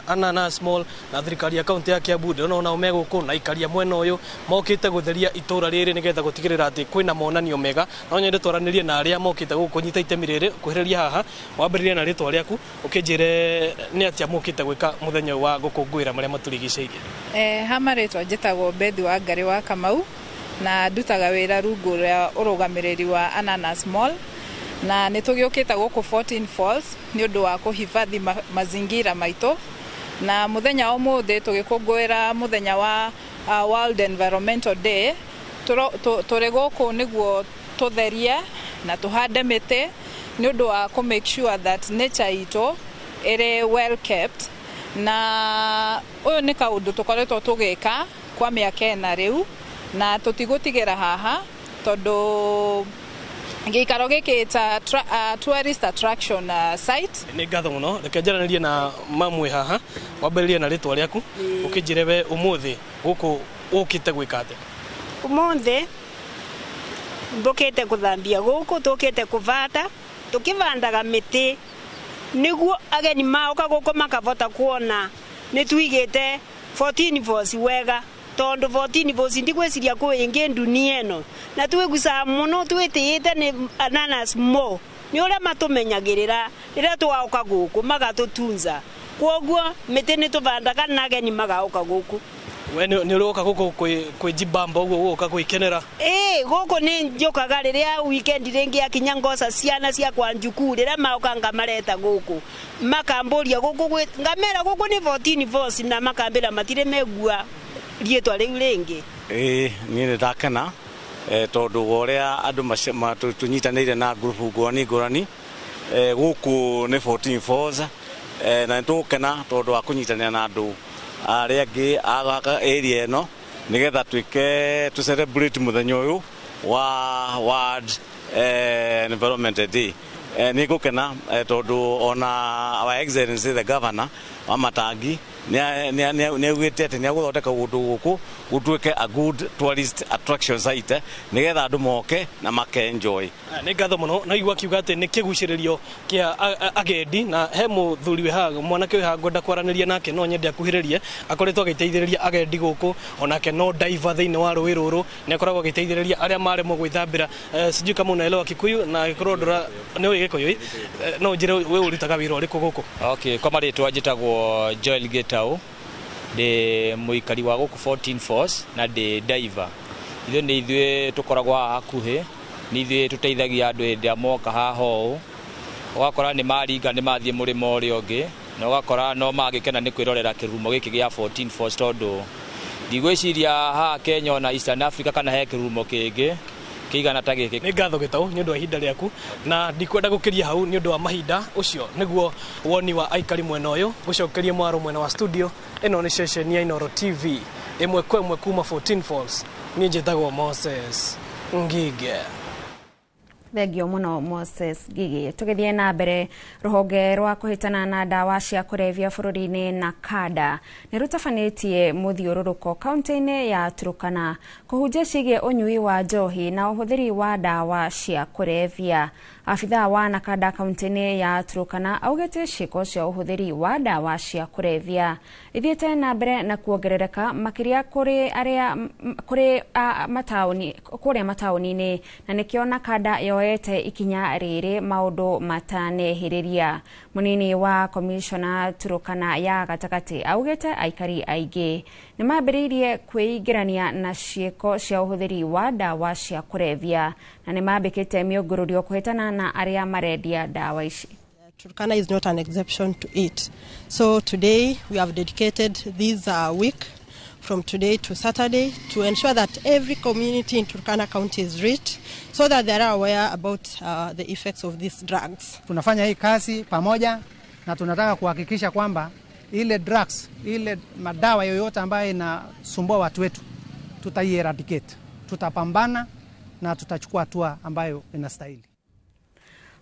Anana Small na thirikari ya kaunti ya Kiambu. Ndona nao me guku na ikaria mwena uyu mokite gutheria itura riri nigetha gutigirira ati kwina monanio mega. No nyende twaranirie na aria mokite guku nyita itemi riri kuhiriria haha. Wambiririe na ritwa riaku ukinjire ni atia mokite gwika muthenya wa gukungwira maria maturigiceirie. Hama ritwa njitagwo Bethi wa Ngari wa Kamau na ndutaga wira rungu rwa urugamiriri wa Anana Small, na nitugiukita guku 14 Falls ni undu wa kuhifadhi mazingira maitu, na muthenya umuthi tugikungwira muthenya wa World Environmental Day. Turi guku niguo tutherie na tuhande miti ni undu wa ku make sure that nature itu iri well kept, na uyu ni kaundu tukoretwo tugika kwa miaka ena riu na tutigutigira haha tondu gikaro giki ta tourist attraction site. Ni ngatho muno, reke njaranirie na mamwe haha. Wambiririe na ritwa riaku ukinjire we umuthi guku ukite gwika ate? Umuthi mbukite kuthambia guku, tukite kuvanda, tukivandaga miti niguo ageni mauka guku makavota kuona ni tuigite 14 Falls wega, tondu 14 Falls ndigwiciria kuingi dunia ino na twigusa muno twitiite ni Anana Small ni uria matumenyagirira riria twauka guku magatutunza. Kwoguo miti ni tuvandaga na ageni magauka guku. We ni uroka guku kwijibamba uguo uka kwikenera? Guku ni njukaga riria weekend ringi akinya ngoca ciana cia kwa njukuru riria mauka ngamareta guku makamburia guku ngamera guku ni 14 Falls na makambira matire megua rietwa riu ringi. Ni ndakena tondu uria andu tunyitanire na group ngurani guku ni 14 Falls na tukena tondu wa kunyitanira na andu aria angi agaka area eno nigetha twike tu celebrate muthenya uyu wa World Environment Day. Ni gukena tondu ona our excellency the governor wa Matangi ni agwite ati ni aguthondeka gundu guku gutwike a good tourist attraction site nigetha andu moke na make enjoy. Ni ngatho muno na igwa kiuga ati ni kiguciririo kia agendi, na he muthuri we ha mwanake we ha ngwenda kwaraniria nake no nyende akuhiririe akoretwo agiteithiriria agendi guku, onake no diver thiini wa rũĩ rũrũ ni akoragwo agiteithiriria aria maremwo gwithambira. Sijui kama unaelewa Kikuyu na kurondora ni we Gikuyu, no njire we urutaga wira uriku guku? Okay, kwa maritwa njitagwo Joel Getau, ndi muikari wa guku 14 Falls na ndi diver. Ithuĩ nĩ ithuĩ tukoragwo hakuhĩ, nĩ ithuĩ tuteithagia andu hĩndĩ moka haha ũũ, ũgakora nĩ maringa nĩ mathiĩ mũrĩmo ũrĩa ũngĩ, na ũgakora no magĩkena nĩ kwĩrorera kĩrurumo gĩkĩ gĩa 14 Falls tondũ ndigwĩciria haha Kenya na Eastern Africa kana he kĩrurumo kĩngĩ kĩigana ta gĩkĩ. Nĩ ngatho Gĩtaũ nĩ ũndũ wa ihinda rĩaku, na ndikwenda gũkĩria hau nĩ ũndũ wa mahinda ũcio nĩguo woni wa aikari mwena ũyũ. Gũcokerie mwaro mwena wa studio, ĩno nĩ ceceni ya iNooro TV ĩmwe kwa ĩmwe kuma 14 Falls. Niĩ njĩtagwo Moses Ngige. Thengio muno Moses Gigi. Tugithie na mbere, ruhonge rwa kuhitana na dawa cia kurevia bururi-ini na kada ni rutabanĩtie muthiũrũrũko kaunti-ini ya Turkana kuhunjia ciĩgiĩ ũnyui wa njohi na ũhũthĩri wa dawa cia kurevia. Afitha wa nakada kaunti-ini ya Turkana augĩte ciĩko cia ũhũthĩri wa dawa cia kurevia ithiĩte na mbere na kuongerereka makĩria kũrĩ mataũni-inĩ, na nĩkĩo nakada yo nioete ikinya riri maundu matanehiriria. Munini wa komishona Turukana ya gatagati augete aikari aingi nimambiriirie kwĩingĩrania na ciĩko cia ũhũthĩri wa dawa cia kũrebia na nimambĩkĩte mĩũngũrũrio kũhĩtana na arĩa marendia dawa ici. Turkana is not an exception to it. So today we have dedicated this week from today to Saturday to ensure that every community in Turkana County is reached so that they are aware about the effects of these drugs. Tunafanya hii kazi pamoja na tunataka kuhakikisha kwamba ile drugs, ile madawa yoyote ambayo inasumbua watu wetu tutai-eradicate. Tutapambana na tutachukua hatua ambayo inastahili.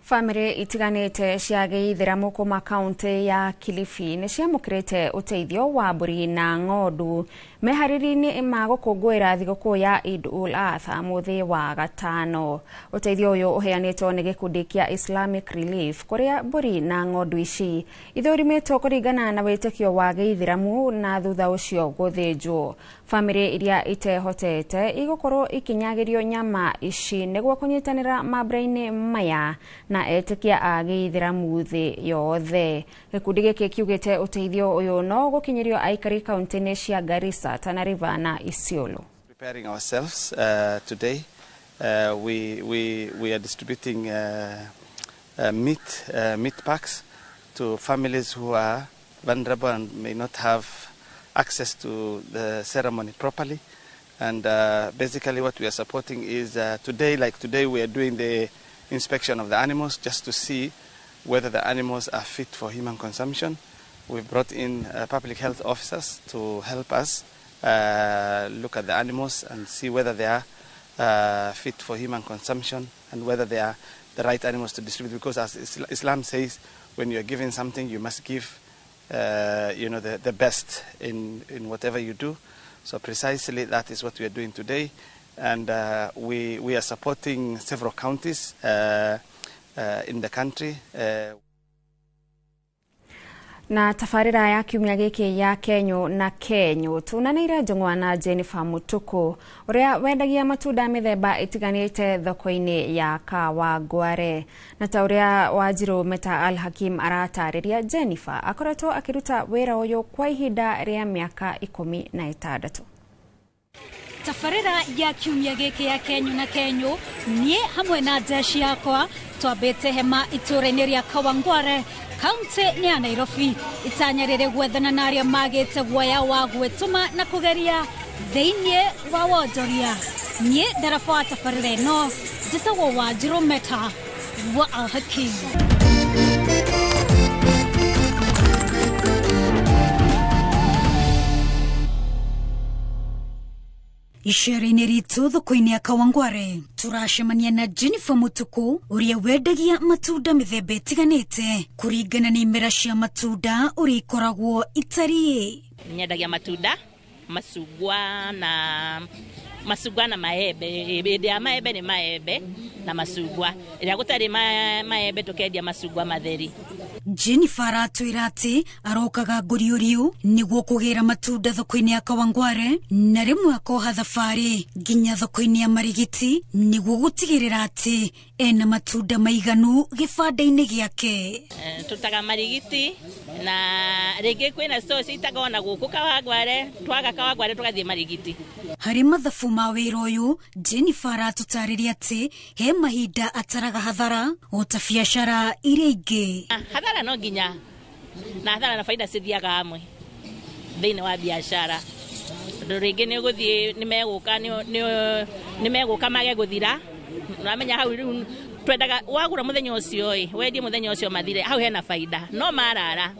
Family itiganite ciageithĩramu kuma kaunti ya Kilifi nĩciamũkĩrĩte ũteithio wa mbũri na ng'ondu meharĩrĩinĩ ma gũkũngũĩra thigũkũ ya Eid-ul-Adha mũthĩ wa gatano. Ũteithio ũyũ ũheanĩtwo nĩ gĩkundi kĩa Islamic Relief kũrĩa mbũri na ng'ondu ici ithũrimĩtwo kũringana na wĩtĩkio wa gĩithĩramu na thutha ũcio gũthĩnjwo. Family iria itehotete igũkorwo ikinyagĩrio nyama ici nĩguo kũnyitanĩra mambura-inĩ maya na etĩkia a gĩithĩramu thĩ yothe. Gĩkundi gĩkĩ kiugĩte ũteithio ũyũ no gũkinyĩrio aikari kaunti-inĩ cia Garissa, Tana River na Isiolo. Preparing ourselves today, we are distributing meat packs to families who are vulnerable and may not have access to the ceremony properly. And basically what we are supporting is today we are doing the inspection of the animals just to see whether the animals are fit for human consumption. We've brought in public health officers to help us look at the animals and see whether they are fit for human consumption and whether they are the right animals to distribute, because as Islam says, when you are giving something you must give the best in whatever you do. So precisely that is what we are doing today. And we are supporting several counties in the country. Na tafarira ya kiumia gĩkĩ ya Kenyo na Kenyo tunanĩire njongwa na Jennifer Mutuku ũrĩa wendagia matunda mĩthemba ĩtiganĩte thoko-inĩ ya Kawangware. Na ta ũrĩa Wanjiru Meta Al-Hakim aratarĩria, Jennifer akoretwo akĩruta wĩra ũyũ kwa ihinda rĩa mĩaka 16. Tafarira ya kiumia gĩkĩ ya Kenyo na Kenyo niĩ hamwe na jeshi yakwa twambĩte hema itũũra-inĩ rĩa Kawangware kaunti ya Nairobi itanya rĩrĩ gwethana na arĩa magĩte guoya wa gwĩtũma na kũgeria thĩinĩ wa wonjoria. Niĩ ndereba wa tafarira ĩno njĩtagwo Wanjiru Meta wa Al-Hakim. Ishara-inĩ ritũ thoko-inĩ ya Kawangware turacemania na Jennifer Mutuku ũrĩa wendagia matunda mĩthemba ĩtiganĩte kũringana na imera cia matunda ũrĩa ikoragwo itariĩ. Nyendagia matunda, macungwa na maembe. Hĩndĩ ya maembe nĩ maembe na macungwa. Ĩrĩa gũtarĩ maembe tũkendia macungwa matheri. Jennifer aratwĩra atĩ arokaga ngũriũriũ nĩguo kũgĩra matunda thoko-inĩ ya Kawangware na rĩmwe akoha thabarĩ nginya thoko-inĩ ya Marigiti nĩguo gũtigĩrĩra atĩ ena matunda maiganu gĩbanda-inĩ gĩake. Tutaga Marigiti na rĩngĩ kwĩna stores itaga na gũkũ Kawangware, twaga Kawangware tugathiĩ Marigiti. Harĩ mathabu ma wĩra ũyũ, Jennifer aratũtarĩria atĩ he mahinda ataraga hathara o ta biacara iria ingĩ. Hathara no nginya na hathara na faida cithiaga hamwe thĩinĩ wa biacara. Rĩngĩ nĩ gũthiĩ nĩ megũka mage gũthira, namenya hau rĩu twendaga wagũra mũthenya ũcio wendie mũthenya ũcio mathire, hau hena faida. No marara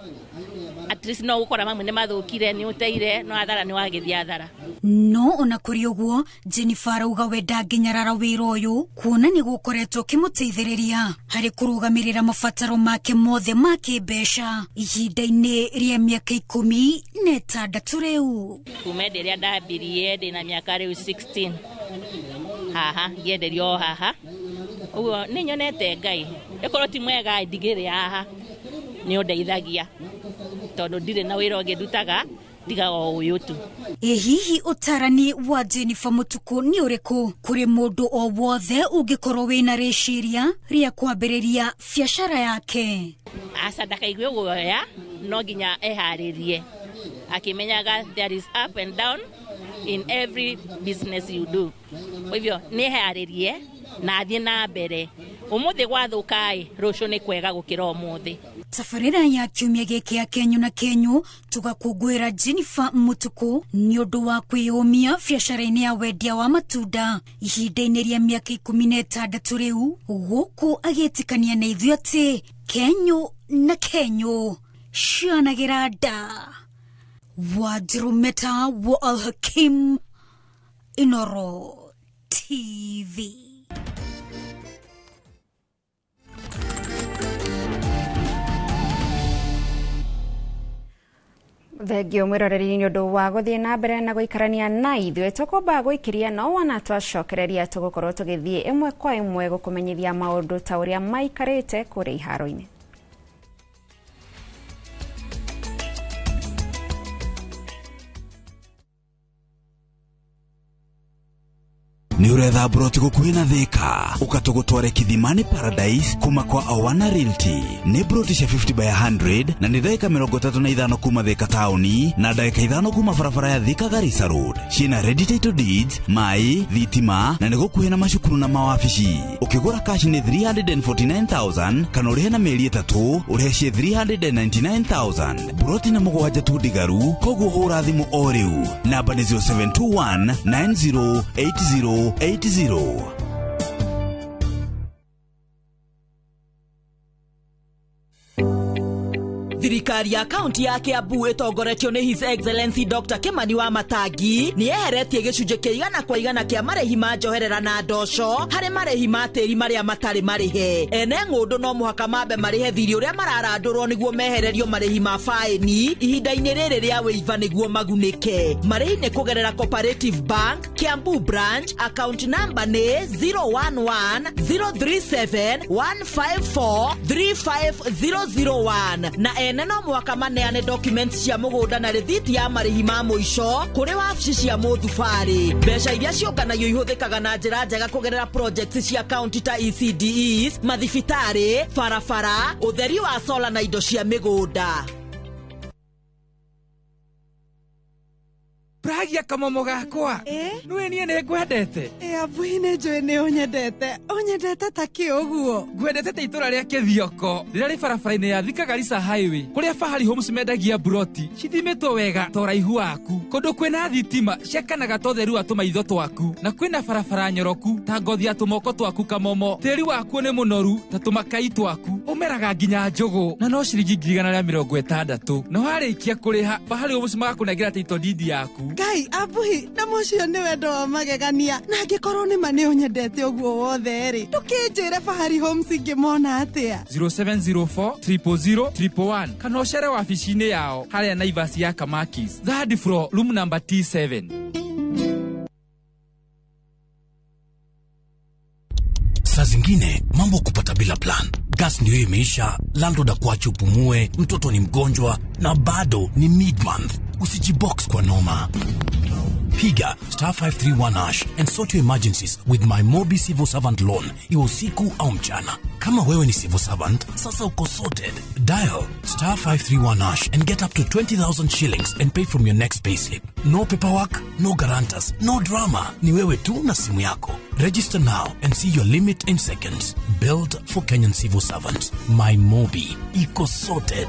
at least no gũkora mamwe nĩ mathũkire nĩ ũteire, no hathara nĩ wagĩthia hathara. No ona kũrĩ ũguo, Jennifer arauga we ndangĩnyarara wĩra ũyũ kuona nĩ gũkoretwo kĩmũteithĩrĩria harĩ kũrũgamĩrĩra mabataro make mothe ma kĩmbeca ihinda-inĩ rĩa mĩaka 16 rĩu. Kuma hĩndĩ ĩrĩa ndambirie ndĩna mĩaka rĩu 16 haha ngĩenderio haha, ũguo nĩ nyonete Ngai ĩkorwo ti mwega ndigĩrĩ haha nĩ ũndeithagia tondũ ndirĩ na wĩra ũngĩ ndutaga ndiga o ũyũ tu. hihi utarani wa Jennifer Mutuku ni uriku kuri mundu o wothe ungikorwo wina riciria ria kwambiriria biashara yake? Asa ndakaigwe guoya no nginya eharirie akimenyaga there is up and down in every business you do. Kwa hivyo niharirie na athie na mbere. Umuthi gwathukai rucio ni kwega gukira umuthi. Tafarira ya kiumia giki ya Kenyu na Kenyu tugakungwira Jennifer Mutuku ni undu wa kwiyumia biashara-ini ya wendia wa matunda ihinda-ini ria miaka 16 riu, guku agitikania na ithuĩ ati Kenyu na Kenyu cianagira nda. Wadrumeta wa Al-Hakim, iNooro TV. Thegio mwiroreri ni undu wa guthie na mbere na guikarania na ithuĩ tukumba guikiria no wana twacokereria tugukorwo tugithie imwe kwa imwe gukumenyithia maundu ta uria maikarite kuri iharo-ini. Ni uretha broti gukuhi na Thika ukatugutware Kithimani Paradise kuma kwa Awana Realty. Ni broti cia 50 by 100 na ni dakika 35 kuma Thika tauni na dakika 5 kuma barabara ya Thika Garissa Road. Cina ready title deeds, mai, thitima na ni gukuhi na macukuru na mawabici. Ukigura cash ni 349,000 kana urihe na mieri 3 urihe 399,000. Broti na mugwanja tu digaru koguo hura thimu o riu. Namba ni 0721 9080 80. Thirikari ya kaunti ya Kiambu itongoretio ni His Excellency Dr. Kimani wa Matangi ni eheretie gicunje kia 100% kia marehi ma njoherera na ndosho hari marehi ma tiri maria matari marihe. Ene ng'undu no muhaka mambe marihe thiri uria mararandurwo niguo mehererio marehi ma faini ihinda-ini riri ria wiva niguo magunike. Marehi ni kugerera Cooperative Bank Kiambu branch, account number ni 011-037-154-35001 na ene no muhaka maneane documents cia mugunda na rithiti ya marihi ma muico kuri wabici cia muthubari. Mbeca iria ciũnganagio ihuthikaga na njĩra njega kugerera projects cia county ta ECDEs, mathibitari, barabara, utheri wa solar na indo cia migunda. Pragia kamomo gakwa. Nwe nie ne gwendete. Abuine joe ne onyedete. Onyedete taki oguo. Gwendete te itura ria Kithioko. Rira ri barabara-ini ya Thika Garissa Highway. Kuria Fahari Homes mendagia broti. Cithimetwo wega to raihu waku. Kundu kwina thitima ciakanaga to theru atuma itho twaku. Na kwina barabara nyoroku ta ngothi ya tumoko twaku kamomo. Tiri waku ni munoru ta tumakai twaku. Umeraga nginya njogo. Na no ciringi 160. No harikia kuriha Fahari Homes magakunengira title deed yaku. Ngai abuhi na mucio ni wendo wa magegania na ngikorwo ni mane onyendete oguo wothe ri tukinjire Fahari Homes ngimona atia 0704 000 111 kana ucere wabici-ini yao haria Naivas ya Kamakis third floor room number T7. Saa zingine mambo kupata bila plan. Gas ndio imeisha, landlord akuache upumue, mtoto ni mgonjwa na bado ni mid-month. Usijibox kwa noma. Piga *531# and sort your emergencies with my Mobi Civil Servant Loan. Iwe usiku au mchana. Kama wewe ni civil servant, sasa uko sorted. Dial *531# and get up to 20,000 shillings and pay from your next payslip. No paperwork, no guarantors, no drama. Ni wewe tu na simu yako. Register now and see your limit in seconds. Built for Kenyan civil servants. My Mobi. Iko sorted.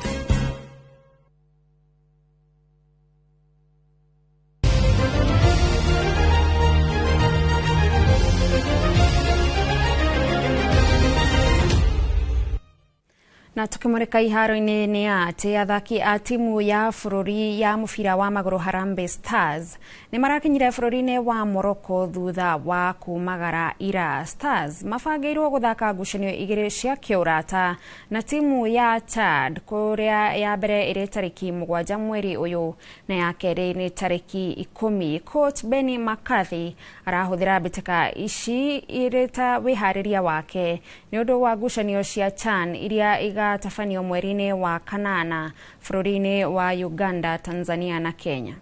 Na tukimurika iharo-ini ni ati athaki a timu ya bururi ya mubira wa maguru Harambee Stars ni marakinyire bururi-ini wa Morocco thutha wa kumagara ira. Stars mabangeirwo guthaka ngucanio igiri cia kiurata na timu ya Chad, kuria ya mbere iri tariki 7 mweri uyu na ya keri ni tariki 10. Coach Benny McCarthy arahuthira mbitĩka ici irita wihariria wake ni undu wa ngucanio cia CHAN iria igatafanio mweri-ini wa kanana bururi-ini wa Uganda, Tanzania na Kenya.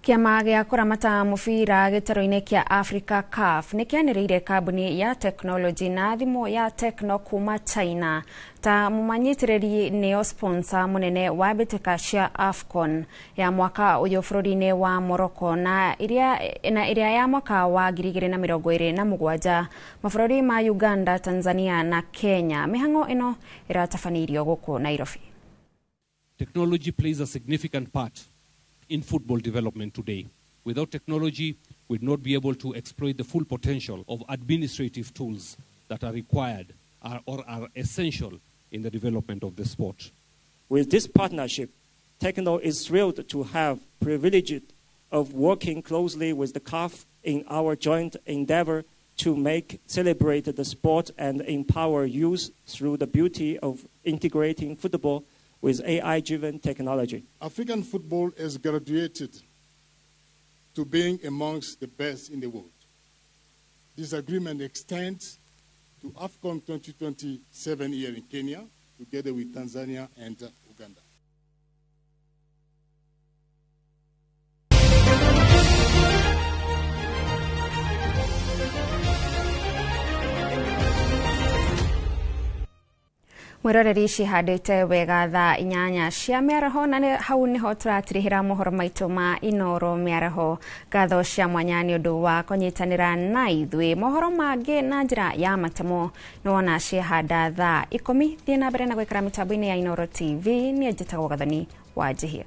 Kiama gĩa kũramata mũbira gĩtaro-inĩ kĩa Africa CAF nĩkĩanĩrĩire kambuni ya teknoloji na thimũ ya Tecno kuma China ta mũmanyitĩrĩri nĩo sponsor mũnene wa mbĩtĩka cia AFCON ya mwaka ũyũ bũrũri-inĩ wa Morocco na ĩrĩa ya mwaka wa 2027 mabũrũri ma Uganda, Tanzania na Kenya. Mĩhang'o ĩno ĩratabanĩirio gũkũ Nairobi. Technology plays a significant part in football development today. Without technology, we'd not be able to exploit the full potential of administrative tools that are required or are essential in the development of the sport. With this partnership, Tecno is thrilled to have privilege of working closely with the CAF in our joint endeavor to celebrate the sport and empower youth through the beauty of integrating football with AI-driven technology. African football has graduated to being amongst the best in the world. This agreement extends to AFCON 2027 here in Kenya, together with Tanzania and Uganda. Mwiroreri cihandĩte wega thaa 8 cia mĩaraho na hau nĩho tũratirihĩra mohoro maitũ ma iNooro mĩaraho. Ngatho cia mwanya nĩ ũndũ wa kũnyitanĩra na ithuĩ. Mohoro mangĩ na njĩra ya matemo nĩwona ciahanda thaa 10. Thiĩ na mbere na gwĩkĩra mĩtambo-inĩ ya iNooro TV. Niĩ njĩtagwo Gathoni wa Njihia.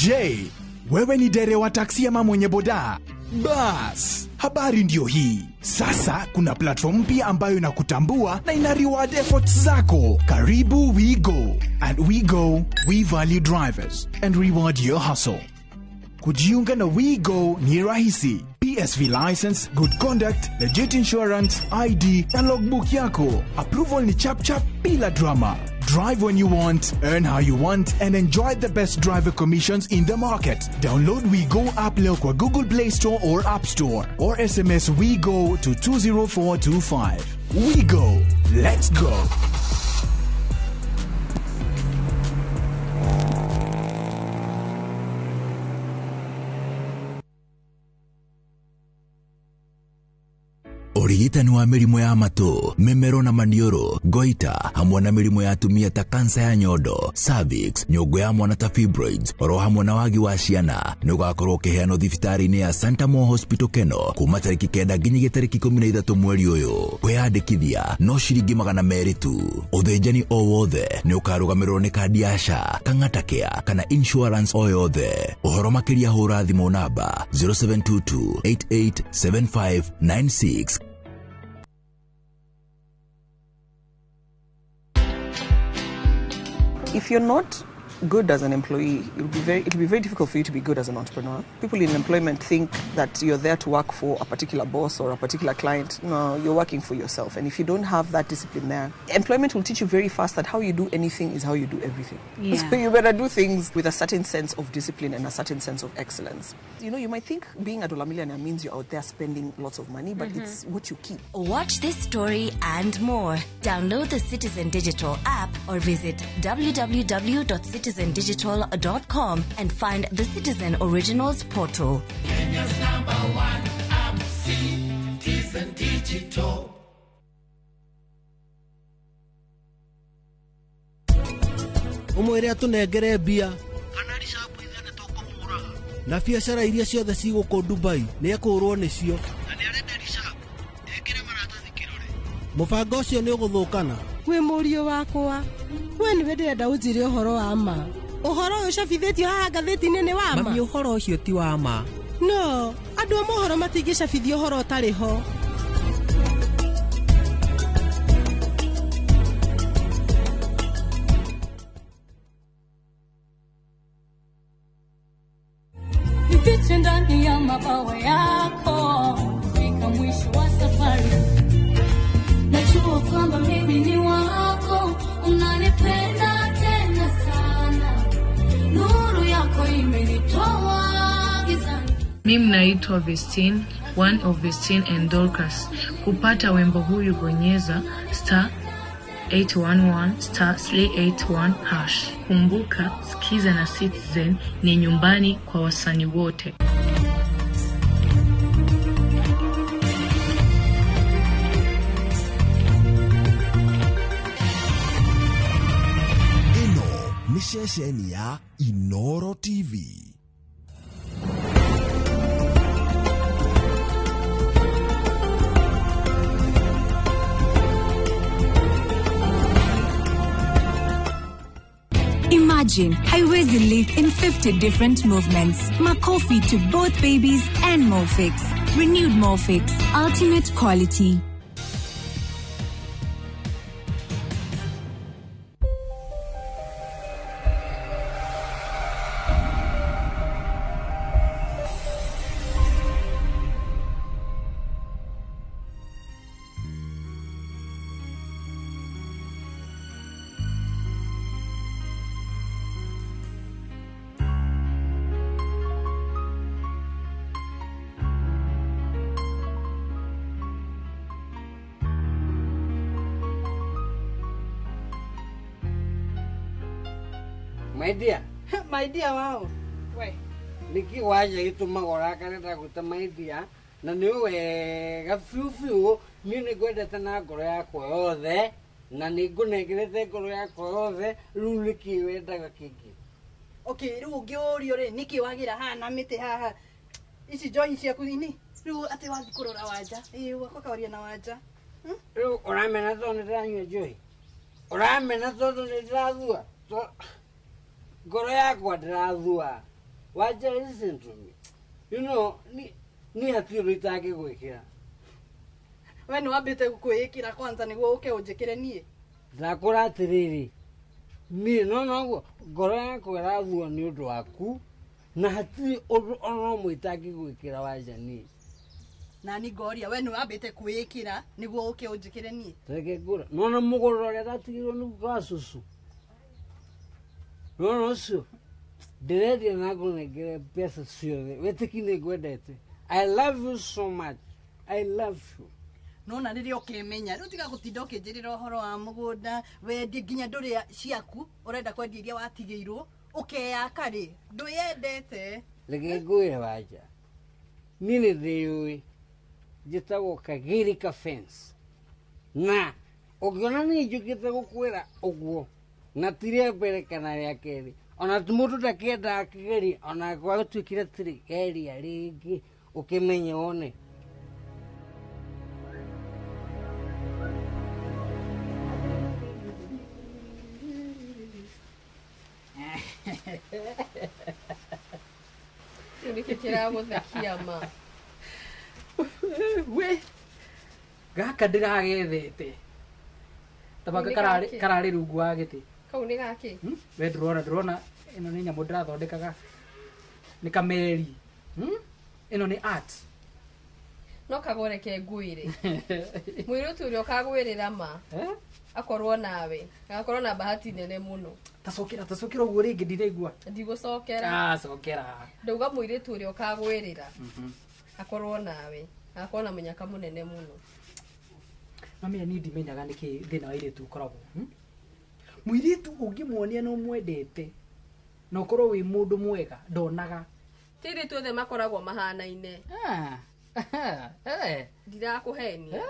Je, wewe ni dereva wa taksi ama mwenye boda? Bas, habari ndio hii. Sasa kuna platform mpya ambayo inakutambua na ina reward efforts zako. Karibu WeGo. At WeGo, we value drivers and reward your hustle. Kujiunga na WeGo ni rahisi. PSV license, good conduct, legit insurance, ID na logbook yako. Approval ni chap chap bila drama. Drive when you want, earn how you want, and enjoy the best driver commissions in the market. Download WeGo app leo kwa Google Play Store or App Store, or SMS WeGo to 20425. WeGo, let's go. Urigitani wa mĩrimũ ya matũ, mĩmero na maniũrũ, goita, hamwe na mĩrimũ ya atumia ta kansa ya nyondo, cervix, nyũngũ ya mwana ta fibroids, oro hamwe na wagi wa ciana, nĩ ũgakorwo ũkĩheanwo thibitarĩ-inĩ ya Santa Mo Hospital Keno kuma tarĩki 9 nginya tarĩki 13 mweri ũyũ. Kwĩyandĩkithia no ciringi 200 tu. Ũthĩnjani o wothe nĩ ũkarũgamĩrĩrwo nĩ kandi ya SHA, Kang'ata Care kana insurance o yothe. Ũhoro makĩria hũra thimũ namba 0722887596. If you're not good as an employee, it'll be very difficult for you to be good as an entrepreneur. People in employment think that you're there to work for a particular boss or a particular client. No, you're working for yourself. And if you don't have that discipline there, employment will teach you very fast that how you do anything is how you do everything. Yeah. So you better do things with a certain sense of discipline and a certain sense of excellence. You know, you might think being a dollar millionaire means you're out there spending lots of money, but it's what you keep. Watch this story and more. Download the Citizen Digital app or visit www.citizendigital.com and find the Citizen Originals portal. Kenya's #1 app, Citizen Digital. Umwere atunengere mbia na biacara iria ciothe cigũkũ Dubai nĩ ekũrwo nĩcio. Mũbango ũcio nĩ ũgũthũkana. Wĩ mũriũ wakwa, we nĩ ndĩrenda ũnjĩre ũhoro wa ma. Ũhoro ũcio cabithĩtio haha ngathĩti-inĩ nĩ wa ma. Mami, ũhoro ũcio ti wa ma. No, andũ a mohoro matingĩcabithia ũhoro ũtarĩ ho. mabawa yako fika mwisho wa safari. Najua kwamba mimi ni wako, unanipenda tena sana, nuru yako imenitoa gizani. Mimi naitwa Vestine, one of Vestine and Dorcas. Kupata wimbo huyu bonyeza *811*881#. Kumbuka, Skiza na Citizen ni nyumbani kwa wasanii wote. Ino ni shesheni ya iNooro TV. Imagine, haiwezi live in 50 different movements. Makofi to both babies and Morphix. Renewed Morphix, ultimate quality. My dear wao. We. Niki waje itu magora kaneta guta my dear. Na niwe gafiu ni gwendete na ngoro yakwa yothe na ningunegerete ngoro yakwa yothe riu niki wendaga kingi. Okay, riu ngiorio ri niki wagira hana miti haha. Ici join ciaku ini. Riu ati wathi kurora wanja. Wako kawaria na wanja. Riu uramena to ndiranywa joy. Uramena to ndirathua. Ngoro yakwa ndirathua. Wanja, listen to me. You know, ni hatiro itake gwikira. We no ambite gukwikira kwanza niguo uke unjikire nie. Ndakura atiriri. Ni no ngoro yakwa irathua ni undu waku na hati ono mwitake gwikira wanja ni. Na ni ngoria we no ambite kwikira niguo uke unjikire nie. Reke ngura. No mugoro ria gatigirwo ni gasusu. No sio. Diredi na kunegere pesa ciothe. Wetikine gwendete. I love you so much. I love you. No na riria ukimenya riu tiga gutinda ukinjirira uhoro wa mugunda wendi nginya nduria ciaku urenda kwendia iria watigeirwo ukeyaka ri nduyendete. Reke ngwire wanja. Mini thiui njitagwo Kagiri ka fence. Na ukiona ni njukite gukwira uguo na tire mbere kana ria keri ona mundu ndakienda akigeri ona kwa gutwikire tiri geria ringi ukimenye wone. Nikikira guthakia ma we gaka ndiragethete tabaka karari rungu wa giti kau ni gaki we ndrona ino ni nyamu ndirathondekaga ni kameri ino ni art no kagoreke nguire mwirutu uri ukagwirira ma akorwo nawe akorwo na bahati nene muno tasokera uguo ringi ndiraigua ndigusokera sokera ndauga mwirutu uri ukagwirira akorwo nawe akorwo na munyaka munene muno. Mami ni ndimenyaga niki thina wa iritu ukoragwo mwiritu ungimwonia no mwendete no korwo wi mundu mwega ndonaga tiri tuothe makoragwo mahanaine ndirakuhenia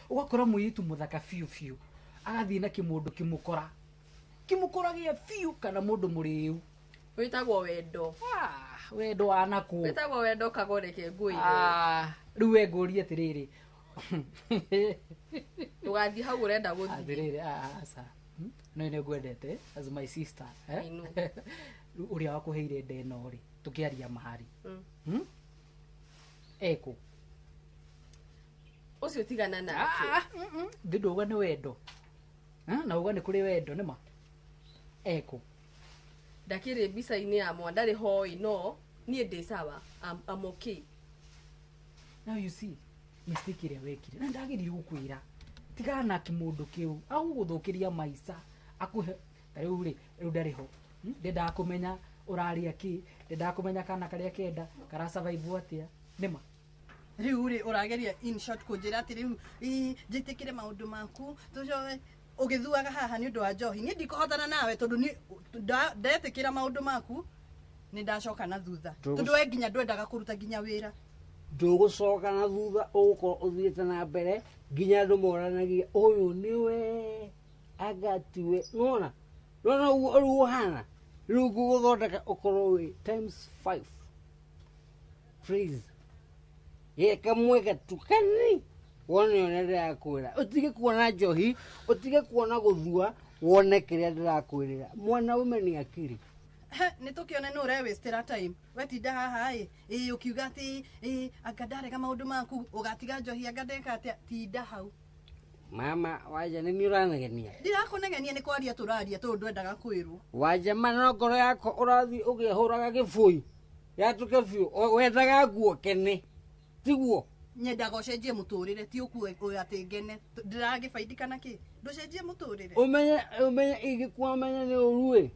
ugakora mwiritu muthaka fiu agathii na kimundu kimukora gia fiu kana mundu muriu witagwo wendo wendo anako witagwo wendo kagoreke nguire riu we ngurie atiriri ugathi hau urenda guthi atiriri asa no ne gwendete as my sister uria wakuheire ndeno ri tukiaria mahari eko ucio tigana nake nduga ni wendo na uga ni kuri wendo nima eko ndakire mbica-ini ya mwandari hoi no nie ndi sawa I'm okay Now you see, mistake ĩrĩa wekire. Na ndagĩrĩirwo gũkwĩra. Tigana na kĩmũndũ kĩu. Agũgũthũkĩria maica. Akũhe tarĩu rĩ ndarĩ ho. Ndenda kũmenya ũraria kĩ. Ndenda kũmenya kana karĩa kenda. Kara survive atĩa. Nĩma. Riu ri urageria in short kunjira ati riu njitikire maundu maku tucoe ugithuaga haha ni undu wa njohi ni ndikuhotana nawe tondu ni ndetikira maundu maku ni ndacoka na thutha tondu we nginya ndwendaga kuruta nginya wira ndugucoka na thutha ugukorwo uthiite na mbere nginya andu moranagia uyu niwe agatiwe nona riu hana riu nguguthondeka ukorwo wi times 5 please kamwe gatukani wone one ndirakwira utige kuona njohi utige kuona guthua wone kiria ndirakwirira mwana ume ni akiri ni tukione no re waste time wetinda haha ukiuga ati agadare maundu maku ugatiga njohi agadeka ati tinda hau mama waje ni uranegenia ndirakunegenia ni kwaria turaria tondu ndwendaga kwirwo waje mana ngoro yako urathi ugihuraga gibui yatuke biu wendaga nguo kene tiguo nyendaga ucenjie muturire ti ukue ati ngene ndiragibaidikana ki nducenjie muturire umenye igikuamenya ni urue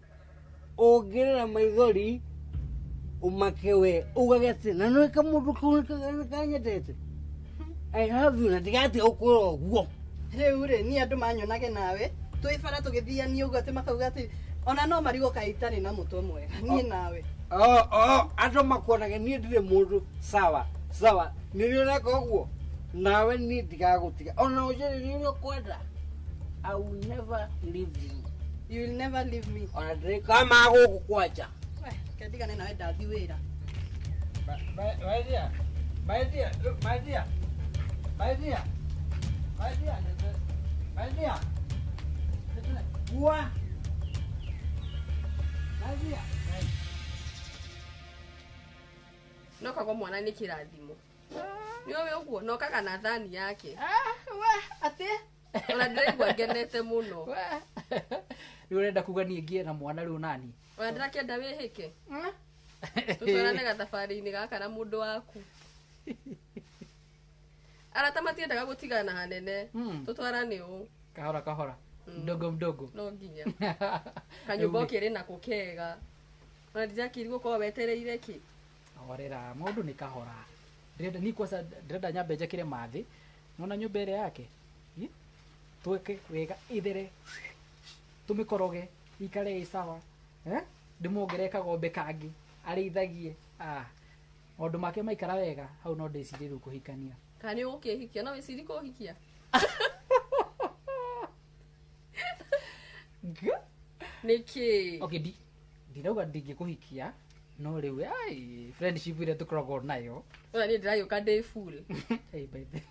ungirira maithori umakewe ugagete na no kamundu kanyetete I have you na tigati ukuro guo riu ri ni andu manyonage nawe twifara tugithiania ugo ati makauga ati ona no marigo kaitari na mutwe mwega ni nawe andu makuonage ni ndire mundu sawa niliona koguo nawe ni ndigagutiga ona ujere ni ukwenda I will never leave you will never leave me ona ndire kama gukukwacha kendigane nawe ndathi wira my dear Bua no kago mwana ni kirathimo niwe uguo no kaga na thani yake we ati ona ndiraigua ngenete muno ni urenda kuga ni ngie na mwana riu nani ona ndirakienda wihike tutwarane gathabari-ini gaka na mundu waku arata matiendaga gutigana hanene tutwarane u kahora mdogo no nginya kanyumba kiri na kukega ona ndirakirigwo ko wetereire ki orera mundu ni kahora ndenda ni kwasa ndenda nyambe njekire mathi nona nyumba ire yake tweke wega ithere tumikoroge ikare isawa ndimuongereka gombe kangi arithagie maundu make maikara wega hau no ndiciriru kuhikania kani ukihikia no wiciri kuhikia niki okay ndirauga ndingikuhikia no riu friendship ire tukoragwo nayo ona ni ndirayoka day full hey baby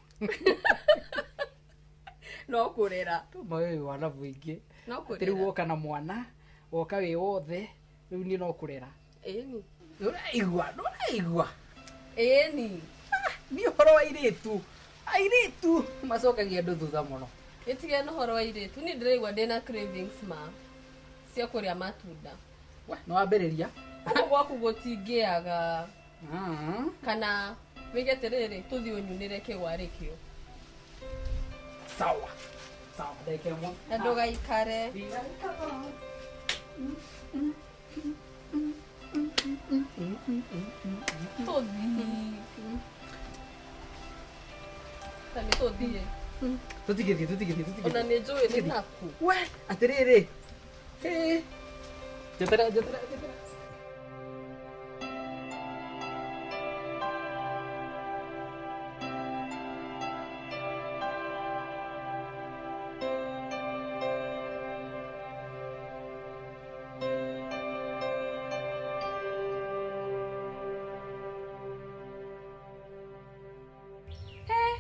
no kurera tumoyo wana vuingi no kurera tiri woka na mwana woka wi wothe riu ni no kurera ni uraigwa ni ni horo wa iritu macokagia andu thutha muno itige no horo wa iritu ni ndiraigua ndina cravings ma cia kuria matunda no wambiriria uguo gwaku gutingiaga kana wigeterere tuthi unyunire kigwari kio sawa ndeke mo na ndugaikare tutigithie ona ni njui ni naku we atiriri jetera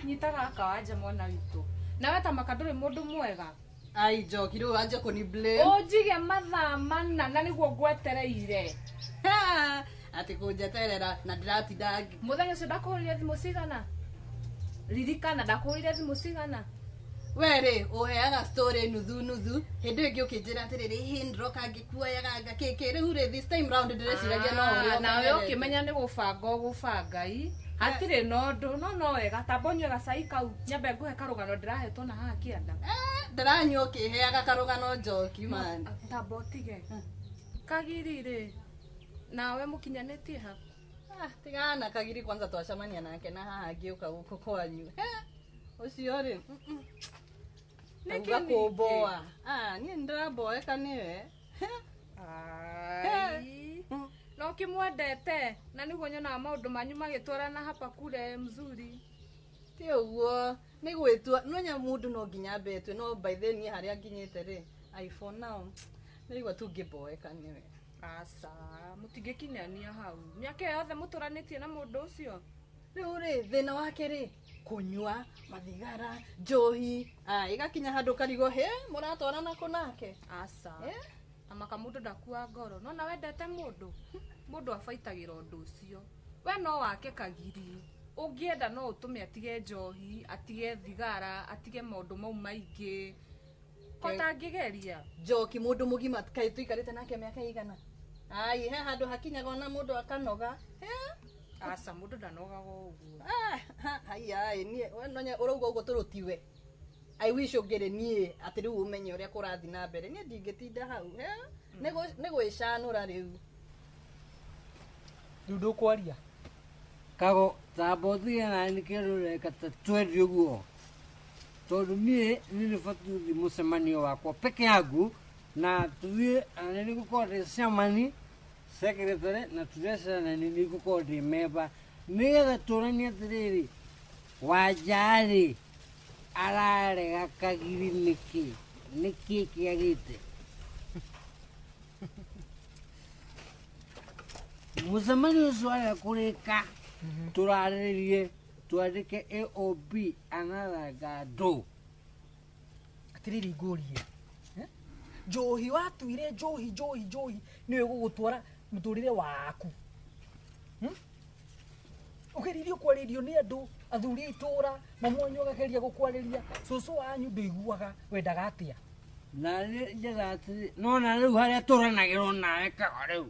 nyitaga kawaja mwana witu nawe ta makaduri mundu mwega ai njoki riu anje kuni blame unjige mathaa mana na niguo ngwetereire ati kunjeterera na ndiratinda muthenya ucio ndakuhurire thimu cigana ririkana ndakuhurire thimu cigana were uheaga story nuthu hindi ingi ukinjira atiriri hindroka ngikuoyaga ngakiki riu ri this time round ndiriciragia no uri nawe ukimenya ni gubanga ugubanga Atire no wega tabonyo gacai kau nyambe nguhe karugano ndirahetwo na haha kianda. Ndiranyua ukiheaga karugano njoki man. Tabotige. Kagirire. Nawe mukinyanetie ha. Tigana kagiri kwanza twacamania nake na haha ngiuka guku kwanyu. Ucio ri. Nikuboa. Nie ndiraboeka niwe. Ai. No kimwendete na niguo nyona maundu manyu magitwarana hapa kule mzuri. Ti uguo ni gwitua nonya mundu no nginya betwe no by then ni haria nginyete ri iPhone now nirigwa tu ngiboeka niwe. Asa mutigikinyania hau miaka yothe muturanitie na mundu ucio. Riu ri thina wake ri kunyua mathigara njohi igakinya handu karigo he muratwarana kunake. Asa amaka mundu ndakua ngoro no na wendete mundu afaitagira undu ucio we no wake kagiri ungienda no utume atige njohi atige thigara atige maundu mau maingi kota ngigeria njoki mundu mugima kai tuikarite nake miaka igana he handu hakinyaga na mundu akanoga asa mundu ndanogaga uguo ai nie we nonya urauga uguo turutiwe I wish ugere nie ati riu umenye uria kurathi na mbere nie ndingitinda hau nego ishanura riu ndu kwaria kago tabothia na nikirure kata twendi uguo tondu nie ni fatu di musemanio wakwa peke yangu na tuwie ni gukorwo ciamani secretary na tuwesa na ni gukorwo member nigetha turania atiriri wajari ararega kagiri niki kiagite musemanio ucio arĩa kũrĩka tũrarĩrĩrie twandĩke AOB anaragando atiriri ngũrie njohi watuire njohi nĩwe gũgũtwara mũtũrĩre waku ũgeririo kwarĩrio nĩ andũ athuri itũra mamwanyu agakeria gũkwarĩria cũcũ wanyu ndũiguaga wendaga atĩa na njĩra atĩ nona rĩu harĩa tũranagĩrwo nawe kago rĩu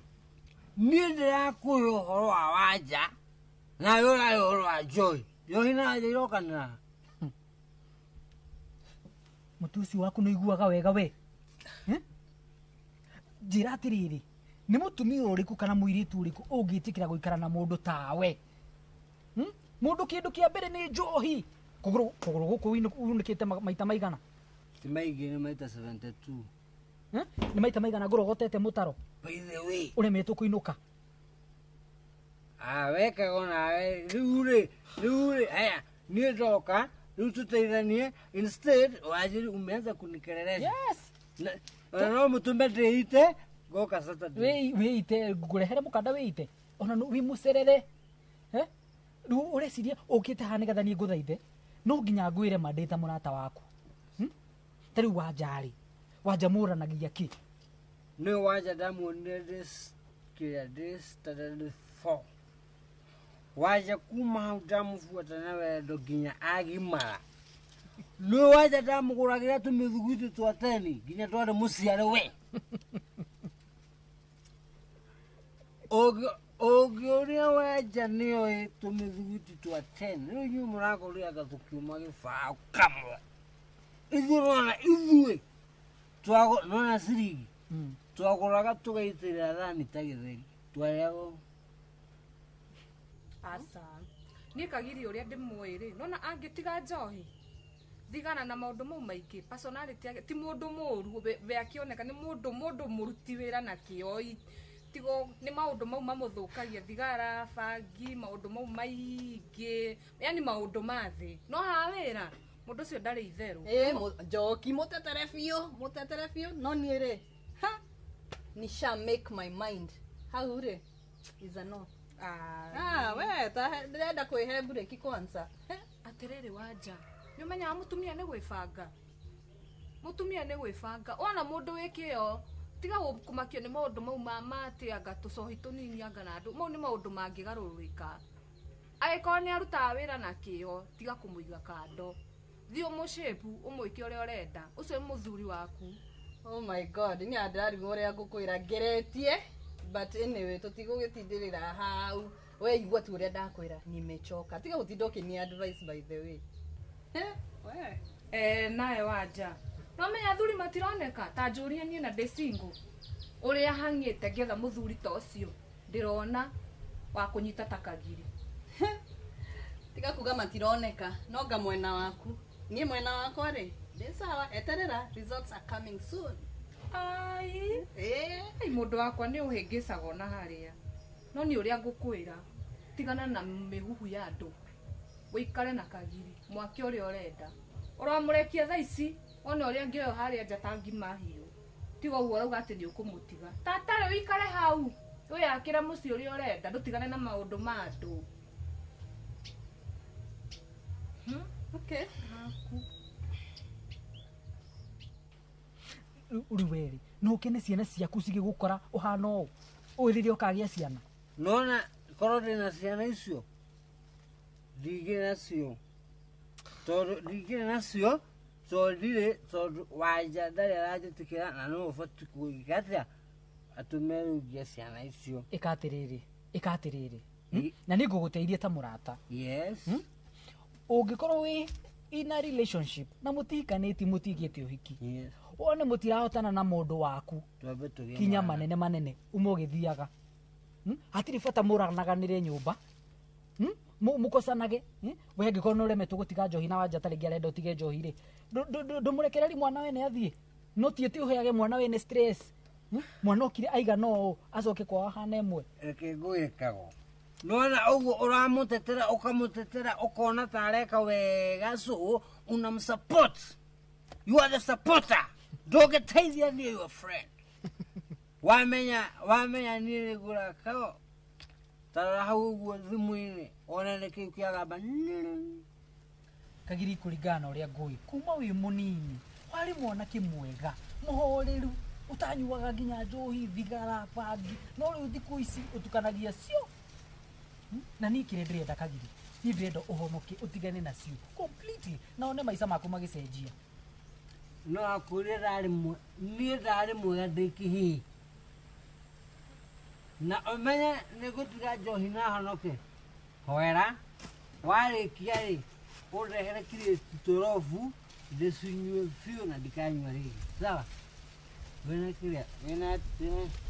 niĩ ndĩrakũĩ ũhoro wa wanja nawe ũrarĩ ũhoro wa njohi njohi na wanja irokanĩra mũtu ũcio waku nĩiguaga wega we njĩra atĩrĩrĩ nĩ mũtumia ũrĩkũ kana mũirĩtu ũrĩkũ ũngĩtĩkĩra gũikara na mũndũ tawe mũndũ kĩndũ kĩa mbere nĩ njohi kũgũrũ gũkũ unĩkĩte maita maigana ti maingĩ nĩ maita 72 nĩ maita maigana ngũrogotete mũtaro by the way ũremetwo kũinũka wekago nawe rĩu haya niĩ ndoka rĩu tũteithanie instead wajiri umeanza kunikelelesha no mũtũme ndĩite ngoka Saturday wĩite ngũrehere mũkanda wĩite ona wĩ mũcerere rĩu ũreciria ũkĩte haha nĩgetha niĩ ngũthaithe no nginya ngwĩre ma ndĩ ta mũrata waku ta rĩu wanja mũranagia kĩ nĩ wanja ndamuonire Saturday 4 wanja kuma hau ndamubuata na wendo nginya agimara nĩ wanja ndamũgũragĩra tũmĩthuguiti twa 10 nginya twarĩ mũciare we ũngĩũrĩa wanja nĩoĩ tũmĩthuguiti twa 10 rĩu inyuĩ mũragũrĩaga tũkiuma gĩbaũ kamwe ithuĩ nona ciringi twagũraga tũgaitĩrĩra thani ta gĩtheri twarĩagwo asa niĩ kagiri ũrĩa ndĩmũĩ rĩ nona angĩtiga njohi thigana na maũndũ mau maingĩ personality yake ti mũndũ mũũru we akĩoneka nĩ mũndũ mũruti wĩra na kĩoi tigo nĩ maũndũ mau mamũthũkagia thigara bangi maũndũ mau maingĩ yani maũndũ ma thĩ no ha wĩra mũndũ ũcio ndarĩ itherũ njoki mũtetere biũ no niĩ rĩ nisha make my mind hau rĩ is a no we ndĩrenda kwĩhe bureki kwanza atĩrĩrĩ wanja nĩ ũmenyaga mũtumia nĩ gwĩbanga ona mũndũ wĩkĩo tiga kũmakio nĩ maũndũ mau matĩ anga tũcohi tũnini anga na andũ mau nĩ maũndũ mangĩgarũrĩka agĩkorwo nĩ arutaga wĩra na kĩo tiga kũmũiga kando thiĩ ũmũcĩpu ũmwĩke ũrĩa ũrenda ũcio nĩ mũthuri waku oh my god nĩ ndarigwo ũrĩa ngũkwĩra ngeretie but anyway tũtigũgĩtindĩrĩra hau we igua tu uria ndakwira nimechoka tiga gutidoke ni advice by the way we nae wanja no menya thuri matironeka ta njuria nie na desingo uria hangite ngetha muthuri ta ucio ndirona wa kunyita takagiri tiga kuga matironeka no nga mwena waku nie mwena wako ri ndi sawa eterera results are coming soon ai mundu wakwa ni uhingicaga na haria no ni uria ngukwira tigana na mihuhu ya andu wikare na kagiri mwake uria urenda uramurekia tha ici one uria ngioyo haria njatangi mahiu tiga uguo rauga ati ni ukumutiga tatare wikare hau wiyakira muci uria urenda ndutigane na maundu ma andu okay uriweri no kene ciana ciaku cigigukora uhana o urire ukagia ciana nona korwo ndina ciana icio ndigire nacio tondu ndirĩ tondu wanja ndarĩ aranjĩtĩkĩra na no ũbati kũiga atĩa atũmerũgia ciana icio ĩka atĩrĩrĩ na nĩ ngũgũteithia ta mũrata ũngĩkorwo wĩ ina relationship na mũtihikanĩti mũtigĩte ũhiki wone mũtirahotana na mũndũ waku kinya manene uma ũgĩthiaga hatirĩ bata mũranaganĩre nyũmba mukosanage we ngĩkorwo nĩ ũremetwo gũtiga njohi na wanja tarĩngĩ arenda ũtige njohi rĩ ndũmũrekereri mwana we nĩ athiĩ no tiĩti ũheage mwana we nĩ stress mwana okire aigana ũũ acoke kwao ahana ĩmwe reke ngũgĩkagwo nona ũguo ũramũtetera ũkamũtetera ũkona ta areka wega so unamsupport you are the supporter ndũngĩteithia niĩ your friend wamenya niĩ nĩngũra kao tarora hau ũguo thimũ-inĩ ona nĩ kĩu kĩagamba kagiri kũringana ũrĩa ngũĩ kuma wĩ mũnini warĩ mwanake mwega mũhoreru ũtanyuaga nginya njohi thigara bangi no rĩu thikũ ici ũtukanagia cio na niĩ kĩrĩa ndĩrenda kagiri niĩ ndĩrenda ũhonoke ũtigane nacio completely na one maica maku magĩcenjia no akũrĩa niĩ ndarĩ mwega ndĩ kĩhĩĩ na ũmenye nĩ gũtiga njohi na honoke hoera warĩkia rĩ ũrehere kirĩti tũrobu ndĩcinyue biũ na ndikanyua rĩngĩ sawa wĩna kĩrĩa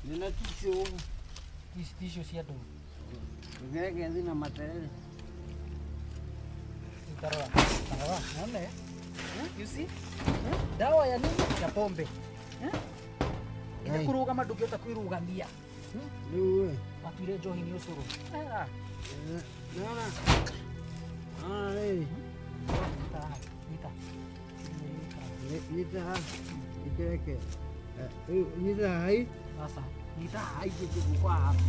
wĩna ticio ticio cia ndũũ ũgeregethi na materere tarora none you see dawa ya nini ya pombe ĩtakũrũgama ndũngĩhota kwĩrũgamia rĩu watuire njohi nĩ ũcũrũ nona rĩrĩ nyita ikereke nyita hai sasa nyita hai kĩgũkwa hapo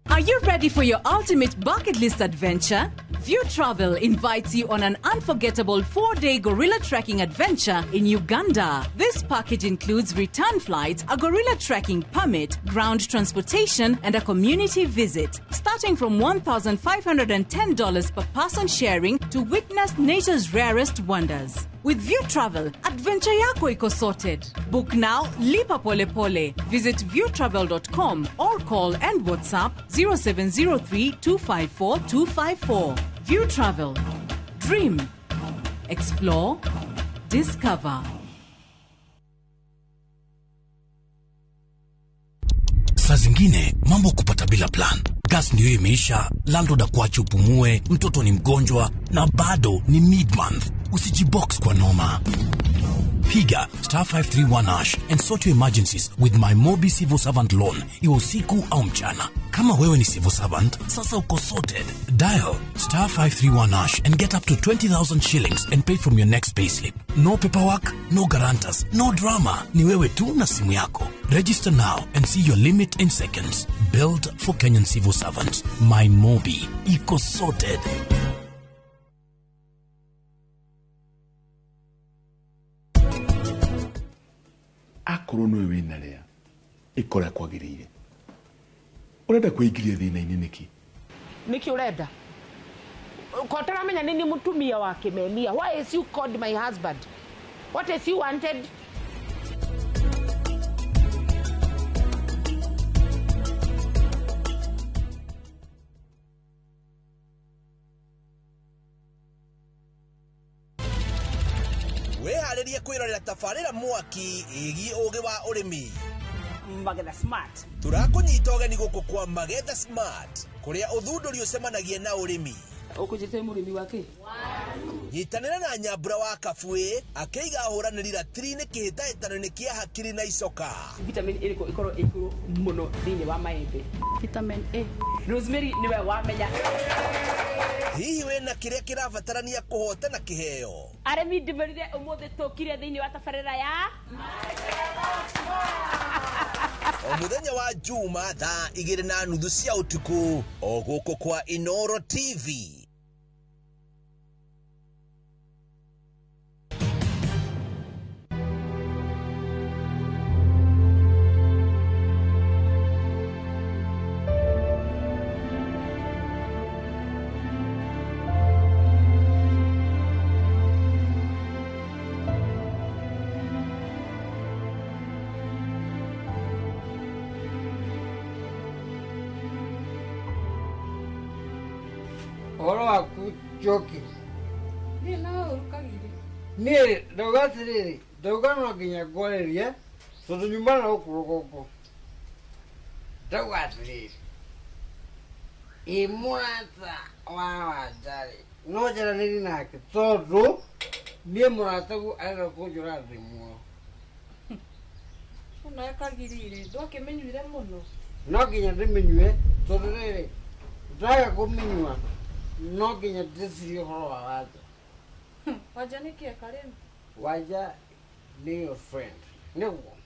Are you ready for your ultimate bucket list adventure? View Travel invites you on an unforgettable 4-day gorilla trekking adventure in Uganda. This package includes return flights, a gorilla trekking permit, ground transportation, and a community visit. Starting from $1,510 per person sharing to witness nature's rarest wonders. With View Travel, adventure yako iko sorted. Book now, lipa pole pole. Visit viewtravel.com or call and WhatsApp 0703 254 254. View Travel. Dream. Explore. Discover. Saa zingine mambo kupata bila plan. Gas ndio imeisha, landlord akuache upumue, mtoto ni mgonjwa na bado ni mid-month. Usijibox kwa noma. Piga *531# and sort your emergencies with my Mobi Civil Servant Loan. Iwe usiku au mchana. Kama wewe ni civil servant, sasa uko sorted. Dial *531# and get up to 20,000 shillings and pay from your next payslip. No paperwork, no guarantors, no drama. Ni wewe tu na simu yako. Register now and see your limit in seconds. Built for Kenyan civil servants. My Mobi. Iko sorted. Akorwo nĩ wewe wĩna rĩa ikora kwagĩrĩire urenda kwĩingĩria thĩna-inĩ nĩkĩ urenda kotara menya nini mutumia wa Kimemia? Why is you called my husband? What is you wanted? weharirie kwirorera tafarira mwaki igi ugi wa urimi Magetha Smart. Turakunyita ugeni guku kwa Magetha Smart kuria uthunduri ucemanagie na urimi. Ukujite murimi wake. Nyitanira na Nyambura wa Kabui akeiga huraniri ratiri-ini kihitahitano-ini kia hakiri na icoka. Vitamin A ikoro ikuru muno thini wa maembe. Vitamin A. Rosemary niwe wamenya. Hihi wena kiria kirabatarania kuhotana kiheo. Aremi ndimerire umuthi tukire thini wa tafarira ya O muthenya wa Juma thaa 2:30 cia utuku o guku kwa iNooro TV. Oro aku joki. Ni na urukagire. Ni dogatiriri, dogano ginya goreria, so nyumbana okurugogo. Dogatiriri. Imurata wa jari. No jara nini nake. Todo ni murata ku ara ko jora rimu. Una kagirire, ndoke menyuire muno. No ginya ndimenyue, todo rere. Ndaga kumenyua. No ginya ndisiri horo waje. Waja niki akaremu. Waja ni your friend. Niguo.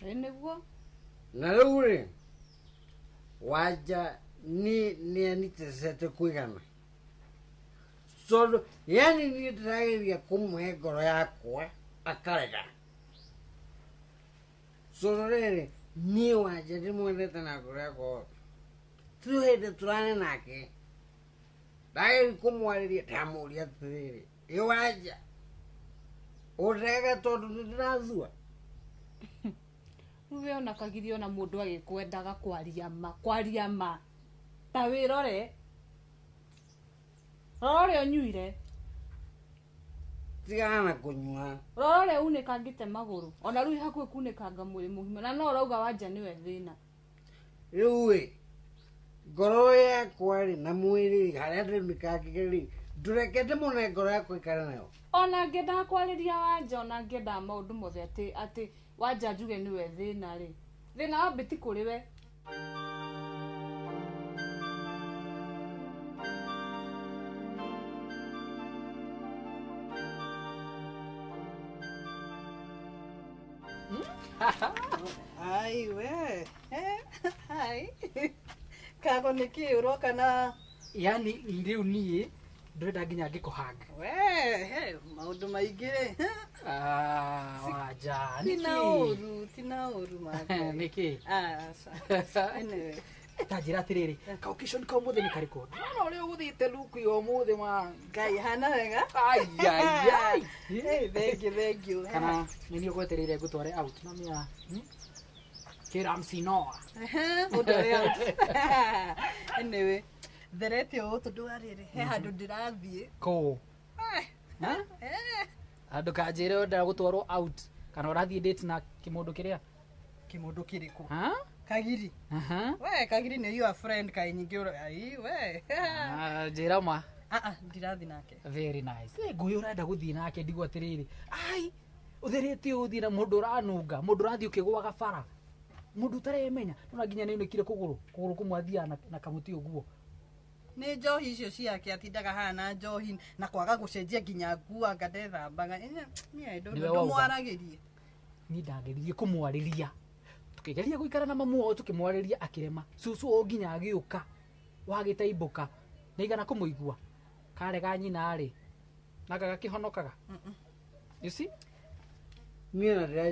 Niguo. Na rĩu-rĩ waja ni anitesete kuigana. So yani ni ndĩrageria kũmũhe ngoro yakwa akarega. So rĩrĩ niĩ waja ndĩmwendete na ngoro yakwa. Rĩu hĩndĩ tũrane nake ndageria kũmwarĩria ndamũria atĩrĩrĩ, ĩ waja ũrega tondũ nĩndĩrathua. Uwe ona kagirio na mundu agikwendaga kwaria ma. Ta wirore. Rore onyuire. Tigana kunyua. Rore unikangite maguru. Ona rui hakwe kunikanga mwiri muhima. Na no rauga wanja niwe thina. Riu ngoro yakwa ri na mwiri haria ndimikangire ndurekete muno ngoro yakwa ikara nayo. Ona ngenda kwariria wanja ona ngenda maundu mothe ati wanja njuge niwe thina ri. Thina wa biti kuri we. Ai we. Hai. Kago niki uroka na yani riu nie ndrenda nginya ngikuhanga. We, maundu maingire. Waja Tina uru maka. Niki. Anyway. Tajira atiriri. Ka occasion ka muthe ni kariko. No ri uguthite luku yo muthe ma. Ngai hana wega. Ai. Hey, thank you. Kana nini ugweterere ngutware out na mia. Kiramsinoa. Udore out. Anyway. Therete o tondu ariri he handu ndirathie ko andu kanjire nda gutwarwo out kana urathie date na kimundu kiriku Kagiri we Kagiri ni your friend kai nyingi ai we njira ma ndirathi nake very nice nguyu urenda guthie nake ndigo atiriri ai utherete uthie na mundu uranunga mundu urathie ukigwaga bara mundu taremenya nona nginya ni unekire kuguru kumwathia na kamuti uguo ni njohi icio ciake atindaga hana njohi na kwaga gucenjia nginya nguo ngadethambaga ni ndumwaragirie ni ndageririe kumwariria tukigeria guikara na mamu o tukimwariria akirema susu o nginya agiuka wagitaimbuka niigana kumuigua karega nyina ari nagaga kihonokaga you see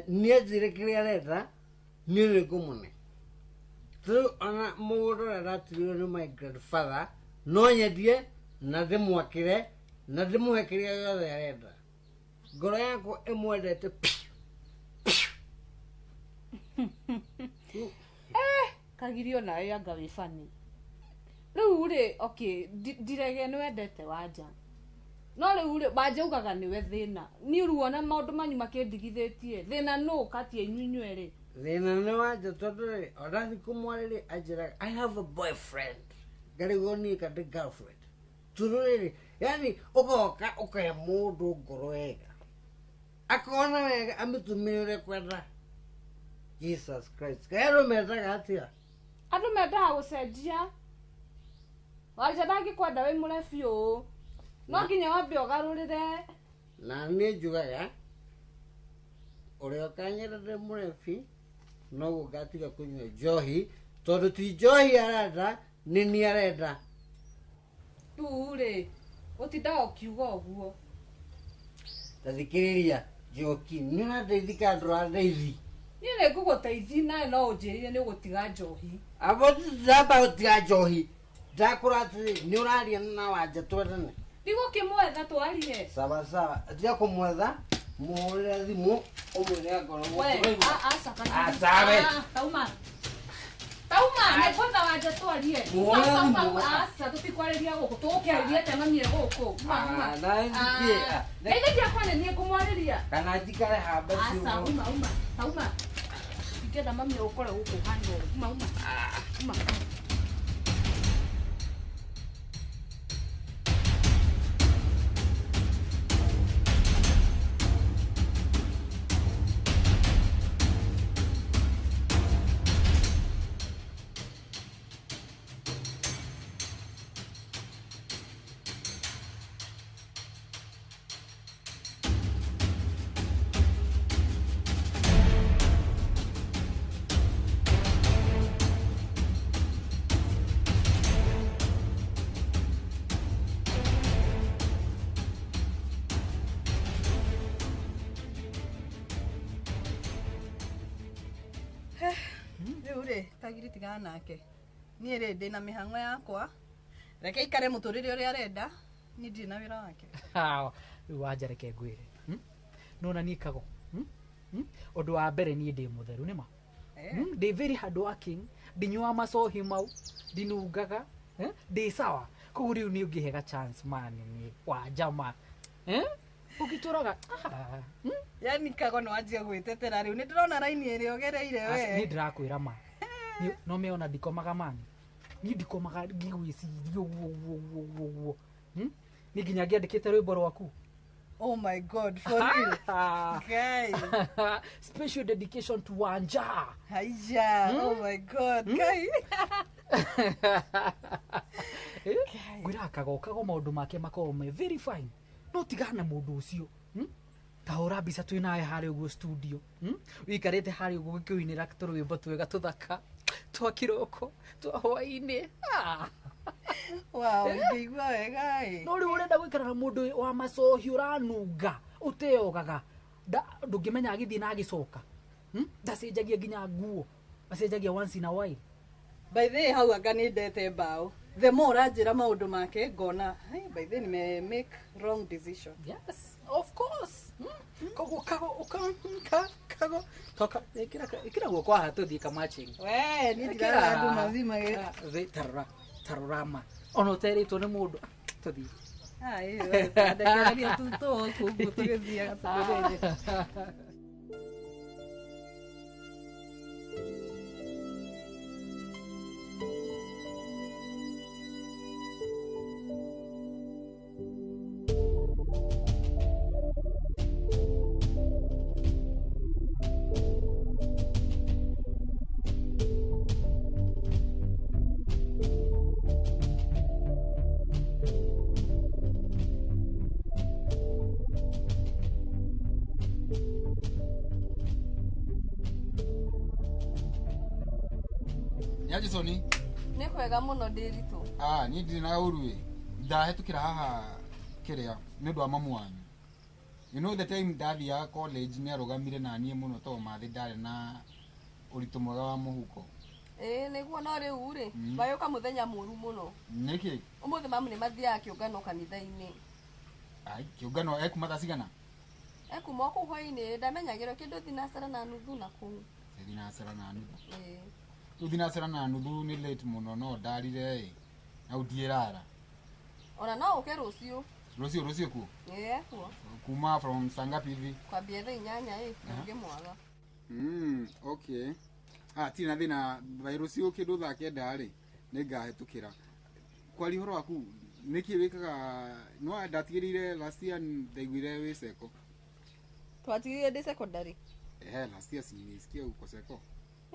ni ajire kiria reta ni ngumune tu ana mugodo ratiro ni my grandfather no nyendie na ndimwakire na ndimuhekiria yothe arenda ngoro yako imwendete Kagirio na yanga wifani riu ri okay direge ni wendete wanja no riu banjaugaga niwe thina ni ruona maundu manyu makindigithitie thina no katie inyunywe thina ni wanja tondu orathi kumwariri ajira I have a boyfriend garigoni kadi girlfriend tururi yani ugoka ukaya mundu ngoro wega akona wega amitumire kwenda Jesus Christ kero metaga atia andu mendaga gucenjia wanja ndangikwenda wi murebi uu no nginya wambe ugarurire na ni njugaga uria ukanyerere murebi no gugatiga kunywa njohi tondu ti njohi arenda nini arenda ture utindaga ukiuga uguo tathikiriria njoki ni nateithika andu atheithi ni nä ngå gå teithi nawe no å njä rire nä å gå tiga njohi abotizamba gå tiga njohi ndakå ra atä nä å raria na wanja twendane ndigå kä mwetha twarire sawasawa tiga kå mwetha må hå rä re thimå å mwä re ngorwo tauma nä kwetha wanja twarie aca tå tikwarä ria gå kå tå gå kä arä ria temamie gå kå ndeithäkia kwane niä ngå mwarä ria kana njikare hamba tauma ingenda mamie å kore gå kå hana uma tagiri tigana nake niä rä ndä na mä hang'o yakwa reke ikare må tå rä re å rä a arenda ni ndirä na wä ra wake rä u wanja reke ngwä re nona niä kago å ndå wa mbere niä ndä må theru nä ma ndä very hard working ndinyua macohi mau ndinungaga ndä sawa koguo rä u nä å ngä hega chance mani nä wanjama å gä tå raga yani kago nä wanjia gwä tetera rä u nä ndä rona raini ä rä ogereire we nä ndä rakwä ra ma no me ona ndikomaga mani ni ndikomaga ngigwä cirio guo ni nginya ngĩandĩkĩte rwĩmbo rwaku oh my god for real guy special dedication to Wanja haija oh my god guy gwĩra kago maũndũ make makorwo me very fine no tigana mũndũ ũcio tahũra mbica twĩ nawe harĩ ũguo studio wĩikarĩte harĩ ũguo gĩkĩũinĩra tũrwĩmbo twega tũthaka twa kĩroko twa hwainĩ wow ngĩigua wega no rĩu ũrenda gũikara na mũndũ wa macohi ũranunga ũteogaga ndũngĩmenya agĩthiĩ na agĩcoka ndacenjagia nginya nguo acenjagia once in a while by the way hau anga nĩ ndete mbaũ the more ũranjĩra maũndũ make ngona by the way nime make wrong decision yes of course koguo kago toka ikira guoko haha tuthii kamaching we ni ndira andu mazima tarorama ono teritwo nĩ mũndũ tuthii ndakararia tuto kuguo tugithia tugereje Soni nä kwega må no ndä ritå niä ndirä na å ruä ndahetå kä ra haha kä rä a nä å ndå wa mamu wanyu you know the time ndathiaga college nä arå gamire na niä må no tondå mathä ndarä na å ritå mwega wa må huko nä guo no rä u rä bayå ka må thenya må ru må no nä kä å må thä mamu nä mathiaga kä å ngano kanitha-inä kä å ngano ekuma thaa cigana ekuma å kå u hwainä ndamenyagä ro kä ndå thinacara na nuthu na kå u thinacara na nuthu rä u thinacara na nuthu nä late må no no ndarire na å ndiä rara ona no å ke rå ciå Rosio ku. Kuo. Kuma from Sangapi hivi. Kwa biedhe nyanya nge mwaga. Okay. Tina thina Rosio kidu thake ndari ningahetukira. Kwali horo aku niki wikaga no ndatigirire last year ndaiguire wi seko. Twatigirire ndi secondary. Last year sinisikia uko seko.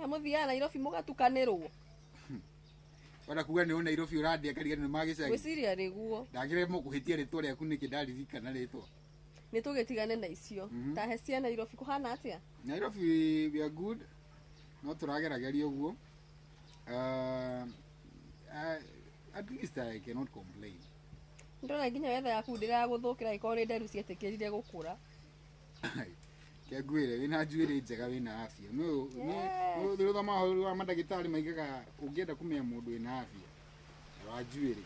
Muthia Nairobi mugatukanirwo. Wala kuga ni Nairobi uradia kariga ni magicagi. Gwiciria riguo. Ndagire mo kuhitia ritwa riaku niki ndaririkana ritwa. Nitugitigane na icio. Ta hecia Nairobi kuhana atia? Nairobi we are good. No turagerageria uguo. At least I cannot complain. Ndona nginya wetha yaku ndira guthukira ikoro ni nderu cietikirire gukura. Kiagwire wina njuire njega wina afya. No no thama horo wa madagitari maigaga ungienda kumenya mundu wina afya. Wa njuire.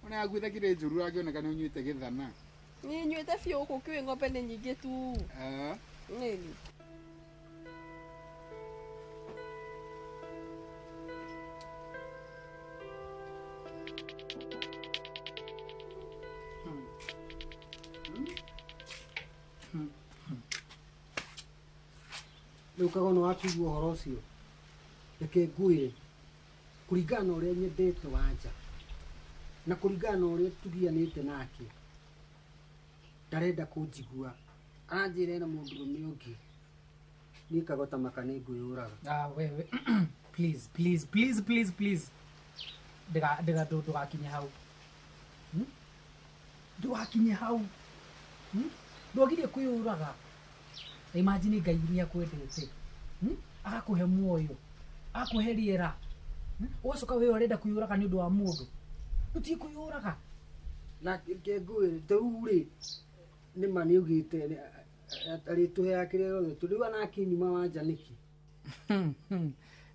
Ona agwitha kire njuru agioneka ni unyuite githana. Ni nyuite fio uko kiwe ngombe ni nyingi tu. Nini? Riu kagono wakigua horo ucio reke ngwire kuringana uria nyendete wanja na kuringana uria tugianite nake ndarenda kunjigua anjire na mundu rume ungi ni kagota makane nguyuraga wewe please ndega ndugakinye hau ndugakinye hau ndogirie kuyuraga. Imagine Ngai ni akwendete agakuhe muoyo akuhe riera ugacoka wewe urenda kuyuraga ni undu wa mundu uti kuyuraga na ngengwire teuri ni mani ugite ari tuhe akire yothe tuliwa na kinyuma wanja niki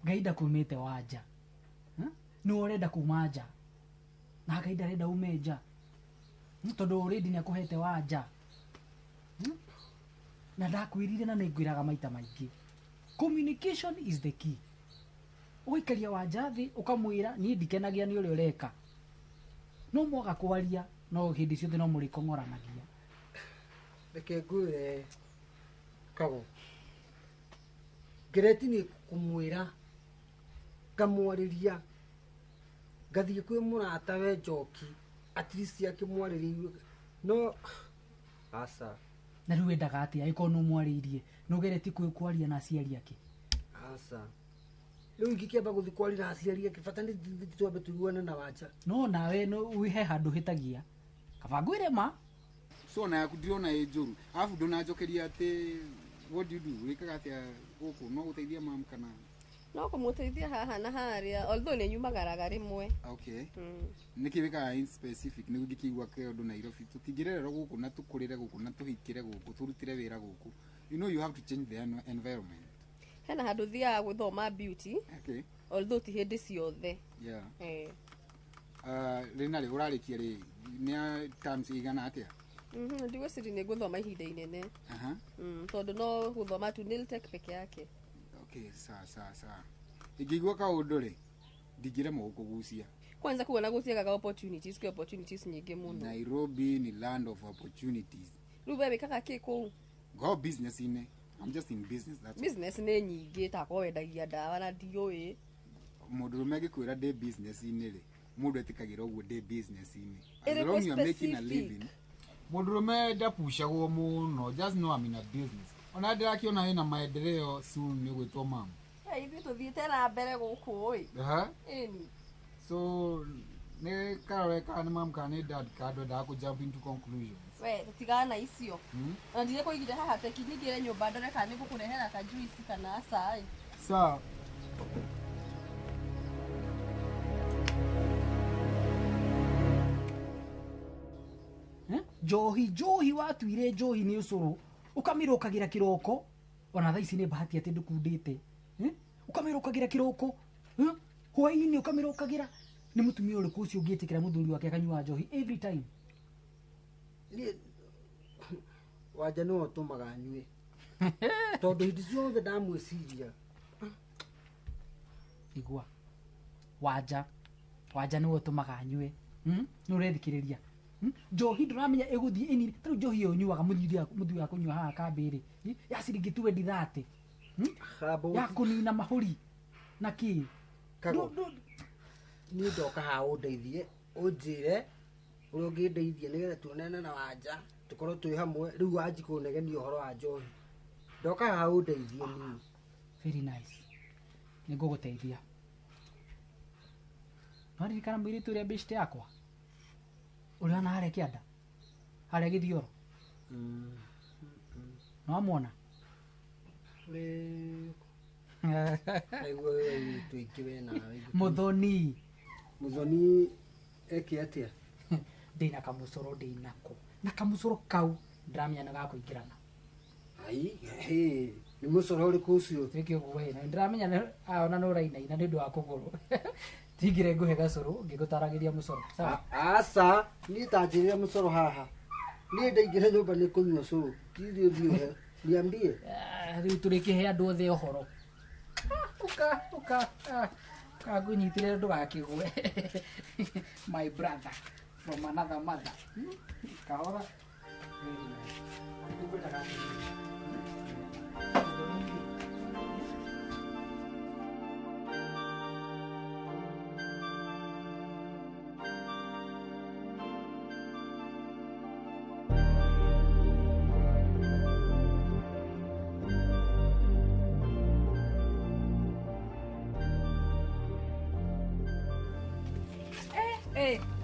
Ngai ndakumite wanja ni urenda kumanja na Ngai ndarenda umeja tondu already ni akuhete wanja na ndakwirire na ningwiraga maita maingi. Communication is the key. Uikaria wajathi ukamwira ni ndikenagia ni uri ureka. No mwaga kwaria no hindi ciothe no muri kongoranagia. Reke ngwire kago. Greti ni kumwira kamwariria gathie kwi murata we Njoki at least akimwariria no asa na riu endaga atia iko no mwaririe no gereti kwaria na aciari ake asa riu ingikiamba guthi kwarira aciari ake fatani twambe tuiguane na wanja no nawe no wihe handu hitagia kabangwire ma so na yakudirona ejuru afu ndona njokeria ati what do you do wikaga atia guku no guteithia mam kana no kumuteithia haha na haria although ni nyumagaraga rimwe. Okay. Niki wika in specific ni gukigwa keondo Nairobi tutigirerero guku na tukurire guku na tuhikire guku turutire wira guku. You know you have to change the environment. Hena handu thia guthoma beauty. Okay. Although ti hindi ciothe. Yeah. Rina ri urarikia ri ni terms igana atia? Ndigwiciri ni guthoma ihinda inene. Tondu no guthoma tu nail tech peke yake. Okay, sawa. Igigwa ka undure ndigire mo kugucia. Kwanza kuona guciaga opportunities, kwa opportunities nyingi muno. Nairobi ni land of opportunities. Rube bikaga kiku. Go business ine. I'm just in business, that's business ni nyingi ta ko wendagia dawa na ndioi. Mundu mege kwira de business ine ri. Mundu etikagira ogwo de business ine. As long as you are making a living. Mundu mege pusha go muno, just know I'm in a business. Ona ndirakiona ina maendeleo soon ni gwitwo mama. Hivi tuthiete na mbere guku oi. Eni. So ne kareka ni mama kana dad kado da ku jump into conclusions. We tutigana icio. Na ndire ko igire haha tekinigire nyumba ndore kana gukurehera ka juice kana acai. Sawa. Johi watuire Johi ni ucuru ukamirukagira kiroko ona thaa ici ni bahati ati ndukundite ukamirukagira kiroko hwaini ukamirukagira ni mutumia uriku ucio ungitikira muthuri wake akanyua Johi every time ni wanja no tumaga nyue tondu hindi ciothe ndamwiciria igua wanja ni utumaga nyue ni urethikiriria Njohi ndũramenya ĩgũthiĩ ĩnini tarĩu njohi ĩyo nyuaga mũthia wa kũnyua haha kambĩrĩ ya ciringi 20 ya kũnina mahũri na kĩ niĩ ndoka haha ũndeithie ũnjĩre ũrĩa ũngĩndeithia nĩgetha tuonane na Wanja tukorwo twĩ hamwe rĩu wanji kũnegenia ũhoro wa njohi ndoka haha ũndeithie niĩ. Very nice. Nĩngũgũteithia. Nĩwaririkana mũirĩtu ũrĩa best yakwa ũrĩa ana harĩa kĩanda harĩa gĩthioro nĩwamwona Muthoni eke atĩa ndĩna kamũcoro ndĩnako na kamũcoro kau ndĩramenya nĩ gakũingĩrana. Nĩ mũcoro ũrĩkũ ũcio? Twĩke ũguo na ndĩramenya ona nĩ ũrainaina nĩ ũndũ wa kũgũrũ tigire ngũhe gacũrũ ngĩgũtaragĩria mũcoro. Aca niĩ tanjĩrĩre mũcoro haha niĩ ndaingĩra nyũmba nĩ kũnyua cũrũ tithiĩ ũthiĩ niambie rĩu tũrĩkĩhe andũ othe ũhoro kangũnyitire ndũgakĩgwe my brother from another mother kahora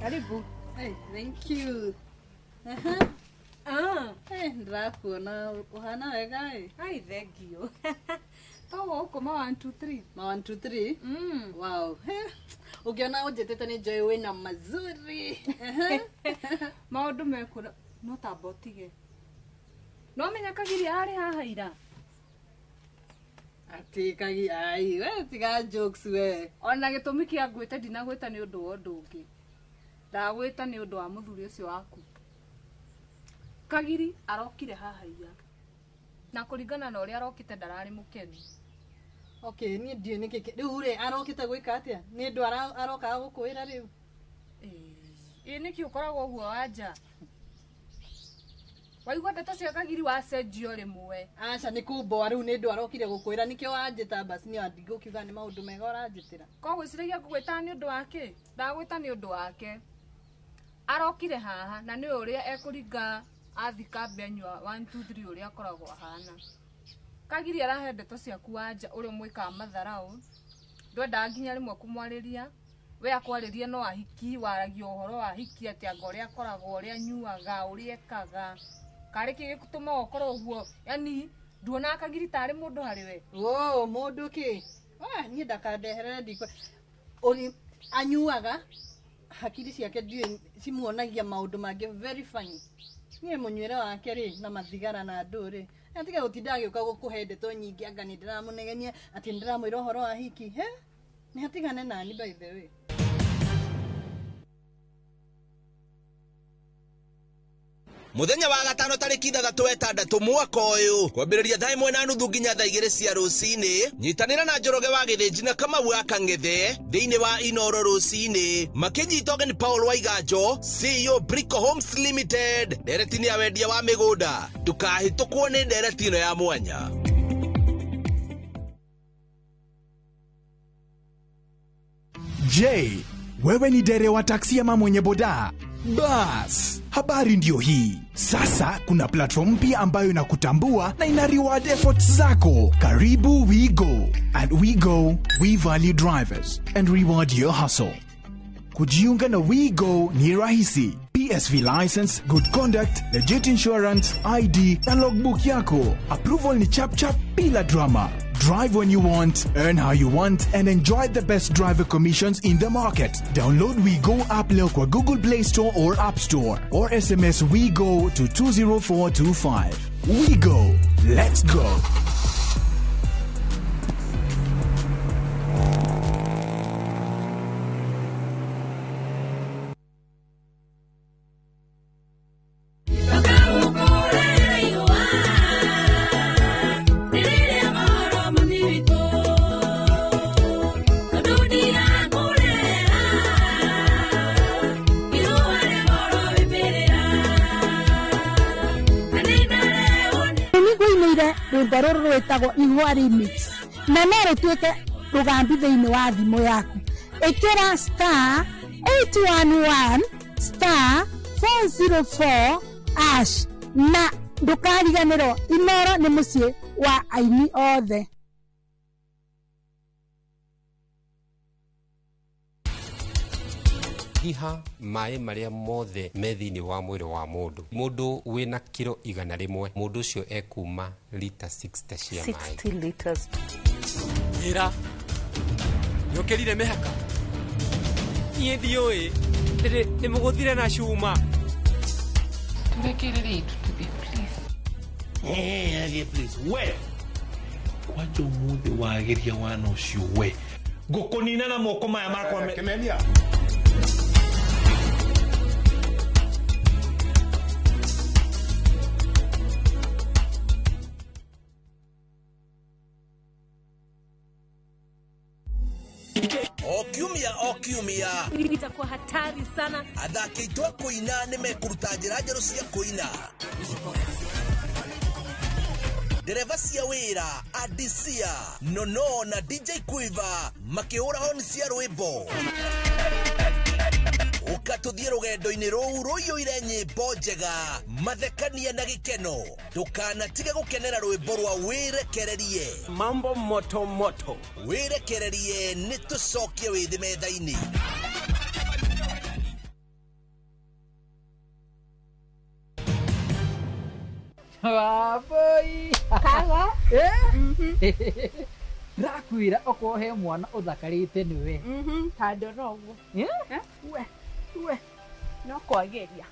Karibu. Hey, thank you. Ndirakuona uhana wega Ai, thank you. Tawo uko ma 1 2 3. Ma 1 2 3. Wow. Ukiona ujetete ni joy wena mazuri. Maundu mekura no tabotige. No menya kagiri ari haha ira. Ati kagi ai we tiga jokes we. Ona gitumi kia ngwite ndinagwita ni undu wa undu ungi. Ndagwita ni undu wa muthuri ucio waku. Kagiri arokire haha ira. Na kuringana na uria arokite ndarari mukeni. Okay, ni ndio niki riu ri arokite gwika atia? Ni ndu aroka gukwira riu. Niki ukoragwo uguo Wanja. Waigua ndeto cia Kagiri wacenjio rimwe. Aca ni kumboa riu ni ndu arokire gukwira nikio wanjita basi ni andigo kiuga ni maundu mega uranjitira. Ko gwiciragia ngugwita ni undu wake. Ndagwita ni undu wake. Arokire haha na ni uria ekuringa athika benywa 1 2 3 uria akoragwo hana. Kagiri arahe ndeto ciaku Wanja uri mwika matharau. Ndwenda nginya rimwe kumwariria. We akwaririe no ahiki waragio uhoro wa hiki ati angore akoragwo uria nyuaga uria ekaga. Kariki gikutuma ukorwo uguo. Yani nduona Kagiri tari mundu hari we. Mundu ki? Ni ndakandeherere ndikwa. Uri anyuaga hakiri ciake ndio cimuonagia maundu mange very funny. Ni munywere wake ri na mathigara na nduri. Atiga gutinda agiuka gukuhe ndeto nyingi anga ni ndiramunegenia ati ndiramwira uhoro wa hiki. Ni hatigane nani by the way. Muthenya wa gatano tariki 3 mwaka uyu kwambiriria thaa 1:30 nginya thaa 2 cia rucini nyitanira na Njoroge wa Githinji na Kamau wa Kang'ethe thiini wa iNooro rucini makinyita ũgeni Paul Waiganjo CEO Brico Homes Limited nderetini ya wendia wa migunda ndukahĩtũkwo nĩ ndereti ĩno ya mwanya. Je, wewe ni dereva wa taksi ama mwenye boda? Bas, habari ndio hii. Sasa kuna platform mpya ambayo inakutambua na ina reward efforts zako. Karibu WeGo. At WeGo, we value drivers and reward your hustle. Kujiunga na WeGo ni rahisi. PSV license, good conduct, legit insurance, ID na logbook yako. Approval ni chap chap bila drama. Drive when you want, earn how you want, and enjoy the best driver commissions in the market. Download WeGo app leo kwa Google Play Store or App Store, or SMS WeGo to 20425. WeGo, let's go. rwimbo ruru rwitagwo ihua remix na no rutuike rugambi thiini wa thimu yaku ikira star 811 star 404 ash na ndukariganirwo Inooro ni mucii wa aini othe. Hiha mai maria mothe methini wa mwiri wa mundu wina kilo 100 mundu ucio ekuma lita 60 cia mai 60 liters. Ira yokerire mehaka nie ndioi ndi muguthire na cuma turekerere tutubi please agie please we kwacho muthe wageria wana ucio we ngukunina na moko maya makwa Kimenia Okiumia itakuwa hatari sana. Athaki itwa kuina nimekuruta njira njeru cia kuina. Dereva cia wira Adisia Nono na DJ Quiver makiura honi cia rwimbo. Ukatuthie rugendo-ini ruu ruiyuire nyimbo njega mathekania na gikeno. Ndukanatige gukenera rwimbo rwa wirekererie mambo moto moto. Wirekererie ni tucokie withi metha-ini. Waboi kaga rakwira okohe mwana uthakarite niwe tando rogo we no kwageria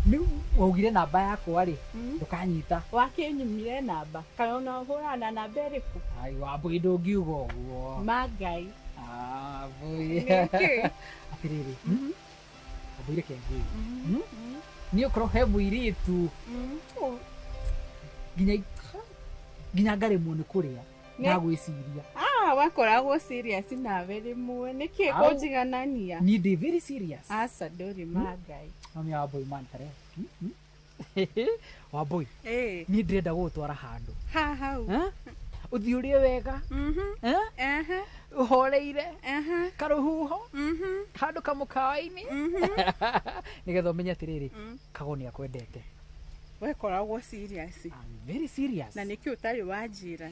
ni waugire namba yakwa ri ndukanyita wakinyumire namba kana no hurana na beriku ai waboi ndungiuga uguo magai boi atiriri abwire kengui ni ukro he muiritu ginya ngare mu kuria na gwiciria wakoragwo serious nawe rimwe niki kujiganania ni ndi very serious asa ndori magai mami waboi mantare waboi ni ndenda gutwara handu hau uthiurie wega uhoreire karuhuho handu kamukawa-ini nigetha umenye atiriri kagoni akwendete we koragwo serious very serious na niki utari wajira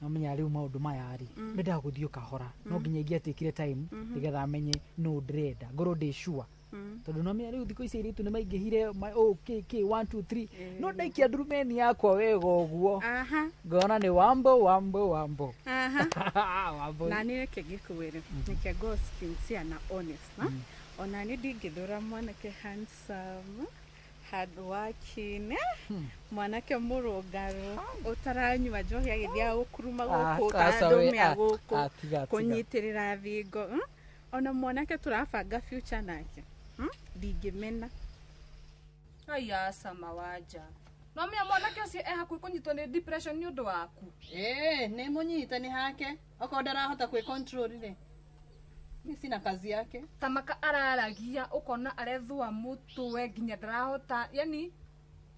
amenya riu maundu maya ri ndenda guthio kahora no nginya ingiatikire time nigetha amenye no ndrenda ngoro ndi sure tondu no menya riu thiko ici ritu ni maingihire k 1 2 3 no ndaikia ndurumeni yakwa wega uguo ngona ni wambo na ni reke gikwire nike go sincere na honest na ona ni ndingithura mwanake handsome hard working mwanake murungaru utaranywa njohi agithia gukuruma guku kandumia guku kunyitirira thingo ona mwanake turabanga future nake ndingimena aya sama waja no mia mwanake ucio hakuhi kunyitwo ni depression ni undu waku ni munyita ni hake oko ndarahota kwi control ri ni sina kazi yake tamaka araragia ukona arethua mutwe nginya ndarahota yani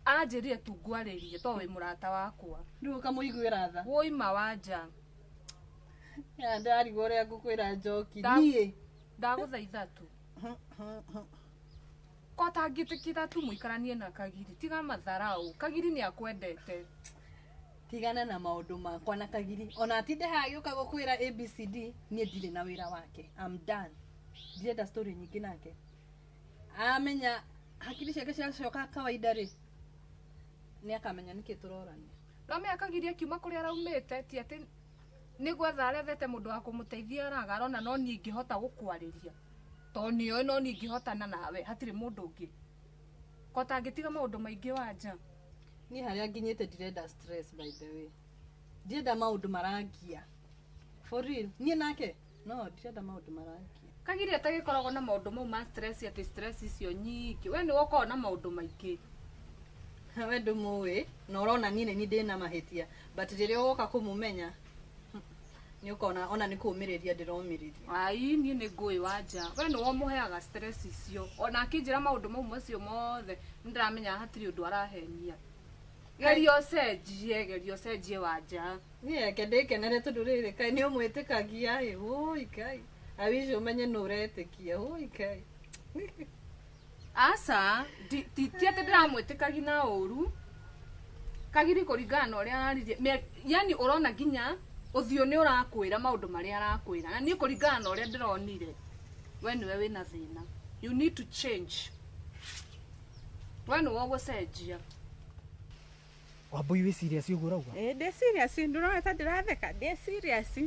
aranjirie tu ngwaririe to we murata wakwa ndu kamuiguira tha woi mawaja ya ndari gore ngukwira njoki nie ndaguthaitha tu kota ngitikira tu muikaranie na Kagiri tiga matharau Kagiri ni akwendete tigana na maundu makwa na Kagiri ona atinde hagiuka gukwira ABCD nie ndire na wira wake I'm done ndirenda story nyingi nake amenya hakiri ciake ciacoka kawaida ri ni akamenya niki turorania no me Kagiri akiuma kuri araumite ti ati ni gwetha arethete mundu wa kumuteithia aragarona no ni ngihota gukwariria to niyo no ni ngihotana nawe hatire mundu ungi kota ngitiga maundu maingi wanja ni haria nginyite ndirenda stress by the way ndirenda maundu marangia for real ni nake no ndirenda maundu marangia Kagiri atagikoragwo na maundu mau ma stress ati stress icio nyingi we ni woko na maundu maingi we ndumuwi no urona ni ndina mahitia but riria woka kumumenya Ni ukona ona ni kuumiriria ndiroumiriria. Ai ni ngui wanja. We no muheaga stress icio. Ona akinjira maundu mau macio mothe ndramenya hatiri undu arahenia. Gerio cenjie wanja. Ni ndĩkenere tondu rĩrĩ kai nĩ ũmwĩtĩkagia ĩ oi kai. Awishi umenye no ũretĩkia oi kai. Asa ti ati ndiramwĩtĩkagia na ũru. Kagiri kũringana na ũrĩa araririe. Yani urona nginya uthio ni urakwira maundu maria arakwira. Na ni kũringana na ũrĩa ndĩronire. We niwe wina thina. You need to change. We no gũcenjia. Wambui wi serious uguo rauga? Ndĩ serious ndurona ta ndiratheka ndĩ serious.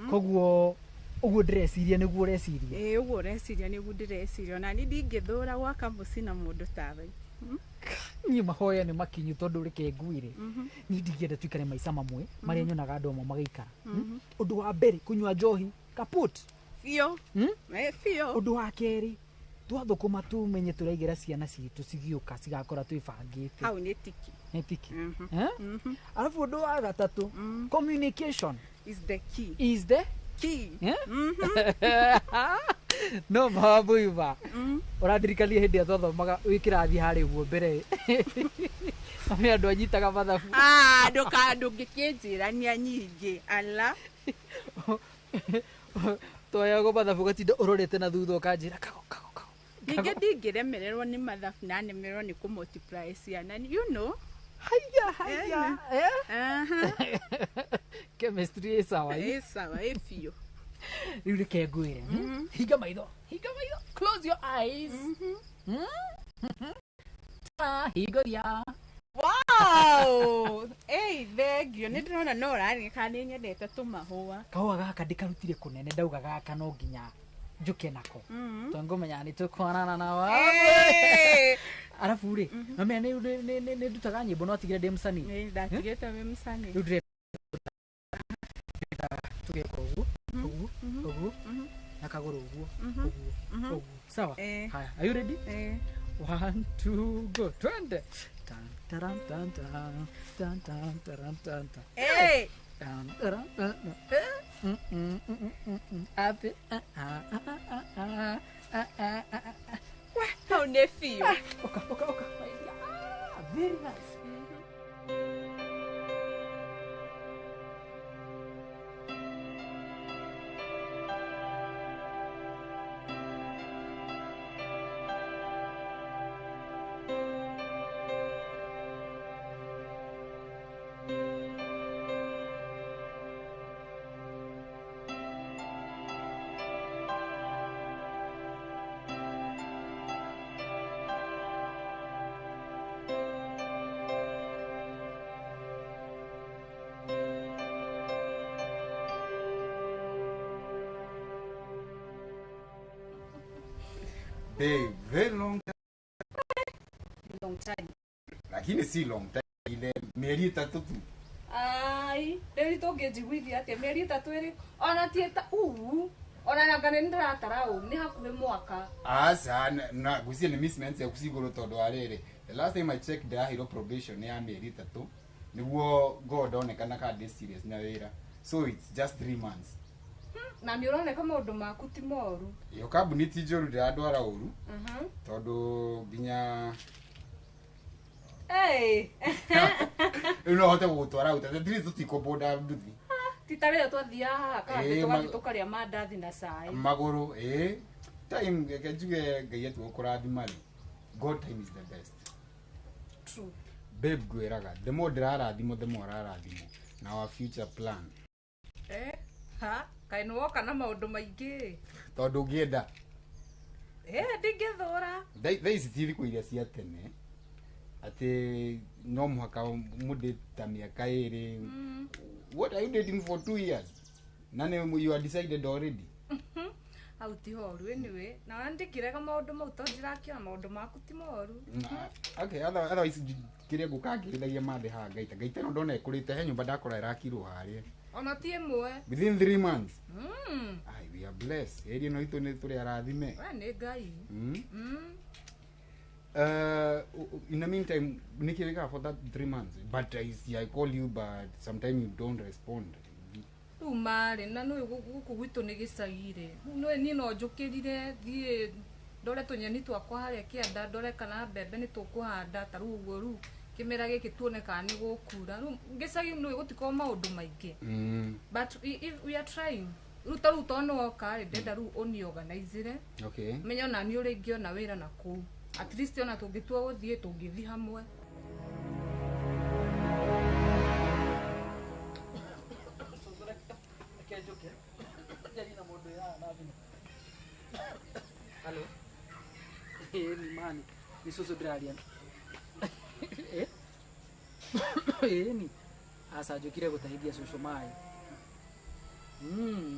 Koguo uguo ndĩreciria nĩguo ũreciria? Uguo ũreciria nĩguo ndĩreciria. Ona ni ndingĩthũra gwaka mũciĩ na mũndũ tawe. Niĩ mahoya nĩ makinyu tondũ reke ngwire. Niĩ ndingĩenda tuikare maica mamwe marĩa nyonaga andũ amwe magĩikara. Ũndũ wa mbere kũnyua njohi kaput. Fio. Fio. Ũndũ wa kerĩ twathũkũma tumenye tũraigĩra ciana citũ cigĩũka cigakora twĩbangĩte. Hau nĩ tiki. Nĩ tiki. Alafu ũndũ wa gatatũ communication is the key. Is the key. No mabuiva. Ũradirikania hĩndĩ ĩrĩa twathomaga wĩkĩrathi harĩ guo mbere. Ame andũ anyitaga mathabu. Ndũngĩkĩnjĩrania nyingĩ ala. Twayago mathabu gatinda ũrorete na thutha ũkanjĩra kago. Ningĩ ndingĩremererwo nĩ mathabu na nemererwo nĩ kũmultiply ciana. You know. Haya. Chemistry sawa. Sawa fio. Rĩu reke ngwĩre. Hinga maitho. Close your eyes. Higoria. Wow! Thengio nĩ ndĩrona no ũrarĩka nĩ nyendete tũmahũa. Kahũa gaka ndĩkarutire kũnene ndauga gaka no nginya njuke nako. Tondũ ngũmenya nĩ tũkwanana na wawe. Arabu rĩ, mamenya nĩ ndutaga nyĩmbo no atigire ndĩ mũcani. Ndatigĩte wĩ mũcani. Rĩu ndĩrenda tũgeka ũguo na kagũrũ ũguo. Sawa? Haya, are you ready? 1 2 go. Twende. Hey! Hau nĩ fio. Oka. Very nice. Hey, very long time. Lakini si long time, ile mieri 3 tu. Ai, rĩu tũngĩnjiguithia atĩa mĩeri 3 ĩrĩ ona tieta ona nangane ndĩratara nĩ hakuhĩ mwaka. Asa na gucia ni miscellaneous ya kusiguro tondu arĩrĩ. The last time I checked the hero probation ya mieri 3 niguo God onekana ka this serious na wĩra. So it's just 3 months. Na nĩ ũroneka maũndũ maku ti moru. Yo kambuni ti njoru ndĩrandwara ũru. Tondu nginya no hote gũtwara uta the three tutikoboda nduthi. Titarĩo twathiaga haha kandi tũgathiĩ tũkarĩa mandathi na cai. Magũrũ time ngejuge Ngai atu ũkũrathima rĩ. God time is the best. True. Babe gwĩraga the more ndĩrarathimo the more ararathimo. Na our future plan. Kaĩ nĩ woka na maũndũ maingĩ. Tondu ngĩenda. Ndingĩthũra. Thaa ici ti thikũ iria cia tene. Ati no mũhaka mũndĩ ta mĩaka ĩrĩ. What are you dating for 2 years? None you are decided already. Au ti horu anyway. Na wandĩkĩrega maũndũ mau to ndĩrakĩona maũndũ maku ti moru. Okay, otherwise kĩrĩa ngũkangĩrithagia mathe haha ngaita no ndona ĩkũrĩte he nyũmba ndakora ĩrakirwo harĩa. Ona ti ĩmwe. Within 3 months. We are blessed. Eri no itu nĩ tũrĩ arathime. We nĩ Ngai. In the meantime, Nikki, for that 3 months, but I call you, but sometimes you don't respond. riu mari na no guku gwitu ni gicagire no ni no njukirire thie ndore tunyeni twakwa haria kianda ndore kana mbembe ni tukuhanda ta riu uguo riu kimera giki tuone kana ni gukura riu gicagi no gutiko maundu maingi but if we are trying riu ta riu tono woka ndenda riu uniorganize okay menyo na ni uri ngiona wira na ku at least ona tungitua guthie tungithi hamwe Hello. Ni mani. Ni susu Bralian. Ni. Asa jukire gutahithia susu mai.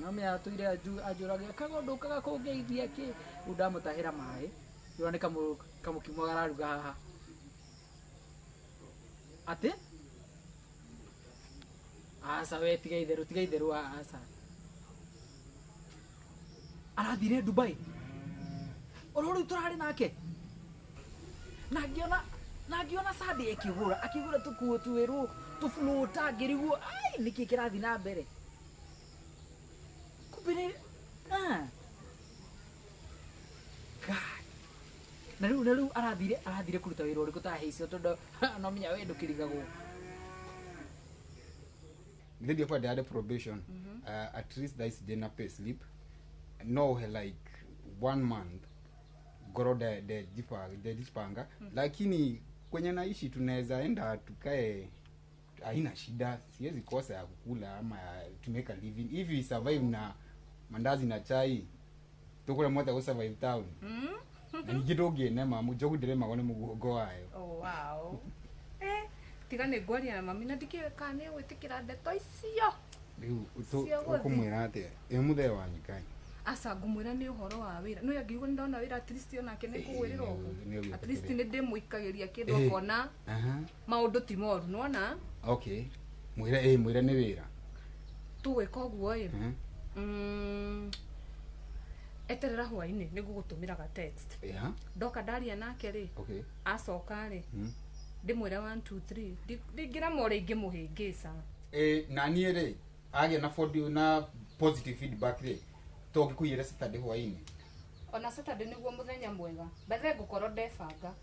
Ame atuire ajuragia kagondo kaga kungeithia ki. Udamutahira mai. Yone kamukimo gararuga haha. Ate? Asa we tiga itheru asa. Arathire Dubai. Orori turari nake. Nagiona Sadi akigura tukuo tuweru tufluta ngiriguo ai niki kirathi na mbere. Kubire Na riu arathire kuruta wira uriku ta heicio tondu no minya we ndukirigago. Lady of the probation, at least there is dinner pay slip. No, like 1 month goro the jipanga lakini kwenye naishi tunaweza enda tukae haina shida, siwezi kosa ya kukula ama to make a living if we survive na mandazi na chai tukule mota ku survive town na nikidoge na mamu jogu dire magone mugo ayo. Oh wow. Tiga ne gwaria na mami na dikeka ne wetikira ndeto icio riu ukumwira ate emuthe wanyikai asa ngumwira ni uhoro wa wira no yangiugo ndona wira at least ona kene kugwirira oho at least ni ndimuikagiria kindu akona maundu ti moru nona okay mwira ni wira tuweka oguo eterera hwaini ni gugutumira ga text ndoka ndaria nake ri acoka ri ndimwira 1 2 3 ndingira more ingi muhingisa na nie ri age na na positive feedback ri toki kuyira Saturday hwaini ona Saturday niguo muthenya mwega bethe ngukoro ndebanga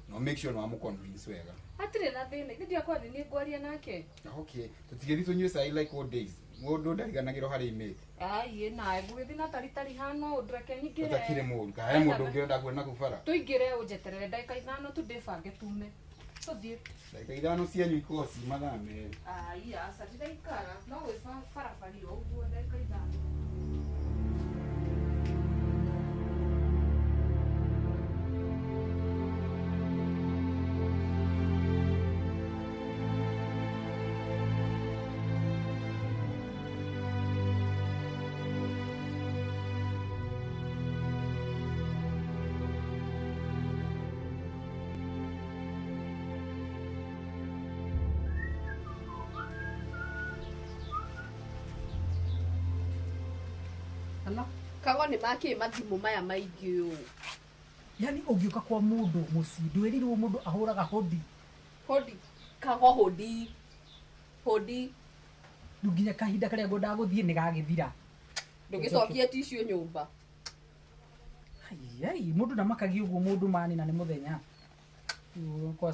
no make sure no convince wega atire na thina ndi akwa ni ngwaria nake okay tutigeri tunywe sai like all days mundu ndariganagiro hari ime ai na ngwithi na tari hano ndreke nyingire utakire mundu kae mundu ngirenda kwena kufara tuingire ujeterere ndaka 5 tu ndebange tume tuthie ndaka 5 cianyu ikosi mathame ai asa ndidaikara no we farafari oguo ndaka 5 kago ni maki mathimu maya maingi u yani ugiuka kwa mundu muci ndwirirwo mundu ahuraga hodi kago hodi nginya kahinda karia ngoda guthie ni gagithira ndugicokia tissue nyumba ai mundu ndamakagi uguo mundu mani na ni muthenya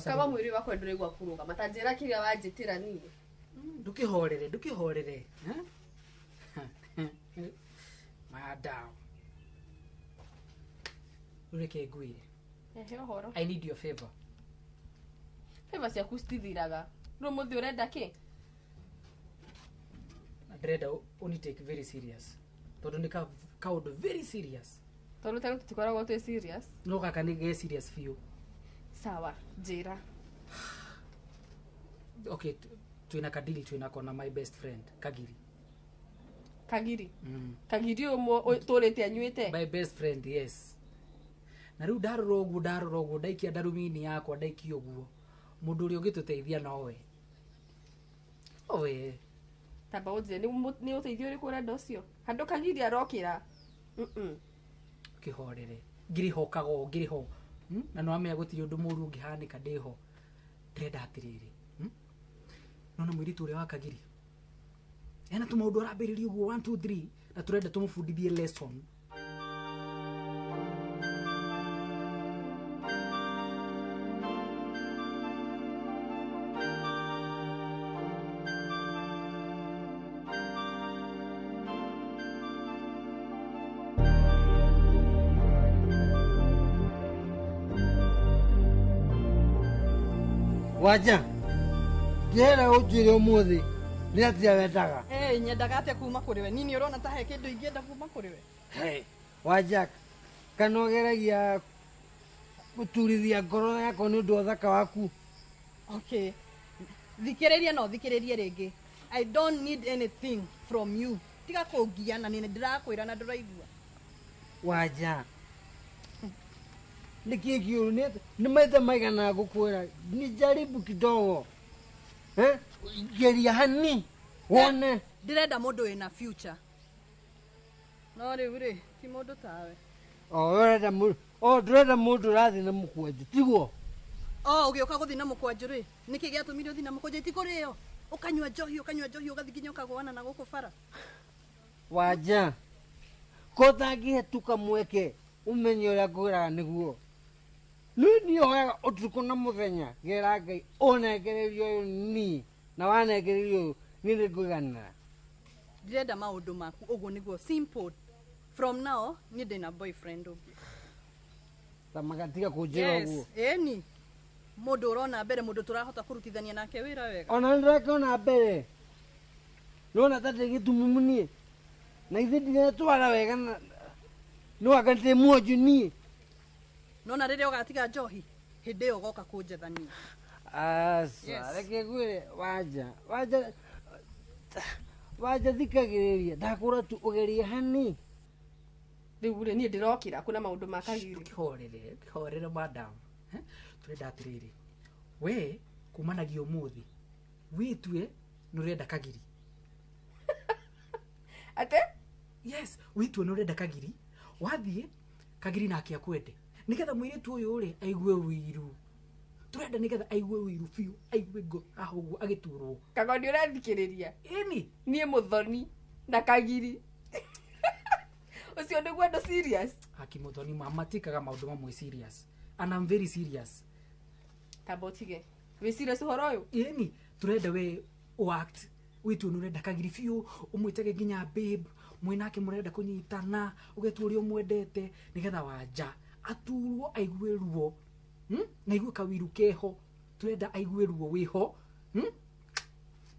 kama mwiri wakwa nduregwa kuruga matanjira kiria wanjitira ni ndukihorere madam ureke ngwire horo I need your favor cia kustithiraga no muthi urenda ki ndrenda uni take very serious tondu ni kaundu very serious tondu tano tutikoragwo twi serious no kaka ni ge serious few sawa njira okay twina kadili twina kona my best friend Kagiri Kagiri umo torete anyuite my best friend yes na riu ndarorogu ndaikia ndarumini yakwa ndaikio oguo mundu uri ugituteithia nowe owe tamba uthie ni uteithio uri kurenda ucio handu Kagiri arokira kihorere ngiriho na no amenya gutiri undu muru ungihanika ndiho ndrenda atiriri nona mwiritu uri wa Kagiri ena tumaundu arambiririe uguo 1 2 3 na turenda tumufundithie lesson. Waja gera ujire umuthi ni atia wetaga nyendaga atia kuma kuri we nini urona ta he kindu ingienda kuma kuri we Waja kanogeragia guturithia ngoro yako ni undu uthaka waku. Okay, thikiriria no thikiririe ringi. I don't need anything from you. Tiga kungia na nini ndirakwira na ndiraigua. Waja nikikiuru ni maitha maigana gukwira ni jaribu kidogo geria hani wone ndirenda mundu wina future no riu ri ti mundu tawe ndurenda mundu rathi na mukwanju tiguo ugiuka guthi na mukwanju ri niki giatumire uthi na mukwanju ti kuri yo ukanywa njohi ugathi nginya ukagwana na guku bara. Waja kotangihetuka mweke umenye uria ngwiraga niguo ni hoyaga utuku na muthenya gera Ngai onegererio ni na wanegererio ni ngwiganira. Ndirenda maundu maku uguo niguo simple. From now ni ndina boyfriend ungi tamagatiga kunjira uguo. Eni mundu urona mbere mundu turahota kurutithania nake wira wega ona ndirakona mbere nona tate gitumu nie na ithi ndiretwara wega no agante mwoju nie nona riria ugatiga njohi hindi iyo ugoka kunjethania. Reke gwire waja thikagiriria ndakura tu ugerie hani riu ri ni ndirokira kuna maundu makagiri kihorere madam turenda atiriri we kumanagio muthi witue nurenda kagiri ate yes witue nurenda kagiri wathie kagiri nake akwende nigetha mwiritu uyu ri aigue wiru turenda nigetha aigue wiru fiu aigue go ahugu agiturwo kagoni urathikiriria ini nie muthoni na kagiri ucio niguo ndo serious akimuthoni mamatikaga maundu mamwe serious and I'm very serious tabotige we serious horo uyu ini turenda we act witu nurenda kagiri fiu umwitage nginya babe mwinake murenda kunyitana ugetu uri umwendete nigetha Wanja aturwo aigue ruo na igue kawiru keho turenda aigue ruo wiho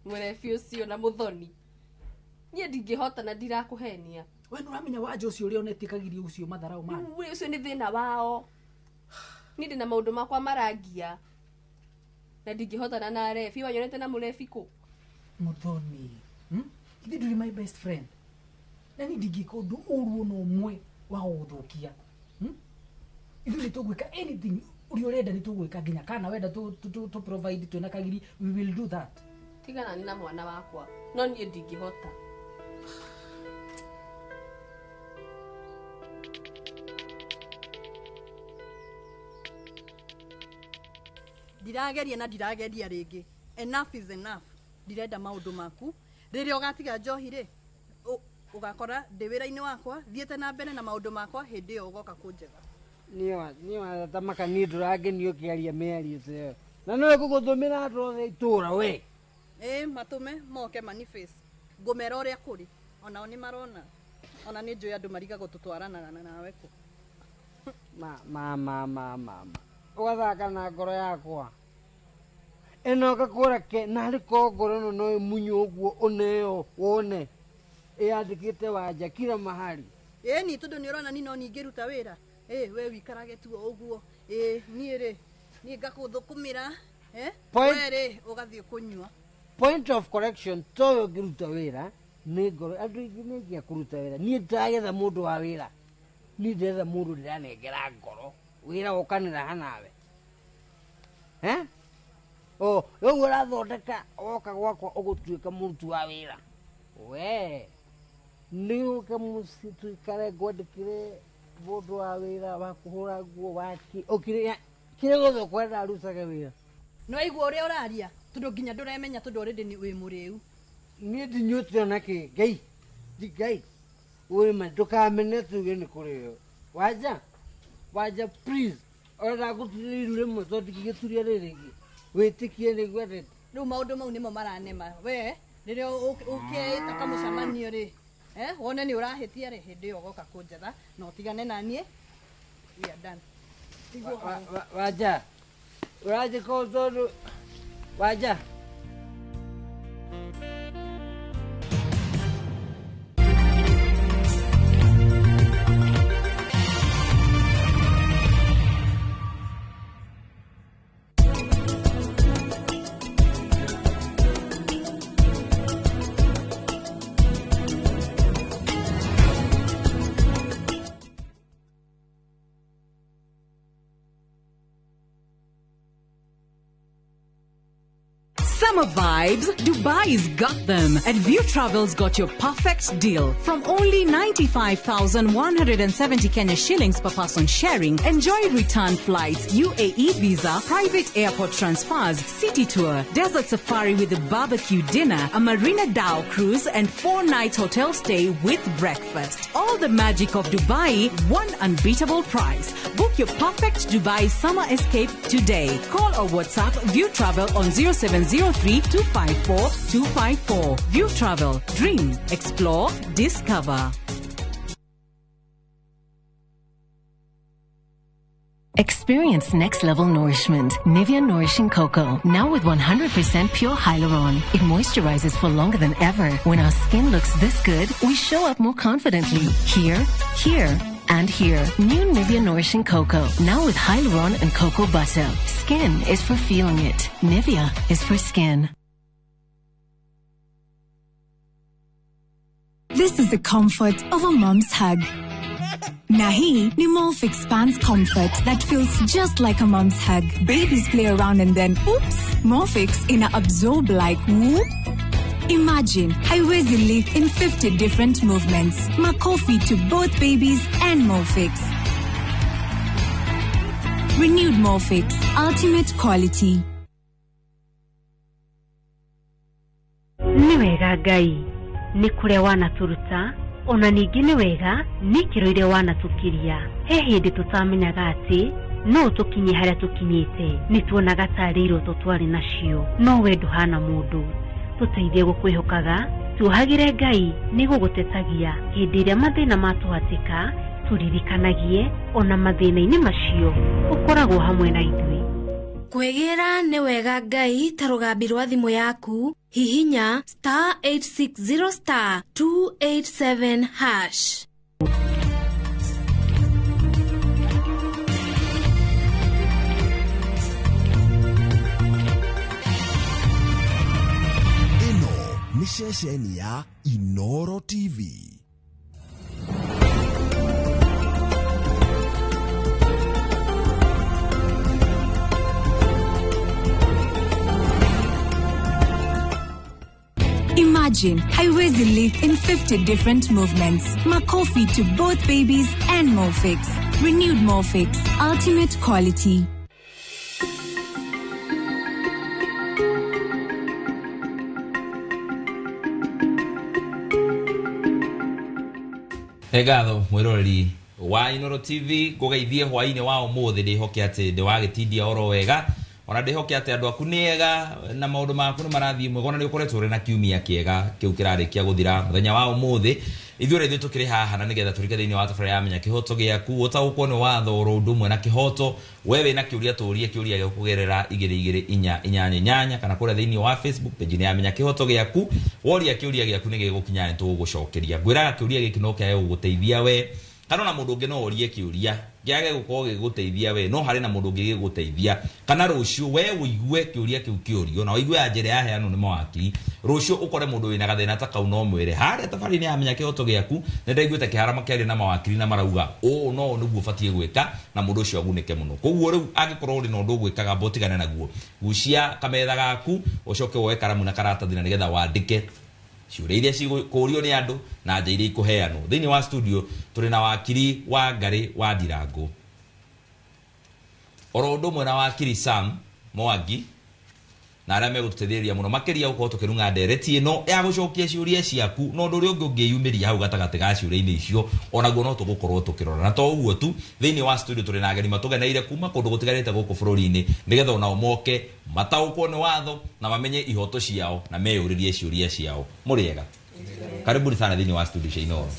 murefi ucio na muthoni nie ndingihota na ndirakuhenia we nuramenya Wanja ucio uri onetie kagiri ucio matharau ma we ucio ni thina wao ni ndina maundu makwa marangia na ndingihotana na refi wanyonete na murefi ku muthoni ithi nduri my best friend na ni ndingikundu uruo no mwe wa guthukia ithi ni tugwika anything uri urenda ni tugwika nginya kana wenda to provide twena kagiri we will do that tigana ni na mwana wakwa no nie ndingihota ndirageria na ndirageria ringi. Enough is enough. Ndirenda maundu maku riria ugatiga njohi ri ugakora ndi wira-ini wakwa thiete na mbere na maundu makwa hindi iyo ugoka kunjetha niwa tamaka ni nduragenio kiaria miario cio na no guguthumira andu othe itura we matume moke manifest ngumera uria kuri onao ni marona ona ni njui andu mariga gututwarana nawe ku mama ugathaka na ngoro yakwa eno gakura ke nari ko ngoro no munyu uguo uneo wone andikite Wanja kila mahali ni tundu ni urona ni no ningiruta wira we wikarage tu uguo ni ri ni ngakuthukumira we ri ugathie kunywa. Point of correction toyo ngiruta wira ni ngoro andu ingi ni ngia kuruta wira ni ndagetha mundu wa wira ni ndetha mundu ndiranengera ngoro wira ukanira hanawe yo urathondeka woka gwakwa ugutuika murutu wa wira we ni ukamusitu kare gwandikire mundu wa wira wa kuhura nguo waki ukire kire gotho kwenda arutage wira no igua uria uraria tundu nginya nduremenya tundu already ni wi muriu ni dinyote na ke gai di gai we ma doka menetu gene kure waja please ora gutulire mo to digigeturia reregi we tikie ni gwete riu maundu mau nimo maranema we ririo ukiita kamucamanio ri wone ni urahitia ri hindi yo goka kunjetha na utigane na nie we are done waja uraje ko todo waja Summer vibes, Dubai's got them. And View Travel's got your perfect deal. From only 95,170 Kenya shillings per person sharing, enjoy return flights, UAE visa, private airport transfers, city tour, desert safari with a barbecue dinner, a Marina Dow cruise, and 4-night hotel stay with breakfast. All the magic of Dubai, one unbeatable price. Book your perfect Dubai summer escape today. Call or WhatsApp View Travel on 0703-254-254. View Travel. Dream. Explore. Discover. Experience next-level nourishment. Nivea Nourishing Cocoa. Now with 100% pure hyaluron. It moisturizes for longer than ever. When our skin looks this good, we show up more confidently. Here, and here. New Nivea Nourishing Cocoa. Now with hyaluron and cocoa butter. Skin is for feeling it. Nivea is for skin. This is the comfort of a mom's hug. Nahi ni Morph expands comfort that feels just like a mom's hug. Babies play around and then, oops, Morphix ina absorb like whoop. Imagine, haiwezi live in 50 different movements. Makofi to both babies and Morphix. Renewed Morphix, ultimate quality. Ni wega Ngai, ni kuria wanaturuta, ona ningi ni wega ni kiro iria wanatukiria. He hindi tutamenyaga ati no tukinye haria tukinyite, ni tuonaga tari iroto twari nacio, no we nduhana mundu. Tuteithie gukwihokaga, tuhagire Ngai ni gugutetagia hindi iria mathina matuhatika, turirikanagie ona mathina-ini macio ukoragwo hamwe na ithui. Kwegera ni wega Ngai ta rugambi rwa thimu yaku, hihinya *860 *287#. Ni ceceni ya iNooro TV. Imagine, haiwezi live in 50 different movements. Makofi to both babies and Morphix. Renewed Morphix, ultimate quality. Egatho mwiroreri wa iNooro TV kugeithie hwaini wa umuthi ndihoke ati ndi wagitindia oro wega ona ndihoke ati andu aku ni ega na maundu maku ni marathie mwega ona ni ukoretwo ri na kiumia kiega kiu kirarikia guthira muthenya wa umuthi ithuĩ rĩthĩ tũkĩrĩ haha na nĩgetha tũrike thĩinĩ wa tafara ya menya kĩhoto gĩaku ũtaũkwo nĩ watho oro ũndũ ũmwe na kĩhoto wewe na kĩũria tũũrie kĩũria gĩkũgerera 2288 kana kũrĩa thĩinĩ wa Facebook page ya menya kĩhoto gĩaku woria kĩũria gĩaku nĩ gĩgũkinya nĩ tũgũcokeria ngwĩraga kĩũria gĩkĩ no kĩage gũgũteithia we kana na mũndũ ũngĩ no orie kĩũria gĩage gũkorwo gĩgũteithia we no harĩ na mũndũ ũngĩ gĩgũteithia kana rũciũ we ũigue kĩũria kĩu kĩũrio na ũigue njĩra ya heano nĩ mawakiri rũciũ ũkore mũndũ wĩna gathĩna ta kau no mwĩre harĩa tabarĩ-inĩ ya menya kĩhoto gĩaku nĩ ndaiguĩte kĩharama kĩarĩ na mawakiri na marauga ũũ no nĩguo ũbatiĩ gwĩka na mũndũ ũcio agunĩke mũno koguo rĩu angĩkorwo ũrĩ na ũndũ ũgwĩkaga mbotigane naguo gucia kametha gaku ũcoke woe karamu na karatathi na nĩgetha wandĩke ciũria iria cikũrio nĩ andũ na njĩra iria ikũheanwo thĩinĩ wa studio tũrĩ na wakiri wa Ngarĩ wa Ndirango oro ũndũ ũmwe na wakiri Sam Mwangi na aria megututethĩrĩria muno makiria uko tukirunga ndereti ino ya gucokia ciuria ciaku no nduri ungi ungiyumiria hau gatagati ga ciuria-ini icio onaguo no tugukorwo tukirora na to uguo tu thiini wa studio turi na ageni matugeneire kuma kundu gutigarite guku bururi-ini nigetha ona moke mataukwo ni watho na mamenye ihoto ciao na meyuririe ciuria ciao muriega karibu sana thiini wa studio cia iNooro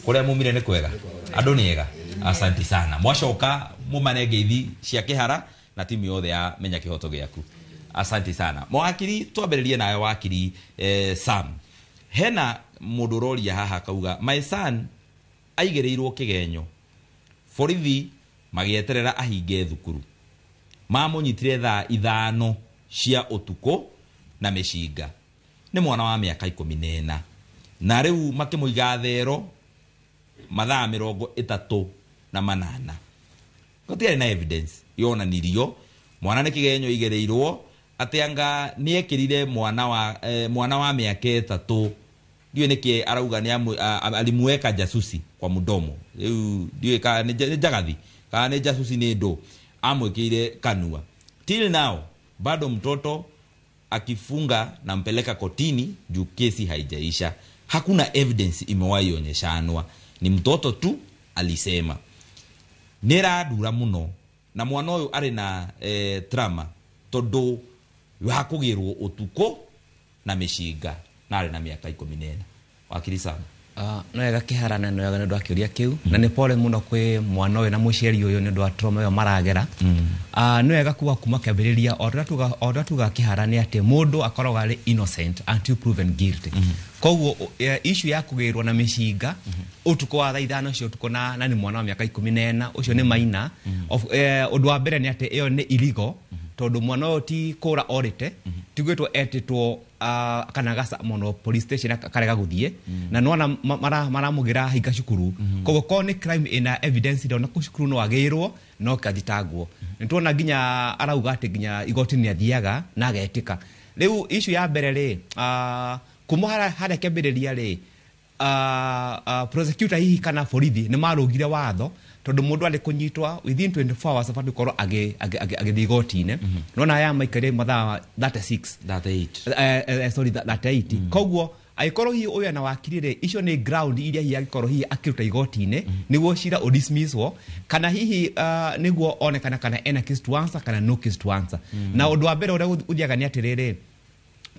kuria mumire ni kwega andu ni ega asante sana mwacoka mumane ngeithi cia kihara na timu yothe ya menya kihoto giaku asante sana mwakiri twambĩrĩrie nawe wakiri Sam hena mũndũ roria haha kauga my son aigĩrĩirwo kĩgenyo borithi magĩeterera ahinge thukuru mamũnyitire thaa 5 cia ũtukũ na mĩcinga nĩ mwana wa mĩaka 14 na rĩu makĩmũiga thero mathaa 38 gũtiarĩ na evidence yonanirio mwana nĩ kĩgenyo igĩrĩirwo atianga niekirire mwana wa miaka 3 ndiwe niki arauga ni alimuweka jasusi kwa mdomo ndiwe ka ni jagathi ka ni jasusi ni ndo amwekire kanua till now bado mtoto akifunga na mpeleka kotini juu kesi haijaisha hakuna evidence imewahi onyeshanwa ni mtoto tu alisema niradura muno na mwana uyu ari na trauma todo wakugirwo utuko na mishinga na ari na miaka 14 wakiri sana no ega kiharana no ega ndo akiuria kiu na ni pole muno kwi mwana uyu na muciari uyu ni ndo atroma yo maragera no ega kuwa kuma kiambiriria orda tuga kiharana ati mundu akoroga ari innocent until proven guilty koguo issue ya kugirwo na mishinga utuko wa thaa 5 cio utuko na ni mwana wa miaka 14 ucio ni maina undu wa mbere ni ati iyo ni illegal tondu mwana uyu ti kura orite tigwetwo etitwo kana gasa mono police station akarega guthie na nona maramugira hinga cukuru koguo ko ni crime ina evidence ndo na kucukuru no agirwo no kathitagwo nituona nginya arauga ati nginya igoti ni athiaga na agetika riu issue ya mbere ri kumuhara hada kembiriria ri prosecutor hihi kana borithi ni marugire watho tondu mundu ali kunyitwa within 24 hours after korwo agithii goti-ine nona ya maikare mathaa 38 sorry 38 koguo aikorwo hi uyu na wakirire icio ni ground iria hi agikorwo hi akiruta igoti-ine niguo cira o dismisswo kana hihi niguo onekana kana ena case to answer kana no case to answer na undu wa mbere uria uthiaga ni atiriri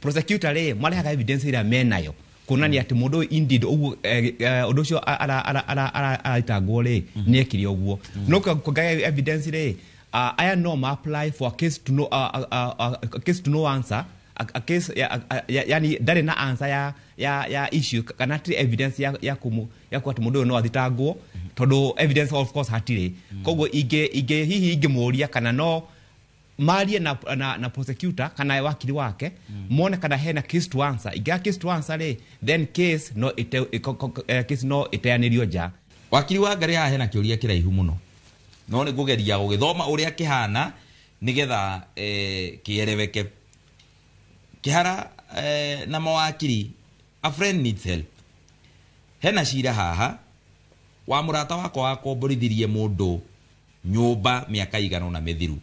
prosecutor ri marehaga evidence ira menayo kunani ati mundu indeed ugu undu cio araitagwo ri ni ekiri uguo no kugaga evidence ri aya no ma apply for case to no answer a case yani dare na answer ya issue kana ti evidence ya kwa mundu no athitagwo tondu evidence of course hatire koguo ige hihi ingemuria kana no marie na prosecutor kana wakili wake muone kana hena case to answer iga case to answer le then case no iteanirio ja wakili wa ngari hena kiuria kiraihu muno no ni gugeria gugithoma uria kihana nigetha kiereweke kihara na mawakili a friend needs help hena shira haha wa murata wako wakomborithirie mundu nyumba miaka igana na mithiru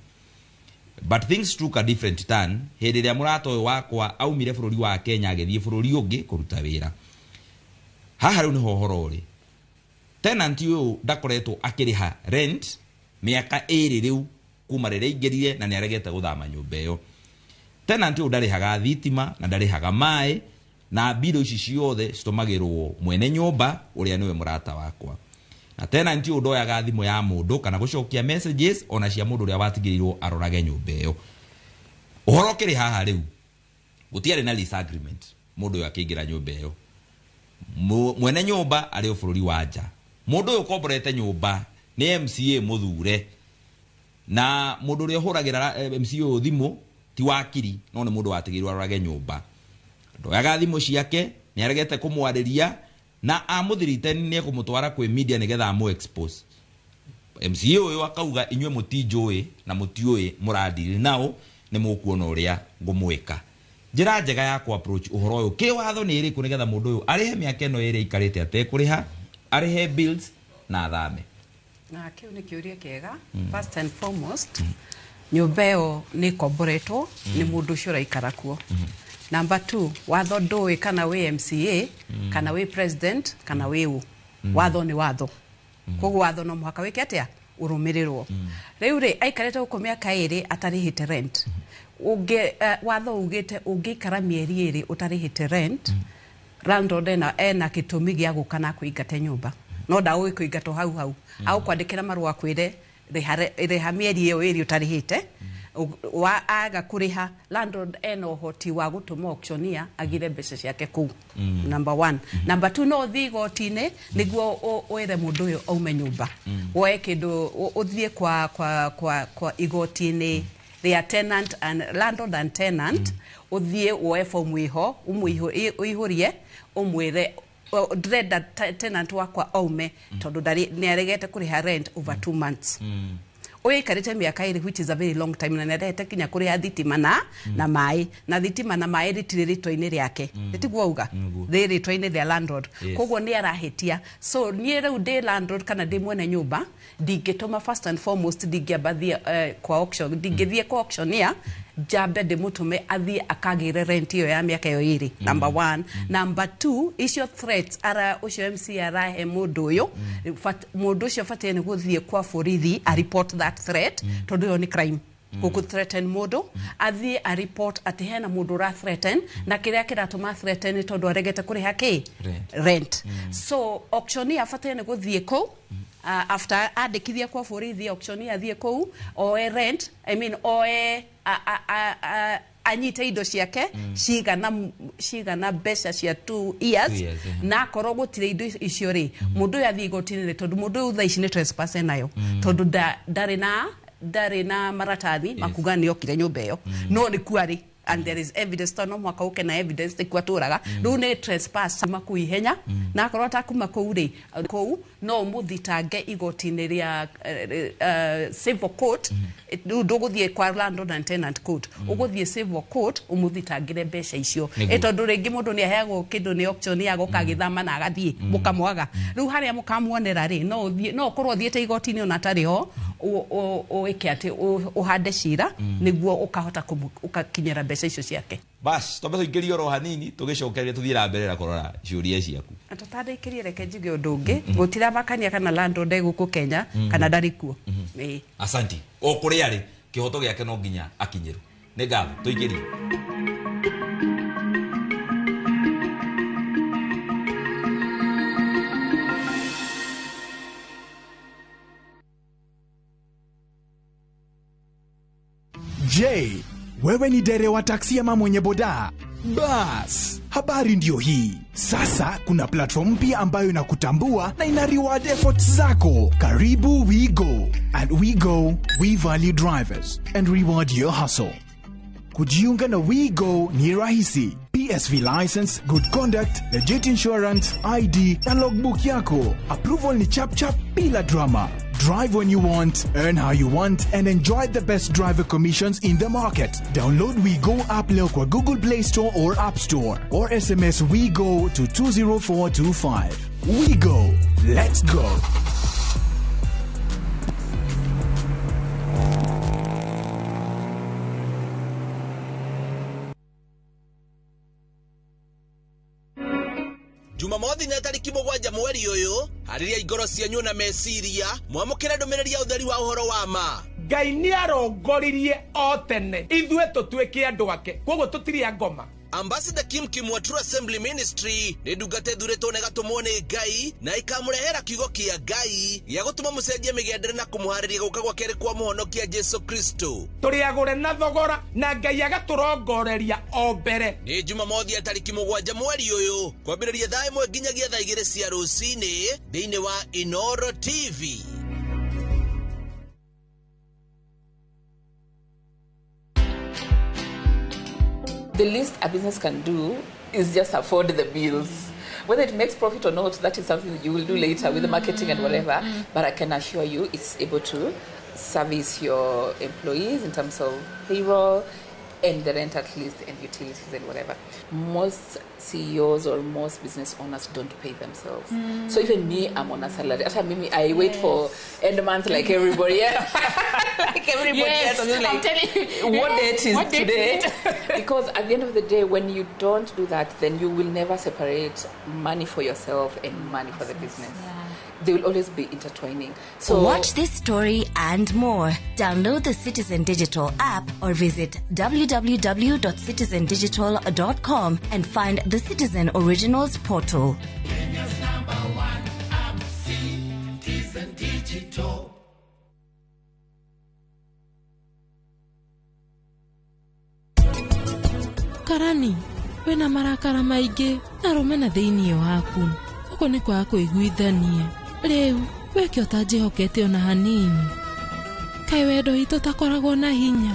but things took a different turn hindi ria murata uyu wakwa aumire bururi wa Kenya agithie bururi ungi kuruta wira haha riu ni hohoro uri tenant uyu ndakoretwo akiriha rent miaka 2 riu kuma riria ingirire na ni aregete guthama nyumba iyo tenant uyu ndarihaga thitima na ndarihaga mai na bill ici ciothe citumagirwo mwene nyumba uria niwe murata wakwa na tenant uyu ndoyaga thimu ya mundu kana gucokia messages ona cia mundu uria watigirirwo arorage nyumba iyo uhoro kiri haha riu gutiari na lease agreement mundu uyu akiingira nyumba iyo mwene nyumba ari bururi wa nja mundu uyu komborete nyumba ni MCA muthure na mundu uria huragira MCA uyu thimu ti wakiri no ni mundu watigirwo arorage nyumba ndoyaga thimu ciake ni aregete kumwariria na amuthirite ni kumutwara kwi media nigetha amu expose MCA uyu akauga inywe mutinjui na mutiui muradiri nao ni mukuona uria ngumwika njira njega ya ku approach uhoro uyu ki watho ni iri ku nigetha mundu uyu arihe miaka eno iri ikarite ate kuriha arihe bills na thame na kiu ni kiuria kega first and foremost nyumba ĩyo nĩ komboretwo nĩ mũndũ ũcio ũraikara kuo. Number 2, watho ndũĩ kana wĩ MCA kana wĩ president kana wĩ ũ. Watho nĩ watho. Koguo watho no mũhaka wĩke atĩa ũrũmĩrĩrwo. Rĩu rĩ aikarĩte gũkũ mĩaka 2 atarĩhĩte rent. Watho ugĩte ũngĩikara mĩeri 2 ũtarĩhĩte rent, landlord ena gĩtũmi gĩa gũka na kũingate nyũmba. No ndaũĩ kũingatwo hau. Agũkwandĩkĩra marũa kwĩre rĩha mĩeri ĩyo 2 ũtarĩhĩte. Aga kũrĩha, landlord ena ũhoti wa gũtũma auctioneer agire mbeca ciake kũu. Number 1. Number 2, no ũthiĩ igoti-inĩ nĩguo wĩre mũndũ ũyũ aume nyũmba. Woe kĩndũ ũthiĩ kwa igoti-inĩ rĩa tenant and landlord and tenant, ũthiĩ woe fomu iho ũihũrie ũmwĩre ndĩrenda tenant wakwa aume tondũ nĩaregete kũrĩha rent over 2 months. Ũikarĩte mĩaka 2, which is a very long time, na nĩarehete kinya kũrĩha thitima na maĩ. Na thitima na maĩ rĩtirĩ rĩtwa-inĩ rĩake. Rĩtiguo auga rĩ rĩtwa-inĩ rĩa landlord. Koguo nĩarahĩtia. So niĩ rĩu ndĩ landlord kana ndĩ mwene nyũmba, ndingĩtũma first and foremost, ndingĩambathia kwa auction, ndingĩthiĩ kwa auctioneer jambe ndĩmũtũme athiĩ akagĩre rent ĩyo ya mĩaka ĩyo 2. Number 1. Number 2, icio threats ũcio MC arahe mũndũ ũyũ, mũndũ ũcio batiĩ nĩ gũthiĩ kwa borithi a report that threat, tondũ ĩyo nĩ crime. Gũkũ threaten mũndũ, athiĩ a report atĩ hena mũndũ ũra threaten, na kĩrĩa kĩratũma threaten tondũ aregete kũrĩha rent. So auctioneer batiĩ nĩ gũthiĩ kũu, after andĩkithia kwa borithi, auctioneer athiĩ kũu, oe rent, oe anyite indo ciake cigana mbeca cia 2 years, na akorwo gũtirĩ indo icio rĩ, mũndũ ũyũ athiĩ igoti-inĩ tondũ mũndũ ũyũ thaa ici nĩ trespass nayo, tondũ ndarĩ na maratathi makuga nĩ okire nyũmba ĩyo, no nĩ kuarĩ, and there is evidence, no mwaka ũke na evidence nĩkuo atũraga. Rĩu nĩ trespass kuma ihenya, na akorwo atakuma kũu rĩ, kũu no mũthitange igoti-inĩ rĩa civil court. Rĩu ndũgũthiĩ kwa landlord and tenant court, ũgũthiĩ civil court ũmũthitangĩre mbeca icio. Tondũ rĩngĩ mũndũ nĩaheagwo kĩndũ nĩ auctioneer agoka agĩthama na agathiĩ mũkamwaga. Rĩu harĩa mũkamuonera rĩ, no ũkorwo ũthiĩte igoti-inĩ ona atarĩ ho, ũĩke atĩ ũhande cira nĩguo ũkahota ũkakinyĩra mbeca icio ciake. Bas, twambe tũingĩrie oro hanini tũgĩcokeria tũthiĩ na mbere na kũrora ciũria ciaku. Tũtandĩkĩrie reke njuge ũndũ ũngĩ, gũtiramakania kana landlord gũkũ Kenya kana ndarĩ kuo. Asanti. O kũrĩa arĩ kĩhoto gĩake no nginya akinyĩrwo. Nĩ ngatho tũingĩrie. Je, wewe ni dereva wa taksi ama mwenye boda? Bas, habari ndio hii. Sasa kuna platform mpya ambayo inakutambua na ina reward efforts zako. Karibu WeGo. At WeGo, we value drivers and reward your hustle. Kujiunga na WeGo ni rahisi. PSV license, good conduct, legit insurance, ID na logbook yako. Approval ni chap chap bila drama. Drive when you want, earn how you want, and enjoy the best driver commissions in the market. Download WeGo app leo kwa Google Play Store or App Store, or SMS WeGo to 20425. WeGo, let's go. Jumamothi na tariki 7 mweri uyu hariria igoro cianyu na meciria mwamukire ndumiriri ya utheri wa uhoro wa ma. Ngai ni arongoririe o tene ithue tutwike andu ake koguo tutiri ngoma. Ambassador Kim wa True Assembly Ministry ni ndungate thuretwo ne gatumwo ni Ngai na ikamurehera kiugo kia Ngai ya gutuma mucenjie migendere na kumuhariria guka gwa keri kwa muhonokia Jesu Kristo. Turi agure na thogora na Ngai agaturongoreria o mbere. Ni Jumamothi ya tariki 7 mweri uyu kwambĩrĩria thaa 1 nginyagia thaa 2 cia rũcinĩ thĩinĩ wa iNooro TV. The least a business can do is just afford the bills. Whether it makes profit or not, that is something that you will do later with the marketing and whatever. But I can assure you it's able to service your employees in terms of payroll, and the rent at least, and utilities and whatever. Most CEOs or most business owners don't pay themselves. So even me, I'm on a salary. I wait for end month like everybody else. Like everybody else. I'm like, telling you, what date is today? Because at the end of the day, when you don't do that, then you will never separate money for yourself and money for the business. They will always be intertwining. So watch this story and more. Download the Citizen Digital app or visit www.citizendigital.com and find the Citizen Originals portal. Kenya's #1 app, Citizen Digital. Karani, wena marakara maingĩ na rũmena thĩinĩ waku. Ũguo nĩ kwaga kũiguithania. Rĩu weke ũtanjĩhokete ona hanini. Kaĩ wendo witũ takoragwo na hinya.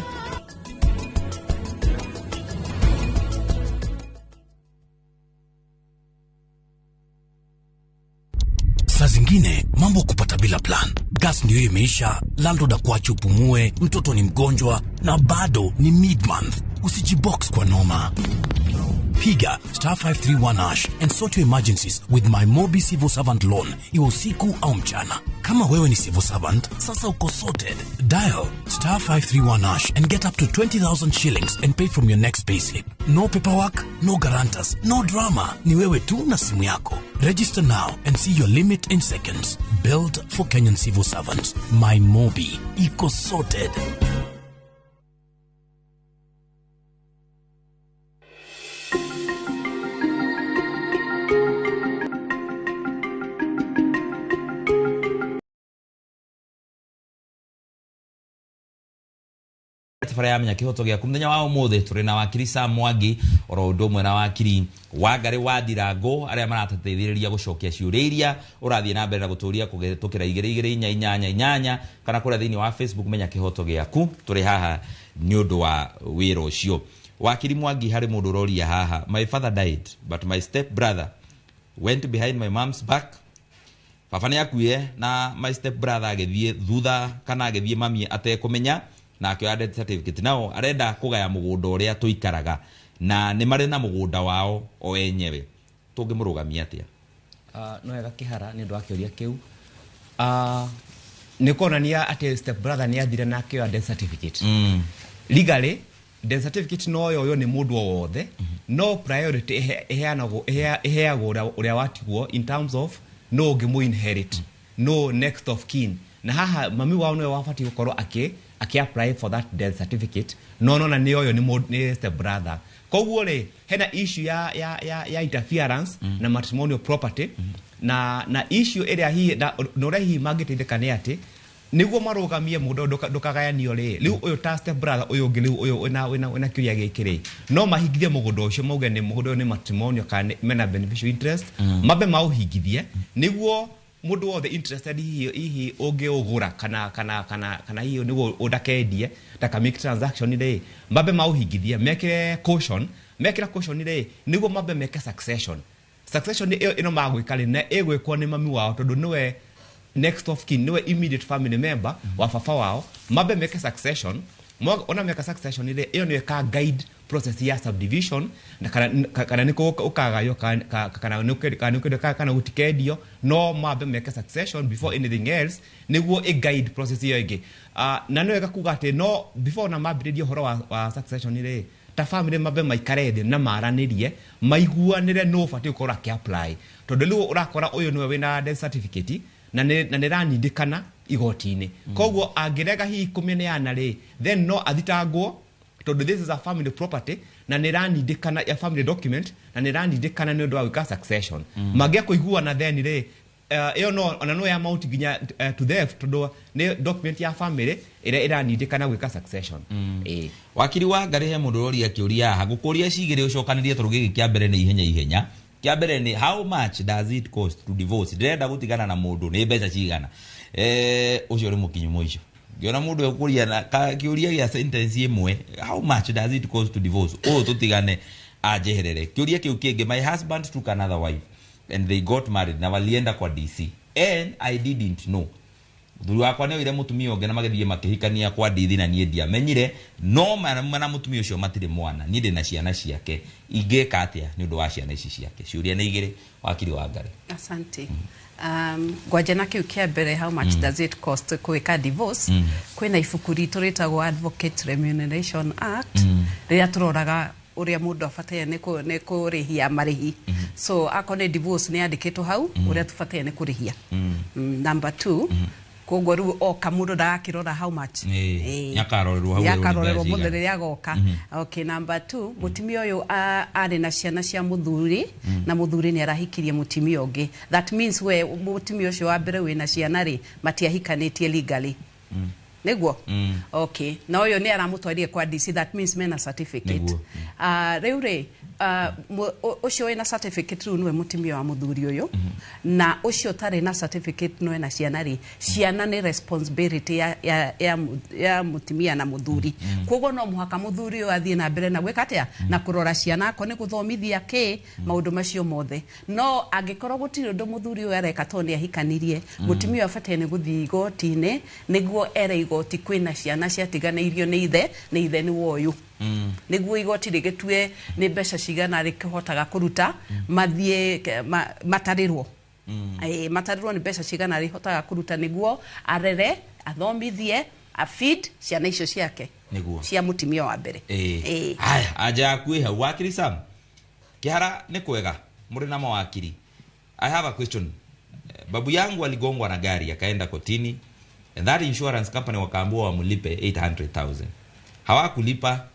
Saa zingine mambo kupata bila plan. Gas ndio imeisha, landlord akuache upumue, mtoto ni mgonjwa na bado ni mid-month. Usijibox kwa noma. Piga *531# and sort your emergencies with my Mobi Civil Servant Loan, iwe usiku au mchana. Kama wewe ni civil servant, sasa uko sorted. Dial *531# and get up to 20,000 shillings and pay from your next payslip. No paperwork, no guarantors, no drama. Ni wewe tu na simu yako. Register now and see your limit in seconds. Built for Kenyan civil servants. My Mobi. Iko sorted. Tafara ya menya kihoto gya kumenya wa umuthe turi na wakiri Sam Mwangi oro undu mwe na wakiri Wangari wa Thirango aria maratateithiriria gucokia ciuriria urathie na mbere na guturia kugetukira 2288 kana kuria thiini wa Facebook menya kihoto gyaku turi haha ni undu wa wira ucio. Wakiri Mwangi hari mundu roria haha, my father died but my step brother went behind my mom's back. Baba ni akuie na my step brother agethie thutha kana agethie mami atekumenya na akioya death certificate nao arenda kugaya mugunda uria tuikaraga na ni mari na mugunda wao o enyewe tungimurugamia atia. No wega kihara ni ndu akioria kiu ni kuonania ati step brother ni athire na akioya death certificate. Legally death certificate no yo ni mundu wothe no priority eheagwo uria watigwo in terms of no ngimu inherit no next of kin na haha mami wao no wafati gukorwo apply for that death certificate no na ni oyo ni step brother. Koguo ri hena issue ya interference na matrimonial property na issue area hii no rehi magiteitheka ni ati niguo marugamie mundu ndukagayanio riu uyu ta step brother uyu ngi riu uyu wina kiuria gikiri no mahingithie mugunda ucio mauge ni mugunda ni matrimonial kana mena beneficial interest mabe mauhingithie niguo mundu wothe interested hihi ungiugura kana hiyo niguo udakendie taka make transaction ire mabe mauhingithie mekire caution ire niguo mabe meke succession ino magwikari na egwikwo ni mami wao tondu niwe next of kin niwe immediate family member wa baba wao mabe meke succession ona meka succession ile iyo ni ka guide process ya subdivision na kana niko ukagayo kana utikedio no mabe meka succession before anything else niguo a guide process iyo ige na no ekakuga ate no before na mabiredio horo wa succession ile ta family mabe maikare thi na maranirie maiguanire no fati ukora ki apply tondu riu urakora uyu niwe wina death certificate na niranyindikana igoti-ini koguo angirega hi kumeneana ri then no athitangwo tondu this is a family property na niranyindikana ya family document na niranyindikana ni undu wa wika succession magia kuiguana then ri iyo no ona no ya amount ginya to theft tondu ni document ya family ira iranyindikana wika succession. Wakiri wa Wangari he mundu roria kiuria ha gukuria cigire ucokanirie turugi kia mbere ni ihenya kia mbere ni how much does it cost to divorce direnda gutigana na mundu ni mbeca cigana ucio ri mukinyu muico ngiona mundu ukuria na kiuria gia sentence imwe how much does it cost to divorce tutigane ajeherere kiuria kiu kingi my husband took another wife and they got married na walienda kwa DC and I didn't know Muthuri wakwa ne wire mutumia onge na magethie makihikania kwa ndithi na nie ndia menyire no mana mutumia ucio matire mwana nie ndi na ciana ciake ingeka atia ni undu wa ciana ici ciake ciuria ni igire wakiri wa Ngare. Asante. Gwaje na kiu kia mbere, how much does it cost kuweka divorce? Kwina ibuku ritu ritagwo Advocate Remuneration Act riria turoraga uria mundu afatie ne kurihia marihi. So akone divorce ni andikitwo hau uria tufatie ne kurihia. Number 2, kogwo riu oka mundu ndakirora how much yakarorerwo hau yakarorerwo mundu riria goka. Okay, number 2, mutumia uyu ari na ciana cia muthuri na muthuri ni arahikirie mutumia ungi. That means we mutumia ucio wa mbere wina ciana ri matiahikanitie legally. Niguo? Okay. Na uyo ni aramutwarire kwa DC, that means mena certificate. Riu ri ucio wina certificate riu niwe mutumia wa muthuri uyu na ucio tari na certificate no na ciana ri ciana ni responsibility ya mutumia na muthuri. Koguo no muhaka muthuri uyu athie na mbere na gwika atia na kurora ciana ako ni guthomithia ki maundu macio mothe. No angikorwo gutiri undu muthuri uyu areka to ni ahikanirie, mutumia afatie ni guthii igoti-ini niguo ere igoti kwina ciana ciatiganeirio ni ithe ni woyu. Niguo igoti rigitue ni mbeca cigana rikihotaga kuruta mathie matarirwo. Matarirwo ni mbeca cigana rihotaga kuruta niguo arere athomithie afeed ciana icio ciake niguo cia mutumia wa mbere. Haya aja kwiha wakiri Sam kihara ni kwega muri na mawakiri. I have a question. Babu yangu aligongwa na gari akaenda kotini and that insurance company wakaambiwa wamlipe 800,000. Hawakulipa,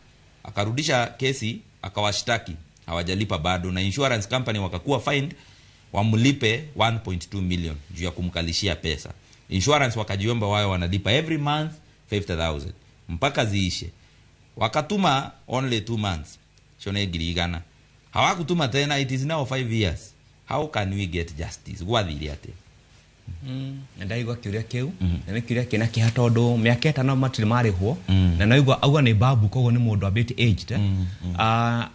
akarudisha kesi akawashtaki, hawajalipa bado na insurance company wakakuwa fined wamlipe 1.2 million juu ya kumkalishia pesa. Insurance wakajiomba wao wanalipa every month 50,000 mpaka ziishe. Wakatuma only 2 months shone girigana. Hawakutuma tena, it is now 5 years. How can we get justice? Gwathiri ate ndaigwa kiuria kiu na ni kiuria kina kiha tondu miaka 5 matiri marihwo na naigwa auga ni babu kogo ni mundu abit aged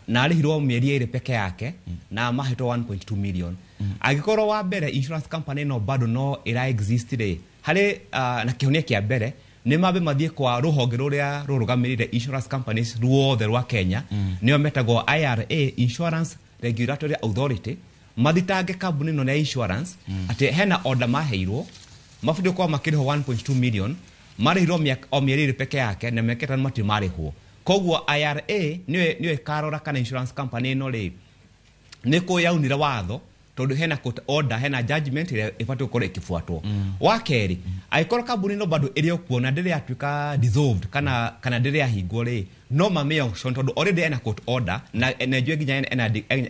na arihirwo mieri 2 peke yake na mahitwo 1.2 million. Agikorwo wa mbere insurance company no bado no ira exist ri hari na kihonia kia mbere ni mabe mathie kwa ruhonge ruria rurugamirire insurance companies ruothe rwa Kenya nio metagwo IRA, Insurance Regulatory Authority. Mathitange kambuni no ya insurance ati hena order maheirwo mafudio kwa makiriho 1.2 million marihirwo mieri peke yake na miaka 5 mati marihwo. Kogwo IRA niwe karora kana insurance company no ri niko yaunira watho tondu hena court order, hena judgment ile ifatwe kore kifuatwo. Wa keri aikora kambuni no bado iri okuona ndire atuika dissolved kana ndire ahingwo ri no mame auction tondu already ena court order na njwe ginya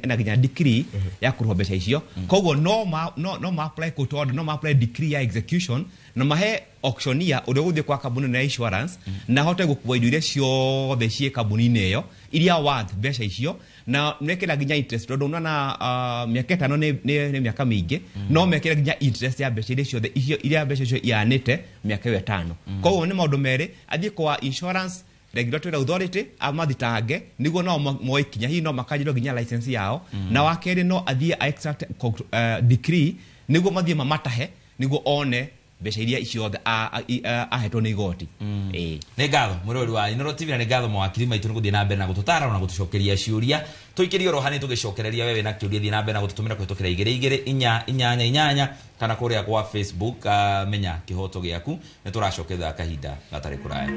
ena ginya decree ya kurobeca icio. Kogwo no ma apply court order, no ma apply decree ya execution no mahe auctioneer uri guthie kwa kambuni na insurance na hote gukua indo iria ciothe cie kambuni neyo iria worth mbeca icio na nekera ginya interest tondu na miaka 5 ni miaka mingi no mekera ginya interest ya mbeca iria ciothe iria mbeca icio ianite miaka 5. Kogwo ni maundu meri athie kwa Insurance Regulatory Authority amathitange niguo no moikinya hi no makajiro ginya license yao na wakeri no athie extract decree niguo mathie mamatahe niguo one mbeca iria icio ahetwo ni igoti. Ni ngatho murori wa iNooro TV na ni ngatho mawakiri maitu ni guthie na mbere na gututara na gutucokeria ciuria tuikirie rohani tugicokereria wewe na kiuria thie na mbere na gututumira kuhitukira 22 kana kuria kwa Facebook menya kihoto giaku ni turacoketha kahinda gatari kuraya.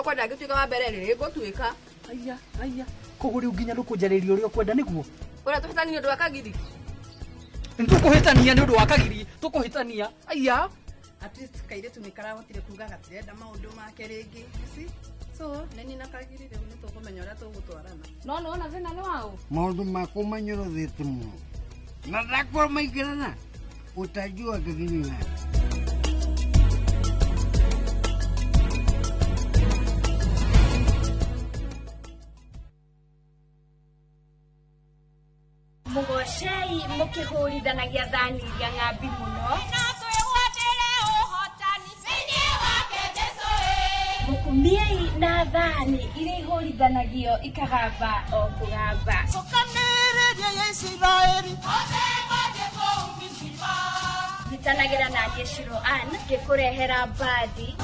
Kwa ndagituika wa mbere ni gutuika aya kogo riu ginya rukunjaririo uri kwenda niguo ura tuhitania ndu akagiri ntukuhitania ni ndu akagiri tukuhitania aya at least kaire tumikara hotire kuga gatirenda maundu make ringi so neni nakagiri riu ni tukumenya ura tugutwarana no ona thina ni wao maundu makumanyoro thitu muno na ndakora maigirana utajua kigini na Mugocei mukihuridanagia thani iria ng'ambi muno na twihotire uhotani thĩinĩ wa Miei na thani iria ihũrithanagio ikagamba o kũgamba. Nyitanagĩra na niĩ Shiro Ann ngĩkũrehera mbathi.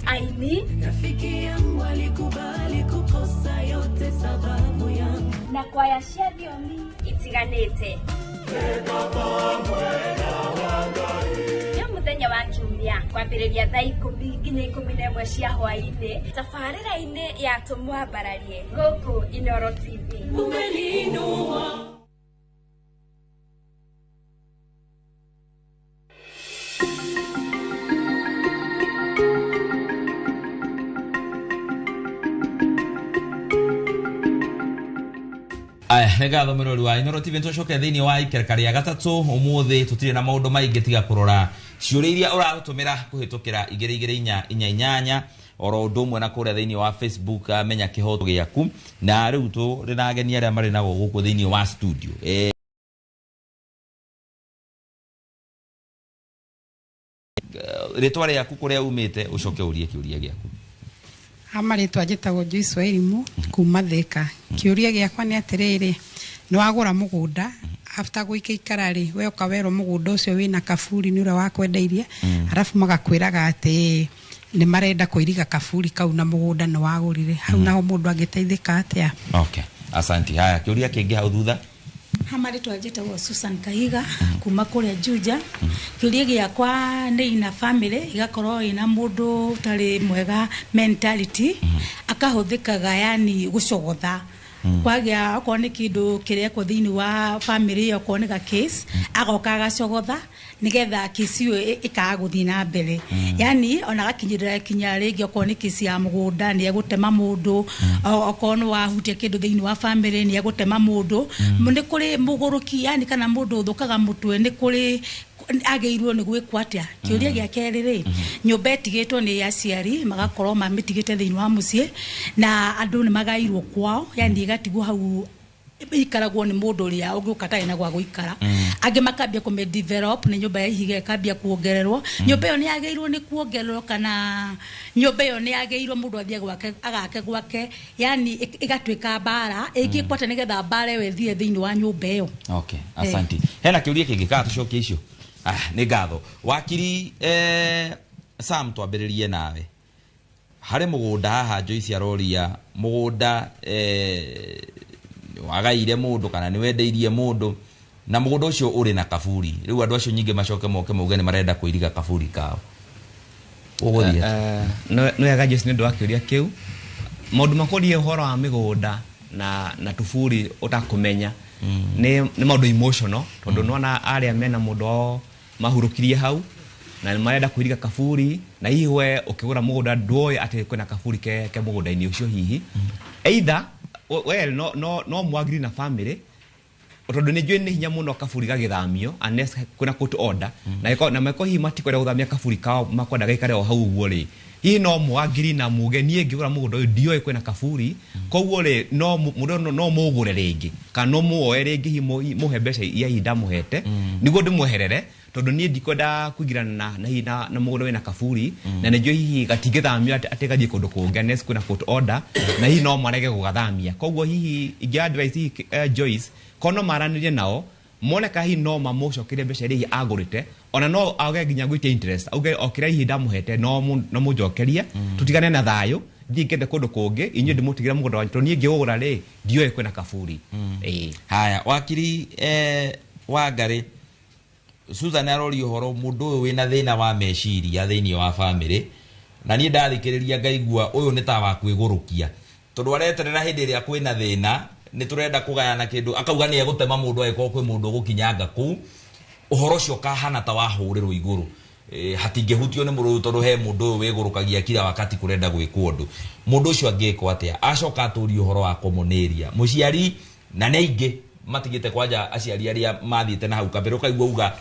Aini rafiki yangu alikubali kukosa yote sababu yangu na kwaya cia thiomi itiganĩte. Nĩ mũthenya wa Kiumia kwambĩrĩria thaa 10 nginya 11 cia hwaĩ-inĩ tabarĩra-inĩ ya tũmwambararie gũkũ iNooro TV. Umeninua. Aya, ngatho mũrori wa iNooro TV tũcoke thĩinĩ wa ikereka rĩa gatatũ ũmũthĩ tũtirĩ na maũndũ maingĩ tiga kũrora ciũria iria ũratũmĩra kũhĩtũkĩra 2248 oro ũndũ ũmwe na kũrĩa thĩinĩ wa Facebook menya kĩhoto gĩaku na rĩu tũrĩ na ageni arĩa marĩ nao gũkũ thĩinĩ wa studio. Rĩtwa rĩaku kũrĩa umĩte ũcoke ũrie kĩũria gĩaku. Amarĩtwa njĩtagwo Joyce Wairimu kuma Thika. Kĩũria gĩakwa nĩ atĩrĩrĩ, nĩ wagũra mũgũnda after gũikara rĩ we ũkawerwo mũgũnda ũcio wĩna kaburi nĩ ũrĩa wakwendeirie arabu magakwĩraga atĩ nĩ marenda kũiriga kaburi kau na mũgũnda nĩ wagũrire hau naho mũndũ angĩteithĩka atĩa? Okay, asante. Haya, kĩũria kĩngĩ hau thutha. Hamarĩtwa njĩtagwo Susan Kahiga kuma kũrĩa Juja. Kĩũria gĩakwa nĩ ina family igakorwo ina mũndũ ũtarĩ mwega mentality akahũthĩkaga yani gũcogotha kwagĩa okorwo nĩ kĩndũ kĩrekwo thĩinĩ wa family okorwo nĩ ga case agoka agacogotha nigetha case ĩyo ĩkaga gũthiĩ na mbere. Yani ona gakinyĩrĩra kinya rĩngĩ okorwo nĩ case ya mũgũnda nĩ egũtema mũndũ, okorwo nĩ wahutia kĩndũ thĩinĩ wa family nĩ egũtema mũndũ. Nĩ kũrĩ mũgũrũki yani kana mũndũ ũthũkaga mũtwe nĩ kũrĩ agĩirwo nĩ gwĩkwo atĩa. Kĩũria gĩa kerĩ rĩ, nyũmba ĩtigĩtwo nĩ aciari magakorwo mamĩtigĩte thĩinĩ wa mũciĩ na andũ nĩ magairwo kwao yani igatigwo hau ikaragwo nĩ mũndũ ũrĩa ũngĩũka atarĩ na gwa gũikara. Angĩ makambia kũme develop nĩ nyũmba ya ihiga ĩkambia kuongererwo. Nyũmba ĩyo nĩ yagĩirwo nĩ kuongererwo kana nyũmba ĩyo nĩ yagĩirwo mũndũ athiĩ gwake agake gwake yani ĩgatuĩka mbara ĩngĩkwo atĩ nĩgetha mbara ĩyo ĩthiĩ thĩinĩ wa nyũmba ĩyo. Okay, asante. Hena kĩũria kĩngĩ kana tũcokie icio? Nĩ ngatho. Wakiri Sam twambĩrĩrie nawe. Harĩ mũgũnda haha Joyce aroria mũgũnda wagaire mũndũ kana nĩ wendeirie mũndũ na mũgũnda ũcio ũrĩ na kaburi. Rĩu andũ acio nyingĩ macoke moke mauge nĩ marenda kũiriga kaburi kao. Ũgũthiĩ. No yaga Joyce nĩ ũndũ wa kĩũria kĩu. Maũndũ makũrie ũhoro wa mĩgũnda na tuburi ũtakũmenya nĩ maũndũ emotional tondũ nona arĩa mena mũndũ mahurukirie hau na marenda kũiriga kaburi na hihi we ũkĩgũra mũgũnda ndũĩ atĩ kwĩna kaburi ke mũgũnda-inĩ ũcio hihi either well no mwagiri na family tondũ nĩ njũĩ nĩ hinya mũno kaburi gagĩthamio unless kwĩna court order na meko hihi matikwenda gũthamia kaburi kao makwenda gaikare o hau ũguo rĩ hihi no mwagiri na muge niĩ ngĩgũra mũgũnda ũyũ ndiũĩ kwĩna kaburi koguo rĩ no mũgũre rĩngĩ kana no muoe rĩngĩ hihi mũhe mbeca iria ndamũhete nĩguo ndĩmweherere tondũ niĩ ndikwenda kũigirana na mũgũnda wĩna kaburi na nĩ njũĩ hihi gatingĩthamio atĩ gathiĩ kũndũ kũngĩ unless kwĩna court order na hihi no marege gũgathamia. Koguo hihi ingĩ-advise Joyce kono maranĩrie nao moneka hihi no mamũcokerie mbeca iria agũrĩte ona no age nginya gwĩtia interest auge okĩra hihi ndamũhete no mũnjokerie tutigane na thayũ thiĩ ngende kũndũ kũngĩ inyuĩ ndĩmũtigĩre mũgũnda wanyu tondũ niĩ ngĩũgũra rĩ ndiũĩ kwĩna kaburi. Haya, wakiri Wangari Susan arori ũhoro mũndũ ũyũ wĩna thĩna wa meciria thĩinĩ wa family na niĩ ndathikĩrĩria ngaigua ũyũ nĩ ta wa kwĩgũrũkia tondũ areterera hĩndĩ ĩrĩa kwĩna thĩna nĩ tũrenda kũgayana kĩndũ akauga nĩ egũtema mũndũ agĩkorwo kwĩ mũndũ ũgũkinyanga kũu ũhoro ũcio kahana ta wahũrĩrwo igũrũ hatingĩhutio nĩ mũndũ tondũ he mũndũ ũyũ wĩgũrũkagia kila wakati kũrenda gwĩkwo ũndũ mũndũ ũcio angĩkwo atĩa acoka atũrie ũhoro wa kũmũnĩria mũciari na nĩ aingĩ matigĩte kwanja aciari arĩa mathiĩte na hau kabere ũkaigua uga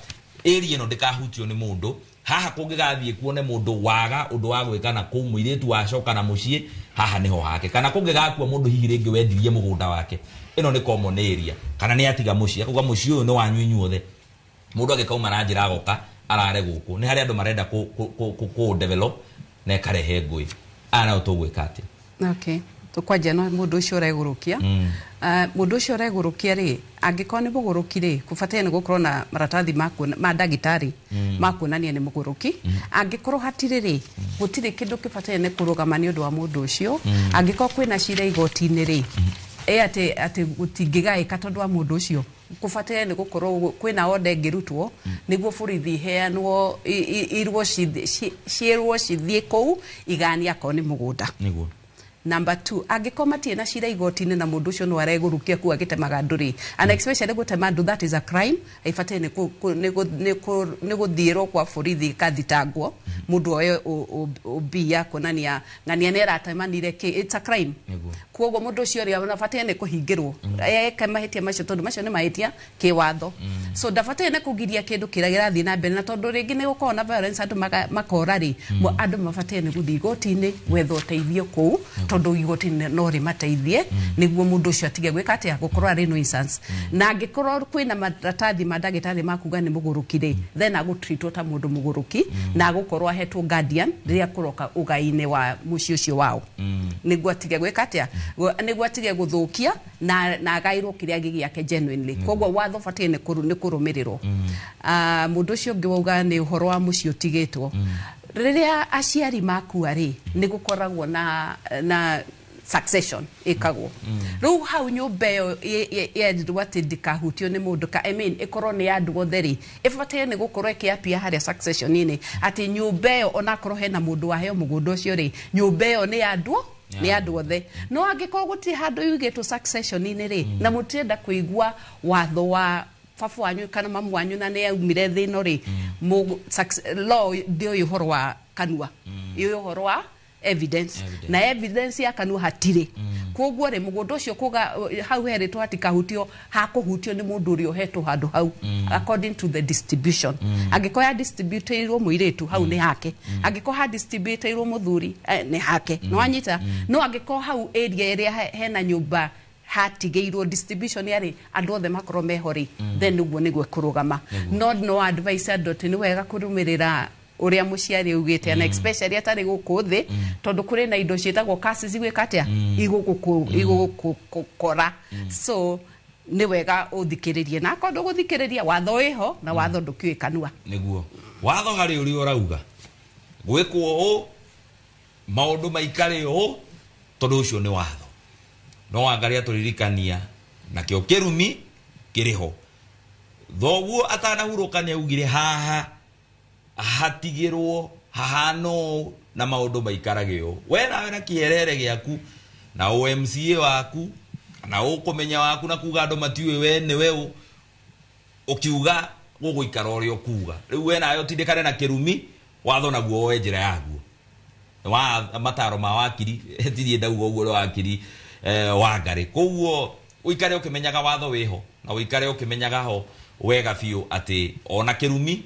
area ĩno ndĩkahutio nĩ mũndũ haha kũngĩgathiĩ kuone mũndũ waga ũndũ wa gwĩka na kũu mũirĩtu wacoka na mũciĩ haha niho hake kana kũngĩgakua mũndũ hihi rĩngĩ wendirie mũgũnda wake ĩno nĩ common area kana nĩ atiga mũciĩ akauga mũciĩ ũyũ nĩ wanyu inyuothe mundu agikauma na njira goka arare guku ni hari andu marenda ku develop na karehe ngui ana utugwika ati okay tukwaje no mundu ucio uregurukia mundu ucio uregurukia ri angikoni mugurukire kufatene gukorwo na maratathi ma ndagitari makuonania ni muguruki angikorwo hatiriri gutire kindu kifatene kurugama ni undu wa mundu ucio angikorwo kwina cira igoti-ini ri ati gutingigaika tondu wa mundu ucio kufatene ni gukorwo kwina order ngirutwo niguo borithi heanwo irwo ciirwo cithie kou igania ko ni mugunda niguo. Number 2 angikoma tie na cira igoti-ini na mundu ucio no aregurukia ku agitemaga nduri and especially gutema ndu that is a crime ifate ni guthiirwo kwa borithi kathitangwo mundu oyo obia konania ngania nera atamanire ki it's a crime kuogo mundu ucio ri abafate ni kuhingirwo kama hitia macio tondu macio ni mahitia ki watho so dafate ni kugiria kindu kiragira thi na mbere na tondu ringi ni gukona na violence andu makora ri andu mafate ni guthi igoti-ini wetho teithio ku tondu igoti-ini no ri mateithie niguo mundu ucio atige gwika atia gukorwo ari nuisance na angikorwo kwina maratathi ma ndagitari makuga ni mugurukire then agutreatwo ta mundu muguruki na agukorwo ahetwo guardian riria kuroka ugai-ini wa mucio ucio wao niguo atige gwika atia niguo atige guthukia na agairwo kiria gigiake genuinely koguo watho fatie ni kurumirirwo mundu ucio ngiwauga ni uhoro wa mucio tigitwo riria aciari makua ri ni gukoragwo na succession ikagwo riu hau nyumba yo yendirwo ati ndikahutio ni mundu ka I mean ikorwo ni andu othe ri ifatie ni gukorwo ikiapia haria succession ini ati nyumba yo ona korwo hena mundu waheo mugunda ucio ri nyumba yo ni andu ni andu othe no angikorwo guti handu yugitwo succession ini ri na mutirenda kuigua watho wa fafu wanyu kana mamu wanyu na ne umire thino ri law ndio uhoro wa kanua iyo uhoro wa evidence na evidence ya kanua hatire koguo ri mugundo ucio kuga hau heritwo ati kahutio hakuhutio ni mundu uri ohetwo handu hau according to the distribution angikoya distributeirwo muiritu hau ni hake angikoha distributeirwo muthuri ni hake no anyita no angiko hau area ria hena nyumba hatigeirwo distribution yari andu othe makorwo mehori then niguo kurugama no advice adot ni wega kurumirira uria muciari ugite na especially atari guku thi tondu kuri na indo cietagwo kasi zigwika atia igukora so ni wega uthikiririe na kondu guthikiriria watho iho na watho ndukiwe kanua niguo watho hari uri urauga gwikwo u maundu maikare u tondu ucio ni watho no angaria turirikania na kio kirumi kiriho thoguo atanahurukania ugire haha hatigirwo hahano na maundu maikaragio we nawe na kierere giaku na OMCA waku na ukumenya waku na kuga andu matiwe we ni we ukiuga guguikara urio kuga riu we nayo tindikane na kirumi watho naguo we njira yaguo wa mataro ma wakiri tithie ndauga uguo wakiri wangari koguo uikare ukimenyaga watho wiho na uikare ukimenyaga ho wega biu ati ona kirumi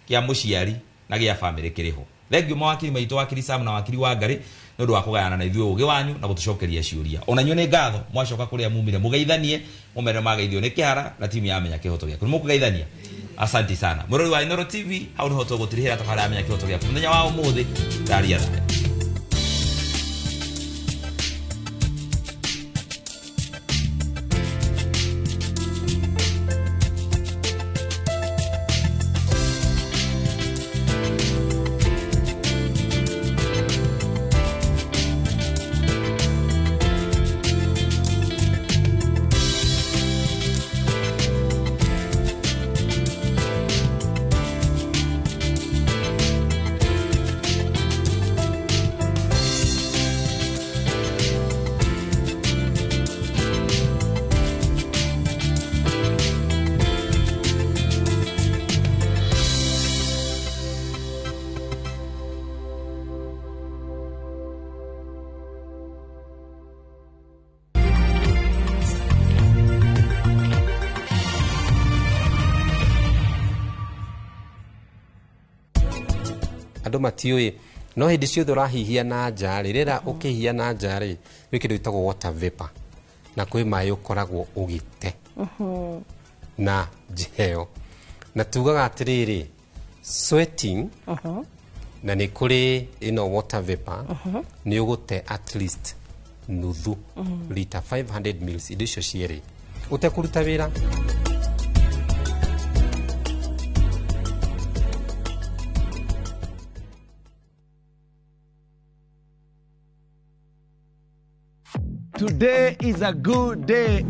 kia muciari na gia family kiriho thengio mawakiri maitu wakiri Sam na wakiri Wangari nondu wa kugayana na ithuĩ ugi wanyu na gutucokeria ciuria ona nyone ni ngatho mwacoka kuria mumire mugeithanie mumere mageithio ni kihara na timu ya menya kihoto giaku mukugeithania asante sana murori wa iNooro TV hau ni hoto gutirihira tafara ya menya kihoto giaku muthenya wa umuthi daria thayo andu matiui no hindi ciothe urahihia na nja ririra ukihia na nja ri ni kindu gitagwo water vapor na kwi mai ukoragwo ugite na njeo na tugaga atiriri sweating na nä kå rä ä water vapor nä å gå te at least nuthu lita 500 mils indo icio cierä å te kå ruta wä ra. Today is a good day.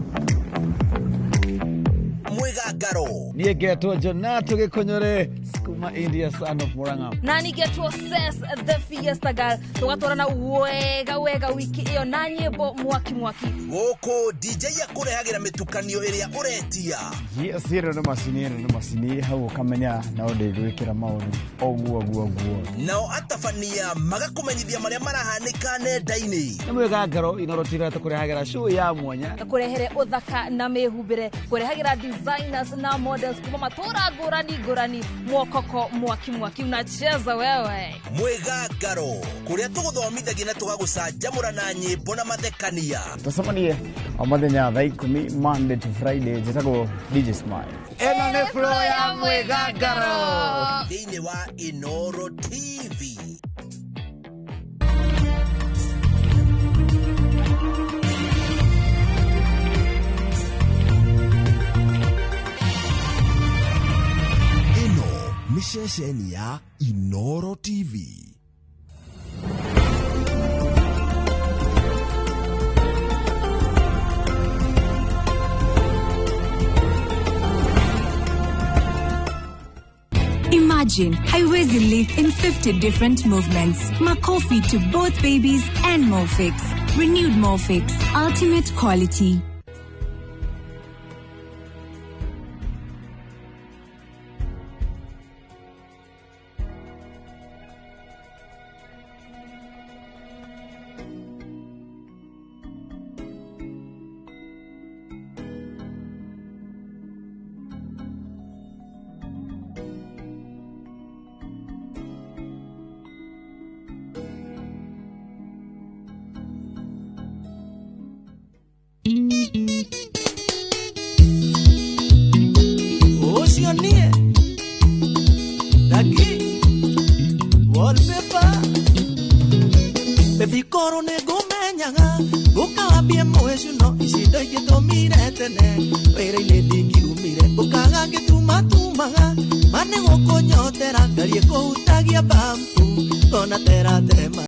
Mwigangaro niä ngetwo Jonato Gikonyore kuma India, son of Murang'a, na ningetwo Ses the Fiesta Girl. Tugatwarana wega wiki iyo na nyimbo mwaki guku DJ akurehagira mitukanio iria uretia. Yes, ino nä macini hau ukamenya na ndĩgwĩkĩra maũndũ oguo nao atabania magakumenyithia maria marahanĩka nenda-inĩ. nĩ Mwigangaro iNooro TV tũkũrehagira show ya mwanya, kurehere uthaka na mehumbire, kurehagira designers na models kuma matura ngũrani mwokoko mwaki unacheza wewe. Mwigangaro kuria tũgũthomithagia na tũgagucanjamũra na nyĩmbo na mathekania. tũcemanie o mũthenya thaa 10 Monday to Friday. Njĩtagwo DJ Smile. Ĩno nĩ flow ya Mwigangaro thĩinĩ wa iNooro TV. Miscellaneous ya iNooro TV. Imagine haiwezi live in 50 different movements. Makofi to both babies and Morphix. Renewed Morphix, ultimate quality. Oceanie Dagi Wallpaper Baby koro ne gomenyaga Gukawambie mwezi no Isindo igitumire tene Wira ine ndingiumire Ukaga ngĩtumatumaga Mane gũkũnyotera Ngarie kũhutagia bambu Kona tera tema